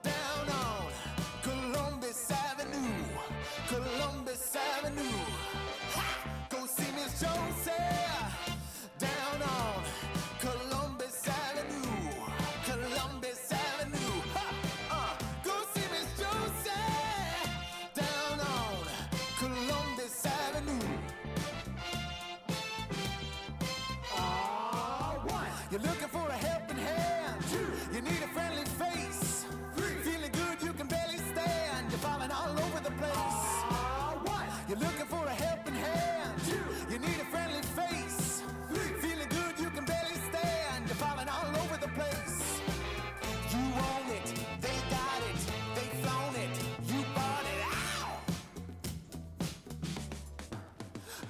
down on Columbus Avenue. Columbus Avenue. Ha! Go see Miss Josie down on Columbus Avenue. Columbus Avenue. Ha! Go see Miss Josie down on Columbus Avenue. One, you're looking for a helping hand. Two, you need a friendly face. Three, feeling good you can barely stand. You're falling all over the place. One, you're looking for a helping hand. Two, you need a friendly face. Three, feeling good you can barely stand. You're falling all over the place. You own it, they got it, they flown it, you bought it. Ow!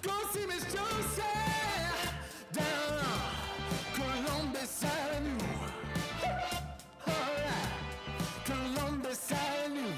Go see Miss Josie down on Columbus Avenue. All right, Columbus Avenue.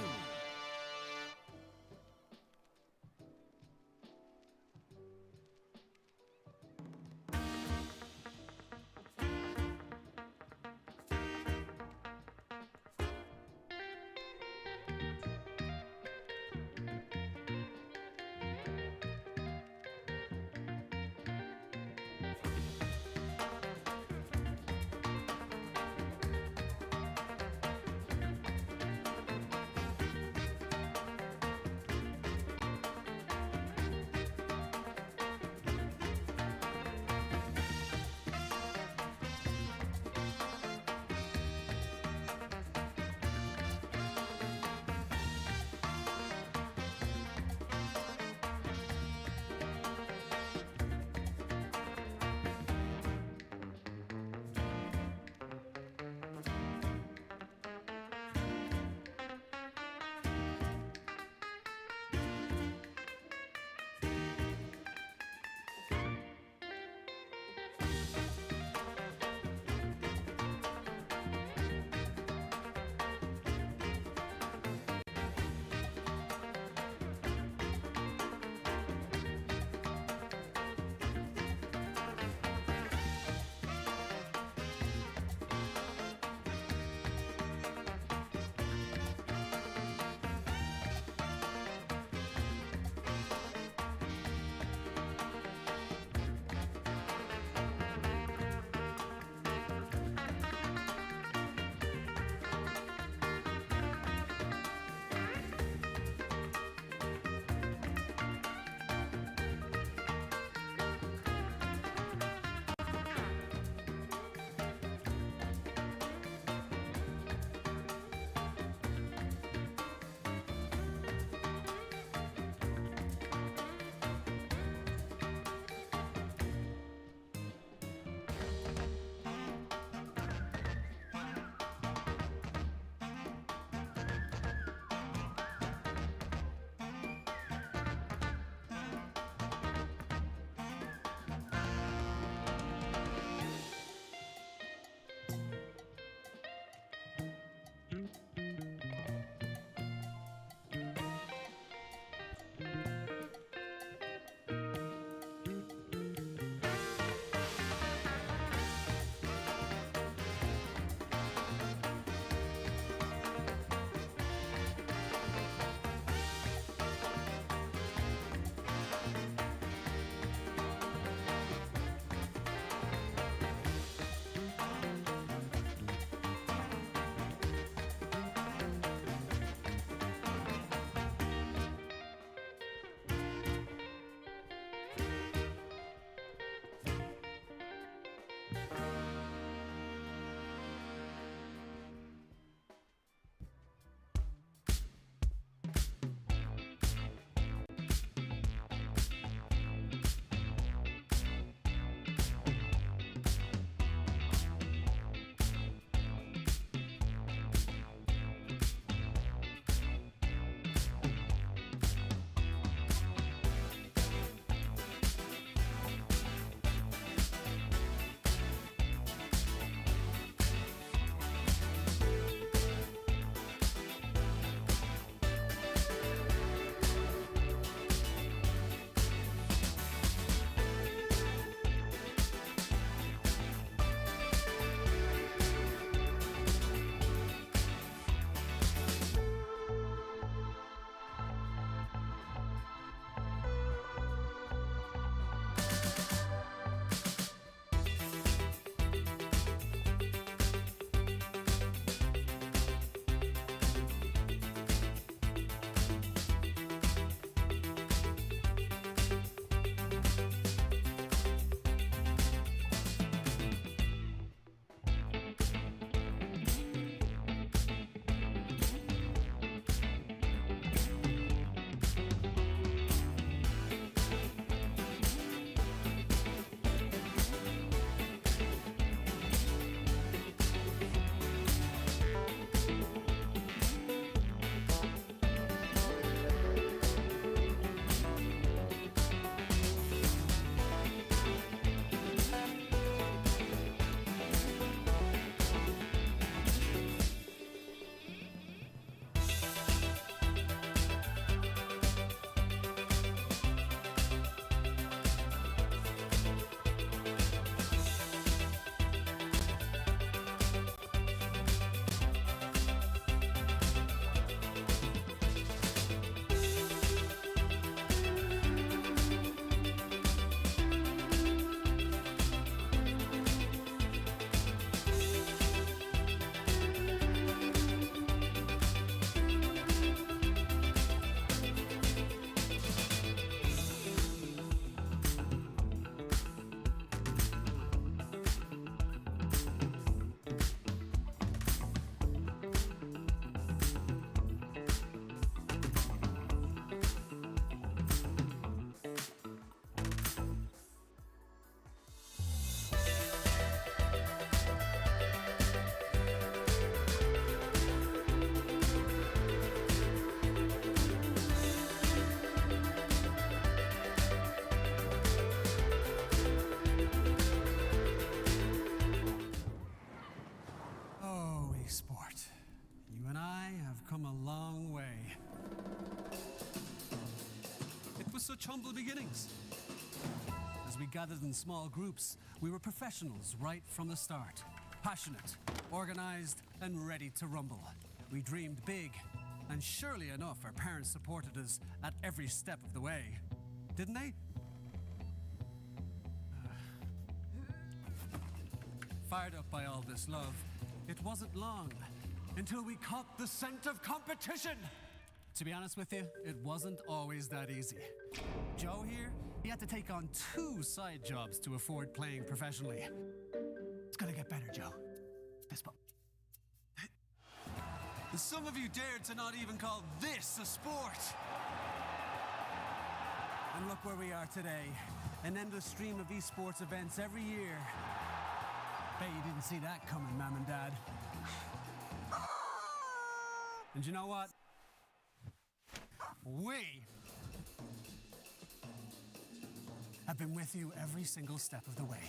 such humble beginnings. As we gathered in small groups, we were professionals right from the start. Passionate, organized, and ready to rumble. We dreamed big, and surely enough, our parents supported us at every step of the way. Didn't they? Fired up by all this love, it wasn't long until we caught the scent of competition. To be honest with you, it wasn't always that easy. Joe here, he had to take on 2 side jobs to afford playing professionally. It's gonna get better, Joe. Fist bump. Some of you dared to not even call this a sport. And look where we are today. An endless stream of esports events every year. Bet you didn't see that coming, Mom and Dad. And you know what? We have been with you every single step of the way.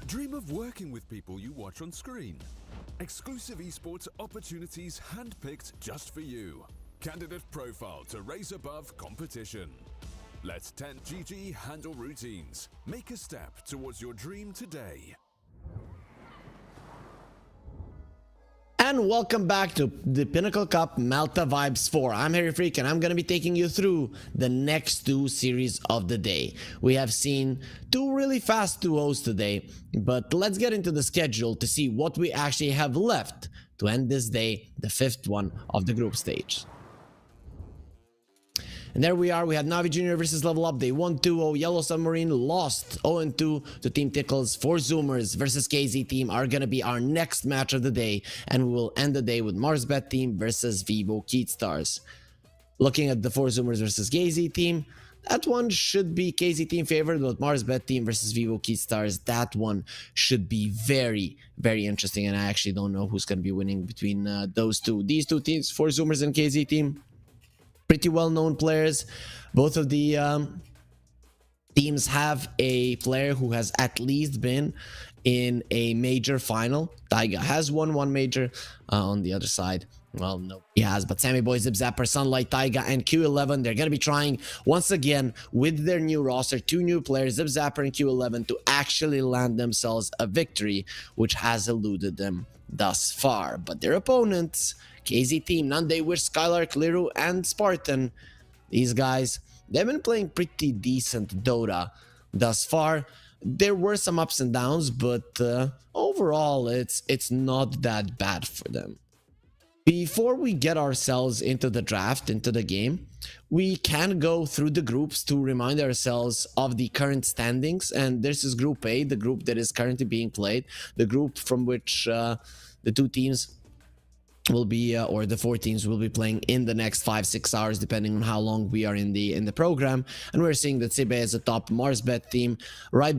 Dream of working with people you watch on screen. Exclusive esports opportunities handpicked just for you. Candidate profile to raise above competition. Let 10GG handle routines. Make a step towards your dream today. And welcome back to the Pinnacle Cup Malta Vibes 4. I'm Harry Freak and I'm going to be taking you through the next 2 series of the day. We have seen 2 really fast duos today, but let's get into the schedule to see what we actually have left to end this day, the 5th one of the group stage. And there we are, we had Navi Jr. versus Level Up. They won 2-0. Yellow Submarine lost 0-2 to Team Tickles. 4 Zoomers versus KZ Team are going to be our next match of the day. And we will end the day with MarsBet Team versus Vivo Keatstars. Looking at the 4 Zoomers versus KZ Team, that one should be KZ Team favored, but MarsBet Team versus Vivo Keatstars, that one should be very, very interesting. And I actually don't know who's going to be winning between those two. These 2 teams, 4 Zoomers and KZ Team, pretty well-known players. Both of the teams have a player who has at least been in a major final. Taiga has won 1 major. On the other side, well, no, he has. But Sammy Boy, Zip Zapper, Sunlight, Taiga, and Q11, they're going to be trying once again with their new roster, 2 new players, Zip Zapper and Q11, to actually land themselves a victory, which has eluded them thus far. But their opponents, KZ Team, Nande, Wish, Skylark, Liru, and Spartan, these guys, they've been playing pretty decent Dota thus far. There were some ups and downs, but overall, it's not that bad for them. Before we get ourselves into the draft, into the game, we can go through the groups to remind ourselves of the current standings. And this is Group A, the group that is currently being played, the group from which the 2 teams will be or the 4 teams will be playing in the next 5-6 hours, depending on how long we are in the program. And we're seeing that Sibe is a top MarsBet team right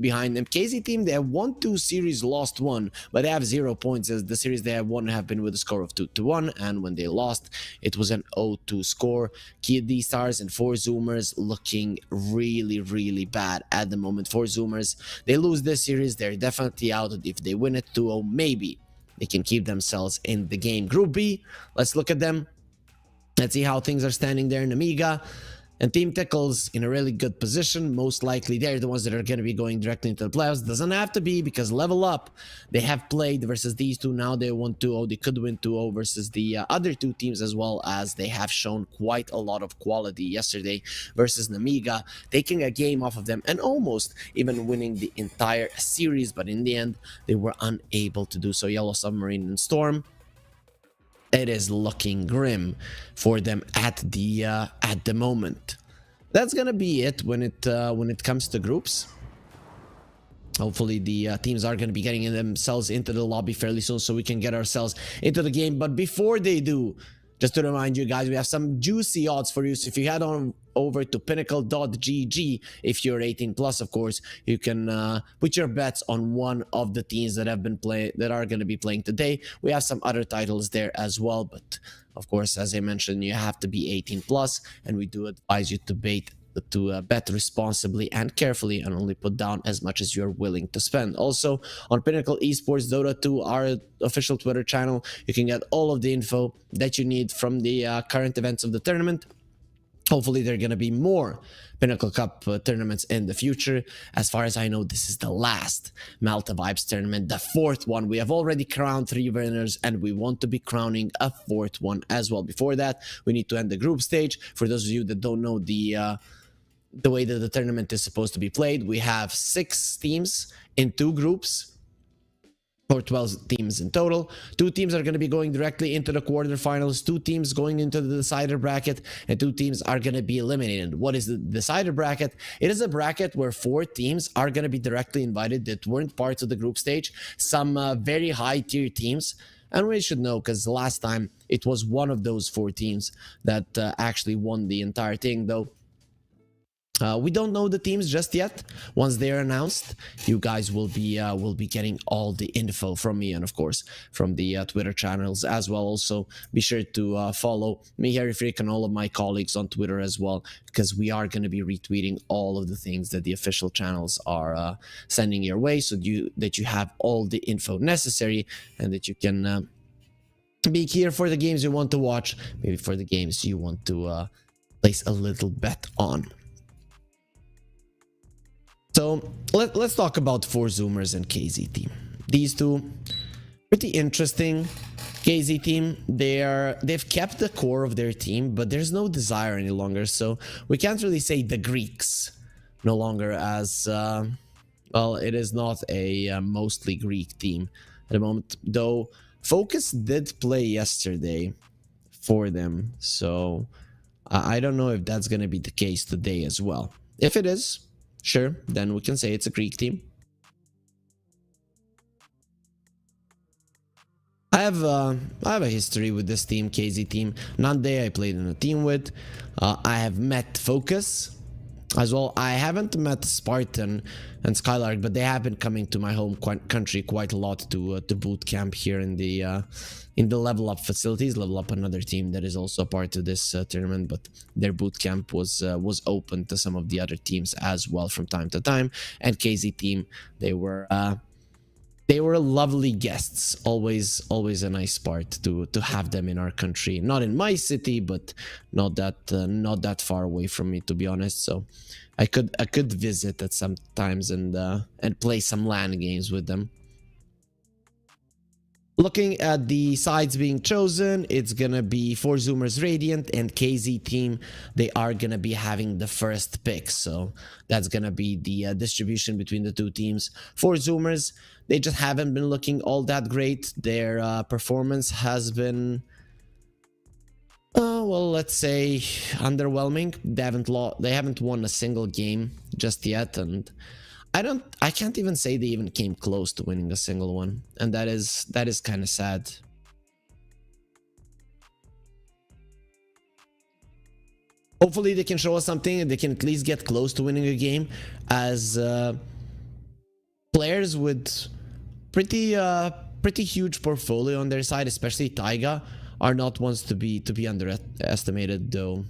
behind them. KZ Team, they have won 2 series, lost 1, but they have 0 points, as the series they have won have been with a score of 2-1, and when they lost, it was an 0-2 score. KD Stars and 4 Zoomers looking really, really bad at the moment. 4 Zoomers, they lose this series, they're definitely out. If they win it 2-0, maybe they can keep themselves in the game. Group B, let's look at them. Let's see how things are standing there in Amiga. And Team Tickles in a really good position. Most likely they're the ones that are going to be going directly into the playoffs. Doesn't have to be, because Level Up, they have played versus these 2. Now they won 2-0. They could win 2-0 versus the other 2 teams, as well as they have shown quite a lot of quality yesterday versus Namiga, taking a game off of them and almost even winning the entire series. But in the end, they were unable to do so. Yellow Submarine and Storm, it is looking grim for them at the moment. That's gonna be it when it comes to groups. Hopefully the teams are going to be getting themselves into the lobby fairly soon so we can get ourselves into the game. But before they do, just to remind you guys, we have some juicy odds for you. So if you head on over to pinnacle.gg, if you're 18 plus, of course, you can put your bets on one of the teams that are going to be playing today. We have some other titles there as well, but of course, as I mentioned, you have to be 18 plus, and we do advise you to bet responsibly and carefully, and only put down as much as you're willing to spend. Also, on Pinnacle Esports Dota 2, our official Twitter channel, you can get all of the info that you need from the current events of the tournament. Hopefully, there are going to be more Pinnacle Cup tournaments in the future. As far as I know, this is the last Malta Vibes tournament, the 4th one. We have already crowned 3 winners, and we want to be crowning a 4th one as well. Before that, we need to end the group stage. For those of you that don't know the way that the tournament is supposed to be played, we have 6 teams in 2 groups, or 12 teams in total. 2 teams are going to be going directly into the quarterfinals, 2 teams going into the decider bracket, and 2 teams are going to be eliminated. What is the decider bracket? It is a bracket where 4 teams are going to be directly invited that weren't part of the group stage, some very high tier teams. And we should know, because last time it was one of those 4 teams that actually won the entire thing, though. We don't know the teams just yet. Once they're announced, you guys will be getting all the info from me, and of course from the Twitter channels as well. Also, be sure to follow me, Harry Freak, and all of my colleagues on Twitter as well, because we are going to be retweeting all of the things that the official channels are sending your way, so that you have all the info necessary, and that you can be here for the games you want to watch, maybe for the games you want to place a little bet on. So let's talk about 4Zoomers and KZ team. These two, pretty interesting. KZ team, they've kept the core of their team, but there's no desire any longer. So we can't really say the Greeks no longer, as well, it is not a mostly Greek team at the moment. Though Focus did play yesterday for them, so I don't know if that's gonna be the case today as well. If it is, sure, then we can say it's a Greek team. I have a history with this team, KZ team. Nande I played in a team with. I have met Focus as well. I haven't met Spartan and Skylark, but they have been coming to my home country quite a lot to boot camp here in the Level Up facilities. Level Up, another team that is also a part of this tournament, but their boot camp was open to some of the other teams as well from time to time. And KZ team, they were lovely guests. Always a nice part to have them in our country. Not in my city, but not that far away from me, to be honest. So I could visit at some times and play some LAN games with them. Looking at the sides being chosen, it's gonna be 4Zoomers Radiant and KZ team. They are gonna be having the first pick, so that's gonna be the distribution between the 2 teams. 4Zoomers, they just haven't been looking all that great. Their performance has been, well, let's say underwhelming. They haven't won a single game just yet, and I can't even say they even came close to winning a single one, and that is kind of sad. Hopefully they can show us something and they can at least get close to winning a game, as players with pretty huge portfolio on their side, especially Taiga, are not ones to be underestimated, though.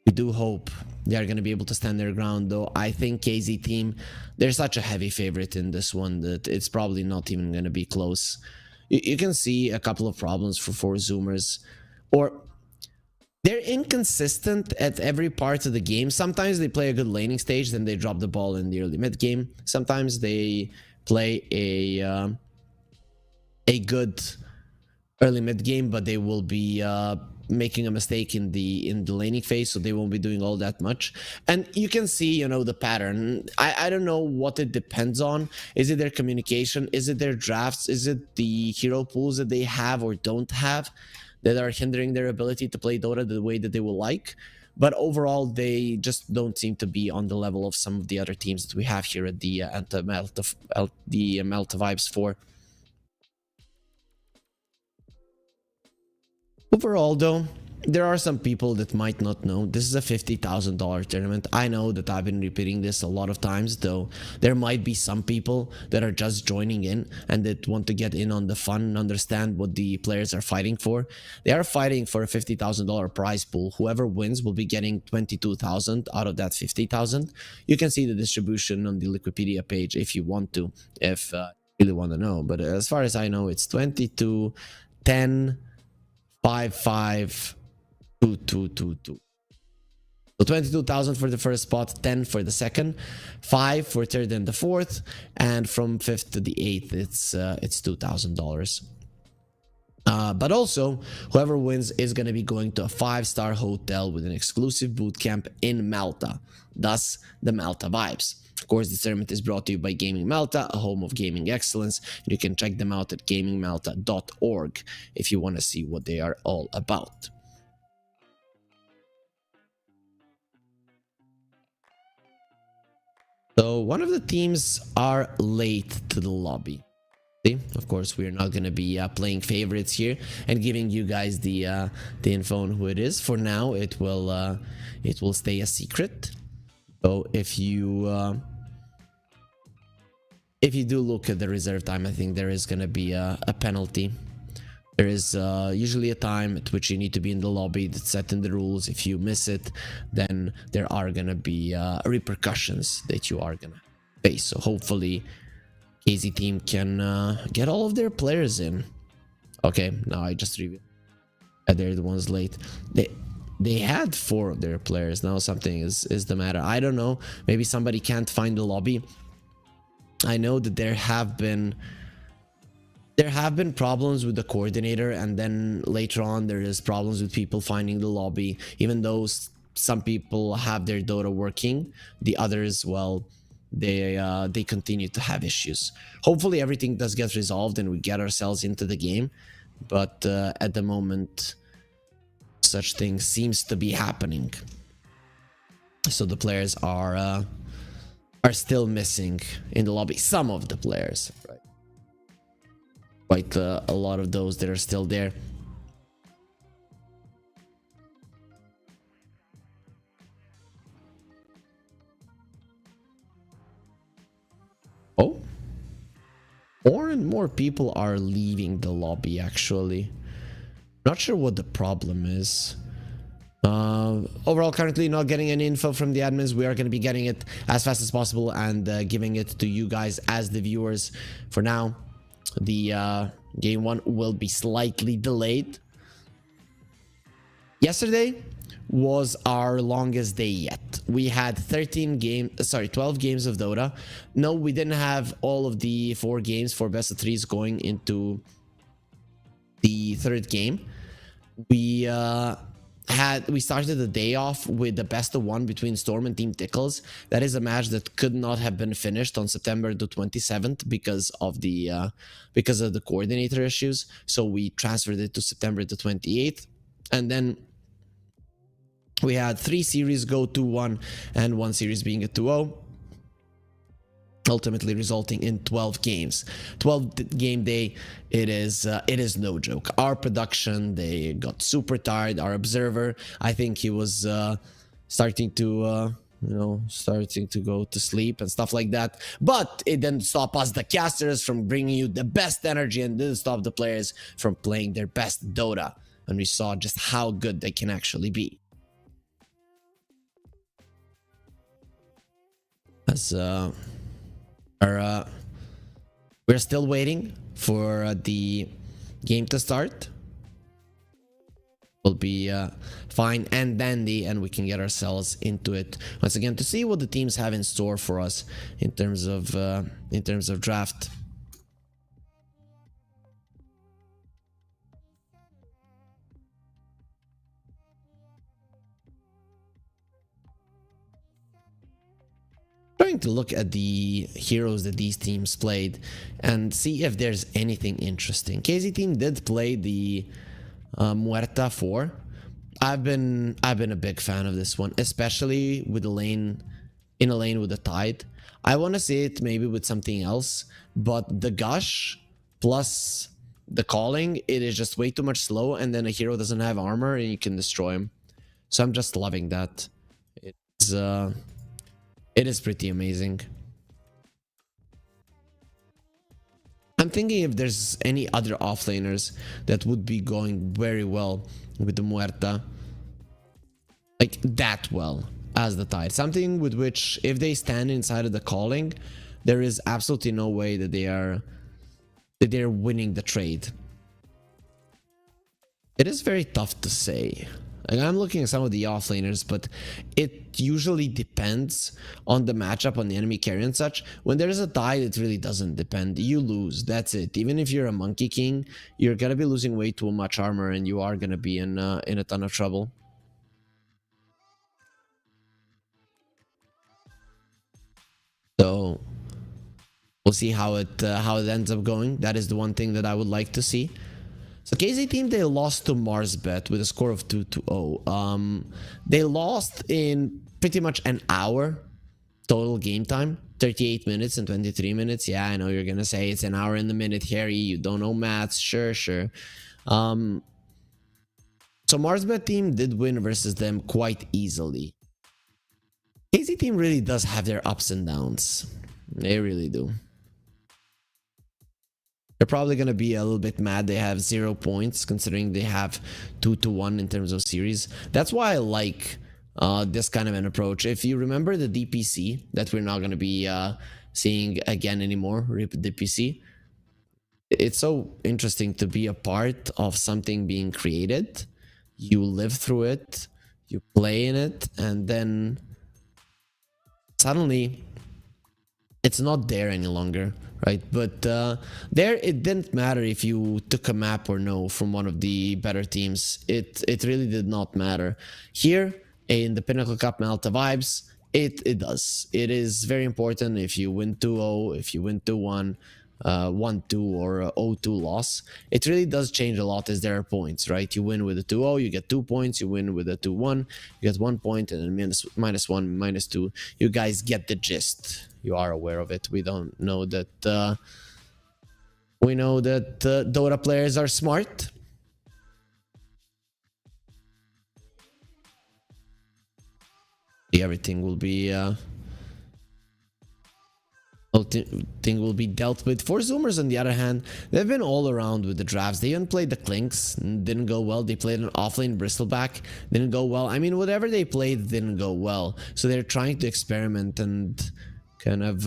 We do hope they are going to be able to stand their ground, though. I think KZ team, they're such a heavy favorite in this one that it's probably not even going to be close. You can see a couple of problems for 4Zoomers, or they're inconsistent at every part of the game. Sometimes they play a good laning stage, then they drop the ball in the early mid game. Sometimes they play a good early mid game, but they will be making a mistake in the laning phase, so they won't be doing all that much. And you can see, the pattern. I don't know what it depends on. Is it their communication? Is it their drafts? Is it the hero pools that they have or don't have that are hindering their ability to play Dota the way that they would like? but overall they just don't seem to be on the level of some of the other teams that we have here at the Malta Vibes 4. Overall though, there are some people that might not know this is a $50,000 tournament. I know that I've been repeating this a lot of times, though there might be some people that are just joining in and that want to get in on the fun and understand what the players are fighting for. They are fighting for a $50,000 prize pool. Whoever wins will be getting 22,000 out of that 50,000. You can see the distribution on the Wikipedia page if you want to, if you really want to know. But as far as I know, it's 22, 10, 5, 5, 2, 2, 2, 2. So 22,000 for the first spot, 10 for the second, 5 for third and the fourth, and from 5th to the 8th, it's $2,000. But also, whoever wins is going to be going to a 5-star hotel with an exclusive boot camp in Malta, thus the Malta Vibes. Of course, the tournament is brought to you by Gaming Malta, a home of gaming excellence. You can check them out at gamingmalta.org if you want to see what they are all about. So one of the teams are late to the lobby. Of course, we're not going to be playing favorites here and giving you guys the info on who it is. For now, it will stay a secret. So if you do look at the reserve time, I think there is going to be a penalty. There is usually a time at which you need to be in the lobby that's set in the rules. If you miss it, then there are going to be repercussions that you are going to face. So hopefully KZ team can get all of their players in. Okay, now I just reviewed. They're the ones late. They had 4 of their players. Now something is the matter. I don't know. Maybe somebody can't find the lobby. I know that there have been problems with the coordinator, and then later on there is problems with people finding the lobby. Even though some people have their Dota working, the others, well, they continue to have issues. Hopefully everything does get resolved and we get ourselves into the game, but at the moment such things seems to be happening. So the players are still missing in the lobby. Some of the players, right? Quite a lot of those that are still there. Oh, more and more people are leaving the lobby, actually. Not sure what the problem is. Overall, currently not getting any info from the admins. We are going to be getting it as fast as possible and giving it to you guys as the viewers. For now, the game 1 will be slightly delayed. Yesterday was our longest day yet. We had 12 games of Dota. No, we didn't have all of the 4 games for best of 3s going into the 3rd game. We started the day off with the best of 1 between Storm and Team Tickles. That is a match that could not have been finished on September the 27th because of the coordinator issues. So we transferred it to September the 28th, and then we had 3 series go 2-1 and 1 series being a 2-0. Ultimately resulting in 12 games. 12 game day, it is no joke. Our production, they got super tired. Our observer, I think he was starting to go to sleep and stuff like that. But it didn't stop us, the casters, from bringing you the best energy, and didn't stop the players from playing their best Dota. And we saw just how good they can actually be. As we're still waiting for the game to start. Will be fine and dandy, and we can get ourselves into it once again to see what the teams have in store for us in terms of draft. Trying to look at the heroes that these teams played and see if there's anything interesting. KZ team did play the Muerta 4. I've been a big fan of this one, especially with the lane, in a lane with the tide. I want to see it maybe with something else, but the gush plus the calling, it is just way too much slow, and then a hero doesn't have armor and you can destroy him. So I'm just loving that. It is pretty amazing. I'm thinking if there's any other offlaners that would be going very well with the Muerta, like that well as the tide. Something with which, if they stand inside of the calling, there is absolutely no way that they're winning the trade. It is very tough to say. Like, I'm looking at some of the offlaners, but it usually depends on the matchup, on the enemy carry and such. When there's a tide, it really doesn't depend. You lose, that's it. Even if you're a Monkey King, you're gonna be losing way too much armor, and you are gonna be in a ton of trouble. So we'll see how it ends up going. That is the one thing that I would like to see. So KZ team, they lost to Marsbet with a score of 2-0. They lost in pretty much an hour total game time, 38 minutes and 23 minutes. Yeah, I know you're gonna say it's an hour in the minute, Harry. You don't know maths. Sure. So Marsbet team did win versus them quite easily. KZ team really does have their ups and downs. They really do. They're probably going to be a little bit mad they have 0 points, considering they have 2-1 in terms of series. That's why I like this kind of an approach. If you remember the DPC that we're not going to be seeing again anymore, RIP DPC, it's so interesting to be a part of something being created. You live through it, you play in it, and then suddenly it's not there any longer. Right, but there it didn't matter if you took a map or no from one of the better teams. It really did not matter. Here in the Pinnacle Cup Malta vibes, it does. It is very important if you win 2-0, if you win 2-1, 1-2 or a 0-2 loss. It really does change a lot as there are points, right? You win with a 2-0, you get 2 points. You win with a 2-1, you get 1 point, and then -1, -2. You guys get the gist. You are aware of it. We don't know that. We know that Dota players are smart. Everything will be dealt with. For Zoomers, on the other hand, they've been all around with the drafts. They even played the Clinks, didn't go well. They played an offlane Bristleback, didn't go well. I mean, whatever they played didn't go well. So they're trying to experiment and kind of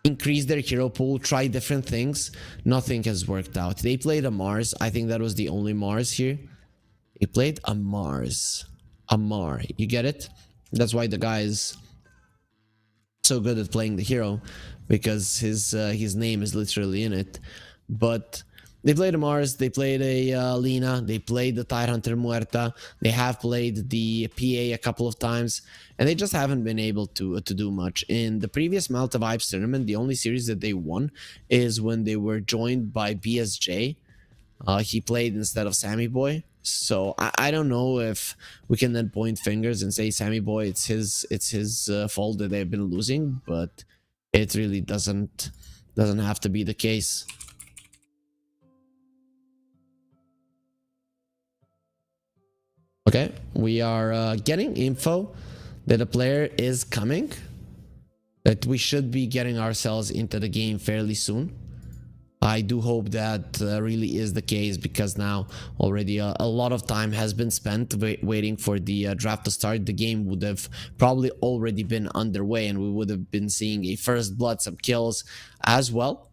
increase their hero pool, try different things. Nothing has worked out. They played a Mars. I think that was the only Mars here. He played a Mars. A Mar. You get it? That's why the guy is so good at playing the hero, because his name is literally in it. But they played a Mars, they played a Lina, they played the Tidehunter Muerta, they have played the PA a couple of times, and they just haven't been able to do much. In the previous Malta Vibes tournament, the only series that they won is when they were joined by BSJ. He played instead of Sammy Boy. So I don't know if we can then point fingers and say Sammy Boy, it's his fault that they've been losing, but it really doesn't have to be the case. Okay, we are getting info that a player is coming, that we should be getting ourselves into the game fairly soon. I do hope that really is the case, because now already a lot of time has been spent waiting for the draft to start. The game would have probably already been underway, and we would have been seeing a first blood, some kills as well.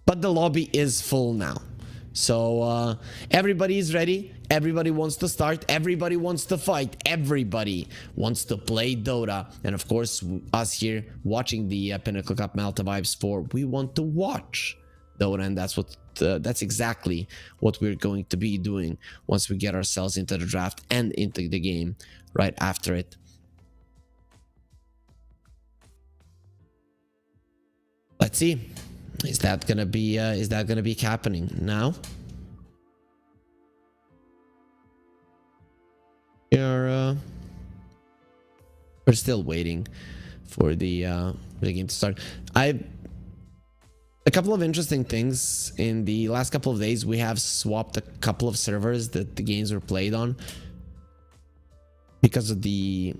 But the lobby is full now. So everybody is ready. Everybody wants to start. Everybody wants to fight. Everybody wants to play Dota. And of course, us here watching the Pinnacle Cup Malta Vibes 4, we want to watch Dota, and that's exactly what we're going to be doing once we get ourselves into the draft and into the game right after it. Let's see. Is that gonna be happening now? We're still waiting for the game to start. A couple of interesting things in the last couple of days. We have swapped a couple of servers that the games were played on because of the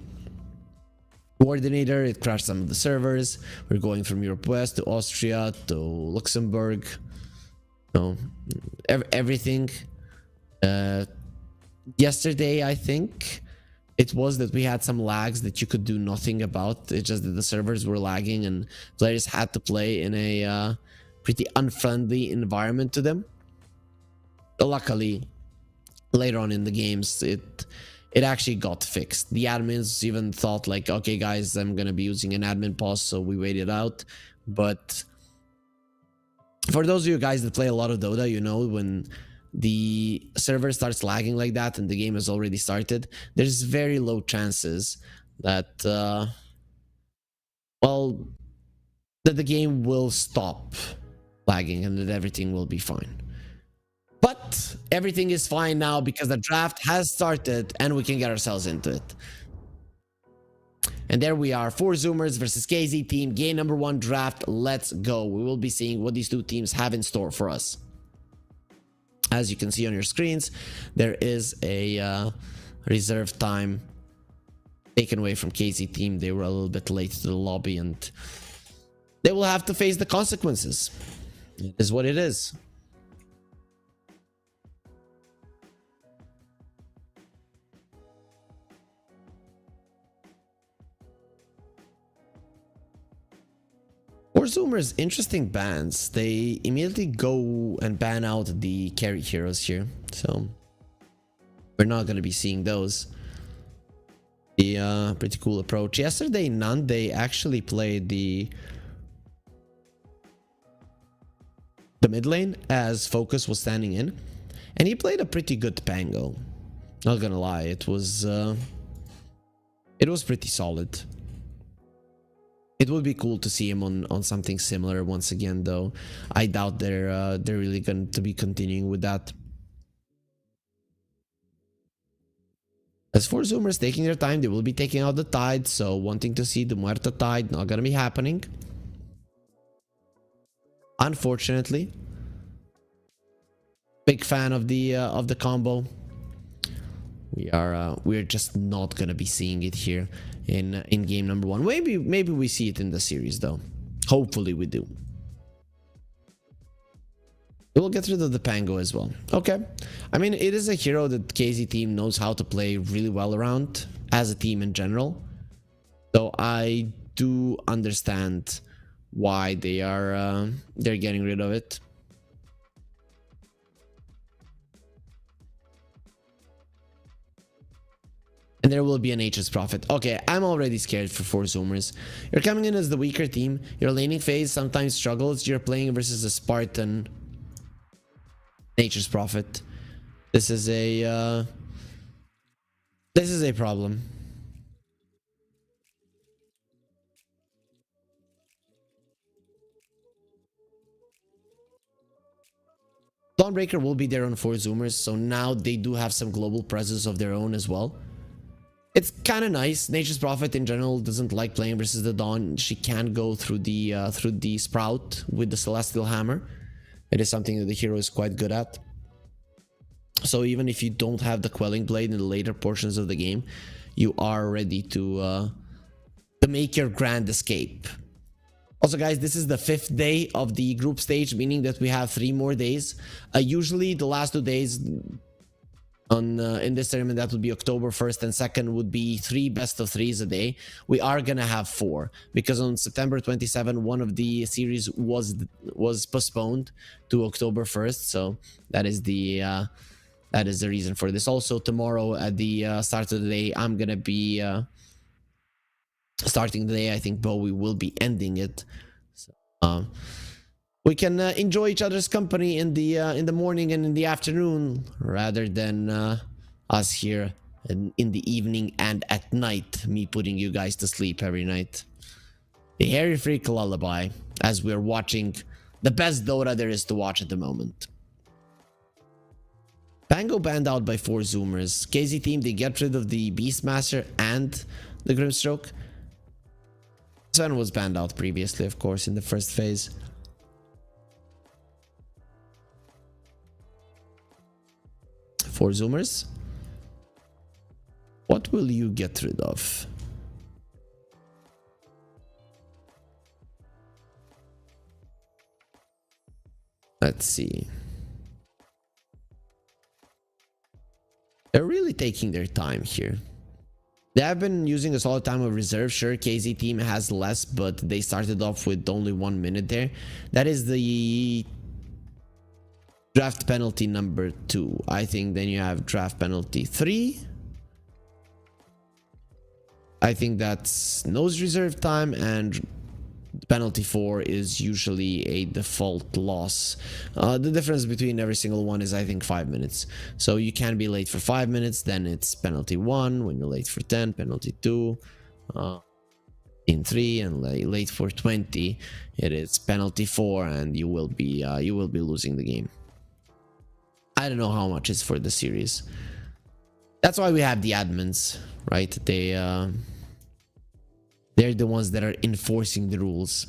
coordinator. It crashed some of the servers. We're going from Europe West to Austria to Luxembourg. No, everything. Yesterday, I think it was that we had some lags that you could do nothing about. It's just that the servers were lagging and players had to play in a pretty unfriendly environment to them. But luckily, later on in the games, it actually got fixed. The admins even thought like, okay guys, I'm gonna be using an admin pause, so we waited out. But for those of you guys that play a lot of Dota, you know when the server starts lagging like that and the game has already started, there's very low chances that that the game will stop lagging and that everything will be fine. But everything is fine now because the draft has started and we can get ourselves into it. And there we are, 4 Zoomers versus KZ team, game number 1 draft. Let's go. We will be seeing what these two teams have in store for us. As you can see on your screens, there is a reserve time taken away from KZ team. They were a little bit late to the lobby and they will have to face the consequences. It is what it is. For Zoomers, interesting bans. They immediately go and ban out the carry heroes here, so we're not going to be seeing those. The pretty cool approach. Yesterday, none. They actually played the mid lane as Focus was standing in, and he played a pretty good Pango. Not gonna lie, it was pretty solid. It would be cool to see him on something similar once again, though. I doubt they're really going to be continuing with that. As for Zoomers taking their time, they will be taking out the Tide, so wanting to see the Muerta Tide, not gonna be happening. Unfortunately. Big fan of the combo. We're just not gonna be seeing it here in game number 1. Maybe we see it in the series though. Hopefully we do. We'll get rid of the Pango as well. Okay. I mean, it is a hero that KZ team knows how to play really well around as a team in general. So I do understand why they're getting rid of it. And there will be an H's Prophet. Okay, I'm already scared for 4 Zoomers. You're coming in as the weaker team. Your laning phase sometimes struggles. You're playing versus a Spartan Nature's Prophet. This is a problem. Dawnbreaker will be there on 4 Zoomers, so now they do have some global presence of their own as well. It's kind of nice. Nature's Prophet in general doesn't like playing versus the Dawn. She can go through the Sprout with the Celestial Hammer. It is something that the hero is quite good at. So even if you don't have the Quelling Blade in the later portions of the game, you are ready to make your grand escape. Also, guys, this is the 5th day of the group stage, meaning that we have 3 more days. Usually the last 2 days in this tournament, that would be October 1st and 2nd, would be 3 best of 3s a day. We are gonna have 4 because on September 27 one of the series was postponed to October 1st, so that is the reason for this. Also, tomorrow at the start of the day, I'm gonna be starting the day. I think Bowie will be ending it, so we can enjoy each other's company in the morning and in the afternoon, rather than us here in the evening and at night, me putting you guys to sleep every night. The Hairy Freak lullaby, as we're watching the best Dota there is to watch at the moment. Pango banned out by 4 Zoomers. KZ team, they get rid of the Beastmaster and the Grimstroke. Sven was banned out previously, of course, in the first phase. For Zoomers, what will you get rid of? Let's see. They're really taking their time here. They have been using a solid time of reserve. Sure, KZ team has less, but they started off with only 1 minute there. That is the draft penalty number 2. I think then you have draft penalty 3. I think that's nose reserve time, and penalty 4 is usually a default loss. The difference between every single one is, I think, 5 minutes. So you can be late for 5 minutes, then it's penalty 1. When you're late for 10, penalty 2. In 3, and late for 20, it is penalty 4, and you will be losing the game. I don't know how much is for the series. That's why we have the admins, right? They're the ones that are enforcing the rules.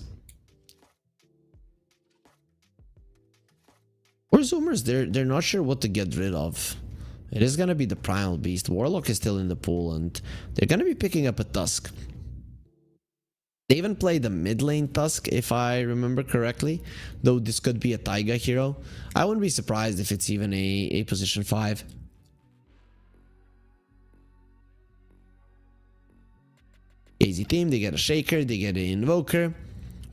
For Zoomers, they're not sure what to get rid of. It is gonna be the Primal Beast. Warlock is still in the pool, and they're gonna be picking up a Tusk. They even played the mid lane Tusk, if I remember correctly. Though this could be a Taiga hero. I wouldn't be surprised if it's even a position 5. KZ team, they get a Shaker, they get an Invoker.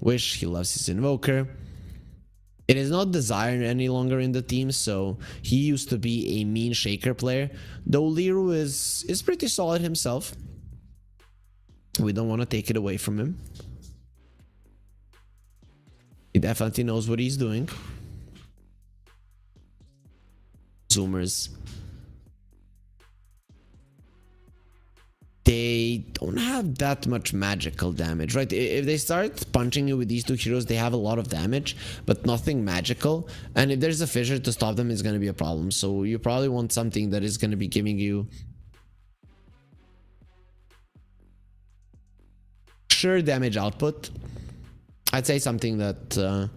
Wish, he loves his Invoker. It is not Desire any longer in the team, so he used to be a mean Shaker player. Though Liru is pretty solid himself. We don't want to take it away from him. He definitely knows what he's doing. Zoomers. They don't have that much magical damage, right? If they start punching you with these 2 heroes, they have a lot of damage, but nothing magical. And if there's a fissure to stop them, it's going to be a problem. So you probably want something that is going to be giving you sure damage output. I'd say something that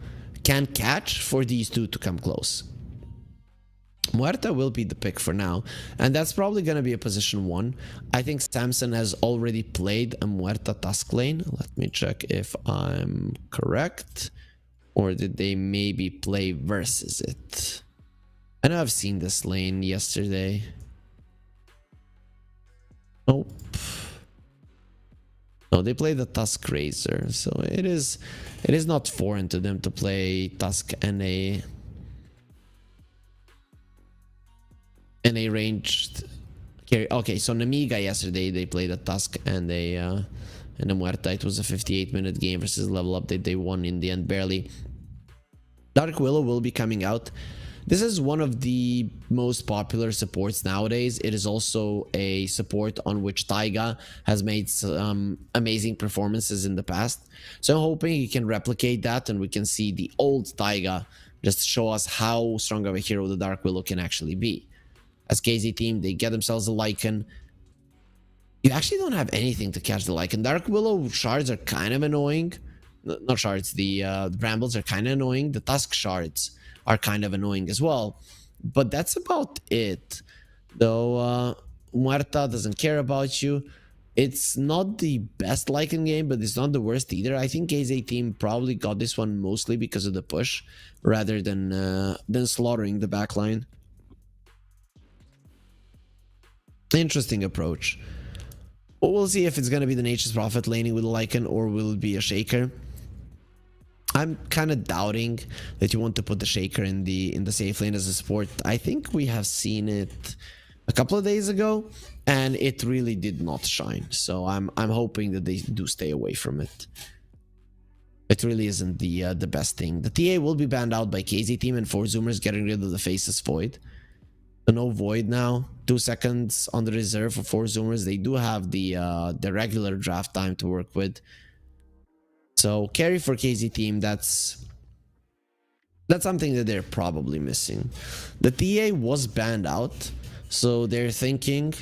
can catch for these 2 to come close. Muerta will be the pick for now, and that's probably going to be a position 1. I think Samson has already played a Muerta Tusk lane. Let me check if I'm correct. Or did they maybe play versus it? I know I've seen this lane yesterday. Nope. No, they play the Tusk Razor, so it is not foreign to them to play Tusk and a ranged carry. Okay, so Namiga yesterday they played a Tusk and a Muerta. It was a 58-minute game versus level up that they won in the end barely. Dark Willow will be coming out. This is one of the most popular supports nowadays. It is also a support on which Taiga has made some amazing performances in the past. So I'm hoping he can replicate that and we can see the old Taiga just show us how strong of a hero the Dark Willow can actually be. As KZ team, they get themselves a Lycan. You actually don't have anything to catch the Lycan. Dark Willow shards are kind of annoying. Not shards, the brambles are kind of annoying. The Tusk shards are kind of annoying as well, but that's about it. Though Muerta doesn't care about you. It's not the best Lycan game, but it's not the worst either. I think KZ team probably got this one mostly because of the push rather than slaughtering the backline. Interesting approach. We'll see if it's going to be the Nature's Prophet laning with a Lycan or will it be a Shaker. I'm kind of doubting that you want to put the Shaker in the safe lane as a support. I think we have seen it a couple of days ago and it really did not shine. So I'm hoping that they do stay away from it. It really isn't the best thing. The TA will be banned out by KZ team and 4 Zoomers getting rid of the Faceless Void. So no Void now. 2 seconds on the reserve for 4 Zoomers. They do have the regular draft time to work with. So carry for KZ team, that's That's something that they're probably missing. The TA was banned out, so they're thinking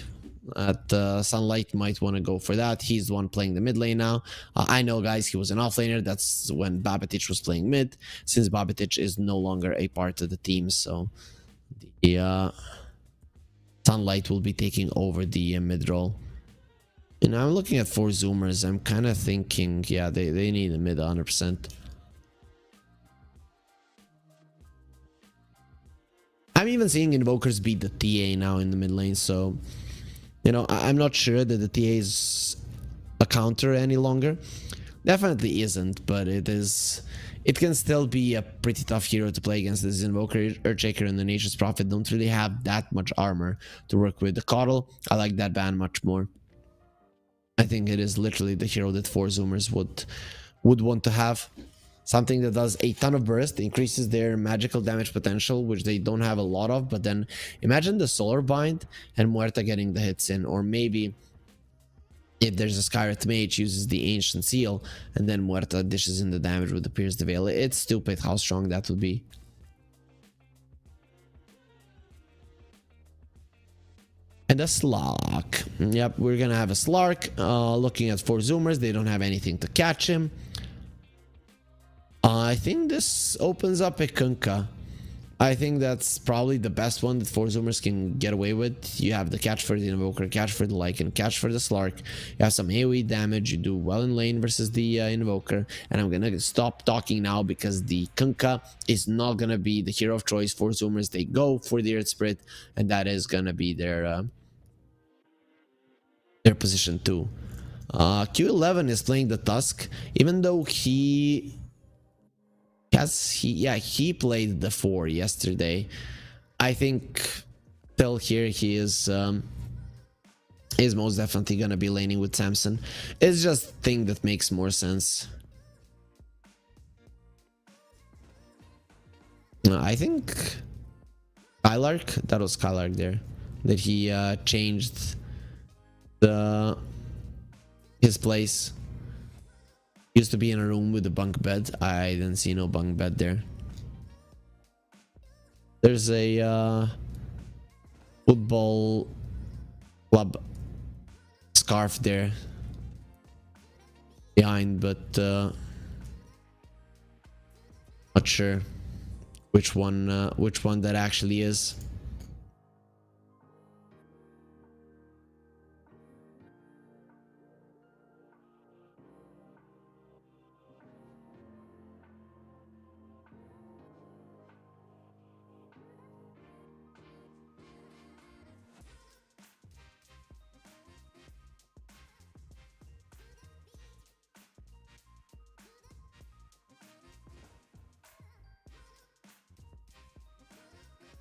that Sunlight might want to go for that. He's the one playing the mid lane now. I know, guys, he was an offlaner. That's when Babatich was playing mid, since Babatich is no longer a part of the team, so the Sunlight will be taking over the mid role. You know, I'm looking at 4 Zoomers. I'm kind of thinking, yeah, they need a mid 100%. I'm even seeing Invokers beat the TA now in the mid lane, so, you know, I'm not sure that the TA is a counter any longer. Definitely isn't, but it is. It can still be a pretty tough hero to play against. This Invoker, Earthshaker, and the Nature's Prophet don't really have that much armor to work with. The Coddle, I like that ban much more. I think it is literally the hero that 4 Zoomers would want to have. Something that does a ton of burst, increases their magical damage potential, which they don't have a lot of. But then imagine the Solar Bind and Muerta getting the hits in. Or maybe if there's a Skywrath Mage, uses the Ancient Seal, and then Muerta dishes in the damage with the Pierce the Veil. It's stupid how strong that would be. And a Slark. Yep, we're gonna have a Slark. Looking at 4 Zoomers, they don't have anything to catch him. I think this opens up a Kunkka. I think that's probably the best one that 4 Zoomers can get away with. You have the catch for the Invoker, catch for the Lycan, catch for the Slark. You have some AoE damage. You do well in lane versus the Invoker. And I'm gonna stop talking now because the Kunkka is not gonna be the hero of choice for Zoomers. They go for the Earth Spirit, and that is gonna be their position 2. Q11 is playing the Tusk, even though he played the 4 yesterday. I think till here he is most definitely gonna be laning with Samson. It's just a thing that makes more sense. I think Skylark, that was Skylark there, that he changed his place. Used to be in a room with a bunk bed. I didn't see no bunk bed there. There's a football club scarf there behind, but not sure which one that actually is.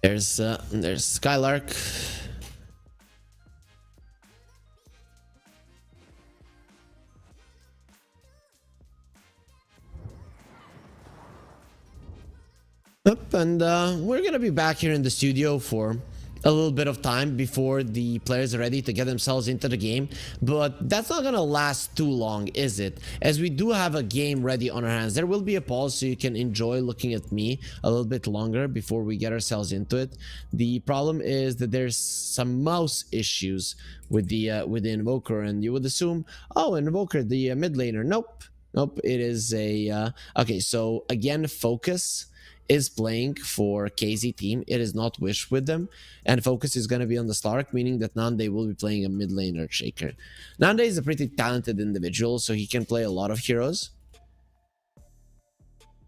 There's Skylark. Yep, and we're gonna be back here in the studio for a little bit of time before the players are ready to get themselves into the game, but that's not gonna last too long, is it? As we do have a game ready on our hands. There will be a pause so you can enjoy looking at me a little bit longer before we get ourselves into it. The problem is that there's some mouse issues with the Invoker, and you would assume, oh, Invoker, the mid laner. Nope, it is a okay. So again, Focus is playing for KZ team. It is not Wish with them, and Focus is going to be on the Slark, meaning that Nande will be playing a mid lane Earthshaker. Nande is a pretty talented individual, so he can play a lot of heroes.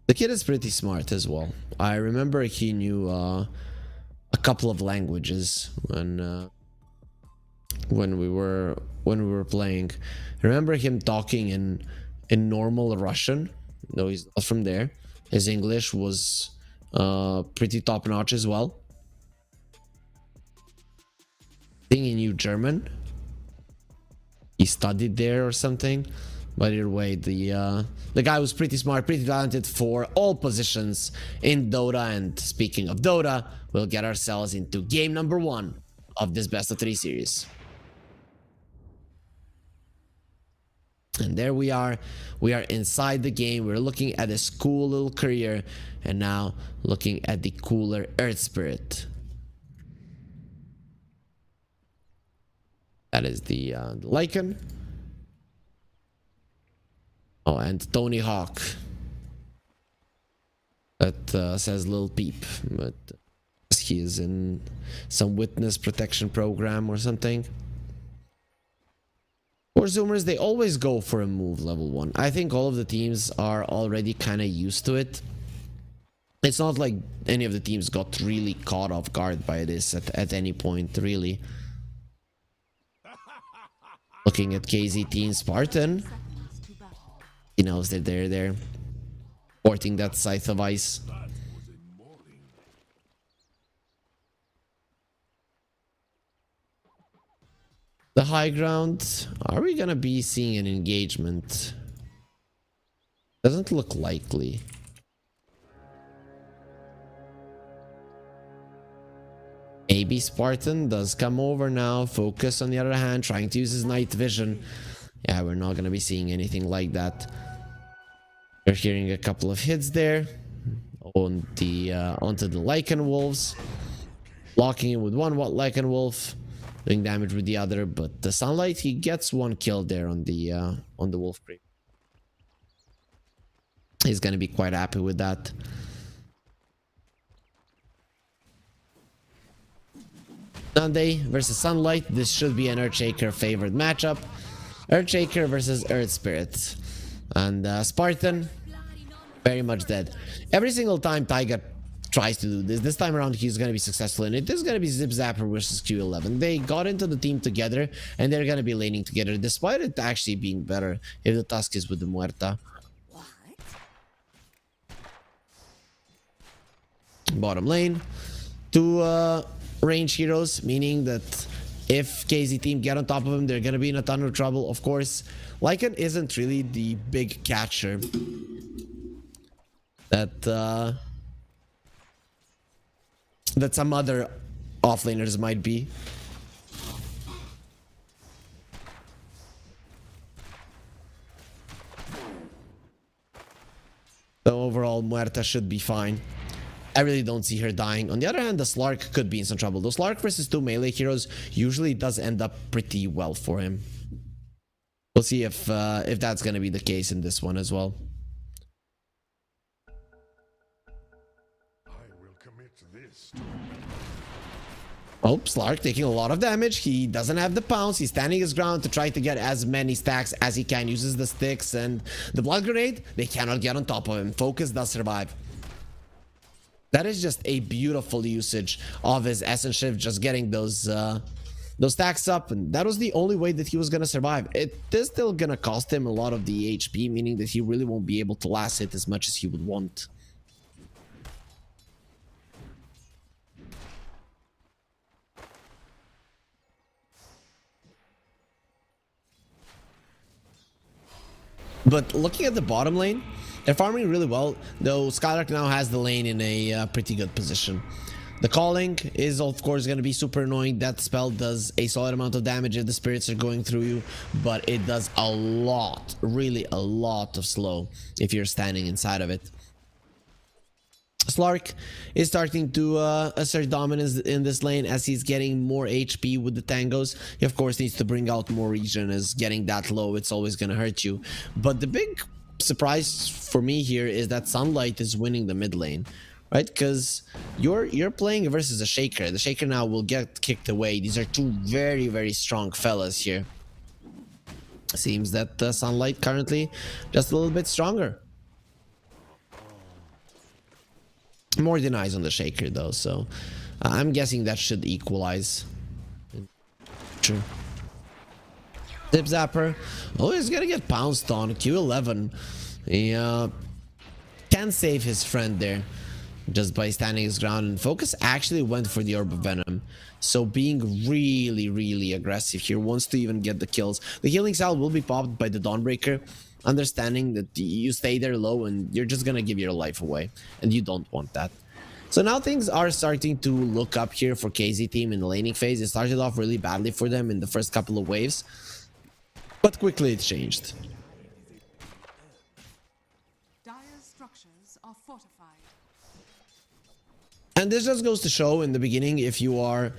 The kid is pretty smart as well. I remember he knew a couple of languages when we were playing. I remember him talking in normal Russian, though he's not from there. His English was pretty top notch as well. I think he knew German. He studied there or something. But either way, the guy was pretty smart, pretty talented for all positions in Dota. And speaking of Dota, we'll get ourselves into game number 1 of this best of 3 series. And there we are inside the game. We're looking at this cool little career, and now looking at the cooler Earth Spirit. That is the Lycan. Oh, and Tony Hawk. That says Lil Peep, but he is in some witness protection program or something. For Zoomers, they always go for a move level 1. I think all of the teams are already kind of used to it. It's not like any of the teams got really caught off guard by this at any point, really. Looking at KZ Team Spartan. He knows that they're there. Porting that Scythe of Ice. The high ground. Are we gonna be seeing an engagement? Doesn't look likely. AB Spartan does come over now. Focus on the other hand, trying to use his night vision. Yeah, we're not gonna be seeing anything like that. We're hearing a couple of hits there on the onto the Lycan Wolves. Blocking him with one Lycan Wolf, doing damage with the other, but the Sunlight, he gets one kill there on the Wolf Creep. He's gonna be quite happy with that. Sunday versus Sunlight. This should be an Earthshaker favored matchup. Earthshaker versus Earth Spirit. And Spartan, very much dead. Every single time Taiga tries to do this time around he's going to be successful in it. This is going to be Zip Zapper versus Q11. They got into the team together and they're going to be laning together, despite it actually being better if the task is with the Muerta. Bottom lane. Two range heroes, meaning that if KZ team get on top of him, they're gonna be in a ton of trouble, of course. Lycan isn't really the big catcher that some other offlaners might be. So overall, Muerta should be fine. I really don't see her dying. On the other hand, the Slark could be in some trouble. The Slark versus two melee heroes usually does end up pretty well for him. We'll see if that's going to be the case in this one as well. I will commit this. Oh, Slark taking a lot of damage. He doesn't have the pounce. He's standing his ground to try to get as many stacks as he can. Uses the sticks and the blood grenade. They cannot get on top of him. Focus does survive. That is just a beautiful usage of his Essence Shift, just getting those stacks up, and that was the only way that he was gonna survive. It is still gonna cost him a lot of the HP, meaning that he really won't be able to last it as much as he would want. But looking at the bottom lane, they're farming really well, though Skylark now has the lane in a pretty good position. The calling is of course going to be super annoying. That spell does a solid amount of damage if the spirits are going through you, but it does a lot, really a lot of slow if you're standing inside of it. Slark is starting to assert dominance in this lane as he's getting more HP with the tangos. He of course needs to bring out more regen, as getting that low, it's always going to hurt you. But the big surprise for me here is that Sunlight is winning the mid lane, right? Because you're playing versus a Shaker. The Shaker now will get kicked away. These are two very, very strong fellas here. Seems that Sunlight currently just a little bit stronger. More denies on the Shaker though, so I'm guessing that should equalize. True. Zip Zapper. Oh, he's gonna get pounced on. Q11. He can save his friend there just by standing his ground, and Focus actually went for the Orb of Venom. So being really, really aggressive here, wants to even get the kills. The healing cell will be popped by the Dawnbreaker, understanding that you stay there low and you're just gonna give your life away, and you don't want that. So now things are starting to look up here for KZ team in the laning phase. It started off really badly for them in the first couple of waves, but quickly it changed. Dire's structures are fortified. And this just goes to show in the beginning, if you are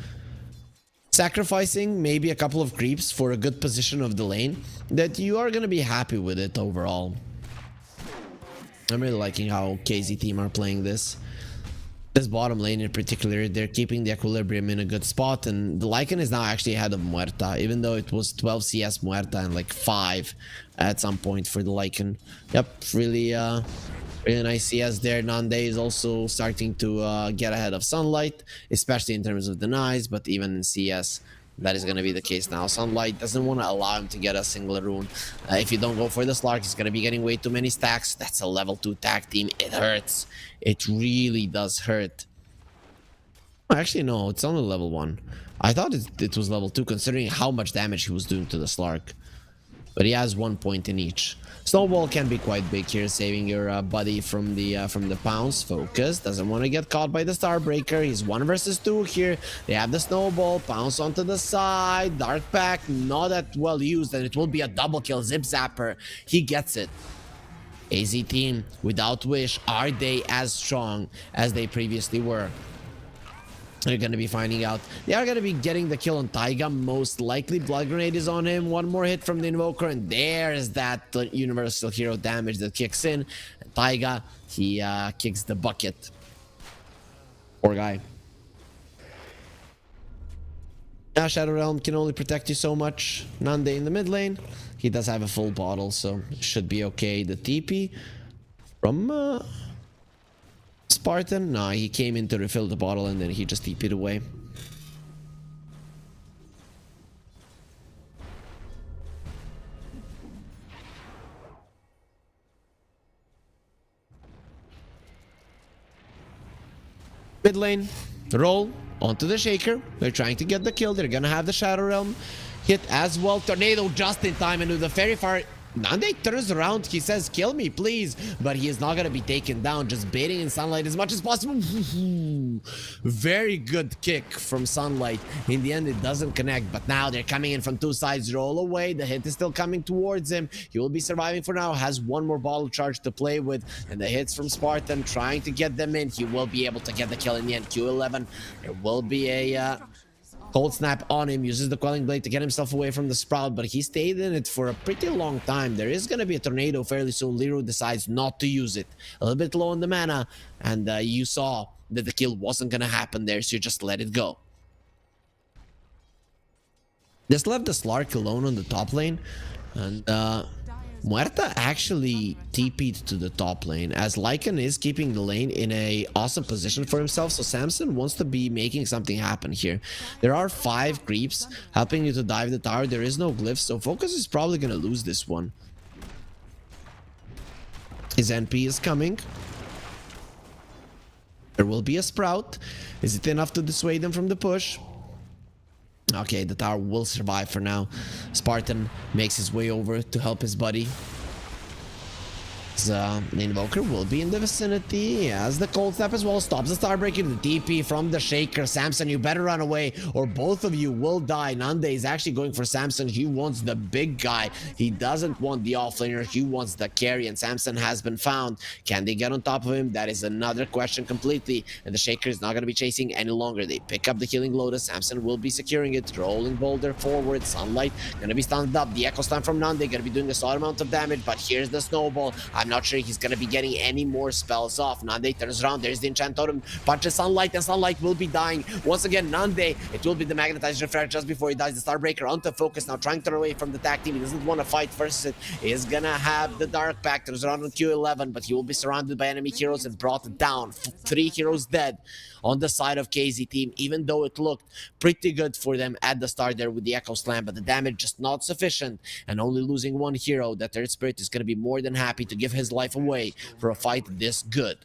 sacrificing maybe a couple of creeps for a good position of the lane, that you are going to be happy with it overall. I'm really liking how KZ team are playing this. This bottom lane in particular, they're keeping the equilibrium in a good spot, and the Lycan is now actually ahead of Muerta, even though it was 12 CS Muerta and like 5 at some point for the Lycan. Yep, really nice CS there. Nande is also starting to get ahead of Sunlight, especially in terms of denies, but even in CS, that is going to be the case now. Sunlight doesn't want to allow him to get a single rune. If you don't go for the Slark, he's going to be getting way too many stacks. That's a level 2 tag team. It hurts. It really does hurt. Actually, no, it's only level 1. I thought it was level 2, considering how much damage he was doing to the Slark. But he has 1 point in each. Snowball can be quite big here, saving your buddy from the pounce. Focus, doesn't want to get caught by the Starbreaker. He's 1 versus 2 here. They have the Snowball, pounce onto the side. Dark Pack, not that well used, and it will be a double kill. Zip Zapper, he gets it. AZ team, without Wish, are they as strong as they previously were? They're going to be finding out. They are going to be getting the kill on Taiga, most likely. Blood Grenade is on him. 1 more hit from the Invoker, and there's that universal hero damage that kicks in. And Taiga, he kicks the bucket. Poor guy. Shadow Realm can only protect you so much. Nande in the mid lane. He does have a full bottle, so it should be okay. The TP from... Spartan? No, he came in to refill the bottle and then he just TP'd away. Mid lane, roll onto the Shaker. They're trying to get the kill. They're gonna have the Shadow Realm hit as well. Tornado just in time, and with the very far... Nande turns around, he says, kill me, please. But he is not going to be taken down, just baiting in Sunlight as much as possible. Very good kick from Sunlight. In the end, it doesn't connect, but now they're coming in from 2 sides. Roll away, the hit is still coming towards him. He will be surviving for now, has 1 more bottle charge to play with. And the hits from Spartan, trying to get them in. He will be able to get the kill in the end. Q11, there will be a... Cold Snap on him, uses the Quelling Blade to get himself away from the Sprout, but he stayed in it for a pretty long time. There is going to be a Tornado fairly soon. Liru decides not to use it. A little bit low on the mana, and you saw that the kill wasn't going to happen there, so you just let it go. This left the Slark alone on the top lane, and Muerta actually TP'd to the top lane, as Lycan is keeping the lane in a awesome position for himself, so Samson wants to be making something happen here. There are 5 creeps helping you to dive the tower. There is no glyph, so Focus is probably going to lose this one. His NP is coming. There will be a Sprout. Is it enough to dissuade them from the push? Okay, the tower will survive for now. Spartan makes his way over to help his buddy. The Invoker will be in the vicinity as the Cold Snap as well stops the Starbreaker. The TP from the Shaker. Samson, you better run away or both of you will die. Nande is actually going for Samson. He wants the big guy. He doesn't want the offlaner. He wants the carry, and Samson has been found. Can they get on top of him? That is another question completely. And the Shaker is not going to be chasing any longer. They pick up the Healing Lotus. Samson will be securing it. Rolling Boulder forward. Sunlight going to be stunned up. The Echo Stun from Nande going to be doing a solid amount of damage, but here's the Snowball. I'm not sure he's gonna be getting any more spells off. Nande turns around, there's the enchant totem, punches Sunlight, and Sunlight will be dying. Once again, Nande, it will be the magnetized refract just before he dies. The Starbreaker onto Focus, now trying to run away from the tag team. He doesn't want to fight versus it. He's gonna have the Dark Pact, turns around on Q11, but he will be surrounded by enemy heroes and brought down. 3 heroes dead on the side of KZ team, even though it looked pretty good for them at the start there with the Echo Slam, but the damage just not sufficient, and only losing 1 hero. The Third Spirit is going to be more than happy to give his life away for a fight this good.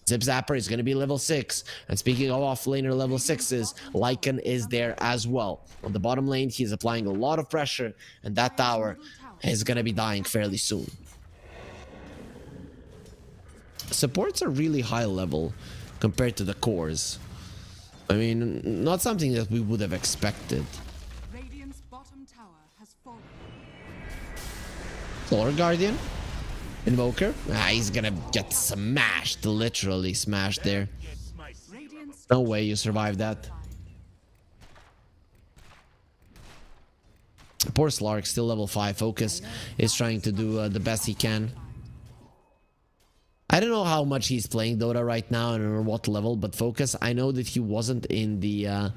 Zip Zapper is going to be level 6, and speaking of offlaner level 6s, Lycan is there as well. On the bottom lane, he's applying a lot of pressure, and that tower is going to be dying fairly soon. Supports are really high level compared to the cores. I mean, not something that we would have expected. Radiant's bottom tower has fallen. Solar Guardian. Invoker. He's gonna get smashed, literally smashed there. Radiant's No way you survive that. Poor Slark, still level 5. Focus is trying to do the best he can. I don't know how much he's playing Dota right now and on what level, but Focus, I know that he wasn't in the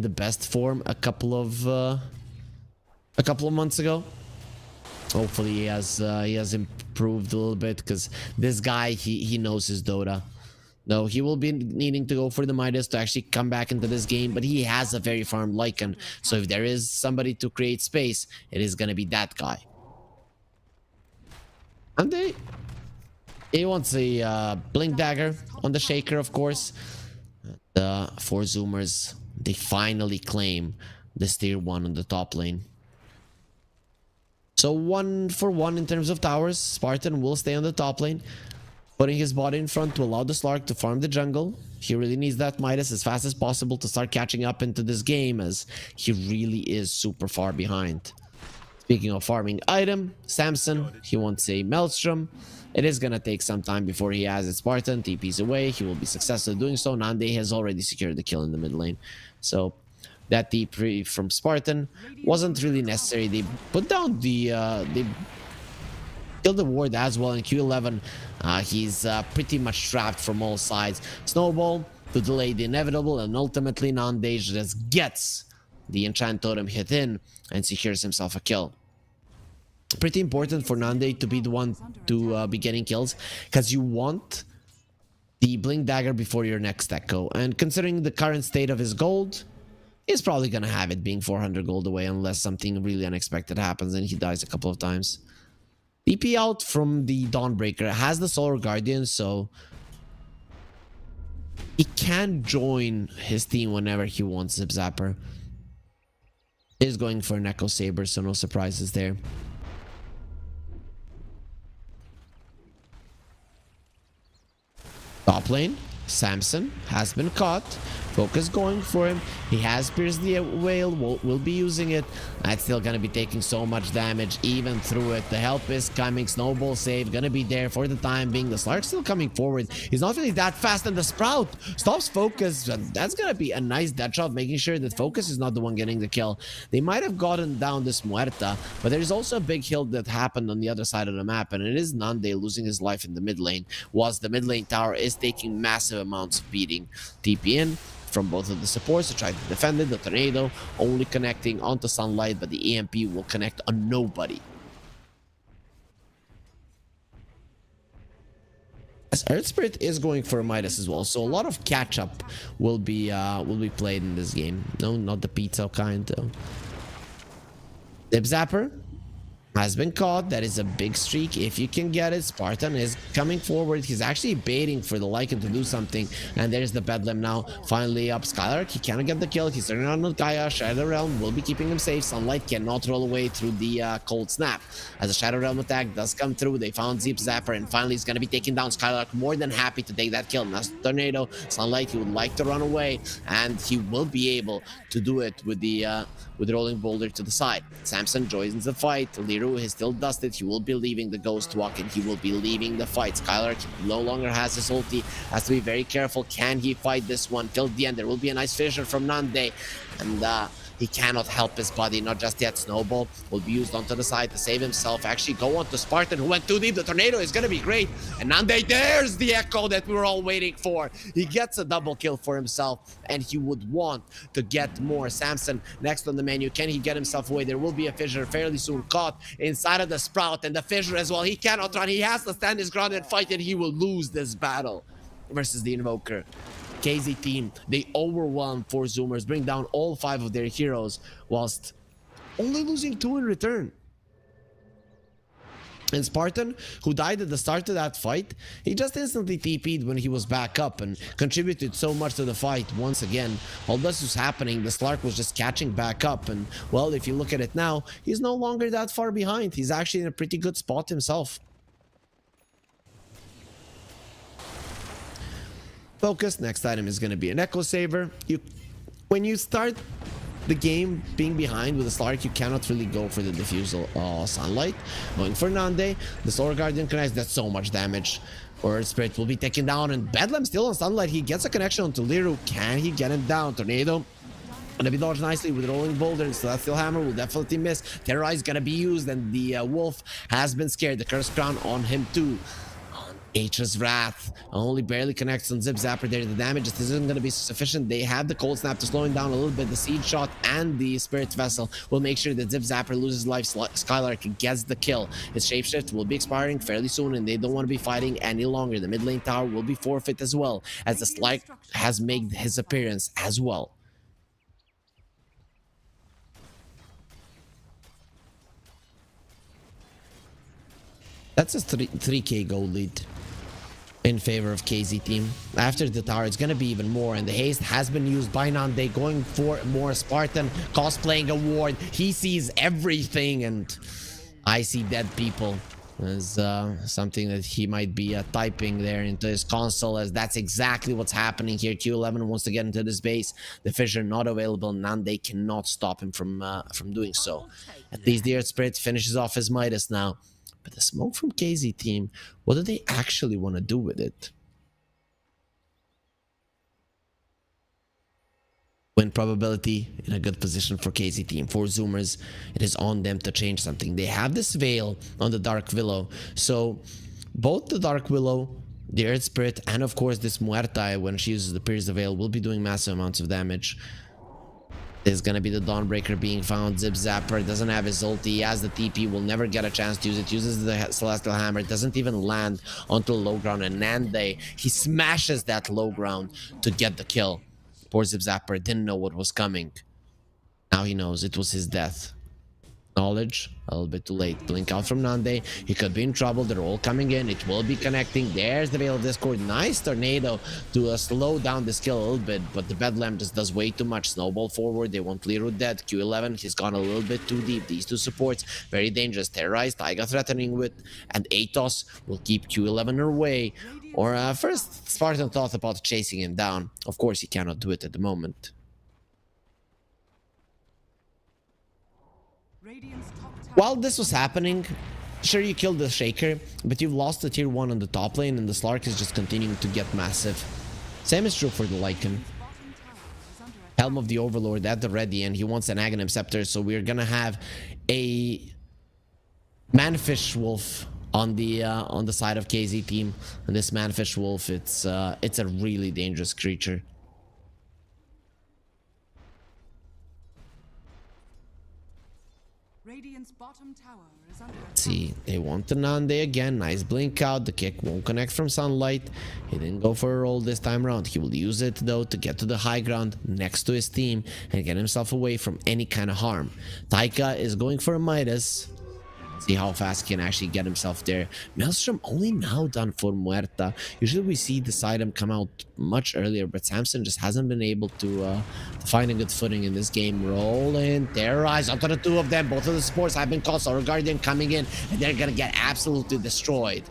best form a couple of months ago. Hopefully he has improved a little bit, because this guy, he knows his Dota. No, he will be needing to go for the Midas to actually come back into this game, but he has a very farmed Lycan. So if there is somebody to create space, it is going to be that guy. And he wants a Blink Dagger on the Shaker, of course. The 4 Zoomers, they finally claim this tier 1 on the top lane. So 1 for 1 in terms of towers. Spartan will stay on the top lane, putting his body in front to allow the Slark to farm the jungle. He really needs that Midas as fast as possible to start catching up into this game, as he really is super far behind. Speaking of farming item, Samson, he wants a Maelstrom. It is gonna take some time before he has it. Spartan TP's away. He will be successful doing so. Nande has already secured the kill in the mid lane. So that TP from Spartan wasn't really necessary. They put down the they killed the ward as well in Q11. He's pretty much trapped from all sides. Snowball to delay the inevitable, and ultimately Nande just gets the enchant totem hit in and secures himself a kill. Pretty important for Nande to be the one to be getting kills, because you want the Blink Dagger before your next echo. And considering the current state of his gold, he's probably gonna have it, being 400 gold away, unless something really unexpected happens and he dies a couple of times. DP out from the Dawnbreaker, has the Solar Guardian, so he can join his team whenever he wants. Zip Zapper is going for an Echo Saber, so no surprises there. Top lane, Samson has been caught. Focus going for him. He has pierced the whale, will be using it. That's still gonna be taking so much damage even through it. The help is coming. Snowball save, gonna be there for the time being. The Slark still coming forward. He's not really that fast, and the Sprout stops Focus. That's gonna be a nice dead shot, making sure that Focus is not the one getting the kill. They might have gotten down this Muerta, but there's also a big hill that happened on the other side of the map, and it is Nande losing his life in the mid lane, whilst the mid lane tower is taking massive amounts of beating. TP in from both of the supports to try to defend it. The Tornado only connecting onto Sunlight, but the EMP will connect on nobody. As Earth Spirit is going for a Midas as well, so a lot of catch up will be played in this game. No, not the pizza kind though. Zip Zapper has been caught. That is a big streak if you can get it. Spartan is coming forward. He's actually baiting for the Lycan to do something, and there's the Bedlam now finally up. Skylark, he cannot get the kill. He's turning on Gaia. Shadow Realm will be keeping him safe. Sunlight cannot roll away through the cold snap. As a Shadow Realm attack does come through, they found Zip Zapper, and finally he's going to be taking down Skylark. More than happy to take that kill. Now Tornado, Sunlight, he would like to run away, and he will be able to do it with the Rolling Boulder to the side. Samson joins the fight. Liru is still dusted. He will be leaving the Ghost Walk, and he will be leaving the fight. Skylark no longer has his ulti. Has to be very careful. Can he fight this one till the end? There will be a nice fissure from Nande, and he cannot help his body, not just yet. Snowball will be used onto the side to save himself. Actually go on to Spartan, who went too deep. The Tornado is gonna be great, and Nande, there's the echo that we were all waiting for. He gets a double kill for himself, and he would want to get more. Samson next on the menu. Can he get himself away? There will be a fissure fairly soon, caught inside of the Sprout, and the fissure as well. He cannot run. He has to stand his ground and fight, and he will lose this battle versus the Invoker. KZ team, they overwhelm 4 Zoomers, bring down all 5 of their heroes, whilst only losing 2 in return. And Spartan, who died at the start of that fight, he just instantly TP'd when he was back up and contributed so much to the fight once again. All this was happening, the Slark was just catching back up, and well, if you look at it now, he's no longer that far behind. He's actually in a pretty good spot himself. Focus, next item is going to be an Echo Saber. When you start the game being behind with the Slark, you cannot really go for the diffusal Sunlight. Going for Nande, the Solar Guardian connects, that's so much damage. Earth Spirit will be taken down, and Bedlam still on Sunlight. He gets a connection onto Liru. Can he get him down? Tornado gonna be dodged nicely with Rolling Boulder, and Celestial Hammer will definitely miss. Terrorize gonna be used, and the Wolf has been scared. The Curse Crown on him too. H's Wrath only barely connects on Zip Zapper there. The damage just isn't going to be sufficient. They have the Cold Snap to slow him down a little bit. The Seed Shot and the Spirit Vessel will make sure that Zip Zapper loses life. Skylark gets the kill. His Shapeshift will be expiring fairly soon, and they don't want to be fighting any longer. The mid lane tower will be forfeit as well, as the Slark has made his appearance as well. That's a 3k gold lead in favor of KZ team. After the tower, it's gonna be even more, and the haste has been used by Nande, going for more Spartan, cosplaying a ward. He sees everything, and I see dead people as something that he might be typing there into his console, as that's exactly what's happening here. Q11 wants to get into this base. The Fissure not available. Nande cannot stop him from doing so. At least the Earth Spirit finishes off his Midas now. But the smoke from KZ team, what do they actually want to do with it? Win probability in a good position for KZ team. For Zoomers, it is on them to change something. They have this Veil on the Dark Willow. So both the Dark Willow, the Earth Spirit, and of course this Muerta, when she uses the Pierce the Veil, will be doing massive amounts of damage. There's gonna be the Dawnbreaker being found. Zip Zapper doesn't have his ulti. He has the TP, will never get a chance to use it. Uses the Celestial Hammer, doesn't even land onto low ground. And Nande, he smashes that low ground to get the kill. Poor Zip Zapper didn't know what was coming. Now he knows it was his death. Knowledge, a little bit too late. Blink out from Nande. He could be in trouble. They're all coming in. It will be connecting. There's the Veil of Discord. Nice Tornado to slow down this kill a little bit, but the Bedlam just does way too much. Snowball forward. They want Liru dead. Q11, he's gone a little bit too deep. These two supports, very dangerous. Terrorize, Taiga threatening with, and Atos will keep Q11 away. Or first, Spartan thought about chasing him down. Of course, he cannot do it at the moment. While this was happening, sure, you killed the Shaker, but you've lost the tier 1 on the top lane, and the Slark is just continuing to get massive. Same is true for the Lycan. Helm of the Overlord at the ready, and he wants an Aghanim Scepter, so we're gonna have a Manfish Wolf on the side of KZ team. And this Manfish Wolf, it's a really dangerous creature. Radiant's bottom tower is under attack. See, they want the Nande again. Nice blink out. The kick won't connect from Sunlight. He didn't go for a roll this time around. He will use it though to get to the high ground next to his team and get himself away from any kind of harm. Taika is going for a Midas. See how fast he can actually get himself there. Maelstrom only now done for Muerta. Usually we see this item come out much earlier, but Samson just hasn't been able to find a good footing in this game. Roll in, terrorize onto the two of them. Both of the supports have been caught. Solar Guardian coming in, and they're gonna get absolutely destroyed.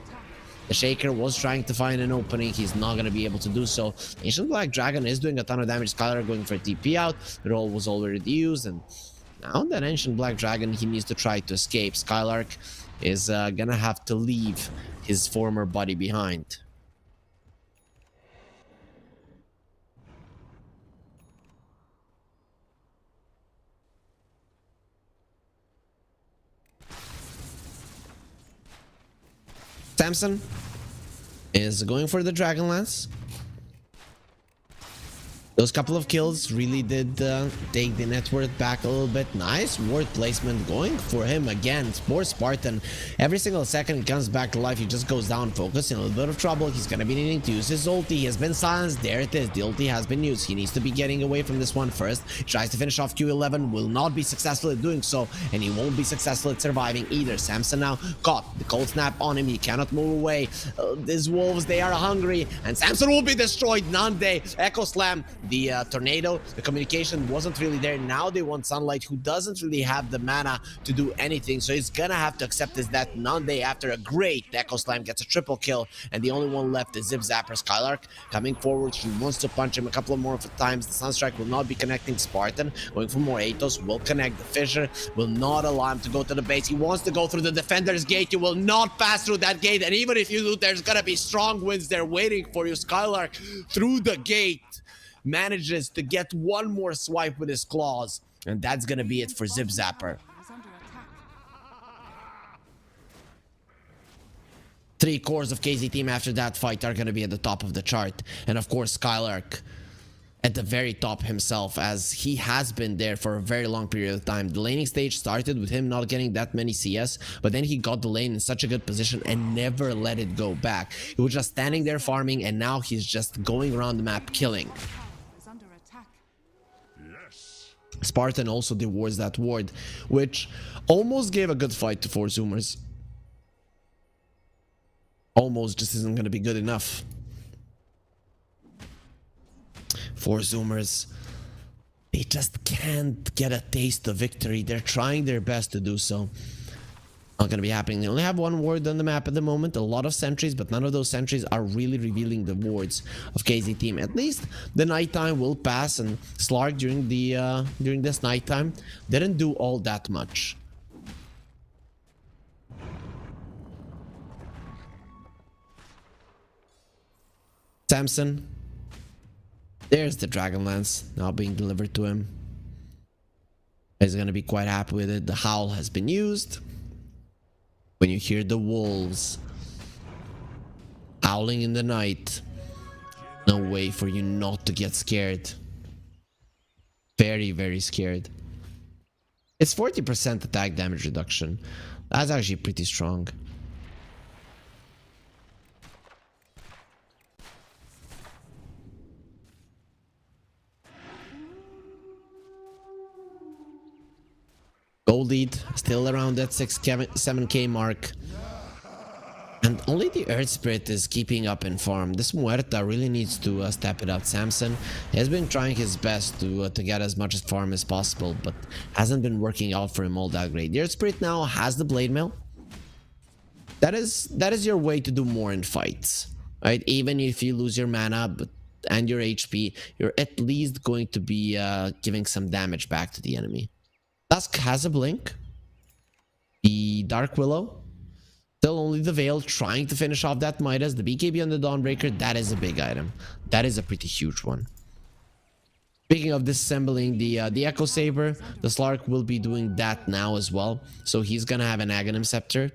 The Shaker was trying to find an opening. He's not going to be able to do so. Ancient Black Dragon is doing a ton of damage. Skylar going for a TP out. The roll was already used, and now that Ancient Black Dragon, he needs to try to escape. Skylark is gonna have to leave his former body behind. Samson is going for the Dragon Lance. Those couple of kills really did take the net worth back a little bit. Nice ward placement going for him again. Poor Spartan. Every single second he comes back to life, he just goes down, focus, in a little bit of trouble. He's going to be needing to use his ulti. He has been silenced. There it is. The ulti has been used. He needs to be getting away from this one first. He tries to finish off Q11. Will not be successful at doing so. And he won't be successful at surviving either. Samson now caught. The cold snap on him. He cannot move away. These wolves, they are hungry. And Samson will be destroyed. Nande. Echo Slam. the tornado. The communication wasn't really there. Now they want Sunlight, who doesn't really have the mana to do anything, so he's gonna have to accept his death. None after a great Echo Slam gets a triple kill, and the only one left is Zip Zapper. Skylark coming forward. He wants to punch him a couple of more times. The Sunstrike will not be connecting. Spartan going for more Atos will connect. The Fissure will not allow him to go to the base. He wants to go through the Defender's Gate. You will not pass through that gate, and even if you do, there's gonna be strong winds there waiting for you. Skylark through the gate manages to get one more swipe with his claws, and that's gonna be it for Zip Zapper. Is under attack. 3 cores of KZ team after that fight are going to be at the top of the chart. And of course, Skylark at the very top himself, as he has been there for a very long period of time. The laning stage started with him not getting that many CS, but then he got the lane in such a good position and never let it go back. He was just standing there farming, and now he's just going around the map killing. Is under attack. Yes. Spartan also devours that ward, which almost gave a good fight to 4 Zoomers. Almost just isn't going to be good enough. 4 Zoomers, they just can't get a taste of victory. They're trying their best to do so. Not going to be happening. They only have 1 ward on the map at the moment. A lot of sentries, but none of those sentries are really revealing the wards of KZ team. At least the nighttime will pass, and Slark during this nighttime didn't do all that much. Samson, there's the Dragonlance now being delivered to him. He's gonna be quite happy with it. The Howl has been used. When you hear the wolves howling in the night, no way for you not to get scared. Very, very scared. It's 40% attack damage reduction. That's actually pretty strong. Gold lead still around that 7k mark, and only the Earth Spirit is keeping up in farm. This Muerta really needs to step it up. Samson has been trying his best to get as much farm as possible, but hasn't been working out for him all that great. The Earth Spirit now has the Blade Mail. That is your way to do more in fights, right? Even if you lose your mana and your HP, you're at least going to be giving some damage back to the enemy. Dusk has a blink. The Dark Willow. Still only the Veil, trying to finish off that Midas. The BKB on the Dawnbreaker, that is a big item. That is a pretty huge one. Speaking of disassembling the Echo Saber, the Slark will be doing that now as well. So he's gonna have an Aghanim Scepter.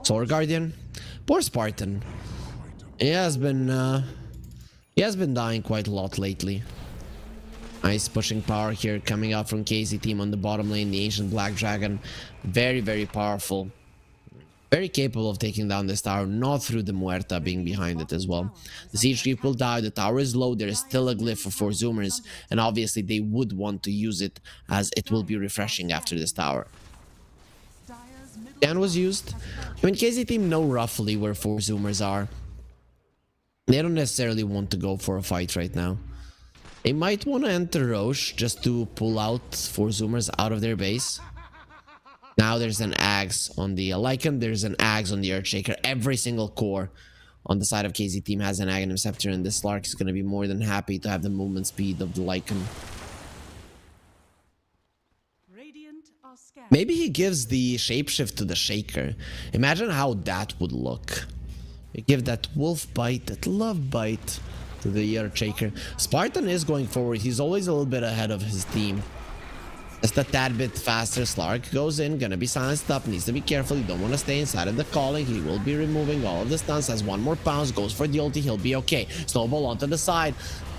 Sword Guardian. Poor Spartan. He has been dying quite a lot lately. Nice pushing power here coming out from KZ team on the bottom lane. The Ancient Black Dragon, very, very powerful. Very capable of taking down this tower, not through the Muerta being behind it as well. The Siege Creep will die, the tower is low, there is still a glyph for 4 Zoomers, and obviously they would want to use it as it will be refreshing after this tower. Scan was used. I mean, KZ team know roughly where 4 Zoomers are. They don't necessarily want to go for a fight right now. They might want to enter Roche just to pull out 4 Zoomers out of their base. Now there's an Axe on the Lycan, there's an Axe on the Earthshaker. Every single core on the side of KZ team has an Aghanim Scepter, and this Slark is going to be more than happy to have the movement speed of the Lycan. Radiant are scared. Maybe he gives the Shapeshift to the Shaker. Imagine how that would look. You give that Wolf Bite, that Love Bite to the Earthshaker. Spartan is going forward. He's always a little bit ahead of his team. Just a tad bit faster. Slark goes in, gonna be silenced up, needs to be careful. You don't want to stay inside of the calling. He will be removing all of the stuns, has 1 more pounce, goes for the ulti, he'll be okay. Snowball onto the side.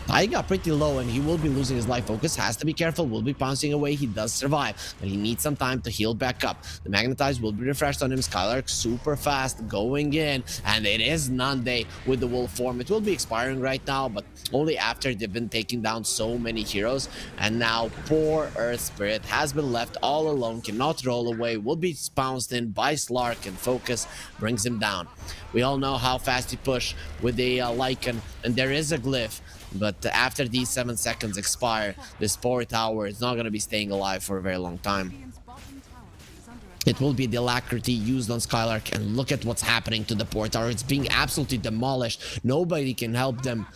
Taiga pretty low and he will be losing his life focus. Has to be careful, will be pouncing away. He does survive, but he needs some time to heal back up. The Magnetize will be refreshed on him. Skylark super fast going in, and it is Nande with the wolf form. It will be expiring right now, but only after they've been taking down so many heroes. And now poor Earth Spirit has been left all alone, cannot roll away, will be pounced in by Slark, and focus brings him down. We all know how fast you push with the Lycan, and there is a glyph. But after these 7 seconds expire, this poor tower is not going to be staying alive for a very long time. Radiant's bottom tower is under attack. It will be the alacrity used on Skylark, and look at what's happening to the port tower. It's being absolutely demolished. Nobody can help them.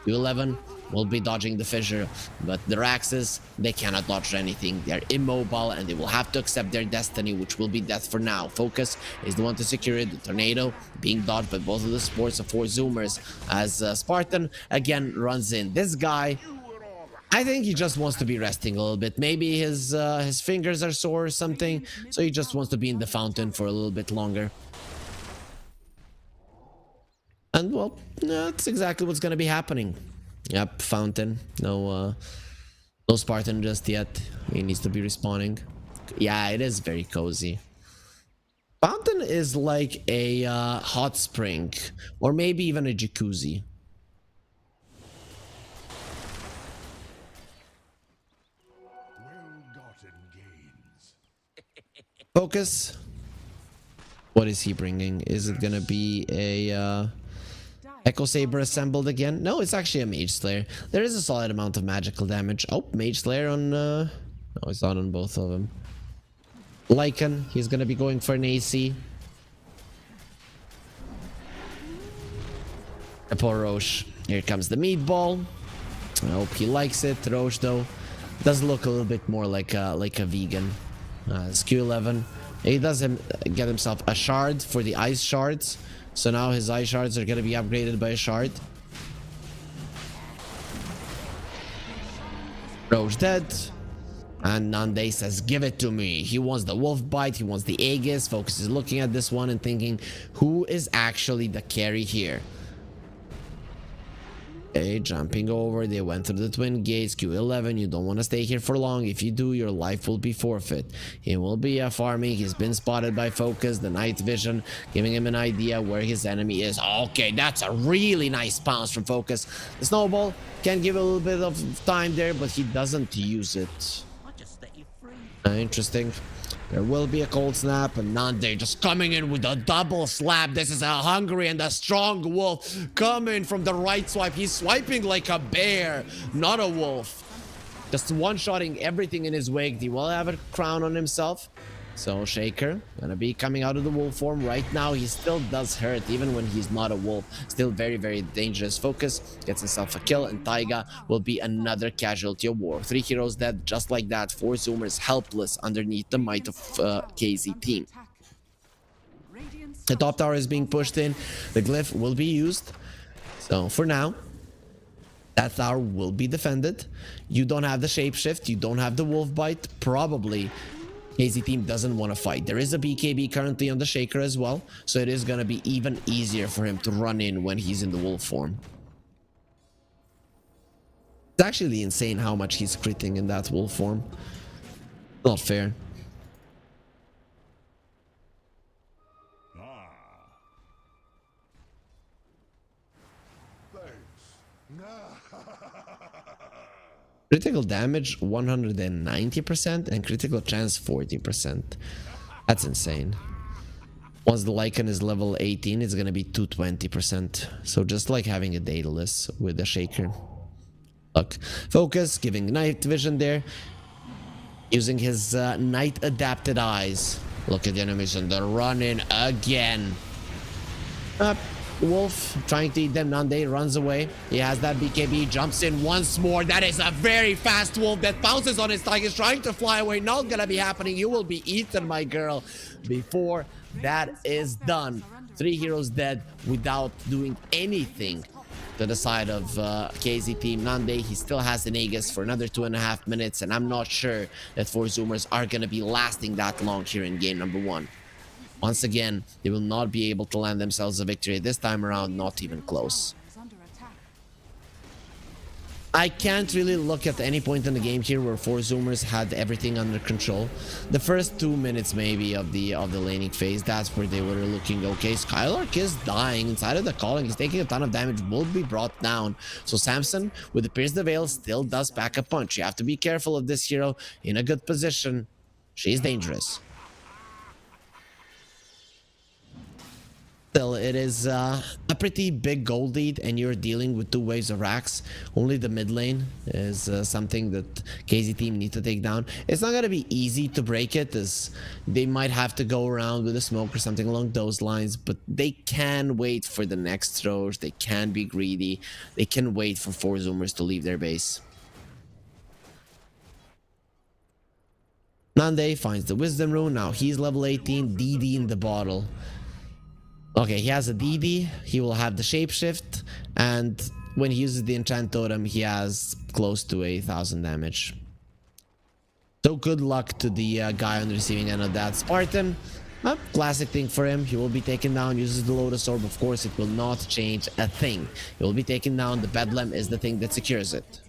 U11 will be dodging the fissure, but the Raxes, they cannot dodge anything. They're immobile and they will have to accept their destiny, which will be death for now. Focus is the one to secure it. The tornado being dodged by both of the supports of 4 Zoomers as Spartan again runs in. This guy, I think he just wants to be resting a little bit. Maybe his fingers are sore or something, so he just wants to be in the fountain for a little bit longer. And well, that's exactly what's gonna be happening. Yep, fountain. No Spartan just yet. He needs to be respawning. Yeah, it is very cozy. Fountain is like a hot spring, or maybe even a jacuzzi. Well-gotten gains. Focus. What is he bringing? Is it gonna be a Echo Saber assembled again? No, it's actually a Mage Slayer. There is a solid amount of magical damage. Oh, Mage Slayer on... no, it's not on both of them. Lycan, he's gonna be going for an AC. A poor Roche. Here comes the meatball. I hope he likes it. Roche, though, does look a little bit more like a vegan. SQ11. He does get himself a shard for the ice shards. So now his ice shards are going to be upgraded by a shard. Roche dead. And Nande says, give it to me. He wants the wolf bite. He wants the Aegis. Focus is looking at this one and thinking, who is actually the carry here? Okay, jumping over. They went through the twin gates. Q11, you don't want to stay here for long. If you do, your life will be forfeit. He will be farming. He's been spotted by Focus, the night vision, giving him an idea where his enemy is. Okay, that's a really nice bounce from Focus. The snowball can give a little bit of time there, but he doesn't use it. Interesting. There will be a cold snap, and Nande just coming in with a double slap. This is a hungry and a strong wolf coming from the right swipe. He's swiping like a bear, not a wolf. Just one-shotting everything in his wake. He will have a crown on himself. So Shaker gonna be coming out of the wolf form right now. He still does hurt even when he's not a wolf. Still very, very dangerous. Focus gets himself a kill, and Taiga will be another casualty of war. 3 heroes dead just like that. 4 Zoomers helpless underneath the might of KZ team. The top tower is being pushed in. The glyph will be used. So for now, that tower will be defended. You don't have the shapeshift. You don't have the wolf bite. Probably KZ team doesn't want to fight. There is a BKB currently on the Shaker as well, so it is going to be even easier for him to run in when he's in the wolf form. It's actually insane how much he's critting in that wolf form. Not fair. Critical damage 190% and critical chance 40%. That's insane. Once the Lycan is level 18, it's gonna be 220%. So just like having a Daedalus with a Shaker. Look, Focus giving night vision there, using his night adapted eyes. Look at the enemies and they're running again. Wolf trying to eat them. Nande runs away. He has that BKB, jumps in once more. That is a very fast wolf that bounces on his leg. He's trying to fly away. Not gonna be happening. You will be eaten, my girl, before that is done. 3 heroes dead without doing anything to the side of KZ team. Nande, he still has an Aegis for another 2.5 minutes, and I'm not sure that 4 Zoomers are gonna be lasting that long here in game number 1. Once again, they will not be able to land themselves a victory this time around, not even close. I can't really look at any point in the game here where four Zoomers had everything under control. The first 2 minutes maybe of the laning phase, that's where they were looking okay. Skylark is dying inside of the calling. He's taking a ton of damage, will be brought down. So Samson with the Pierce the Veil still does pack a punch. You have to be careful of this hero in a good position. She's dangerous. Still, it is a pretty big gold lead, and you're dealing with 2 waves of racks. Only the mid lane is something that KZ team need to take down. It's not going to be easy to break it, as they might have to go around with a smoke or something along those lines, but they can wait for the next throws. They can be greedy. They can wait for 4 Zoomers to leave their base. Nande finds the Wisdom Rune. Now he's level 18, DD in the bottle. Okay, he has a DD, he will have the shapeshift, and when he uses the enchant totem, he has close to 1,000 damage. So good luck to the guy on the receiving end of that. Spartan, classic thing for him. He will be taken down, uses the Lotus Orb. Of course, it will not change a thing. He will be taken down. The Bedlam is the thing that secures it.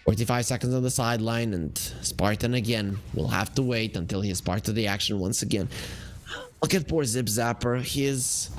45 seconds on the sideline, and Spartan again will have to wait until he is part of the action once again. Look at poor Zip Zapper. He is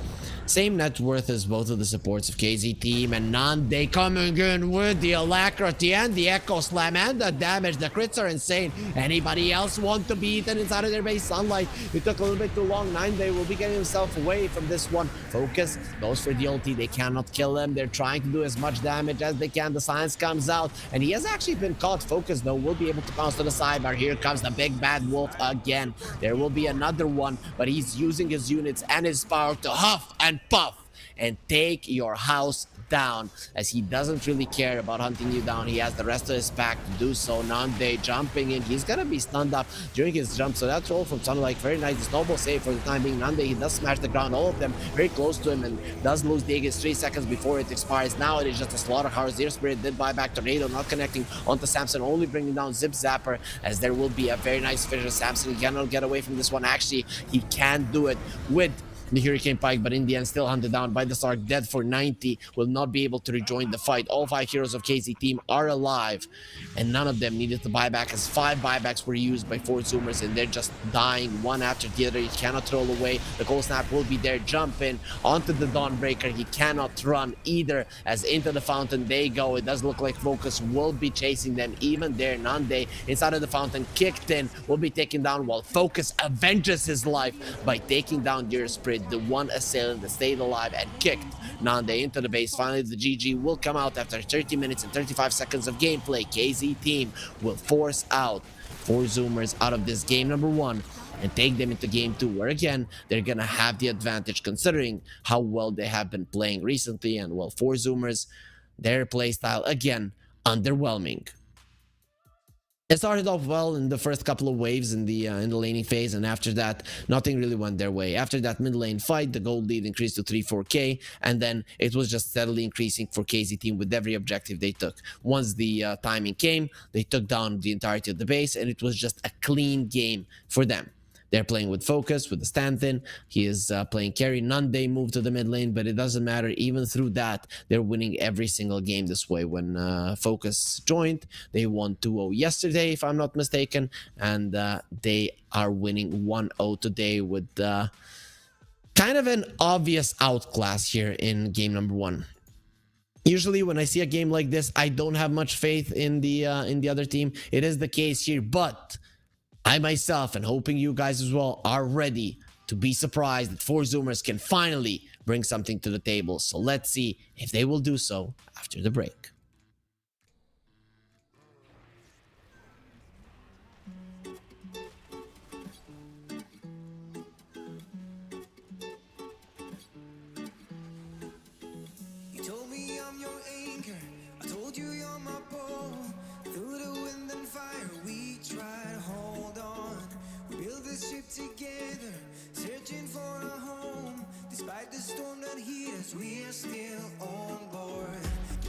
same net worth as both of the supports of KZ team, and Nande coming in with the alacrity and the echo slam and the damage. The crits are insane. Anybody else want to be eaten inside of their base? Sunlight, it took a little bit too long. Nande will be getting himself away from this one. Focus goes for the ulti. They cannot kill him. They're trying to do as much damage as they can. The science comes out, and he has actually been caught. Focus though will be able to bounce to the sidebar. Here comes the big bad wolf again. There will be another one, but he's using his units and his power to huff and puff and take your house down, as he doesn't really care about hunting you down. He has the rest of his pack to do so. Nande jumping in. He's gonna be stunned up during his jump, so that's all from Sunlight. Very nice. The snowball save for the time being. Nande, he does smash the ground, all of them very close to him, and does lose the Aegis 3 seconds before it expires. Now it is just a slaughterhouse. Zero Spirit did buy back Tornado, not connecting onto Samson, only bringing down Zip Zapper, as there will be a very nice finish. Samson cannot get away from this one. Actually, he can do it with the Hurricane Pike, but in the end still hunted down by the Sark, dead for 90, will not be able to rejoin the fight. All 5 heroes of KZ team are alive, and none of them needed to buy back, as 5 buybacks were used by 4 Zoomers, and they're just dying one after the other. He cannot troll away. The Cold Snap will be there. Jump in onto the Dawnbreaker. He cannot run either, as into the fountain they go. It does look like Focus will be chasing them even there. Nande inside of the fountain, kicked in, will be taken down, while Focus avenges his life by taking down Deer Spirit, the one assailant that stayed alive and kicked Nande into the base. Finally, the GG will come out after 30 minutes and 35 seconds of gameplay. KZ team will force out 4 Zoomers out of this game number 1 and take them into game 2, where again they're gonna have the advantage considering how well they have been playing recently. And well, 4 Zoomers, their playstyle again underwhelming. It started off well in the first couple of waves in the laning phase, and after that nothing really went their way. After that mid lane fight, the gold lead increased to 3-4k, and then it was just steadily increasing for KZ team with every objective they took. Once the timing came, they took down the entirety of the base, and it was just a clean game for them. They're playing with Focus, with the stand-in. He is playing carry. Nande moved to the mid lane, but it doesn't matter. Even through that, they're winning every single game this way. When Focus joined, they won 2-0 yesterday, if I'm not mistaken, and they are winning 1-0 today with kind of an obvious outclass here in game number 1. Usually when I see a game like this, I don't have much faith in the other team. It is the case here, but I myself, and hoping you guys as well, are ready to be surprised that 4 Zoomers can finally bring something to the table. So let's see if they will do so after the break. You told me I'm your anchor. I told you you're my bow. Through the wind and fire, we tried. Hold on. We built this ship together, searching for a home. Despite the storm that hit us, we are still on board.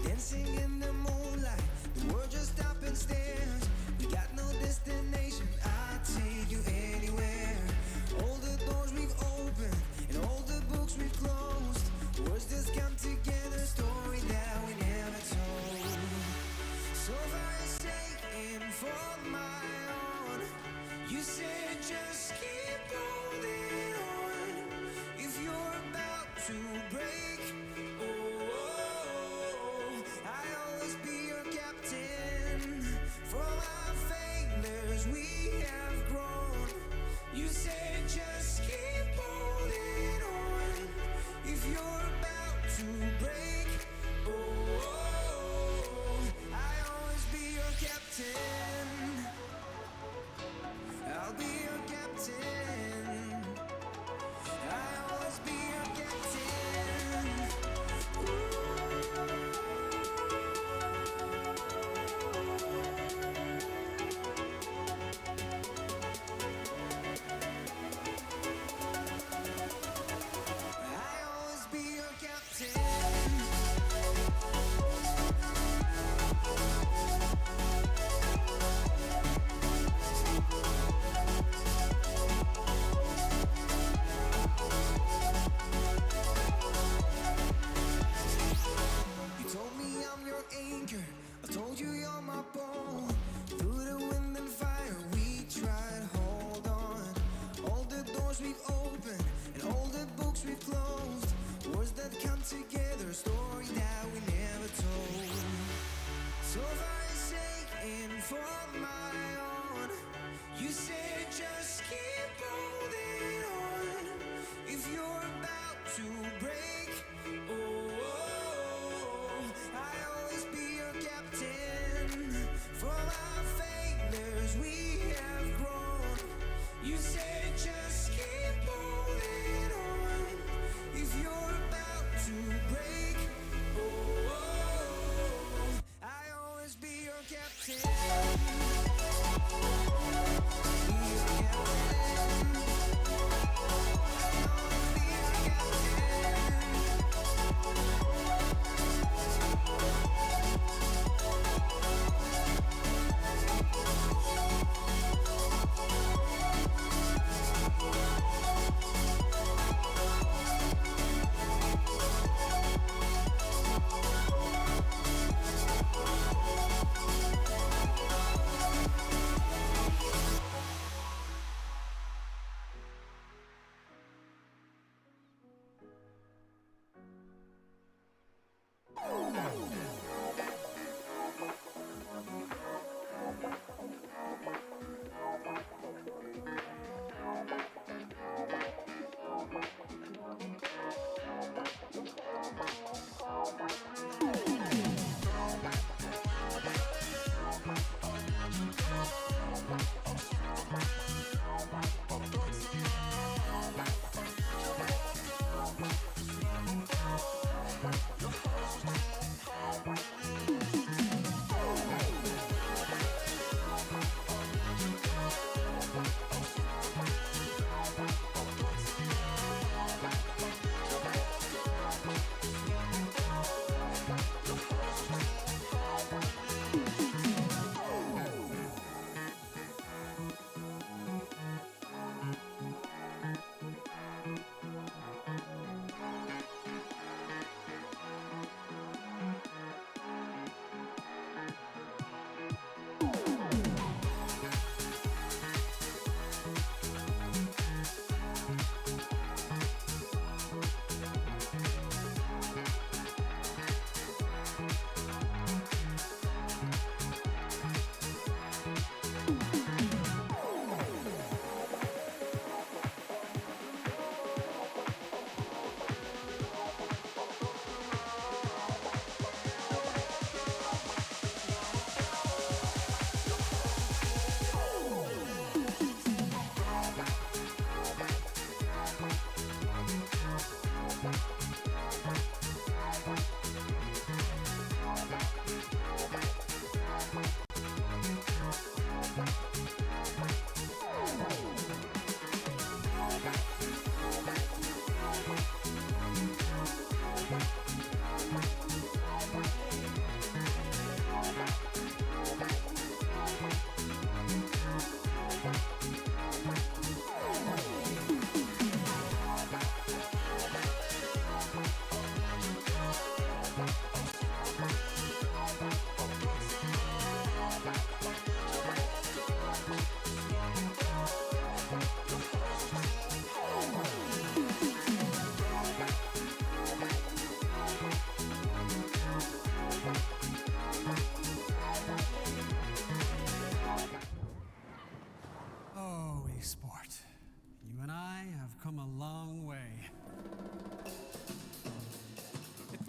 Dancing in the moonlight, the world just stopped and stares. We got no destination. I'll take you anywhere. All the doors we've opened and all the books we've closed. Words just come together. Stories failures we have grown. You said just keep holding on. If you're about to break, I'll always be your captain. I'll be your captain. I'll always be your captain. I'll always be your captain. You told me I'm your anchor. I told you you're my bow. Through the wind and fire, we tried. Hold on. All the doors we've opened and all the books we've closed. Words that come together, story that we never told. So far I say, and for my own, you said just keep holding on. If you're about to break, I'll always be your captain. For our failures we have grown. You said just keep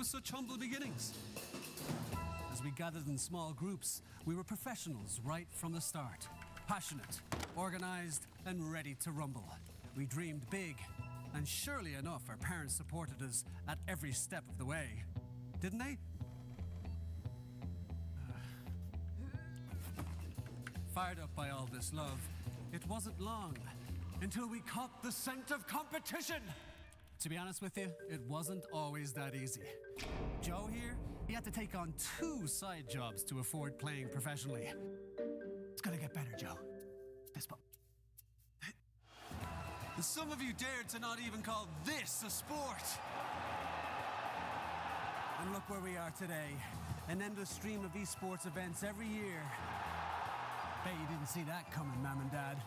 such humble beginnings. As we gathered in small groups, we were professionals right from the start. Passionate, organized, and ready to rumble. We dreamed big, and surely enough, our parents supported us at every step of the way. Didn't they? Fired up by all this love, it wasn't long until we caught the scent of competition. To be honest with you, it wasn't always that easy. Joe here, he had to take on 2 side jobs to afford playing professionally. It's gonna get better, Joe. Fist bump. And some of you dared to not even call this a sport. And look where we are today. An endless stream of esports events every year. Bet you didn't see that coming, Mom and Dad.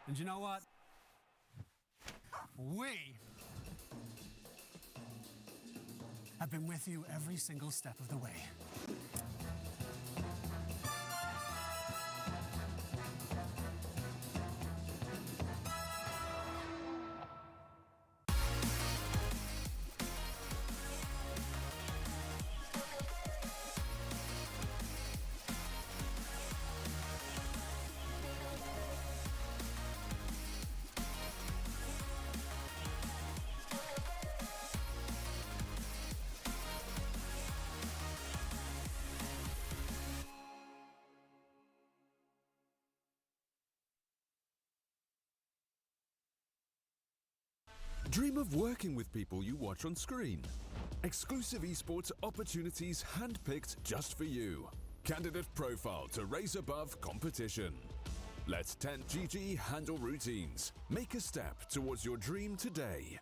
And you know what? We have been with you every single step of the way. Dream of working with people you watch on screen. Exclusive esports opportunities handpicked just for you. Candidate profile to raise above competition. Let 10GG handle routines. Make a step towards your dream today.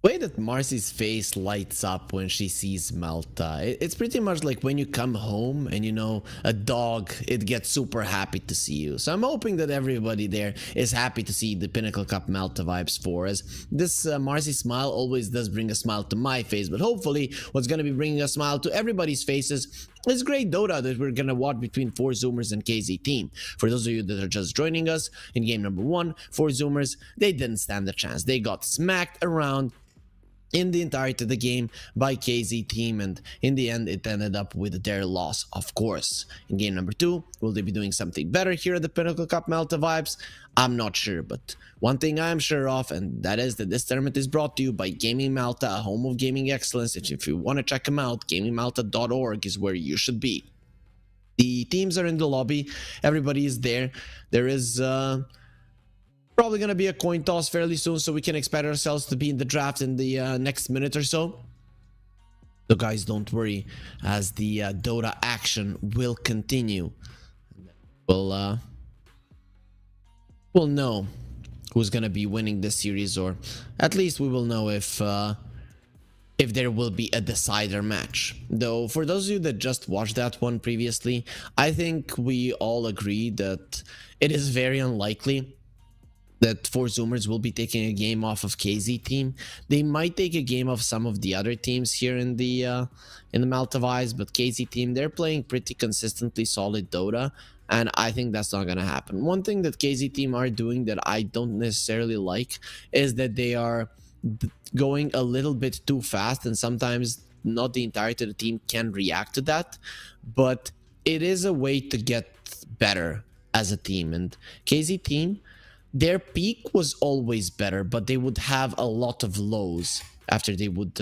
Way that Marcy's face lights up when she sees Malta. It's pretty much like when you come home and you know a dog, it gets super happy to see you. So I'm hoping that everybody there is happy to see the Pinnacle Cup Malta vibes for us. This Marcy smile always does bring a smile to my face, but hopefully what's going to be bringing a smile to everybody's faces is great Dota that we're going to watch between 4Zoomers and KZ Team. For those of you that are just joining us in game number 1, 4Zoomers, they didn't stand a chance. They got smacked around in the entirety of the game by KZ Team, and in the end it ended up with their loss, of course. In game number 2, will they be doing something better here at the Pinnacle Cup Malta vibes? I'm not sure, but one thing I'm sure of, and that is that this tournament is brought to you by Gaming Malta, a home of gaming excellence. And if you want to check them out, gamingmalta.org is where you should be. The teams are in the lobby, everybody is there. There is probably going to be a coin toss fairly soon, so we can expect ourselves to be in the draft in the next minute or so. So guys, don't worry, as the Dota action will continue. We'll know who's going to be winning this series, or at least we will know if there will be a decider match. Though for those of you that just watched that one previously, I think we all agree that it is very unlikely that 4Zoomers will be taking a game off of KZ Team. They might take a game off some of the other teams here in the Malta vibes, but KZ Team, they're playing pretty consistently solid Dota, and I think that's not gonna happen. One thing that KZ Team are doing that I don't necessarily like is that they are going a little bit too fast, and sometimes not the entirety of the team can react to that, but it is a way to get better as a team. And KZ Team, their peak was always better, but they would have a lot of lows after they would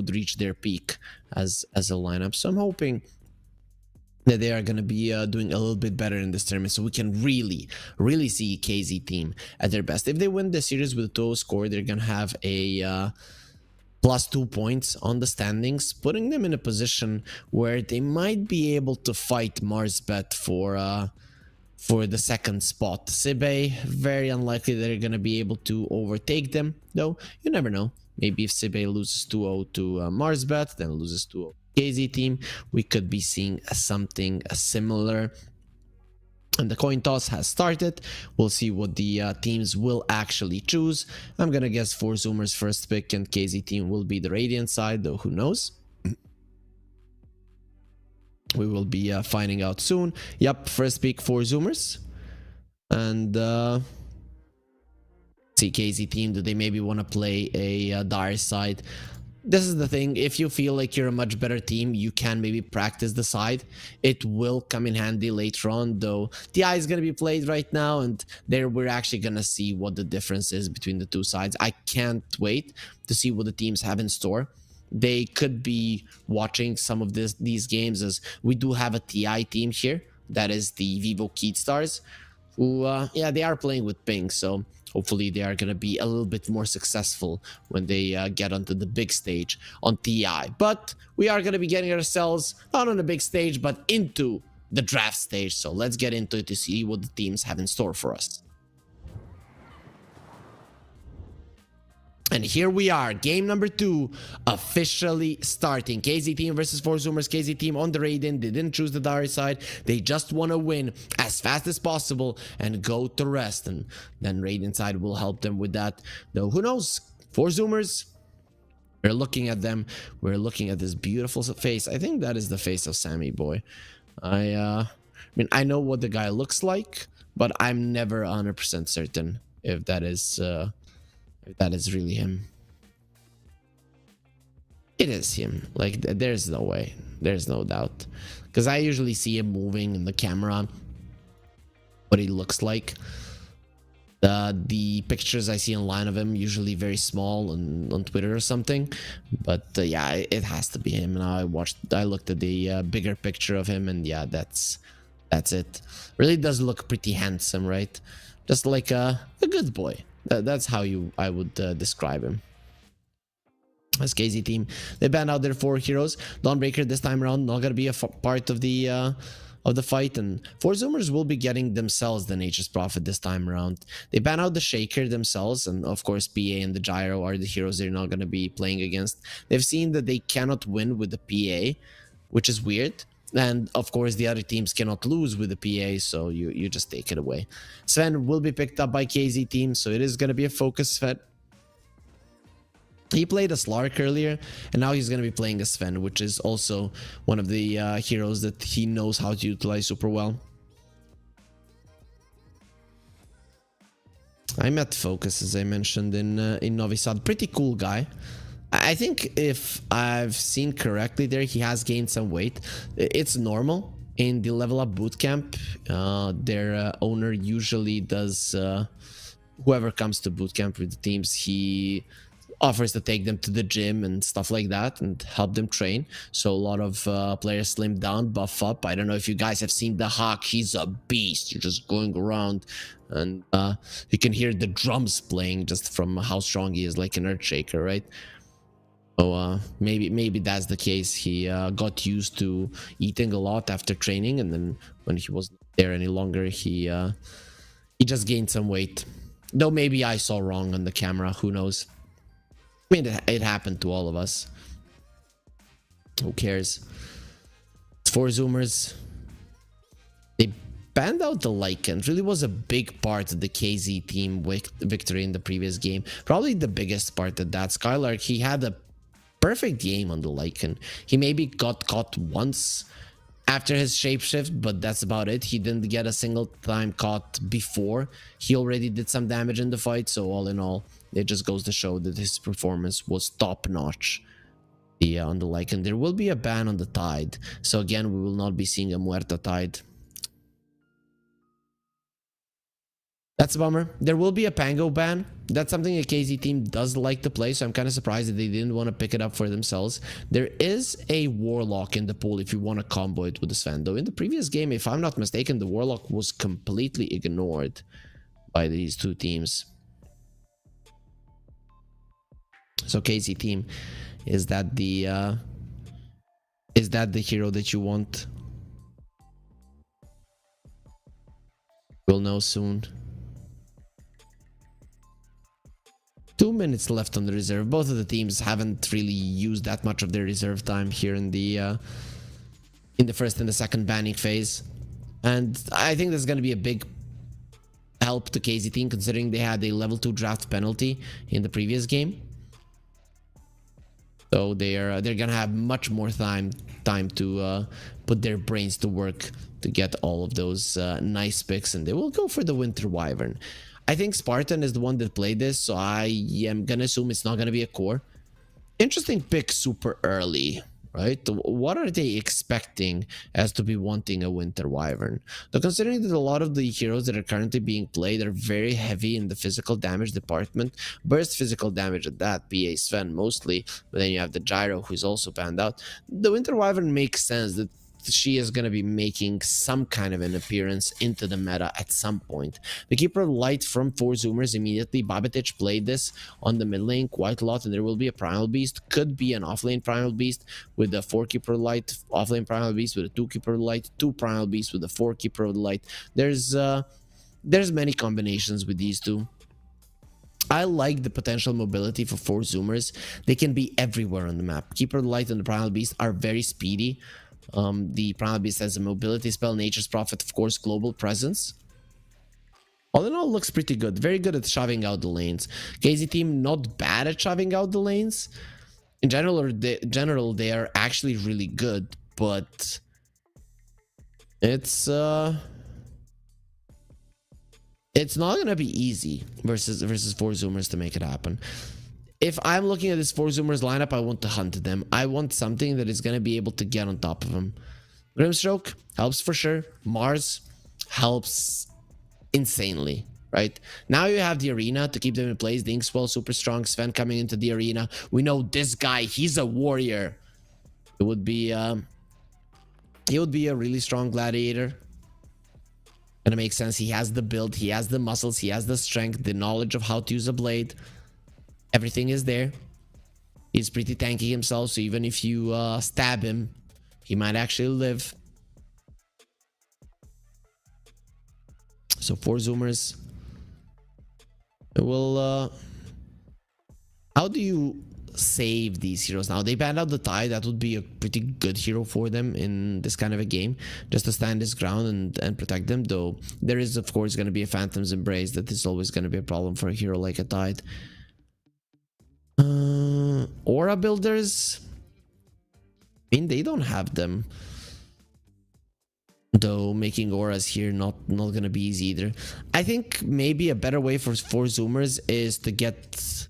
reach their peak as a lineup. So I'm hoping that they are going to be doing a little bit better in this tournament, so we can really see KZ team at their best. If they win the series with a 2-0 score, they're going to have a plus 2 points on the standings, putting them in a position where they might be able to fight Marsbet for the second spot. Sibe, very unlikely they're going to be able to overtake them, though you never know. Maybe if Sibe loses 2-0 to Marsbet, then loses 2-0 KZ team, we could be seeing something similar. And the coin toss has started. We'll see what the teams will actually choose. I'm gonna guess 4Zoomers first pick and KZ team will be the Radiant side, though who knows. We will be finding out soon. Yep, first pick 4Zoomers. And see, KZ team, do they maybe want to play a Dire side? This is the thing, if you feel like you're a much better team, you can maybe practice the side. It will come in handy later on, though TI is going to be played right now, and there we're actually going to see what the difference is between the two sides. I can't wait to see what the teams have in store. They could be watching some of these games, as we do have a TI team here. That is the Vivo Keat Stars, who, yeah, they are playing with ping, so hopefully they are going to be a little bit more successful when they get onto the big stage on TI. But we are going to be getting ourselves not on the big stage, but into the draft stage. So let's get into it to see what the teams have in store for us. And here we are, game number 2 officially starting. KZ team versus 4Zoomers. KZ team on the Raiden. They didn't choose the Dire side. They just want to win as fast as possible and go to rest. And then Raiden side will help them with that. Though who knows? 4Zoomers, we're looking at them. We're looking at this beautiful face. I think that is the face of Sammy Boy. I mean, I know what the guy looks like, but I'm never 100% certain if that is really him. It is him. Like, there's no way. There's no doubt. Because I usually see him moving in the camera, what he looks like. The pictures I see online of him, usually very small and on Twitter or something. But yeah, it has to be him. Now I looked at the bigger picture of him, and yeah, that's it. Really does look pretty handsome, right? Just like a good boy. That's how I would describe him. As KZ team, they banned out their 4 heroes. Dawnbreaker this time around not gonna be a part of the fight, and 4Zoomers will be getting themselves the Nature's Prophet this time around. They ban out the Shaker themselves, and of course PA and the Gyro are the heroes they're not gonna be playing against. They've seen that they cannot win with the PA, which is weird. And of course the other teams cannot lose with the PA, so you just take it away. Sven will be picked up by KZ team, so it is going to be a focus Sven. He played a Slark earlier, and now he's going to be playing a Sven, which is also one of the heroes that he knows how to utilize super well. I met Focus, as I mentioned, in Novi Sad. Pretty cool guy. I think if I've seen correctly there, he has gained some weight. It's normal in the level up bootcamp. Their owner usually does, whoever comes to bootcamp with the teams, he offers to take them to the gym and stuff like that and help them train. So a lot of players slim down, buff up. I don't know if you guys have seen the Hawk. He's a beast. You're just going around and you can hear the drums playing just from how strong he is, like an Earthshaker, right? So maybe that's the case. He got used to eating a lot after training, and then when he wasn't there any longer, he just gained some weight. Though maybe I saw wrong on the camera. Who knows? I mean, it happened to all of us. Who cares? It's 4Zoomers. They banned out the Lycan. Really was a big part of the KZ team victory in the previous game. Probably the biggest part of that. Skylark, he had a perfect game on the Lycan. He maybe got caught once after his shapeshift, but that's about it. He didn't get a single time caught before. He already did some damage in the fight, so all in all, it just goes to show that his performance was top notch. On the Lycan, there will be a ban on the Tide, so again, we will not be seeing a Muerta Tide. That's a bummer. There will be a Pango ban. That's something a KZ team does like to play, so I'm kind of surprised that they didn't want to pick it up for themselves. There is a Warlock in the pool if you want to combo it with the Sven, though. In the previous game, if I'm not mistaken, the Warlock was completely ignored by these two teams. So KZ team, is that the hero that you want? We'll know soon. 2 minutes left on the reserve. Both of the teams haven't really used that much of their reserve time here in the first and the second banning phase, and I think there's going to be a big help to KZ team considering they had a level 2 draft penalty in the previous game. So they're gonna have much more time to put their brains to work to get all of those nice picks, and they will go for the Winter Wyvern. I think Spartan is the one that played this, so I am gonna assume it's not gonna be a core. Interesting pick super early, right? What are they expecting as to be wanting a Winter Wyvern? So considering that a lot of the heroes that are currently being played are very heavy in the physical damage department, burst physical damage at that, PA Sven mostly, but then you have the Gyro who's also banned out. The Winter Wyvern makes sense that she is going to be making some kind of an appearance into the meta at some point. The Keeper of Light from 4 Zoomers immediately. Babitic played this on the mid lane quite a lot, and there will be a Primal Beast. Could be an offlane Primal Beast with a 4 Keeper of Light, offlane Primal Beast with a 2 Keeper of Light, 2 Primal Beasts with a 4 Keeper of Light. There's many combinations with these two. I like the potential mobility for 4 Zoomers. They can be everywhere on the map. Keeper of the Light and the Primal Beast are very speedy. The Primal Beast has a mobility spell, Nature's Prophet, of course, global presence. All in all, looks pretty good. Very good at shoving out the lanes. KZ team not bad at shoving out the lanes. In general, they are actually really good, but it's not gonna be easy versus 4 Zoomers to make it happen. If I'm looking at this 4 Zoomers lineup, I want to hunt them. I want something that is going to be able to get on top of them. Grimstroke helps for sure. Mars helps insanely, right? Now you have the arena to keep them in place. The Inkswell super strong. Sven coming into the arena. We know this guy, he's a warrior. He would be a really strong gladiator. Gonna make sense. He has the build, he has the muscles, he has the strength, the knowledge of how to use a blade. Everything is there. He's pretty tanky himself, so even if you stab him, he might actually live. So 4 Zoomers. Well, how do you save these heroes now? They banned out the Tide. That would be a pretty good hero for them in this kind of a game, just to stand his ground and protect them. Though there is, of course, going to be a Phantom's Embrace. That is always going to be a problem for a hero like a Tide. Aura builders, I mean, they don't have them, though. Making auras here not gonna be easy either. I think maybe a better way for 4 Zoomers is to get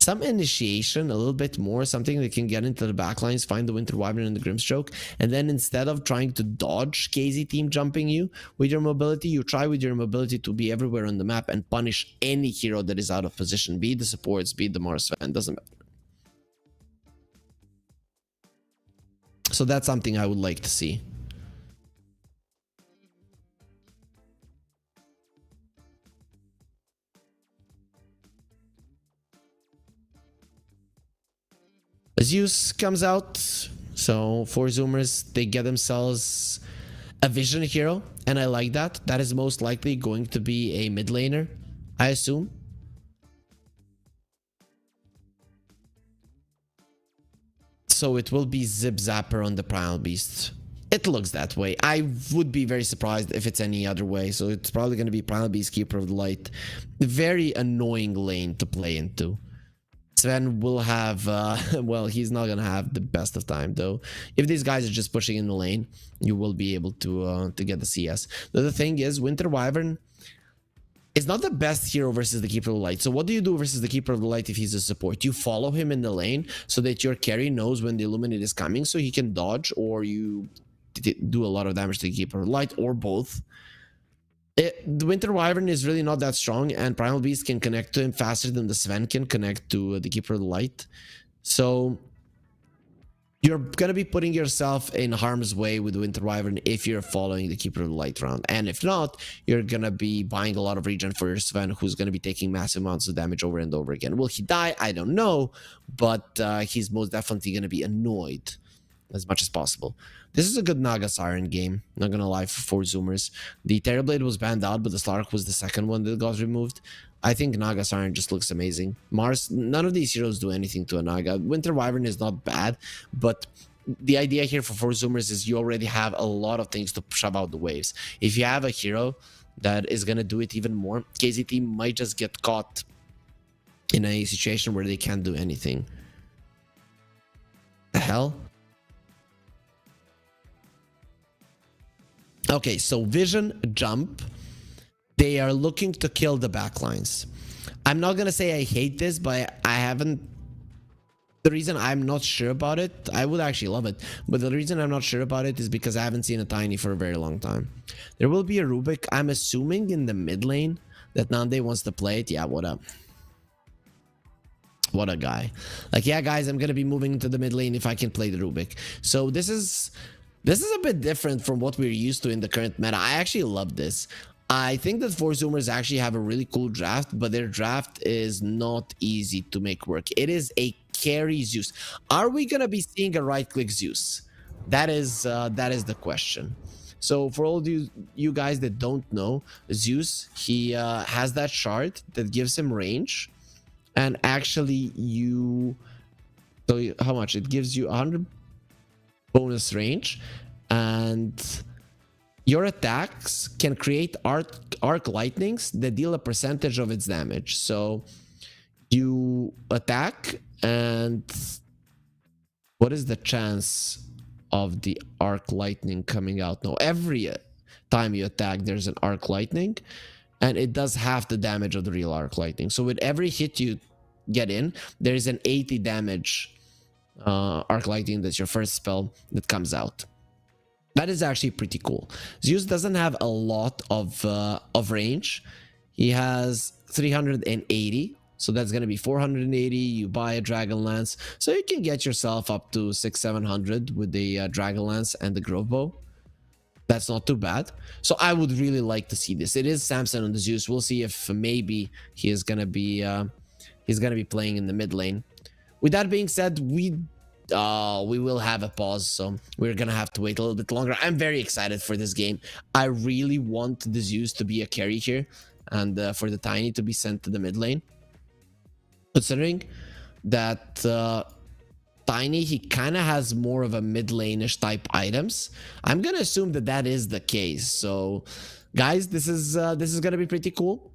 some initiation, a little bit more, something that can get into the backlines, find the Winter Wyvern and the Grimstroke, and then instead of trying to dodge KZ team jumping you with your mobility, you try with your mobility to be everywhere on the map and punish any hero that is out of position, be it the supports, be it the Mars fan, doesn't matter. So that's something I would like to see. Zeus comes out, so 4 Zoomers, they get themselves a vision hero, and I like that. That is most likely going to be a mid laner, I assume. So it will be Zip Zapper on the Primal Beast. It looks that way. I would be very surprised if it's any other way. So it's probably going to be Primal Beast, Keeper of the Light. Very annoying lane to play into. Sven will have, well, he's not going to have the best of time, though. If these guys are just pushing in the lane, you will be able to get the CS. The other thing is, Winter Wyvern is not the best hero versus the Keeper of the Light. So what do you do versus the Keeper of the Light if he's a support? You follow him in the lane so that your carry knows when the Illuminate is coming so he can dodge, or you do a lot of damage to the Keeper of the Light, or both. The Winter Wyvern is really not that strong, and Primal Beast can connect to him faster than the Sven can connect to the Keeper of the Light. So you're going to be putting yourself in harm's way with the Winter Wyvern if you're following the Keeper of the Light round. And if not, you're going to be buying a lot of regen for your Sven, who's going to be taking massive amounts of damage over and over again. Will he die? I don't know, but he's most definitely going to be annoyed as much as possible. This is a good Naga Siren game, not gonna lie, for 4 Zoomers. The Terrorblade was banned out, but the Slark was the second one that got removed. I think Naga Siren just looks amazing. Mars, none of these heroes do anything to a Naga. Winter Wyvern is not bad, but the idea here for 4 Zoomers is you already have a lot of things to shove out the waves. If you have a hero that is gonna do it even more, KZT might just get caught in a situation where they can't do anything. The hell? Okay, so Vision, Jump, they are looking to kill the backlines. I'm not gonna say I hate this, but I haven't. The reason I'm not sure about it, I would actually love it, but the reason I'm not sure about it is because I haven't seen a Tiny for a very long time. There will be a Rubik, I'm assuming, in the mid lane that Nande wants to play it. Yeah, what up? What a guy. Like, yeah, guys, I'm gonna be moving into the mid lane if I can play the Rubik. So this is a bit different from what we're used to in the current meta. I actually love this. I think that 4 Zoomers actually have a really cool draft, but their draft is not easy to make work. It is a carry Zeus. Are we gonna be seeing a right-click Zeus? That is the question. So for all of you guys that don't know, Zeus, he has that shard that gives him range, and actually how much? It gives you 100 bonus range, and your attacks can create arc lightnings that deal a percentage of its damage. So you attack, and what is the chance of the arc lightning coming out? No, every time you attack there's an arc lightning, and it does half the damage of the real arc lightning. So with every hit you get in, there's an 80 damage arc lightning. That's your first spell that comes out. That is actually pretty cool. Zeus doesn't have a lot of range. He has 380, so that's gonna be 480. You buy a Dragon Lance, so you can get yourself up to 600-700 with the Dragon Lance and the Grove Bow. That's not too bad. So I would really like to see this. It is Samson on the Zeus. We'll see if maybe he is gonna be playing in the mid lane. With that being said, we will have a pause, so we're gonna have to wait a little bit longer. I'm very excited for this game. I really want the Zeus to be a carry here, and for the Tiny to be sent to the mid lane. Considering that Tiny, he kind of has more of a mid lane-ish type items, I'm gonna assume that that is the case. So guys, this is gonna be pretty cool.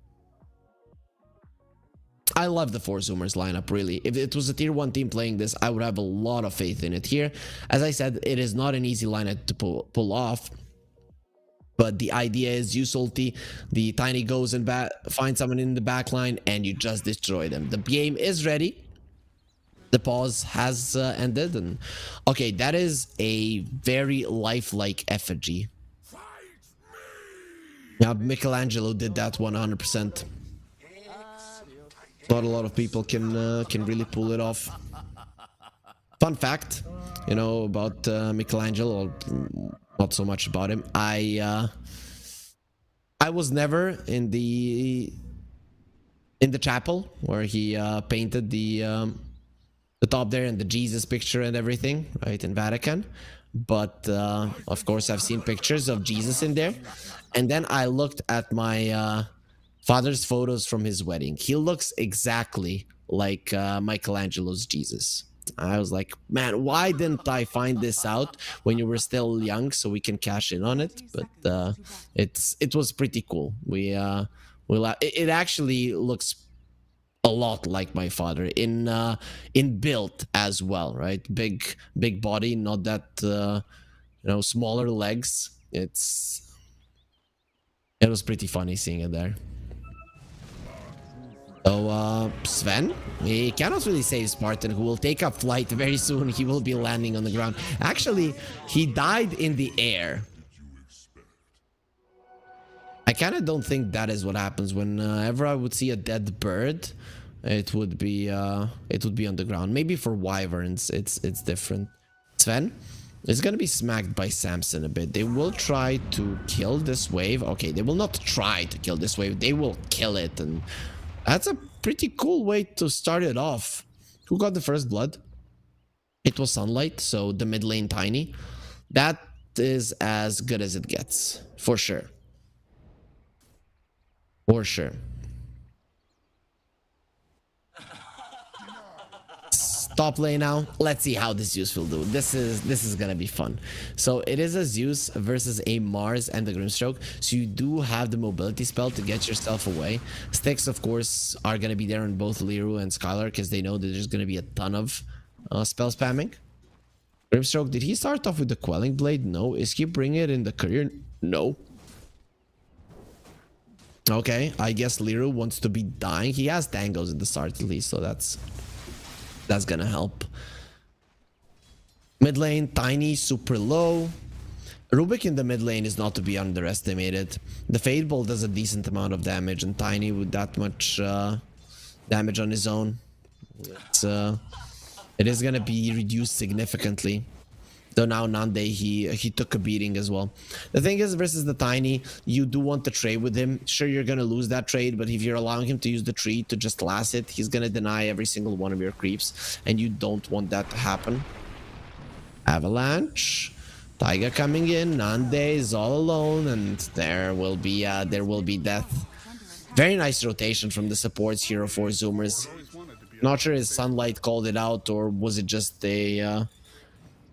I love the 4 Zoomers lineup, really. If it was a tier 1 team playing this, I would have a lot of faith in it here. As I said, it is not an easy lineup to pull off, but the idea is you ulti, the Tiny goes and finds someone in the back line, and you just destroy them. The game is ready. The pause has ended, and okay, that is a very lifelike effigy. Yeah, Michelangelo did that 100%. Not a lot of people can really pull it off. Fun fact, you know, about Michelangelo, not so much about him. I was never in the chapel where he painted the top there and the Jesus picture and everything, right, in Vatican. But of course, I've seen pictures of Jesus in there, and then I looked at my father's photos from his wedding. He looks exactly like Michelangelo's Jesus. I was like, man, why didn't I find this out when you were still young so we can cash in on it? But it was pretty cool. It actually looks a lot like my father in build as well, right? Big body, not that smaller legs. It was pretty funny seeing it there. So Sven, he cannot really save Spartan, who will take up flight very soon. He will be landing on the ground. Actually, he died in the air. I kind of don't think that is what happens. Whenever I would see a dead bird, it would be on the ground. Maybe for wyverns, it's different. Sven is gonna be smacked by Samson a bit. They will try to kill this wave. Okay, they will not try to kill this wave. They will kill it, and that's a pretty cool way to start it off. Who got the first blood? It was Sunlight, so the mid lane Tiny. That is as good as it gets, for sure. For sure. Top lane now. Let's see how this Zeus will do. This is gonna be fun. So it is a Zeus versus a Mars and the Grimstroke. So you do have the mobility spell to get yourself away. Sticks, of course, are gonna be there on both Liru and Skylar because they know that there's gonna be a ton of spell spamming. Grimstroke, did he start off with the Quelling Blade? No. Is he bringing it in the career? No. Okay, I guess Liru wants to be dying. He has tangos at the start at least, so that's gonna help. Mid lane, Tiny, super low. Rubik in the mid lane is not to be underestimated. The Fade Bolt does a decent amount of damage, and Tiny with that much damage on his own, it is gonna be reduced significantly. Though now Nande, he took a beating as well. The thing is, versus the Tiny, you do want to trade with him. Sure, you're gonna lose that trade, but if you're allowing him to use the tree to just last it, he's gonna deny every single one of your creeps, and you don't want that to happen. Avalanche, Taiga coming in, Nande is all alone, and there will be death. Very nice rotation from the supports here for Zoomers. Not sure if Sunlight called it out, or was it just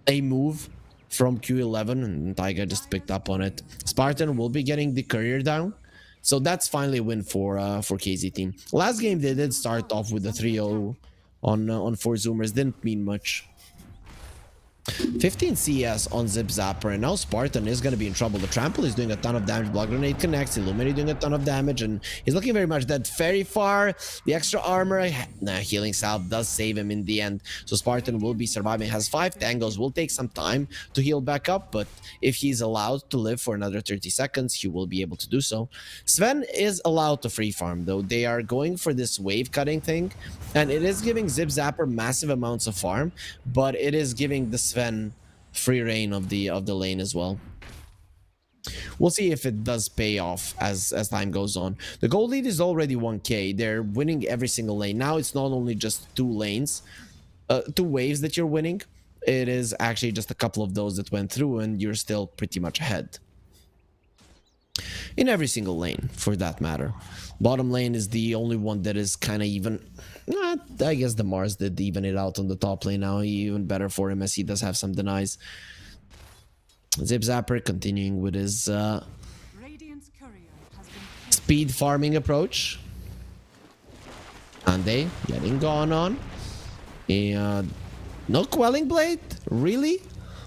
a move from Q11 and Taiga just picked up on it. Spartan will be getting the courier down, so that's finally a win for KZ team. Last game they did start off with a 3-0 on 4 Zoomers, didn't mean much. 15 CS on Zip Zapper, and now Spartan is going to be in trouble. The Trample is doing a ton of damage, Blood Grenade connects, Illuminate doing a ton of damage, and he's looking very much dead. Very far, the extra armor, Healing Salve does save him in the end, so Spartan will be surviving. Has 5 tangos, will take some time to heal back up, but if he's allowed to live for another 30 seconds, he will be able to do so. Sven is allowed to free farm, though. They are going for this wave cutting thing, and it is giving Zip Zapper massive amounts of farm, but it is giving the Sven free reign of the lane as well. We'll see if it does pay off as time goes on. The gold lead is already 1k. They're winning every single lane. Now it's not only just 2 lanes, 2 waves that you're winning. It is actually just a couple of those that went through, and you're still pretty much ahead in every single lane, for that matter. Bottom lane is the only one that is kind of even. I guess the Mars did even it out on the top lane now. Even better for him, as he does have some denies. Zip Zapper continuing with his speed farming approach. And they getting gone on. And no Quelling Blade? Really?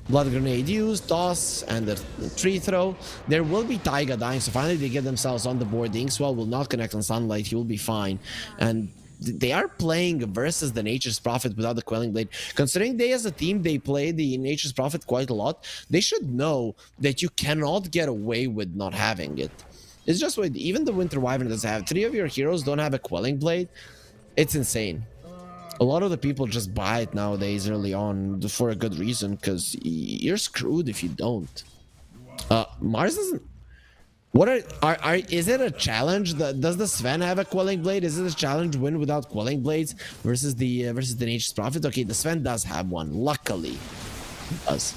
Blood Grenade used, toss, and the tree throw. There will be Taiga dying, so finally they get themselves on the board. The Inkswell will not connect on Sunlight, he will be fine. And they are playing versus the Nature's Prophet without the Quelling Blade. Considering they as a team, they play the Nature's Prophet quite a lot, they should know that you cannot get away with not having it. It's just with even the Winter Wyvern doesn't have. 3 of your heroes don't have a Quelling Blade. It's insane. A lot of the people just buy it nowadays early on for a good reason, because you're screwed if you don't. Mars doesn't. What is it a challenge? Does the Sven have a Quelling Blade? Is it a challenge win without Quelling Blades versus the Nature's Prophet? Okay, the Sven does have one. Luckily, he does.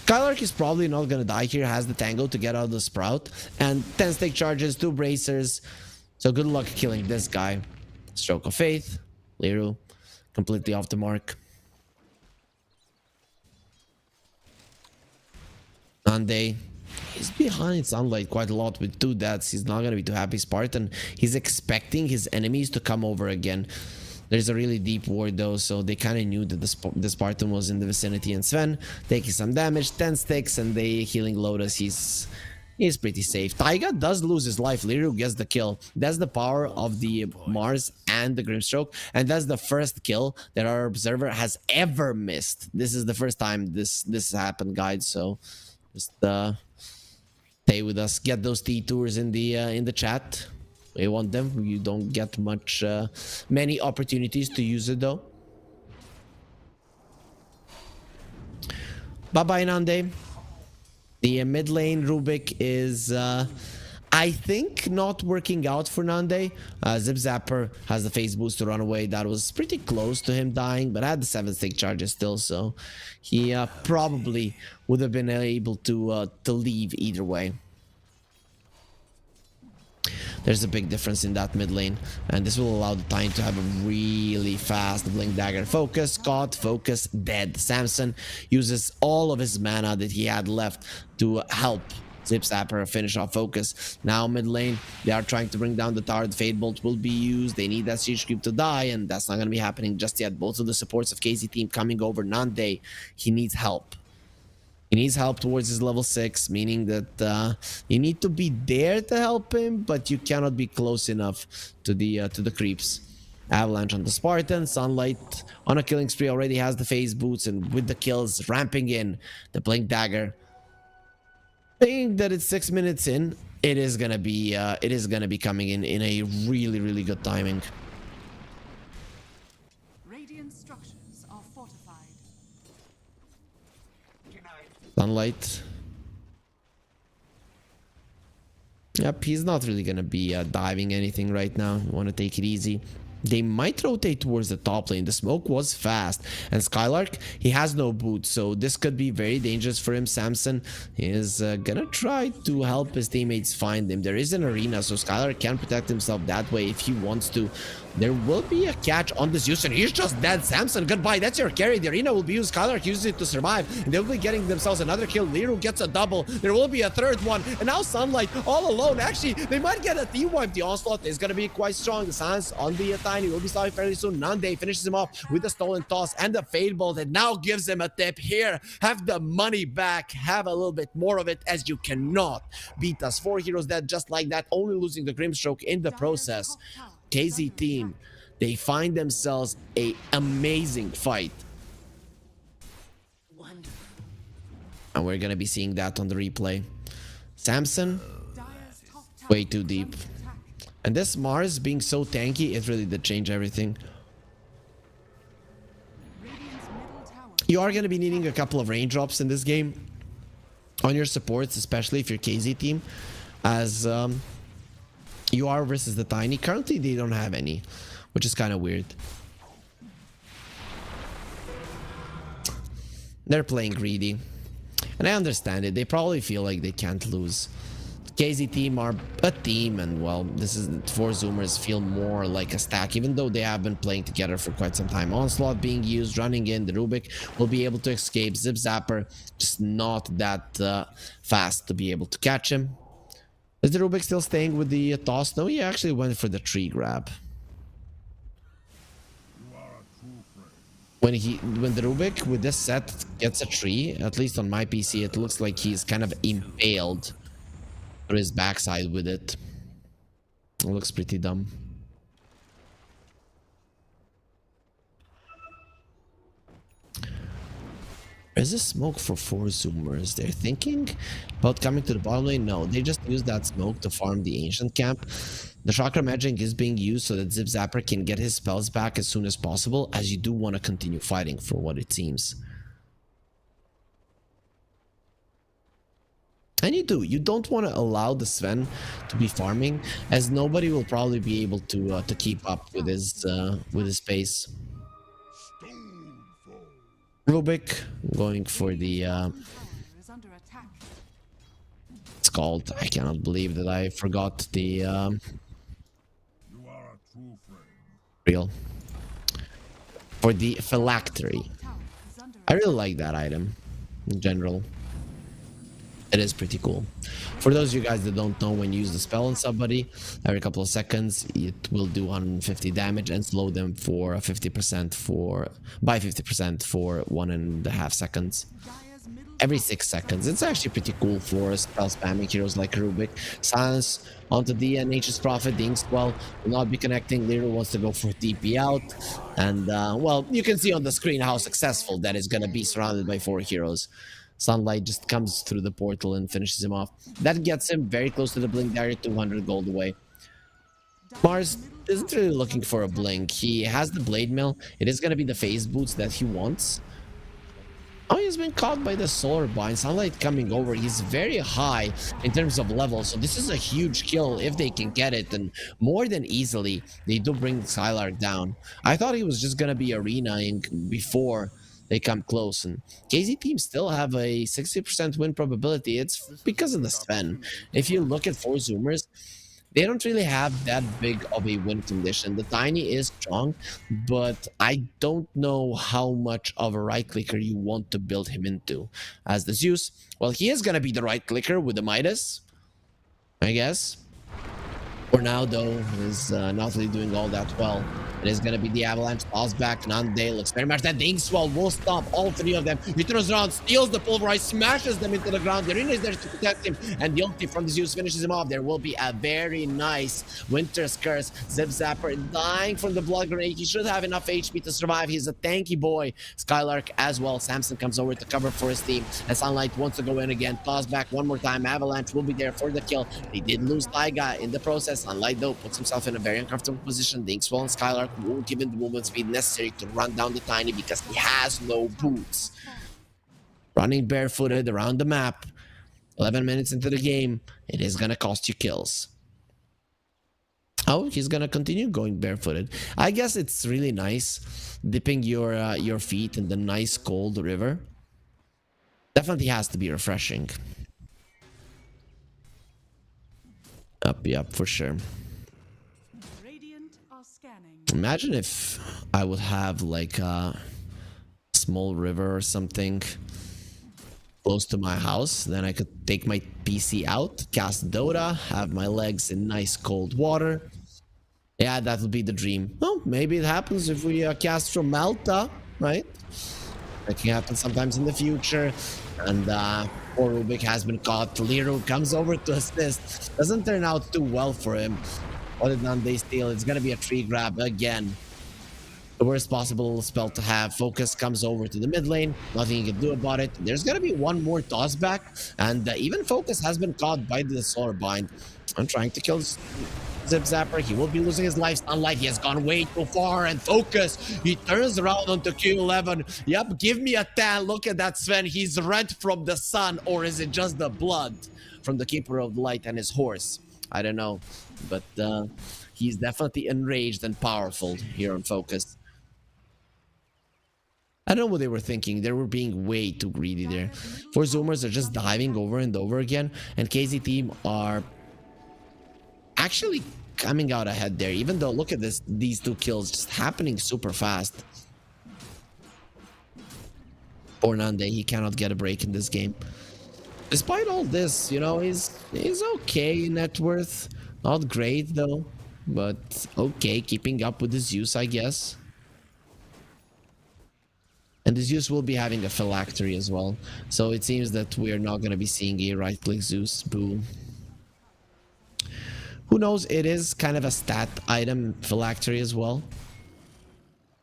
Skylark is probably not gonna die here. Has the Tango to get out of the Sprout, and 10 stake charges, 2 bracers. So good luck killing this guy. Stroke of Faith. Liru, completely off the mark. Nande, he's behind Sunlight quite a lot with 2 deaths. He's not going to be too happy. Spartan, he's expecting his enemies to come over again. There's a really deep ward though, so they kind of knew that the Spartan was in the vicinity. And Sven taking some damage, 10 sticks, and the healing Lotus. He's pretty safe. Taiga does lose his life. Liru gets the kill. That's the power of the Mars and the Grimstroke. And that's the first kill that our observer has ever missed. This is the first time this has happened, guys. So just Stay with us. Get those T-tours in the chat. We want them. You don't get many opportunities to use it though. Bye-bye, Nande. The mid lane Rubik is, I think, not working out for Nande. Zip Zapper has the phase boost to run away. That was pretty close to him dying, but had the 7-stick charges still, so he probably would have been able to leave either way. There's a big difference in that mid lane, and this will allow the Tiny to have a really fast Blink Dagger. Focus, caught, focus, dead. Samson uses all of his mana that he had left to help Zip Zapper finish off Focus. Now mid lane, they are trying to bring down the tower. The Fade Bolt will be used. They need that Siege Creep to die, and that's not going to be happening just yet. Both of the supports of KZ team coming over. Nande, he needs help. He needs help towards his level 6, meaning that you need to be there to help him, but you cannot be close enough to the creeps. Avalanche on the Spartan, Sunlight on a killing spree already has the phase boots, and with the kills ramping in, the Blink Dagger. Being that it's 6 minutes in, it is gonna be coming in a really good timing. Radiant structures are fortified. Sunlight. Yep, he's not really gonna be diving anything right now. You want to take it easy. They might rotate towards the top lane. The smoke was fast. And Skylark, he has no boots, so this could be very dangerous for him. Samson is gonna try to help his teammates find him. There is an arena, so Skylark can protect himself that way if he wants to. There will be a catch on this Zeus, and he's just dead. Samson, goodbye. That's your carry. The arena will be used. Skylark uses it to survive. And they'll be getting themselves another kill. Liru gets a double. There will be a third one. And now Sunlight all alone. Actually, they might get a team wipe. The onslaught is going to be quite strong. The Sans on the Tiny will be starting fairly soon. Nande finishes him off with the stolen toss and the Fade Bolt. And now gives him a tip. Here, have the money back. Have a little bit more of it, as you cannot beat us. 4 heroes dead just like that. Only losing the Grimstroke in the process. KZ team, they find themselves a amazing fight. Wonderful. And we're gonna be seeing that on the replay. Samson, way too deep. And this Mars being so tanky, it really did change everything. You are gonna be needing a couple of raindrops in this game on your supports, especially if you're KZ team, as you are versus the Tiny. Currently, they don't have any, which is kind of weird. They're playing greedy, and I understand it. They probably feel like they can't lose. KZ team are a team, and well, this is 4 Zoomers feel more like a stack, even though they have been playing together for quite some time. Onslaught being used, running in. The Rubik will be able to escape. Zip Zapper just not that fast to be able to catch him. Is the Rubik still staying with the toss? No, he actually went for the tree grab. When the Rubik with this set gets a tree, at least on my PC, it looks like he's kind of impaled through his backside with it. It looks pretty dumb. There's a smoke for 4 Zoomers. They're thinking about coming to the bottom lane. No, they just use that smoke to farm the ancient camp. The chakra magic is being used so that Zip Zapper can get his spells back as soon as possible, as you do want to continue fighting for what it seems. And you do. You don't want to allow the Sven to be farming, as nobody will probably be able to keep up with his pace. Rubik going for the it's called, I cannot believe that I forgot the real for the phylactery. I really like that item in general. It is pretty cool. For those of you guys that don't know, when you use the spell on somebody, every couple of seconds it will do 150 damage and slow them for 50% by 50% for 1.5 seconds. Every 6 seconds. It's actually pretty cool for spell spamming heroes like Rubik. Silence onto the Nature's Prophet. The Inkswell will not be connecting. Liru wants to go for TP out. And well, you can see on the screen how successful that is going to be surrounded by 4 heroes. Sunlight just comes through the portal and finishes him off. That gets him very close to the blink dagger, 200 gold away. Mars isn't really looking for a blink. He has the blade mill. It is going to be the phase boots that he wants. Oh, he's been caught by the solar bind. Sunlight coming over. He's very high in terms of level, so this is a huge kill if they can get it, and more than easily they do bring Skylark down. I thought he was just gonna be arenaing before they come close, and KZ team still have a 60% win probability. It's because of the Sven. If you look at 4 zoomers, they don't really have that big of a win condition. The Tiny is strong, but I don't know how much of a right clicker you want to build him into. As the Zeus, well, he is going to be the right clicker with the Midas, I guess. For now, though, is not really doing all that well. It is going to be the Avalanche. Toss back. Nande looks very much that Dingswell will stop all 3 of them. He turns around, steals the pulverize, smashes them into the ground. The arena is there to protect him, and the ulti from the Zeus finishes him off. There will be a very nice Winter's Curse. Zip Zapper dying from the blood grenade. He should have enough HP to survive. He's a tanky boy. Skylark as well. Samson comes over to cover for his team, and Sunlight wants to go in again. Toss back one more time. Avalanche will be there for the kill. They did lose Taiga in the process. Sunlight, though, puts himself in a very uncomfortable position. Dingswell and Skylark won't give him the movement speed necessary to run down the Tiny because he has no boots. Running barefooted around the map, 11 minutes into the game, it is gonna cost you kills. Oh, he's gonna continue going barefooted. I guess it's really nice dipping your feet in the nice cold river. Definitely has to be refreshing. Yep, for sure. Radiant are scanning. Imagine if I would have like a small river or something close to my house. Then I could take my PC out, cast Dota, have my legs in nice cold water. Yeah, that would be the dream. Well, maybe it happens if we cast from Malta, right? That can happen sometimes in the future. And poor Rubik has been caught. Liru comes over to assist. Doesn't turn out too well for him. What did Nande steal? It's gonna be a tree grab again. The worst possible spell to have. Focus comes over to the mid lane. Nothing you can do about it. There's gonna be one more toss back. And even Focus has been caught by the Solar Bind. I'm trying to kill Zip Zapper. He will be losing his life. Sunlight, he has gone way too far. And Focus, he turns around onto Q11. Yep, give me a 10. Look at that, Sven. He's rent from the sun. Or is it just the blood from the Keeper of Light and his horse? I don't know. But he's definitely enraged and powerful here on Focus. I don't know what they were thinking. They were being way too greedy there. 4 zoomers are just diving over and over again. And KZ team are actually coming out ahead there. Even though, look at this, these 2 kills just happening super fast. Poor Nande, he cannot get a break in this game. Despite all this, you know, he's okay in net worth. Not great though, but okay, keeping up with the Zeus, I guess. And the Zeus will be having a phylactery as well. So it seems that we are not going to be seeing a right-click Zeus. Boo. Who knows? It is kind of a stat item, phylactery as well.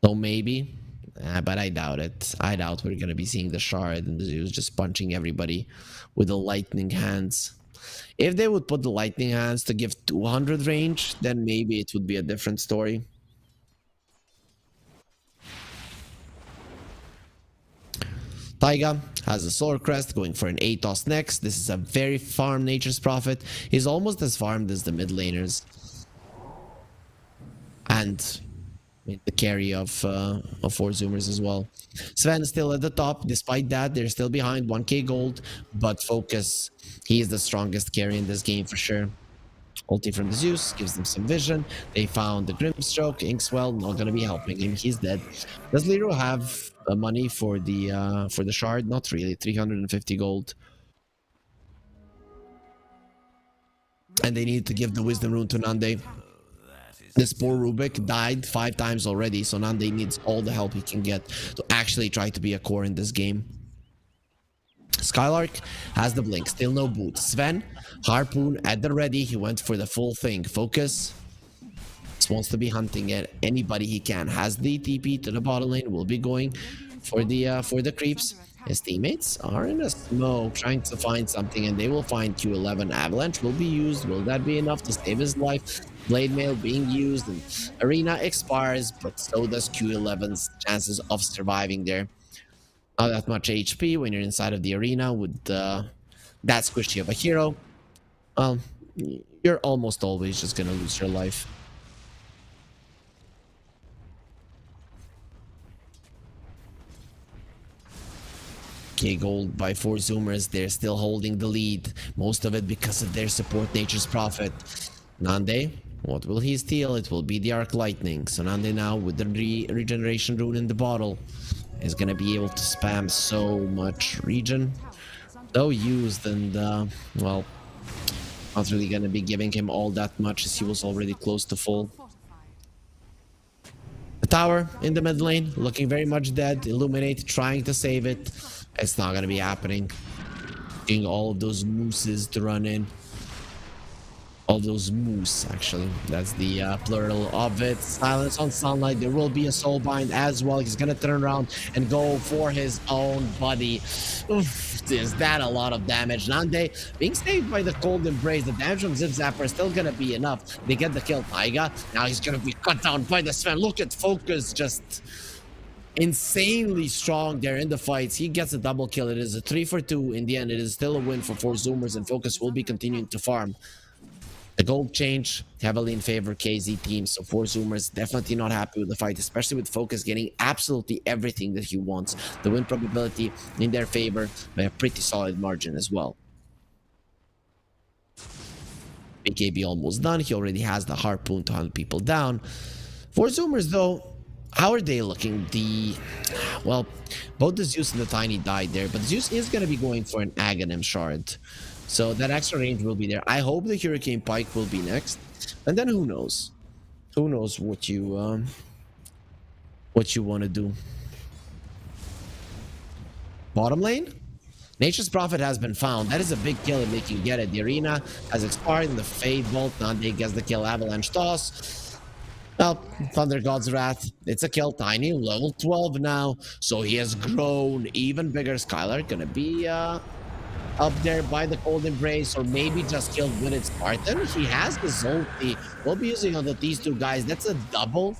So maybe. But I doubt it. I doubt we're going to be seeing the shard and the Zeus just punching everybody with the lightning hands. If they would put the lightning hands to give 200 range, then maybe it would be a different story. Taiga has a Solar Crest going for an Atos next. This is a very farm Nature's Prophet. He's almost as farmed as the mid laners. And the carry of 4 zoomers as well. Sven is still at the top. Despite that, they're still behind 1k gold. But Focus, he is the strongest carry in this game for sure. Ulti from the Zeus gives them some vision. They found the Grimstroke. Inkswell not gonna be helping him. He's dead. Does Liru have money for the shard? Not really. 350 gold. And they need to give the Wisdom Rune to Nande. This poor Rubik died 5 times already, so Nande needs all the help he can get to actually try to be a core in this game. Skylark has the blink, still no boot. Sven, Harpoon at the ready, he went for the full thing. Focus just wants to be hunting at anybody he can. Has the TP to the bottom lane, will be going for the creeps. His teammates are in a smoke trying to find something, and they will find Q11. Avalanche will be used. Will that be enough to save his life? Blade Mail being used, and Arena expires, but so does Q11's chances of surviving there. Not that much HP when you're inside of the arena with that squishy of a hero. Well, you're almost always just gonna lose your life. Okay, gold by 4 Zoomers. They're still holding the lead. Most of it because of their support Nature's Prophet. Nande, what will he steal? It will be the Arc Lightning. So Nande now with the regeneration rune in the bottle is gonna be able to spam so much regen. Though used and, well, not really gonna be giving him all that much as he was already close to full. The tower in the mid lane, looking very much dead. Illuminate trying to save it. It's not gonna be happening. Getting all of those mooses to run in. All those moose, actually. That's the plural of it. Silence on Sunlight. There will be a soulbind as well. He's gonna turn around and go for his own buddy. Oof, is that a lot of damage? Nande being saved by the cold embrace. The damage from Zip Zapper is still gonna be enough. They get the kill. Taiga. Now he's gonna be cut down by the Sven. Look at Focus, just insanely strong there in the fights. He gets a double kill. It is a 3 for 2. In the end, it is still a win for 4 Zoomers, and Focus will be continuing to farm. The gold change heavily in favor of KZ team, so 4 Zoomers definitely not happy with the fight, especially with Focus getting absolutely everything that he wants. The win probability in their favor by a pretty solid margin as well. BKB almost done. He already has the harpoon to hunt people down. 4 Zoomers though, how are they looking? Well, both the Zeus and the Tiny died there, but Zeus is going to be going for an Aghanim shard. So that extra range will be there. I hope the Hurricane Pike will be next. And then who knows? Who knows what you want to do. Bottom lane? Nature's Prophet has been found. That is a big kill if they can get it. The arena has expired in the Fade Bolt. Nande gets the kill. Avalanche Toss. Well, Thunder God's Wrath. It's a kill. Tiny, level 12 now. So he has grown even bigger. Skylar gonna be up there by the cold embrace, or maybe just killed with its Spartan. He has the ulti. We'll be using on these two guys. That's a double.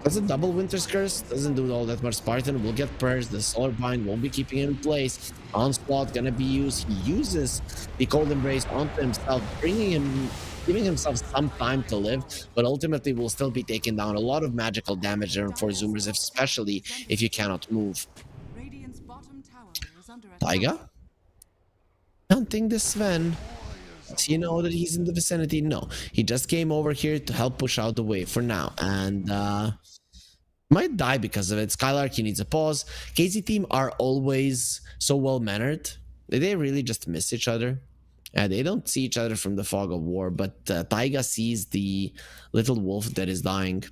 That's a double Winter's Curse. Doesn't do all that much. Spartan will get purged. The Solar Bind won't be keeping him in place. Onslaught gonna be used. He uses the cold embrace onto himself, giving himself some time to live, but ultimately will still be taking down a lot of magical damage there for Zoomers, especially if you cannot move. Taiga? Hunting the Sven. Does he know that he's in the vicinity? No. He just came over here to help push out the wave for now. And might die because of it. Skylark, he needs a pause. KZ team are always so well-mannered. They really just miss each other. They don't see each other from the fog of war, but Taiga sees the little wolf that is dying.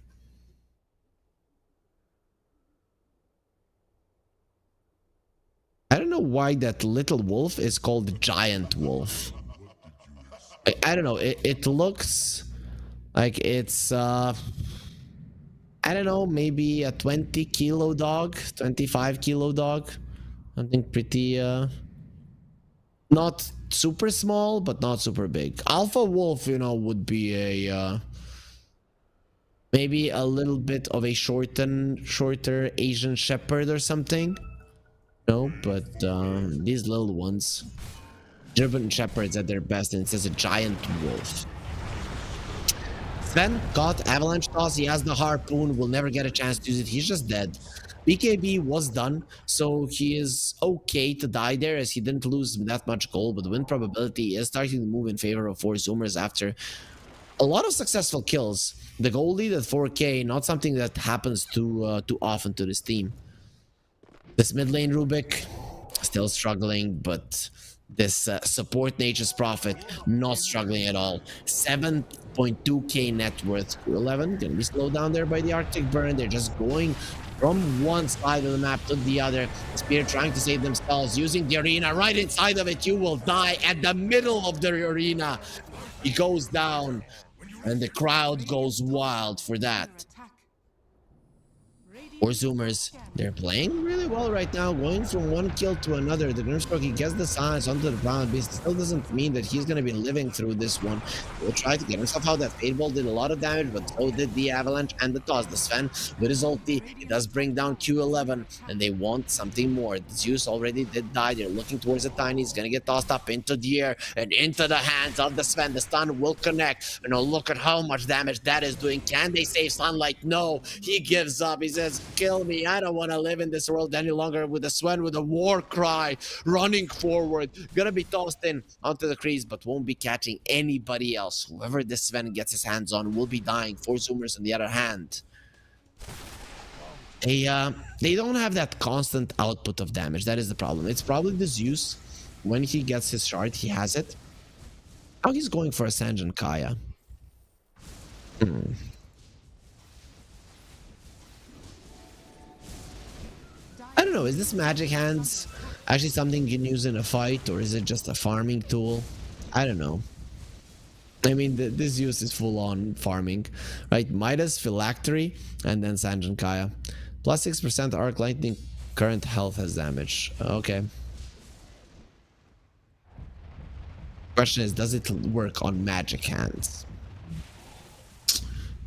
I don't know why that little wolf is called Giant Wolf. I don't know. It looks like it's, I don't know, maybe a 20 kilo dog, 25 kilo dog. Something pretty, not super small, but not super big. Alpha Wolf, you know, would be a, maybe a little bit of a shorter Asian Shepherd or something. No, but these little ones, German Shepherds at their best, and it says a Giant Wolf. Sven got Avalanche Toss. He has the harpoon. Will never get a chance to use it. He's just dead. BKB was done, so he is okay to die there as he didn't lose that much gold, but the win probability is starting to move in favor of 4 Zoomers after a lot of successful kills. The gold lead at 4K, not something that happens too often to this team. This mid lane Rubik, still struggling, but this support Nature's Prophet, not struggling at all. 7.2k net worth. 11 gonna be slowed down there by the Arctic Burn. They're just going from one side of the map to the other. Spear trying to save themselves, using the arena right inside of it. You will die at the middle of the arena. He goes down, and the crowd goes wild for that. Or Zoomers, they're playing really well right now, going from one kill to another. The Grimstroke, he gets the silence onto the Brown Beast. Still doesn't mean that he's going to be living through this one. He'll try to get himself out. That Fade Ball did a lot of damage, but so did the Avalanche and the Toss. The Sven, with his ulti, he does bring down Q11, and they want something more. The Zeus already did die. They're looking towards the Tiny. He's going to get tossed up into the air and into the hands of the Sven. The stun will connect. And look at how much damage that is doing. Can they save Sunlight? No, he gives up. He says, kill me. I don't want to live in this world any longer. With the Sven with a war cry, running forward, gonna be tossed in onto the crease, but won't be catching anybody else. Whoever this Sven gets his hands on will be dying. 4 Zoomers on the other hand, they don't have that constant output of damage. That is the problem. It's probably the Zeus. When he gets his shard, he has it. Now he's going for a Sanj and Kaya. I don't know, is this Magic Hands actually something you can use in a fight, or is it just a farming tool? I don't know. I mean, this use is full on farming, right? Midas, Phylactery, and then Sanj and Kaya. Plus 6% Arc Lightning, current health has damage. Okay. Question is, does it work on Magic Hands?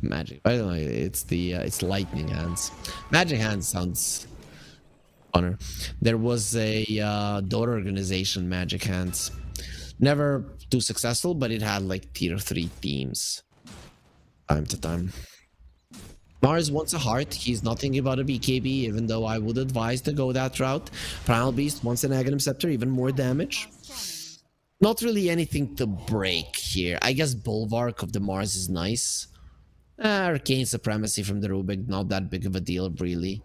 Magic, by the way, it's Lightning Hands. Magic Hands sounds honor. There was a Dota organization, Magic Hands. Never too successful, but it had like tier 3 teams. Time to time. Mars wants a heart. He's not thinking about a BKB, even though I would advise to go that route. Primal Beast wants an Aghanim Scepter, even more damage. Not really anything to break here. I guess Bulwark of the Mars is nice. Arcane Supremacy from the Rubik, not that big of a deal, really.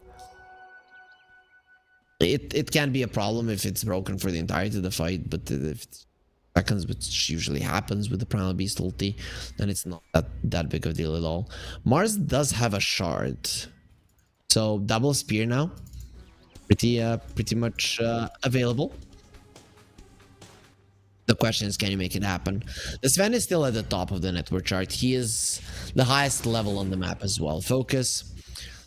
It can be a problem if it's broken for the entirety of the fight, but if it's seconds, which usually happens with the Primal Beast ulti, then it's not that big of a deal at all. Mars does have a shard, so double spear now, pretty much available. The question is, can you make it happen? The Sven is still at the top of the network chart. He is the highest level on the map as well. Focus.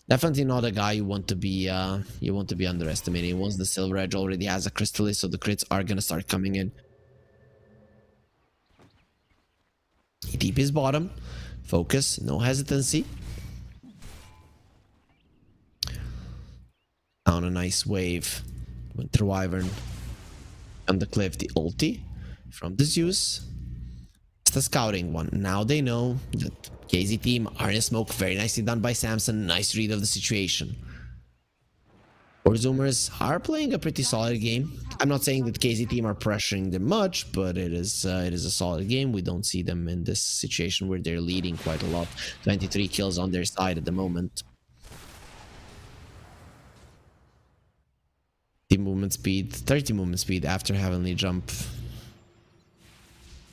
Definitely not a guy you want to be underestimating. Once the Silver Edge already has a Crystallis, so the crits are gonna start coming in. He deep his bottom. Focus, no hesitancy. Down a nice wave. Winter Wyvern on the cliff, the ulti from the Zeus. It's the scouting one. Now they know that KZ team are in smoke. Very nicely done by Samson. Nice read of the situation. Or Zoomers are playing a pretty solid game. I'm not saying that KZ team are pressuring them much, but it is a solid game. We don't see them in this situation where they're leading quite a lot. 23 kills on their side at the moment. The movement speed, 30 movement speed after Heavenly Jump.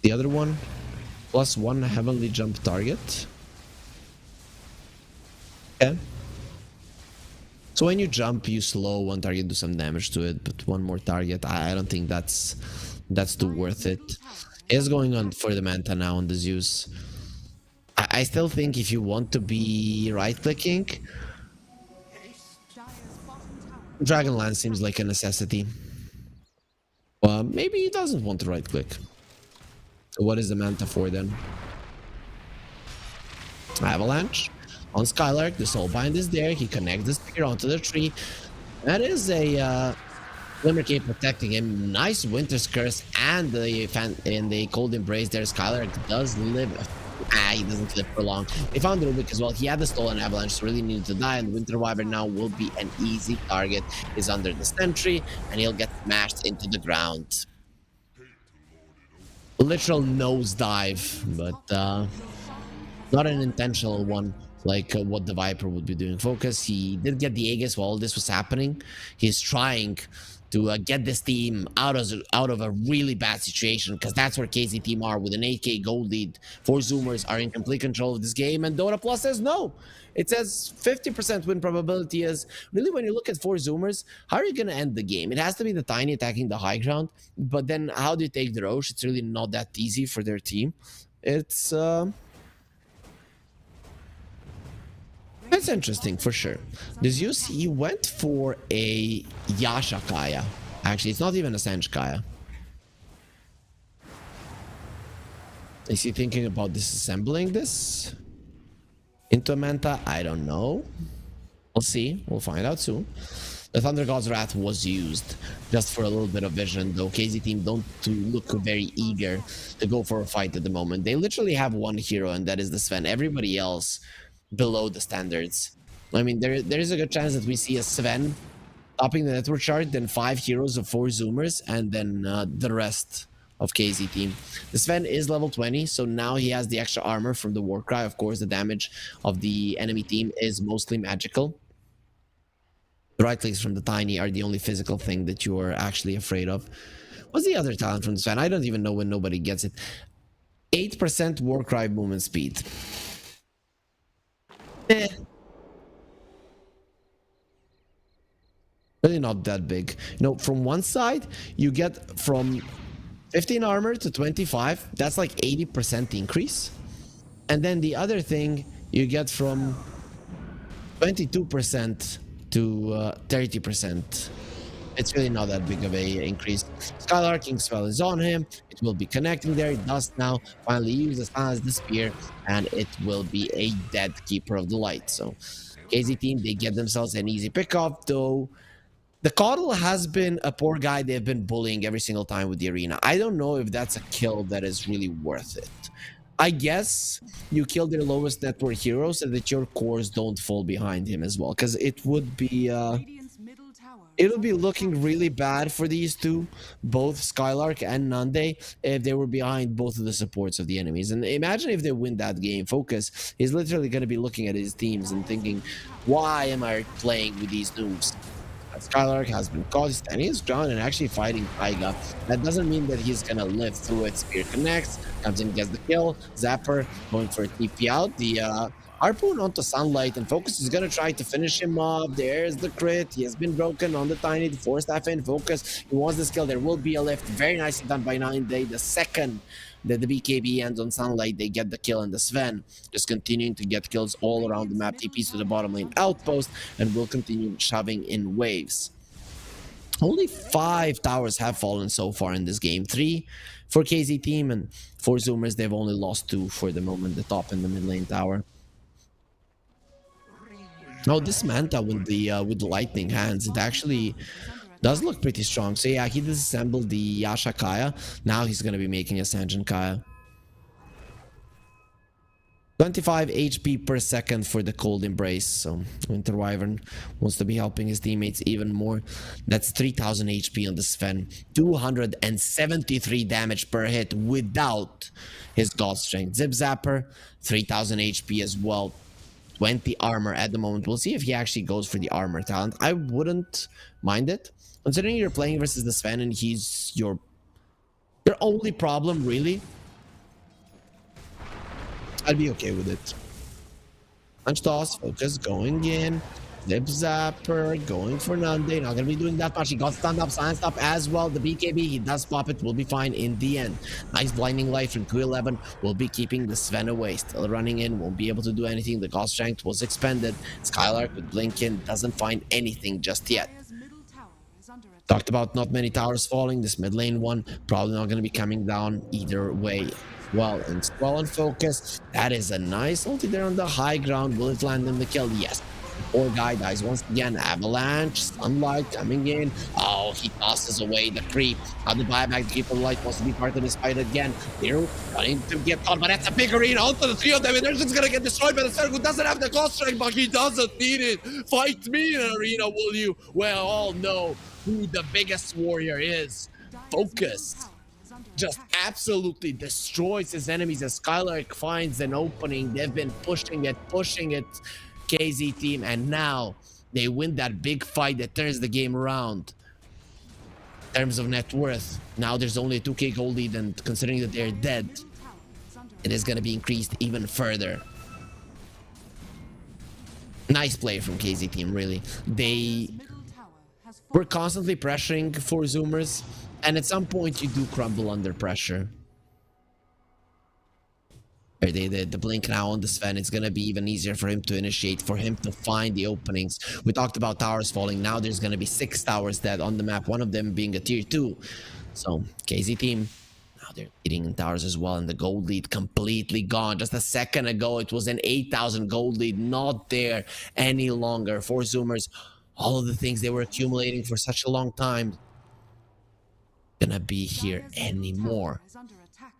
The other one, +1 Heavenly Jump target. Okay. So when you jump, you slow one target, do some damage to it, but one more target, I don't think that's too worth it. It's going on for the Manta now on the Zeus. I still think if you want to be right-clicking, Dragonlance seems like a necessity. Well, maybe he doesn't want to right-click. So what is the Manta for then? Avalanche on Skylark. The Soulbind is there. He connects the spear onto the tree. That is a Glimmercape protecting him. Nice Winter's Curse and the Cold Embrace there. Skylark does live. He doesn't live for long. They found the Rubik as well. He had the Stolen Avalanche, so really needed to die, and Winter Wyvern now will be an easy target. He's under the sentry, and he'll get smashed into the ground. Literal nosedive, but not an intentional one like what the Viper would be doing. Focus, he did get the Aegis while all this was happening. He's trying to get this team out of a really bad situation, because that's where KZ team are with an 8k gold lead. 4 Zoomers are in complete control of this game, and Dota Plus says no. It says 50% win probability. Is really, when you look at 4 Zoomers, how are you going to end the game? It has to be the Tiny attacking the high ground, but then how do you take the Roche? It's really not that easy for their team. It's That's interesting for sure. The Zeus, he went for a Yasha Kaya. Actually, it's not even a Sanj Kaya. Is he thinking about disassembling this into a Manta? I don't know. We'll see. We'll find out soon. The Thunder God's Wrath was used just for a little bit of vision, though KZ team don't look very eager to go for a fight at the moment. They literally have one hero, and that is the Sven. Everybody else below the standards. I mean, there is a good chance that we see a Sven topping the network chart, then 5 heroes of 4 Zoomers, and then the rest of KZ team. The Sven is level 20, so now he has the extra armor from the Warcry. Of course, the damage of the enemy team is mostly magical. The right clicks from the Tiny are the only physical thing that you are actually afraid of. What's the other talent from the Sven? I don't even know when nobody gets it. 8% Warcry movement speed. Really not that big. You know, from one side, you get from 15 armor to 25. That's like 80% increase. And then the other thing, you get from 22% to 30%. It's really not that big of a increase. Skylarking spell is on him. It will be connecting there. It does now. Finally uses as the spear, and it will be a dead Keeper of the Light. So KZ team, they get themselves an easy pickup, though. The Coddle has been a poor guy they've been bullying every single time with the arena. I don't know if that's a kill that is really worth it. I guess you kill their lowest network hero so that your cores don't fall behind him as well, because it would be it'll be looking really bad for these two, both Skylark and Nande, if they were behind both of the supports of the enemies. And imagine if they win that game. Focus is literally going to be looking at his teams and thinking, why am I playing with these noobs? Skylark has been caught, he's standing his ground and actually fighting Taiga. That doesn't mean that he's gonna live through it. Spear connects, comes in, gets the kill. Zapper going for a TP out. The harpoon onto Sunlight, and Focus is gonna try to finish him off. There's the crit. He has been broken on the Tiny. The 4-staff in. Focus, he wants this kill. There will be a lift. Very nicely done by 9day. The second that the BKB ends on Sunlight, they get the kill, and the Sven just continuing to get kills all around the map. TPs to the bottom lane outpost, and will continue shoving in waves. Only 5 towers have fallen so far in this game. 3 for KZ team, and 4 Zoomers, they've only lost 2 for the moment, the top and the mid lane tower. Now this Manta with the lightning hands, it actually does look pretty strong. So yeah, he disassembled the Yasha Kaya. Now he's going to be making a Sanjin Kaya. 25 HP per second for the Cold Embrace. So Winter Wyvern wants to be helping his teammates even more. That's 3000 HP on the Sven. 273 damage per hit without his God Strength. Zip Zapper, 3000 HP as well. 20 armor at the moment. We'll see if he actually goes for the armor talent. I wouldn't mind it, considering you're playing versus the Sven and he's your only problem, really. I'd be okay with it. Punch toss, Focus going in. Zip Zapper going for Nande. Not gonna be doing that much. He got stand up, silenced up as well. The BKB, he does pop it, will be fine in the end. Nice blinding light from Q11 will be keeping the Sven away. Still running in, won't be able to do anything. The God Strength was expended. Skylark with Blinkin doesn't find anything just yet. Talked about not many towers falling. This mid lane one probably not going to be coming down either way. Well, and Squall and Focus, that is a nice ulti there on the high ground. Will it land in the kill? Yes. Poor guy dies once again. Avalanche, Sunlight coming in. Oh, he tosses away the creep. Now the buyback, the Keeper of the Light wants to be part of this fight again. They're trying to get caught, but that's a big arena. Onto the 3 of them, and they're just gonna get destroyed by the Zerg, who doesn't have the cost strength, but he doesn't need it. Fight me in an arena, will you? Well, all know who the biggest warrior is. Focus just absolutely destroys his enemies as Skylark finds an opening. They've been pushing it, KZ team, and now they win that big fight that turns the game around. In terms of net worth, now there's only a 2k gold lead, and considering that they're dead, it is going to be increased even further. Nice play from KZ team, really. They were constantly pressuring for Zoomers, and at some point you do crumble under pressure. Or the blink now on the Sven, it's gonna be even easier for him to initiate, for him to find the openings. We talked about towers falling. Now there's gonna be 6 towers dead on the map, one of them being a tier 2. So KZ team, now they're eating in towers as well, and the gold lead completely gone. Just a second ago, it was an 8,000 gold lead, not there any longer for Zoomers. All of the things they were accumulating for such a long time gonna be here Dire's middle anymore. tower is under attack.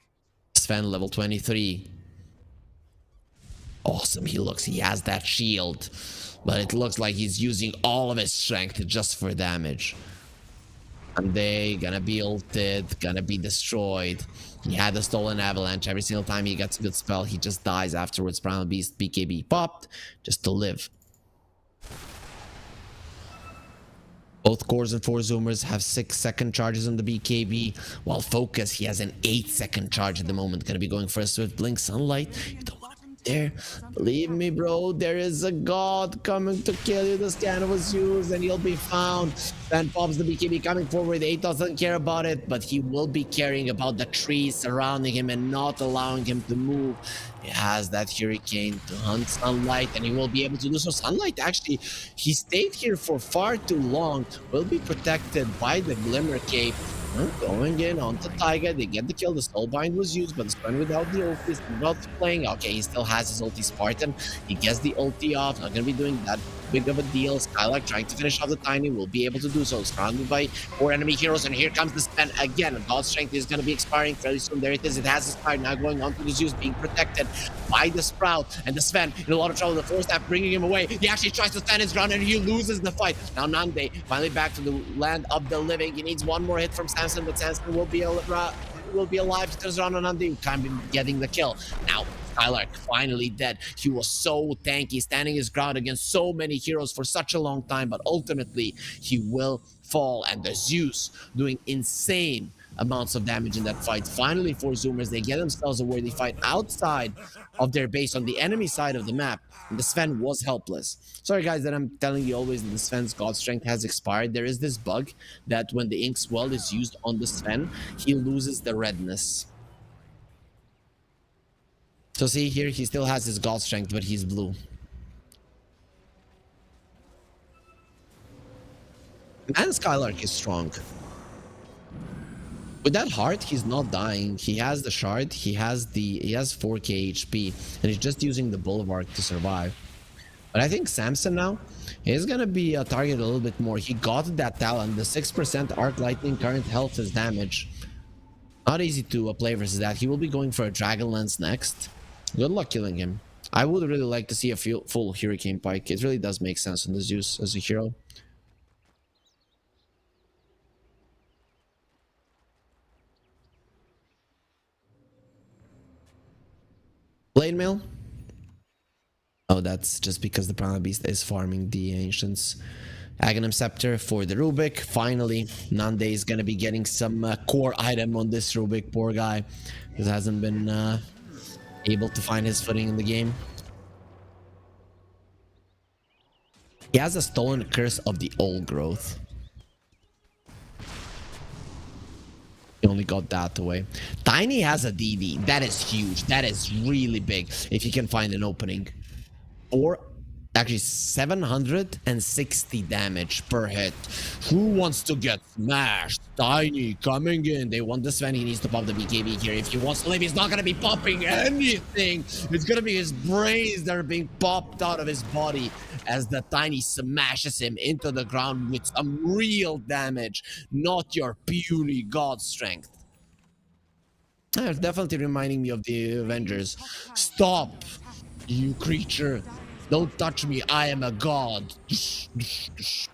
Sven level 23. Awesome, he looks, he has that shield, but it looks like he's using all of his strength just for damage. And they gonna be ulted, gonna be destroyed. He had the stolen avalanche. Every single time he gets a good spell, he just dies afterwards. Primal Beast BKB popped just to live. Both cores and 4 zoomers have 6-second charges on the BKB, while Focus, he has an 8-second charge at the moment. Gonna be going for a Swift Blink Sunlight. You don't want to be there. Believe me, bro, there is a god coming to kill you. The scanner was used and you'll be found. Then pops the BKB coming forward. 8 doesn't care about it, but he will be caring about the trees surrounding him and not allowing him to move. He has that Hurricane to hunt Sunlight, and he will be able to do so. Sunlight, actually, he stayed here for far too long. Will be protected by the Glimmer Cape. Going in onto Taiga, they get the kill. The Soulbind was used, but the Sven without the ulti is not playing. Okay, he still has his ulti Spartan. He gets the ulti off, not gonna be doing that big of a deal. Skylark trying to finish off the Tiny, will be able to do so. Surrounded by 4 enemy heroes, and here comes the Sven again. God's Strength is gonna be expiring fairly soon. There it is, it has expired. Now going on to the Zeus, being protected by the Sprout, and the Sven in a lot of trouble. The 4-step bringing him away. He actually tries to stand his ground, and he loses the fight. Now Nande finally back to the land of the living. He needs one more hit from Samson, but Samson will be alive. He turns around on Nande, kind of getting the kill. Now Skylark finally dead. He was so tanky, standing his ground against so many heroes for such a long time, but ultimately he will fall. And the Zeus doing insane amounts of damage in that fight. Finally, for Zoomers, they get themselves a worthy fight outside of their base on the enemy side of the map. And the Sven was helpless. Sorry guys that I'm telling you always that the Sven's God Strength has expired. There is this bug that when the Ink Swell is used on the Sven, he loses the redness. So see here, he still has his God Strength, but he's blue. Man, Skylark is strong. With that heart, he's not dying. He has the shard, he has 4k HP, and he's just using the Bulwark to survive. But I think Samson now is gonna be a target a little bit more. He got that talent, the 6% Arc Lightning current health is damage. Not easy to play versus that. He will be going for a Dragon Lance next. Good luck killing him. I would really like to see a full Hurricane Pike. It really does make sense on the Zeus as a hero. Blade Mail? Oh, that's just because the Primal Beast is farming the Ancients. Aghanim Scepter for the Rubik. Finally, Nande is gonna be getting some core item on this Rubik. Poor guy. He hasn't been able to find his footing in the game. He has a stolen curse of the old growth. He only got that away. Tiny has a DD. That is huge. That is really big if he can find an opening. Or actually 760 damage per hit. Who wants to get smashed? Tiny coming in. They want the Sven. He needs to pop the BKB here. If he wants to live, he's not going to be popping anything. It's going to be his brains that are being popped out of his body as the Tiny smashes him into the ground with some real damage. Not your puny God Strength. It's definitely reminding me of the Avengers. Stop, you creature. Don't touch me, I am a god.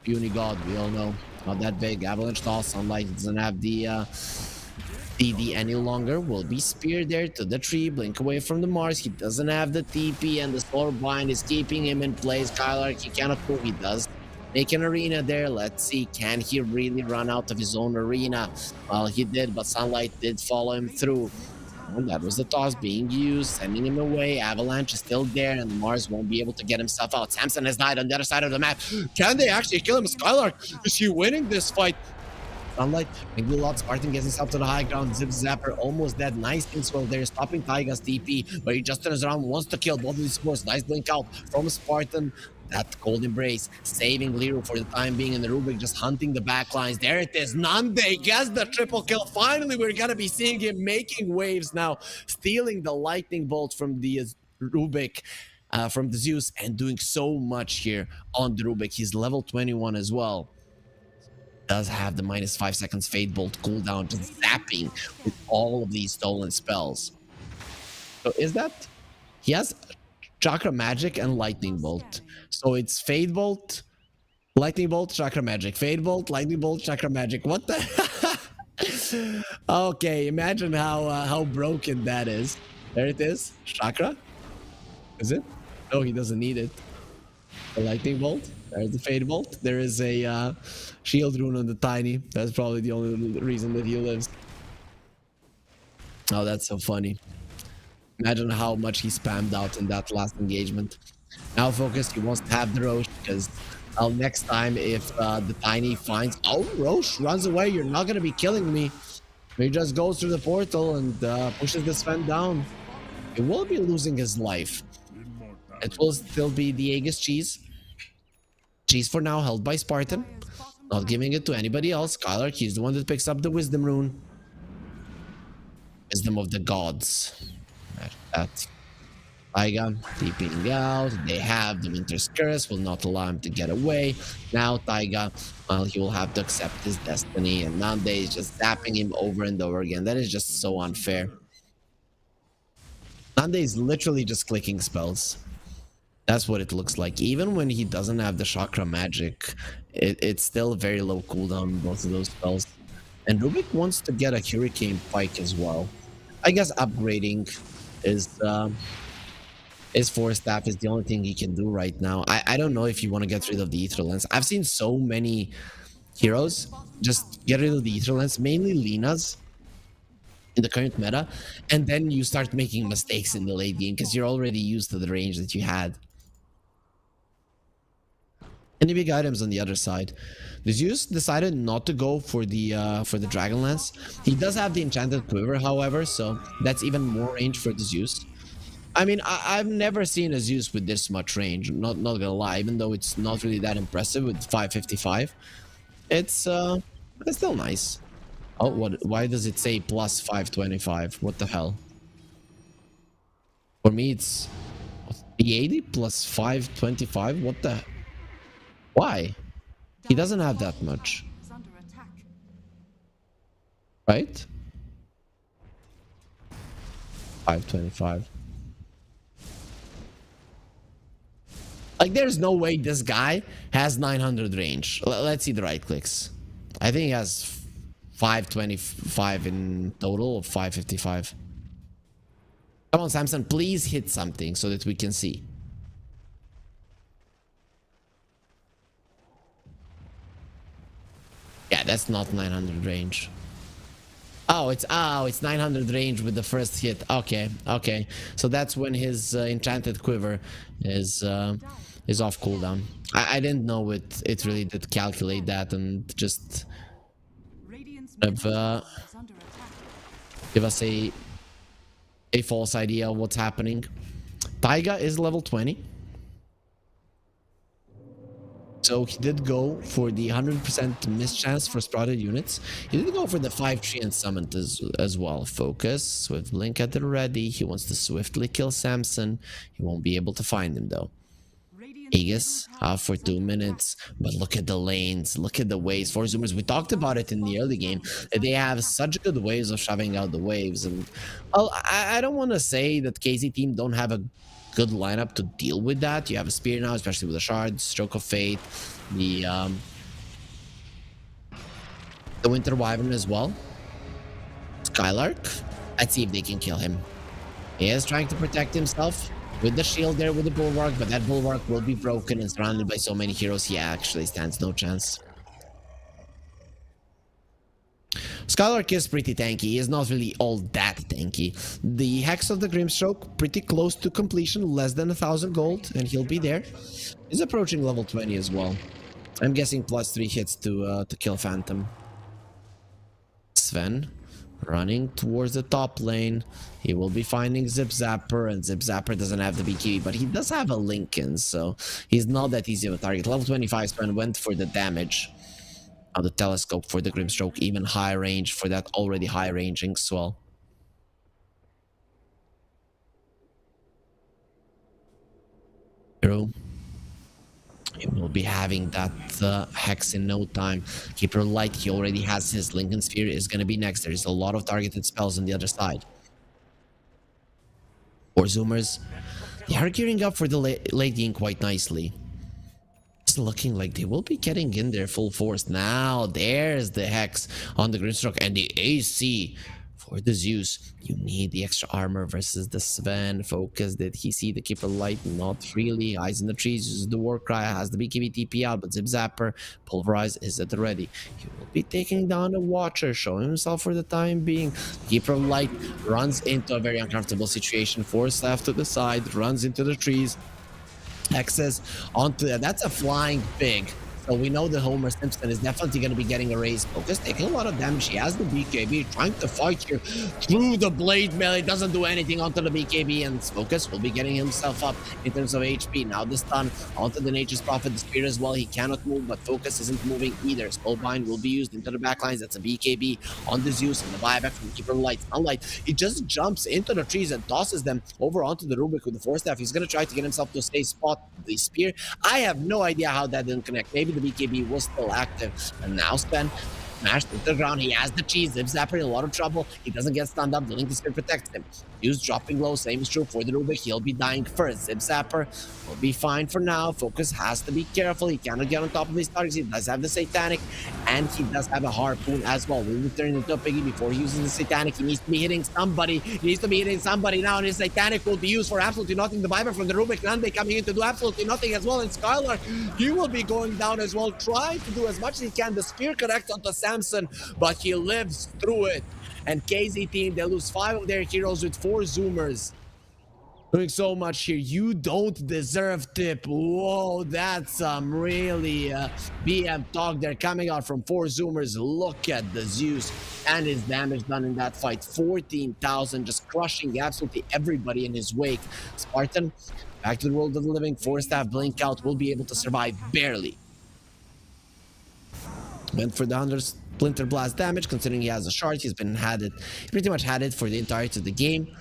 Puny god, we all know. Not that big. Avalanche Toss, Sunlight doesn't have the DD any longer. Will be speared there to the tree. Blink away from the Mars. He doesn't have the TP, and the Soulbind is keeping him in place. Skylark, he cannot prove he does. Make an arena there. Let's see, can he really run out of his own arena? Well, he did, but Sunlight did follow him through. And that was the toss being used, sending him away. Avalanche is still there, and Mars won't be able to get himself out. Samson has died on the other side of the map. Can they actually kill him? Skylark, is he winning this fight? sunlight. Big blue lot. Spartan gets himself to the high ground. Zip Zapper almost dead. Nice things well there, stopping Taiga's TP, but he just turns around, wants to kill both of these sports. Nice blink out from Spartan. That cold embrace, saving Liru for the time being, and the Rubik just hunting the backlines. There it is. Nande gets the triple kill. Finally, we're gonna be seeing him making waves now, stealing the lightning bolt from the Rubik. From the Zeus, and doing so much here on the Rubik. He's level 21 as well. Does have the -5 seconds Fade Bolt cooldown, just zapping with all of these stolen spells. So is that? He has Chakra Magic and Lightning Bolt. So it's Fade Bolt, Lightning Bolt, Chakra Magic. Fade Bolt, Lightning Bolt, Chakra Magic. What the? Okay, imagine how broken that is. There it is. Chakra? Is it? No, he doesn't need it. The Lightning Bolt. There's the Fade Bolt. There is a shield rune on the Tiny. That's probably the only reason that he lives. Oh, that's so funny. Imagine how much he spammed out in that last engagement. Now focused, he wants to have the Roche, because next time if the Tiny finds... Oh, Roche runs away. You're not going to be killing me. He just goes through the portal and pushes the Sven down. He will be losing his life. It will still be the Aegis cheese. Cheese for now, held by Spartan. Not giving it to anybody else. Skylark, he's the one that picks up the Wisdom rune. Wisdom of the gods. That. Taiga, TPing out. They have the Winter's Curse, will not allow him to get away. Now Taiga, well, he will have to accept his destiny. And Nande is just zapping him over and over again. That is just so unfair. Nande is literally just clicking spells. That's what it looks like. Even when he doesn't have the Chakra Magic, it's still very low cooldown, both of those spells. And Rubik wants to get a Hurricane Pike as well. I guess upgrading his Force Staff is the only thing he can do right now. I don't know if you want to get rid of the Ether Lens. I've seen so many heroes just get rid of the Ether Lens, mainly Lina's in the current meta, and then you start making mistakes in the late game because you're already used to the range that you had. Any big items on the other side? The Zeus decided not to go for the Dragonlance. He does have the Enchanted Quiver, however, so that's even more range for the Zeus. I mean, I've never seen a Zeus with this much range, not gonna lie, even though it's not really that impressive with 555. It's still nice. Oh, what? Why does it say plus 525? What the hell? For me, it's the 80 plus 525. What the? Why? He doesn't have that much, right? 525. Like, there's no way this guy has 900 range. Let's see the right clicks. I think he has 525 in total, or 555. Come on, Samson, please hit something so that we can see. Yeah, that's not 900 range. Oh, it's 900 range with the first hit. Okay. So that's when his Enchanted Quiver is off cooldown. I didn't know it really did calculate that and just give us a false idea of what's happening. Taiga is level 20. So he did go for the 100% miss chance for sprouted units. He did go for the 5-3 and summoned as well. Focus, Swift Link at the ready. He wants to swiftly kill Samson. He won't be able to find him though. Aegis for 2 minutes, but look at the lanes, look at the waves for Zoomers. We talked about it in the early game, that they have such good ways of shoving out the waves. And well, I don't want to say that KZ team don't have a good lineup to deal with that. You have a spear now, especially with the shards, Stroke of Fate, the Winter Wyvern as well. Skylark, let's see if they can kill him. He is trying to protect himself with the shield there, with the bulwark, but that bulwark will be broken and surrounded by so many heroes. He actually stands no chance. Skylark is pretty tanky. He is not really all that tanky. The Hex of the Grimstroke, pretty close to completion, less than 1,000 gold, and he'll be there. He's approaching level 20 as well. I'm guessing plus 3 hits to kill Phantom. Sven running towards the top lane. He will be finding Zip Zapper, and Zip Zapper doesn't have the BKB, but he does have a Lincoln, so he's not that easy of a target. Level 25 Sven went for the damage. Now the telescope for the Grimstroke, even high range for that already high ranging swell. Hero. He will be having that Hex in no time. Keeper Light, he already has his Lincoln Sphere, is going to be next. There's a lot of targeted spells on the other side. For Zoomers, they are gearing up for the late game quite nicely. It's looking like they will be getting in there full force. Now, there's the Hex on the Grimstroke and the AC for the Zeus. You need the extra armor versus the Sven. Focus. Did he see the Keeper Light? Not really. Eyes in the trees. Uses the Warcry. Has the BKB TP out, but Zip Zapper. Pulverize is at the ready. He will be taking down the Watcher, showing himself for the time being. Keeper Light runs into a very uncomfortable situation. Force left to the side. Runs into the trees. Access onto that. That's a flying pig. So we know that Homer Simpson is definitely going to be getting a raise. Focus taking a lot of damage. He has the BKB trying to fight here through the blade melee. Doesn't do anything onto the BKB, and Focus will be getting himself up in terms of HP. Now the stun onto the Nature's Prophet, the Spear as well. He cannot move, but Focus isn't moving either. Spellbind will be used into the backlines. That's a BKB on the Zeus, and the buyback from Keeper Light. Sunlight, he just jumps into the trees and tosses them over onto the Rubik with the Force Staff. He's going to try to get himself to a safe spot. The Spear, I have no idea how that didn't connect. Maybe the BKB was still active, and now Sven smashed into the ground. He has the cheese. Zip Zapper in a lot of trouble. He doesn't get stunned up. The Lincoln Sphere protects him. Use dropping low. Same is true for the Rubik. He'll be dying first. Zip Zapper will be fine for now. Focus has to be careful. He cannot get on top of his targets. He does have the Satanic, and he does have a Harpoon as well. We'll be turning into a piggy before he uses the Satanic. He needs to be hitting somebody. He needs to be hitting somebody now, and his Satanic will be used for absolutely nothing. The buyback from the Rubik. Nande coming in to do absolutely nothing as well. And Skylar, he will be going down as well, trying to do as much as he can. The Spear connects onto Samson, but he lives through it. And KZ team, they lose 5 of their heroes with 4 Zoomers. Doing so much here. You don't deserve tip. Whoa, that's some really BM talk. They're coming out from 4 Zoomers. Look at the Zeus and his damage done in that fight. 14,000, just crushing absolutely everybody in his wake. Spartan, back to the world of the living. Force Staff, Blink Out, will be able to survive barely. Went for the 100 Splinter Blast damage, considering he has a shard. He pretty much had it for the entirety of the game.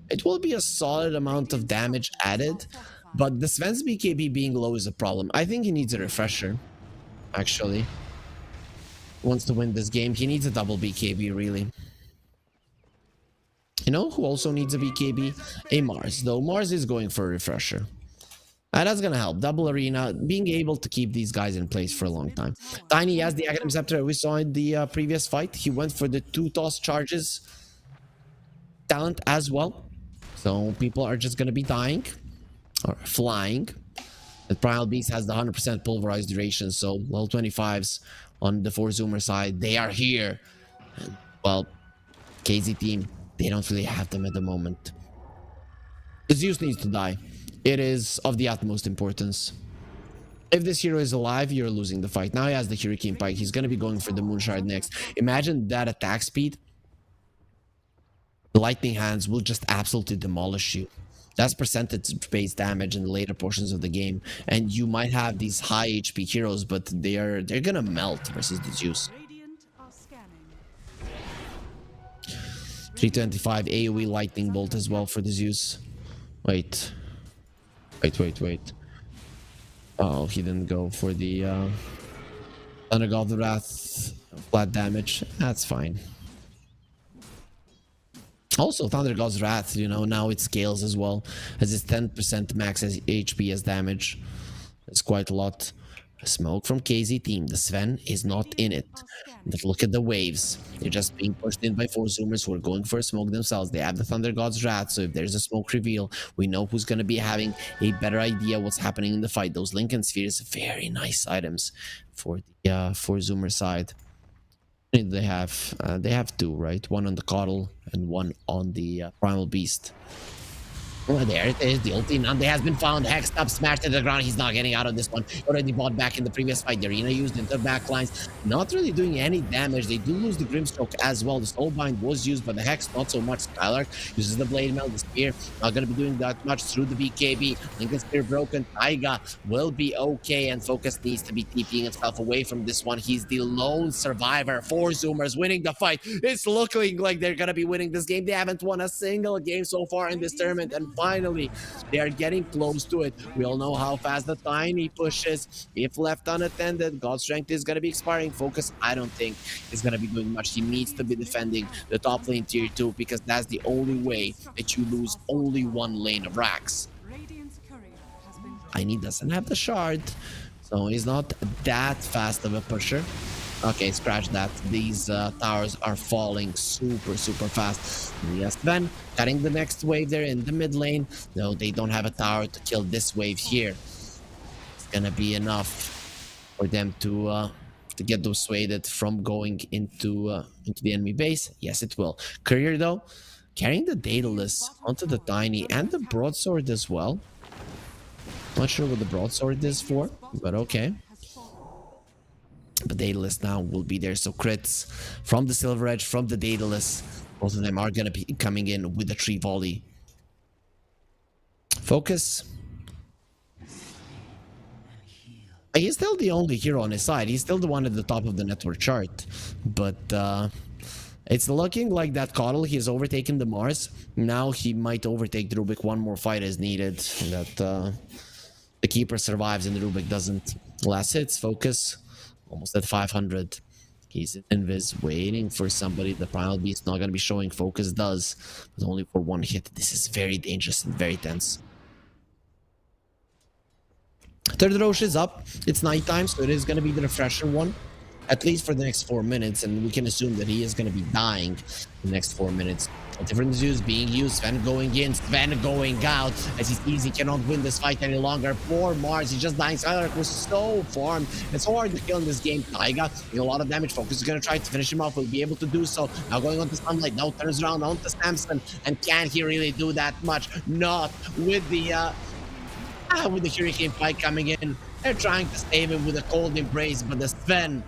It will be a solid amount of damage added, but the Sven's BKB being low is a problem. I think he needs a refresher, actually. Wants to win this game. He needs a double BKB, really. You know who also needs a BKB? A Mars, though Mars is going for a refresher. That's gonna help. Double Arena, being able to keep these guys in place for a long time. Tiny has the Academy Scepter we saw in the previous fight. He went for the 2 toss charges talent as well. So people are just gonna be dying or flying. The Primal Beast has the 100% pulverized duration, so level 25s on the 4 Zoomer side, they are here. And, well, KZ team, they don't really have them at the moment. The Zeus needs to die. It is of the utmost importance. If this hero is alive, you're losing the fight. Now he has the Hurricane Pike. He's going to be going for the Moonshard next. Imagine that attack speed. The Lightning Hands will just absolutely demolish you. That's percentage-based damage in the later portions of the game. And you might have these high HP heroes, but they're going to melt versus the Zeus. 325 AoE Lightning Bolt as well for the Zeus. Wait. Oh, he didn't go for the Thunder God of the Wrath flat damage. That's fine. Also, Thunder God's Wrath, you know, now it scales as well. As its 10% max as HP as damage. It's quite a lot. Smoke from KZ team. The Sven is not in it. But look at the waves. They're just being pushed in by 4 Zoomers who are going for a smoke themselves. They have the Thunder God's Wrath, so if there's a smoke reveal, we know who's going to be having a better idea what's happening in the fight. Those Lincoln Spheres, very nice items for the 4 Zoomer side. They have 2, right? One on the Coddle and one on the Primal Beast. Oh, there it is. The ulti Nande has been found. Hexed up, smashed to the ground. He's not getting out of this one. Already bought back in the previous fight. The arena used into back lines. Not really doing any damage. They do lose the Grimstroke as well. The Soulbind was used, but the Hex not so much. Skylark uses the Blade Mail. The Spear not going to be doing that much through the BKB. Lincoln Spear broken. Taiga will be okay, and Focus needs to be TPing himself away from this one. He's the lone survivor. 4 Zoomers winning the fight. It's looking like they're going to be winning this game. They haven't won a single game so far in this tournament, and finally they are getting close to it. We all know how fast the Tiny pushes. If left unattended, God's Strength is going to be expiring. Focus, I don't think, is going to be doing much. He needs to be defending the top lane tier 2, because that's the only way that you lose only one lane of racks. Tiny doesn't have the shard, so he's not that fast of a pusher. Okay, scratch that. These towers are falling super fast. Yes, Sven cutting the next wave there in the mid lane. No, they don't have a tower to kill this wave here. It's gonna be enough for them to get those swayed from going into the enemy base. Yes, it will. Courier though, carrying the Daedalus onto the Tiny and the broadsword as well. Not sure what the broadsword is for, but okay. But Daedalus now will be there, so crits from the Silver Edge, from the Daedalus. Both of them are going to be coming in with the tree volley. Focus. He's still the only hero on his side. He's still the one at the top of the network chart. But it's looking like that Coddle, he has overtaken the Mars. Now he might overtake the Rubik. One more fight is needed. That the Keeper survives and the Rubik doesn't. Last hits, Focus. Almost at 500. He's in invis, waiting for somebody. The Primal Beast not going to be showing. Focus does, but only for one hit. This is very dangerous and very tense. Third Roche is up. It's nighttime, so it is going to be the refresher one, at least for the next 4 minutes, and we can assume that he is going to be dying the next 4 minutes. Different views being used. Sven going in, Sven going out, as he sees he cannot win this fight any longer. Poor Mars, he's just dying. Skylark was so farmed. It's so hard to kill in this game. Taiga doing a lot of damage. Focus is going to try to finish him off. Will be able to do so. Now going on to Sunlight. Now turns around on to Samson. And can he really do that much? Not with the Hurricane fight coming in. They're trying to save him with a cold embrace, but the Sven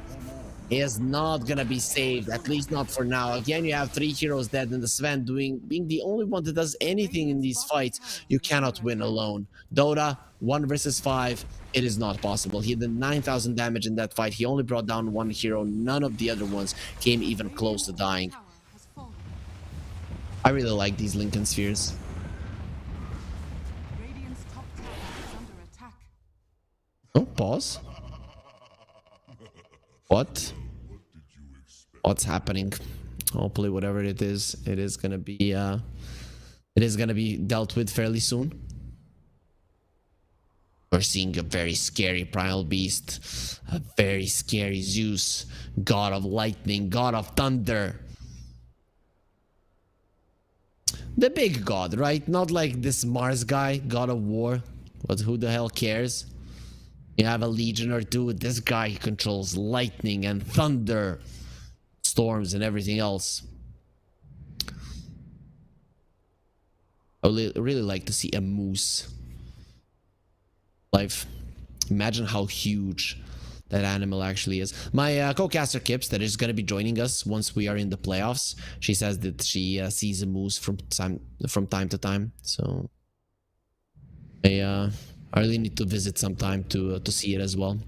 is not gonna be saved, at least not for now. Again, you have 3 heroes dead, and the Sven being the only one that does anything in these fights. You cannot win alone. Dota 1 versus 5, it is not possible. He did 9,000 damage in that fight. He only brought down 1 hero. None of the other ones came even close to dying. I really like these Lincoln Spheres. Oh, pause. What? What's happening? Hopefully, whatever it is gonna be dealt with fairly soon. We're seeing a very scary Primal Beast, a very scary Zeus, God of Lightning, God of Thunder. The big god, right? Not like this Mars guy, God of War. But who the hell cares? You have a legion or two. This guy controls lightning and thunder, storms and everything else. I would really like to see a moose live. Imagine how huge that animal actually is. My co-caster Kips, that is going to be joining us once we are in the playoffs. She says that she sees a moose from time to time. So I really need to visit sometime to see it as well.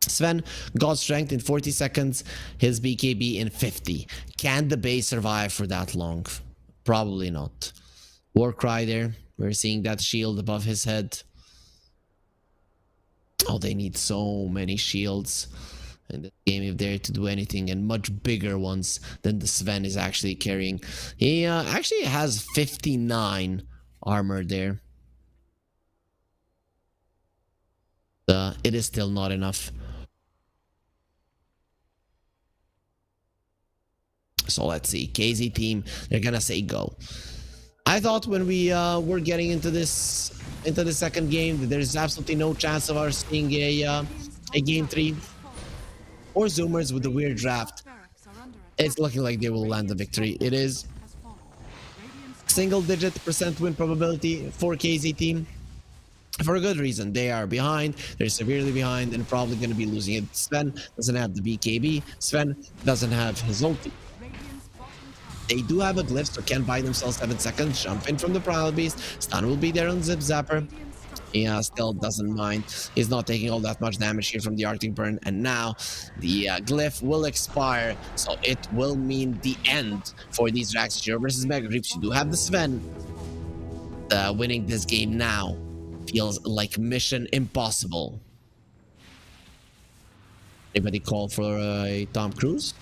Sven, God Strength in 40 seconds, his BKB in 50. Can the base survive for that long? Probably not. Warcry there. We're seeing that shield above his head. Oh, they need so many shields in the game if they're to do anything, and much bigger ones than the Sven is actually carrying. He actually has 59 armor there. It is still not enough. So let's see. KZ team, they're gonna say go. I thought when we were getting into the second game that there's absolutely no chance of us seeing a game 3 or Zoomers with the weird draft. It's looking like they will land the victory. It is single-digit % win probability for KZ team. For a good reason. They are behind, they're severely behind, and probably going to be losing it. Sven doesn't have the BKB, Sven doesn't have his ulti. They do have a glyph, so can buy themselves 7 seconds, jump in from the Primal Beast, stun will be there on Zip Zapper. Yeah, still doesn't mind. He's not taking all that much damage here from the Arctic Burn, and now the glyph will expire, so it will mean the end for these Raxi Hero versus Mega Creeps. You do have the Sven. Winning this game now feels like mission impossible. Anybody call for a Tom Cruise?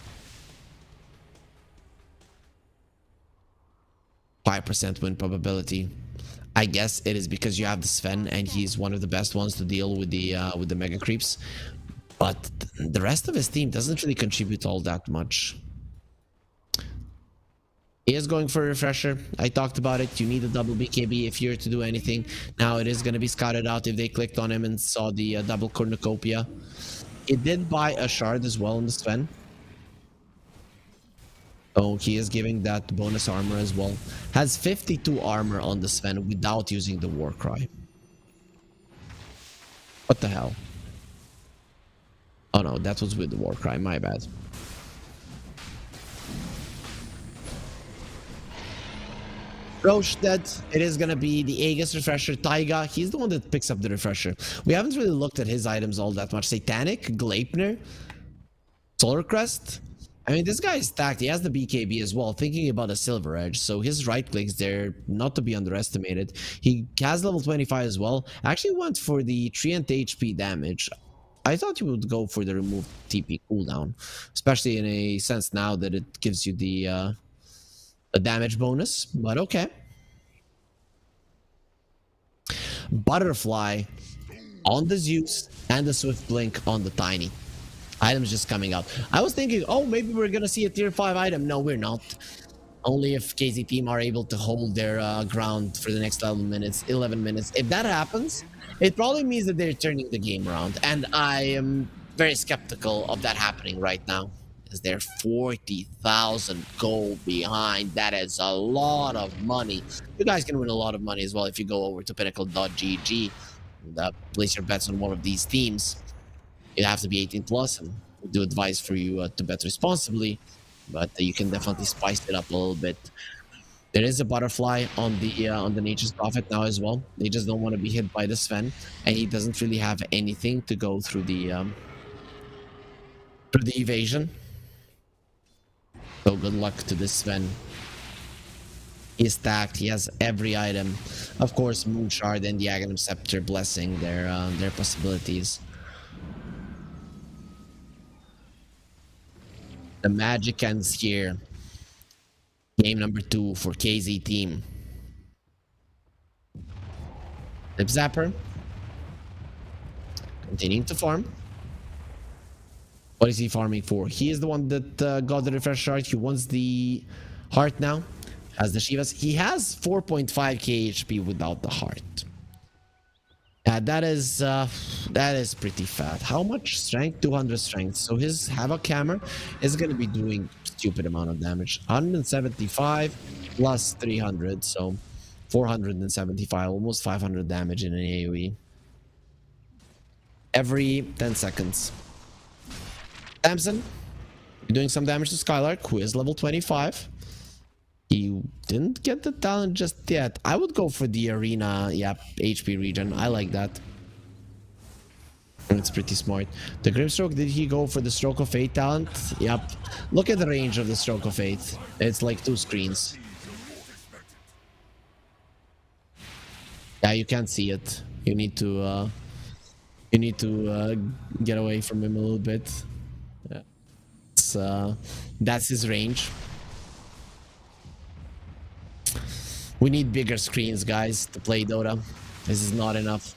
5% win probability. I guess it is because you have the Sven and he's one of the best ones to deal with the Mega Creeps. But the rest of his team doesn't really contribute all that much. He is going for a refresher. I talked about it. You need a double BKB if you're to do anything. Now it is going to be scouted out if they clicked on him and saw the double cornucopia. It did buy a shard as well in the Sven. Oh, he is giving that bonus armor as well. Has 52 armor on the Sven without using the war cry. What the hell? Oh no, that was with the war cry. My bad. Roche dead. It is gonna be the Aegis refresher. Taiga, he's the one that picks up the refresher. We haven't really looked at his items all that much. Satanic, Gleipnir, Solar Crest. I mean, this guy is stacked. He has the BKB as well, thinking about a Silver Edge. So his right clicks there, not to be underestimated. He has level 25 as well. Actually went for the Treant HP damage. I thought you would go for the remove TP cooldown, especially in a sense now that it gives you the damage bonus, but okay. Butterfly on the Zeus and the Swift Blink on the Tiny. Items just coming out. I was thinking, oh, maybe we're gonna see a tier 5 item. No, we're not. Only if KZ team are able to hold their ground for the next 11 minutes. If that happens, it probably means that they're turning the game around. And I am very skeptical of that happening right now. Is there 40,000 gold behind? That is a lot of money. You guys can win a lot of money as well if you go over to pinnacle.gg and place your bets on one of these teams. You have to be 18 plus, and we do advise for you to bet responsibly, but you can definitely spice it up a little bit. There is a butterfly on the Nature's Prophet now as well. They just don't want to be hit by the Sven, and he doesn't really have anything to go through the evasion. So good luck to this Sven. He's stacked. He has every item. Of course, Moon Shard and the Aghanim Scepter blessing their possibilities. The magic ends here. Game number 2 for KZ team. Zip Zapper. Continuing to farm. What is he farming for? He is the one that got the refresh shard. He wants the heart now. Has the Shivas. He has 4.5k HP without the heart. That is pretty fat. How much strength? 200 strength. So his Havoc Hammer is going to be doing stupid amount of damage. 175 plus 300. So 475. Almost 500 damage in an AoE. Every 10 seconds. Samson, you're doing some damage to Skylark, who is level 25. He didn't get the talent just yet. I would go for the arena, HP regen. I like that. It's pretty smart. The Grimstroke, did he go for the Stroke of Fate talent? Yep. Look at the range of the Stroke of Fate. It's like 2 screens. Yeah, you can't see it. You need to get away from him a little bit. That's his range. We need bigger screens, guys, to play Dota. This is not enough.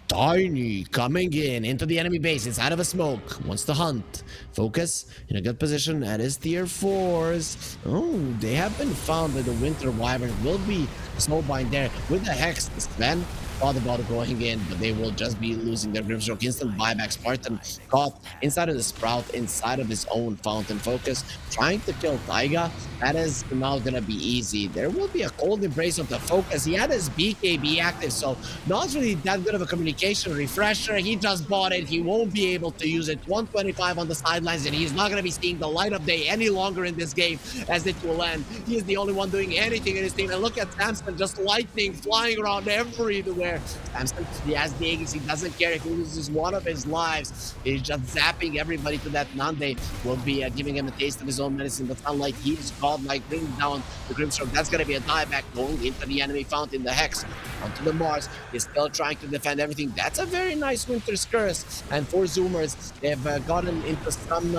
Tiny coming into the enemy base inside of a smoke. Wants to hunt. Focus in a good position at his tier 4s. Oh, they have been found by the Winter Wyvern. Will be snowbind there with the Hex. Sven thought about going in, but they will just be losing their Grimstroke. Instant buyback. Spartan caught inside of the Sprout, inside of his own Fountain Focus, trying to kill Taiga. That is not gonna be easy. There will be a cold embrace of the Focus. He had his BKB active, so not really that good of a communication refresher. He just bought it. He won't be able to use it. 125 on the sidelines, and he's not gonna be seeing the light of day any longer in this game as it will end. He is the only one doing anything in his team. And look at Samson, just lightning flying around everywhere. Samson, he has the Aegis. He doesn't care if he loses one of his lives. He's just zapping everybody to that Nande. Will be giving him a taste of his own medicine. But unlike he is godlike, bringing down the Grimstroke. That's going to be a dieback going into the enemy fountain. The Hex onto the Mars. He's still trying to defend everything. That's a very nice Winter's Curse. And for Zoomers, they've gotten into some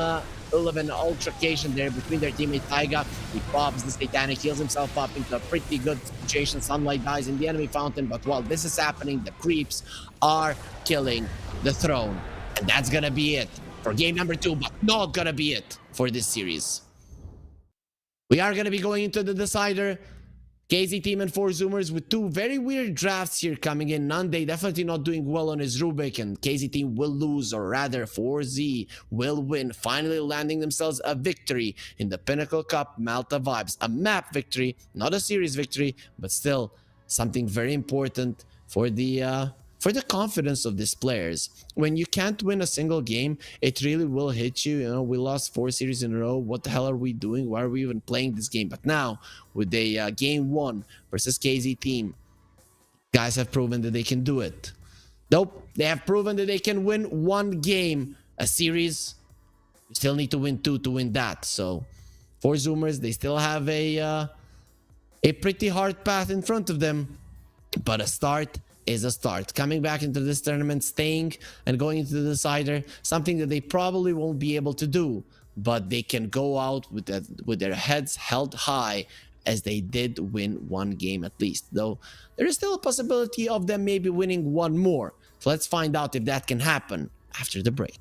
11 altercation there between their teammate Taiga. He pops the Satanic, heals himself up into a pretty good situation. Sunlight dies in the enemy fountain, but while this is happening, the creeps are killing the throne. And that's gonna be it for game number 2, but not gonna be it for this series. We are gonna be going into the decider. KZ team and 4 Zoomers with 2 very weird drafts here coming in. Nande definitely not doing well on his Rubik, and KZ team will lose, or rather 4Z will win, finally landing themselves a victory in the Pinnacle Cup Malta vibes. A map victory, not a series victory, but still something very important for the confidence of these players. When you can't win a single game, it really will hit you. You know, we lost 4 series in a row. What the hell are we doing? Why are we even playing this game? But now, with a game 1 versus KZ team, guys have proven that they can do it. Nope, they have proven that they can win 1 game a series. You still need to win 2 to win that. So, for Zoomers, they still have a pretty hard path in front of them. But a start is a start. Coming back into this tournament, staying and going into the decider, something that they probably won't be able to do, but they can go out with their heads held high, as they did win 1 game at least. Though there is still a possibility of them maybe winning 1 more. So let's find out if that can happen after the break.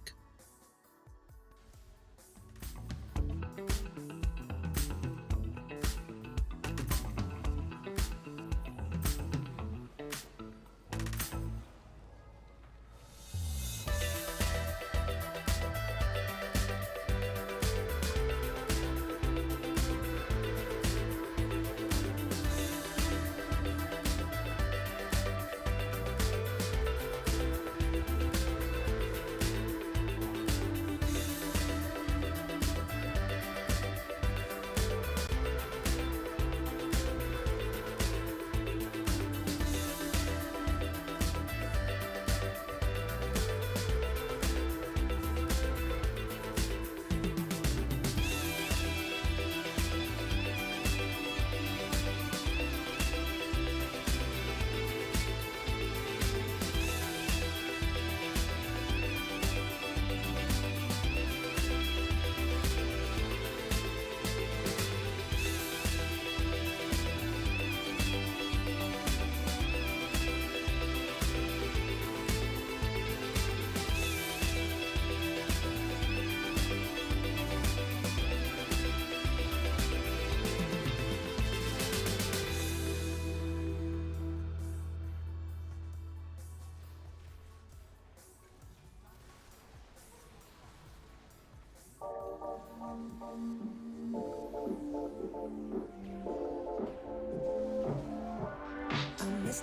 If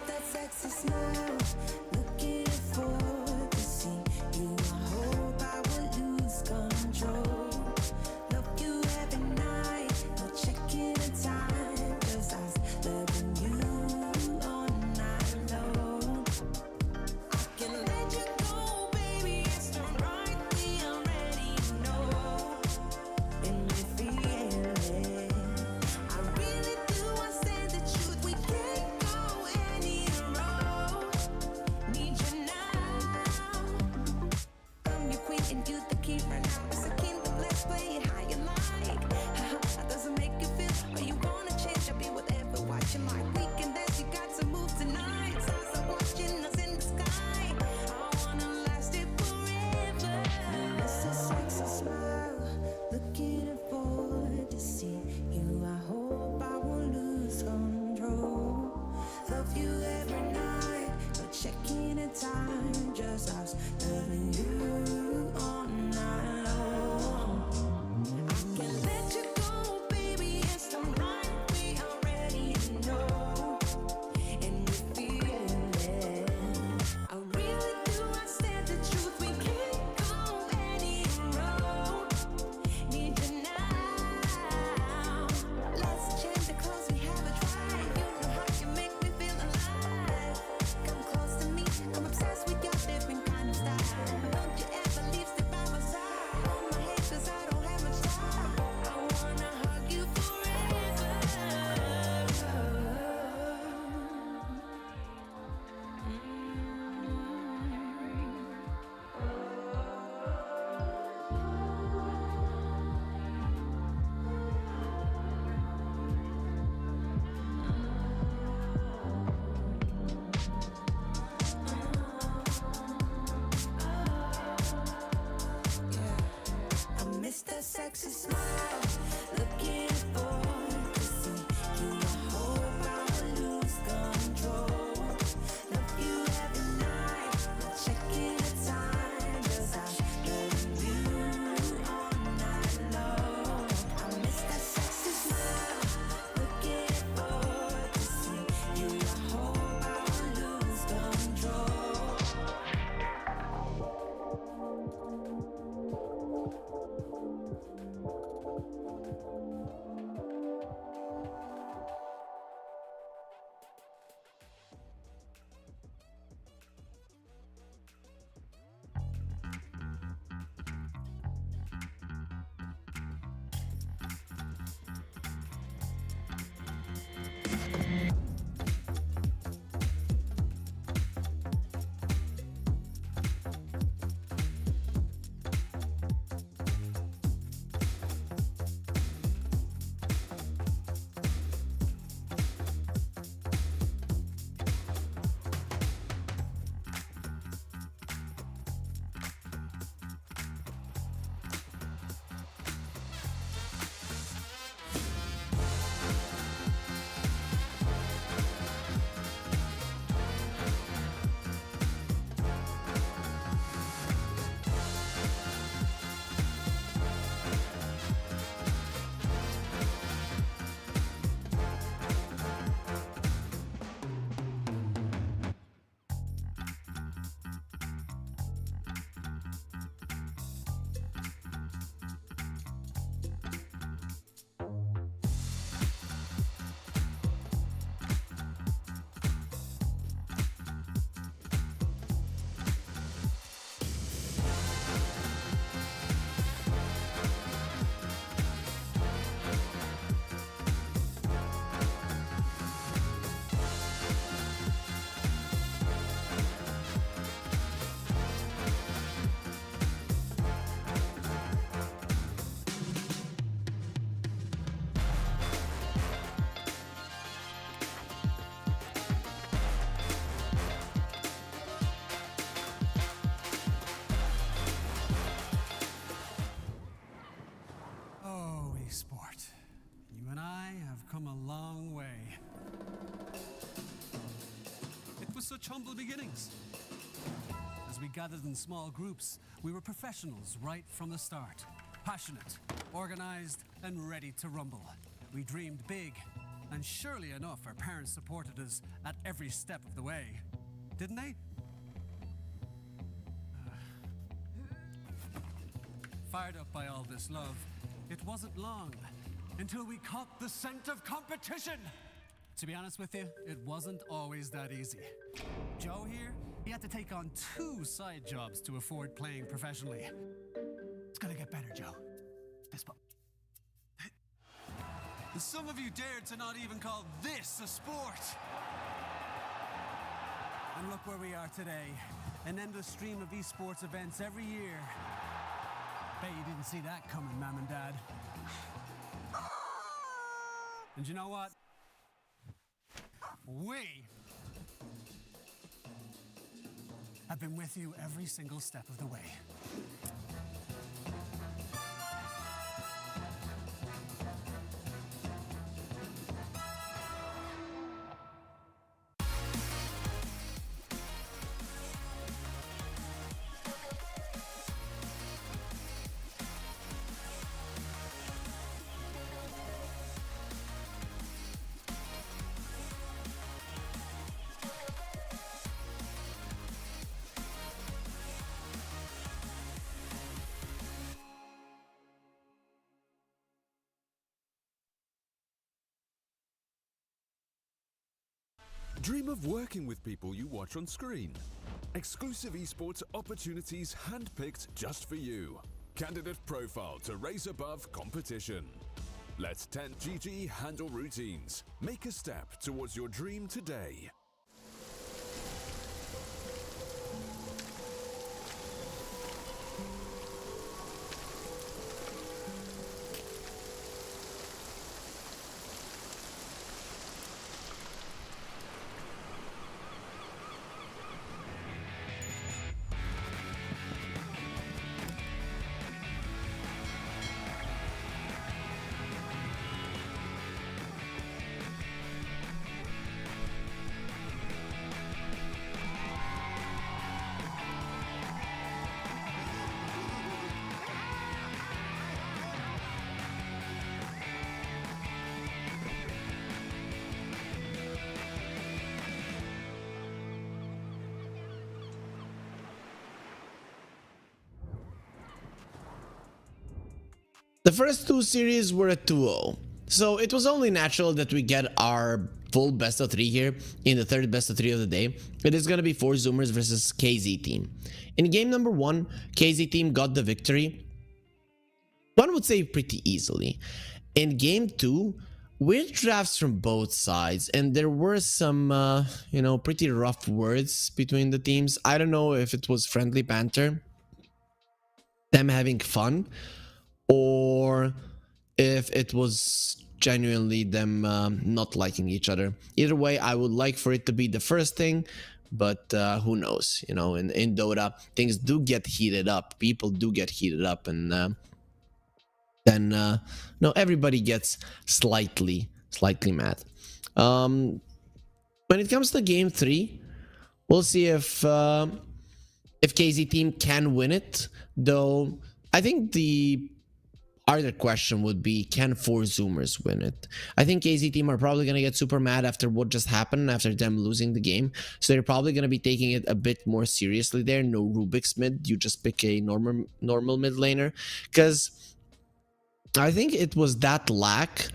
sexy smile, looking forward to see you. I hope I lose control. Love you every night, not checking the time, 'cause I'm loving you all night long. I miss that sexy smile, looking forward to see you. I hope I lose control. Oh, esport. You and I have come a long way. It was such humble beginnings. As we gathered in small groups, we were professionals right from the start. Passionate, organized, and ready to rumble. We dreamed big, and surely enough, our parents supported us at every step of the way. Didn't they? Fired up by all this love, it wasn't long until we caught the scent of competition. To be honest with you, it wasn't always that easy. Joe here, he had to take on 2 side jobs to afford playing professionally. It's gonna get better, Joe. Fist bump. And some of you dared to not even call this a sport. And look where we are today. An endless stream of esports events every year. Bet you didn't see that coming, Mom and Dad. And you know what? We have been with you every single step of the way. Dream of working with people you watch on screen. Exclusive esports opportunities handpicked just for you. Candidate profile to raise above competition. Let 10GG handle routines. Make a step towards your dream today. The first two series were a 2-0, so it was only natural that we get our full best of 3 here in the third best of 3 of the day. It is going to be 4 Zoomers versus KZ team. In game number 1, KZ team got the victory, one would say pretty easily. In game 2, weird drafts from both sides, and there were some pretty rough words between the teams. I don't know if it was friendly banter, them having fun, or if it was genuinely them not liking each other. Either way, I would like for it to be the first thing, but who knows? You know, in Dota, things do get heated up. People do get heated up, and then no, everybody gets slightly mad. When it comes to game 3, we'll see if KZ team can win it. Though I think the harder question would be, can 4 Zoomers win it? I think KZ team are probably going to get super mad after what just happened, after them losing the game. So they're probably going to be taking it a bit more seriously there. No Rubik's mid. You just pick a normal mid laner. Because I think it was that lack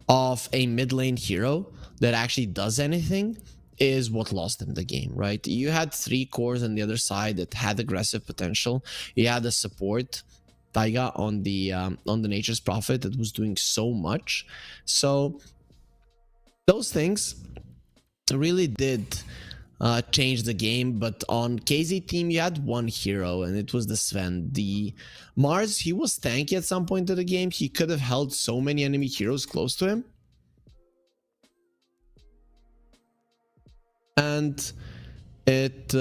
of a mid lane hero that actually does anything is what lost them the game, right? You had 3 cores on the other side that had aggressive potential. You had the support Taiga on the Nature's Prophet that was doing so much. So those things really did change the game. But on KZ team, you had one hero, and it was the Sven. The Mars, he was tanky at some point of the game. He could have held so many enemy heroes close to him. And it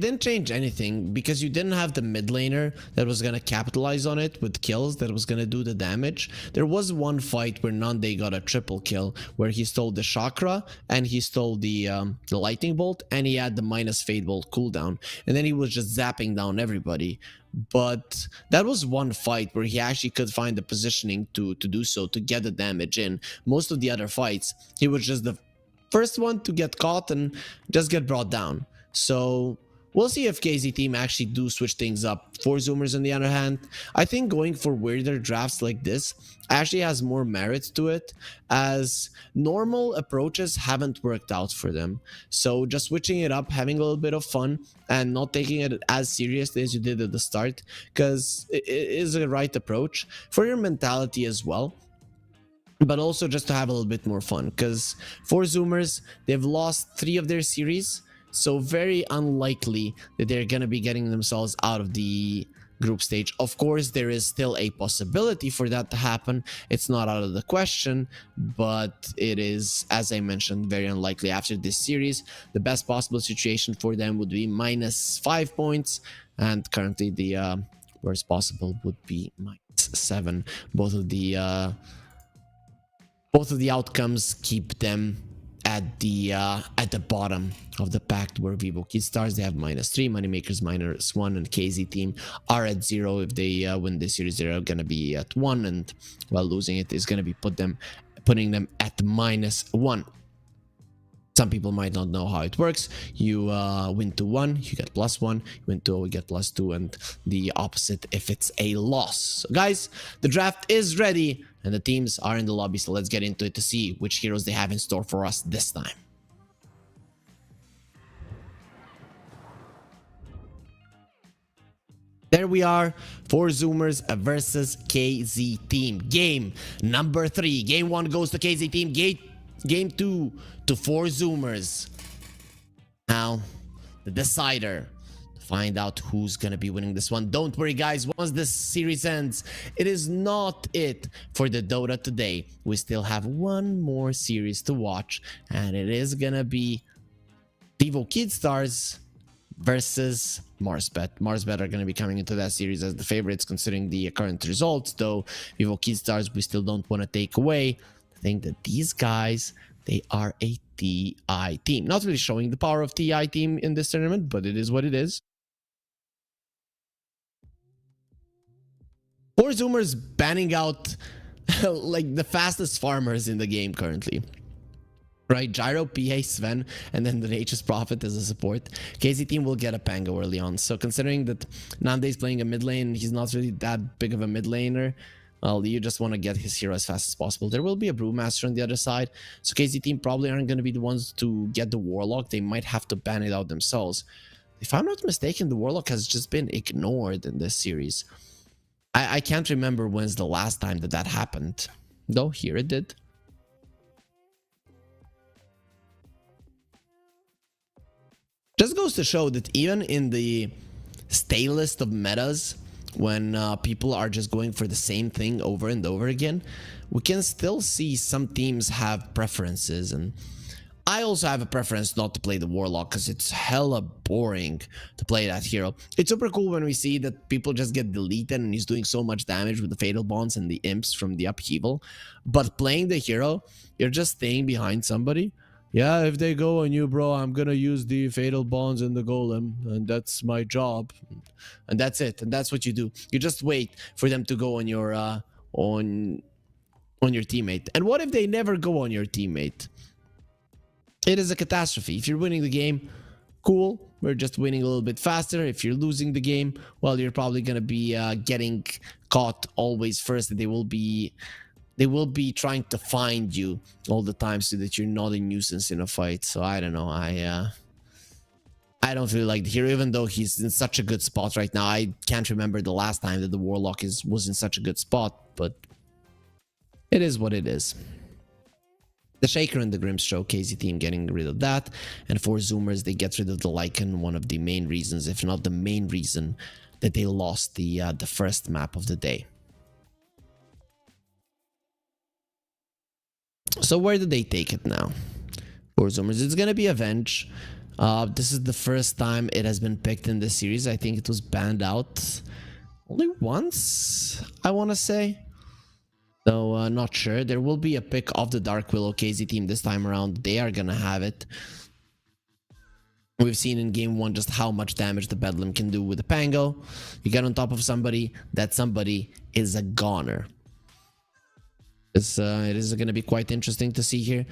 didn't change anything because you didn't have the mid laner that was going to capitalize on it with kills, that was going to do the damage. There was one fight where Nande got a triple kill where he stole the chakra and he stole the lightning bolt, and he had the minus fade bolt cooldown, and then he was just zapping down everybody. But that was one fight where he actually could find the positioning to do so, to get the damage in. Most of the other fights, he was just the first one to get caught and just get brought down. So we'll see if KZ team actually do switch things up. 4 Zoomers on the other hand, I think going for weirder drafts like this actually has more merit to it, as normal approaches haven't worked out for them. So just switching it up, having a little bit of fun, and not taking it as seriously as you did at the start, because it is a right approach for your mentality as well. But also just to have a little bit more fun, because 4 Zoomers, they've lost 3 of their series, so very unlikely that they're going to be getting themselves out of the group stage. Of course, there is still a possibility for that to happen. It's not out of the question, but it is, as I mentioned, very unlikely. After this series, the best possible situation for them would be -5 points, and currently the worst possible would be -7. Both of the outcomes keep them at the bottom of the pack, where Vivo Kid Stars, they have -3, Moneymakers -1, and KZ team are at 0. If they win this series, they're gonna be at 1, and while losing it is gonna be putting them at -1. Some people might not know how it works. You win to 1, you get +1. You win to 0, you get +2, and the opposite if it's a loss. So guys, the draft is ready and the teams are in the lobby. So let's get into it to see which heroes they have in store for us this time. There we are, 4 Zoomers versus KZ team. Game number 3. Game 1 goes to KZ team. Game 2 to 4 Zoomers. Now, the decider to find out who's gonna be winning this one. Don't worry, guys. Once this series ends, it is not it for the Dota today. We still have one more series to watch, and it is gonna be Vivo Kid Stars versus Marsbet. Marsbet are going to be coming into that series as the favorites considering the current results, though Vivo Kid Stars we still don't want to take away. I think that these guys, they are a TI team. Not really showing the power of TI team in this tournament, but it is what it is. 4 Zoomers banning out like the fastest farmers in the game currently. right? Gyro, PA, Sven, and then the Nature's Prophet as a support. KZ team will get a Pango early on. So considering that Nande's playing a mid lane, he's not really that big of a mid laner. Well, you just want to get his hero as fast as possible. There will be a Brewmaster on the other side. So KZ team probably aren't going to be the ones to get the Warlock. They might have to ban it out themselves. If I'm not mistaken, the Warlock has just been ignored in this series. I can't remember when's the last time that happened. Though, here it did. Just goes to show that even in the stay list of metas, when people are just going for the same thing over and over again, we can still see some teams have preferences. And I also have a preference not to play the Warlock because it's hella boring to play that hero. It's super cool when we see that people just get deleted and he's doing so much damage with the Fatal Bonds and the Imps from the upheaval. But playing the hero, you're just staying behind somebody. Yeah, if they go on you, bro, I'm gonna use the Fatal Bonds and the Golem, and that's my job. And that's it, and that's what you do. You just wait for them to go on your teammate. And what if they never go on your teammate? It is a catastrophe. If you're winning the game, cool, we're just winning a little bit faster. If you're losing the game, well, you're probably gonna be getting caught always first. They will be trying to find you all the time so that you're not a nuisance in a fight. So I don't know. I don't really like the hero, even though he's in such a good spot right now. I can't remember the last time that the Warlock was in such a good spot, but it is what it is. The Shaker and the Grimstroke, KZ team getting rid of that. And for Zoomers, they get rid of the Lycan, one of the main reasons, if not the main reason, that they lost the first map of the day. So where do they take it now? For Zoomers, it's going to be Avenge. This is the first time it has been picked in this series. I think it was banned out only once, I want to say. So, not sure. There will be a pick of the Dark Willow KZ team this time around. They are going to have it. We've seen in game 1 just how much damage the Bedlam can do with the Pango. You get on top of somebody, that somebody is a goner. It is going to be quite interesting to see here.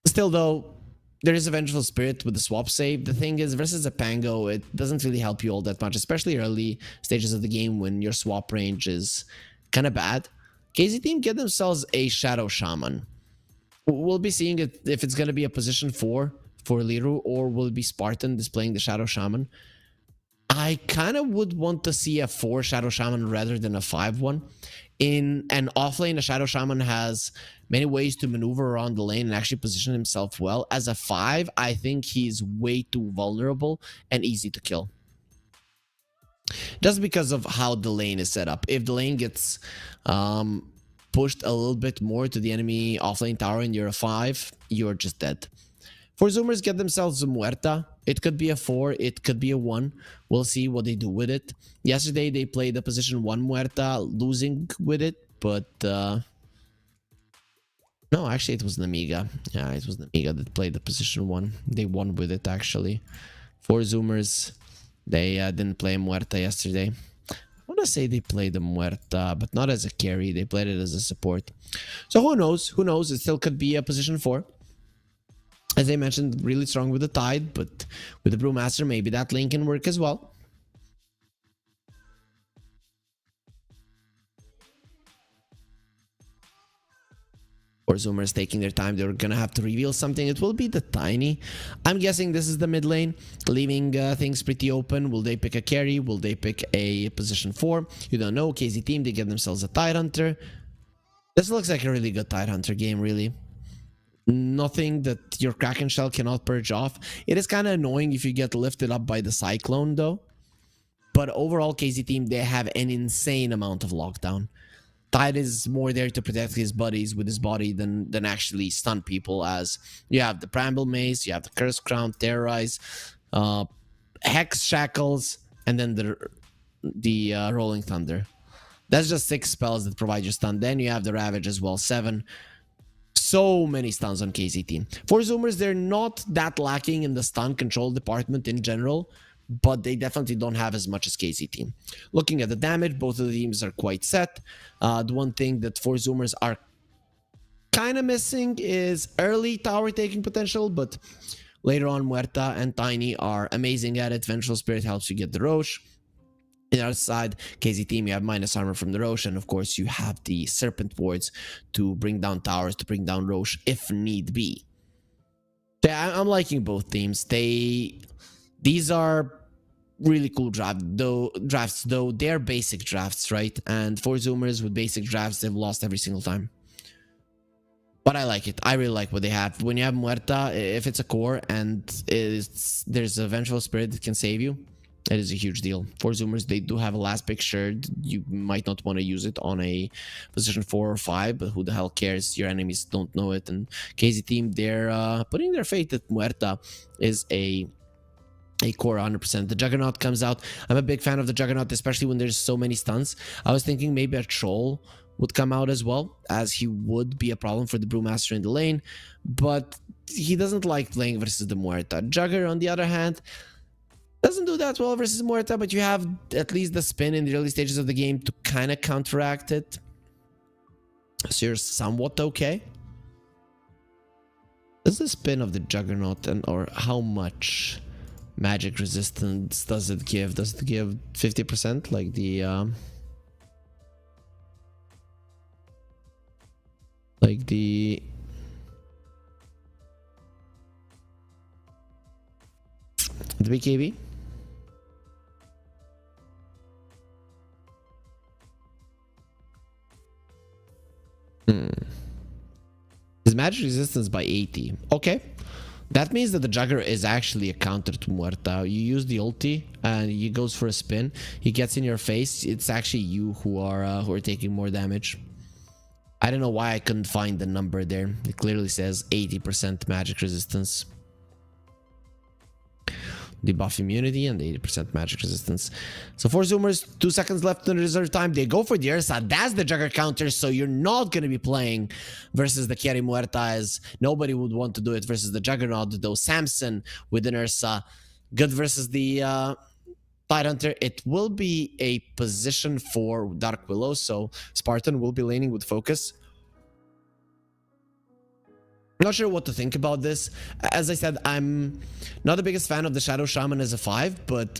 Still, though, there is a Vengeful Spirit with the swap save. The thing is, versus a Pango, it doesn't really help you all that much, especially early stages of the game when your swap range is kind of bad. KZ team get themselves a Shadow Shaman. We'll be seeing it if it's going to be a position 4 for Liru, or will it be Spartan displaying the Shadow Shaman. I kind of would want to see a 4 Shadow Shaman rather than a 5 one. In an offlane, a Shadow Shaman has many ways to maneuver around the lane and actually position himself well. As a 5, I think he's way too vulnerable and easy to kill. Just because of how the lane is set up. If the lane gets pushed a little bit more to the enemy offlane tower and you're a 5, you're just dead. For Zoomers, get themselves a Muerta. It could be a 4, it could be a 1. We'll see what they do with it. Yesterday, they played the position 1 Muerta, losing with it, but... no, actually, it was Namiga. Yeah, it was Namiga that played the position 1. They won with it, actually. For Zoomers, they didn't play Muerta yesterday. I want to say they played the Muerta, but not as a carry. They played it as a support. So who knows? Who knows? It still could be a position 4. As I mentioned, really strong with the Tide, but with the Brewmaster, maybe that lane can work as well. Or Zoomers taking their time, they're gonna have to reveal something. It will be the Tiny. I'm guessing this is the mid lane, leaving things pretty open. Will they pick a carry? Will they pick a position 4? You don't know. KZ team, they get themselves a Tide Hunter. This looks like a really good Tide Hunter game, really. Nothing that your Kraken Shell cannot purge off. It is kind of annoying if you get lifted up by the Cyclone, though. But overall, KZ team, they have an insane amount of lockdown. Tide is more there to protect his buddies with his body than actually stun people, as you have the Bramble Mace, you have the Curse Crown, Terrorize, Hex Shackles, and then the Rolling Thunder. That's just 6 spells that provide you stun. Then you have the Ravage as well, 7. So many stuns on KZ team. For Zoomers, they're not that lacking in the stun control department in general, but they definitely don't have as much as KZ team. Looking at the damage, both of the teams are quite set. The one thing that for Zoomers are kind of missing is early tower taking potential, but later on Muerta and Tiny are amazing at it. Vengeful Spirit helps you get the Roche. On the other side, KZ team, you have minus armor from the Roche, and of course you have the Serpent Wards to bring down towers, to bring down Roche if need be. Yeah, I'm liking both teams. These are really cool drafts, though they're basic drafts, right? And for Zoomers with basic drafts, they've lost every single time. But I like it. I really like what they have. When you have Muerta, if it's a core and there's a Vengeful Spirit that can save you, it is a huge deal. For Zoomers, they do have a last pick shared. You might not want to use it on a position 4 or 5, but who the hell cares? Your enemies don't know it. And KZ team, they're putting their faith that Muerta is a core 100%. The Juggernaut comes out. I'm a big fan of the Juggernaut, especially when there's so many stuns. I was thinking maybe a Troll would come out as well, as he would be a problem for the Brewmaster in the lane, but he doesn't like playing versus the Muerta. Jugger, on the other hand, doesn't do that well versus Muerta, but you have at least the spin in the early stages of the game to kind of counteract it. So you're somewhat okay. Does the spin of the Juggernaut or how much magic resistance does it give? Does it give 50% like the BKB? His magic resistance by 80. Okay. That means that the Jugger is actually a counter to Muerta. You use the ulti and he goes for a spin. He gets in your face. It's actually you who are taking more damage. I don't know why I couldn't find the number there. It clearly says 80% magic resistance. Debuff immunity and 80% magic resistance. So for Zoomers, 2 seconds left in reserve time. They go for the Ursa. That's the Jugger counter, so you're not going to be playing versus the Carry Muerta, as nobody would want to do it versus the Juggernaut, though Samson with an Ursa. Good versus the Tidehunter. It will be a position for Dark Willow, so Spartan will be laning with focus. I'm not sure what to think about this. As I said, I'm not the biggest fan of the Shadow Shaman as a 5, but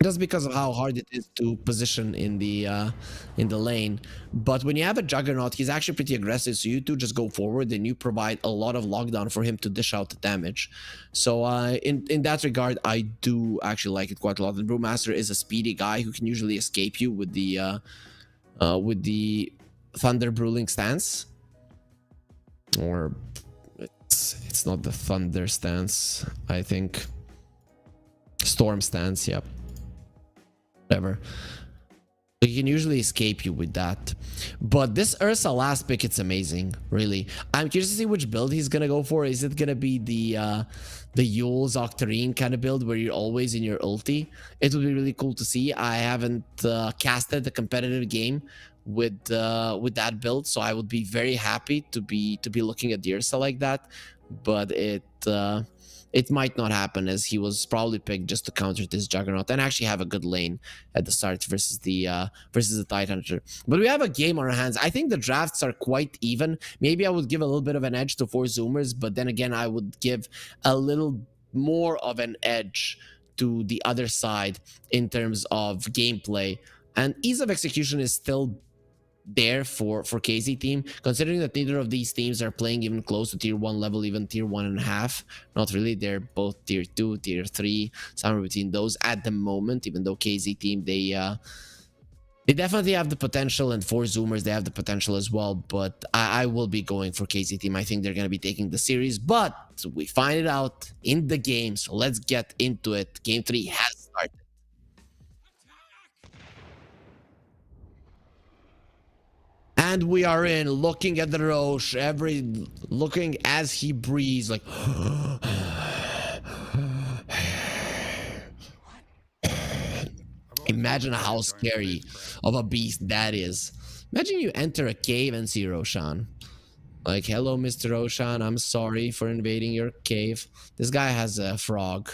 just because of how hard it is to position in the lane. But when you have a Juggernaut, he's actually pretty aggressive, so you two just go forward and you provide a lot of lockdown for him to dish out the damage. So in that regard, I do actually like it quite a lot. The Brewmaster is a speedy guy who can usually escape you with the Thunder Bruling stance. Or it's not the Thunder stance, I think. Storm stance, yep. Whatever. He can usually escape you with that. But this Ursa last pick, it's amazing, really. I'm curious to see which build he's gonna go for. Is it gonna be the Yule's Octarine kind of build where you're always in your ulti? It would be really cool to see. I haven't casted a competitive game with that build, so I would be very happy to be looking at the Ursa like that, but it might not happen, as he was probably picked just to counter this Juggernaut and actually have a good lane at the start versus the Tidehunter. But we have a game on our hands. I think the drafts are quite even. Maybe I would give a little bit of an edge to 4 Zoomers, but then again, I would give a little more of an edge to the other side in terms of gameplay. And ease of execution is still there for KZ team, considering that neither of these teams are playing even close to tier 1 level, even tier 1.5. Not really. They're both tier 2, tier 3, somewhere between those at the moment, even though KZ team, they definitely have the potential, and for Zoomers, they have the potential as well. But I will be going for KZ team. I think they're going to be taking the series, but we find it out in the game. So let's get into it. Game 3 has started. And we are in, looking at the Roche, looking as he breathes, like... Imagine how scary of a beast that is. Imagine you enter a cave and see Roshan. Like, hello, Mr. Roshan, I'm sorry for invading your cave. This guy has a frog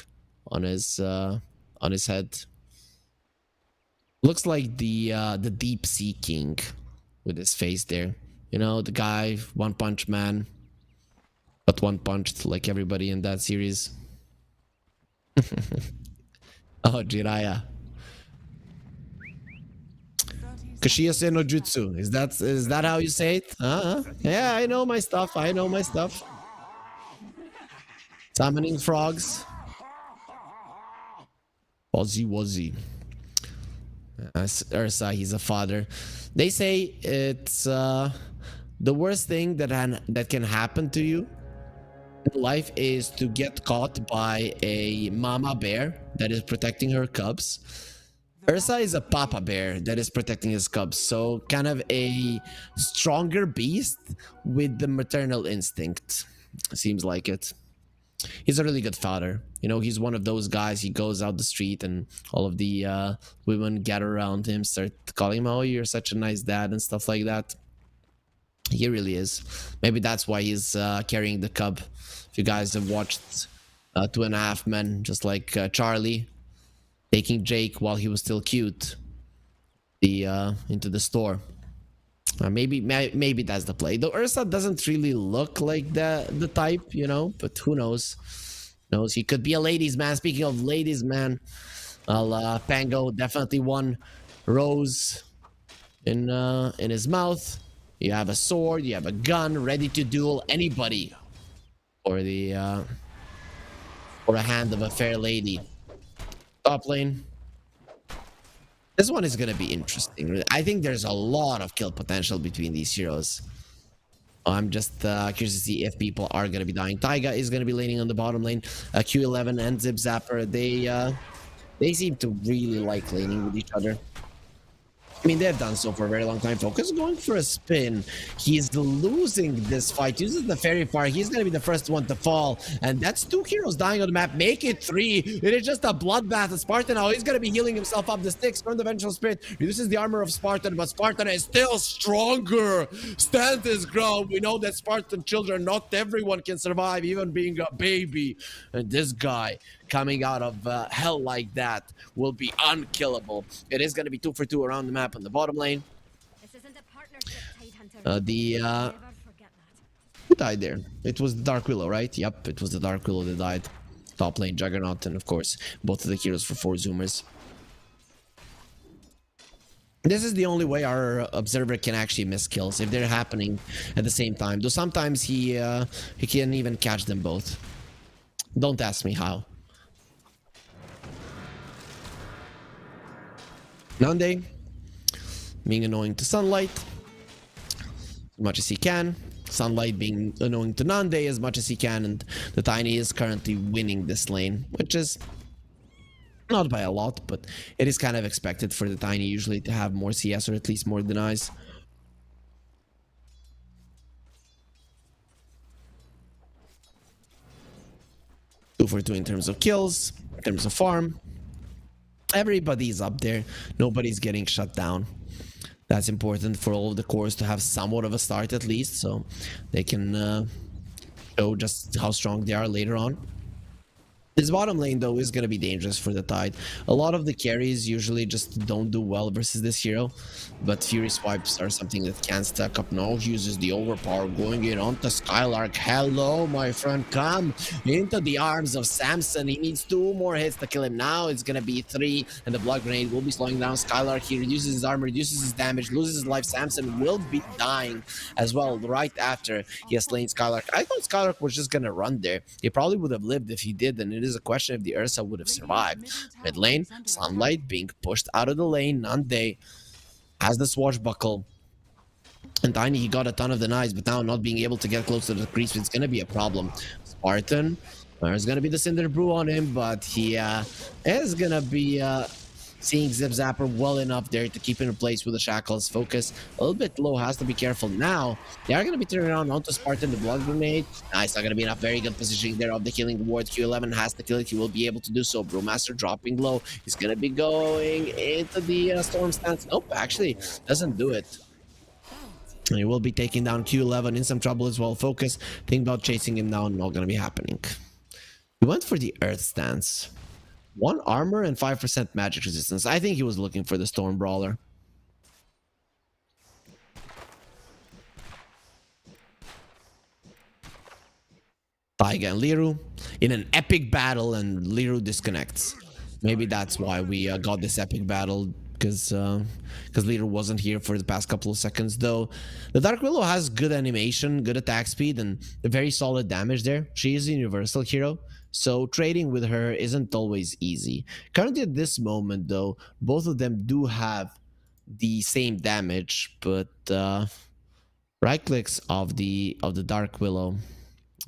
on his head. Looks like the Deep Sea King with his face there. You know, the guy, One Punch Man. But one punched like everybody in that series. Oh, Jiraiya. Kashiyase no Jutsu. Is that how you say it? Yeah, I know my stuff. I know my stuff. Summoning frogs. Wuzzy Wuzzy. Ursa, he's a father. They say it's the worst thing that can happen to you in life is to get caught by a mama bear that is protecting her cubs. Ursa is a papa bear that is protecting his cubs, so kind of a stronger beast with the maternal instinct. Seems like it. He's a really good father. You know, he's one of those guys, he goes out the street and all of the women gather around him, start calling him, oh, you're such a nice dad and stuff like that. He really is. Maybe that's why he's carrying the cub. If you guys have watched 2.5 Men, just like Charlie taking Jake while he was still cute into the store. Maybe that's the play. Though Ursa doesn't really look like the type, you know, but who knows? He could be a ladies man. Speaking of ladies man, well, Pango definitely won Rose in his mouth. You have a sword, you have a gun, ready to duel anybody for the for a hand of a fair lady. Top lane. This one is gonna be interesting. I think there's a lot of kill potential between these heroes. I'm just curious to see if people are gonna be dying. Taiga is gonna be laning on the bottom lane. Q11 and Zip Zapper, they seem to really like laning with each other. I mean, they've done so for a very long time. Focus going for a spin. He's losing this fight. Uses the fairy fire. He's going to be the first one to fall. And that's 2 heroes dying on the map. Make it 3. It is just a bloodbath of Spartan now. He's going to be healing himself up. The sticks from the Vengeful Spirit reduces the armor of Spartan, but Spartan is still stronger. Stand his ground. We know that Spartan children, not everyone can survive, even being a baby. And this guy coming out of hell like that will be unkillable. It is going to be 2 for 2 around the map on the bottom lane. This isn't a partnership, Tidehunter. Who died there? It was the Dark Willow, right? Yep, it was the Dark Willow that died. Top lane Juggernaut, and of course both of the heroes for 4 zoomers. This is the only way our observer can actually miss kills, if they're happening at the same time. Though sometimes he can even catch them both. Don't ask me how. Nande being annoying to Sunlight as much as he can. Sunlight being annoying to Nande as much as he can, and the Tiny is currently winning this lane, which is not by a lot, but it is kind of expected for the Tiny usually to have more CS or at least more denies. Two for 2 in terms of kills, in terms of farm. Everybody's up there. Nobody's getting shut down. That's important for all of the cores to have somewhat of a start at least, so they can show just how strong they are later on. This bottom lane though is going to be dangerous for the Tide. A lot of the carries usually just don't do well versus this hero, but Fury Swipes are something that can stack up. No, he uses the overpower going in onto Skylark. Hello, my friend, come into the arms of Samson. He needs 2 more hits to kill him. Now it's going to be 3, and the Blood Grenade will be slowing down Skylark. He reduces his armor, reduces his damage, loses his life. Samson will be dying as well right after he has slain Skylark. I thought Skylark was just going to run there. He probably would have lived if he did, and it is a question if the Ursa would have survived. Mid lane, Sunlight being pushed out of the lane. Nande has the swashbuckle. And Tiny, he got a ton of denies, but now not being able to get close to the crease, it's going to be a problem. Spartan, there's going to be the Cinder Brew on him, but he is going to be seeing Zip Zapper well enough there to keep him in place with the shackles. Focus a little bit low, has to be careful. Now they are going to be turning around onto Spartan, the Blood Grenade. It's not going to be enough. Very good positioning there of the healing ward. Q11 has to kill it. He will be able to do so. Brewmaster dropping low. He's going to be going into the storm stance. Nope, actually doesn't do it. And he will be taking down Q11 in some trouble as well. Focus, think about chasing him down, not going to be happening. He went for the Earth stance. 1 armor and 5% magic resistance. I think he was looking for the Storm Brawler. Taiga and Liru in an epic battle, and Liru disconnects. Maybe that's why we got this epic battle, because Liru wasn't here for the past couple of seconds. Though the Dark Willow has good animation, good attack speed, and very solid damage there. She is a universal hero, so trading with her isn't always easy. Currently at this moment, though, both of them do have the same damage, but right clicks of the Dark Willow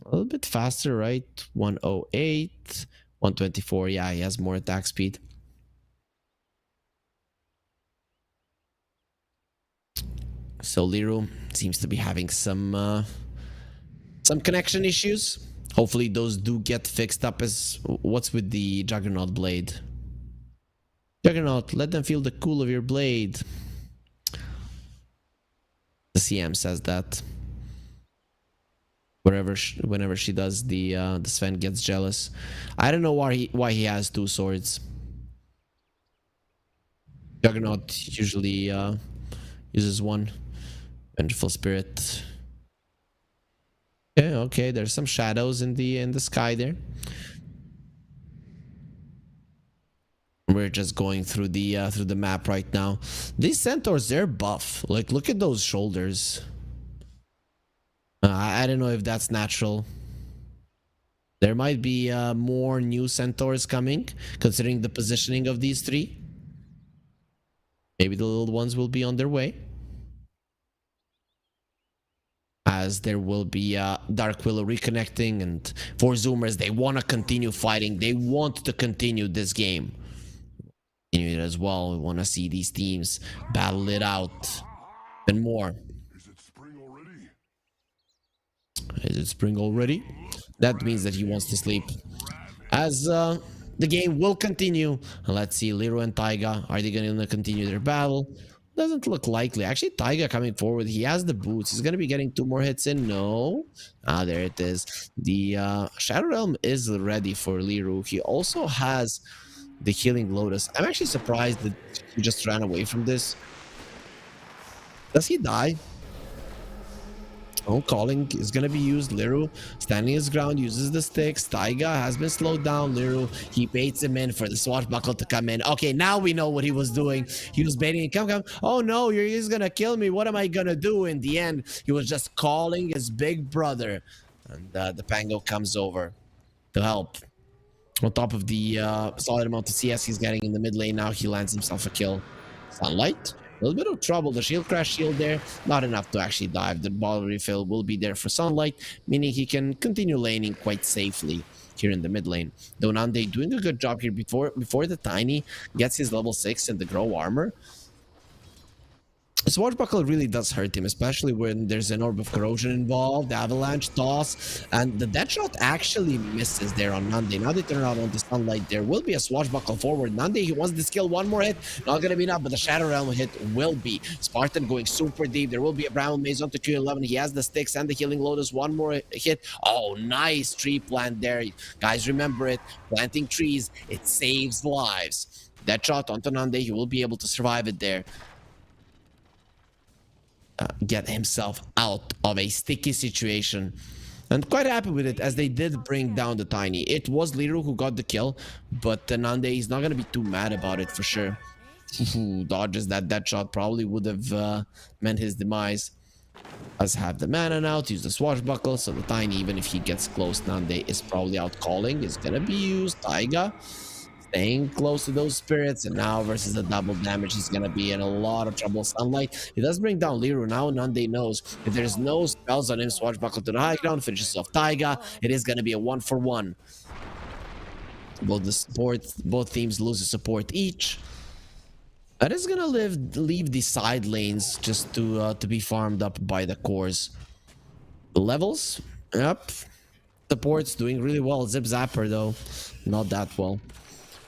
a little bit faster, right? 108, 124. Yeah, he has more attack speed. So Liru seems to be having some connection issues. Hopefully those do get fixed up. As what's with the Juggernaut blade? Juggernaut, let them feel the cool of your blade. The CM says that. Whenever she does, the Sven gets jealous. I don't know why he has two swords. Juggernaut usually uses one. Vengeful Spirit. Okay. There's some shadows in the sky there. We're just going through the map right now. These centaurs, they're buff. Like, look at those shoulders. I don't know if that's natural. There might be more new centaurs coming, considering the positioning of these three. Maybe the little ones will be on their way. As there will be Dark Willow reconnecting, and for Zoomers, they want to continue fighting. They want to continue this game. Continue it as well. We want to see these teams battle it out and more. Is it spring already? That means that he wants to sleep. As the game will continue. Let's see, Liru and Taiga, are they going to continue their battle? Doesn't look likely. Actually, Taiga coming forward. He has the boots. He's going to be getting 2 more hits in. No. Ah, there it is. The Shadow Realm is ready for Liru. He also has the Healing Lotus. I'm actually surprised that he just ran away from this. Does he die? Oh, calling is going to be used. Liru standing his ground, uses the sticks. Taiga has been slowed down. Liru, he baits him in for the swashbuckle to come in. Okay, now we know what he was doing. He was baiting it. Come. Oh no, he's going to kill me. What am I going to do? In the end, he was just calling his big brother. And the Pango comes over to help. On top of the solid amount of CS he's getting in the mid lane now, he lands himself a kill. Sunlight. A little bit of trouble. The shield crash shield there, not enough to actually dive. The bottle refill will be there for Sunlight, meaning he can continue laning quite safely here in the mid lane. Donande doing a good job here before the Tiny gets his level 6 and the Grow armor. Swashbuckle really does hurt him, especially when there's an Orb of Corrosion involved, Avalanche, Toss, and the Deadshot actually misses there on Nande. Now they turn around on the Sunlight. There will be a Swashbuckle forward. Nande, he wants this kill. One more hit. Not going to be enough, but the Shadow Realm hit will be. Spartan going super deep. There will be a Brown Maze onto Q11. He has the sticks and the Healing Lotus. One more hit. Oh, nice tree plant there. Guys, remember it. Planting trees, it saves lives. Deadshot onto Nande. He will be able to survive it there. Get himself out of a sticky situation, and quite happy with it, as they did bring down the Tiny. It was Liru who got the kill, but Nande is not going to be too mad about it for sure. Dodges that shot, probably would have meant his demise. Does have the mana now to use the swashbuckle, so the Tiny, even if he gets close, Nande is probably out calling. It's going to be used. Taiga staying close to those spirits, and now versus the double damage, he's gonna be in a lot of trouble. Sunlight, he does bring down Liru. Now Nande knows if there's no spells on him, swashbuckle to the high ground, finishes off Taiga. It is gonna be a 1-for-1. Both teams lose a support each. That is gonna leave the side lanes just to be farmed up by the cores. The levels, yep. Support's doing really well. Zip Zapper though, not that well.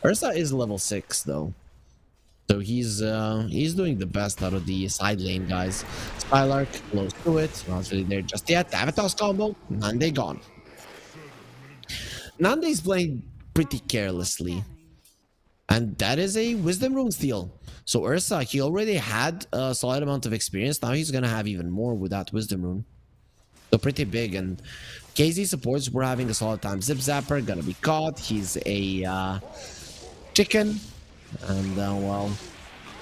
Ursa is level 6 though, so he's doing the best out of the side lane guys. Skylark close to it, not really there just yet. Avatar's combo, Nande gone. Nande is playing pretty carelessly, and that is a Wisdom Rune steal. So Ursa, he already had a solid amount of experience. Now he's gonna have even more with that Wisdom Rune. So pretty big, and KZ supports were having a solid time. Zip Zapper gonna be caught. He's a chicken, and well,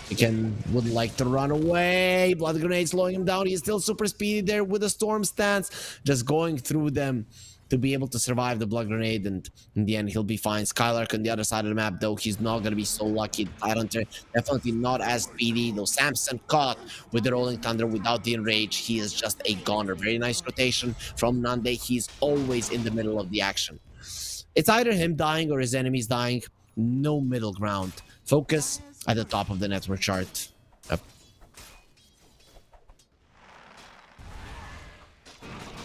chicken would like to run away. Blood grenade slowing him down. He's still super speedy there with a storm stance, just going through them to be able to survive the blood grenade, and in the end he'll be fine. Skylark on the other side of the map, though, he's not gonna be so lucky. Tidehunter definitely not as speedy, though. Samson caught with the rolling thunder without the enrage. He is just a goner. Very nice rotation from Nande. He's always in the middle of the action. It's either him dying or his enemies dying. No middle ground. Focus at the top of the network chart. Yep.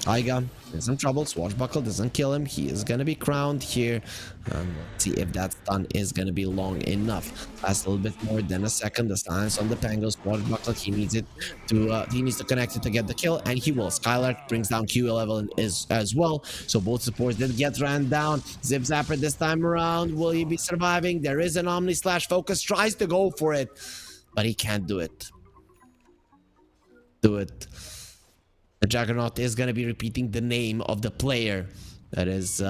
Aiga in some trouble. Swashbuckle doesn't kill him. He is gonna be crowned here. Let's see if that stun is gonna be long enough. Lasts a little bit more than a second. The stance on the Pango. Swashbuckle, he needs it to he needs to connect it to get the kill, and he will. Skylark brings down Q level as well. So both supports did get ran down. Zip Zapper this time around. Will he be surviving? There is an Omni Slash. Focus tries to go for it, but he can't do it. The Juggernaut is going to be repeating the name of the player that is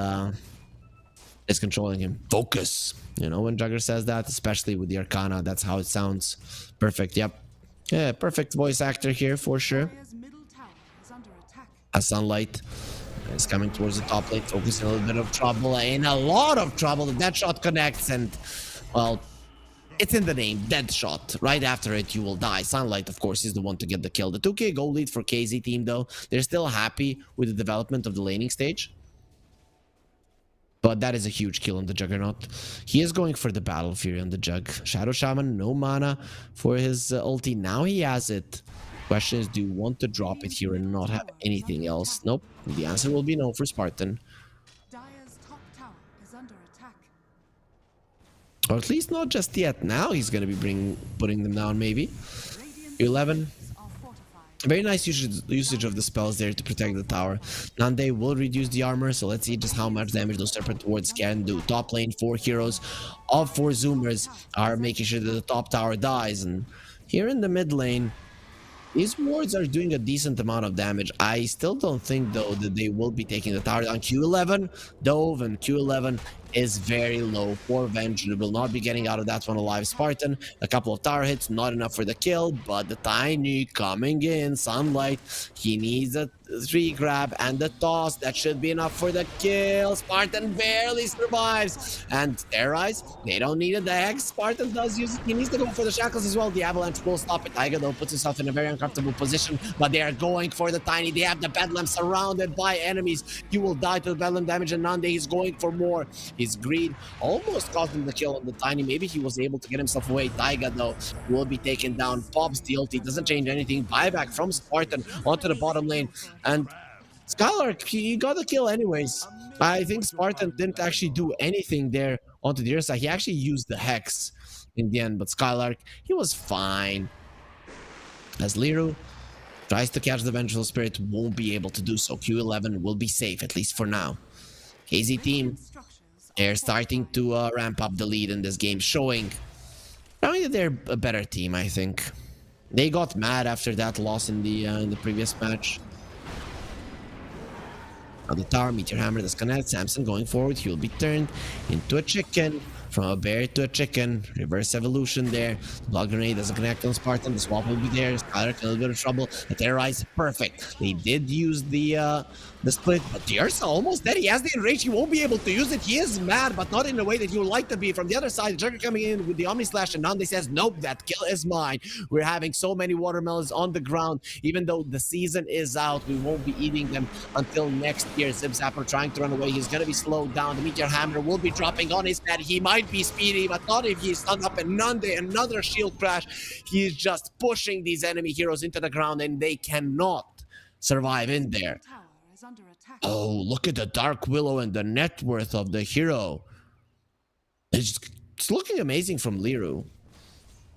controlling him. Focus. You know, when Jugger says that, especially with the Arcana, that's how it sounds. Perfect. Yep. Yeah, perfect voice actor here for sure. Dire's middle tower is under attack. A Sunlight is coming towards the top lane, focusing a little bit of trouble. In a lot of trouble. The dead shot connects, and, well, it's in the name, dead shot. Right after it, you will die. Sunlight, of course, is the one to get the kill. The 2k goal lead for KZ team, though. They're still happy with the development of the laning stage. But that is a huge kill on the Juggernaut. He is going for the Battle Fury on the Jug. Shadow Shaman, no mana for his ulti. Now he has it. Question is, do you want to drop it here and not have anything else? Nope. The answer will be no for Spartan. Dire's top tower is under attack. Or at least not just yet. Now he's going to be putting them down, maybe. 11. Are fortified. Very nice usage of the spells there to protect the tower. Nande will reduce the armor, so let's see just how much damage those Serpent Wards can do. Top lane, 4 heroes of 4 Zoomers are making sure that the top tower dies. And here in the mid lane, these wards are doing a decent amount of damage. I still don't think, though, that they will be taking the tower down. Q11 dove, and Q11 is very low for Venge. Will not be getting out of that one alive. Spartan, a couple of tower hits, not enough for the kill, but the Tiny coming in. Sunlight, he needs a 3 grab and the toss. That should be enough for the kill. Spartan barely survives. And Terrorize, they don't need it. The Hex, Spartan does use it. He needs to go for the Shackles as well. The Avalanche will stop it. Taiga, though, puts himself in a very uncomfortable position, but they are going for the Tiny. They have the Bedlam surrounded by enemies. He will die to the Bedlam damage, and Nande is going for more. His greed almost cost him the kill on the Tiny. Maybe he was able to get himself away. Taiga, though, will be taken down. Pops the ulti. Doesn't change anything. Buyback from Spartan onto the bottom lane. And Skylark, he got a kill anyways. I think Spartan didn't actually do anything there onto the other side. He actually used the Hex in the end. But Skylark, he was fine. As Liru tries to catch the Vengeful Spirit, won't be able to do so. Q11 will be safe, at least for now. KZ team, they're starting to ramp up the lead in this game, showing that they're a better team, I think. They got mad after that loss in the previous match. Now the tower, Meteor Hammer disconnect. Samson going forward, he will be turned into a chicken. From a bear to a chicken. Reverse evolution there. Blood Grenade doesn't connect on Spartan. The swap will be there. Skylark in a little bit of trouble. The Terrorize, perfect. They did use the split, but the Ursa almost dead. He has the enrage. He won't be able to use it. He is mad, but not in the way that he would like to be. From the other side, Jugger coming in with the Omni Slash, and Nande says, nope, that kill is mine. We're having so many watermelons on the ground. Even though the season is out, we won't be eating them until next year. Zip Zapper trying to run away. He's going to be slowed down. The Meteor Hammer will be dropping on his head. He might be speedy, but not if he's stunned up. And Nande, another shield crash. He's just pushing these enemy heroes into the ground, and they cannot survive in there. Tower is under attack. Oh, look at the Dark Willow and the net worth of the hero. It's looking amazing from Liru.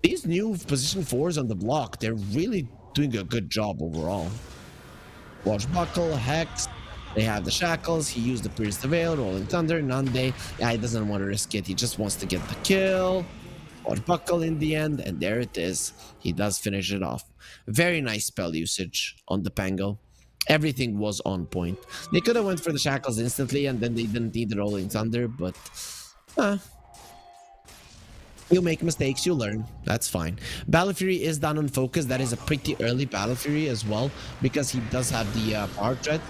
These new position 4s on the block, they're really doing a good job overall. Watch Buckle, Hex. They have the Shackles. He used the Pierce the Veil, Rolling Thunder, Nande. Yeah, he doesn't want to risk it. He just wants to get the kill. Watch Buckle in the end, and there it is. He does finish it off. Very nice spell usage on the Pango. Everything was on point. They could have went for the shackles instantly and then they didn't need the rolling thunder, but you make mistakes, you learn. That's fine. Battle Fury is down on focus. That is a pretty early Battle Fury as well, because he does have the power threat.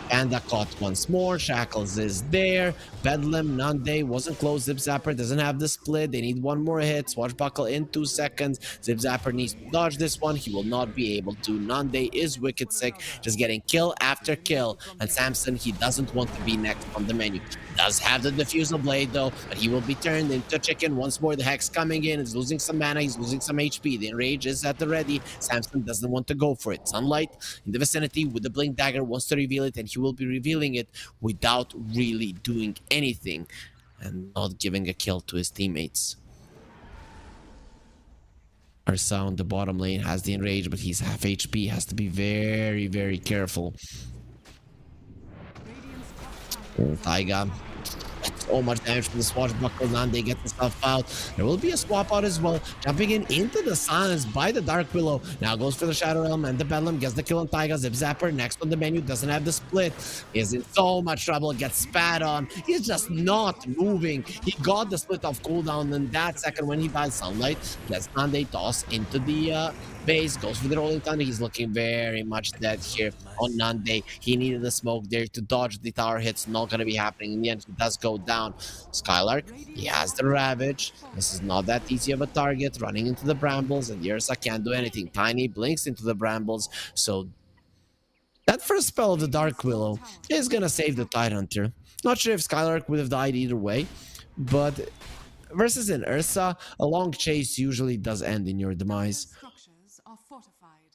Panda caught once more. Shackles is there. Bedlam, Nande wasn't close. Zip Zapper doesn't have the split. They need one more hit. Swashbuckle in 2 seconds. Zip Zapper needs to dodge this one. He will not be able to. Nande is wicked sick, just getting kill after kill. And Samson, he doesn't want to be next on the menu. Does have the Diffusal Blade though, but he will be turned into chicken once more. The Hex coming in. He's losing some mana. He's losing some HP. The Enrage is at the ready. Samson doesn't want to go for it. Sunlight in the vicinity with the Blink Dagger wants to reveal it, and he will be revealing it without really doing anything and not giving a kill to his teammates. Ursa on the bottom lane has the Enrage, but he's half HP. Has to be very, very careful. Taiga. So much damage from the Swashbuckle. Nande gets himself out. There will be a swap out as well. Jumping in into the silence by the Dark Willow. Now goes for the Shadow Realm and the Bedlam. Gets the kill on Taiga. Zip Zapper next on the menu. Doesn't have the split. Is in so much trouble. Gets spat on. He's just not moving. He got the split off cooldown in that second when he died. Sunlight gets Nande toss into the base. Goes for the Rolling Thunder. He's looking very much dead here on Nande. He needed the smoke there to dodge the tower hits. Not going to be happening. In the end, he does go down. Skylark, he has the Ravage. This is not that easy of a target. Running into the brambles, and Ursa can't do anything. Tiny blinks into the brambles, so that first spell of the Dark Willow is gonna save the Tidehunter. Not sure if Skylark would have died either way, but versus an Ursa, a long chase usually does end in your demise. Structures are fortified.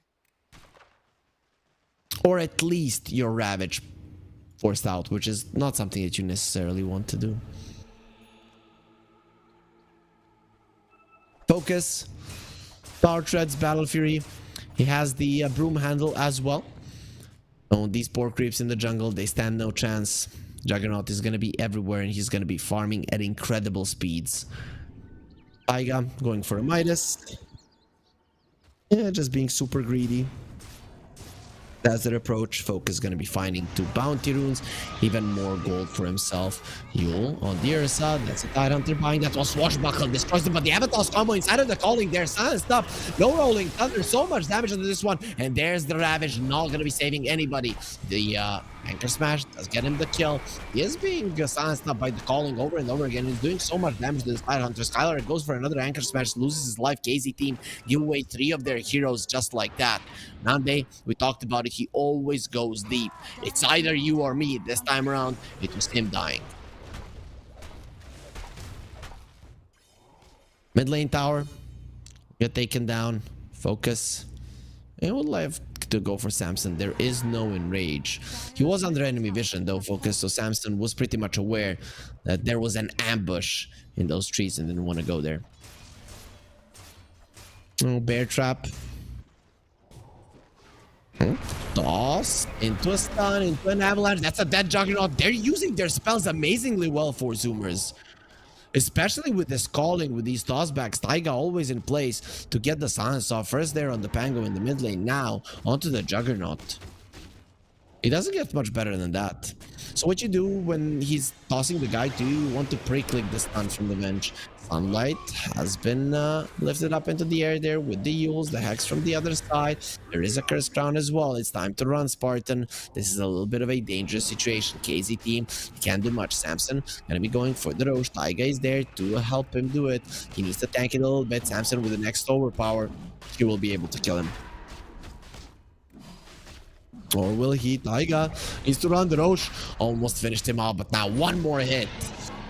Or at least your Ravage forced out, which is not something that you necessarily want to do. Focus. Power Treads, Battle Fury. He has the broom handle as well. Oh, these poor creeps in the jungle, they stand no chance. Juggernaut is going to be everywhere, and he's going to be farming at incredible speeds. Taiga going for a Midas. Yeah, just being super greedy. As their approach, Focus is going to be finding 2 bounty runes, even more gold for himself. Yule on the Ursa, that's a Tidehunter buying that. Was Swashbuckle destroys them, but the Avatar's combo inside of the calling there. Silenced up, no rolling thunder, so much damage into this one, and there's the Ravage, not going to be saving anybody. The Anchor Smash does get him the kill. He is being silenced up by the calling over and over again. He's doing so much damage to this Tidehunter. Skylar goes for another Anchor Smash, loses his life. KZ team give away 3 of their heroes just like that. Nande, we talked about it, he always goes deep. It's either you or me. This time around, it was him dying. Mid lane tower, get taken down. Focus. I would like to go for Samson. There is no Enrage. He was under enemy vision though, Focus, so Samson was pretty much aware that there was an ambush in those trees and didn't want to go there. Oh, Bear Trap. Toss into a stun, into an avalanche. That's a dead Juggernaut. They're using their spells amazingly well for Zoomers. Especially with this calling, with these tossbacks. Taiga always in place to get the silence off. First there on the Pango in the mid lane. Now onto the Juggernaut. It doesn't get much better than that. So what you do when he's tossing the guy, do you want to pre-click the stun from the bench? Sunlight has been lifted up into the air there with the Yules, the Hex from the other side. There is a Curse Crown as well. It's time to run, Spartan. This is a little bit of a dangerous situation. KZ team can't do much. Samson gonna be going for the Roche. Taiga is there to help him do it. He needs to tank it a little bit. Samson with the next overpower, he will be able to kill him. Or will he? Taiga needs to run the Roche. Almost finished him out, but now one more hit.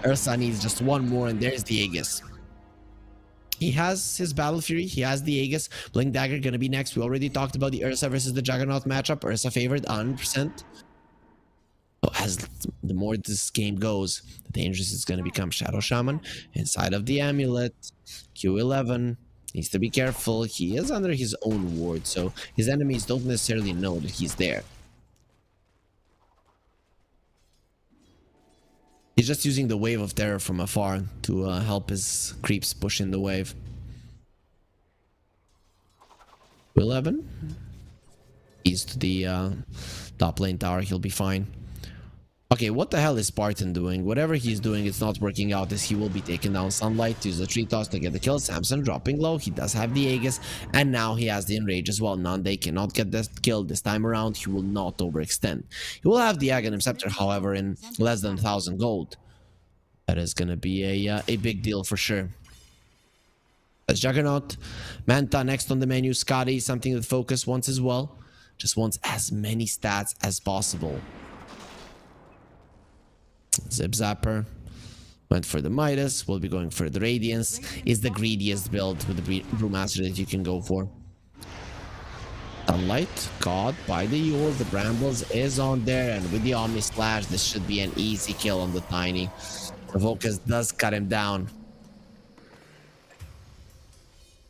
Ursa needs just one more, and there's the Aegis. He has his Battle Fury. He has the Aegis. Blink Dagger gonna be next. We already talked about the Ursa versus the Juggernaut matchup. Ursa favored 100%. So as the more this game goes, the dangerous is gonna become Shadow Shaman inside of the amulet. Q11 needs to be careful. He is under his own ward, so his enemies don't necessarily know that he's there. He's just using the Wave of Terror from afar to help his creeps push in the wave. 11. East to the top lane tower, he'll be fine. Okay, what the hell is Spartan doing? Whatever he's doing, it's not working out, as he will be taking down Sunlight to use the tree toss to get the kill. Samson dropping low. He does have the Aegis, and now he has the Enrage as well. Nande cannot get this kill this time around. He will not overextend. He will have the Aghanim Scepter, however, in less than 1,000 gold. That is going to be a big deal for sure. That's Juggernaut. Manta next on the menu. Scotty, something that Focus wants as well. Just wants as many stats as possible. Zip Zapper went for the Midas, will be going for the Radiance. Is the greediest build with the Brewmaster that you can go for. Sunlight caught by the Yules. The Brambles is on there, and with the Omni Slash, this should be an easy kill on the Tiny. The Focus does cut him down.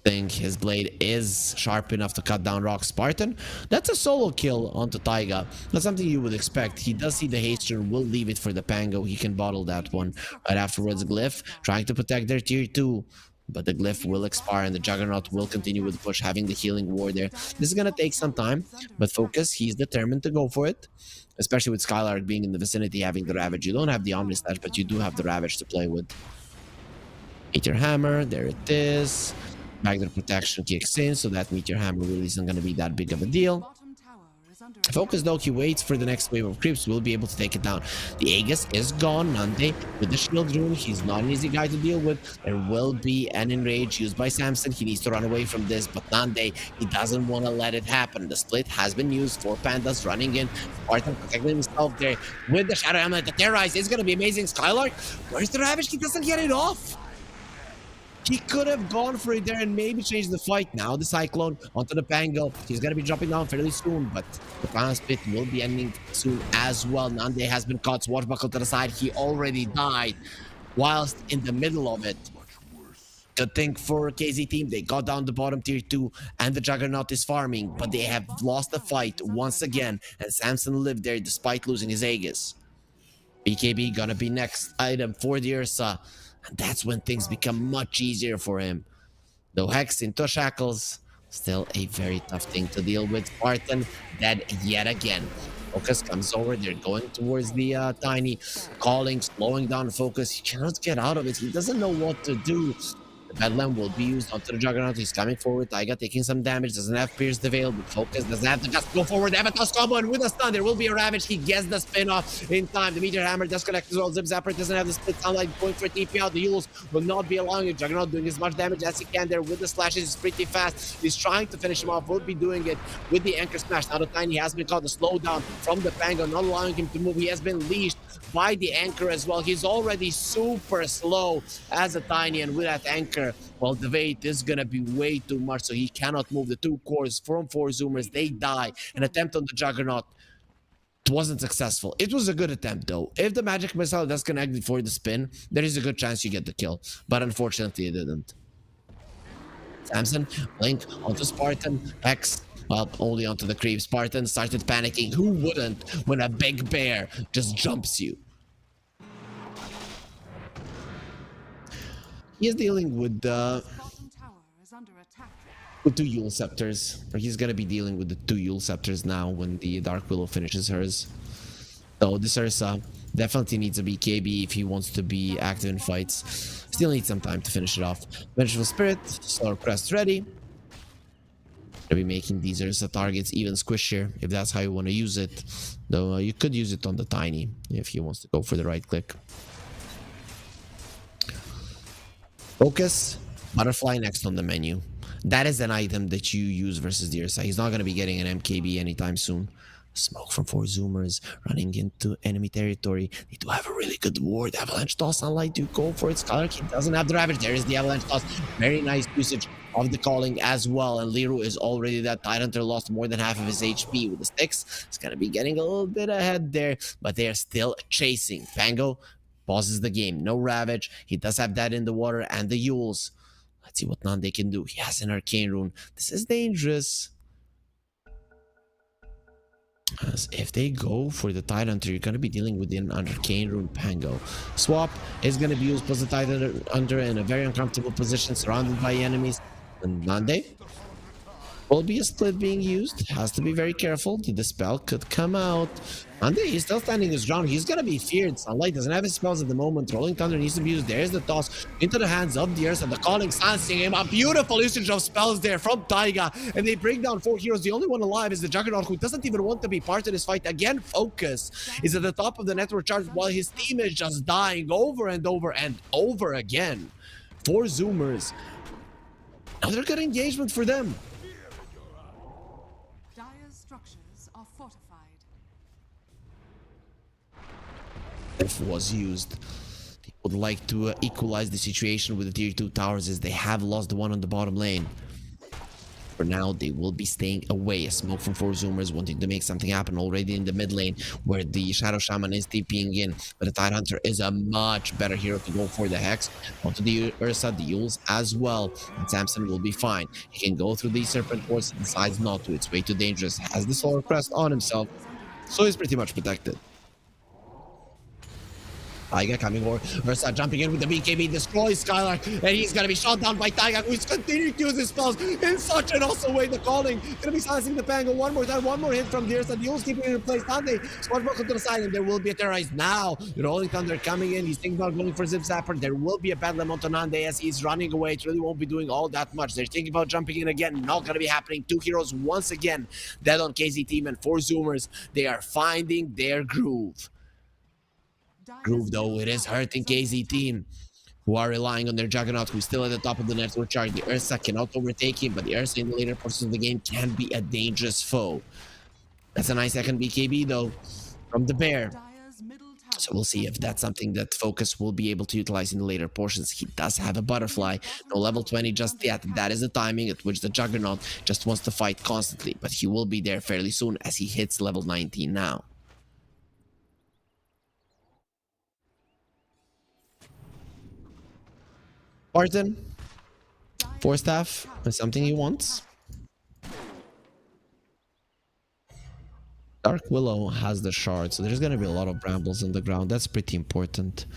I think his blade is sharp enough to cut down Rock Spartan. That's a solo kill onto Taiga. That's something you would expect. He does see the haste and will leave it for the Pango. He can bottle that one. Right afterwards, Glyph trying to protect their tier 2. But the Glyph will expire and the Juggernaut will continue with the push, having the healing war there. This is going to take some time, but Focus, he's determined to go for it. Especially with Skylark being in the vicinity, having the Ravage. You don't have the Omni Slash, but you do have the Ravage to play with. Meteor Hammer, there it is. Magnet Protection kicks in, so that Meteor Hammer really isn't going to be that big of a deal. Focus though, he waits for the next wave of creeps, will be able to take it down. The Aegis is gone. Nande with the shield rune, he's not an easy guy to deal with. There will be an Enrage used by Samson. He needs to run away from this, but Nande, he doesn't want to let it happen. The split has been used for Pandas running in. Spartan protecting himself there with the Shadow Hamlet. The Terrorize is going to be amazing. Skylark, where's the Ravage? He doesn't get it off. He could have gone for it there and maybe changed the fight. Now the Cyclone onto the Pango. He's going to be dropping down fairly soon, but the Crown Split will be ending soon as well. Nande has been caught. Swashbuckle to the side. He already died whilst in the middle of it. Good thing for KZ team. They got down the bottom tier 2 and the Juggernaut is farming, but they have lost the fight once again. And Samson lived there despite losing his Aegis. BKB gonna be next item for the Ursa. And that's when things become much easier for him. Though Hex into Shackles, still a very tough thing to deal with. Spartan dead yet again. Focus comes over, they're going towards the Tiny. Calling, slowing down Focus. He cannot get out of it, he doesn't know what to do. The Bedlam will be used onto the Juggernaut. He's coming forward. Taiga taking some damage. Doesn't have Pierce the Veil, but Focus doesn't have the guts to go forward. Avatar's combo, and with a stun, there will be a Ravage. He gets the spin off in time. The Meteor Hammer does connect as well. Zip Zapper doesn't have the split. Sunlight going for TP out. The Yules will not be allowing it. Juggernaut doing as much damage as he can there with the slashes. He's pretty fast. He's trying to finish him off. Will be doing it with the Anchor Smash. Now the Tiny has been caught. The slowdown from the Pango, not allowing him to move. He has been leashed by the Anchor as well. He's already super slow as a Tiny, and with that Anchor, well, the weight is gonna be way too much, so he cannot move. The 2 cores from 4 Zoomers, they die. An attempt on the Juggernaut wasn't successful. It was a good attempt though. If the magic missile does connect before the spin, there is a good chance you get the kill, but unfortunately it didn't. Samson, Blink onto Spartan, Hex, well, only onto the creep. Spartan started panicking. Who wouldn't when a big bear just jumps you? He is dealing with 2 Yule Scepters. Or he's gonna be dealing with the 2 Yule Scepters now when the Dark Willow finishes hers. So this Ursa definitely needs a BKB if he wants to be active in fights. Still needs some time to finish it off. Vengeful Spirit, Solar Crest ready. Gonna be making these Ursa targets even squishier if that's how you want to use it. Though you could use it on the Tiny if he wants to go for the right click. Focus, Butterfly next on the menu. That is an item that you use versus the Ursa. He's not going to be getting an MKB anytime soon. Smoke from 4 Zoomers running into enemy territory. They do have a really good ward. Avalanche Toss, Sunlight do go for it. Skylark, he doesn't have the Ravage. There is the Avalanche Toss. Very nice usage of the Calling as well. And Liru is already that Tidehunter, lost more than half of his HP with the sticks. He's going to be getting a little bit ahead there, but they are still chasing. Pango pauses the game. No Ravage. He does have that in the water and the Yules. Let's see what Nande can do. He has an Arcane Rune. This is dangerous. As if they go for the Tidehunter, you're going to be dealing with an Arcane Rune Pango. Swap is going to be used plus the Tidehunter in a very uncomfortable position, surrounded by enemies. And Nande Will be a split being used. Has to be very careful. The spell could come out. Ande, he's still standing his ground. He's gonna be feared. Sunlight doesn't have his spells at the moment. Rolling Thunder needs to be used. There's the toss into the hands of the Earth, and the calling silencing him. A beautiful usage of spells there from Taiga. And they bring down 4 heroes. The only one alive is the Juggernaut, who doesn't even want to be part of this fight. Again, Focus is at the top of the network charge while his team is just dying over and over and over again. 4 Zoomers. Another good engagement for them. Dire's structures are fortified. If was used, they would like to equalize the situation with the tier 2 towers, as they have lost the one on the bottom lane. For now, they will be staying away. A smoke from 4 Zoomers wanting to make something happen already in the mid lane, where the Shadow Shaman is TPing in. But the Tide Hunter is a much better hero to go for the Hex. Onto the Ursa, the Yules as well. And Samson will be fine. He can go through the Serpent Wards and decides not to. It's way too dangerous. Has the Solar Crest on himself, so he's pretty much protected. Taiga coming over. Ursa jumping in with the BKB, destroys Skylark, and he's gonna be shot down by Taiga, who's continuing to use his spells in such an awesome way. The calling gonna be silencing the Pango one more time. One more hit from the Ursa. The Yules keeping it in place. Dante Squad broken to the side, and there will be a terrorize now. The Rolling Thunder coming in. He's thinking about going for Zip Zapper. There will be a battle on Nande as he's running away. It really won't be doing all that much. They're thinking about jumping in again. Not gonna be happening. 2 heroes once again dead on KZ team, and 4 Zoomers. They are finding their groove. Though it is hurting KZ team, who are relying on their Juggernaut, who's still at the top of the network chart. The Ursa cannot overtake him, but the Ursa in the later portions of the game can be a dangerous foe. That's a nice second BKB though from the Bear. So we'll see if that's something that Focus will be able to utilize in the later portions. He does have a Butterfly, no level 20 just yet. That is the timing at which the Juggernaut just wants to fight constantly, but he will be there fairly soon as he hits level 19 now. Spartan, 4 staff is something he wants. Dark Willow has the shard, so there's gonna be a lot of brambles on the ground. That's pretty important.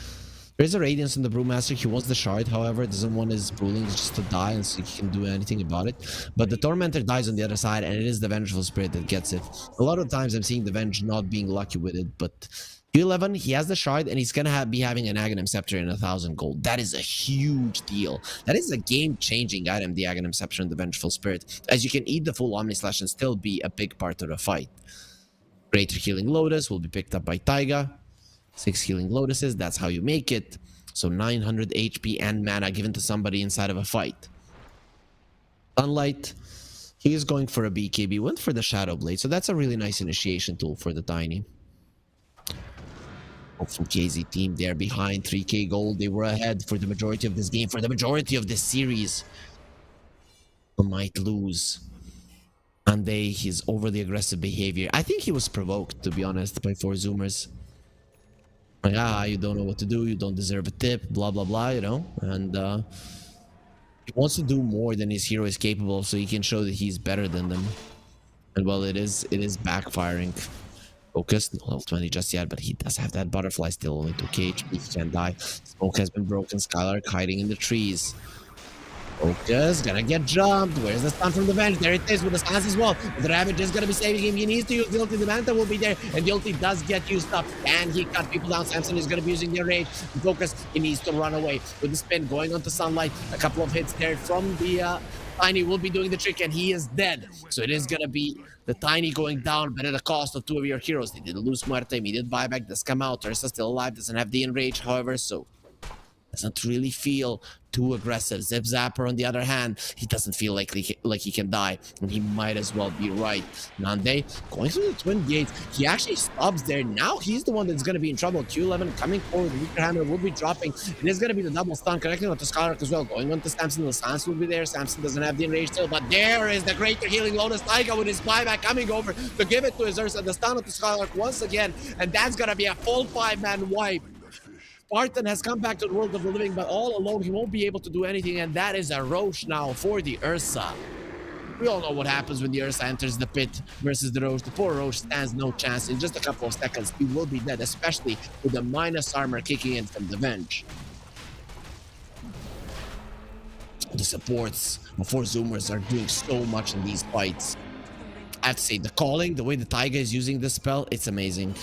There's a Radiance in the Brewmaster. He wants the shard, however, doesn't want his Brewlings just to die, and so he can do anything about it. But the Tormentor dies on the other side, and it is the Vengeful Spirit that gets it. A lot of times I'm seeing the Venge not being lucky with it, but Q11, he has the shard, and he's gonna be having an Aghanim Scepter and 1,000 gold. That is a huge deal. That is a game-changing item, the Aghanim Scepter and the Vengeful Spirit, as you can eat the full Omni Slash and still be a big part of the fight. Greater Healing Lotus will be picked up by Taiga. 6 Healing Lotuses, that's how you make it. So 900 HP and mana given to somebody inside of a fight. Sunlight, he is going for a BKB, went for the Shadow Blade, so that's a really nice initiation tool for the Tiny. From KZ team, they're behind 3k gold. They were ahead for the majority of this game, for the majority of this series. They might lose. And his overly aggressive behavior, I think he was provoked, to be honest, by 4 Zoomers. Like, you don't know what to do, you don't deserve a tip, blah blah blah, you know. And he wants to do more than his hero is capable of, so he can show that he's better than them. And well, it is backfiring. Focus, no level 20 just yet, but he does have that Butterfly still, only 2k HP, he can't die. Smoke has been broken, Skylark hiding in the trees. Focus, gonna get jumped. Where's the stun from the Venge? There it is with the stance as well. The Ravage is gonna be saving him. He needs to use the ulti. The Manta will be there, and the ulti does get used up. And he cut people down. Samson is gonna be using the rage. Focus, he needs to run away with the spin, going onto Sunlight. A couple of hits there from the Tiny will be doing the trick, and he is dead. So it is gonna be the Tiny going down, but at the cost of 2 of your heroes. They did lose Muerte, immediate buyback does come out. Ursa still alive, doesn't have the enrage, however, so doesn't really feel too aggressive. Zip Zapper, on the other hand, he doesn't feel like he can die, and he might as well be right. Nande going through the Twin Gates, he actually stops there. Now he's the one that's going to be in trouble. Q11 coming forward, Weaker Hammer will be dropping. It is going to be the double stun, connecting onto Skylark as well. Going on to Samson, the stance will be there. Samson doesn't have the enrage still, but there is the Greater Healing Lotus. Taiga with his buyback coming over to give it to his Ursa. The stun onto Skylark once again, and that's going to be a full 5-man wipe. Spartan has come back to the world of the living, but all alone he won't be able to do anything, and that is a Roche now for the Ursa. We all know what happens when the Ursa enters the pit versus the Roche. The poor Roche stands no chance. In just a couple of seconds, he will be dead, especially with the minus armor kicking in from the Venge. the supports before Zoomers are doing so much in these fights. I have to say, the calling, the way the Taiga is using this spell, it's amazing.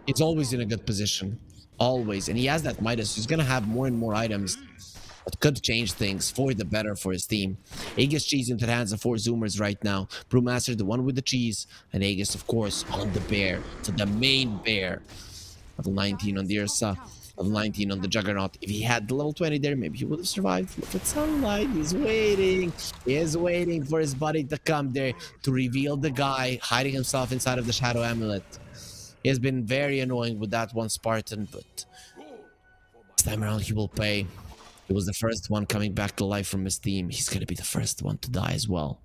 It's always in a good position. Always. And he has that Midas. He's going to have more and more items that could change things for the better for his team. Aegis cheese into the hands of 4 Zoomers right now. Brewmaster, the one with the cheese. And Aegis, of course, on the bear. So the main bear. Level 19 on the Ursa. Level 19 on the Juggernaut. If he had the level 20 there, maybe he would have survived. Look at Sunlight. He's waiting. He is waiting for his buddy to come there to reveal the guy hiding himself inside of the Shadow Amulet. He has been very annoying with that one Spartan, but this time around he will pay. He was the first one coming back to life from his team. He's going to be the first one to die as well.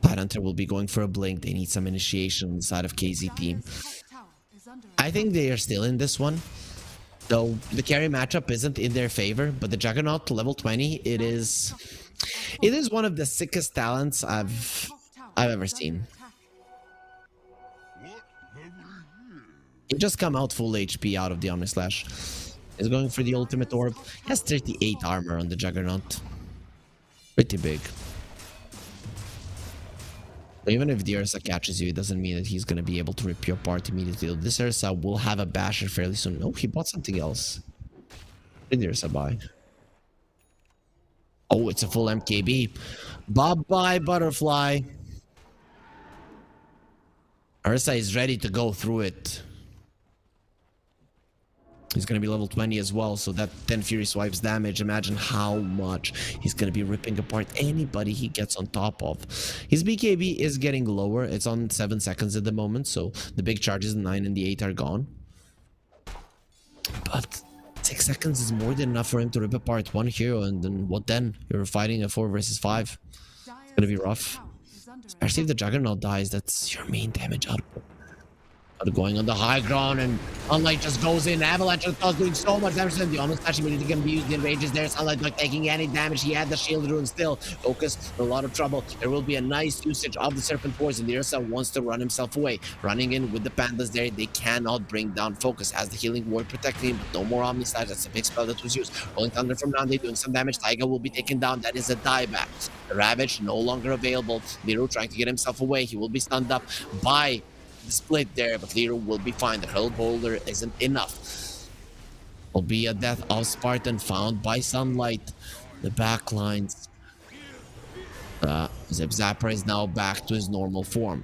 Hunter will be going for a blink. They need some initiation on the side of KZ team. I think they are still in this one. Though the carry matchup isn't in their favor, but the Juggernaut level 20, it is one of the sickest talents I've ever seen. He just come out full HP out of the Omnislash. He's going for the ultimate orb. He has 38 armor on the Juggernaut. Pretty big. Even if the Ursa catches you, it doesn't mean that he's going to be able to rip you apart immediately. This Ursa will have a basher fairly soon. Oh, he bought something else. What did the Ursa buy? Oh, it's a full MKB. Bye-bye, Butterfly. Ursa is ready to go through it. He's going to be level 20 as well, so that 10 Fury Swipes damage, imagine how much he's going to be ripping apart anybody he gets on top of. His BKB is getting lower. It's on 7 seconds at the moment, so the big charges, the 9 and the 8 are gone. But 6 seconds is more than enough for him to rip apart one hero, and then what then? You're fighting a 4 versus 5. It's going to be rough. Especially if the Juggernaut dies, that's your main damage output. Going on the high ground, and Sunlight just goes in. Avalanche is doing so much damage to him. The almost actually immediately going to be used in rages there. Sunlight not taking any damage. He had the shield rune still. Focus, a lot of trouble. There will be a nice usage of the Serpent Poison. The Ursa wants to run himself away. Running in with the Pandas there. They cannot bring down Focus. Has the healing ward protecting him, but no more Omnislash. That's a big spell that was used. Rolling Thunder from Nandi doing some damage. Taiga will be taken down. That is a dieback. The Ravage no longer available. Liru trying to get himself away. He will be stunned up by the split there, but Liru will be fine. The Hurl Boulder isn't enough. Will be a death of Spartan found by Sunlight. The backlines. Zip Zapper is now back to his normal form.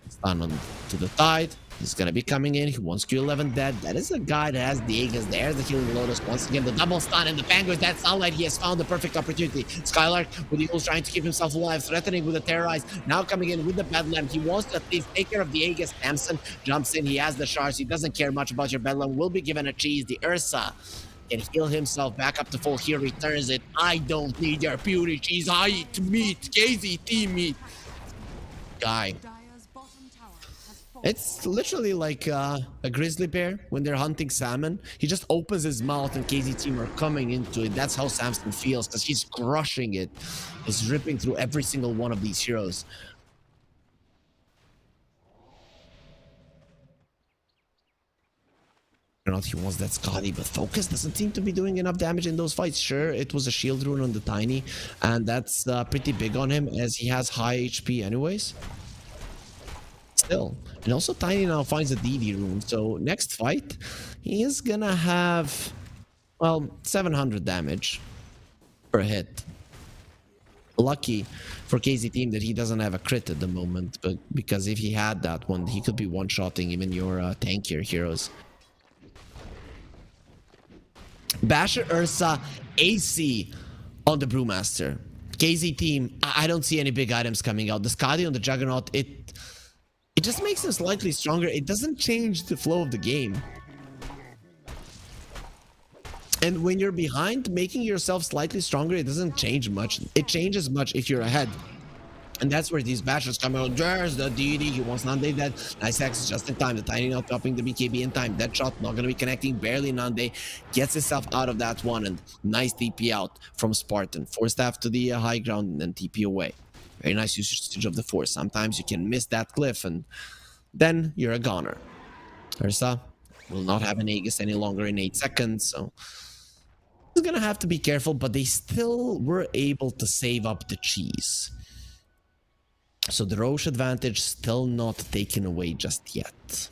Stun on to the Tide. He's gonna be coming in. He wants Q11 dead. That is a guy that has the Aegis. There's the Healing Lotus. Once again, the double stun and the Pango is dead. Sunlight, he has found the perfect opportunity. Skylark with the Eagles trying to keep himself alive, threatening with the Terrorize. Now coming in with the Bedlam. He wants to at least take care of the Aegis. Samson jumps in. He has the shards. He doesn't care much about your Bedlam. Will be given a cheese. The Ursa can heal himself back up to full. He returns it. I don't need your beauty cheese. I eat meat. KZT meat. Guy. It's literally like a grizzly bear when they're hunting salmon. He just opens his mouth and KZ team are coming into it. That's how Samson feels, because he's crushing it. He's ripping through every single one of these heroes. Not he wants that Scotty, but Focus doesn't seem to be doing enough damage in those fights. Sure, it was a shield rune on the Tiny, and that's pretty big on him as he has high HP anyways. Still. And also Tiny now finds a DD rune, so next fight he is gonna have, well, 700 damage per hit. Lucky for KZ team that he doesn't have a crit at the moment, but because if he had that one, he could be one-shotting even your tankier heroes. Basher Ursa AC on the Brewmaster. KZ team, I don't see any big items coming out. The Skadi on the Juggernaut, it just makes him slightly stronger. It doesn't change the flow of the game. And when you're behind, making yourself slightly stronger, it doesn't change much. It changes much if you're ahead. And that's where these bashers come out. There's the DD. He wants Nande dead. Nice X just in time. The Tiny not dropping the BKB in time. Dead shot not going to be connecting. Barely Nande gets himself out of that one. And nice TP out from Spartan. Force staff to the high ground and then TP away. Very nice usage of the Force. Sometimes you can miss that cliff and then you're a goner. Ursa will not have an Aegis any longer in 8 seconds. So He's gonna have to be careful, but they still were able to save up the cheese. So the Roche advantage still not taken away just yet.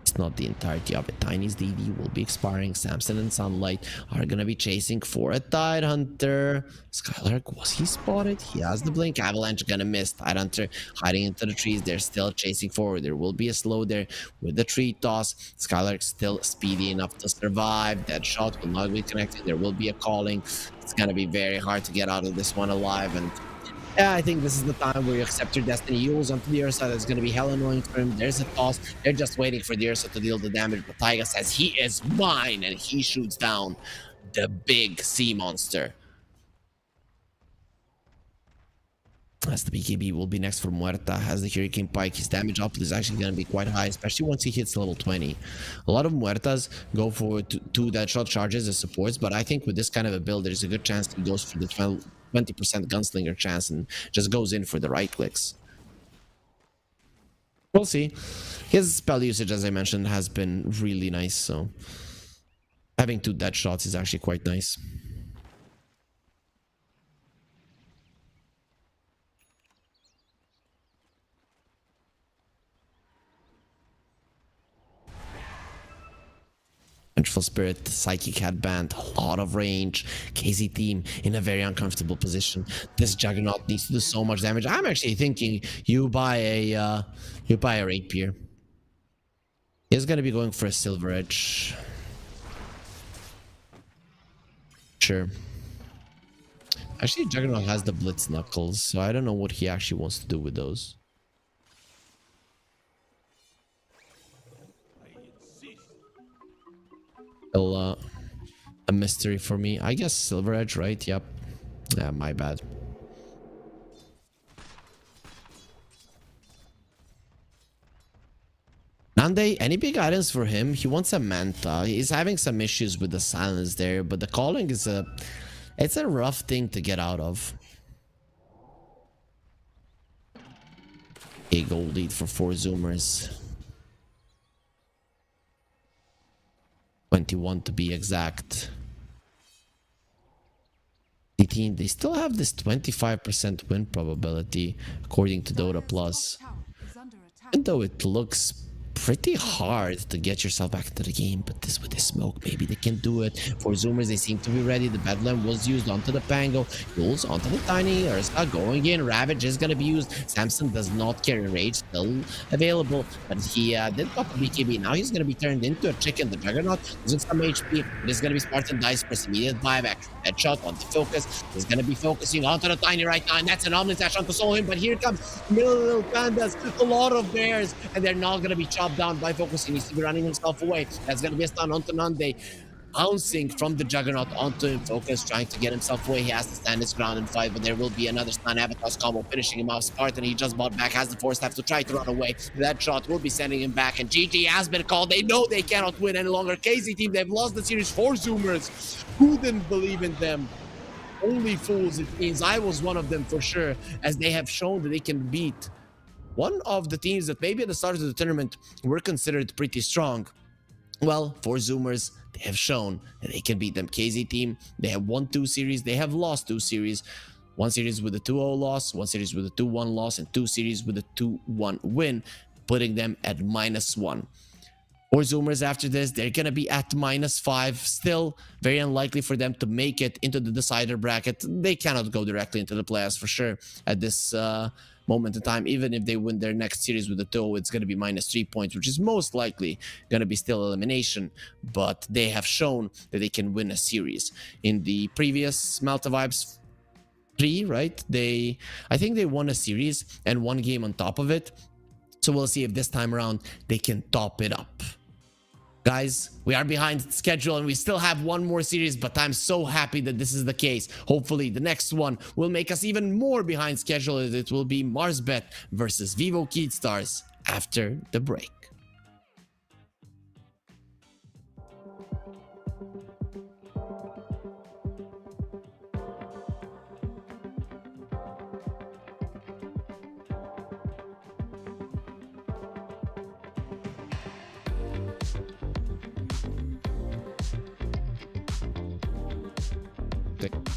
It's not the entirety of it. Tiny's DD will be expiring. Samson and Sunlight are gonna be chasing for a Tide Hunter. Skylark, was he spotted? He has the blink. Avalanche gonna miss. Tide Hunter hiding into the trees. They're still chasing forward. There will be a slow there with the tree toss. Skylark still speedy enough to survive. That shot will not be connected. There will be a calling. It's gonna be very hard to get out of this one alive, and yeah, I think this is the time where you accept your destiny. Yules onto the Ursa. That's going to be hell annoying for him. There's a toss. They're just waiting for the Ursa to deal the damage. But Taiga says he is mine, and he shoots down the big sea monster. As the BKB will be next for Muerta. Has the Hurricane Pike. His damage output is actually going to be quite high, especially once he hits level 20. A lot of Muertas go for two Deadshot charges as supports, but I think with this kind of a build, there's a good chance he goes for the 20% Gunslinger chance and just goes in for the right clicks. We'll see. His spell usage, as I mentioned, has been really nice, so having 2 Deadshots is actually quite nice. Vengeful Spirit, Psychic Headband, a lot of range. KZ team in a very uncomfortable position. This Juggernaut needs to do so much damage. I'm actually thinking you buy a Rapier. He's gonna be going for a Silver Edge. Sure. Actually, Juggernaut has the Blitz Knuckles, so I don't know what he actually wants to do with those. Still a mystery for me. I guess Silver Edge, right? Yep. Yeah, my bad. Nande, any big items for him? He wants a Manta. He's having some issues with the silence there, but the calling is it's a rough thing to get out of. A gold lead for 4 Zoomers. 21 to be exact. 18, they still have this 25% win probability according to Dota Plus. Even though it looks pretty hard to get yourself back into the game, but this with the smoke, maybe they can do it. For Zoomers, they seem to be ready. The Bedlam was used onto the Pango. Yules onto the Tiny. Ursa going in. Ravage is going to be used. Samson does not carry Rage, still available, but he did pop a BKB. Now he's going to be turned into a chicken. The Juggernaut losing some HP. It is going to be Spartan Dice for some immediate buyback. Headshot onto focus. He's going to be focusing onto the Tiny right now, and that's an Omni Dash onto Soul him, but here comes little pandas. A lot of bears, and they're not going to be chopped down by focus. He needs to be running himself away. That's going to be a stun onto Nande. Bouncing from the Juggernaut onto him. Focus trying to get himself away. He has to stand his ground and fight, but there will be another stun. Avatar's combo finishing him off. Spartan, he just bought back, has the force staff to try to run away. That shot will be sending him back, and GG has been called. They know they cannot win any longer. KZ team, they've lost the series. 4 Zoomers. Who didn't believe in them? Only fools, it means. I was one of them for sure, as they have shown that they can beat one of the teams that maybe at the start of the tournament were considered pretty strong. Well, 4 Zoomers, they have shown that they can beat them. KZ team, they have won 2 series, they have lost 2 series. 1 series with a 2-0 loss, 1 series with a 2-1 loss, and 2 series with a 2-1 win, putting them at -1. 4 Zoomers after this, they're gonna be at -5. Still very unlikely for them to make it into the decider bracket. They cannot go directly into the playoffs for sure at this moment in time. Even if they win their next series with a 2, it's going to be -3 points, which is most likely going to be still elimination, but they have shown that they can win a series. In the previous Malta Vibes 3, right, I think they won a series and 1 game on top of it, so we'll see if this time around they can top it up. Guys, we are behind schedule and we still have 1 more series, but I'm so happy that this is the case. Hopefully the next one will make us even more behind schedule, as it will be Marsbet versus Vivo Keydstars after the break. tactic.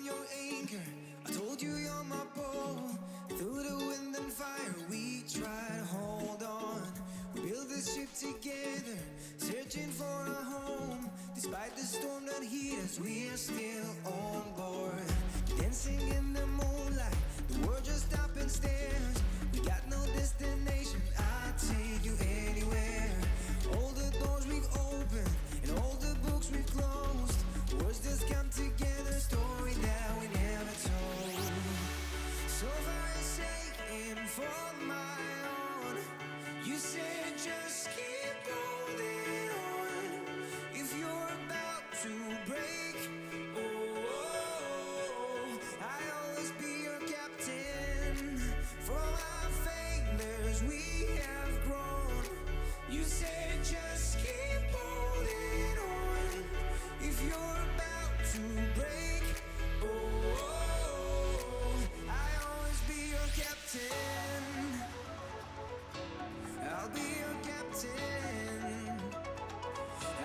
I'm your anchor. I told you you're my bow. Through the wind and fire, we tried to hold on. We built this ship together, searching for a home. Despite the storm that hit us, we're still on board. Dancing in the moonlight, the world just stopped and stares. We got no destination, I'll take you anywhere. All the doors we've opened and all the books we've closed. Words just come together, story that we never told. So far forsaken for my own. You said just keep holding on. If you're about to break, I'll always be your captain. From our failures we have grown. You said just keep holding on. If you're about to break, I'll always be your captain. I'll be your captain.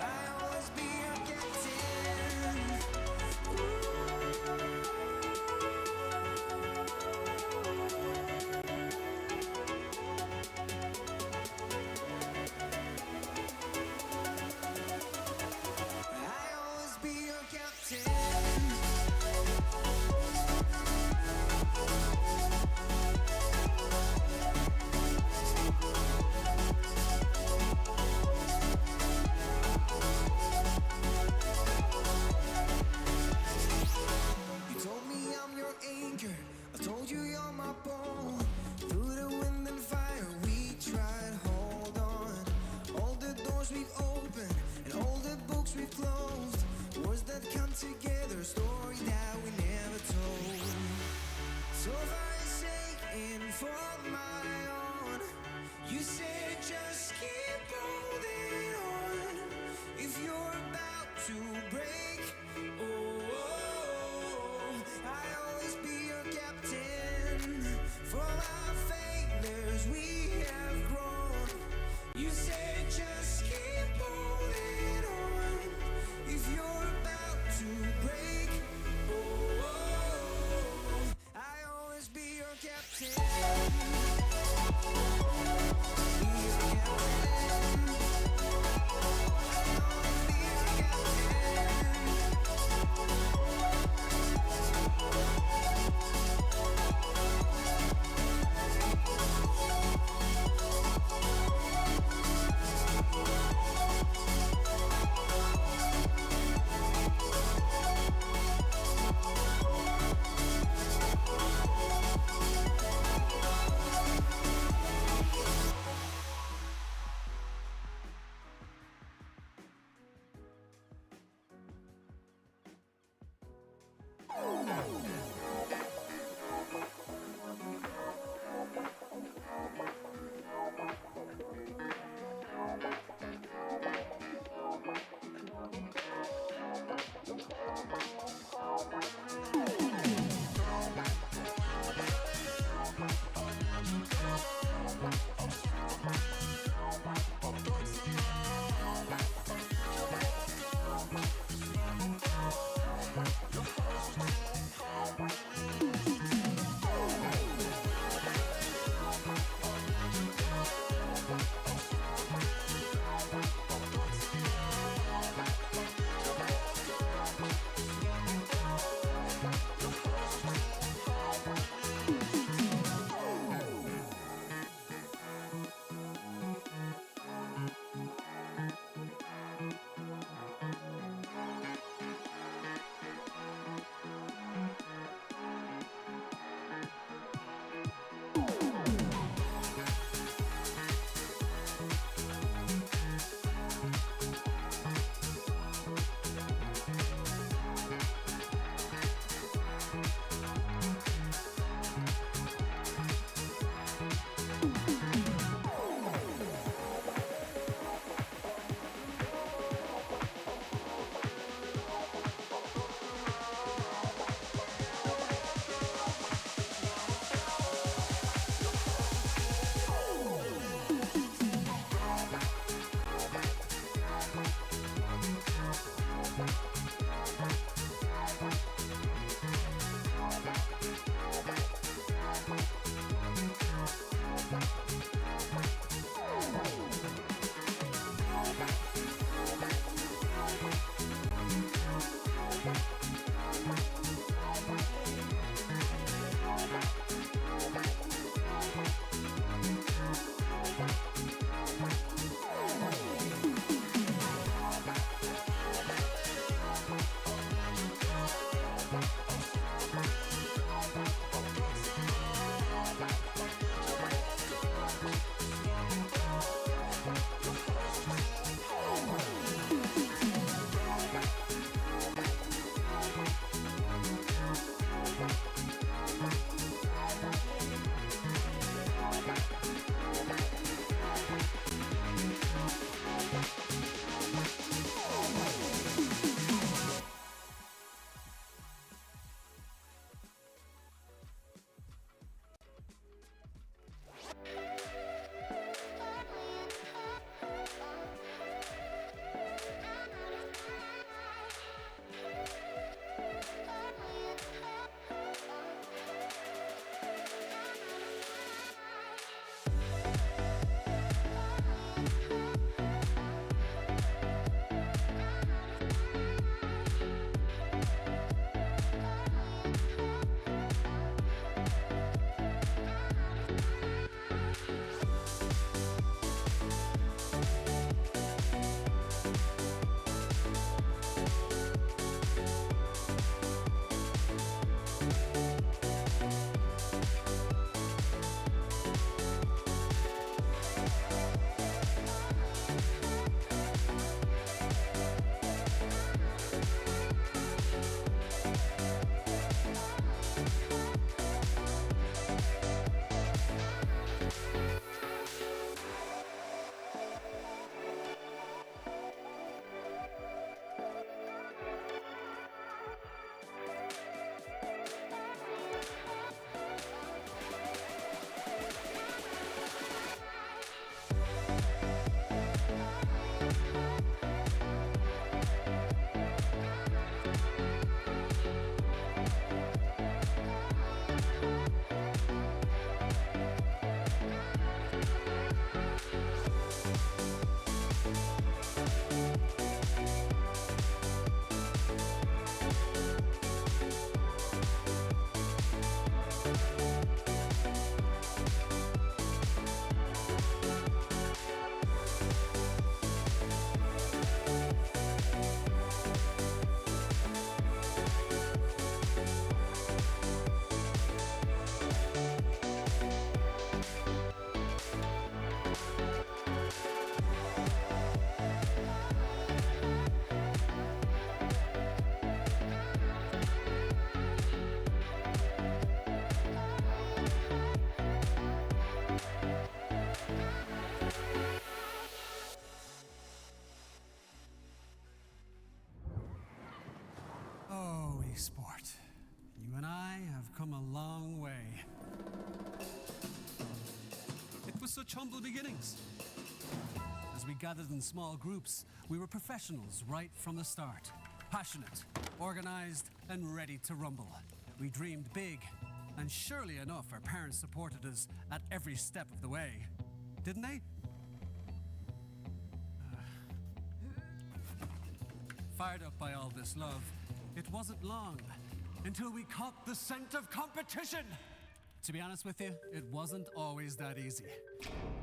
I'll always be your captain. I'll always be your captain. You told me I'm your anchor. I told you you're my bow. Through the wind and fire, we tried hold on. All the doors we've opened and all the books we've closed. Words that come together, story that we never told. So forsaken for my own. You said just keep holding on. If you're about to break, I'll always be your captain. From our failures we have grown. You said just keep holding on. If you're about to break, I'll always be your captain. Be your captain. I'll always be your captain. sport. You and I have come a long way. It was such humble beginnings. As we gathered in small groups, we were professionals right from the start. Passionate, organized, and ready to rumble. We dreamed big, and surely enough, our parents supported us at every step of the way. Didn't they? Fired up by all this love, it wasn't long until we caught the scent of competition. To be honest with you, it wasn't always that easy.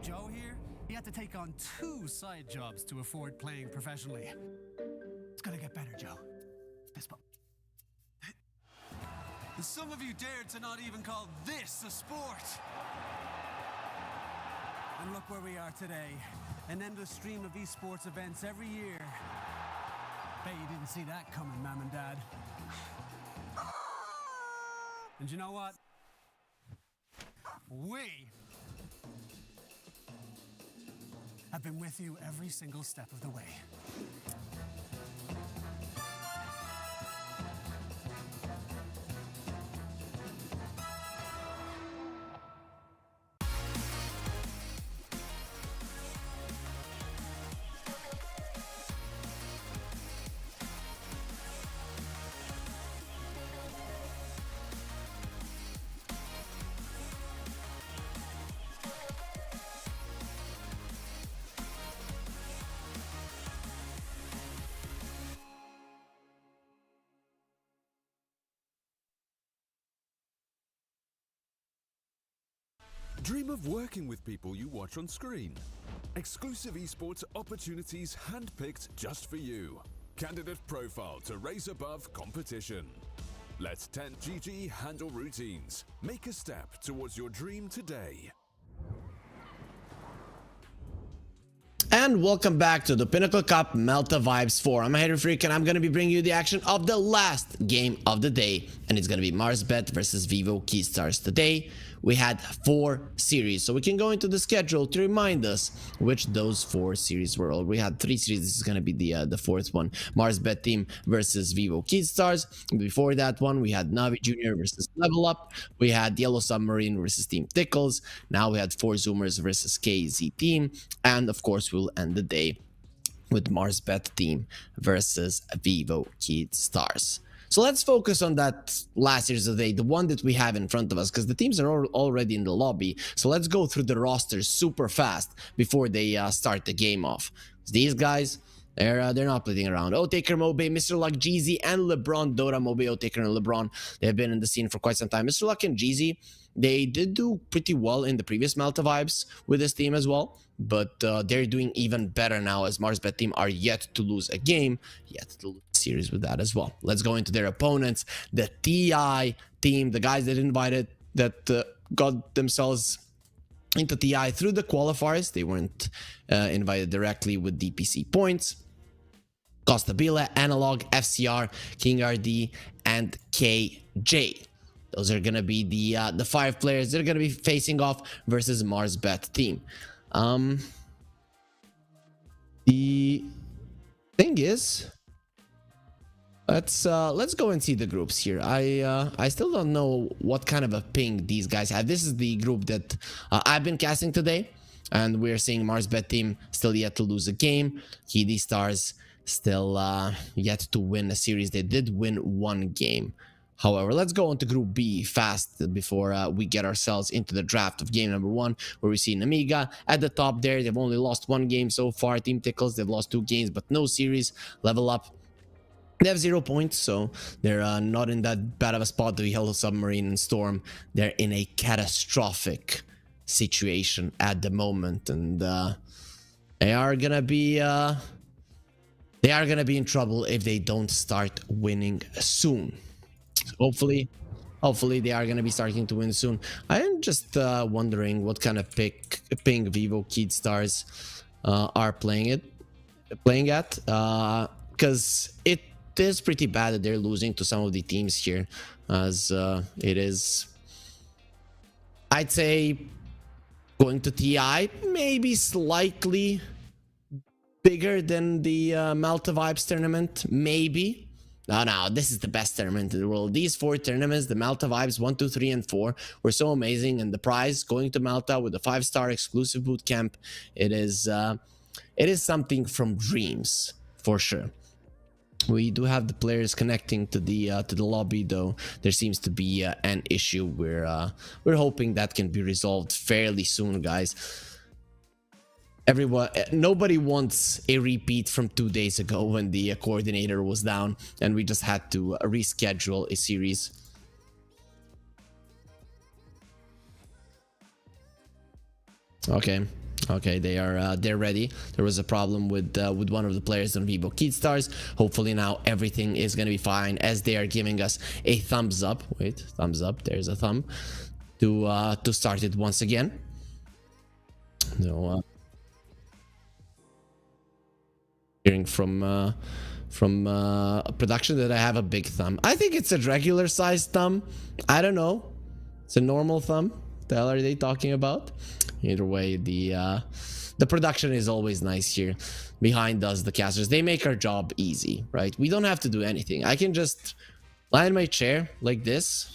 Joe here, he had to take on 2 side jobs to afford playing professionally. It's gonna get better, Joe. Fist bump. And some of you dared to not even call this a sport. And look where we are today. An endless stream of esports events every year. Bet you didn't see that coming, Mom and Dad. And you know what? We have been with you every single step of the way. Dream of working with people you watch on screen. Exclusive esports opportunities handpicked just for you. Candidate profile to raise above competition. Let 10GG handle routines. Make a step towards your dream today. And welcome back to the Pinnacle Cup Malta Vibes 4. I'm a Hater Freak and I'm going to be bringing you the action of the last game of the day. And it's going to be Marsbet versus Vivo Keystars. Today, we had 4 series. So we can go into the schedule to remind us which those 4 series were. We had 3 series. This is going to be the 4th one. Marsbet team versus Vivo Keystars. Before that one, we had Navi Junior versus Level Up. We had Yellow Submarine versus Team Tickles. Now we had 4 Zoomers versus KZ team. And of course, we'll end the day with Marsbet team versus Vivo Keystars. So let's focus on that last series of the day, the one that we have in front of us, because the teams are already in the lobby. So let's go through the rosters super fast before they start the game off. These guys, they're not playing around. Otaker, Mobe, Mr. Luck, Jeezy, and LeBron. Dota, Mobe, Otaker, and LeBron. They've been in the scene for quite some time. Mr. Luck and Jeezy, they did do pretty well in the previous Malta Vibes with this team as well. But they're doing even better now as Marsbet team are yet to lose a game, yet to lose a series with that as well. Let's go into their opponents, the TI team, the guys that got themselves into TI through the qualifiers. They weren't invited directly with DPC points. Costabile, Analog, FCR, King RD, and KJ. Those are gonna be the 5 players that are gonna be facing off versus Marsbet team. The thing is, let's go and see the groups here. I still don't know what kind of a ping these guys have. This is the group that I've been casting today, and we're seeing Marsbet team still yet to lose a game. KD Stars still yet to win a series. They did win 1 game. However, let's go on to Group B fast before we get ourselves into the draft of game number 1, where we see Namiga at the top there. They've only lost 1 game so far. Team Tickles, they've lost 2 games, but no series. Level Up, they have 0 points, so they're not in that bad of a spot. The Yellow Submarine and Storm, they're in a catastrophic situation at the moment, and they are gonna be in trouble if they don't start winning soon. Hopefully they are going to be starting to win soon. I am just wondering what kind of ping Vivo Keystars are playing at, because it is pretty bad that they're losing to some of the teams here, as it is, I'd say, going to TI maybe slightly bigger than the Malta Vibes tournament, maybe. No, this is the best tournament in the world. These 4 tournaments, the Malta Vibes 1, 2, 3, and 4, were so amazing. And the prize going to Malta with a 5-star exclusive boot camp, it is something from dreams for sure. We do have the players connecting to the lobby, though. There seems to be an issue. We're hoping that can be resolved fairly soon, guys. Nobody wants a repeat from 2 days ago when the coordinator was down and we just had to reschedule a series. Okay, they're ready. There was a problem with one of the players on Vivo Keystars. Hopefully now everything is gonna be fine, as they are giving us a thumbs up. Wait, thumbs up. There's a thumb to start it once again. No. Hearing from production that I have a big thumb. I think it's a regular sized thumb. I don't know. It's a normal thumb. What the hell are they talking about? Either way, the production is always nice here. Behind us, the casters, they make our job easy, right? We don't have to do anything. I can just lie in my chair like this.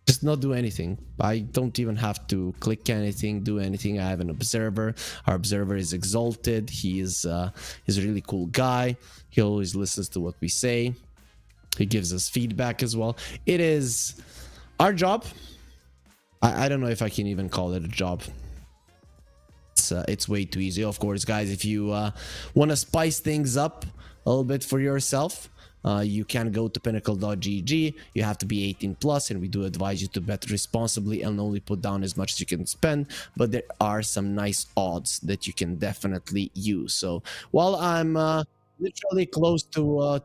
Just not do anything. I don't even have to click anything, do anything. I have an observer. Our observer is Exalted. He's a really cool guy. He always listens to what we say. He gives us feedback as well. It is our job. I don't know if I can even call it a job. It's way too easy. Of course, guys, if you want to spice things up a little bit for yourself. You can go to pinnacle.gg. You have to be 18 plus, and we do advise you to bet responsibly and only put down as much as you can spend. But there are some nice odds that you can definitely use. So while I'm literally close to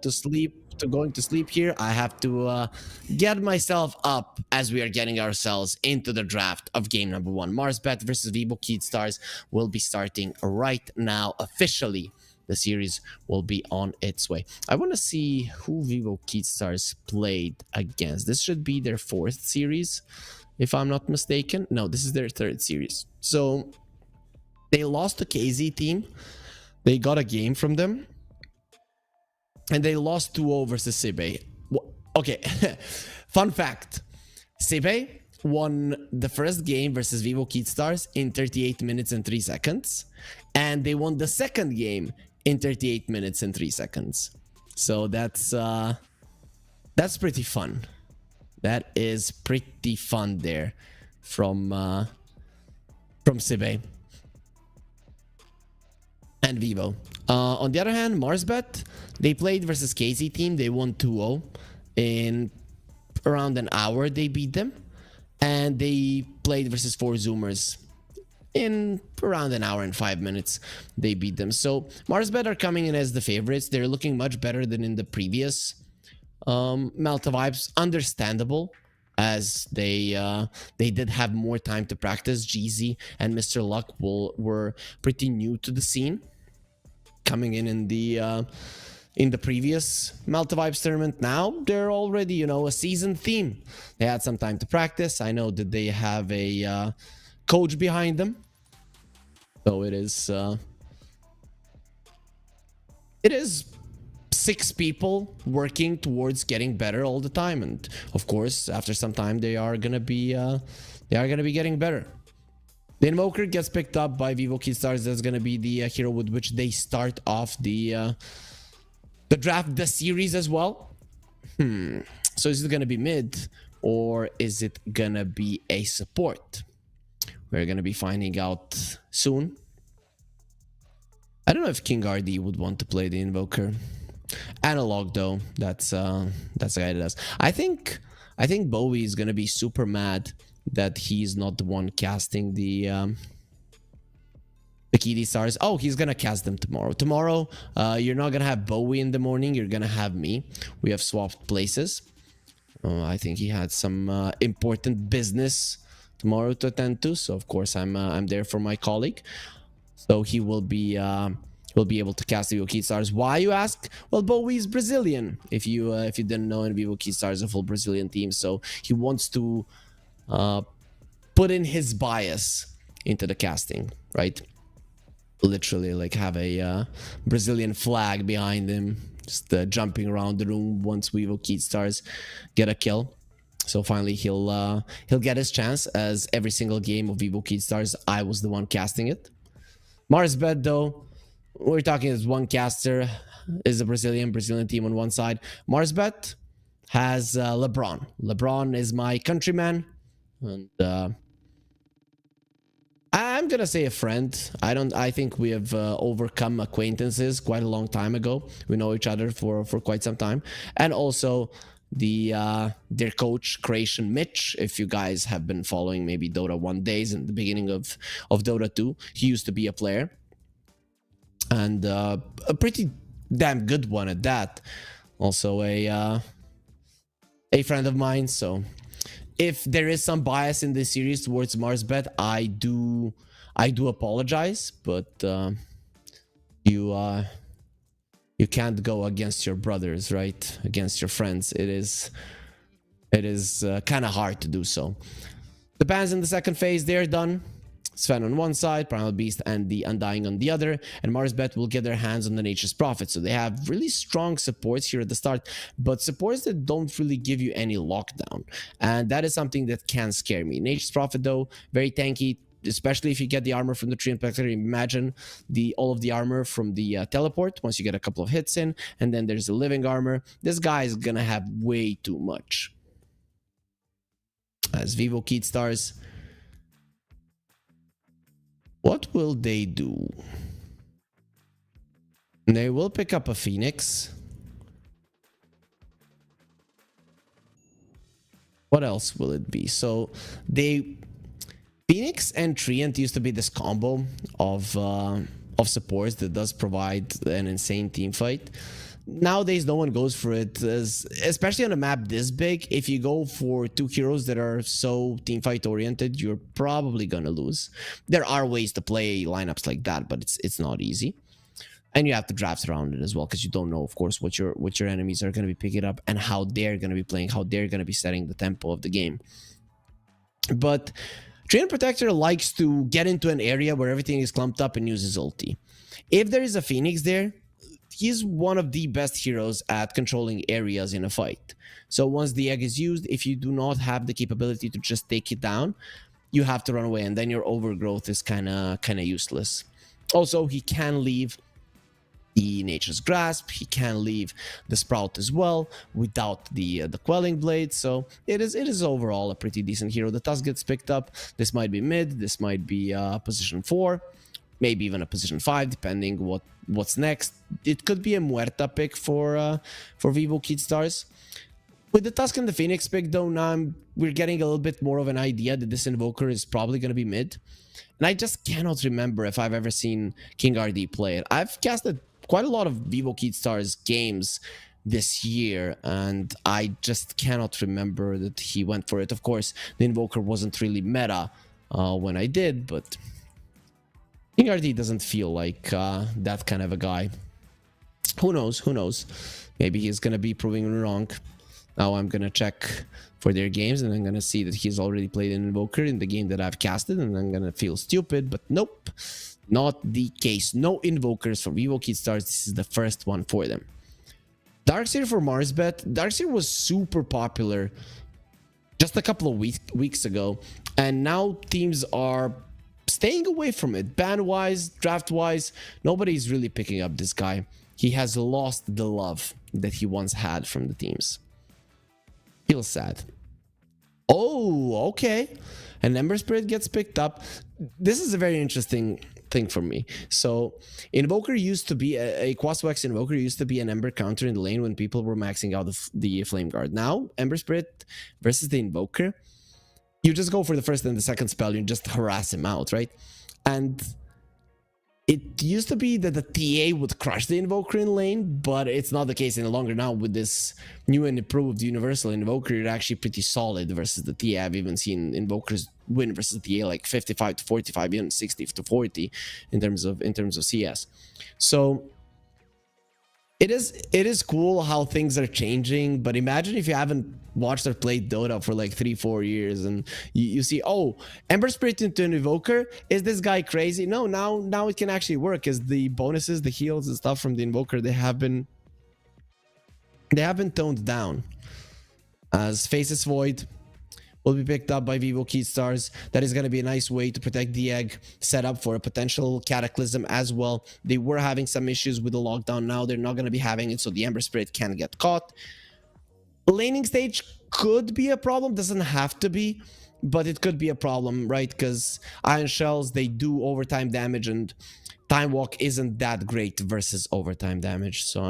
going to sleep here, I have to get myself up as we are getting ourselves into the draft of game number 1. Marsbet versus Vivo Keystars will be starting right now officially. The series will be on its way. I want to see who Vivo Keystars played against. This should be their 4th series, if I'm not mistaken. No, this is their 3rd series. So they lost to KZ team. They got a game from them. And they lost 2-0 versus Sibe. Okay, fun fact. Sibe won the first game versus Vivo Keystars in 38 minutes and 3 seconds. And they won the second game in 38 minutes and 3 seconds. So that's pretty fun. That is pretty fun there from Sibe and Vivo. On the other hand, Marsbet, they played versus KZ team. They won 2-0 in around an hour. They beat them, and they played versus 4 Zoomers in around an hour and 5 minutes. They beat them. So Marsbet are coming in as the favorites. They're looking much better than in the previous Malta vibes. Understandable, as they did have more time to practice. Jeezy and Mr. Luck were pretty new to the scene, coming in the previous Malta Vibes tournament. Now they're already, you know, a seasoned team. They had some time to practice. I know that they have a coach behind them, so it is 6 people working towards getting better all the time, and of course after some time they are gonna be getting better. The Invoker gets picked up by Vivo Keystars. That's gonna be the hero with which they start off the draft, the series as well. So is it gonna be mid, or is it gonna be a support? We're gonna be finding out soon. I don't know if King RD would want to play the Invoker. Analog though, that's the guy that does. I think Bowie is gonna be super mad that he's not the one casting the KD stars. Oh, he's gonna cast them tomorrow. Tomorrow, you're not gonna have Bowie in the morning. You're gonna have me. We have swapped places. I think he had some important business tomorrow to attend to, so of course I'm there for my colleague. So he will be able to cast the Vivo Keystars. Why, you ask? Well, Bowie is Brazilian. If you didn't know, and Vivo Keystars is a full Brazilian team, so he wants to put in his bias into the casting, right? Literally, like, have a Brazilian flag behind him, just jumping around the room once Vivo Keystars get a kill. So finally he'll get his chance, as every single game of Vivo Keystars I was the one casting it. Marsbet though, we're talking as one caster, is a Brazilian team on one side. Marsbet has LeBron. LeBron is my countryman, and I'm gonna say a friend. I think we have overcome acquaintances quite a long time ago. We know each other for quite some time. And also their coach, Creation Mitch, if you guys have been following maybe Dota 1 days in the beginning of Dota 2, he used to be a player, and a pretty damn good one at that. Also a friend of mine. So if there is some bias in this series towards Marsbet, I do apologize, but you can't go against your brothers, right? Against your friends. It is kind of hard to do so. The bans in the second phase, they're done. Sven on one side, Primal Beast and the Undying on the other, and Marsbet will get their hands on the Nature's Prophet. So they have really strong supports here at the start, but supports that don't really give you any lockdown, and that is something that can scare me. Nature's Prophet though, very tanky, especially if you get the armor from the Tree Impactor. Imagine all of the armor from the teleport once you get a couple of hits in, and then there's the living armor. This guy is gonna have way too much. As Vivo Keystars, what will they do? They will pick up a Phoenix. What else will it be? So Phoenix and Treant used to be this combo of supports that does provide an insane team fight. Nowadays, no one goes for it, especially on a map this big. If you go for two heroes that are so teamfight oriented, you're probably gonna lose. There are ways to play lineups like that, but it's not easy. And you have to draft around it as well, because you don't know, of course, what your enemies are going to be picking up and how they're going to be playing, how they're going to be setting the tempo of the game. But Treant Protector likes to get into an area where everything is clumped up and uses ulti. If there is a Phoenix there, he's one of the best heroes at controlling areas in a fight. So once the egg is used, if you do not have the capability to just take it down, you have to run away, and then your overgrowth is kind of useless. Also, he can leave the Nature's Grasp, he can leave the Sprout as well without the Quelling Blade, so it is overall a pretty decent hero. The Tusk gets picked up. This might be mid, this might be position 4, maybe even a position 5, depending what's next. It could be a Muerta pick for Vivo Kid Stars. With the Tusk and the Phoenix pick, though, now we're getting a little bit more of an idea that this Invoker is probably going to be mid. And I just cannot remember if I've ever seen King RD play it. I've casted quite a lot of Vivo Kid Stars games this year, and I just cannot remember that he went for it. Of course, the Invoker wasn't really meta when I did, but King RD doesn't feel like that kind of a guy. Who knows? Who knows? Maybe he's going to be proving me wrong. Now I'm going to check for their games, and I'm going to see that he's already played an Invoker in the game that I've casted, and I'm going to feel stupid, but nope. Not the case. No Invokers for Vivo Kid Stars. This is the first one for them. Darkseer for Marsbet. Darkseer was super popular just a couple of weeks ago, and now teams are staying away from it. Ban-wise, draft-wise, nobody's really picking up this guy. He has lost the love that he once had from the teams. Feels sad. Oh, okay. An Ember Spirit gets picked up. This is a very interesting thing for me. So Invoker used to be a Quaswax Invoker used to be an Ember counter in the lane when people were maxing out the Flame Guard. Now Ember Spirit versus the Invoker, you just go for the first and the second spell, you just harass him out, right? And it used to be that the TA would crush the Invoker in lane, but it's not the case any longer. Now with this new and improved Universal Invoker, you're actually pretty solid versus the TA. I've even seen Invokers win versus the TA like 55 to 45, even 60 to 40 in terms of CS. So it is cool how things are changing, but imagine if you haven't watched or played Dota for like 3-4 years and you see, oh, Ember Spirit into an Invoker, is this guy crazy? No, now it can actually work, as the bonuses, the heals and stuff from the Invoker, they have been toned down. As Faceless Void will be picked up by Vivo Kid Stars. That is going to be a nice way to protect the egg, set up for a potential Cataclysm as well. They were having some issues with the lockdown. Now they're not going to be having it, so the Ember Spirit can get caught. Laning stage could be a problem, doesn't have to be, but it could be a problem, right? Because Iron Shells, they do overtime damage, and Time Walk isn't that great versus overtime damage. So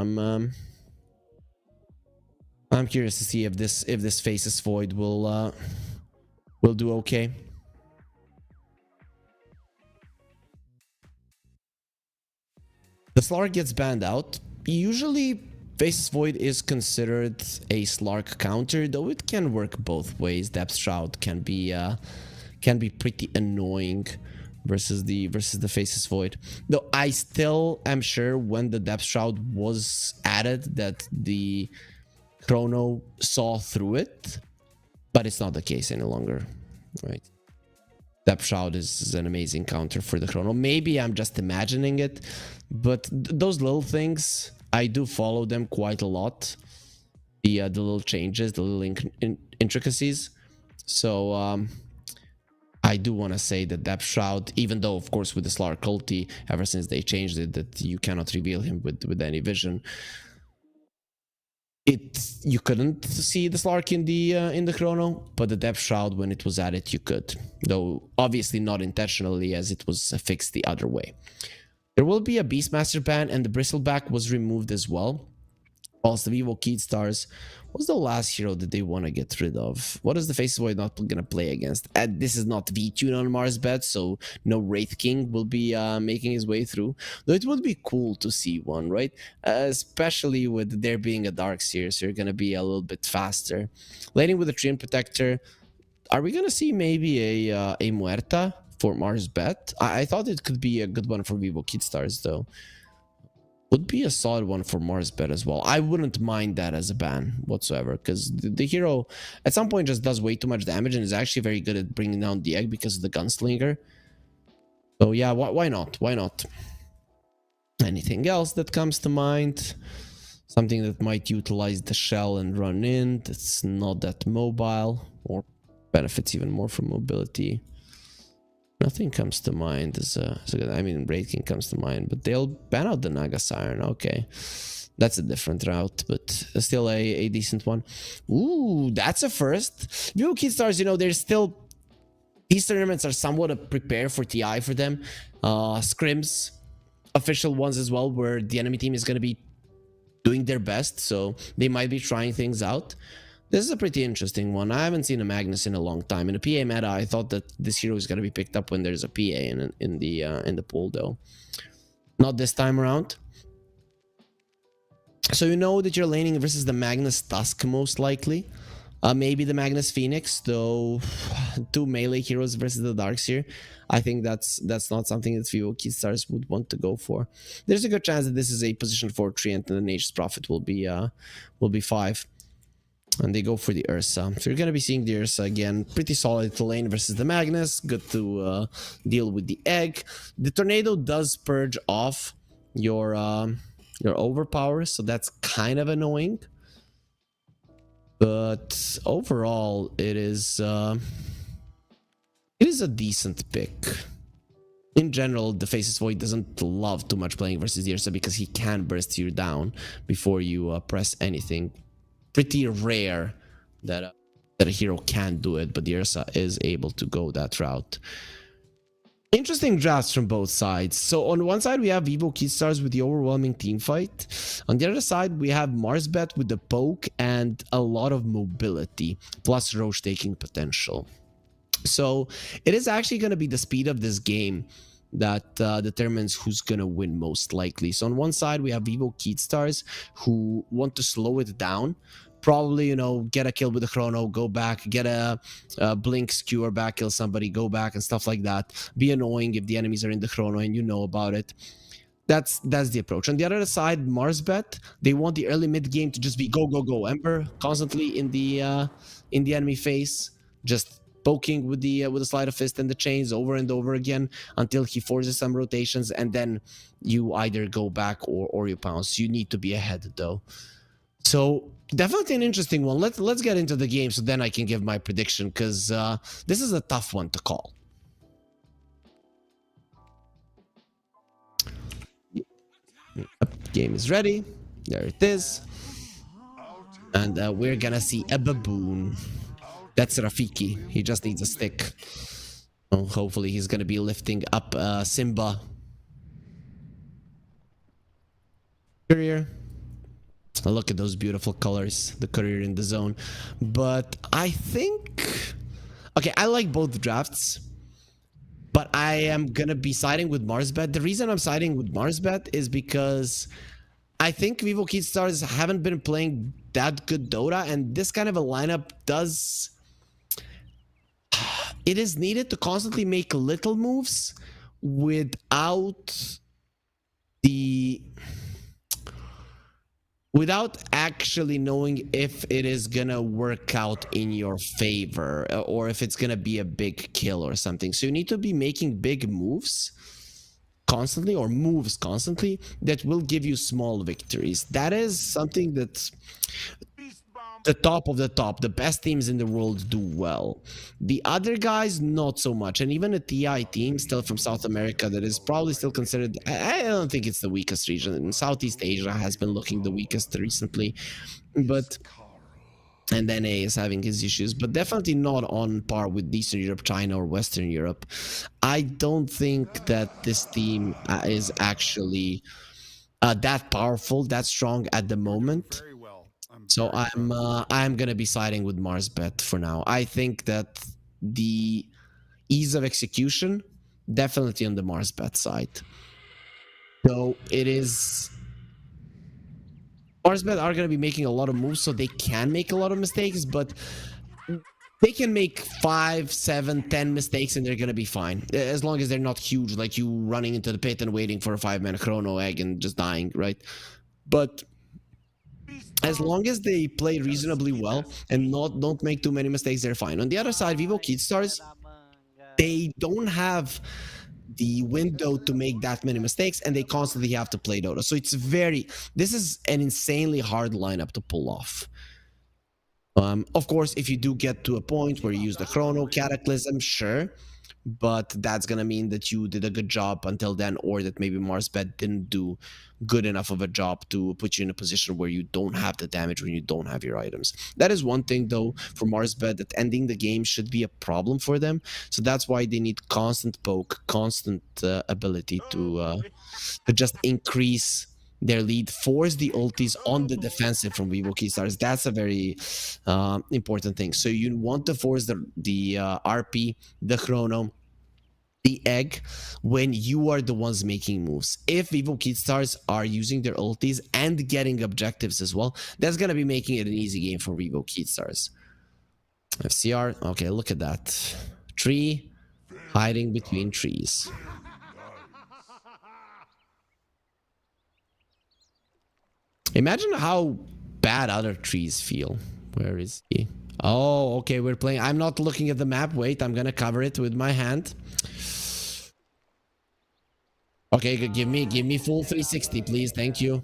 I'm curious to see if this Faceless Void will do okay. The Slark gets banned out. Usually Faceless Void is considered a Slark counter, though it can work both ways. Depth Shroud can be pretty annoying versus the Faceless Void. Though I still am sure when the Depth Shroud was added that the Chrono saw through it, but it's not the case any longer, right? Depth Shroud is an amazing counter for the Chrono. Maybe I'm just imagining it, but those little things, I do follow them quite a lot. The little changes, the little intricacies. So I do want to say that Depth Shroud, even though of course with the Slark ulti, ever since they changed it, that you cannot reveal him with any vision, you couldn't see the Slark in the Chrono, but the Depth Shroud, when it was added, you could, though obviously not intentionally, as it was fixed the other way. There will be a Beastmaster ban, and the Bristleback was removed as well. Also, the Vivo Keyd Stars was the last hero that they want to get rid of. What is the Faces Void not going to play against? This is not V-Tune on Mars bet, so no Wraith King will be making his way through. Though it would be cool to see one, right? Especially with there being a Darkseer, so you're going to be a little bit faster. Laning with a Treant Protector. Are we going to see maybe a Muerta for Mars bet? I thought it could be a good one for Vivo Keyd Stars, though. Would be a solid one for Mars bet as well. I wouldn't mind that as a ban whatsoever, because the hero at some point just does way too much damage and is actually very good at bringing down the egg because of the Gunslinger. So yeah, why not? Why not? Anything else that comes to mind? Something that might utilize the shell and run in, that's not that mobile, or benefits even more from mobility. Nothing comes to mind as a good. I mean, Wraith King comes to mind, but they'll ban out the Naga Siren. Okay, that's a different route, but still a decent one. Ooh, that's a first. Vivo Keyd Stars, you know, there's still... These tournaments are somewhat a prepare for TI for them. Scrims, official ones as well, where the enemy team is going to be doing their best, so they might be trying things out. This is a pretty interesting one. I haven't seen a Magnus in a long time. In a PA meta, I thought that this hero is going to be picked up when there's a PA in the pool, though. Not this time around. So you know that you're laning versus the Magnus Tusk most likely. Maybe the Magnus Phoenix, though. Two melee heroes versus the Darkseer. I think that's not something that Vivo Keyd Stars would want to go for. There's a good chance that this is a position for Treant and the Nature's Prophet will be 5. And they go for the Ursa. So you're going to be seeing the Ursa again. Pretty solid to lane versus the Magnus. Good to deal with the egg. The Tornado does purge off your overpower, so that's kind of annoying. But overall, it is a decent pick. In general, the Faces Void doesn't love too much playing versus the Ursa because he can burst you down before you press anything. Pretty rare that a hero can do it, but the Ursa is able to go that route. Interesting drafts from both sides. So on one side we have Vivo Keyd Stars with the overwhelming team fight. On the other side we have Marsbet with the poke and a lot of mobility, plus Roche taking potential. So it is actually going to be the speed of this game that determines who's gonna win most likely. So on one side we have Vivo Keyd Stars who want to slow it down, probably, you know, get a kill with a chrono, go back, get a blink skewer back, kill somebody, go back and stuff like that. Be annoying if the enemies are in the chrono and you know about it. That's the approach. On the other side, Marsbet, they want the early mid game to just be go go go Ember constantly in the enemy face, just poking with the sleight of fist and the chains over and over again until he forces some rotations, and then you either go back or you pounce. You need to be ahead though. So definitely an interesting one. Let's get into the game so then I can give my prediction, because this is a tough one to call. Game is ready. There it is. And we're gonna see a baboon. That's Rafiki. He just needs a stick. Oh, hopefully he's gonna be lifting up Simba. Courier. Look at those beautiful colors. The courier in the zone. But I think... Okay, I like both drafts. But I am gonna be siding with Marsbet. The reason I'm siding with Marsbet is because I think Vivo Keyd Stars haven't been playing that good Dota, and this kind of a lineup does... It is needed to constantly make little moves without actually knowing if it is gonna work out in your favor or if it's gonna be a big kill or something. So you need to be making big moves constantly, or moves constantly, that will give you small victories. That is something that's the top of the top. The best teams in the world do well. The other guys, not so much. And even a TI team still from South America that is probably still considered... I don't think it's the weakest region. And Southeast Asia has been looking the weakest recently. But and then A is having his issues, but definitely not on par with Eastern Europe, China, or Western Europe. I don't think that this team is actually that powerful, that strong at the moment. Very well. So I'm gonna be siding with Marsbet for now. I think that the ease of execution definitely on the Marsbet side. So it is. Marsbet are gonna be making a lot of moves, so they can make a lot of mistakes, but they can make 5, 7, 10 mistakes and they're gonna be fine. As long as they're not huge, like you running into the pit and waiting for a 5-man chrono egg and just dying, right? But as long as they play reasonably well and don't make too many mistakes, they're fine. On the other side, Vivo Keystars, they don't have the window to make that many mistakes and they constantly have to play Dota. So it's this is an insanely hard lineup to pull off. Of course, if you do get to a point where you use the Chrono Cataclysm, sure, but that's gonna mean that you did a good job until then, or that maybe Marsbet didn't do good enough of a job to put you in a position where you don't have the damage when you don't have your items. That is one thing though for Marsbet, that ending the game should be a problem for them. So that's why they need constant poke, constant ability to just increase their lead, force the ultis on the defensive from Vivo Keystars. That's a very important thing. So you want to force the RP, the Chrono, the egg when you are the ones making moves. If Vivo Keystars are using their ultis and getting objectives as well, that's gonna be making it an easy game for Vivo Keystars. FCR, okay, look at that. Tree hiding between trees. Imagine how bad other trees feel. Where is he? Oh, okay, we're playing. I'm not looking at the map. Wait, I'm gonna cover it with my hand. Okay, give me full 360, please. Thank you.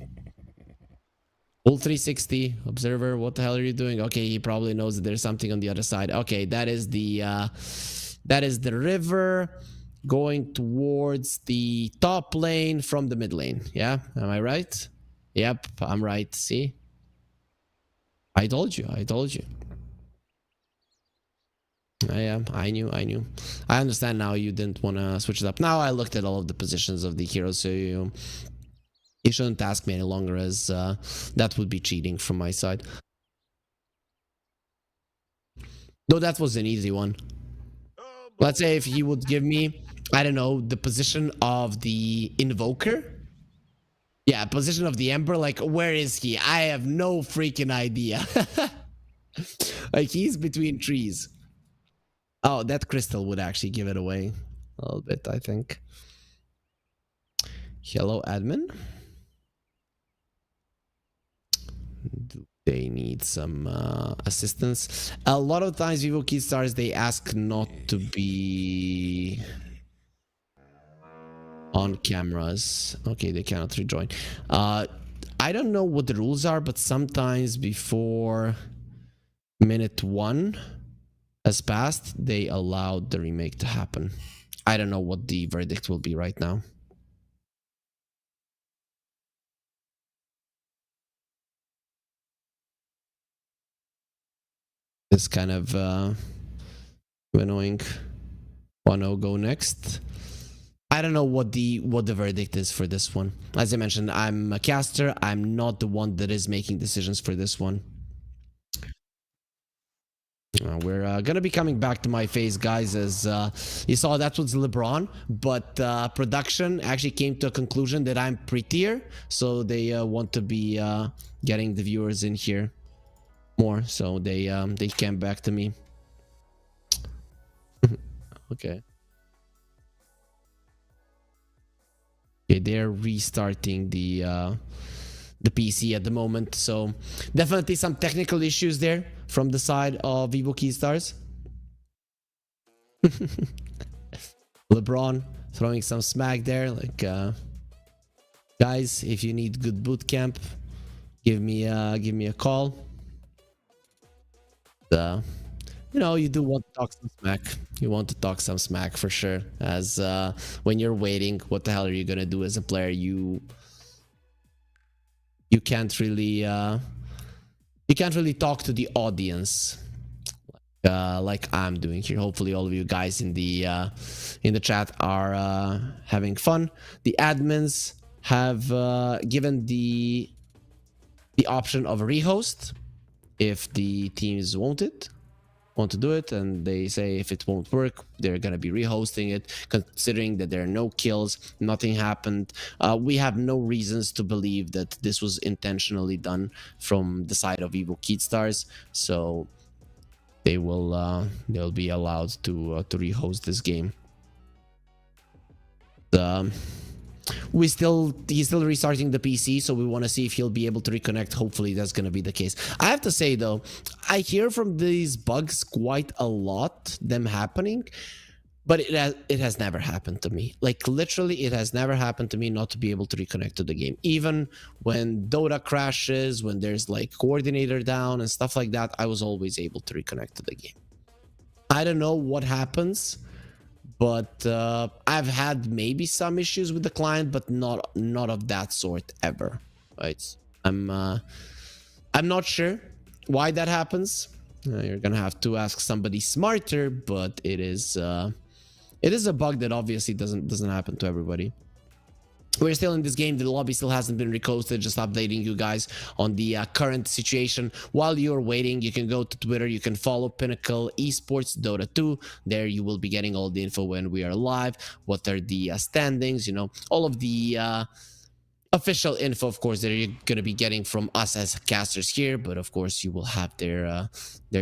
Full 360. Observer, what the hell are you doing? Okay, he probably knows that there's something on the other side. Okay, that is the river going towards the top lane from the mid lane. Yeah, am I right? Yep, I'm right. See? I told you. I told you. I knew. I understand now you didn't want to switch it up. Now I looked at all of the positions of the heroes, so you shouldn't ask me any longer, as that would be cheating from my side. Though that was an easy one. Let's say if he would give me, I don't know, the position of the Invoker. Yeah, position of the Emperor, like, where is he? I have no freaking idea. Like, he's between trees. Oh, that crystal would actually give it away a little bit, I think. Hello, admin. Do they need some assistance? A lot of times, Vivo Keystars, they ask not to be on cameras. Okay, they cannot rejoin. I don't know what the rules are, but sometimes before minute 1 has passed, they allowed the remake to happen. I don't know what the verdict will be right now. It's kind of annoying. Wanna go next? I don't know what the verdict is for this one. As I mentioned, I'm a caster. I'm not the one that is making decisions for this one. We're gonna be coming back to my face, guys, as you saw that was LeBron, but production actually came to a conclusion that I'm prettier, so they want to be getting the viewers in here more, so they came back to me. Okay. Okay, they're restarting the PC at the moment, so definitely some technical issues there from the side of Vivo Keystars. LeBron throwing some smack there, like, guys, if you need good boot camp, give me a call. You know, you do want to talk some smack. You want to talk some smack for sure, as when you're waiting, what the hell are you gonna do as a player? You can't really you can't really talk to the audience like I'm doing here. Hopefully all of you guys in the chat are having fun. The admins have given the option of a rehost if the teams want to do it, and they say if it won't work, they're gonna be rehosting it, considering that there are no kills, nothing happened. We have no reasons to believe that this was intentionally done from the side of Evil Keystars, so they'll be allowed to rehost this game. He's still restarting the PC, so we want to see if he'll be able to reconnect. Hopefully that's going to be the case. I have to say though, I hear from these bugs quite a lot, them happening, but it has never happened to me. Like literally it has never happened to me not to be able to reconnect to the game. Even when Dota crashes, when there's like coordinator down and stuff like that, I was always able to reconnect to the game. I don't know what happens, but I've had maybe some issues with the client, but not of that sort ever, right? I'm not sure why that happens. You're gonna have to ask somebody smarter, but it is a bug that obviously doesn't happen to everybody. We're still in this game. The lobby still hasn't been recosted. Just updating you guys on the current situation. While you're waiting, you can go to Twitter. You can follow Pinnacle Esports Dota 2. There you will be getting all the info when we are live. What are the standings? You know, all of the official info, of course, that you're going to be getting from us as casters here, but of course you will have their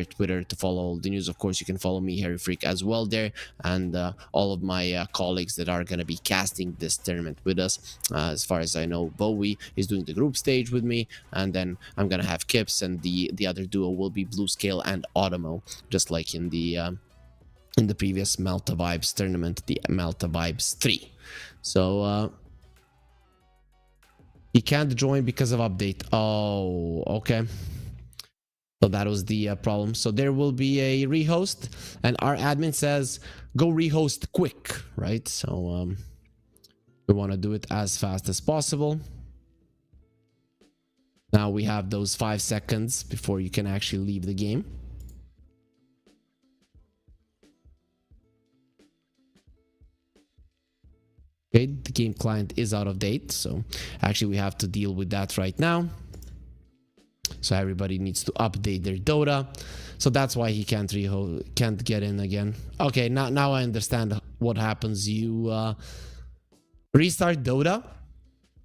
Twitter to follow all the news. Of course, you can follow me, Harry Freak, as well there, and all of my colleagues that are going to be casting this tournament with us. As far as I know, Bowie is doing the group stage with me, and then I'm going to have Kips, and the other duo will be Blue Scale and Automo, just like in the previous Malta Vibes tournament, the Malta Vibes 3. So he can't join because of update. Oh, okay. So that was the problem. So there will be a rehost, and our admin says go rehost quick, right? So we want to do it as fast as possible. Now we have those 5 seconds before you can actually leave the game. Okay, the game client is out of date, so actually we have to deal with that right now. So everybody needs to update their Dota. So that's why he can't get in again. Okay, now I understand what happens. You restart Dota,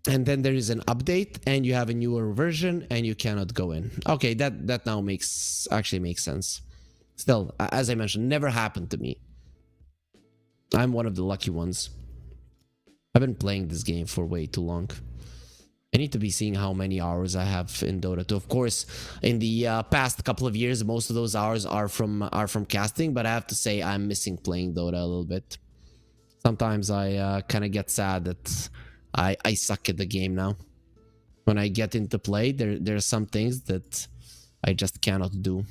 and then there is an update, and you have a newer version, and you cannot go in. Okay, that now actually makes sense. Still, as I mentioned, never happened to me. I'm one of the lucky ones. I've been playing this game for way too long. I need to be seeing how many hours I have in Dota 2. Of course, in the past couple of years, most of those hours are from casting, but I have to say I'm missing playing Dota a little bit. Sometimes I kind of get sad that I suck at the game now. When I get into play, there are some things that I just cannot do.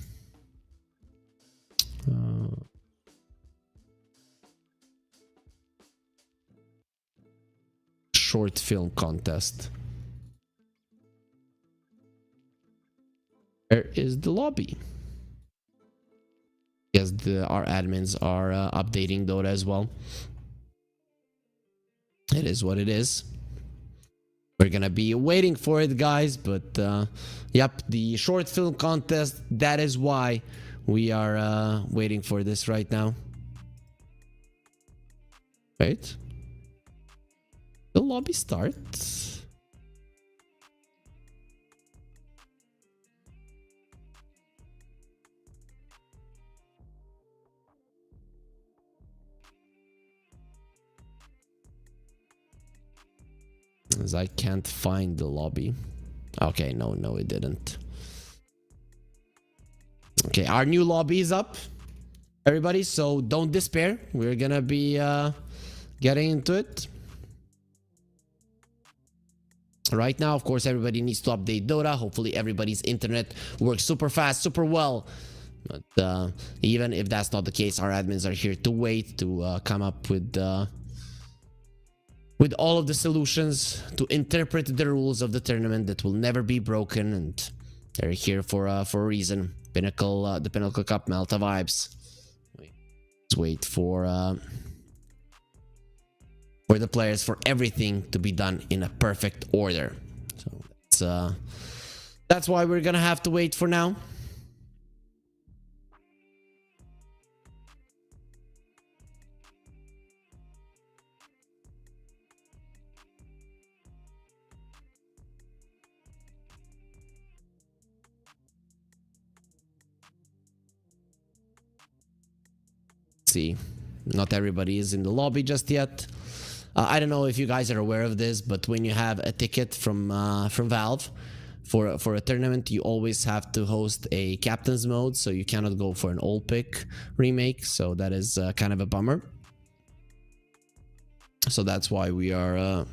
Short film contest. Where is the lobby? Yes, our admins are updating Dota as well. It is what it is. We're gonna be waiting for it, guys, but yep, the short film contest, that is why we are waiting for this right now. Wait. The lobby starts. As I can't find the lobby. Okay, no, it didn't. Okay, our new lobby is up, everybody, so don't despair. We're gonna be getting into it. Right now, of course, everybody needs to update Dota. Hopefully everybody's internet works super fast, super well. But even if that's not the case, our admins are here to wait, to come up with all of the solutions, to interpret the rules of the tournament that will never be broken, and They're here for a reason. Pinnacle, the Pinnacle Cup, Malta vibes. Let's wait for the players, for everything to be done in a perfect order. So that's why we're gonna have to wait for now. See, not everybody is in the lobby just yet. I don't know if you guys are aware of this, but when you have a ticket from Valve for a tournament, you always have to host a captain's mode, so you cannot go for an old pick remake. So that is kind of a bummer. So that's why we are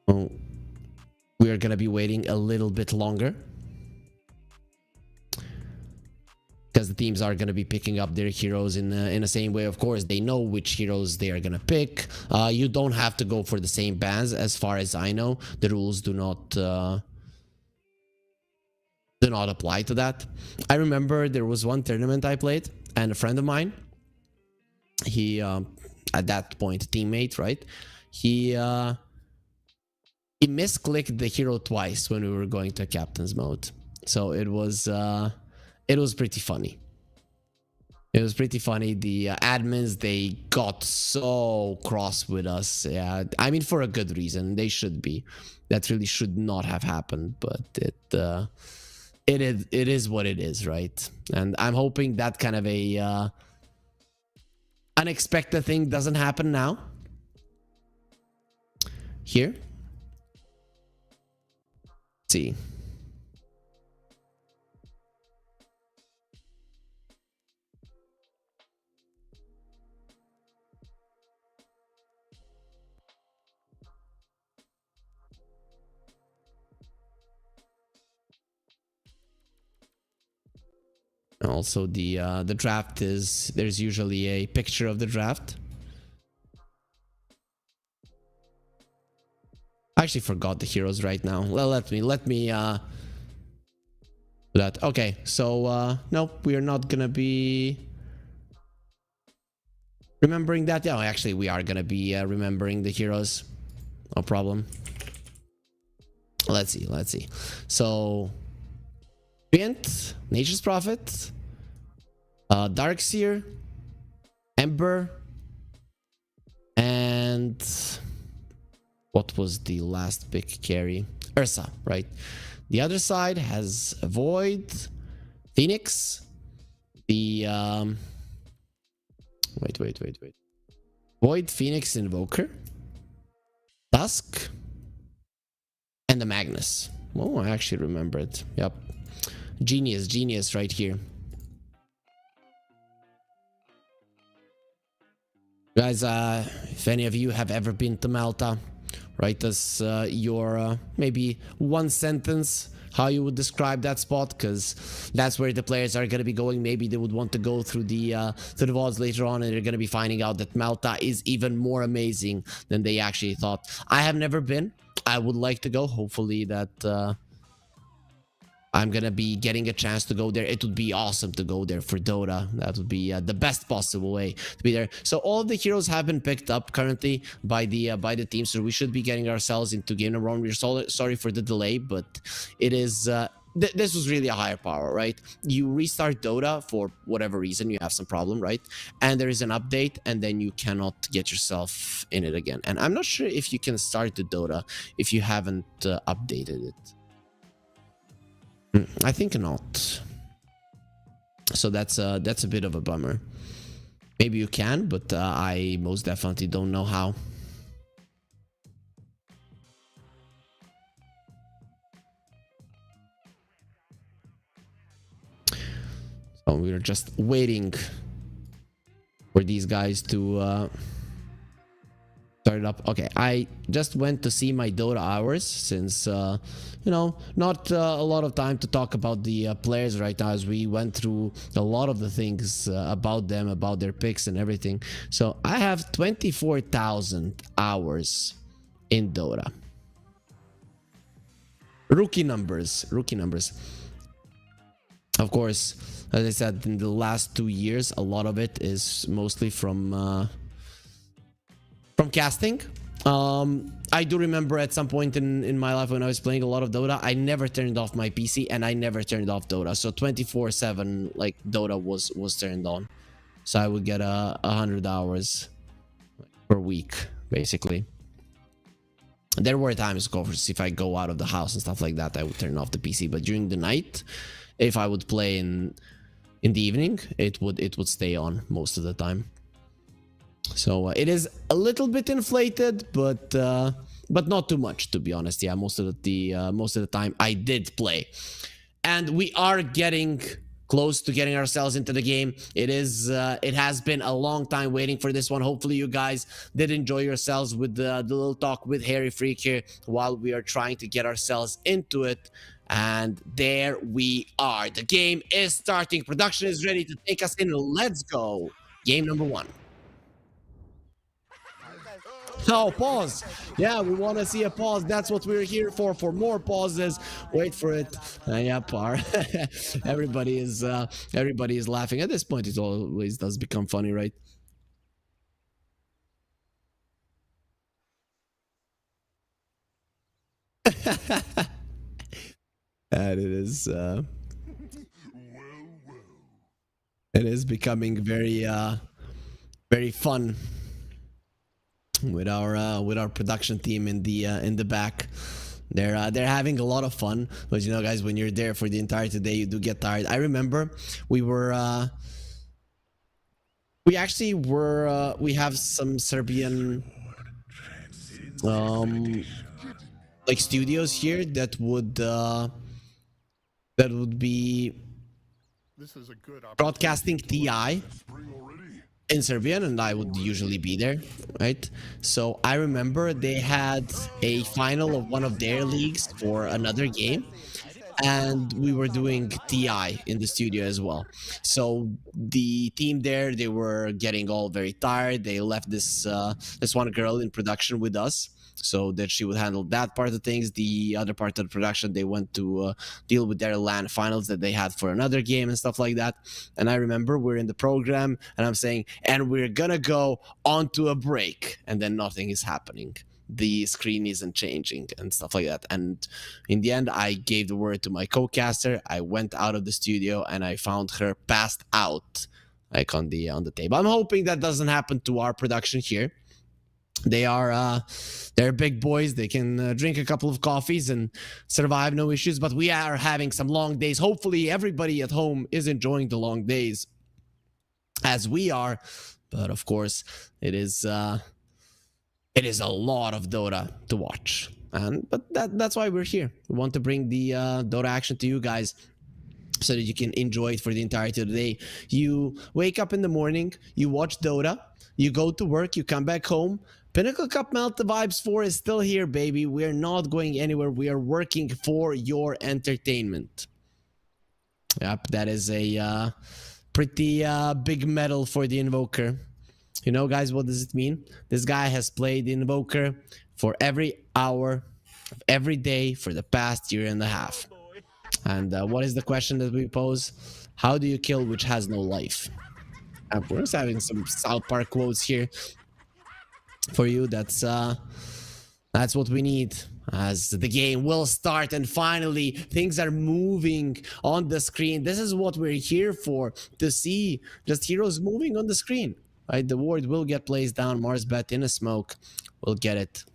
gonna be waiting a little bit longer, because the teams are going to be picking up their heroes in the same way. Of course, they know which heroes they are going to pick. You don't have to go for the same bans, as far as I know. The rules do not apply to that. I remember there was one tournament I played, and a friend of mine, he at that point teammate, right? He misclicked the hero twice when we were going to captain's mode. So it was pretty funny. It was pretty funny. The admins, they got so cross with us. Yeah, I mean, for a good reason. They should be. That really should not have happened, but it is what it is, right? And I'm hoping that kind of a unexpected thing doesn't happen now. Here. Let's see. Also, the draft is, there's usually a picture of the draft. I actually forgot the heroes right now. Well, let me that. Okay, so nope, we are not gonna be remembering that. Yeah, actually, we are gonna be remembering the heroes. No problem. Let's see. So, Bint, Nature's Prophet, Darkseer, Ember, and what was the last big carry? Ursa, right? The other side has Void, Phoenix, the wait. Void, Phoenix, Invoker, Dusk, and the Magnus. Oh, I actually remember it. Yep. Genius right here. Guys, if any of you have ever been to Malta, write us your maybe one sentence how you would describe that spot, because that's where the players are going to be going. Maybe they would want to go through the VODs later on, and they're going to be finding out that Malta is even more amazing than they actually thought. I have never been. I would like to go. Hopefully that I'm gonna be getting a chance to go there. It would be awesome to go there for Dota. That would be the best possible way to be there. So all of the heroes have been picked up currently by the team, so we should be getting ourselves into game number one. We're sorry for the delay, but it is this was really a higher power, right? You restart Dota for whatever reason, you have some problem, right? And there is an update, and then you cannot get yourself in it again. And I'm not sure if you can start the Dota if you haven't updated it. I think not. So that's a bit of a bummer. Maybe you can, but I most definitely don't know how. So we're just waiting for these guys to start it up. Okay, I just went to see my Dota hours, since you know, not a lot of time to talk about the players right now, as we went through a lot of the things about them, about their picks and everything. So I have 24,000 hours in Dota. Rookie numbers. Of course, as I said, in the last 2 years, a lot of it is mostly from casting. I do remember at some point in my life when I was playing a lot of Dota, I never turned off my PC and I never turned off Dota. So 24/7, like, Dota was turned on. So I would get 100 hours per week, basically. There were times, of course, if I go out of the house and stuff like that, I would turn off the PC. But during the night, if I would play in the evening, it would stay on most of the time. So it is a little bit inflated, but not too much, to be honest. Yeah, most of the time I did play, and we are getting close to getting ourselves into the game. It has been a long time waiting for this one. Hopefully you guys did enjoy yourselves with the little talk with Harry Freak here while we are trying to get ourselves into it. And there we are. The game is starting. Production is ready to take us in. Let's go. Game number 1. Oh, pause. Yeah, we want to see a pause. That's what we're here for more pauses. Wait for it. Yeah, par. Everybody is laughing. At this point, it always does become funny, right? And it is becoming very fun with our production team in the back. They're having a lot of fun, but you know, guys, when you're there for the entire day, you do get tired. I remember we have some Serbian like studios here that would be broadcasting TI in Serbian, and I would usually be there, right? So I remember they had a final of one of their leagues for another game, and we were doing TI in the studio as well. So the team there, they were getting all very tired. They left this one girl in production with us, so that she would handle that part of things. The other part of the production, they went to deal with their LAN finals that they had for another game and stuff like that. And I remember we're in the program and I'm saying, and we're gonna go onto a break, and then nothing is happening. The screen isn't changing and stuff like that. And in the end, I gave the word to my co-caster. I went out of the studio and I found her passed out, like on the table. I'm hoping that doesn't happen to our production here. They're big boys. They can drink a couple of coffees and survive, no issues. But we are having some long days. Hopefully everybody at home is enjoying the long days as we are. But of course, it is a lot of Dota to watch. But that's why we're here. We want to bring the Dota action to you guys, so that you can enjoy it for the entirety of the day. You wake up in the morning, you watch Dota, you go to work, you come back home. Pinnacle Cup Malta Vibes 4 is still here, baby. We're not going anywhere. We are working for your entertainment. Yep, that is a pretty big medal for the Invoker. You know, guys, what does it mean? This guy has played Invoker for every hour of every day for the past year and a half. And what is the question that we pose? How do you kill which has no life? We're just having some South Park quotes here for you. That's what we need, as the game will start and finally things are moving on the screen. This is what we're here for, to see just heroes moving on the screen, right? The ward will get placed down. Marsbet in a smoke will get it,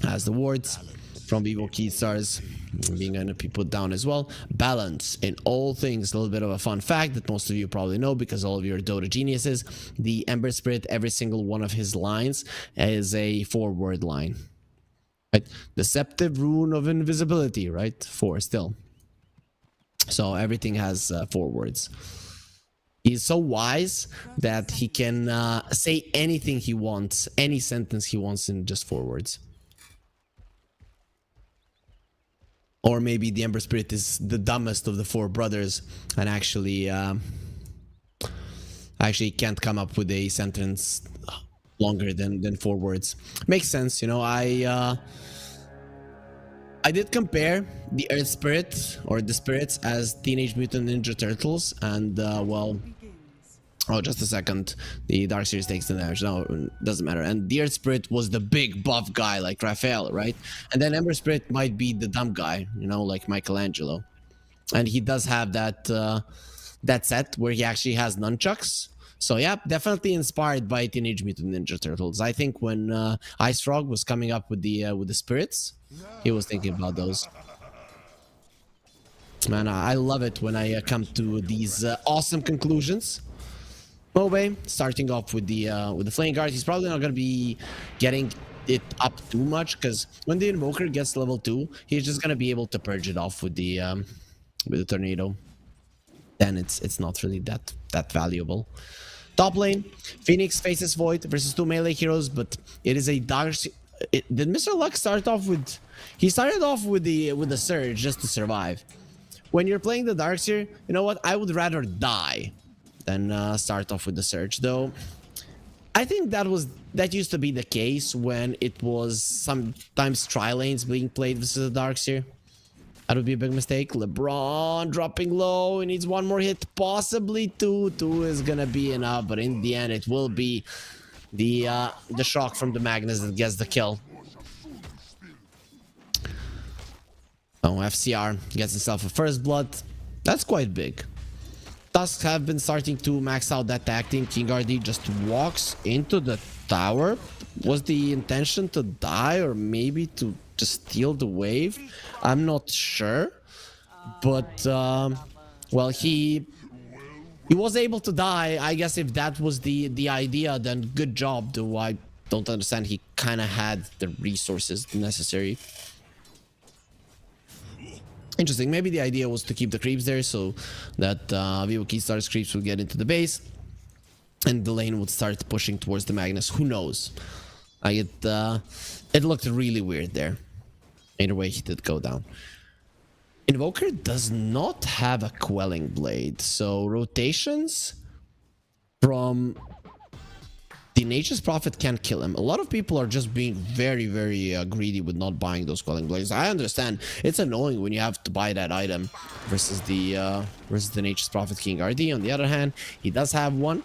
as the wards from Vivo Keystars being going to be put down as well. Balance in all things. A little bit of a fun fact that most of you probably know, because all of you are Dota geniuses. The Ember Spirit, every single one of his lines is a 4-word line, right? Deceptive Rune of Invisibility, right? 4 still. So everything has 4 words. He's so wise that he can say anything he wants, any sentence he wants, in just 4 words. Or maybe the Ember Spirit is the dumbest of the 4 brothers and actually can't come up with a sentence longer than forwards. Makes sense, you know. I did compare the Earth Spirit or the spirits as Teenage Mutant Ninja Turtles, and well, Begins. oh, just a second. The Dark Series takes the damage. No, doesn't matter. And the Earth Spirit was the big buff guy like Raphael, right? And then Ember Spirit might be the dumb guy, you know, like Michelangelo. And he does have that that set where he actually has nunchucks. So yeah, definitely inspired by Teenage Mutant Ninja Turtles. I think when Ice Frog was coming up with the spirits, he was thinking about those. Man, I love it when I come to these awesome conclusions. Bowie starting off with the Flame Guard. He's probably not going to be getting it up too much, because when the Invoker gets level 2, he's just going to be able to purge it off with the Tornado. Then it's not really that valuable. Top lane, Phoenix faces Void versus 2 melee heroes, but it is a dark. Did Mr. Luck start off with? He started off with the Surge just to survive. When you're playing the Darkseer, you know what? I would rather die than start off with the Surge. Though, I think that used to be the case when it was sometimes tri-lanes being played versus the Darkseer. That would be a big mistake. LeBron dropping low. He needs one more hit, possibly two. 2 is gonna be enough, but in the end, it will be the shock from the Magnus that gets the kill. Oh, FCR gets himself a first blood. That's quite big. Tusks have been starting to max out that tag team. King RD just walks into the tower. Was the intention to die or maybe to just steal the wave? I'm not sure. But, well, he was able to die. I guess if that was the idea, then good job. Though I don't understand. He kind of had the resources necessary. Interesting. Maybe the idea was to keep the creeps there so that Vivo Keystar's creeps would get into the base and the lane would start pushing towards the Magnus. Who knows? It looked really weird there. Either way, he did go down. Invoker does not have a Quelling Blade, so rotations from the Nature's Prophet can't kill him. A lot of people are just being very, very greedy with not buying those Quelling Blades. I understand. It's annoying when you have to buy that item versus the Nature's Prophet King RD. On the other hand, he does have one.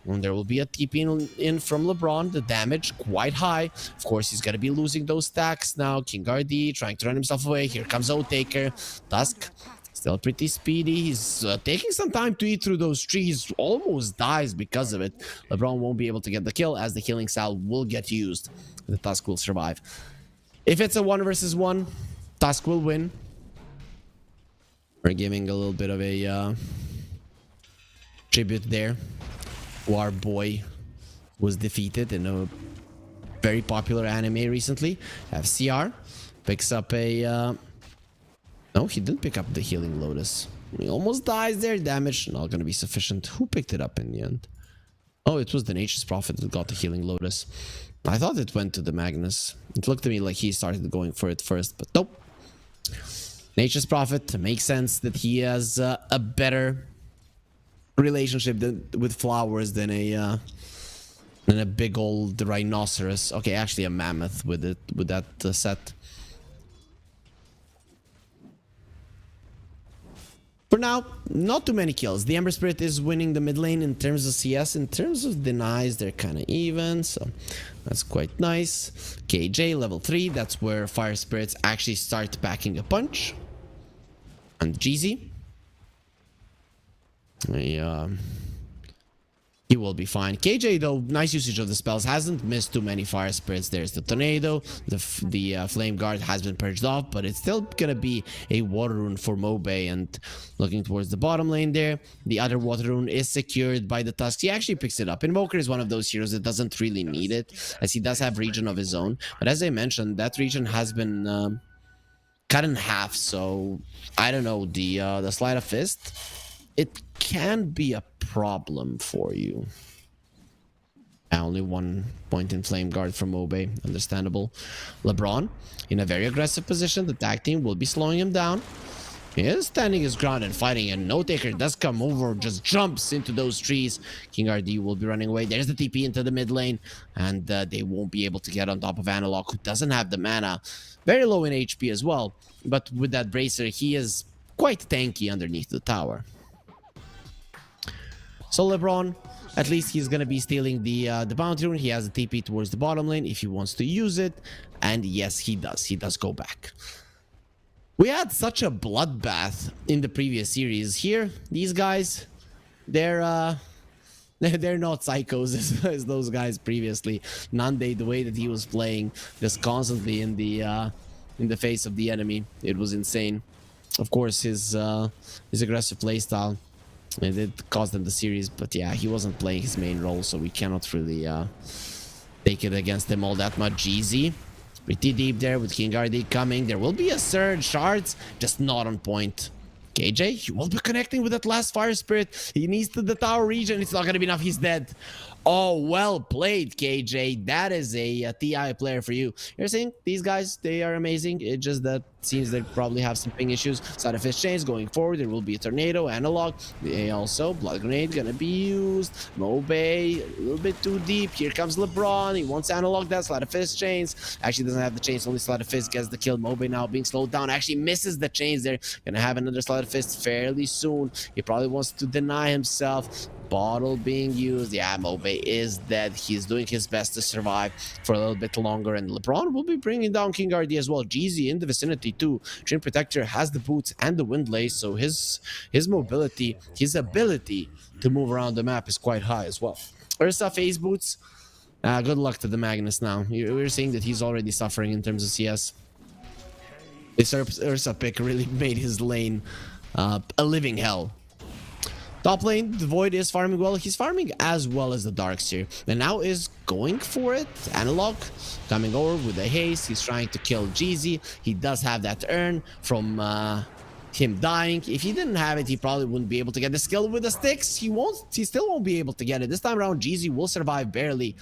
And there will be a TP in from LeBron. The damage quite high. Of course, he's going to be losing those stacks now. King RD trying to run himself away. Here comes O-Taker. Tusk still pretty speedy. He's taking some time to eat through those trees. Almost dies because of it. LeBron won't be able to get the kill as the healing salve will get used. The Tusk will survive. If it's a 1 versus 1, Tusk will win. We're giving a little bit of a tribute there. Our boy was defeated in a very popular anime recently. FCR picks up a no, he didn't pick up the healing lotus. He almost dies there. Damage not gonna be sufficient. Who picked it up in the end? Oh, it was the Nature's Prophet that got the healing lotus. I thought it went to the Magnus. It looked to me like he started going for it first, but nope. Nature's Prophet, makes sense that he has a better relationship with flowers than a big old rhinoceros. Okay, actually a mammoth with that set. For now, not too many kills. The Ember Spirit is winning the mid lane in terms of CS. In terms of denies, they're kind of even, so that's quite nice. KJ level 3, that's where Fire Spirits actually start packing a punch. And Jeezy, he will be fine. KJ though, nice usage of the spells, hasn't missed too many Fire Spirits. There's the Tornado, the Flame Guard has been purged off, but it's still gonna be a Water Rune for Mobe. And looking towards the bottom lane there, the other Water Rune is secured by the Tusk. He actually picks it up. Invoker is one of those heroes that doesn't really need it, as he does have region of his own. But as I mentioned, that region has been cut in half, so I don't know, the Sleight of Fist, it can be a problem for you. Only 1 point in Flame Guard from Mobe, understandable. LeBron in a very aggressive position. The tag team will be slowing him down. He is standing his ground and fighting, and No Taker does come over, just jumps into those trees. King RD will be running away. There's the TP into the mid lane, and they won't be able to get on top of Analog, who doesn't have the mana. Very low in HP as well, but with that Bracer, he is quite tanky underneath the tower. So LeBron, at least he's gonna be stealing the bounty rune. He has a TP towards the bottom lane if he wants to use it, and yes, he does. He does go back. We had such a bloodbath in the previous series. Here, these guys, they're not psychos as those guys previously. Nande, the way that he was playing, just constantly in the face of the enemy, it was insane. Of course, his aggressive playstyle, it did cost them the series, but yeah, he wasn't playing his main role, so we cannot really take it against him all that much. Easy. Pretty deep there with King RD coming. There will be a surge. Shards just not on point. KJ, he will be connecting with that last Fire Spirit. He needs to the tower region. It's not going to be enough. He's dead. Oh, well played, KJ. That is a TI player for you. You're saying these guys, they are amazing. It just that seems they probably have some ping issues. Side of his chains going forward. There will be a tornado. Analog. They also, blood grenade going to be used. Mobe, a little bit too deep. Here comes LeBron. He wants Analog that. Sleight of fist chains. Actually doesn't have the chains. Only Sleight of fist gets the kill. Mobe now being slowed down. Actually misses the chains there. Gonna have another Sleight of fist fairly soon. He probably wants to deny himself. Bottle being used. Yeah, Mobe is dead. He's doing his best to survive for a little bit longer, and LeBron will be bringing down King RD as well. Jeezy in the vicinity too. Trim Protector has the boots and the wind lace, so his mobility, his ability to move around the map is quite high as well. Ursa phase boots. Good luck to the Magnus now. We're seeing that he's already suffering in terms of CS. This Ursa pick really made his lane a living hell. Top lane, the Void is farming well. He's farming as well as the Darkseer. And now is going for it. Analog coming over with a haste. He's trying to kill Jeezy. He does have that urn from him dying. If he didn't have it, he probably wouldn't be able to get the skill with the sticks. He still won't be able to get it. This time around, Jeezy will survive barely,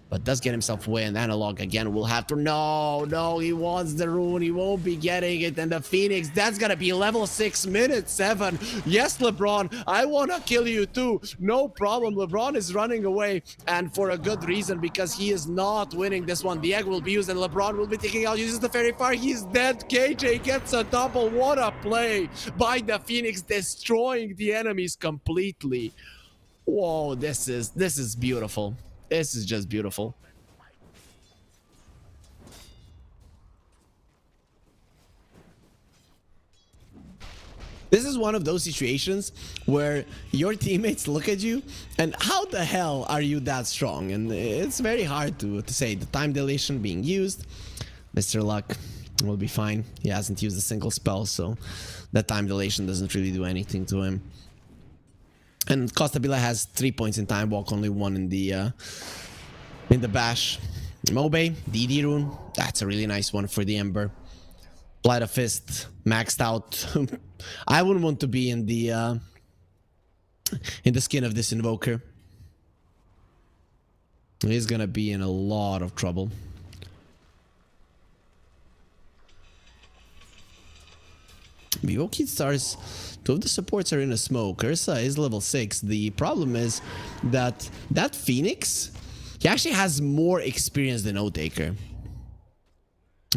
but does get himself away, and Analog again will have to... No, he wants the rune. He won't be getting it. And the Phoenix, that's gonna be level 6, minute 7. Yes, LeBron, I wanna kill you too. No problem. LeBron is running away, and for a good reason, because he is not winning this one. The egg will be used, and LeBron will be taking out, uses the fairy fire. He's dead. KJ gets a double. What a play by the Phoenix, destroying the enemies completely. Whoa, this is beautiful. This is just beautiful. This is one of those situations where your teammates look at you and how the hell are you that strong? And it's very hard to say. The time dilation being used. Mr. Luck will be fine. He hasn't used a single spell, so that time dilation doesn't really do anything to him. And Costabila has 3 points in time walk, only 1 in the bash. Mobe, DD rune. That's a really nice one for the Ember. Blight of Fist, maxed out. I wouldn't want to be in the skin of this Invoker. He's gonna be in a lot of trouble. Vivoki stars. 2 of the supports are in a smoke. Ursa is level 6. The problem is that Phoenix, he actually has more experience than O-Taker.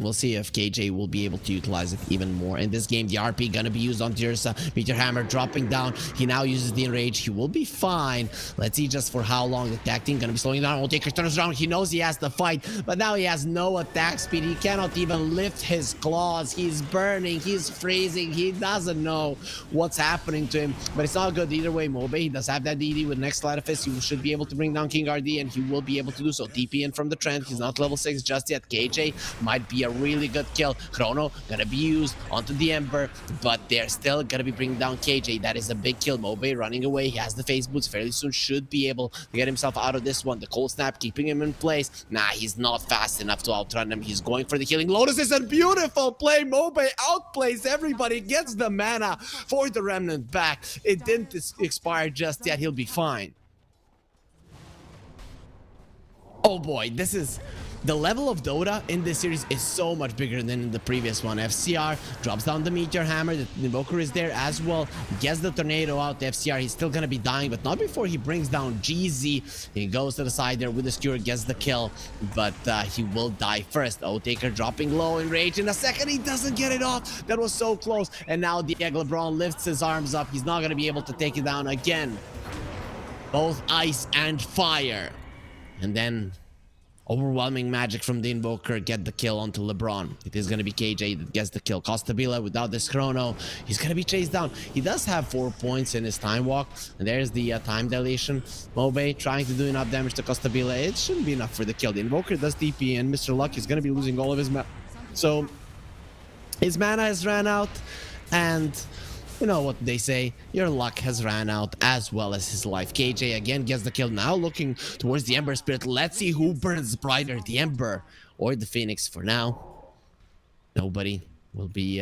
We'll see if KJ will be able to utilize it even more. In this game, the RP gonna be used on Ursa. Meteor Hammer dropping down. He now uses the Enrage. He will be fine. Let's see just for how long the attack team gonna be slowing down. O-Taker turns around. He knows he has to fight, but now he has no attack speed. He cannot even lift his claws. He's burning. He's freezing. He doesn't know what's happening to him, but it's not good either way. Mobe, he does have that DD with next Sleight of Fist. He should be able to bring down King RD, and he will be able to do so. TP in from the Trent. He's not level 6 just yet. KJ might be a really good kill. Chrono gonna be used onto the Ember, but they're still gonna be bringing down KJ. That is a big kill. Mobe running away. He has the phase boots. Fairly soon should be able to get himself out of this one. The cold snap keeping him in place. Nah, he's not fast enough to outrun him. He's going for the healing. Lotus is a beautiful play. Mobe outplays everybody. Gets the mana for the Remnant back. It didn't expire just yet. He'll be fine. Oh boy, this is the level of Dota in this series is so much bigger than in the previous one. FCR drops down the Meteor Hammer. The Invoker is there as well. Gets the Tornado out. The FCR, he's still gonna be dying, but not before he brings down GZ. He goes to the side there with the Skewer, gets the kill, but he will die first. Taker dropping low in rage. In a second, he doesn't get it off. That was so close. And now Diego LeBron lifts his arms up. He's not gonna be able to take it down again. Both ice and fire. And then overwhelming magic from the Invoker, get the kill onto LeBron. It is going to be KJ that gets the kill. Costabile without this chrono, he's going to be chased down. He does have 4 points in his time walk, and there's the time dilation. Mobe trying to do enough damage to Costabile. It shouldn't be enough for the kill. The Invoker does TP, and Mr. Luck is going to be losing all of his mana. So his mana has ran out, and you know what they say, your luck has ran out as well as his life. KJ again gets the kill, now looking towards the Ember Spirit. Let's see who burns brighter, the Ember or the Phoenix. For now, nobody will be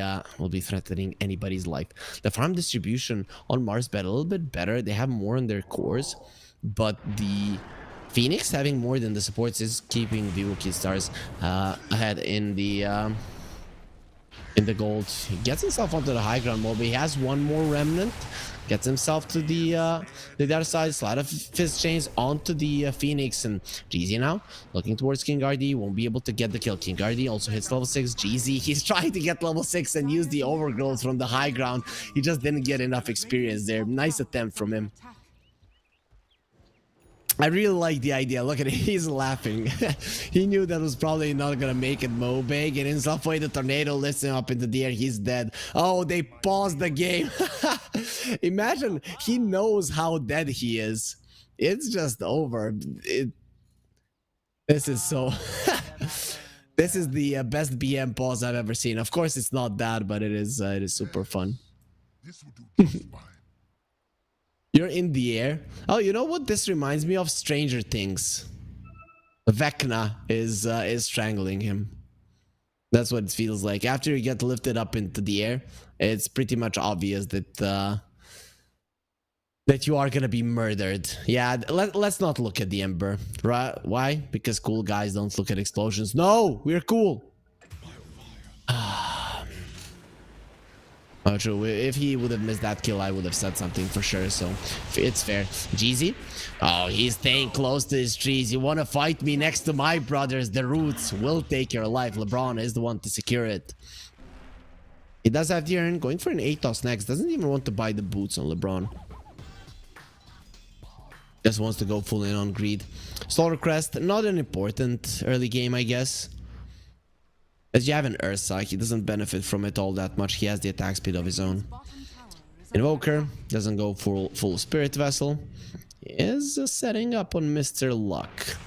threatening anybody's life. The farm distribution on Mars bet a little bit better. They have more on their cores, but the Phoenix having more than the supports is keeping Vivo Stars ahead in the gold. He gets himself onto the high ground. Moby has one more remnant, gets himself to the other side. Slide of fist chains onto the Phoenix, and GZ now looking towards King RD, won't be able to get the kill. King RD also hits level 6. GZ, he's trying to get level 6 and use the overgrowth from the high ground. He just didn't get enough experience there. Nice attempt from him. I really like the idea. Look at it. He's laughing. He knew that was probably not gonna make it. Mobe getting himself away. The tornado lifts him up into the air. He's dead. Oh, they paused the game. Imagine he knows how dead he is. It's just over. This is so... This is the best BM pause I've ever seen. Of course, it's not that, but it is super fun. This will do just fine. You're in the air. Oh, you know what? This reminds me of Stranger Things. Vecna is strangling him. That's what it feels like. After you get lifted up into the air, it's pretty much obvious that that you are gonna be murdered. Yeah, let's not look at the Ember. Right? Why? Because cool guys don't look at explosions. No, we're cool. Oh, true. If he would have missed that kill, I would have said something for sure. So it's fair. GZ. Oh, he's staying close to his trees. You want to fight me next to my brothers? The roots will take your life. LeBron is the one to secure it. He does have the earn. Going for an Atos next. Doesn't even want to buy the boots on LeBron. Just wants to go full in on greed. Slaughter Crest. Not an important early game, I guess. As you have an Ursa, he doesn't benefit from it all that much. He has the attack speed of his own. Invoker doesn't go full Spirit Vessel. He is setting up on Mr. Luck.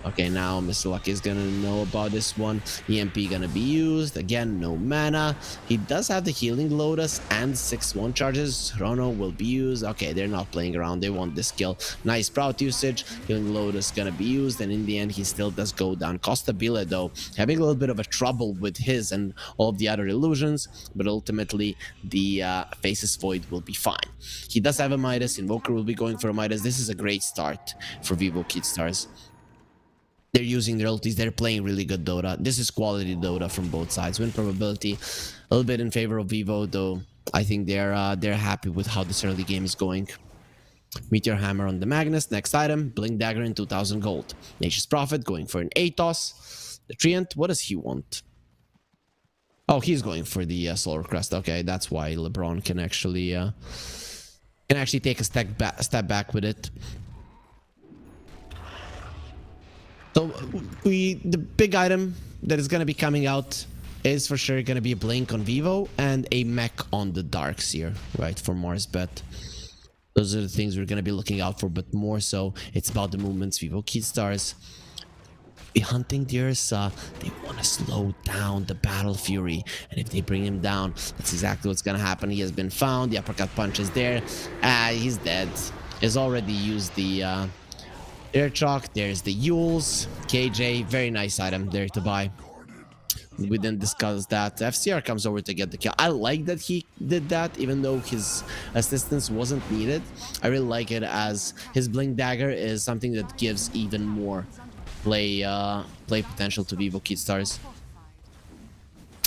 Okay, now Mr. Luck is gonna know about this one. EMP gonna be used. Again, no mana. He does have the Healing Lotus and 6-1 charges. Chrono will be used. Okay, they're not playing around. They want this kill. Nice Sprout usage. Healing Lotus gonna be used. And in the end, he still does go down. Costabile, though, having a little bit of a trouble with his and all of the other illusions. But ultimately, the Faceless Void will be fine. He does have a Midas. Invoker will be going for a Midas. This is a great start for Vivo Stars. They're using their ultis. They're playing really good Dota. This is quality Dota from both sides. Win probability a little bit in favor of Vivo, though. I think they're happy with how this early game is going. Meteor Hammer on the Magnus. Next item, Blink Dagger in 2,000 gold. Nature's Prophet going for an Atos. The Treant, what does he want? Oh, he's going for the Solar Crest. Okay, that's why LeBron can actually take a step back with it. So the big item that is going to be coming out is for sure going to be a Blink on Vivo and a mech on the Darkseer, right, for Mars bet. Those are the things we're going to be looking out for, but more so, it's about the movements. Vivo Stars, the hunting the Ursa, they want to slow down the Battle Fury, and if they bring him down, that's exactly what's going to happen. He has been found, the uppercut punch is there, he's dead. He's already used the Air Chalk. There's the Yules. KJ, very nice item there to buy. We didn't discuss that. FCR comes over to get the kill. I like that he did that, even though his assistance wasn't needed. I really like it, as his Blink Dagger is something that gives even more play potential to Vivo Kid Stars.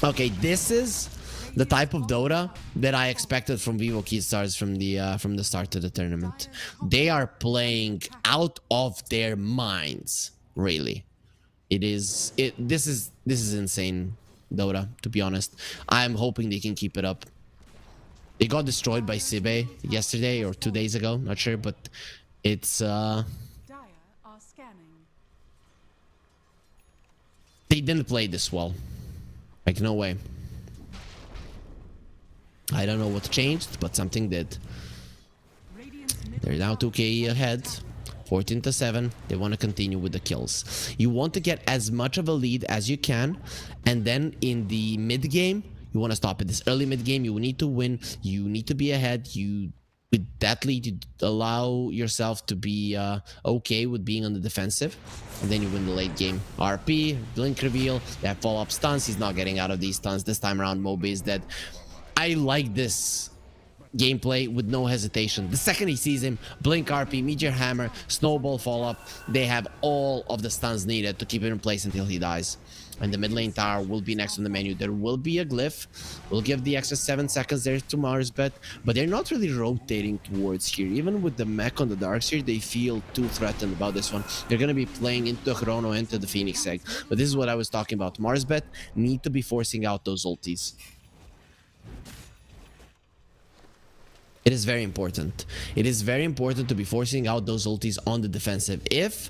Okay, this is the type of Dota that I expected from Vivo Kid Stars from the start of the tournament. They are playing out of their minds, really. This is insane Dota, to be honest. I'm hoping they can keep it up. They got destroyed by Sibe yesterday or 2 days ago, not sure, but it's Dire are scanning. they didn't play this well. Like, no way. I don't know what changed, but something did. Radiant's middle They're now 2k ahead, 14-7. They want to continue with the kills. You want to get as much of a lead as you can, and then in the mid game, you want to stop it. This early mid game, you need to win. You need to be ahead. With that lead, you allow yourself to be okay with being on the defensive, and then you win the late game. RP, blink reveal, they have follow-up stuns. He's not getting out of these stuns. This time around, Moby is dead. I like this gameplay with no hesitation. The second he sees him, blink RP, meteor hammer, snowball follow-up, they have all of the stuns needed to keep him in place until he dies. And the mid lane tower will be next on the menu. There will be a glyph. We'll give the extra 7 seconds there to Mars bet, but they're not really rotating towards here. Even with the mech on the Darkseer, they feel too threatened about this one. They're going to be playing into Chrono, into the Phoenix egg. But this is what I was talking about. Mars bet need to be forcing out those ultis. It is very important. It is very important to be forcing out those ultis on the defensive. If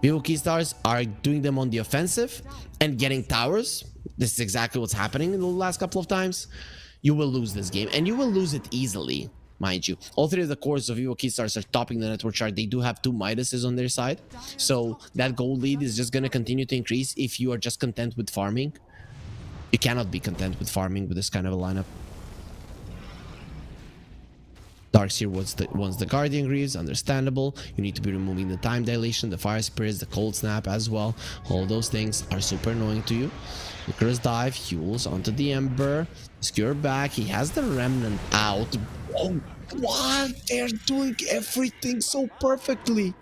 Vivo Key Stars are doing them on the offensive and getting towers, this is exactly what's happening in the last couple of times, you will lose this game. And you will lose it easily, mind you. All three of the cores of Vivo Key Stars are topping the network chart. They do have 2 Midases on their side. So that gold lead is just going to continue to increase if you are just content with farming. You cannot be content with farming with this kind of a lineup. Darkseer wants the Guardian Greaves, understandable. You need to be removing the time dilation, the fire spirits, the cold snap as well. All those things are super annoying to you. Icarus dive, Hules onto the Ember, Skewer back, he has the Remnant out. Oh, what? They're doing everything so perfectly.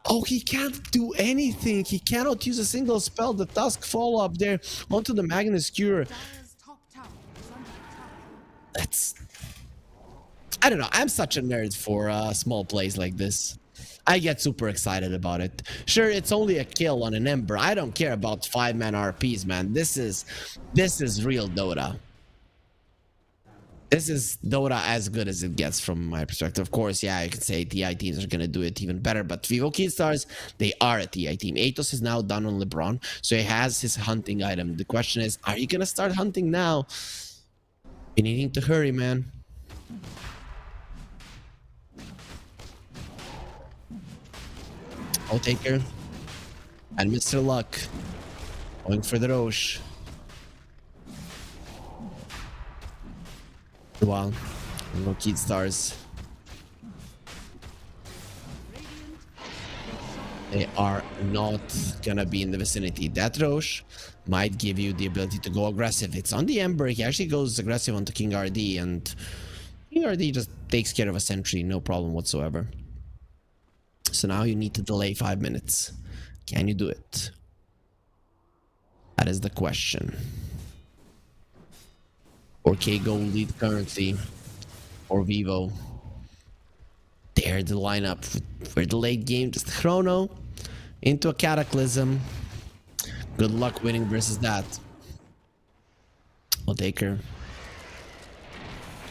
Oh, he can't do anything. He cannot use a single spell. The Tusk follow up there onto the Magnus Skewer. Dire's top tower is under attack. That's... I don't know. I'm such a nerd for small plays like this. I get super excited about it. Sure, it's only a kill on an Ember. I don't care about 5-man RPs, man. This is real Dota. This is Dota as good as it gets from my perspective. Of course, yeah, you can say TI teams are going to do it even better, but Vivo Key Stars, they are a TI team. Atos is now done on LeBron, so he has his hunting item. The question is, are you going to start hunting now? You're needing to hurry, man. Taker and Mr. Luck going for the Roche. Wow, no Kid Stars. They are not gonna be in the vicinity. That Roche might give you the ability to go aggressive. It's on the Ember. He actually goes aggressive onto King RD, and King RD just takes care of a sentry, no problem whatsoever. So now you need to delay 5 minutes. Can you do it? That is the question. 4k gold lead currently for Vivo. There the lineup for the late game. Just Chrono into a Cataclysm. Good luck winning versus that. Taker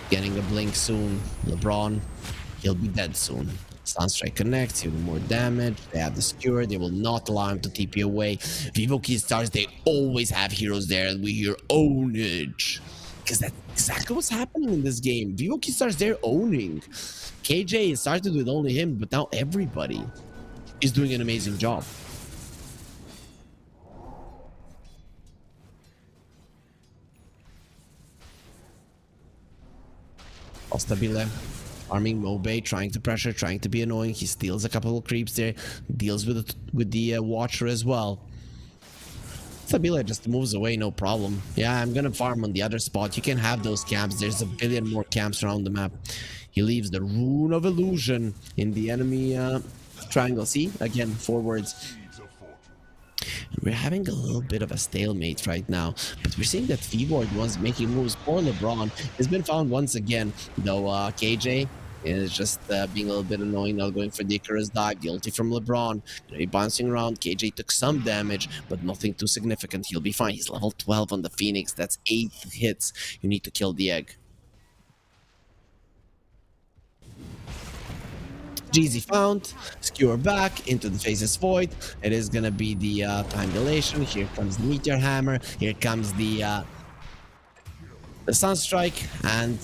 getting a blink soon. LeBron, he'll be dead soon. Sunstrike connects, he'll do more damage. They have the Skewer, they will not allow him to TP away. Vivo Key Stars, they always have heroes there, and we hear ownage. Because that's exactly what's happening in this game. Vivo Key Stars, they're owning. KJ started with only him, but now everybody is doing an amazing job. Stabile. Arming Mobe, trying to pressure, trying to be annoying. He steals a couple of creeps there, deals with the Watcher as well. Stabile just moves away, no problem. Yeah, I'm gonna farm on the other spot. You can have those camps. There's a billion more camps around the map. He leaves the Rune of Illusion in the enemy triangle. See, again, forwards. We're having a little bit of a stalemate right now, but we're seeing that Feeboard was making moves. Poor LeBron has been found once again, though KJ is just being a little bit annoying, not going for the Icarus dive. The ulti from LeBron, bouncing around. KJ took some damage, but nothing too significant. He'll be fine. He's level 12 on the Phoenix. That's 8 hits. You need to kill the egg. GZ found, skewer back into the Faceless Void. It is gonna be the time dilation. Here comes the Meteor Hammer. Here comes the Sunstrike, and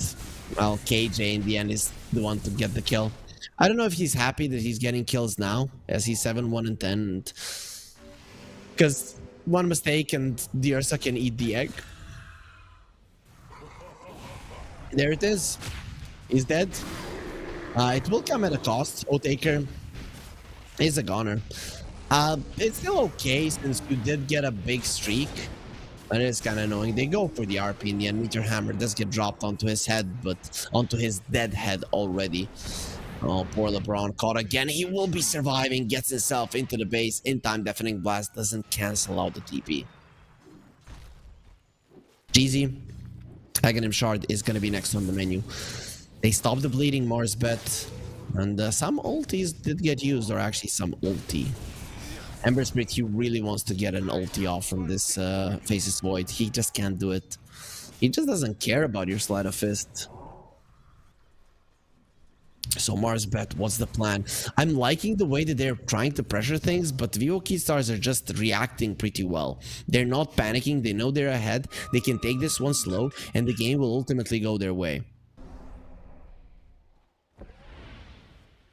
well, KJ in the end is the one to get the kill. I don't know if he's happy that he's getting kills now, as he's 7-1 and 10, because one mistake and the Ursa can eat the egg. There it is. He's dead. It will come at a cost. Otaker is a goner. It's still okay since you did get a big streak, but it's kind of annoying. They go for the RP in the end. Meteor Hammer does get dropped onto his head, but onto his dead head already. Oh, poor LeBron caught again. He will be surviving, gets himself into the base. In time, Deafening Blast doesn't cancel out the TP. GZ, Aghanim Shard is going to be next on the menu. They stopped the bleeding Mars bet, and some ultis did get used, or actually some ulti. Ember Spirit, he really wants to get an ulti off from this Faceless Void. He just can't do it. He just doesn't care about your Sleight of Fist. So Mars bet, what's the plan? I'm liking the way that they're trying to pressure things, but VO Keystars are just reacting pretty well. They're not panicking, they know they're ahead, they can take this one slow, and the game will ultimately go their way.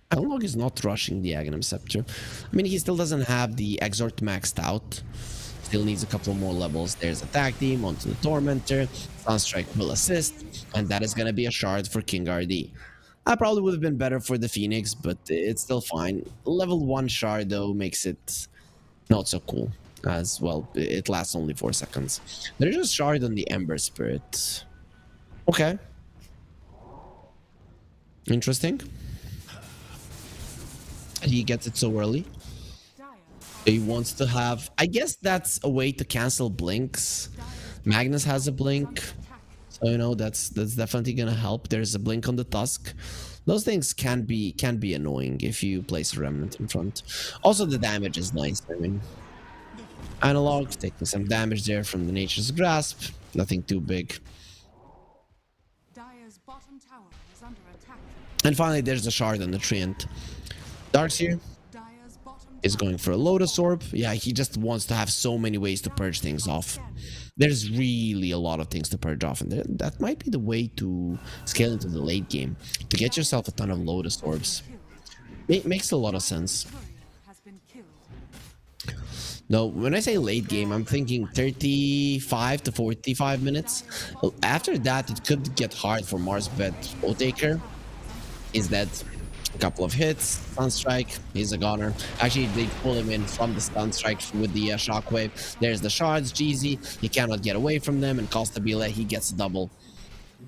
Analog is not rushing the Aghanim Scepter. I mean, he still doesn't have the Exort maxed out. Still needs a couple more levels. There's Attack Team onto the Tormentor. Sunstrike will assist. And that is going to be a shard for King RD. I probably would have been better for the Phoenix, but it's still fine. Level 1 shard, though, makes it not so cool. As well, it lasts only 4 seconds. There's a shard on the Ember Spirit. Okay. Interesting. He gets it so early. He wants to have... I guess that's a way to cancel blinks. Magnus has a blink. So, you know, that's definitely gonna help. There's a blink on the Tusk. Those things can be annoying if you place a Remnant in front. Also, the damage is nice. I mean, Analog taking some damage there from the Nature's Grasp. Nothing too big. Dire's bottom tower is under attack. And finally, there's the Shard on the Treant. Darkseer is going for a Lotus Orb. Yeah, he just wants to have so many ways to purge things off. There's really a lot of things to purge off, and that might be the way to scale into the late game. To get yourself a ton of Lotus Orbs. It makes a lot of sense. No, when I say late game, I'm thinking 35 to 45 minutes. After that, it could get hard for Mars bet. Otaker is dead. A couple of hits, Sunstrike, he's a goner. Actually, they pull him in from the Sunstrike with the Shockwave. There's the shards, GZ, he cannot get away from them, and Costabile, he gets a double.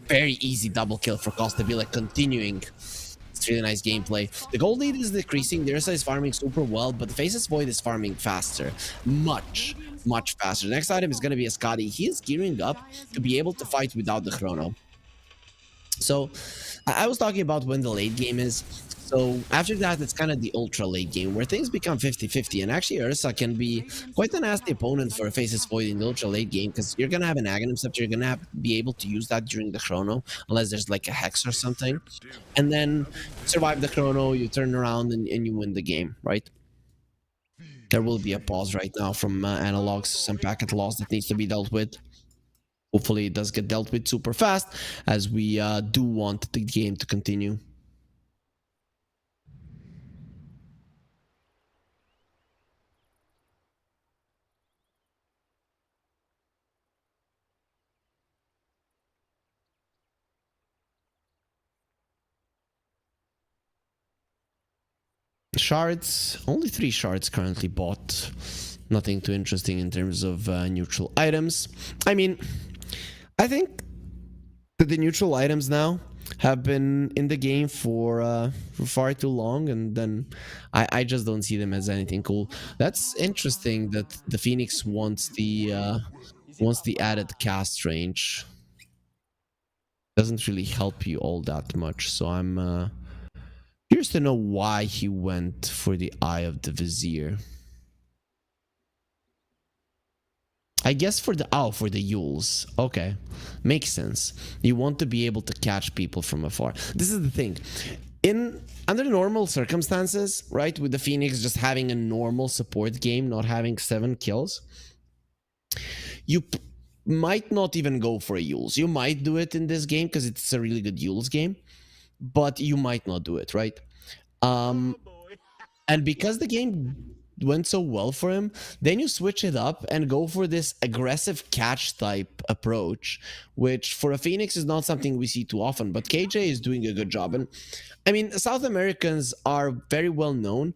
Very easy double kill for Costabile, continuing. It's really nice gameplay. The gold lead is decreasing, the Ursa is farming super well, but the Faceless Void is farming faster. Much faster. The next item is going to be a Scotty. He is gearing up to be able to fight without the Chrono. So, I was talking about when the late game is. So after that, it's kind of the ultra late game where things become 50-50, and actually Ursa can be quite a nasty opponent for a Faceless Void in the ultra late game, because you're gonna have an Aghanim Scepter, you're gonna be able to use that during the Chrono, unless there's like a Hex or something, and then survive the Chrono, you turn around and you win the game, right? There will be a pause right now from Analogs, some packet loss that needs to be dealt with. Hopefully it does get dealt with super fast, as we do want the game to continue. Shards, only 3 shards currently bought. Nothing too interesting in terms of neutral items. I mean, I think that the neutral items now have been in the game for far too long, and then I just don't see them as anything cool. That's interesting that the Phoenix wants the added cast range. Doesn't really help you all that much, so I'm curious to know why he went for the Eye of the Vizier. I guess for the Yules. Okay. Makes sense. You want to be able to catch people from afar. This is the thing. Under normal circumstances, right, with the Phoenix just having a normal support game, not having 7 kills, you might not even go for a Yules. You might do it in this game because it's a really good Yules game, but you might not do it, right? And because the game went so well for him, then you switch it up and go for this aggressive catch type approach, which for a Phoenix is not something we see too often, but KJ is doing a good job. And I mean, South Americans are very well known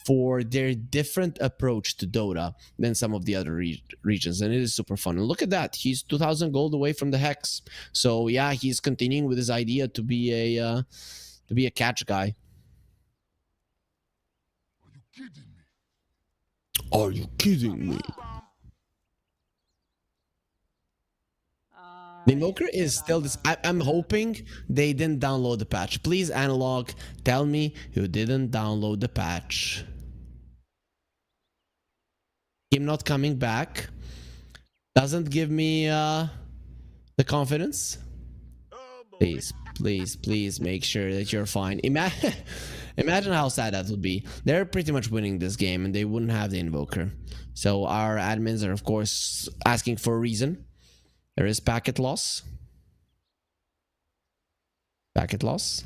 for their different approach to Dota than some of the other regions, and it is super fun. And look at that, he's 2,000 gold away from the Hex. So yeah, he's continuing with his idea to be a catch guy. Are you kidding me? The Invoker is still this. I'm hoping they didn't download the patch. Please, Analog, tell me you didn't download the patch. Him not coming back doesn't give me the confidence. Please, please, please make sure that you're fine. Imagine how sad that would be. They're pretty much winning this game and they wouldn't have the Invoker. So our admins are, of course, asking for a reason. There is packet loss. Packet loss.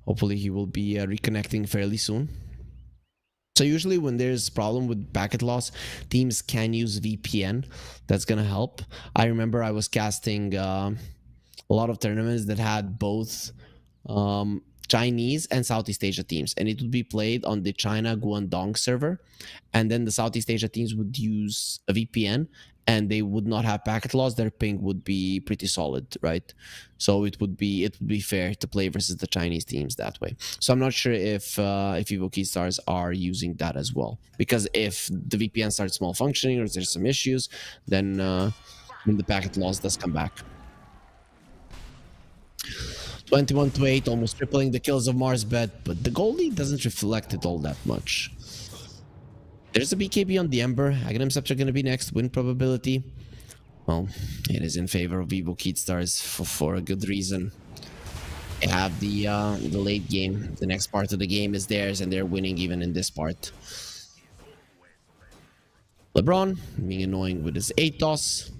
Hopefully he will be reconnecting fairly soon. So usually when there's a problem with packet loss, teams can use VPN. That's gonna help. I remember I was casting a lot of tournaments that had both Chinese and Southeast Asia teams, and it would be played on the China Guangdong server, and then the Southeast Asia teams would use a VPN and they would not have packet loss. Their ping would be pretty solid, right? So it would be fair to play versus the Chinese teams that way. So I'm not sure if Evo Keystars are using that as well, because if the VPN starts malfunctioning or there's some issues, then the packet loss does come back. 21-8, almost tripling the kills of Marsbet, but the goal lead doesn't reflect it all that much. There's a BKB on the Ember. Aghanim Scepter going to be next. Win probability, well, it is in favor of Evo Keystars for a good reason. They have the late game. The next part of the game is theirs, and they're winning even in this part. LeBron being annoying with his 8 toss.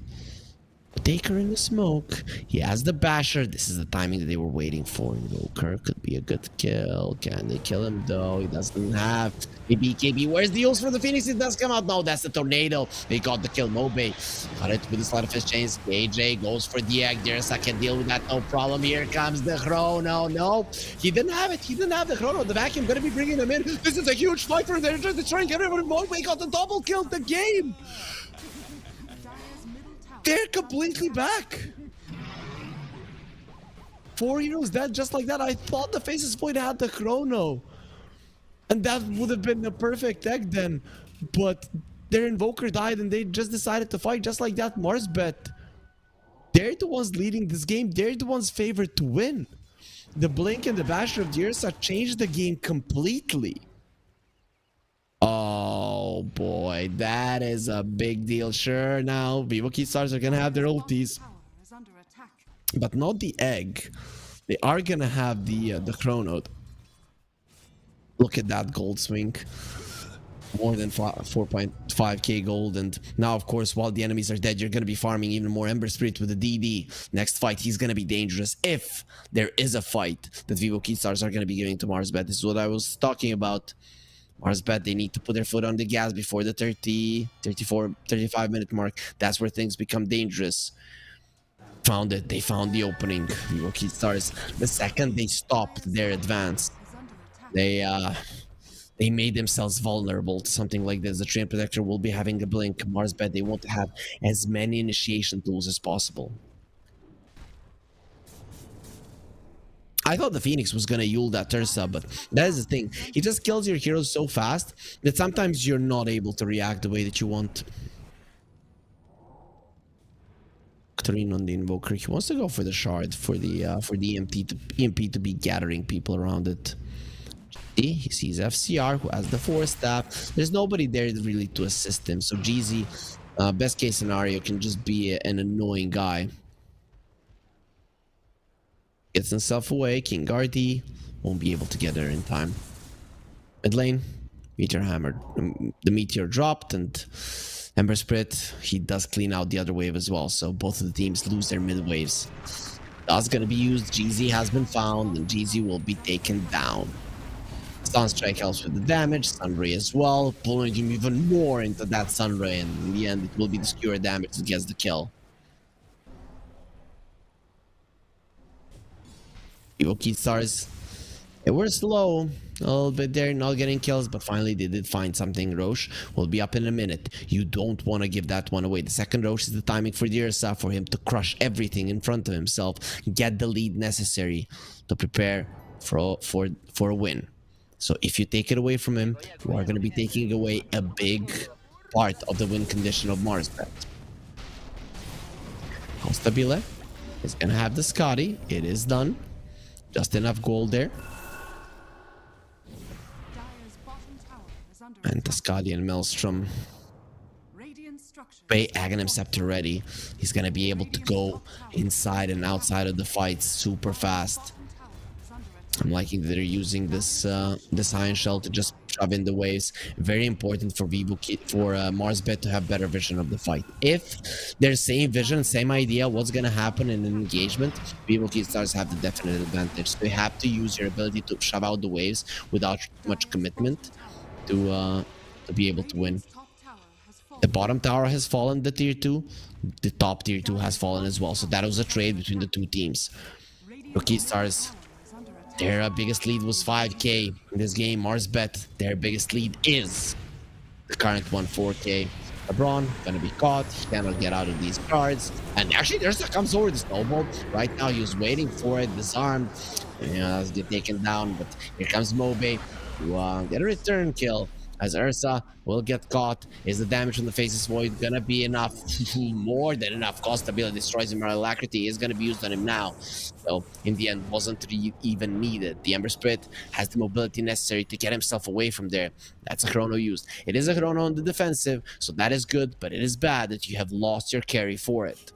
Taker in the smoke. He has the basher. This is the timing that they were waiting for. Invoker could be a good kill. Can they kill him though? He doesn't have the BKB. Where's the ult for the Phoenix? It does come out. No, that's the tornado. They got the kill. Mobe got it with the sleight of his chains. AJ goes for the egg. Dersa can deal with that. No problem. Here comes the chrono. No, he didn't have it. He didn't have the chrono. The vacuum gonna be bringing him in. This is a huge fight for them. They're just destroying everyone. Mobe got the double kill. The game. They're completely back. 4 heroes dead just like that. I thought the Faces Void had the chrono, and that would have been the perfect egg then, but their Invoker died and they just decided to fight just like that. Marsbet, they're the ones leading this game. They're the ones favored to win. The Blink and the Basher of the Ursa changed the game completely. Oh boy, that is a big deal. Sure, now Vivo Keystars are gonna have their ultis, but not the egg. They are gonna have the chrono. Look at that gold swing. More than 4.5k gold, and now of course while the enemies are dead, you're gonna be farming even more Ember Spirit with the DD. Next fight, he's gonna be dangerous if there is a fight that Vivo Keystars are gonna be giving to Marsbet. This is what I was talking about. Marsbet, they need to put their foot on the gas before the 35 minute mark. That's where things become dangerous. Found it. They found the opening. Vivo Keystars, the second they stopped their advance, they made themselves vulnerable to something like this. The Train Protector will be having a blink. Marsbet, they want to have as many initiation tools as possible. I thought the Phoenix was gonna ult that Ursa, but that is the thing. He just kills your heroes so fast that sometimes you're not able to react the way that you want. Katarina on the Invoker. He wants to go for the shard for the EMP to be gathering people around it. He sees FCR who has the 4-staff. There's nobody there really to assist him. So GZ, best case scenario, can just be an annoying guy. Gets himself away. King Guardi won't be able to get there in time. Mid lane, Meteor hammered. The Meteor dropped, and Ember Spirit, he does clean out the other wave as well. So both of the teams lose their mid waves. That's gonna be used. GZ has been found, and GZ will be taken down. Stun Strike helps with the damage. Sunray as well, pulling him even more into that Sunray, and in the end, it will be the skewer damage that gets the kill. Evo Key Stars, they were slow a little bit there, not getting kills, but finally they did find something. Roche will be up in a minute. You don't want to give that one away. The second Roche is the timing for the Ursa, for him to crush everything in front of himself, get the lead necessary to prepare for a win. So if you take it away from him, you are going to be taking away a big part of the win condition of Marsbet. Constabile is going to have the Scotty. It is done. Just enough gold there. Dire's bottom tower is under And Tascadi and Maelstrom. Radiant structures. Bay Aghanim Scepter ready. He's gonna be able to go inside and outside of the fight super fast. Bottom tower is under attack. I'm liking that they're using this Iron Shell to just shove in the waves. Very important for Marsbet to have better vision of the fight. If their same vision, same idea, what's gonna happen in an engagement, Kid Stars have the definite advantage. They have to use your ability to shove out the waves without much commitment to be able to win. Top tower has fallen. The bottom tower has fallen, the tier 2. The top tier 2 has fallen as well. So that was a trade between the two teams. Rookie Stars, Is under attack. their biggest lead was 5k in this game. Marsbet, their biggest lead is the current one, 4k. LeBron gonna be caught. He cannot get out of these cards. And actually, there's a comes over the snowball. Right now, he was waiting for it, disarmed. Get taken down. But here comes Mobe to get a return kill. As Ursa will get caught. Is the damage from the Faceless Void gonna be enough? More than enough. Constabile destroys him. Alacrity is gonna be used on him now. So in the end, wasn't even needed. The Ember Spirit has the mobility necessary to get himself away from there. That's a chrono used. It is a chrono on the defensive, so that is good, but it is bad that you have lost your carry for it.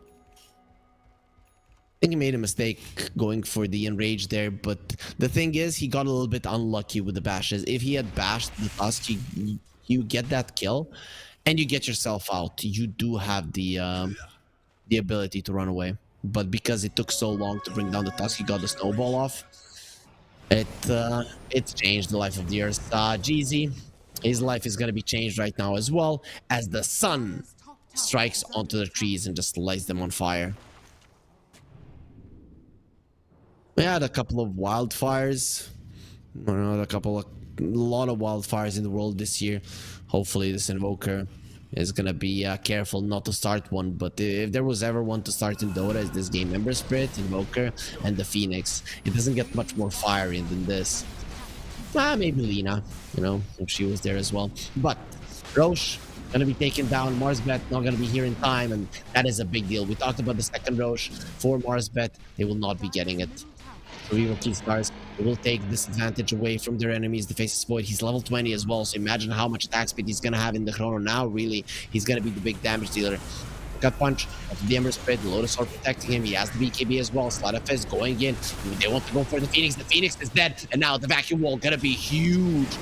I think he made a mistake going for the enrage there, but the thing is, he got a little bit unlucky with the bashes. If he had bashed the Tusk, you get that kill, and you get yourself out. You do have the ability to run away, but because it took so long to bring down the Tusk, he got the snowball off. It's changed the life of the Earth. GZ, his life is gonna be changed right now as well, as the sun strikes onto the trees and just lights them on fire. We had a couple of wildfires. A lot of wildfires in the world this year. Hopefully this Invoker is gonna be careful not to start one. But if there was ever one to start in Dota, is this game. Ember Spirit, Invoker, and the Phoenix. It doesn't get much more fiery than this. Maybe Lina, if she was there as well. But Roche gonna be taken down. Marsbet not gonna be here in time, and that is a big deal. We talked about the second Roche for Marsbet. They will not be getting it. So Evo Key Stars, they will take disadvantage away from their enemies. The Faceless Void, he's level 20 as well, so imagine how much attack speed he's gonna have in the chrono now. Really, he's gonna be the big damage dealer. Gut punch of the Ember Spirit, the Lotus Sword protecting him. He has the BKB as well. Sleight of Fist going in. They want to go for the Phoenix. The Phoenix is dead, and now the vacuum wall gonna be huge.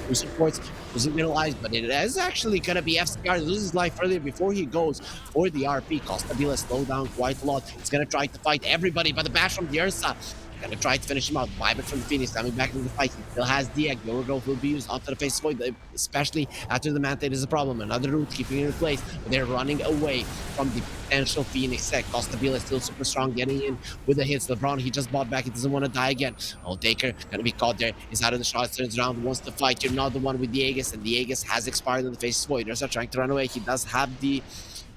Who supports wasn't realized, but it is actually gonna be FCR loses life earlier before he goes for the RP. Constabile slowed down quite a lot. He's gonna try to fight everybody, but the bash from the Ursa gonna try to finish him out. Buyback from the Phoenix coming back into the fight. He still has the egg. The overgrowth will be used onto the Faceless Void, especially after the Mantade is a problem. Another route keeping it in place, but they're running away from the potential Phoenix sec. Constabile is still super strong, getting in with the hits. LeBron, he just bought back. He doesn't want to die again. Taker gonna be caught there. He's out of the shots, turns around, wants to fight. You're not the one with the Aegis, and the Aegis has expired on the Faceless Void. Ursa trying to run away. He does have the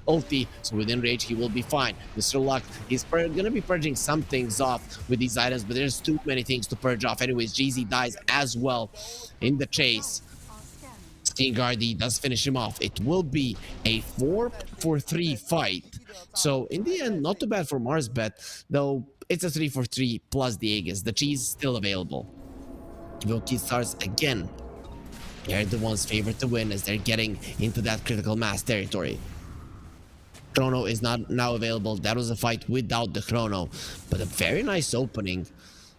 ulti, so within range he will be fine. Mr. Luck, he's gonna be purging some things off with these items, but there's too many things to purge off. Anyways, GZ dies as well in the chase. Stingardi does finish him off. It will be a 4-for-3 fight. So in the end, not too bad for Marsbet, though it's a 3-for-3 plus the Aegis. The cheese is still available. Voki starts again. They're the ones favored to win as they're getting into that critical mass territory. Chrono is not now available. That was a fight without the Chrono, but a very nice opening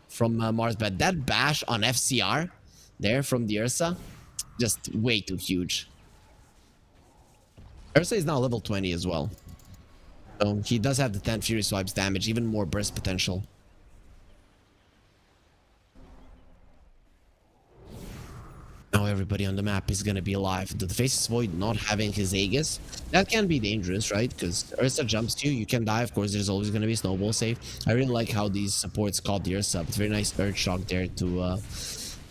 from Marsbet. That bash on FCR there from the Ursa, just way too huge. Ursa is now level 20 as well. So he does have the 10 Fury Swipes damage, even more burst potential. Now everybody on the map is gonna be alive. The Faceless Void not having his Aegis, that can be dangerous, right? Because Ursa jumps to you, you can die. Of course, there's always gonna be snowball save. I really like how these supports caught the Ursa. It's very nice Earth Shock there to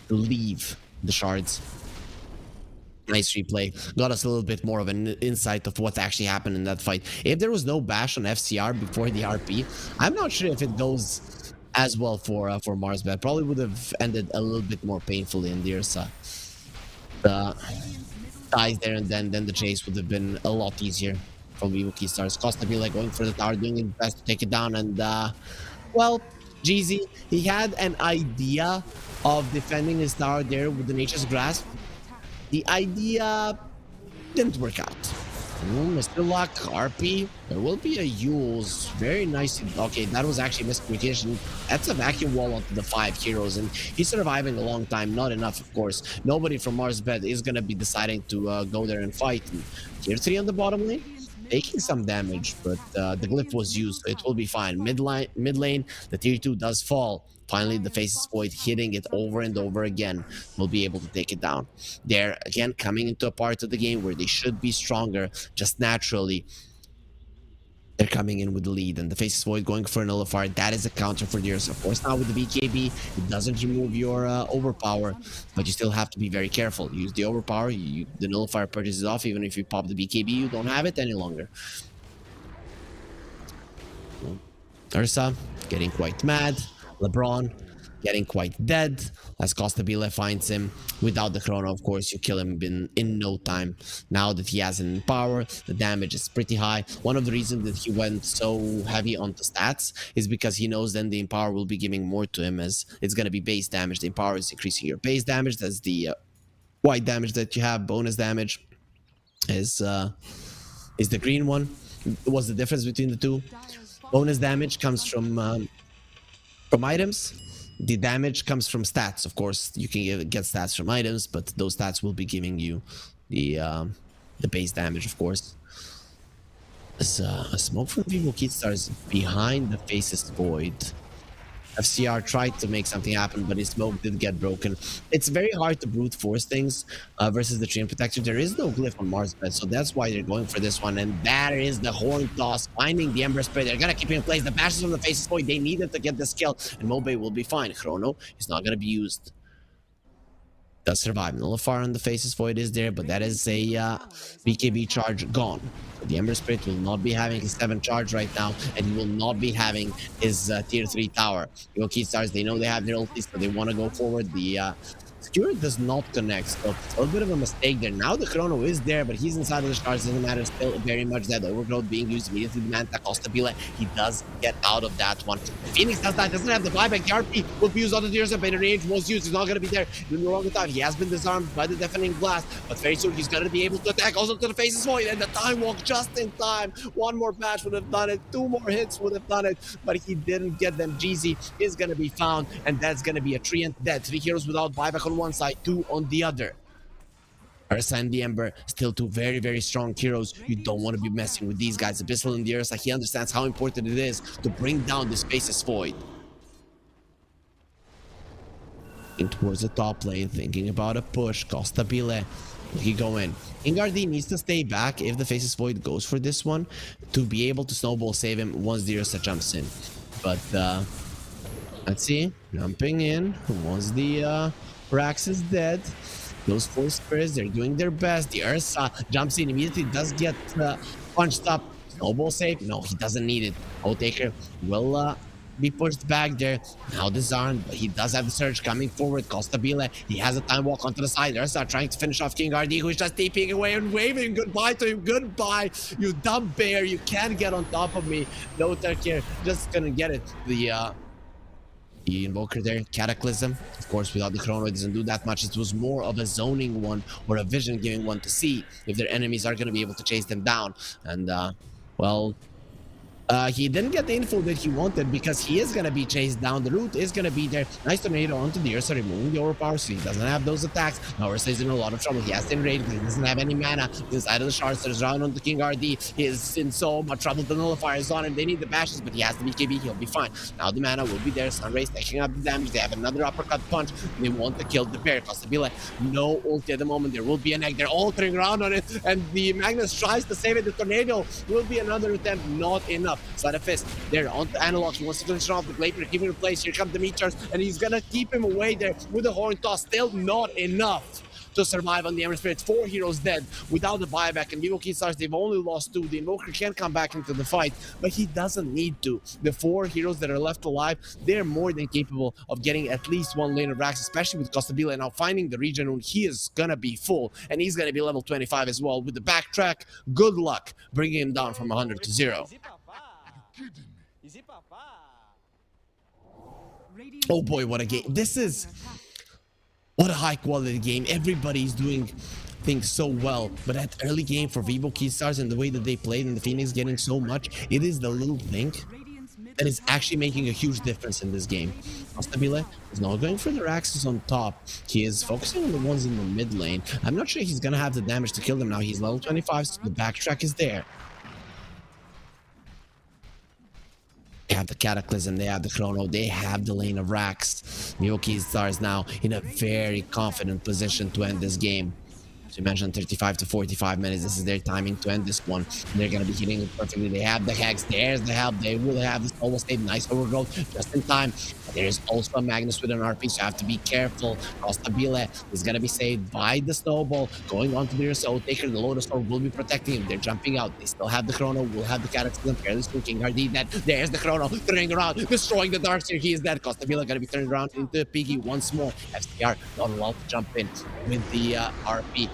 leave the shards. Nice replay. Got us a little bit more of an insight of what actually happened in that fight. If there was no bash on FCR before the RP, I'm not sure if it goes as well for Marsbet. Probably would have ended a little bit more painfully in the Ursa. Dies there, and then the chase would have been a lot easier from Vivo Keystars. Costabile going for the tower, doing his best to take it down, and well, GZ, he had an idea of defending his tower there with the Nature's Grasp. The idea didn't work out. Mr. Luck, RP, there will be a Yules. Very nice. Okay, that was actually miscommunication. That's a vacuum wall onto the 5 heroes, and he's surviving a long time. Not enough, of course. Nobody from Marsbet is going to be deciding to go there and fight. And tier 3 on the bottom lane, taking some damage, but the glyph was used, so it will be fine. Mid lane, the tier 2 does fall. Finally, the Faceless Void hitting it over and over again will be able to take it down. They're, again, coming into a part of the game where they should be stronger, just naturally. They're coming in with the lead, and the Faceless Void going for an Nullifier. That is a counter for theirs. Of course, now with the BKB, it doesn't remove your Overpower, but you still have to be very careful. Use the Overpower, the Nullifier purchases off. Even if you pop the BKB, you don't have it any longer. Ursa getting quite mad. LeBron getting quite dead as Costabile finds him. Without the Chrono, of course, you kill him in no time. Now that he has an Empower, the damage is pretty high. One of the reasons that he went so heavy onto stats is because he knows then the Empower will be giving more to him, as it's going to be base damage. The Empower is increasing your base damage. That's the white damage that you have. Bonus damage is the green one. What's the difference between the two? Bonus damage comes from items. The damage comes from stats. Of course, you can get stats from items, but those stats will be giving you the base damage, of course. There's a smoke from Vivo Keystars behind the Faceless Void. FCR tried to make something happen, but his smoke did get broken. It's very hard to brute force things versus the Treant Protector. There is no glyph on Marsbet, so that's why they're going for this one. And that is the Horn Toss, finding the Ember Spray. They're gonna keep it in place. The bashes from the Faceless Void, they needed to get this kill, and Mobe will be fine. Chrono is not gonna be used. Does survive. Nullifier on the Faceless Void is there, but that is a BKB charge gone. The Ember Spirit will not be having his 7 charge right now, and he will not be having his tier 3 tower. Vivo Keystars, they know they have their ultis, so they want to go forward. The Skewer does not connect, so it's a little bit of a mistake there. Now the Chrono is there, but he's inside of the shards. Doesn't matter, still very much that Overgrowth being used immediately. The Manta Costabile, he does get out of that one. Phoenix does that, doesn't have the buyback. The RP will be used on the tiers of better range. Was used, he's not going to be there in the longer time. He has been disarmed by the Deafening Blast, but very soon he's going to be able to attack also to the Faceless Void, and the Time Walk just in time. One more bash would have done it, 2 more hits would have done it, but he didn't get them. GZ is going to be found, and that's going to be a Treant dead. 3 heroes without buyback on one side, 2 on the other. Ursa and the Ember, still 2 very, very strong heroes. You don't want to be messing with these guys. Abyssal and the Ursa, he understands how important it is to bring down this Faceless Void. In towards the top lane, thinking about a push. Costabile, will he go in? Ingardi needs to stay back if the Faceless Void goes for this one to be able to snowball save him once the Ursa jumps in. But let's see, jumping in once the Rax is dead. Those four spirits, they're doing their best. The Ursa jumps in immediately, does get punched up. Snowball save? No, he doesn't need it. Taker will be pushed back there. Now disarmed, but he does have the surge coming forward. Costabile, he has a time walk onto the side. Ursa trying to finish off King RD, who's just TPing away and waving goodbye to him. Goodbye, you dumb bear. You can't get on top of me. No Turk here, just gonna get it. The invoker there, Cataclysm. Of course, without the chrono, it doesn't do that much. It was more of a zoning one or a vision giving one to see if their enemies are going to be able to chase them down. And, well, he didn't get the info that he wanted because he is going to be chased down. The route is going to be there. Nice tornado onto the Ursa, removing the overpower, so he doesn't have those attacks. Now Ursa is in a lot of trouble. He has to enrage, but he doesn't have any mana. Inside of the shards, there's round on the King RD. He is in so much trouble. The nullifier is on him. They need the bashes, but he has to be KB. He'll be fine. Now the mana will be there. Sunray taking up the damage. They have another uppercut punch. They want to kill the bear. Costabile, no ulti at the moment. There will be an egg. They're altering around on it, and the Magnus tries to save it. The tornado will be another attempt. Not enough. Sleight of fist. There on the analog, he wants to finish off the Glaper, keeping in place. Here comes the Meteors, and he's gonna keep him away there with the horn toss. Still not enough to survive on the Ember Spirits. 4 heroes dead without the buyback, and Vivo Keystars, they've only lost 2. The Invoker can come back into the fight, but he doesn't need to. The 4 heroes that are left alive, they're more than capable of getting at least 1 lane of Rax, especially with Costabile now finding the region when he is gonna be full, and he's gonna be level 25 as well. With the backtrack, good luck bringing him down from 100 to 0. Oh boy, what a game. This is... What a high quality game. Everybody's doing things so well. But that early game for Vivo Keystars and the way that they played and the Phoenix getting so much, it is the little thing that is actually making a huge difference in this game. Costabile is not going for the Raxes on top. He is focusing on the ones in the mid lane. I'm not sure he's gonna have the damage to kill them now. He's level 25, so the backtrack is there. They have the Cataclysm, they have the Chrono, they have the lane of Rax. Vivo Keystars now in a very confident position to end this game. So you mentioned 35 to 45 minutes. This is their timing to end this one. They're going to be hitting it perfectly. They have the Hex. There's the help. They will have this almost a nice overgrowth just in time. But there's also a Magnus with an RP, so you have to be careful. Costabile is going to be saved by the Snowball. Going on to the Ursa Taker, the Lotus Orb will be protecting him. They're jumping out. They still have the Chrono. Will have the Cataclysm. Fairly speaking, Hardy dead. There's the Chrono. Turning around. Destroying the Darkseer. He is dead. Costabile going to be turned around into Piggy once more. FCR not allowed to jump in with the RP.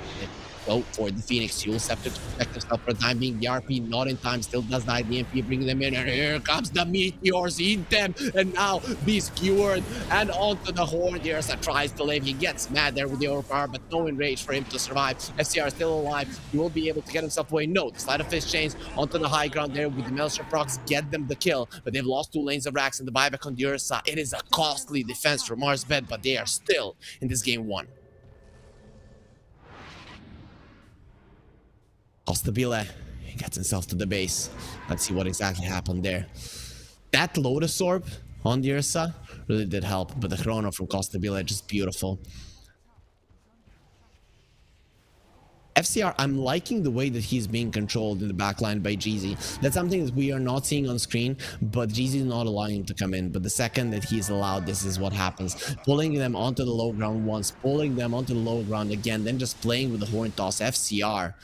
Go for the Phoenix. Fuel Scepter to protect himself for the time being. The RP not in time, still does die. The MP bringing them in, and here comes the Meteors, eat them, and now be skewered and onto the horn. The Ursa tries to live. He gets mad there with the overpower, but no enrage for him to survive. FCR still alive. He will be able to get himself away. No, the Sleight of Fist chains onto the high ground there with the Maelstrom procs, get them the kill, but they've lost 2 lanes of Rax and the buyback on the Ursa. It is a costly defense for Mars Bed, but they are still in this game 1. Costabile, he gets himself to the base. Let's see what exactly happened there. That Lotus Orb on the Ursa really did help, but the Chrono from Costabile just beautiful. FCR, I'm liking the way that he's being controlled in the backline by Jeezy. That's something that we are not seeing on screen, but Jeezy is not allowing him to come in. But the second that he's allowed, this is what happens. Pulling them onto the low ground once, pulling them onto the low ground again, then just playing with the horn toss. FCR,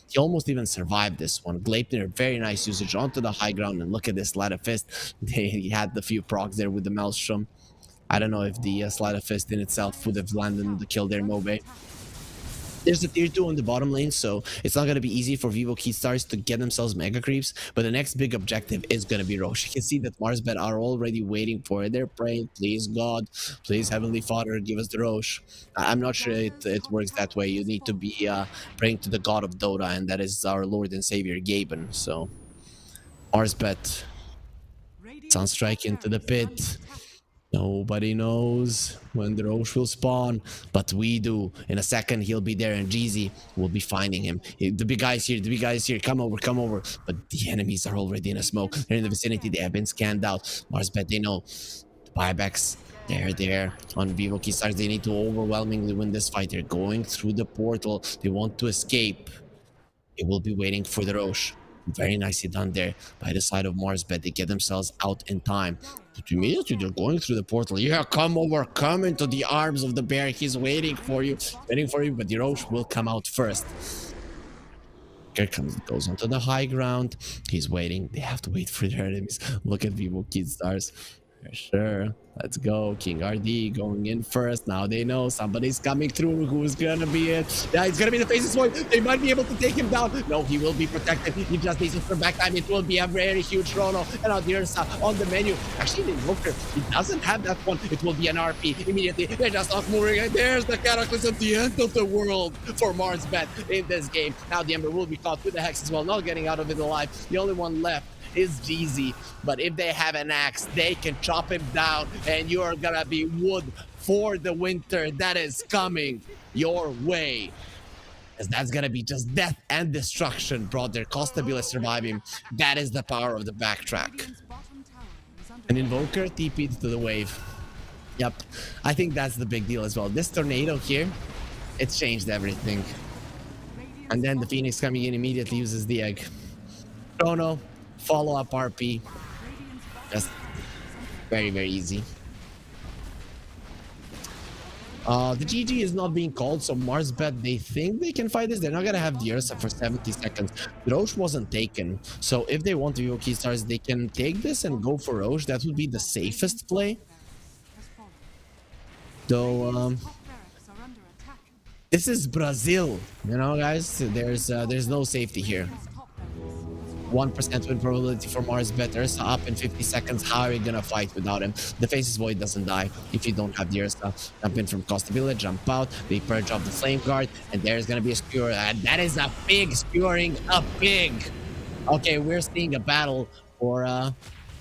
he almost even survived this one. Gleipnir, very nice usage onto the high ground, and look at this Sleight of Fist. He had the few procs there with the Maelstrom. I don't know if the Sleight of Fist in itself would have landed the kill there, Mobe. There's a tier 2 on the bottom lane, so it's not going to be easy for Vivo Keystars to get themselves mega creeps, but the next big objective is going to be Roche. You can see that Marsbet are already waiting for it. They're praying, please God, please Heavenly Father, give us the Roche. I'm not sure it works that way. You need to be praying to the God of Dota, and that is our Lord and Savior, Gaben. So, Marsbet, Sunstrike into the pit. Nobody knows when the Roche will spawn, but we do. In a second, he'll be there, and Jeezy will be finding him. The big guy's here, the big guy's here. Come over, come over. But the enemies are already in a smoke. They're in the vicinity. They have been scanned out. Marsbet, they know. The buybacks, they're there. On Vivo Keystars, they need to overwhelmingly win this fight. They're going through the portal. They want to escape. They will be waiting for the Roche. Very nicely done there by the side of Marsbet. They get themselves out in time. But immediately they're going through the portal. Yeah, come over, come into the arms of the bear. He's waiting for you, but the Roche will come out first. Here comes, goes onto the high ground. He's waiting. They have to wait for their enemies. Look at Vivo Kid Stars. Sure, let's go. King RD going in first. Now they know somebody's coming through. Who's gonna be it? Yeah, it's gonna be the Faceless Void. They might be able to take him down. No, he will be protected. He just needs to turn back time. It will be a very huge Chrono. And on the other side, on the menu, actually, the Invoker, he doesn't have that one. It will be an RP immediately. They're just not moving. And there's the Cataclysm, the end of the world for Marsbet in this game. Now the Ember will be caught with the Hex as well, not getting out of it alive. The only one left is GZ, but if they have an axe, they can chop him down, and you're gonna be wood for the winter that is coming your way. As that's gonna be just death and destruction, brother. Costabile survive him. That is the power of the backtrack. An Invoker TP'd to the wave. Yep, I think that's the big deal as well. This tornado here, it's changed everything. And then the Phoenix coming in immediately uses the egg. Chrono, follow up RP. Just very, very easy. The GG is not being called, so Marsbet, they think they can fight this. They're not gonna have the Ursa for 70 seconds. Roche wasn't taken, so if they want to Vivo Key Stars, they can take this and go for Roche. That would be the safest play. Though, this is Brazil, you know, guys. There's no safety here. 1% win probability for Marsbet. Ursa up in 50 seconds. How are you gonna fight without him? The Faceless Void doesn't die if you don't have the Ursa. Jump in from Costa Village, jump out. They purge off the Flame Guard, and there's gonna be a skewer. And that is a pig skewering a pig. Okay, we're seeing a battle for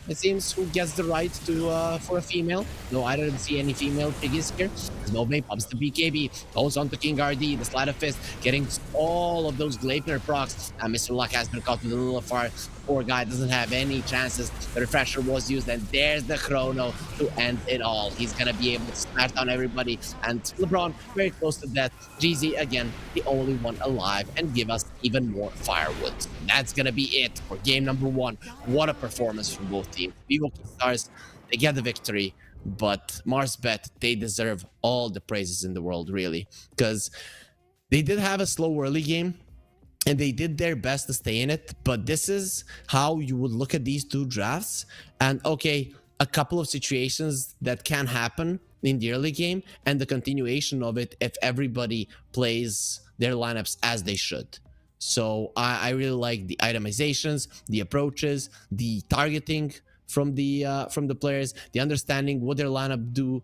it seems who gets the right to for a female. No, I don't see any female piggies here. Bowie pumps the BKB, goes on to King RD, the Sleight of Fist, getting all of those Gleipnir procs. And Mr. Luck has been caught with a little far. The poor guy doesn't have any chances. The refresher was used, and there's the Chrono to end it all. He's gonna be able to smash down everybody. And LeBron very close to death. GZ again, the only one alive, and give us even more firewood. That's gonna be it for game number 1. What a performance from both teams. Vivo Stars, they get the victory. But Marsbet, they deserve all the praises in the world, really, because they did have a slow early game and they did their best to stay in it. But this is how you would look at these two drafts. And okay, a couple of situations that can happen in the early game and the continuation of it if everybody plays their lineups as they should. So I really like the itemizations, the approaches, the targeting from the players, the understanding what their lineup do.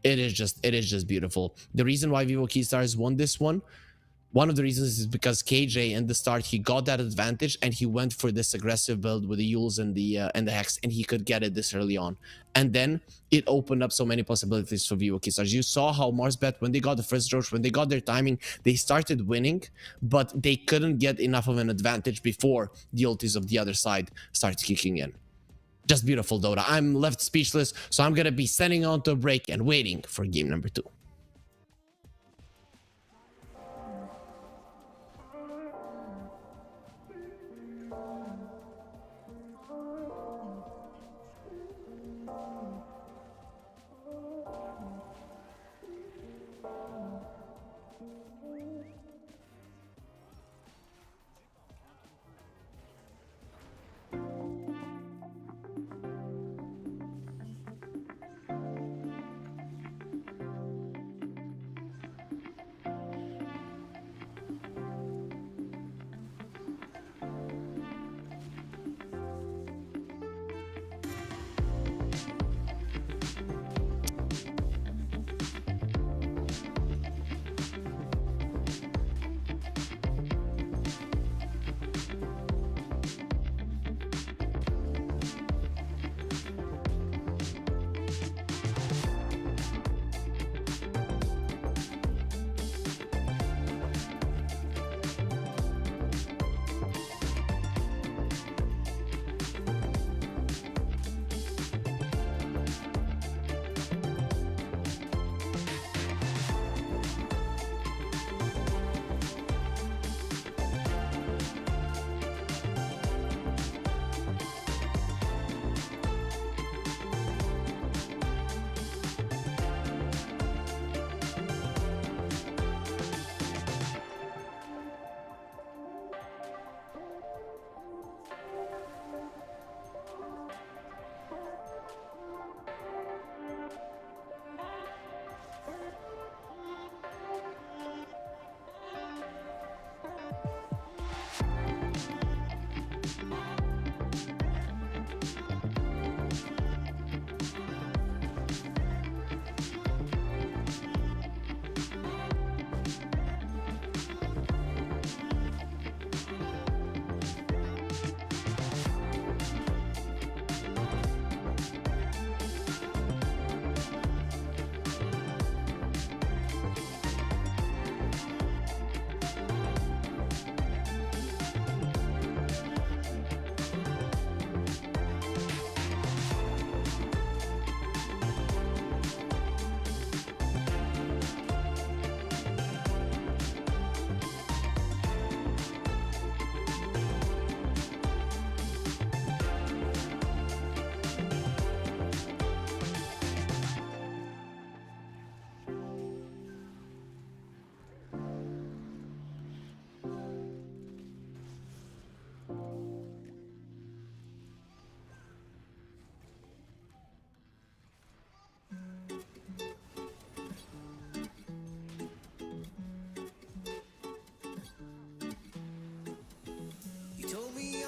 It is just beautiful. The reason why Vivo Key Stars won this one of the reasons is because KJ in the start, he got that advantage and he went for this aggressive build with the Yules and the Hex, and he could get it this early on. And then it opened up so many possibilities for Vivo Key Stars. You saw how Marsbet, when they got the first Roach, when they got their timing, they started winning, but they couldn't get enough of an advantage before the ultis of the other side started kicking in. Just beautiful, Dota. I'm left speechless, so I'm gonna be sending on to a break and waiting for game number 2.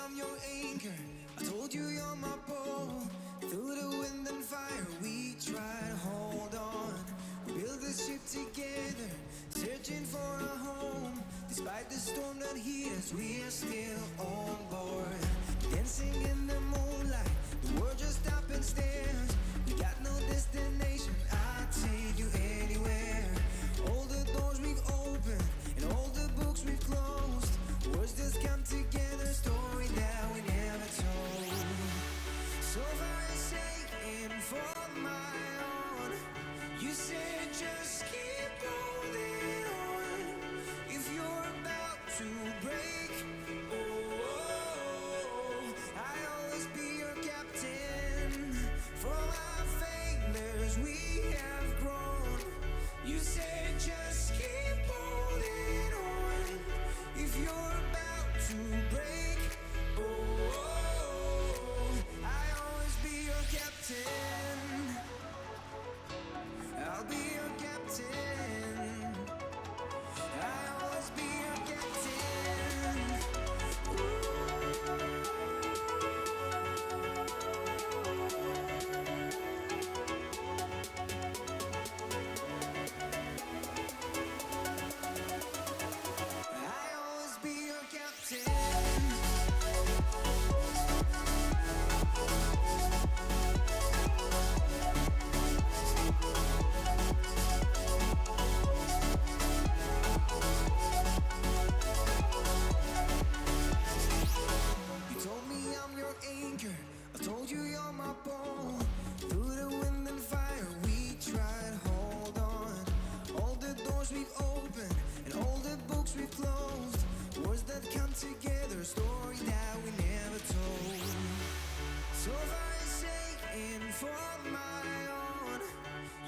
I'm your anchor. I told you you're my bow. Through the wind and fire, we try to hold on. We build this ship together, searching for a home. Despite the storm that hit us, we are still on board. Dancing in the moonlight, the world just stops and stares. We got no destination, I'll take you anywhere. All the doors we've opened and all the books we've closed. Words just come together, story that we never told. So far saying for my own, you said just keep holding on. If you're about to break, I'll always be your captain. For our failures we have grown. You said just keep holding on. If you're about to break, I'll always be your captain. I'll be your captain. I'll always be your captain. I'll always be your captain. You told me I'm your anchor. I told you you're my bow. Through the wind and fire, we tried hold on. All the doors we've opened and all the books we've closed. Words that come together, story that we never told. So far saying for my own,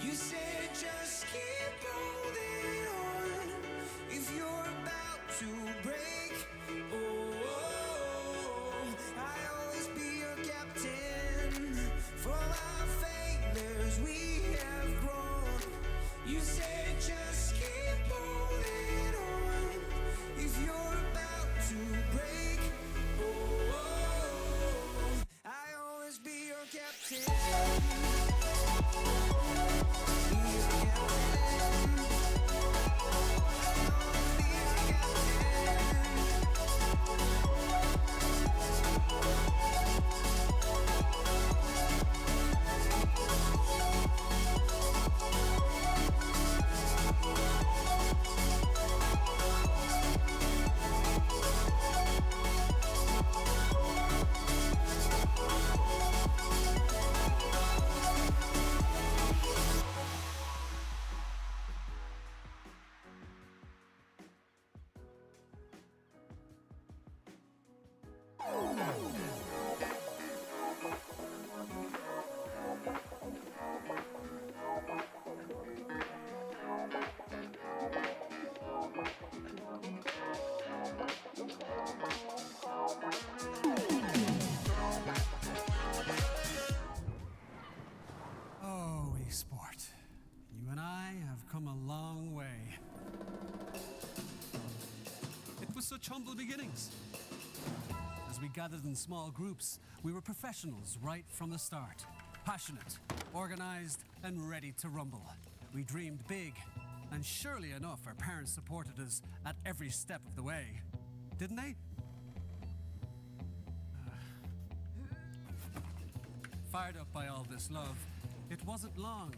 you said just keep holding on. If you're about to break, I'll always be your captain. For our failures we have grown. You said just keep holding on. If you're about to break, I'll always be your captain. Be your captain. I'll always be your captain. Oh, esport. You and I have come a long way. It was such humble beginnings. As we gathered in small groups, we were professionals right from the start. Passionate, organized, and ready to rumble. We dreamed big, and surely enough, our parents supported us at every step of the way. Didn't they? Fired up by all this love, it wasn't long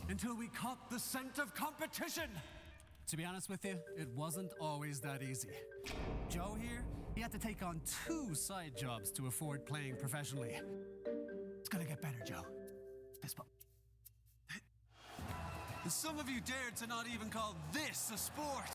until we caught the scent of competition. To be honest with you, it wasn't always that easy. Joe here, he had to take on 2 side jobs to afford playing professionally. It's gonna get better, Joe. Fist bump. Some of you dared to not even call this a sport.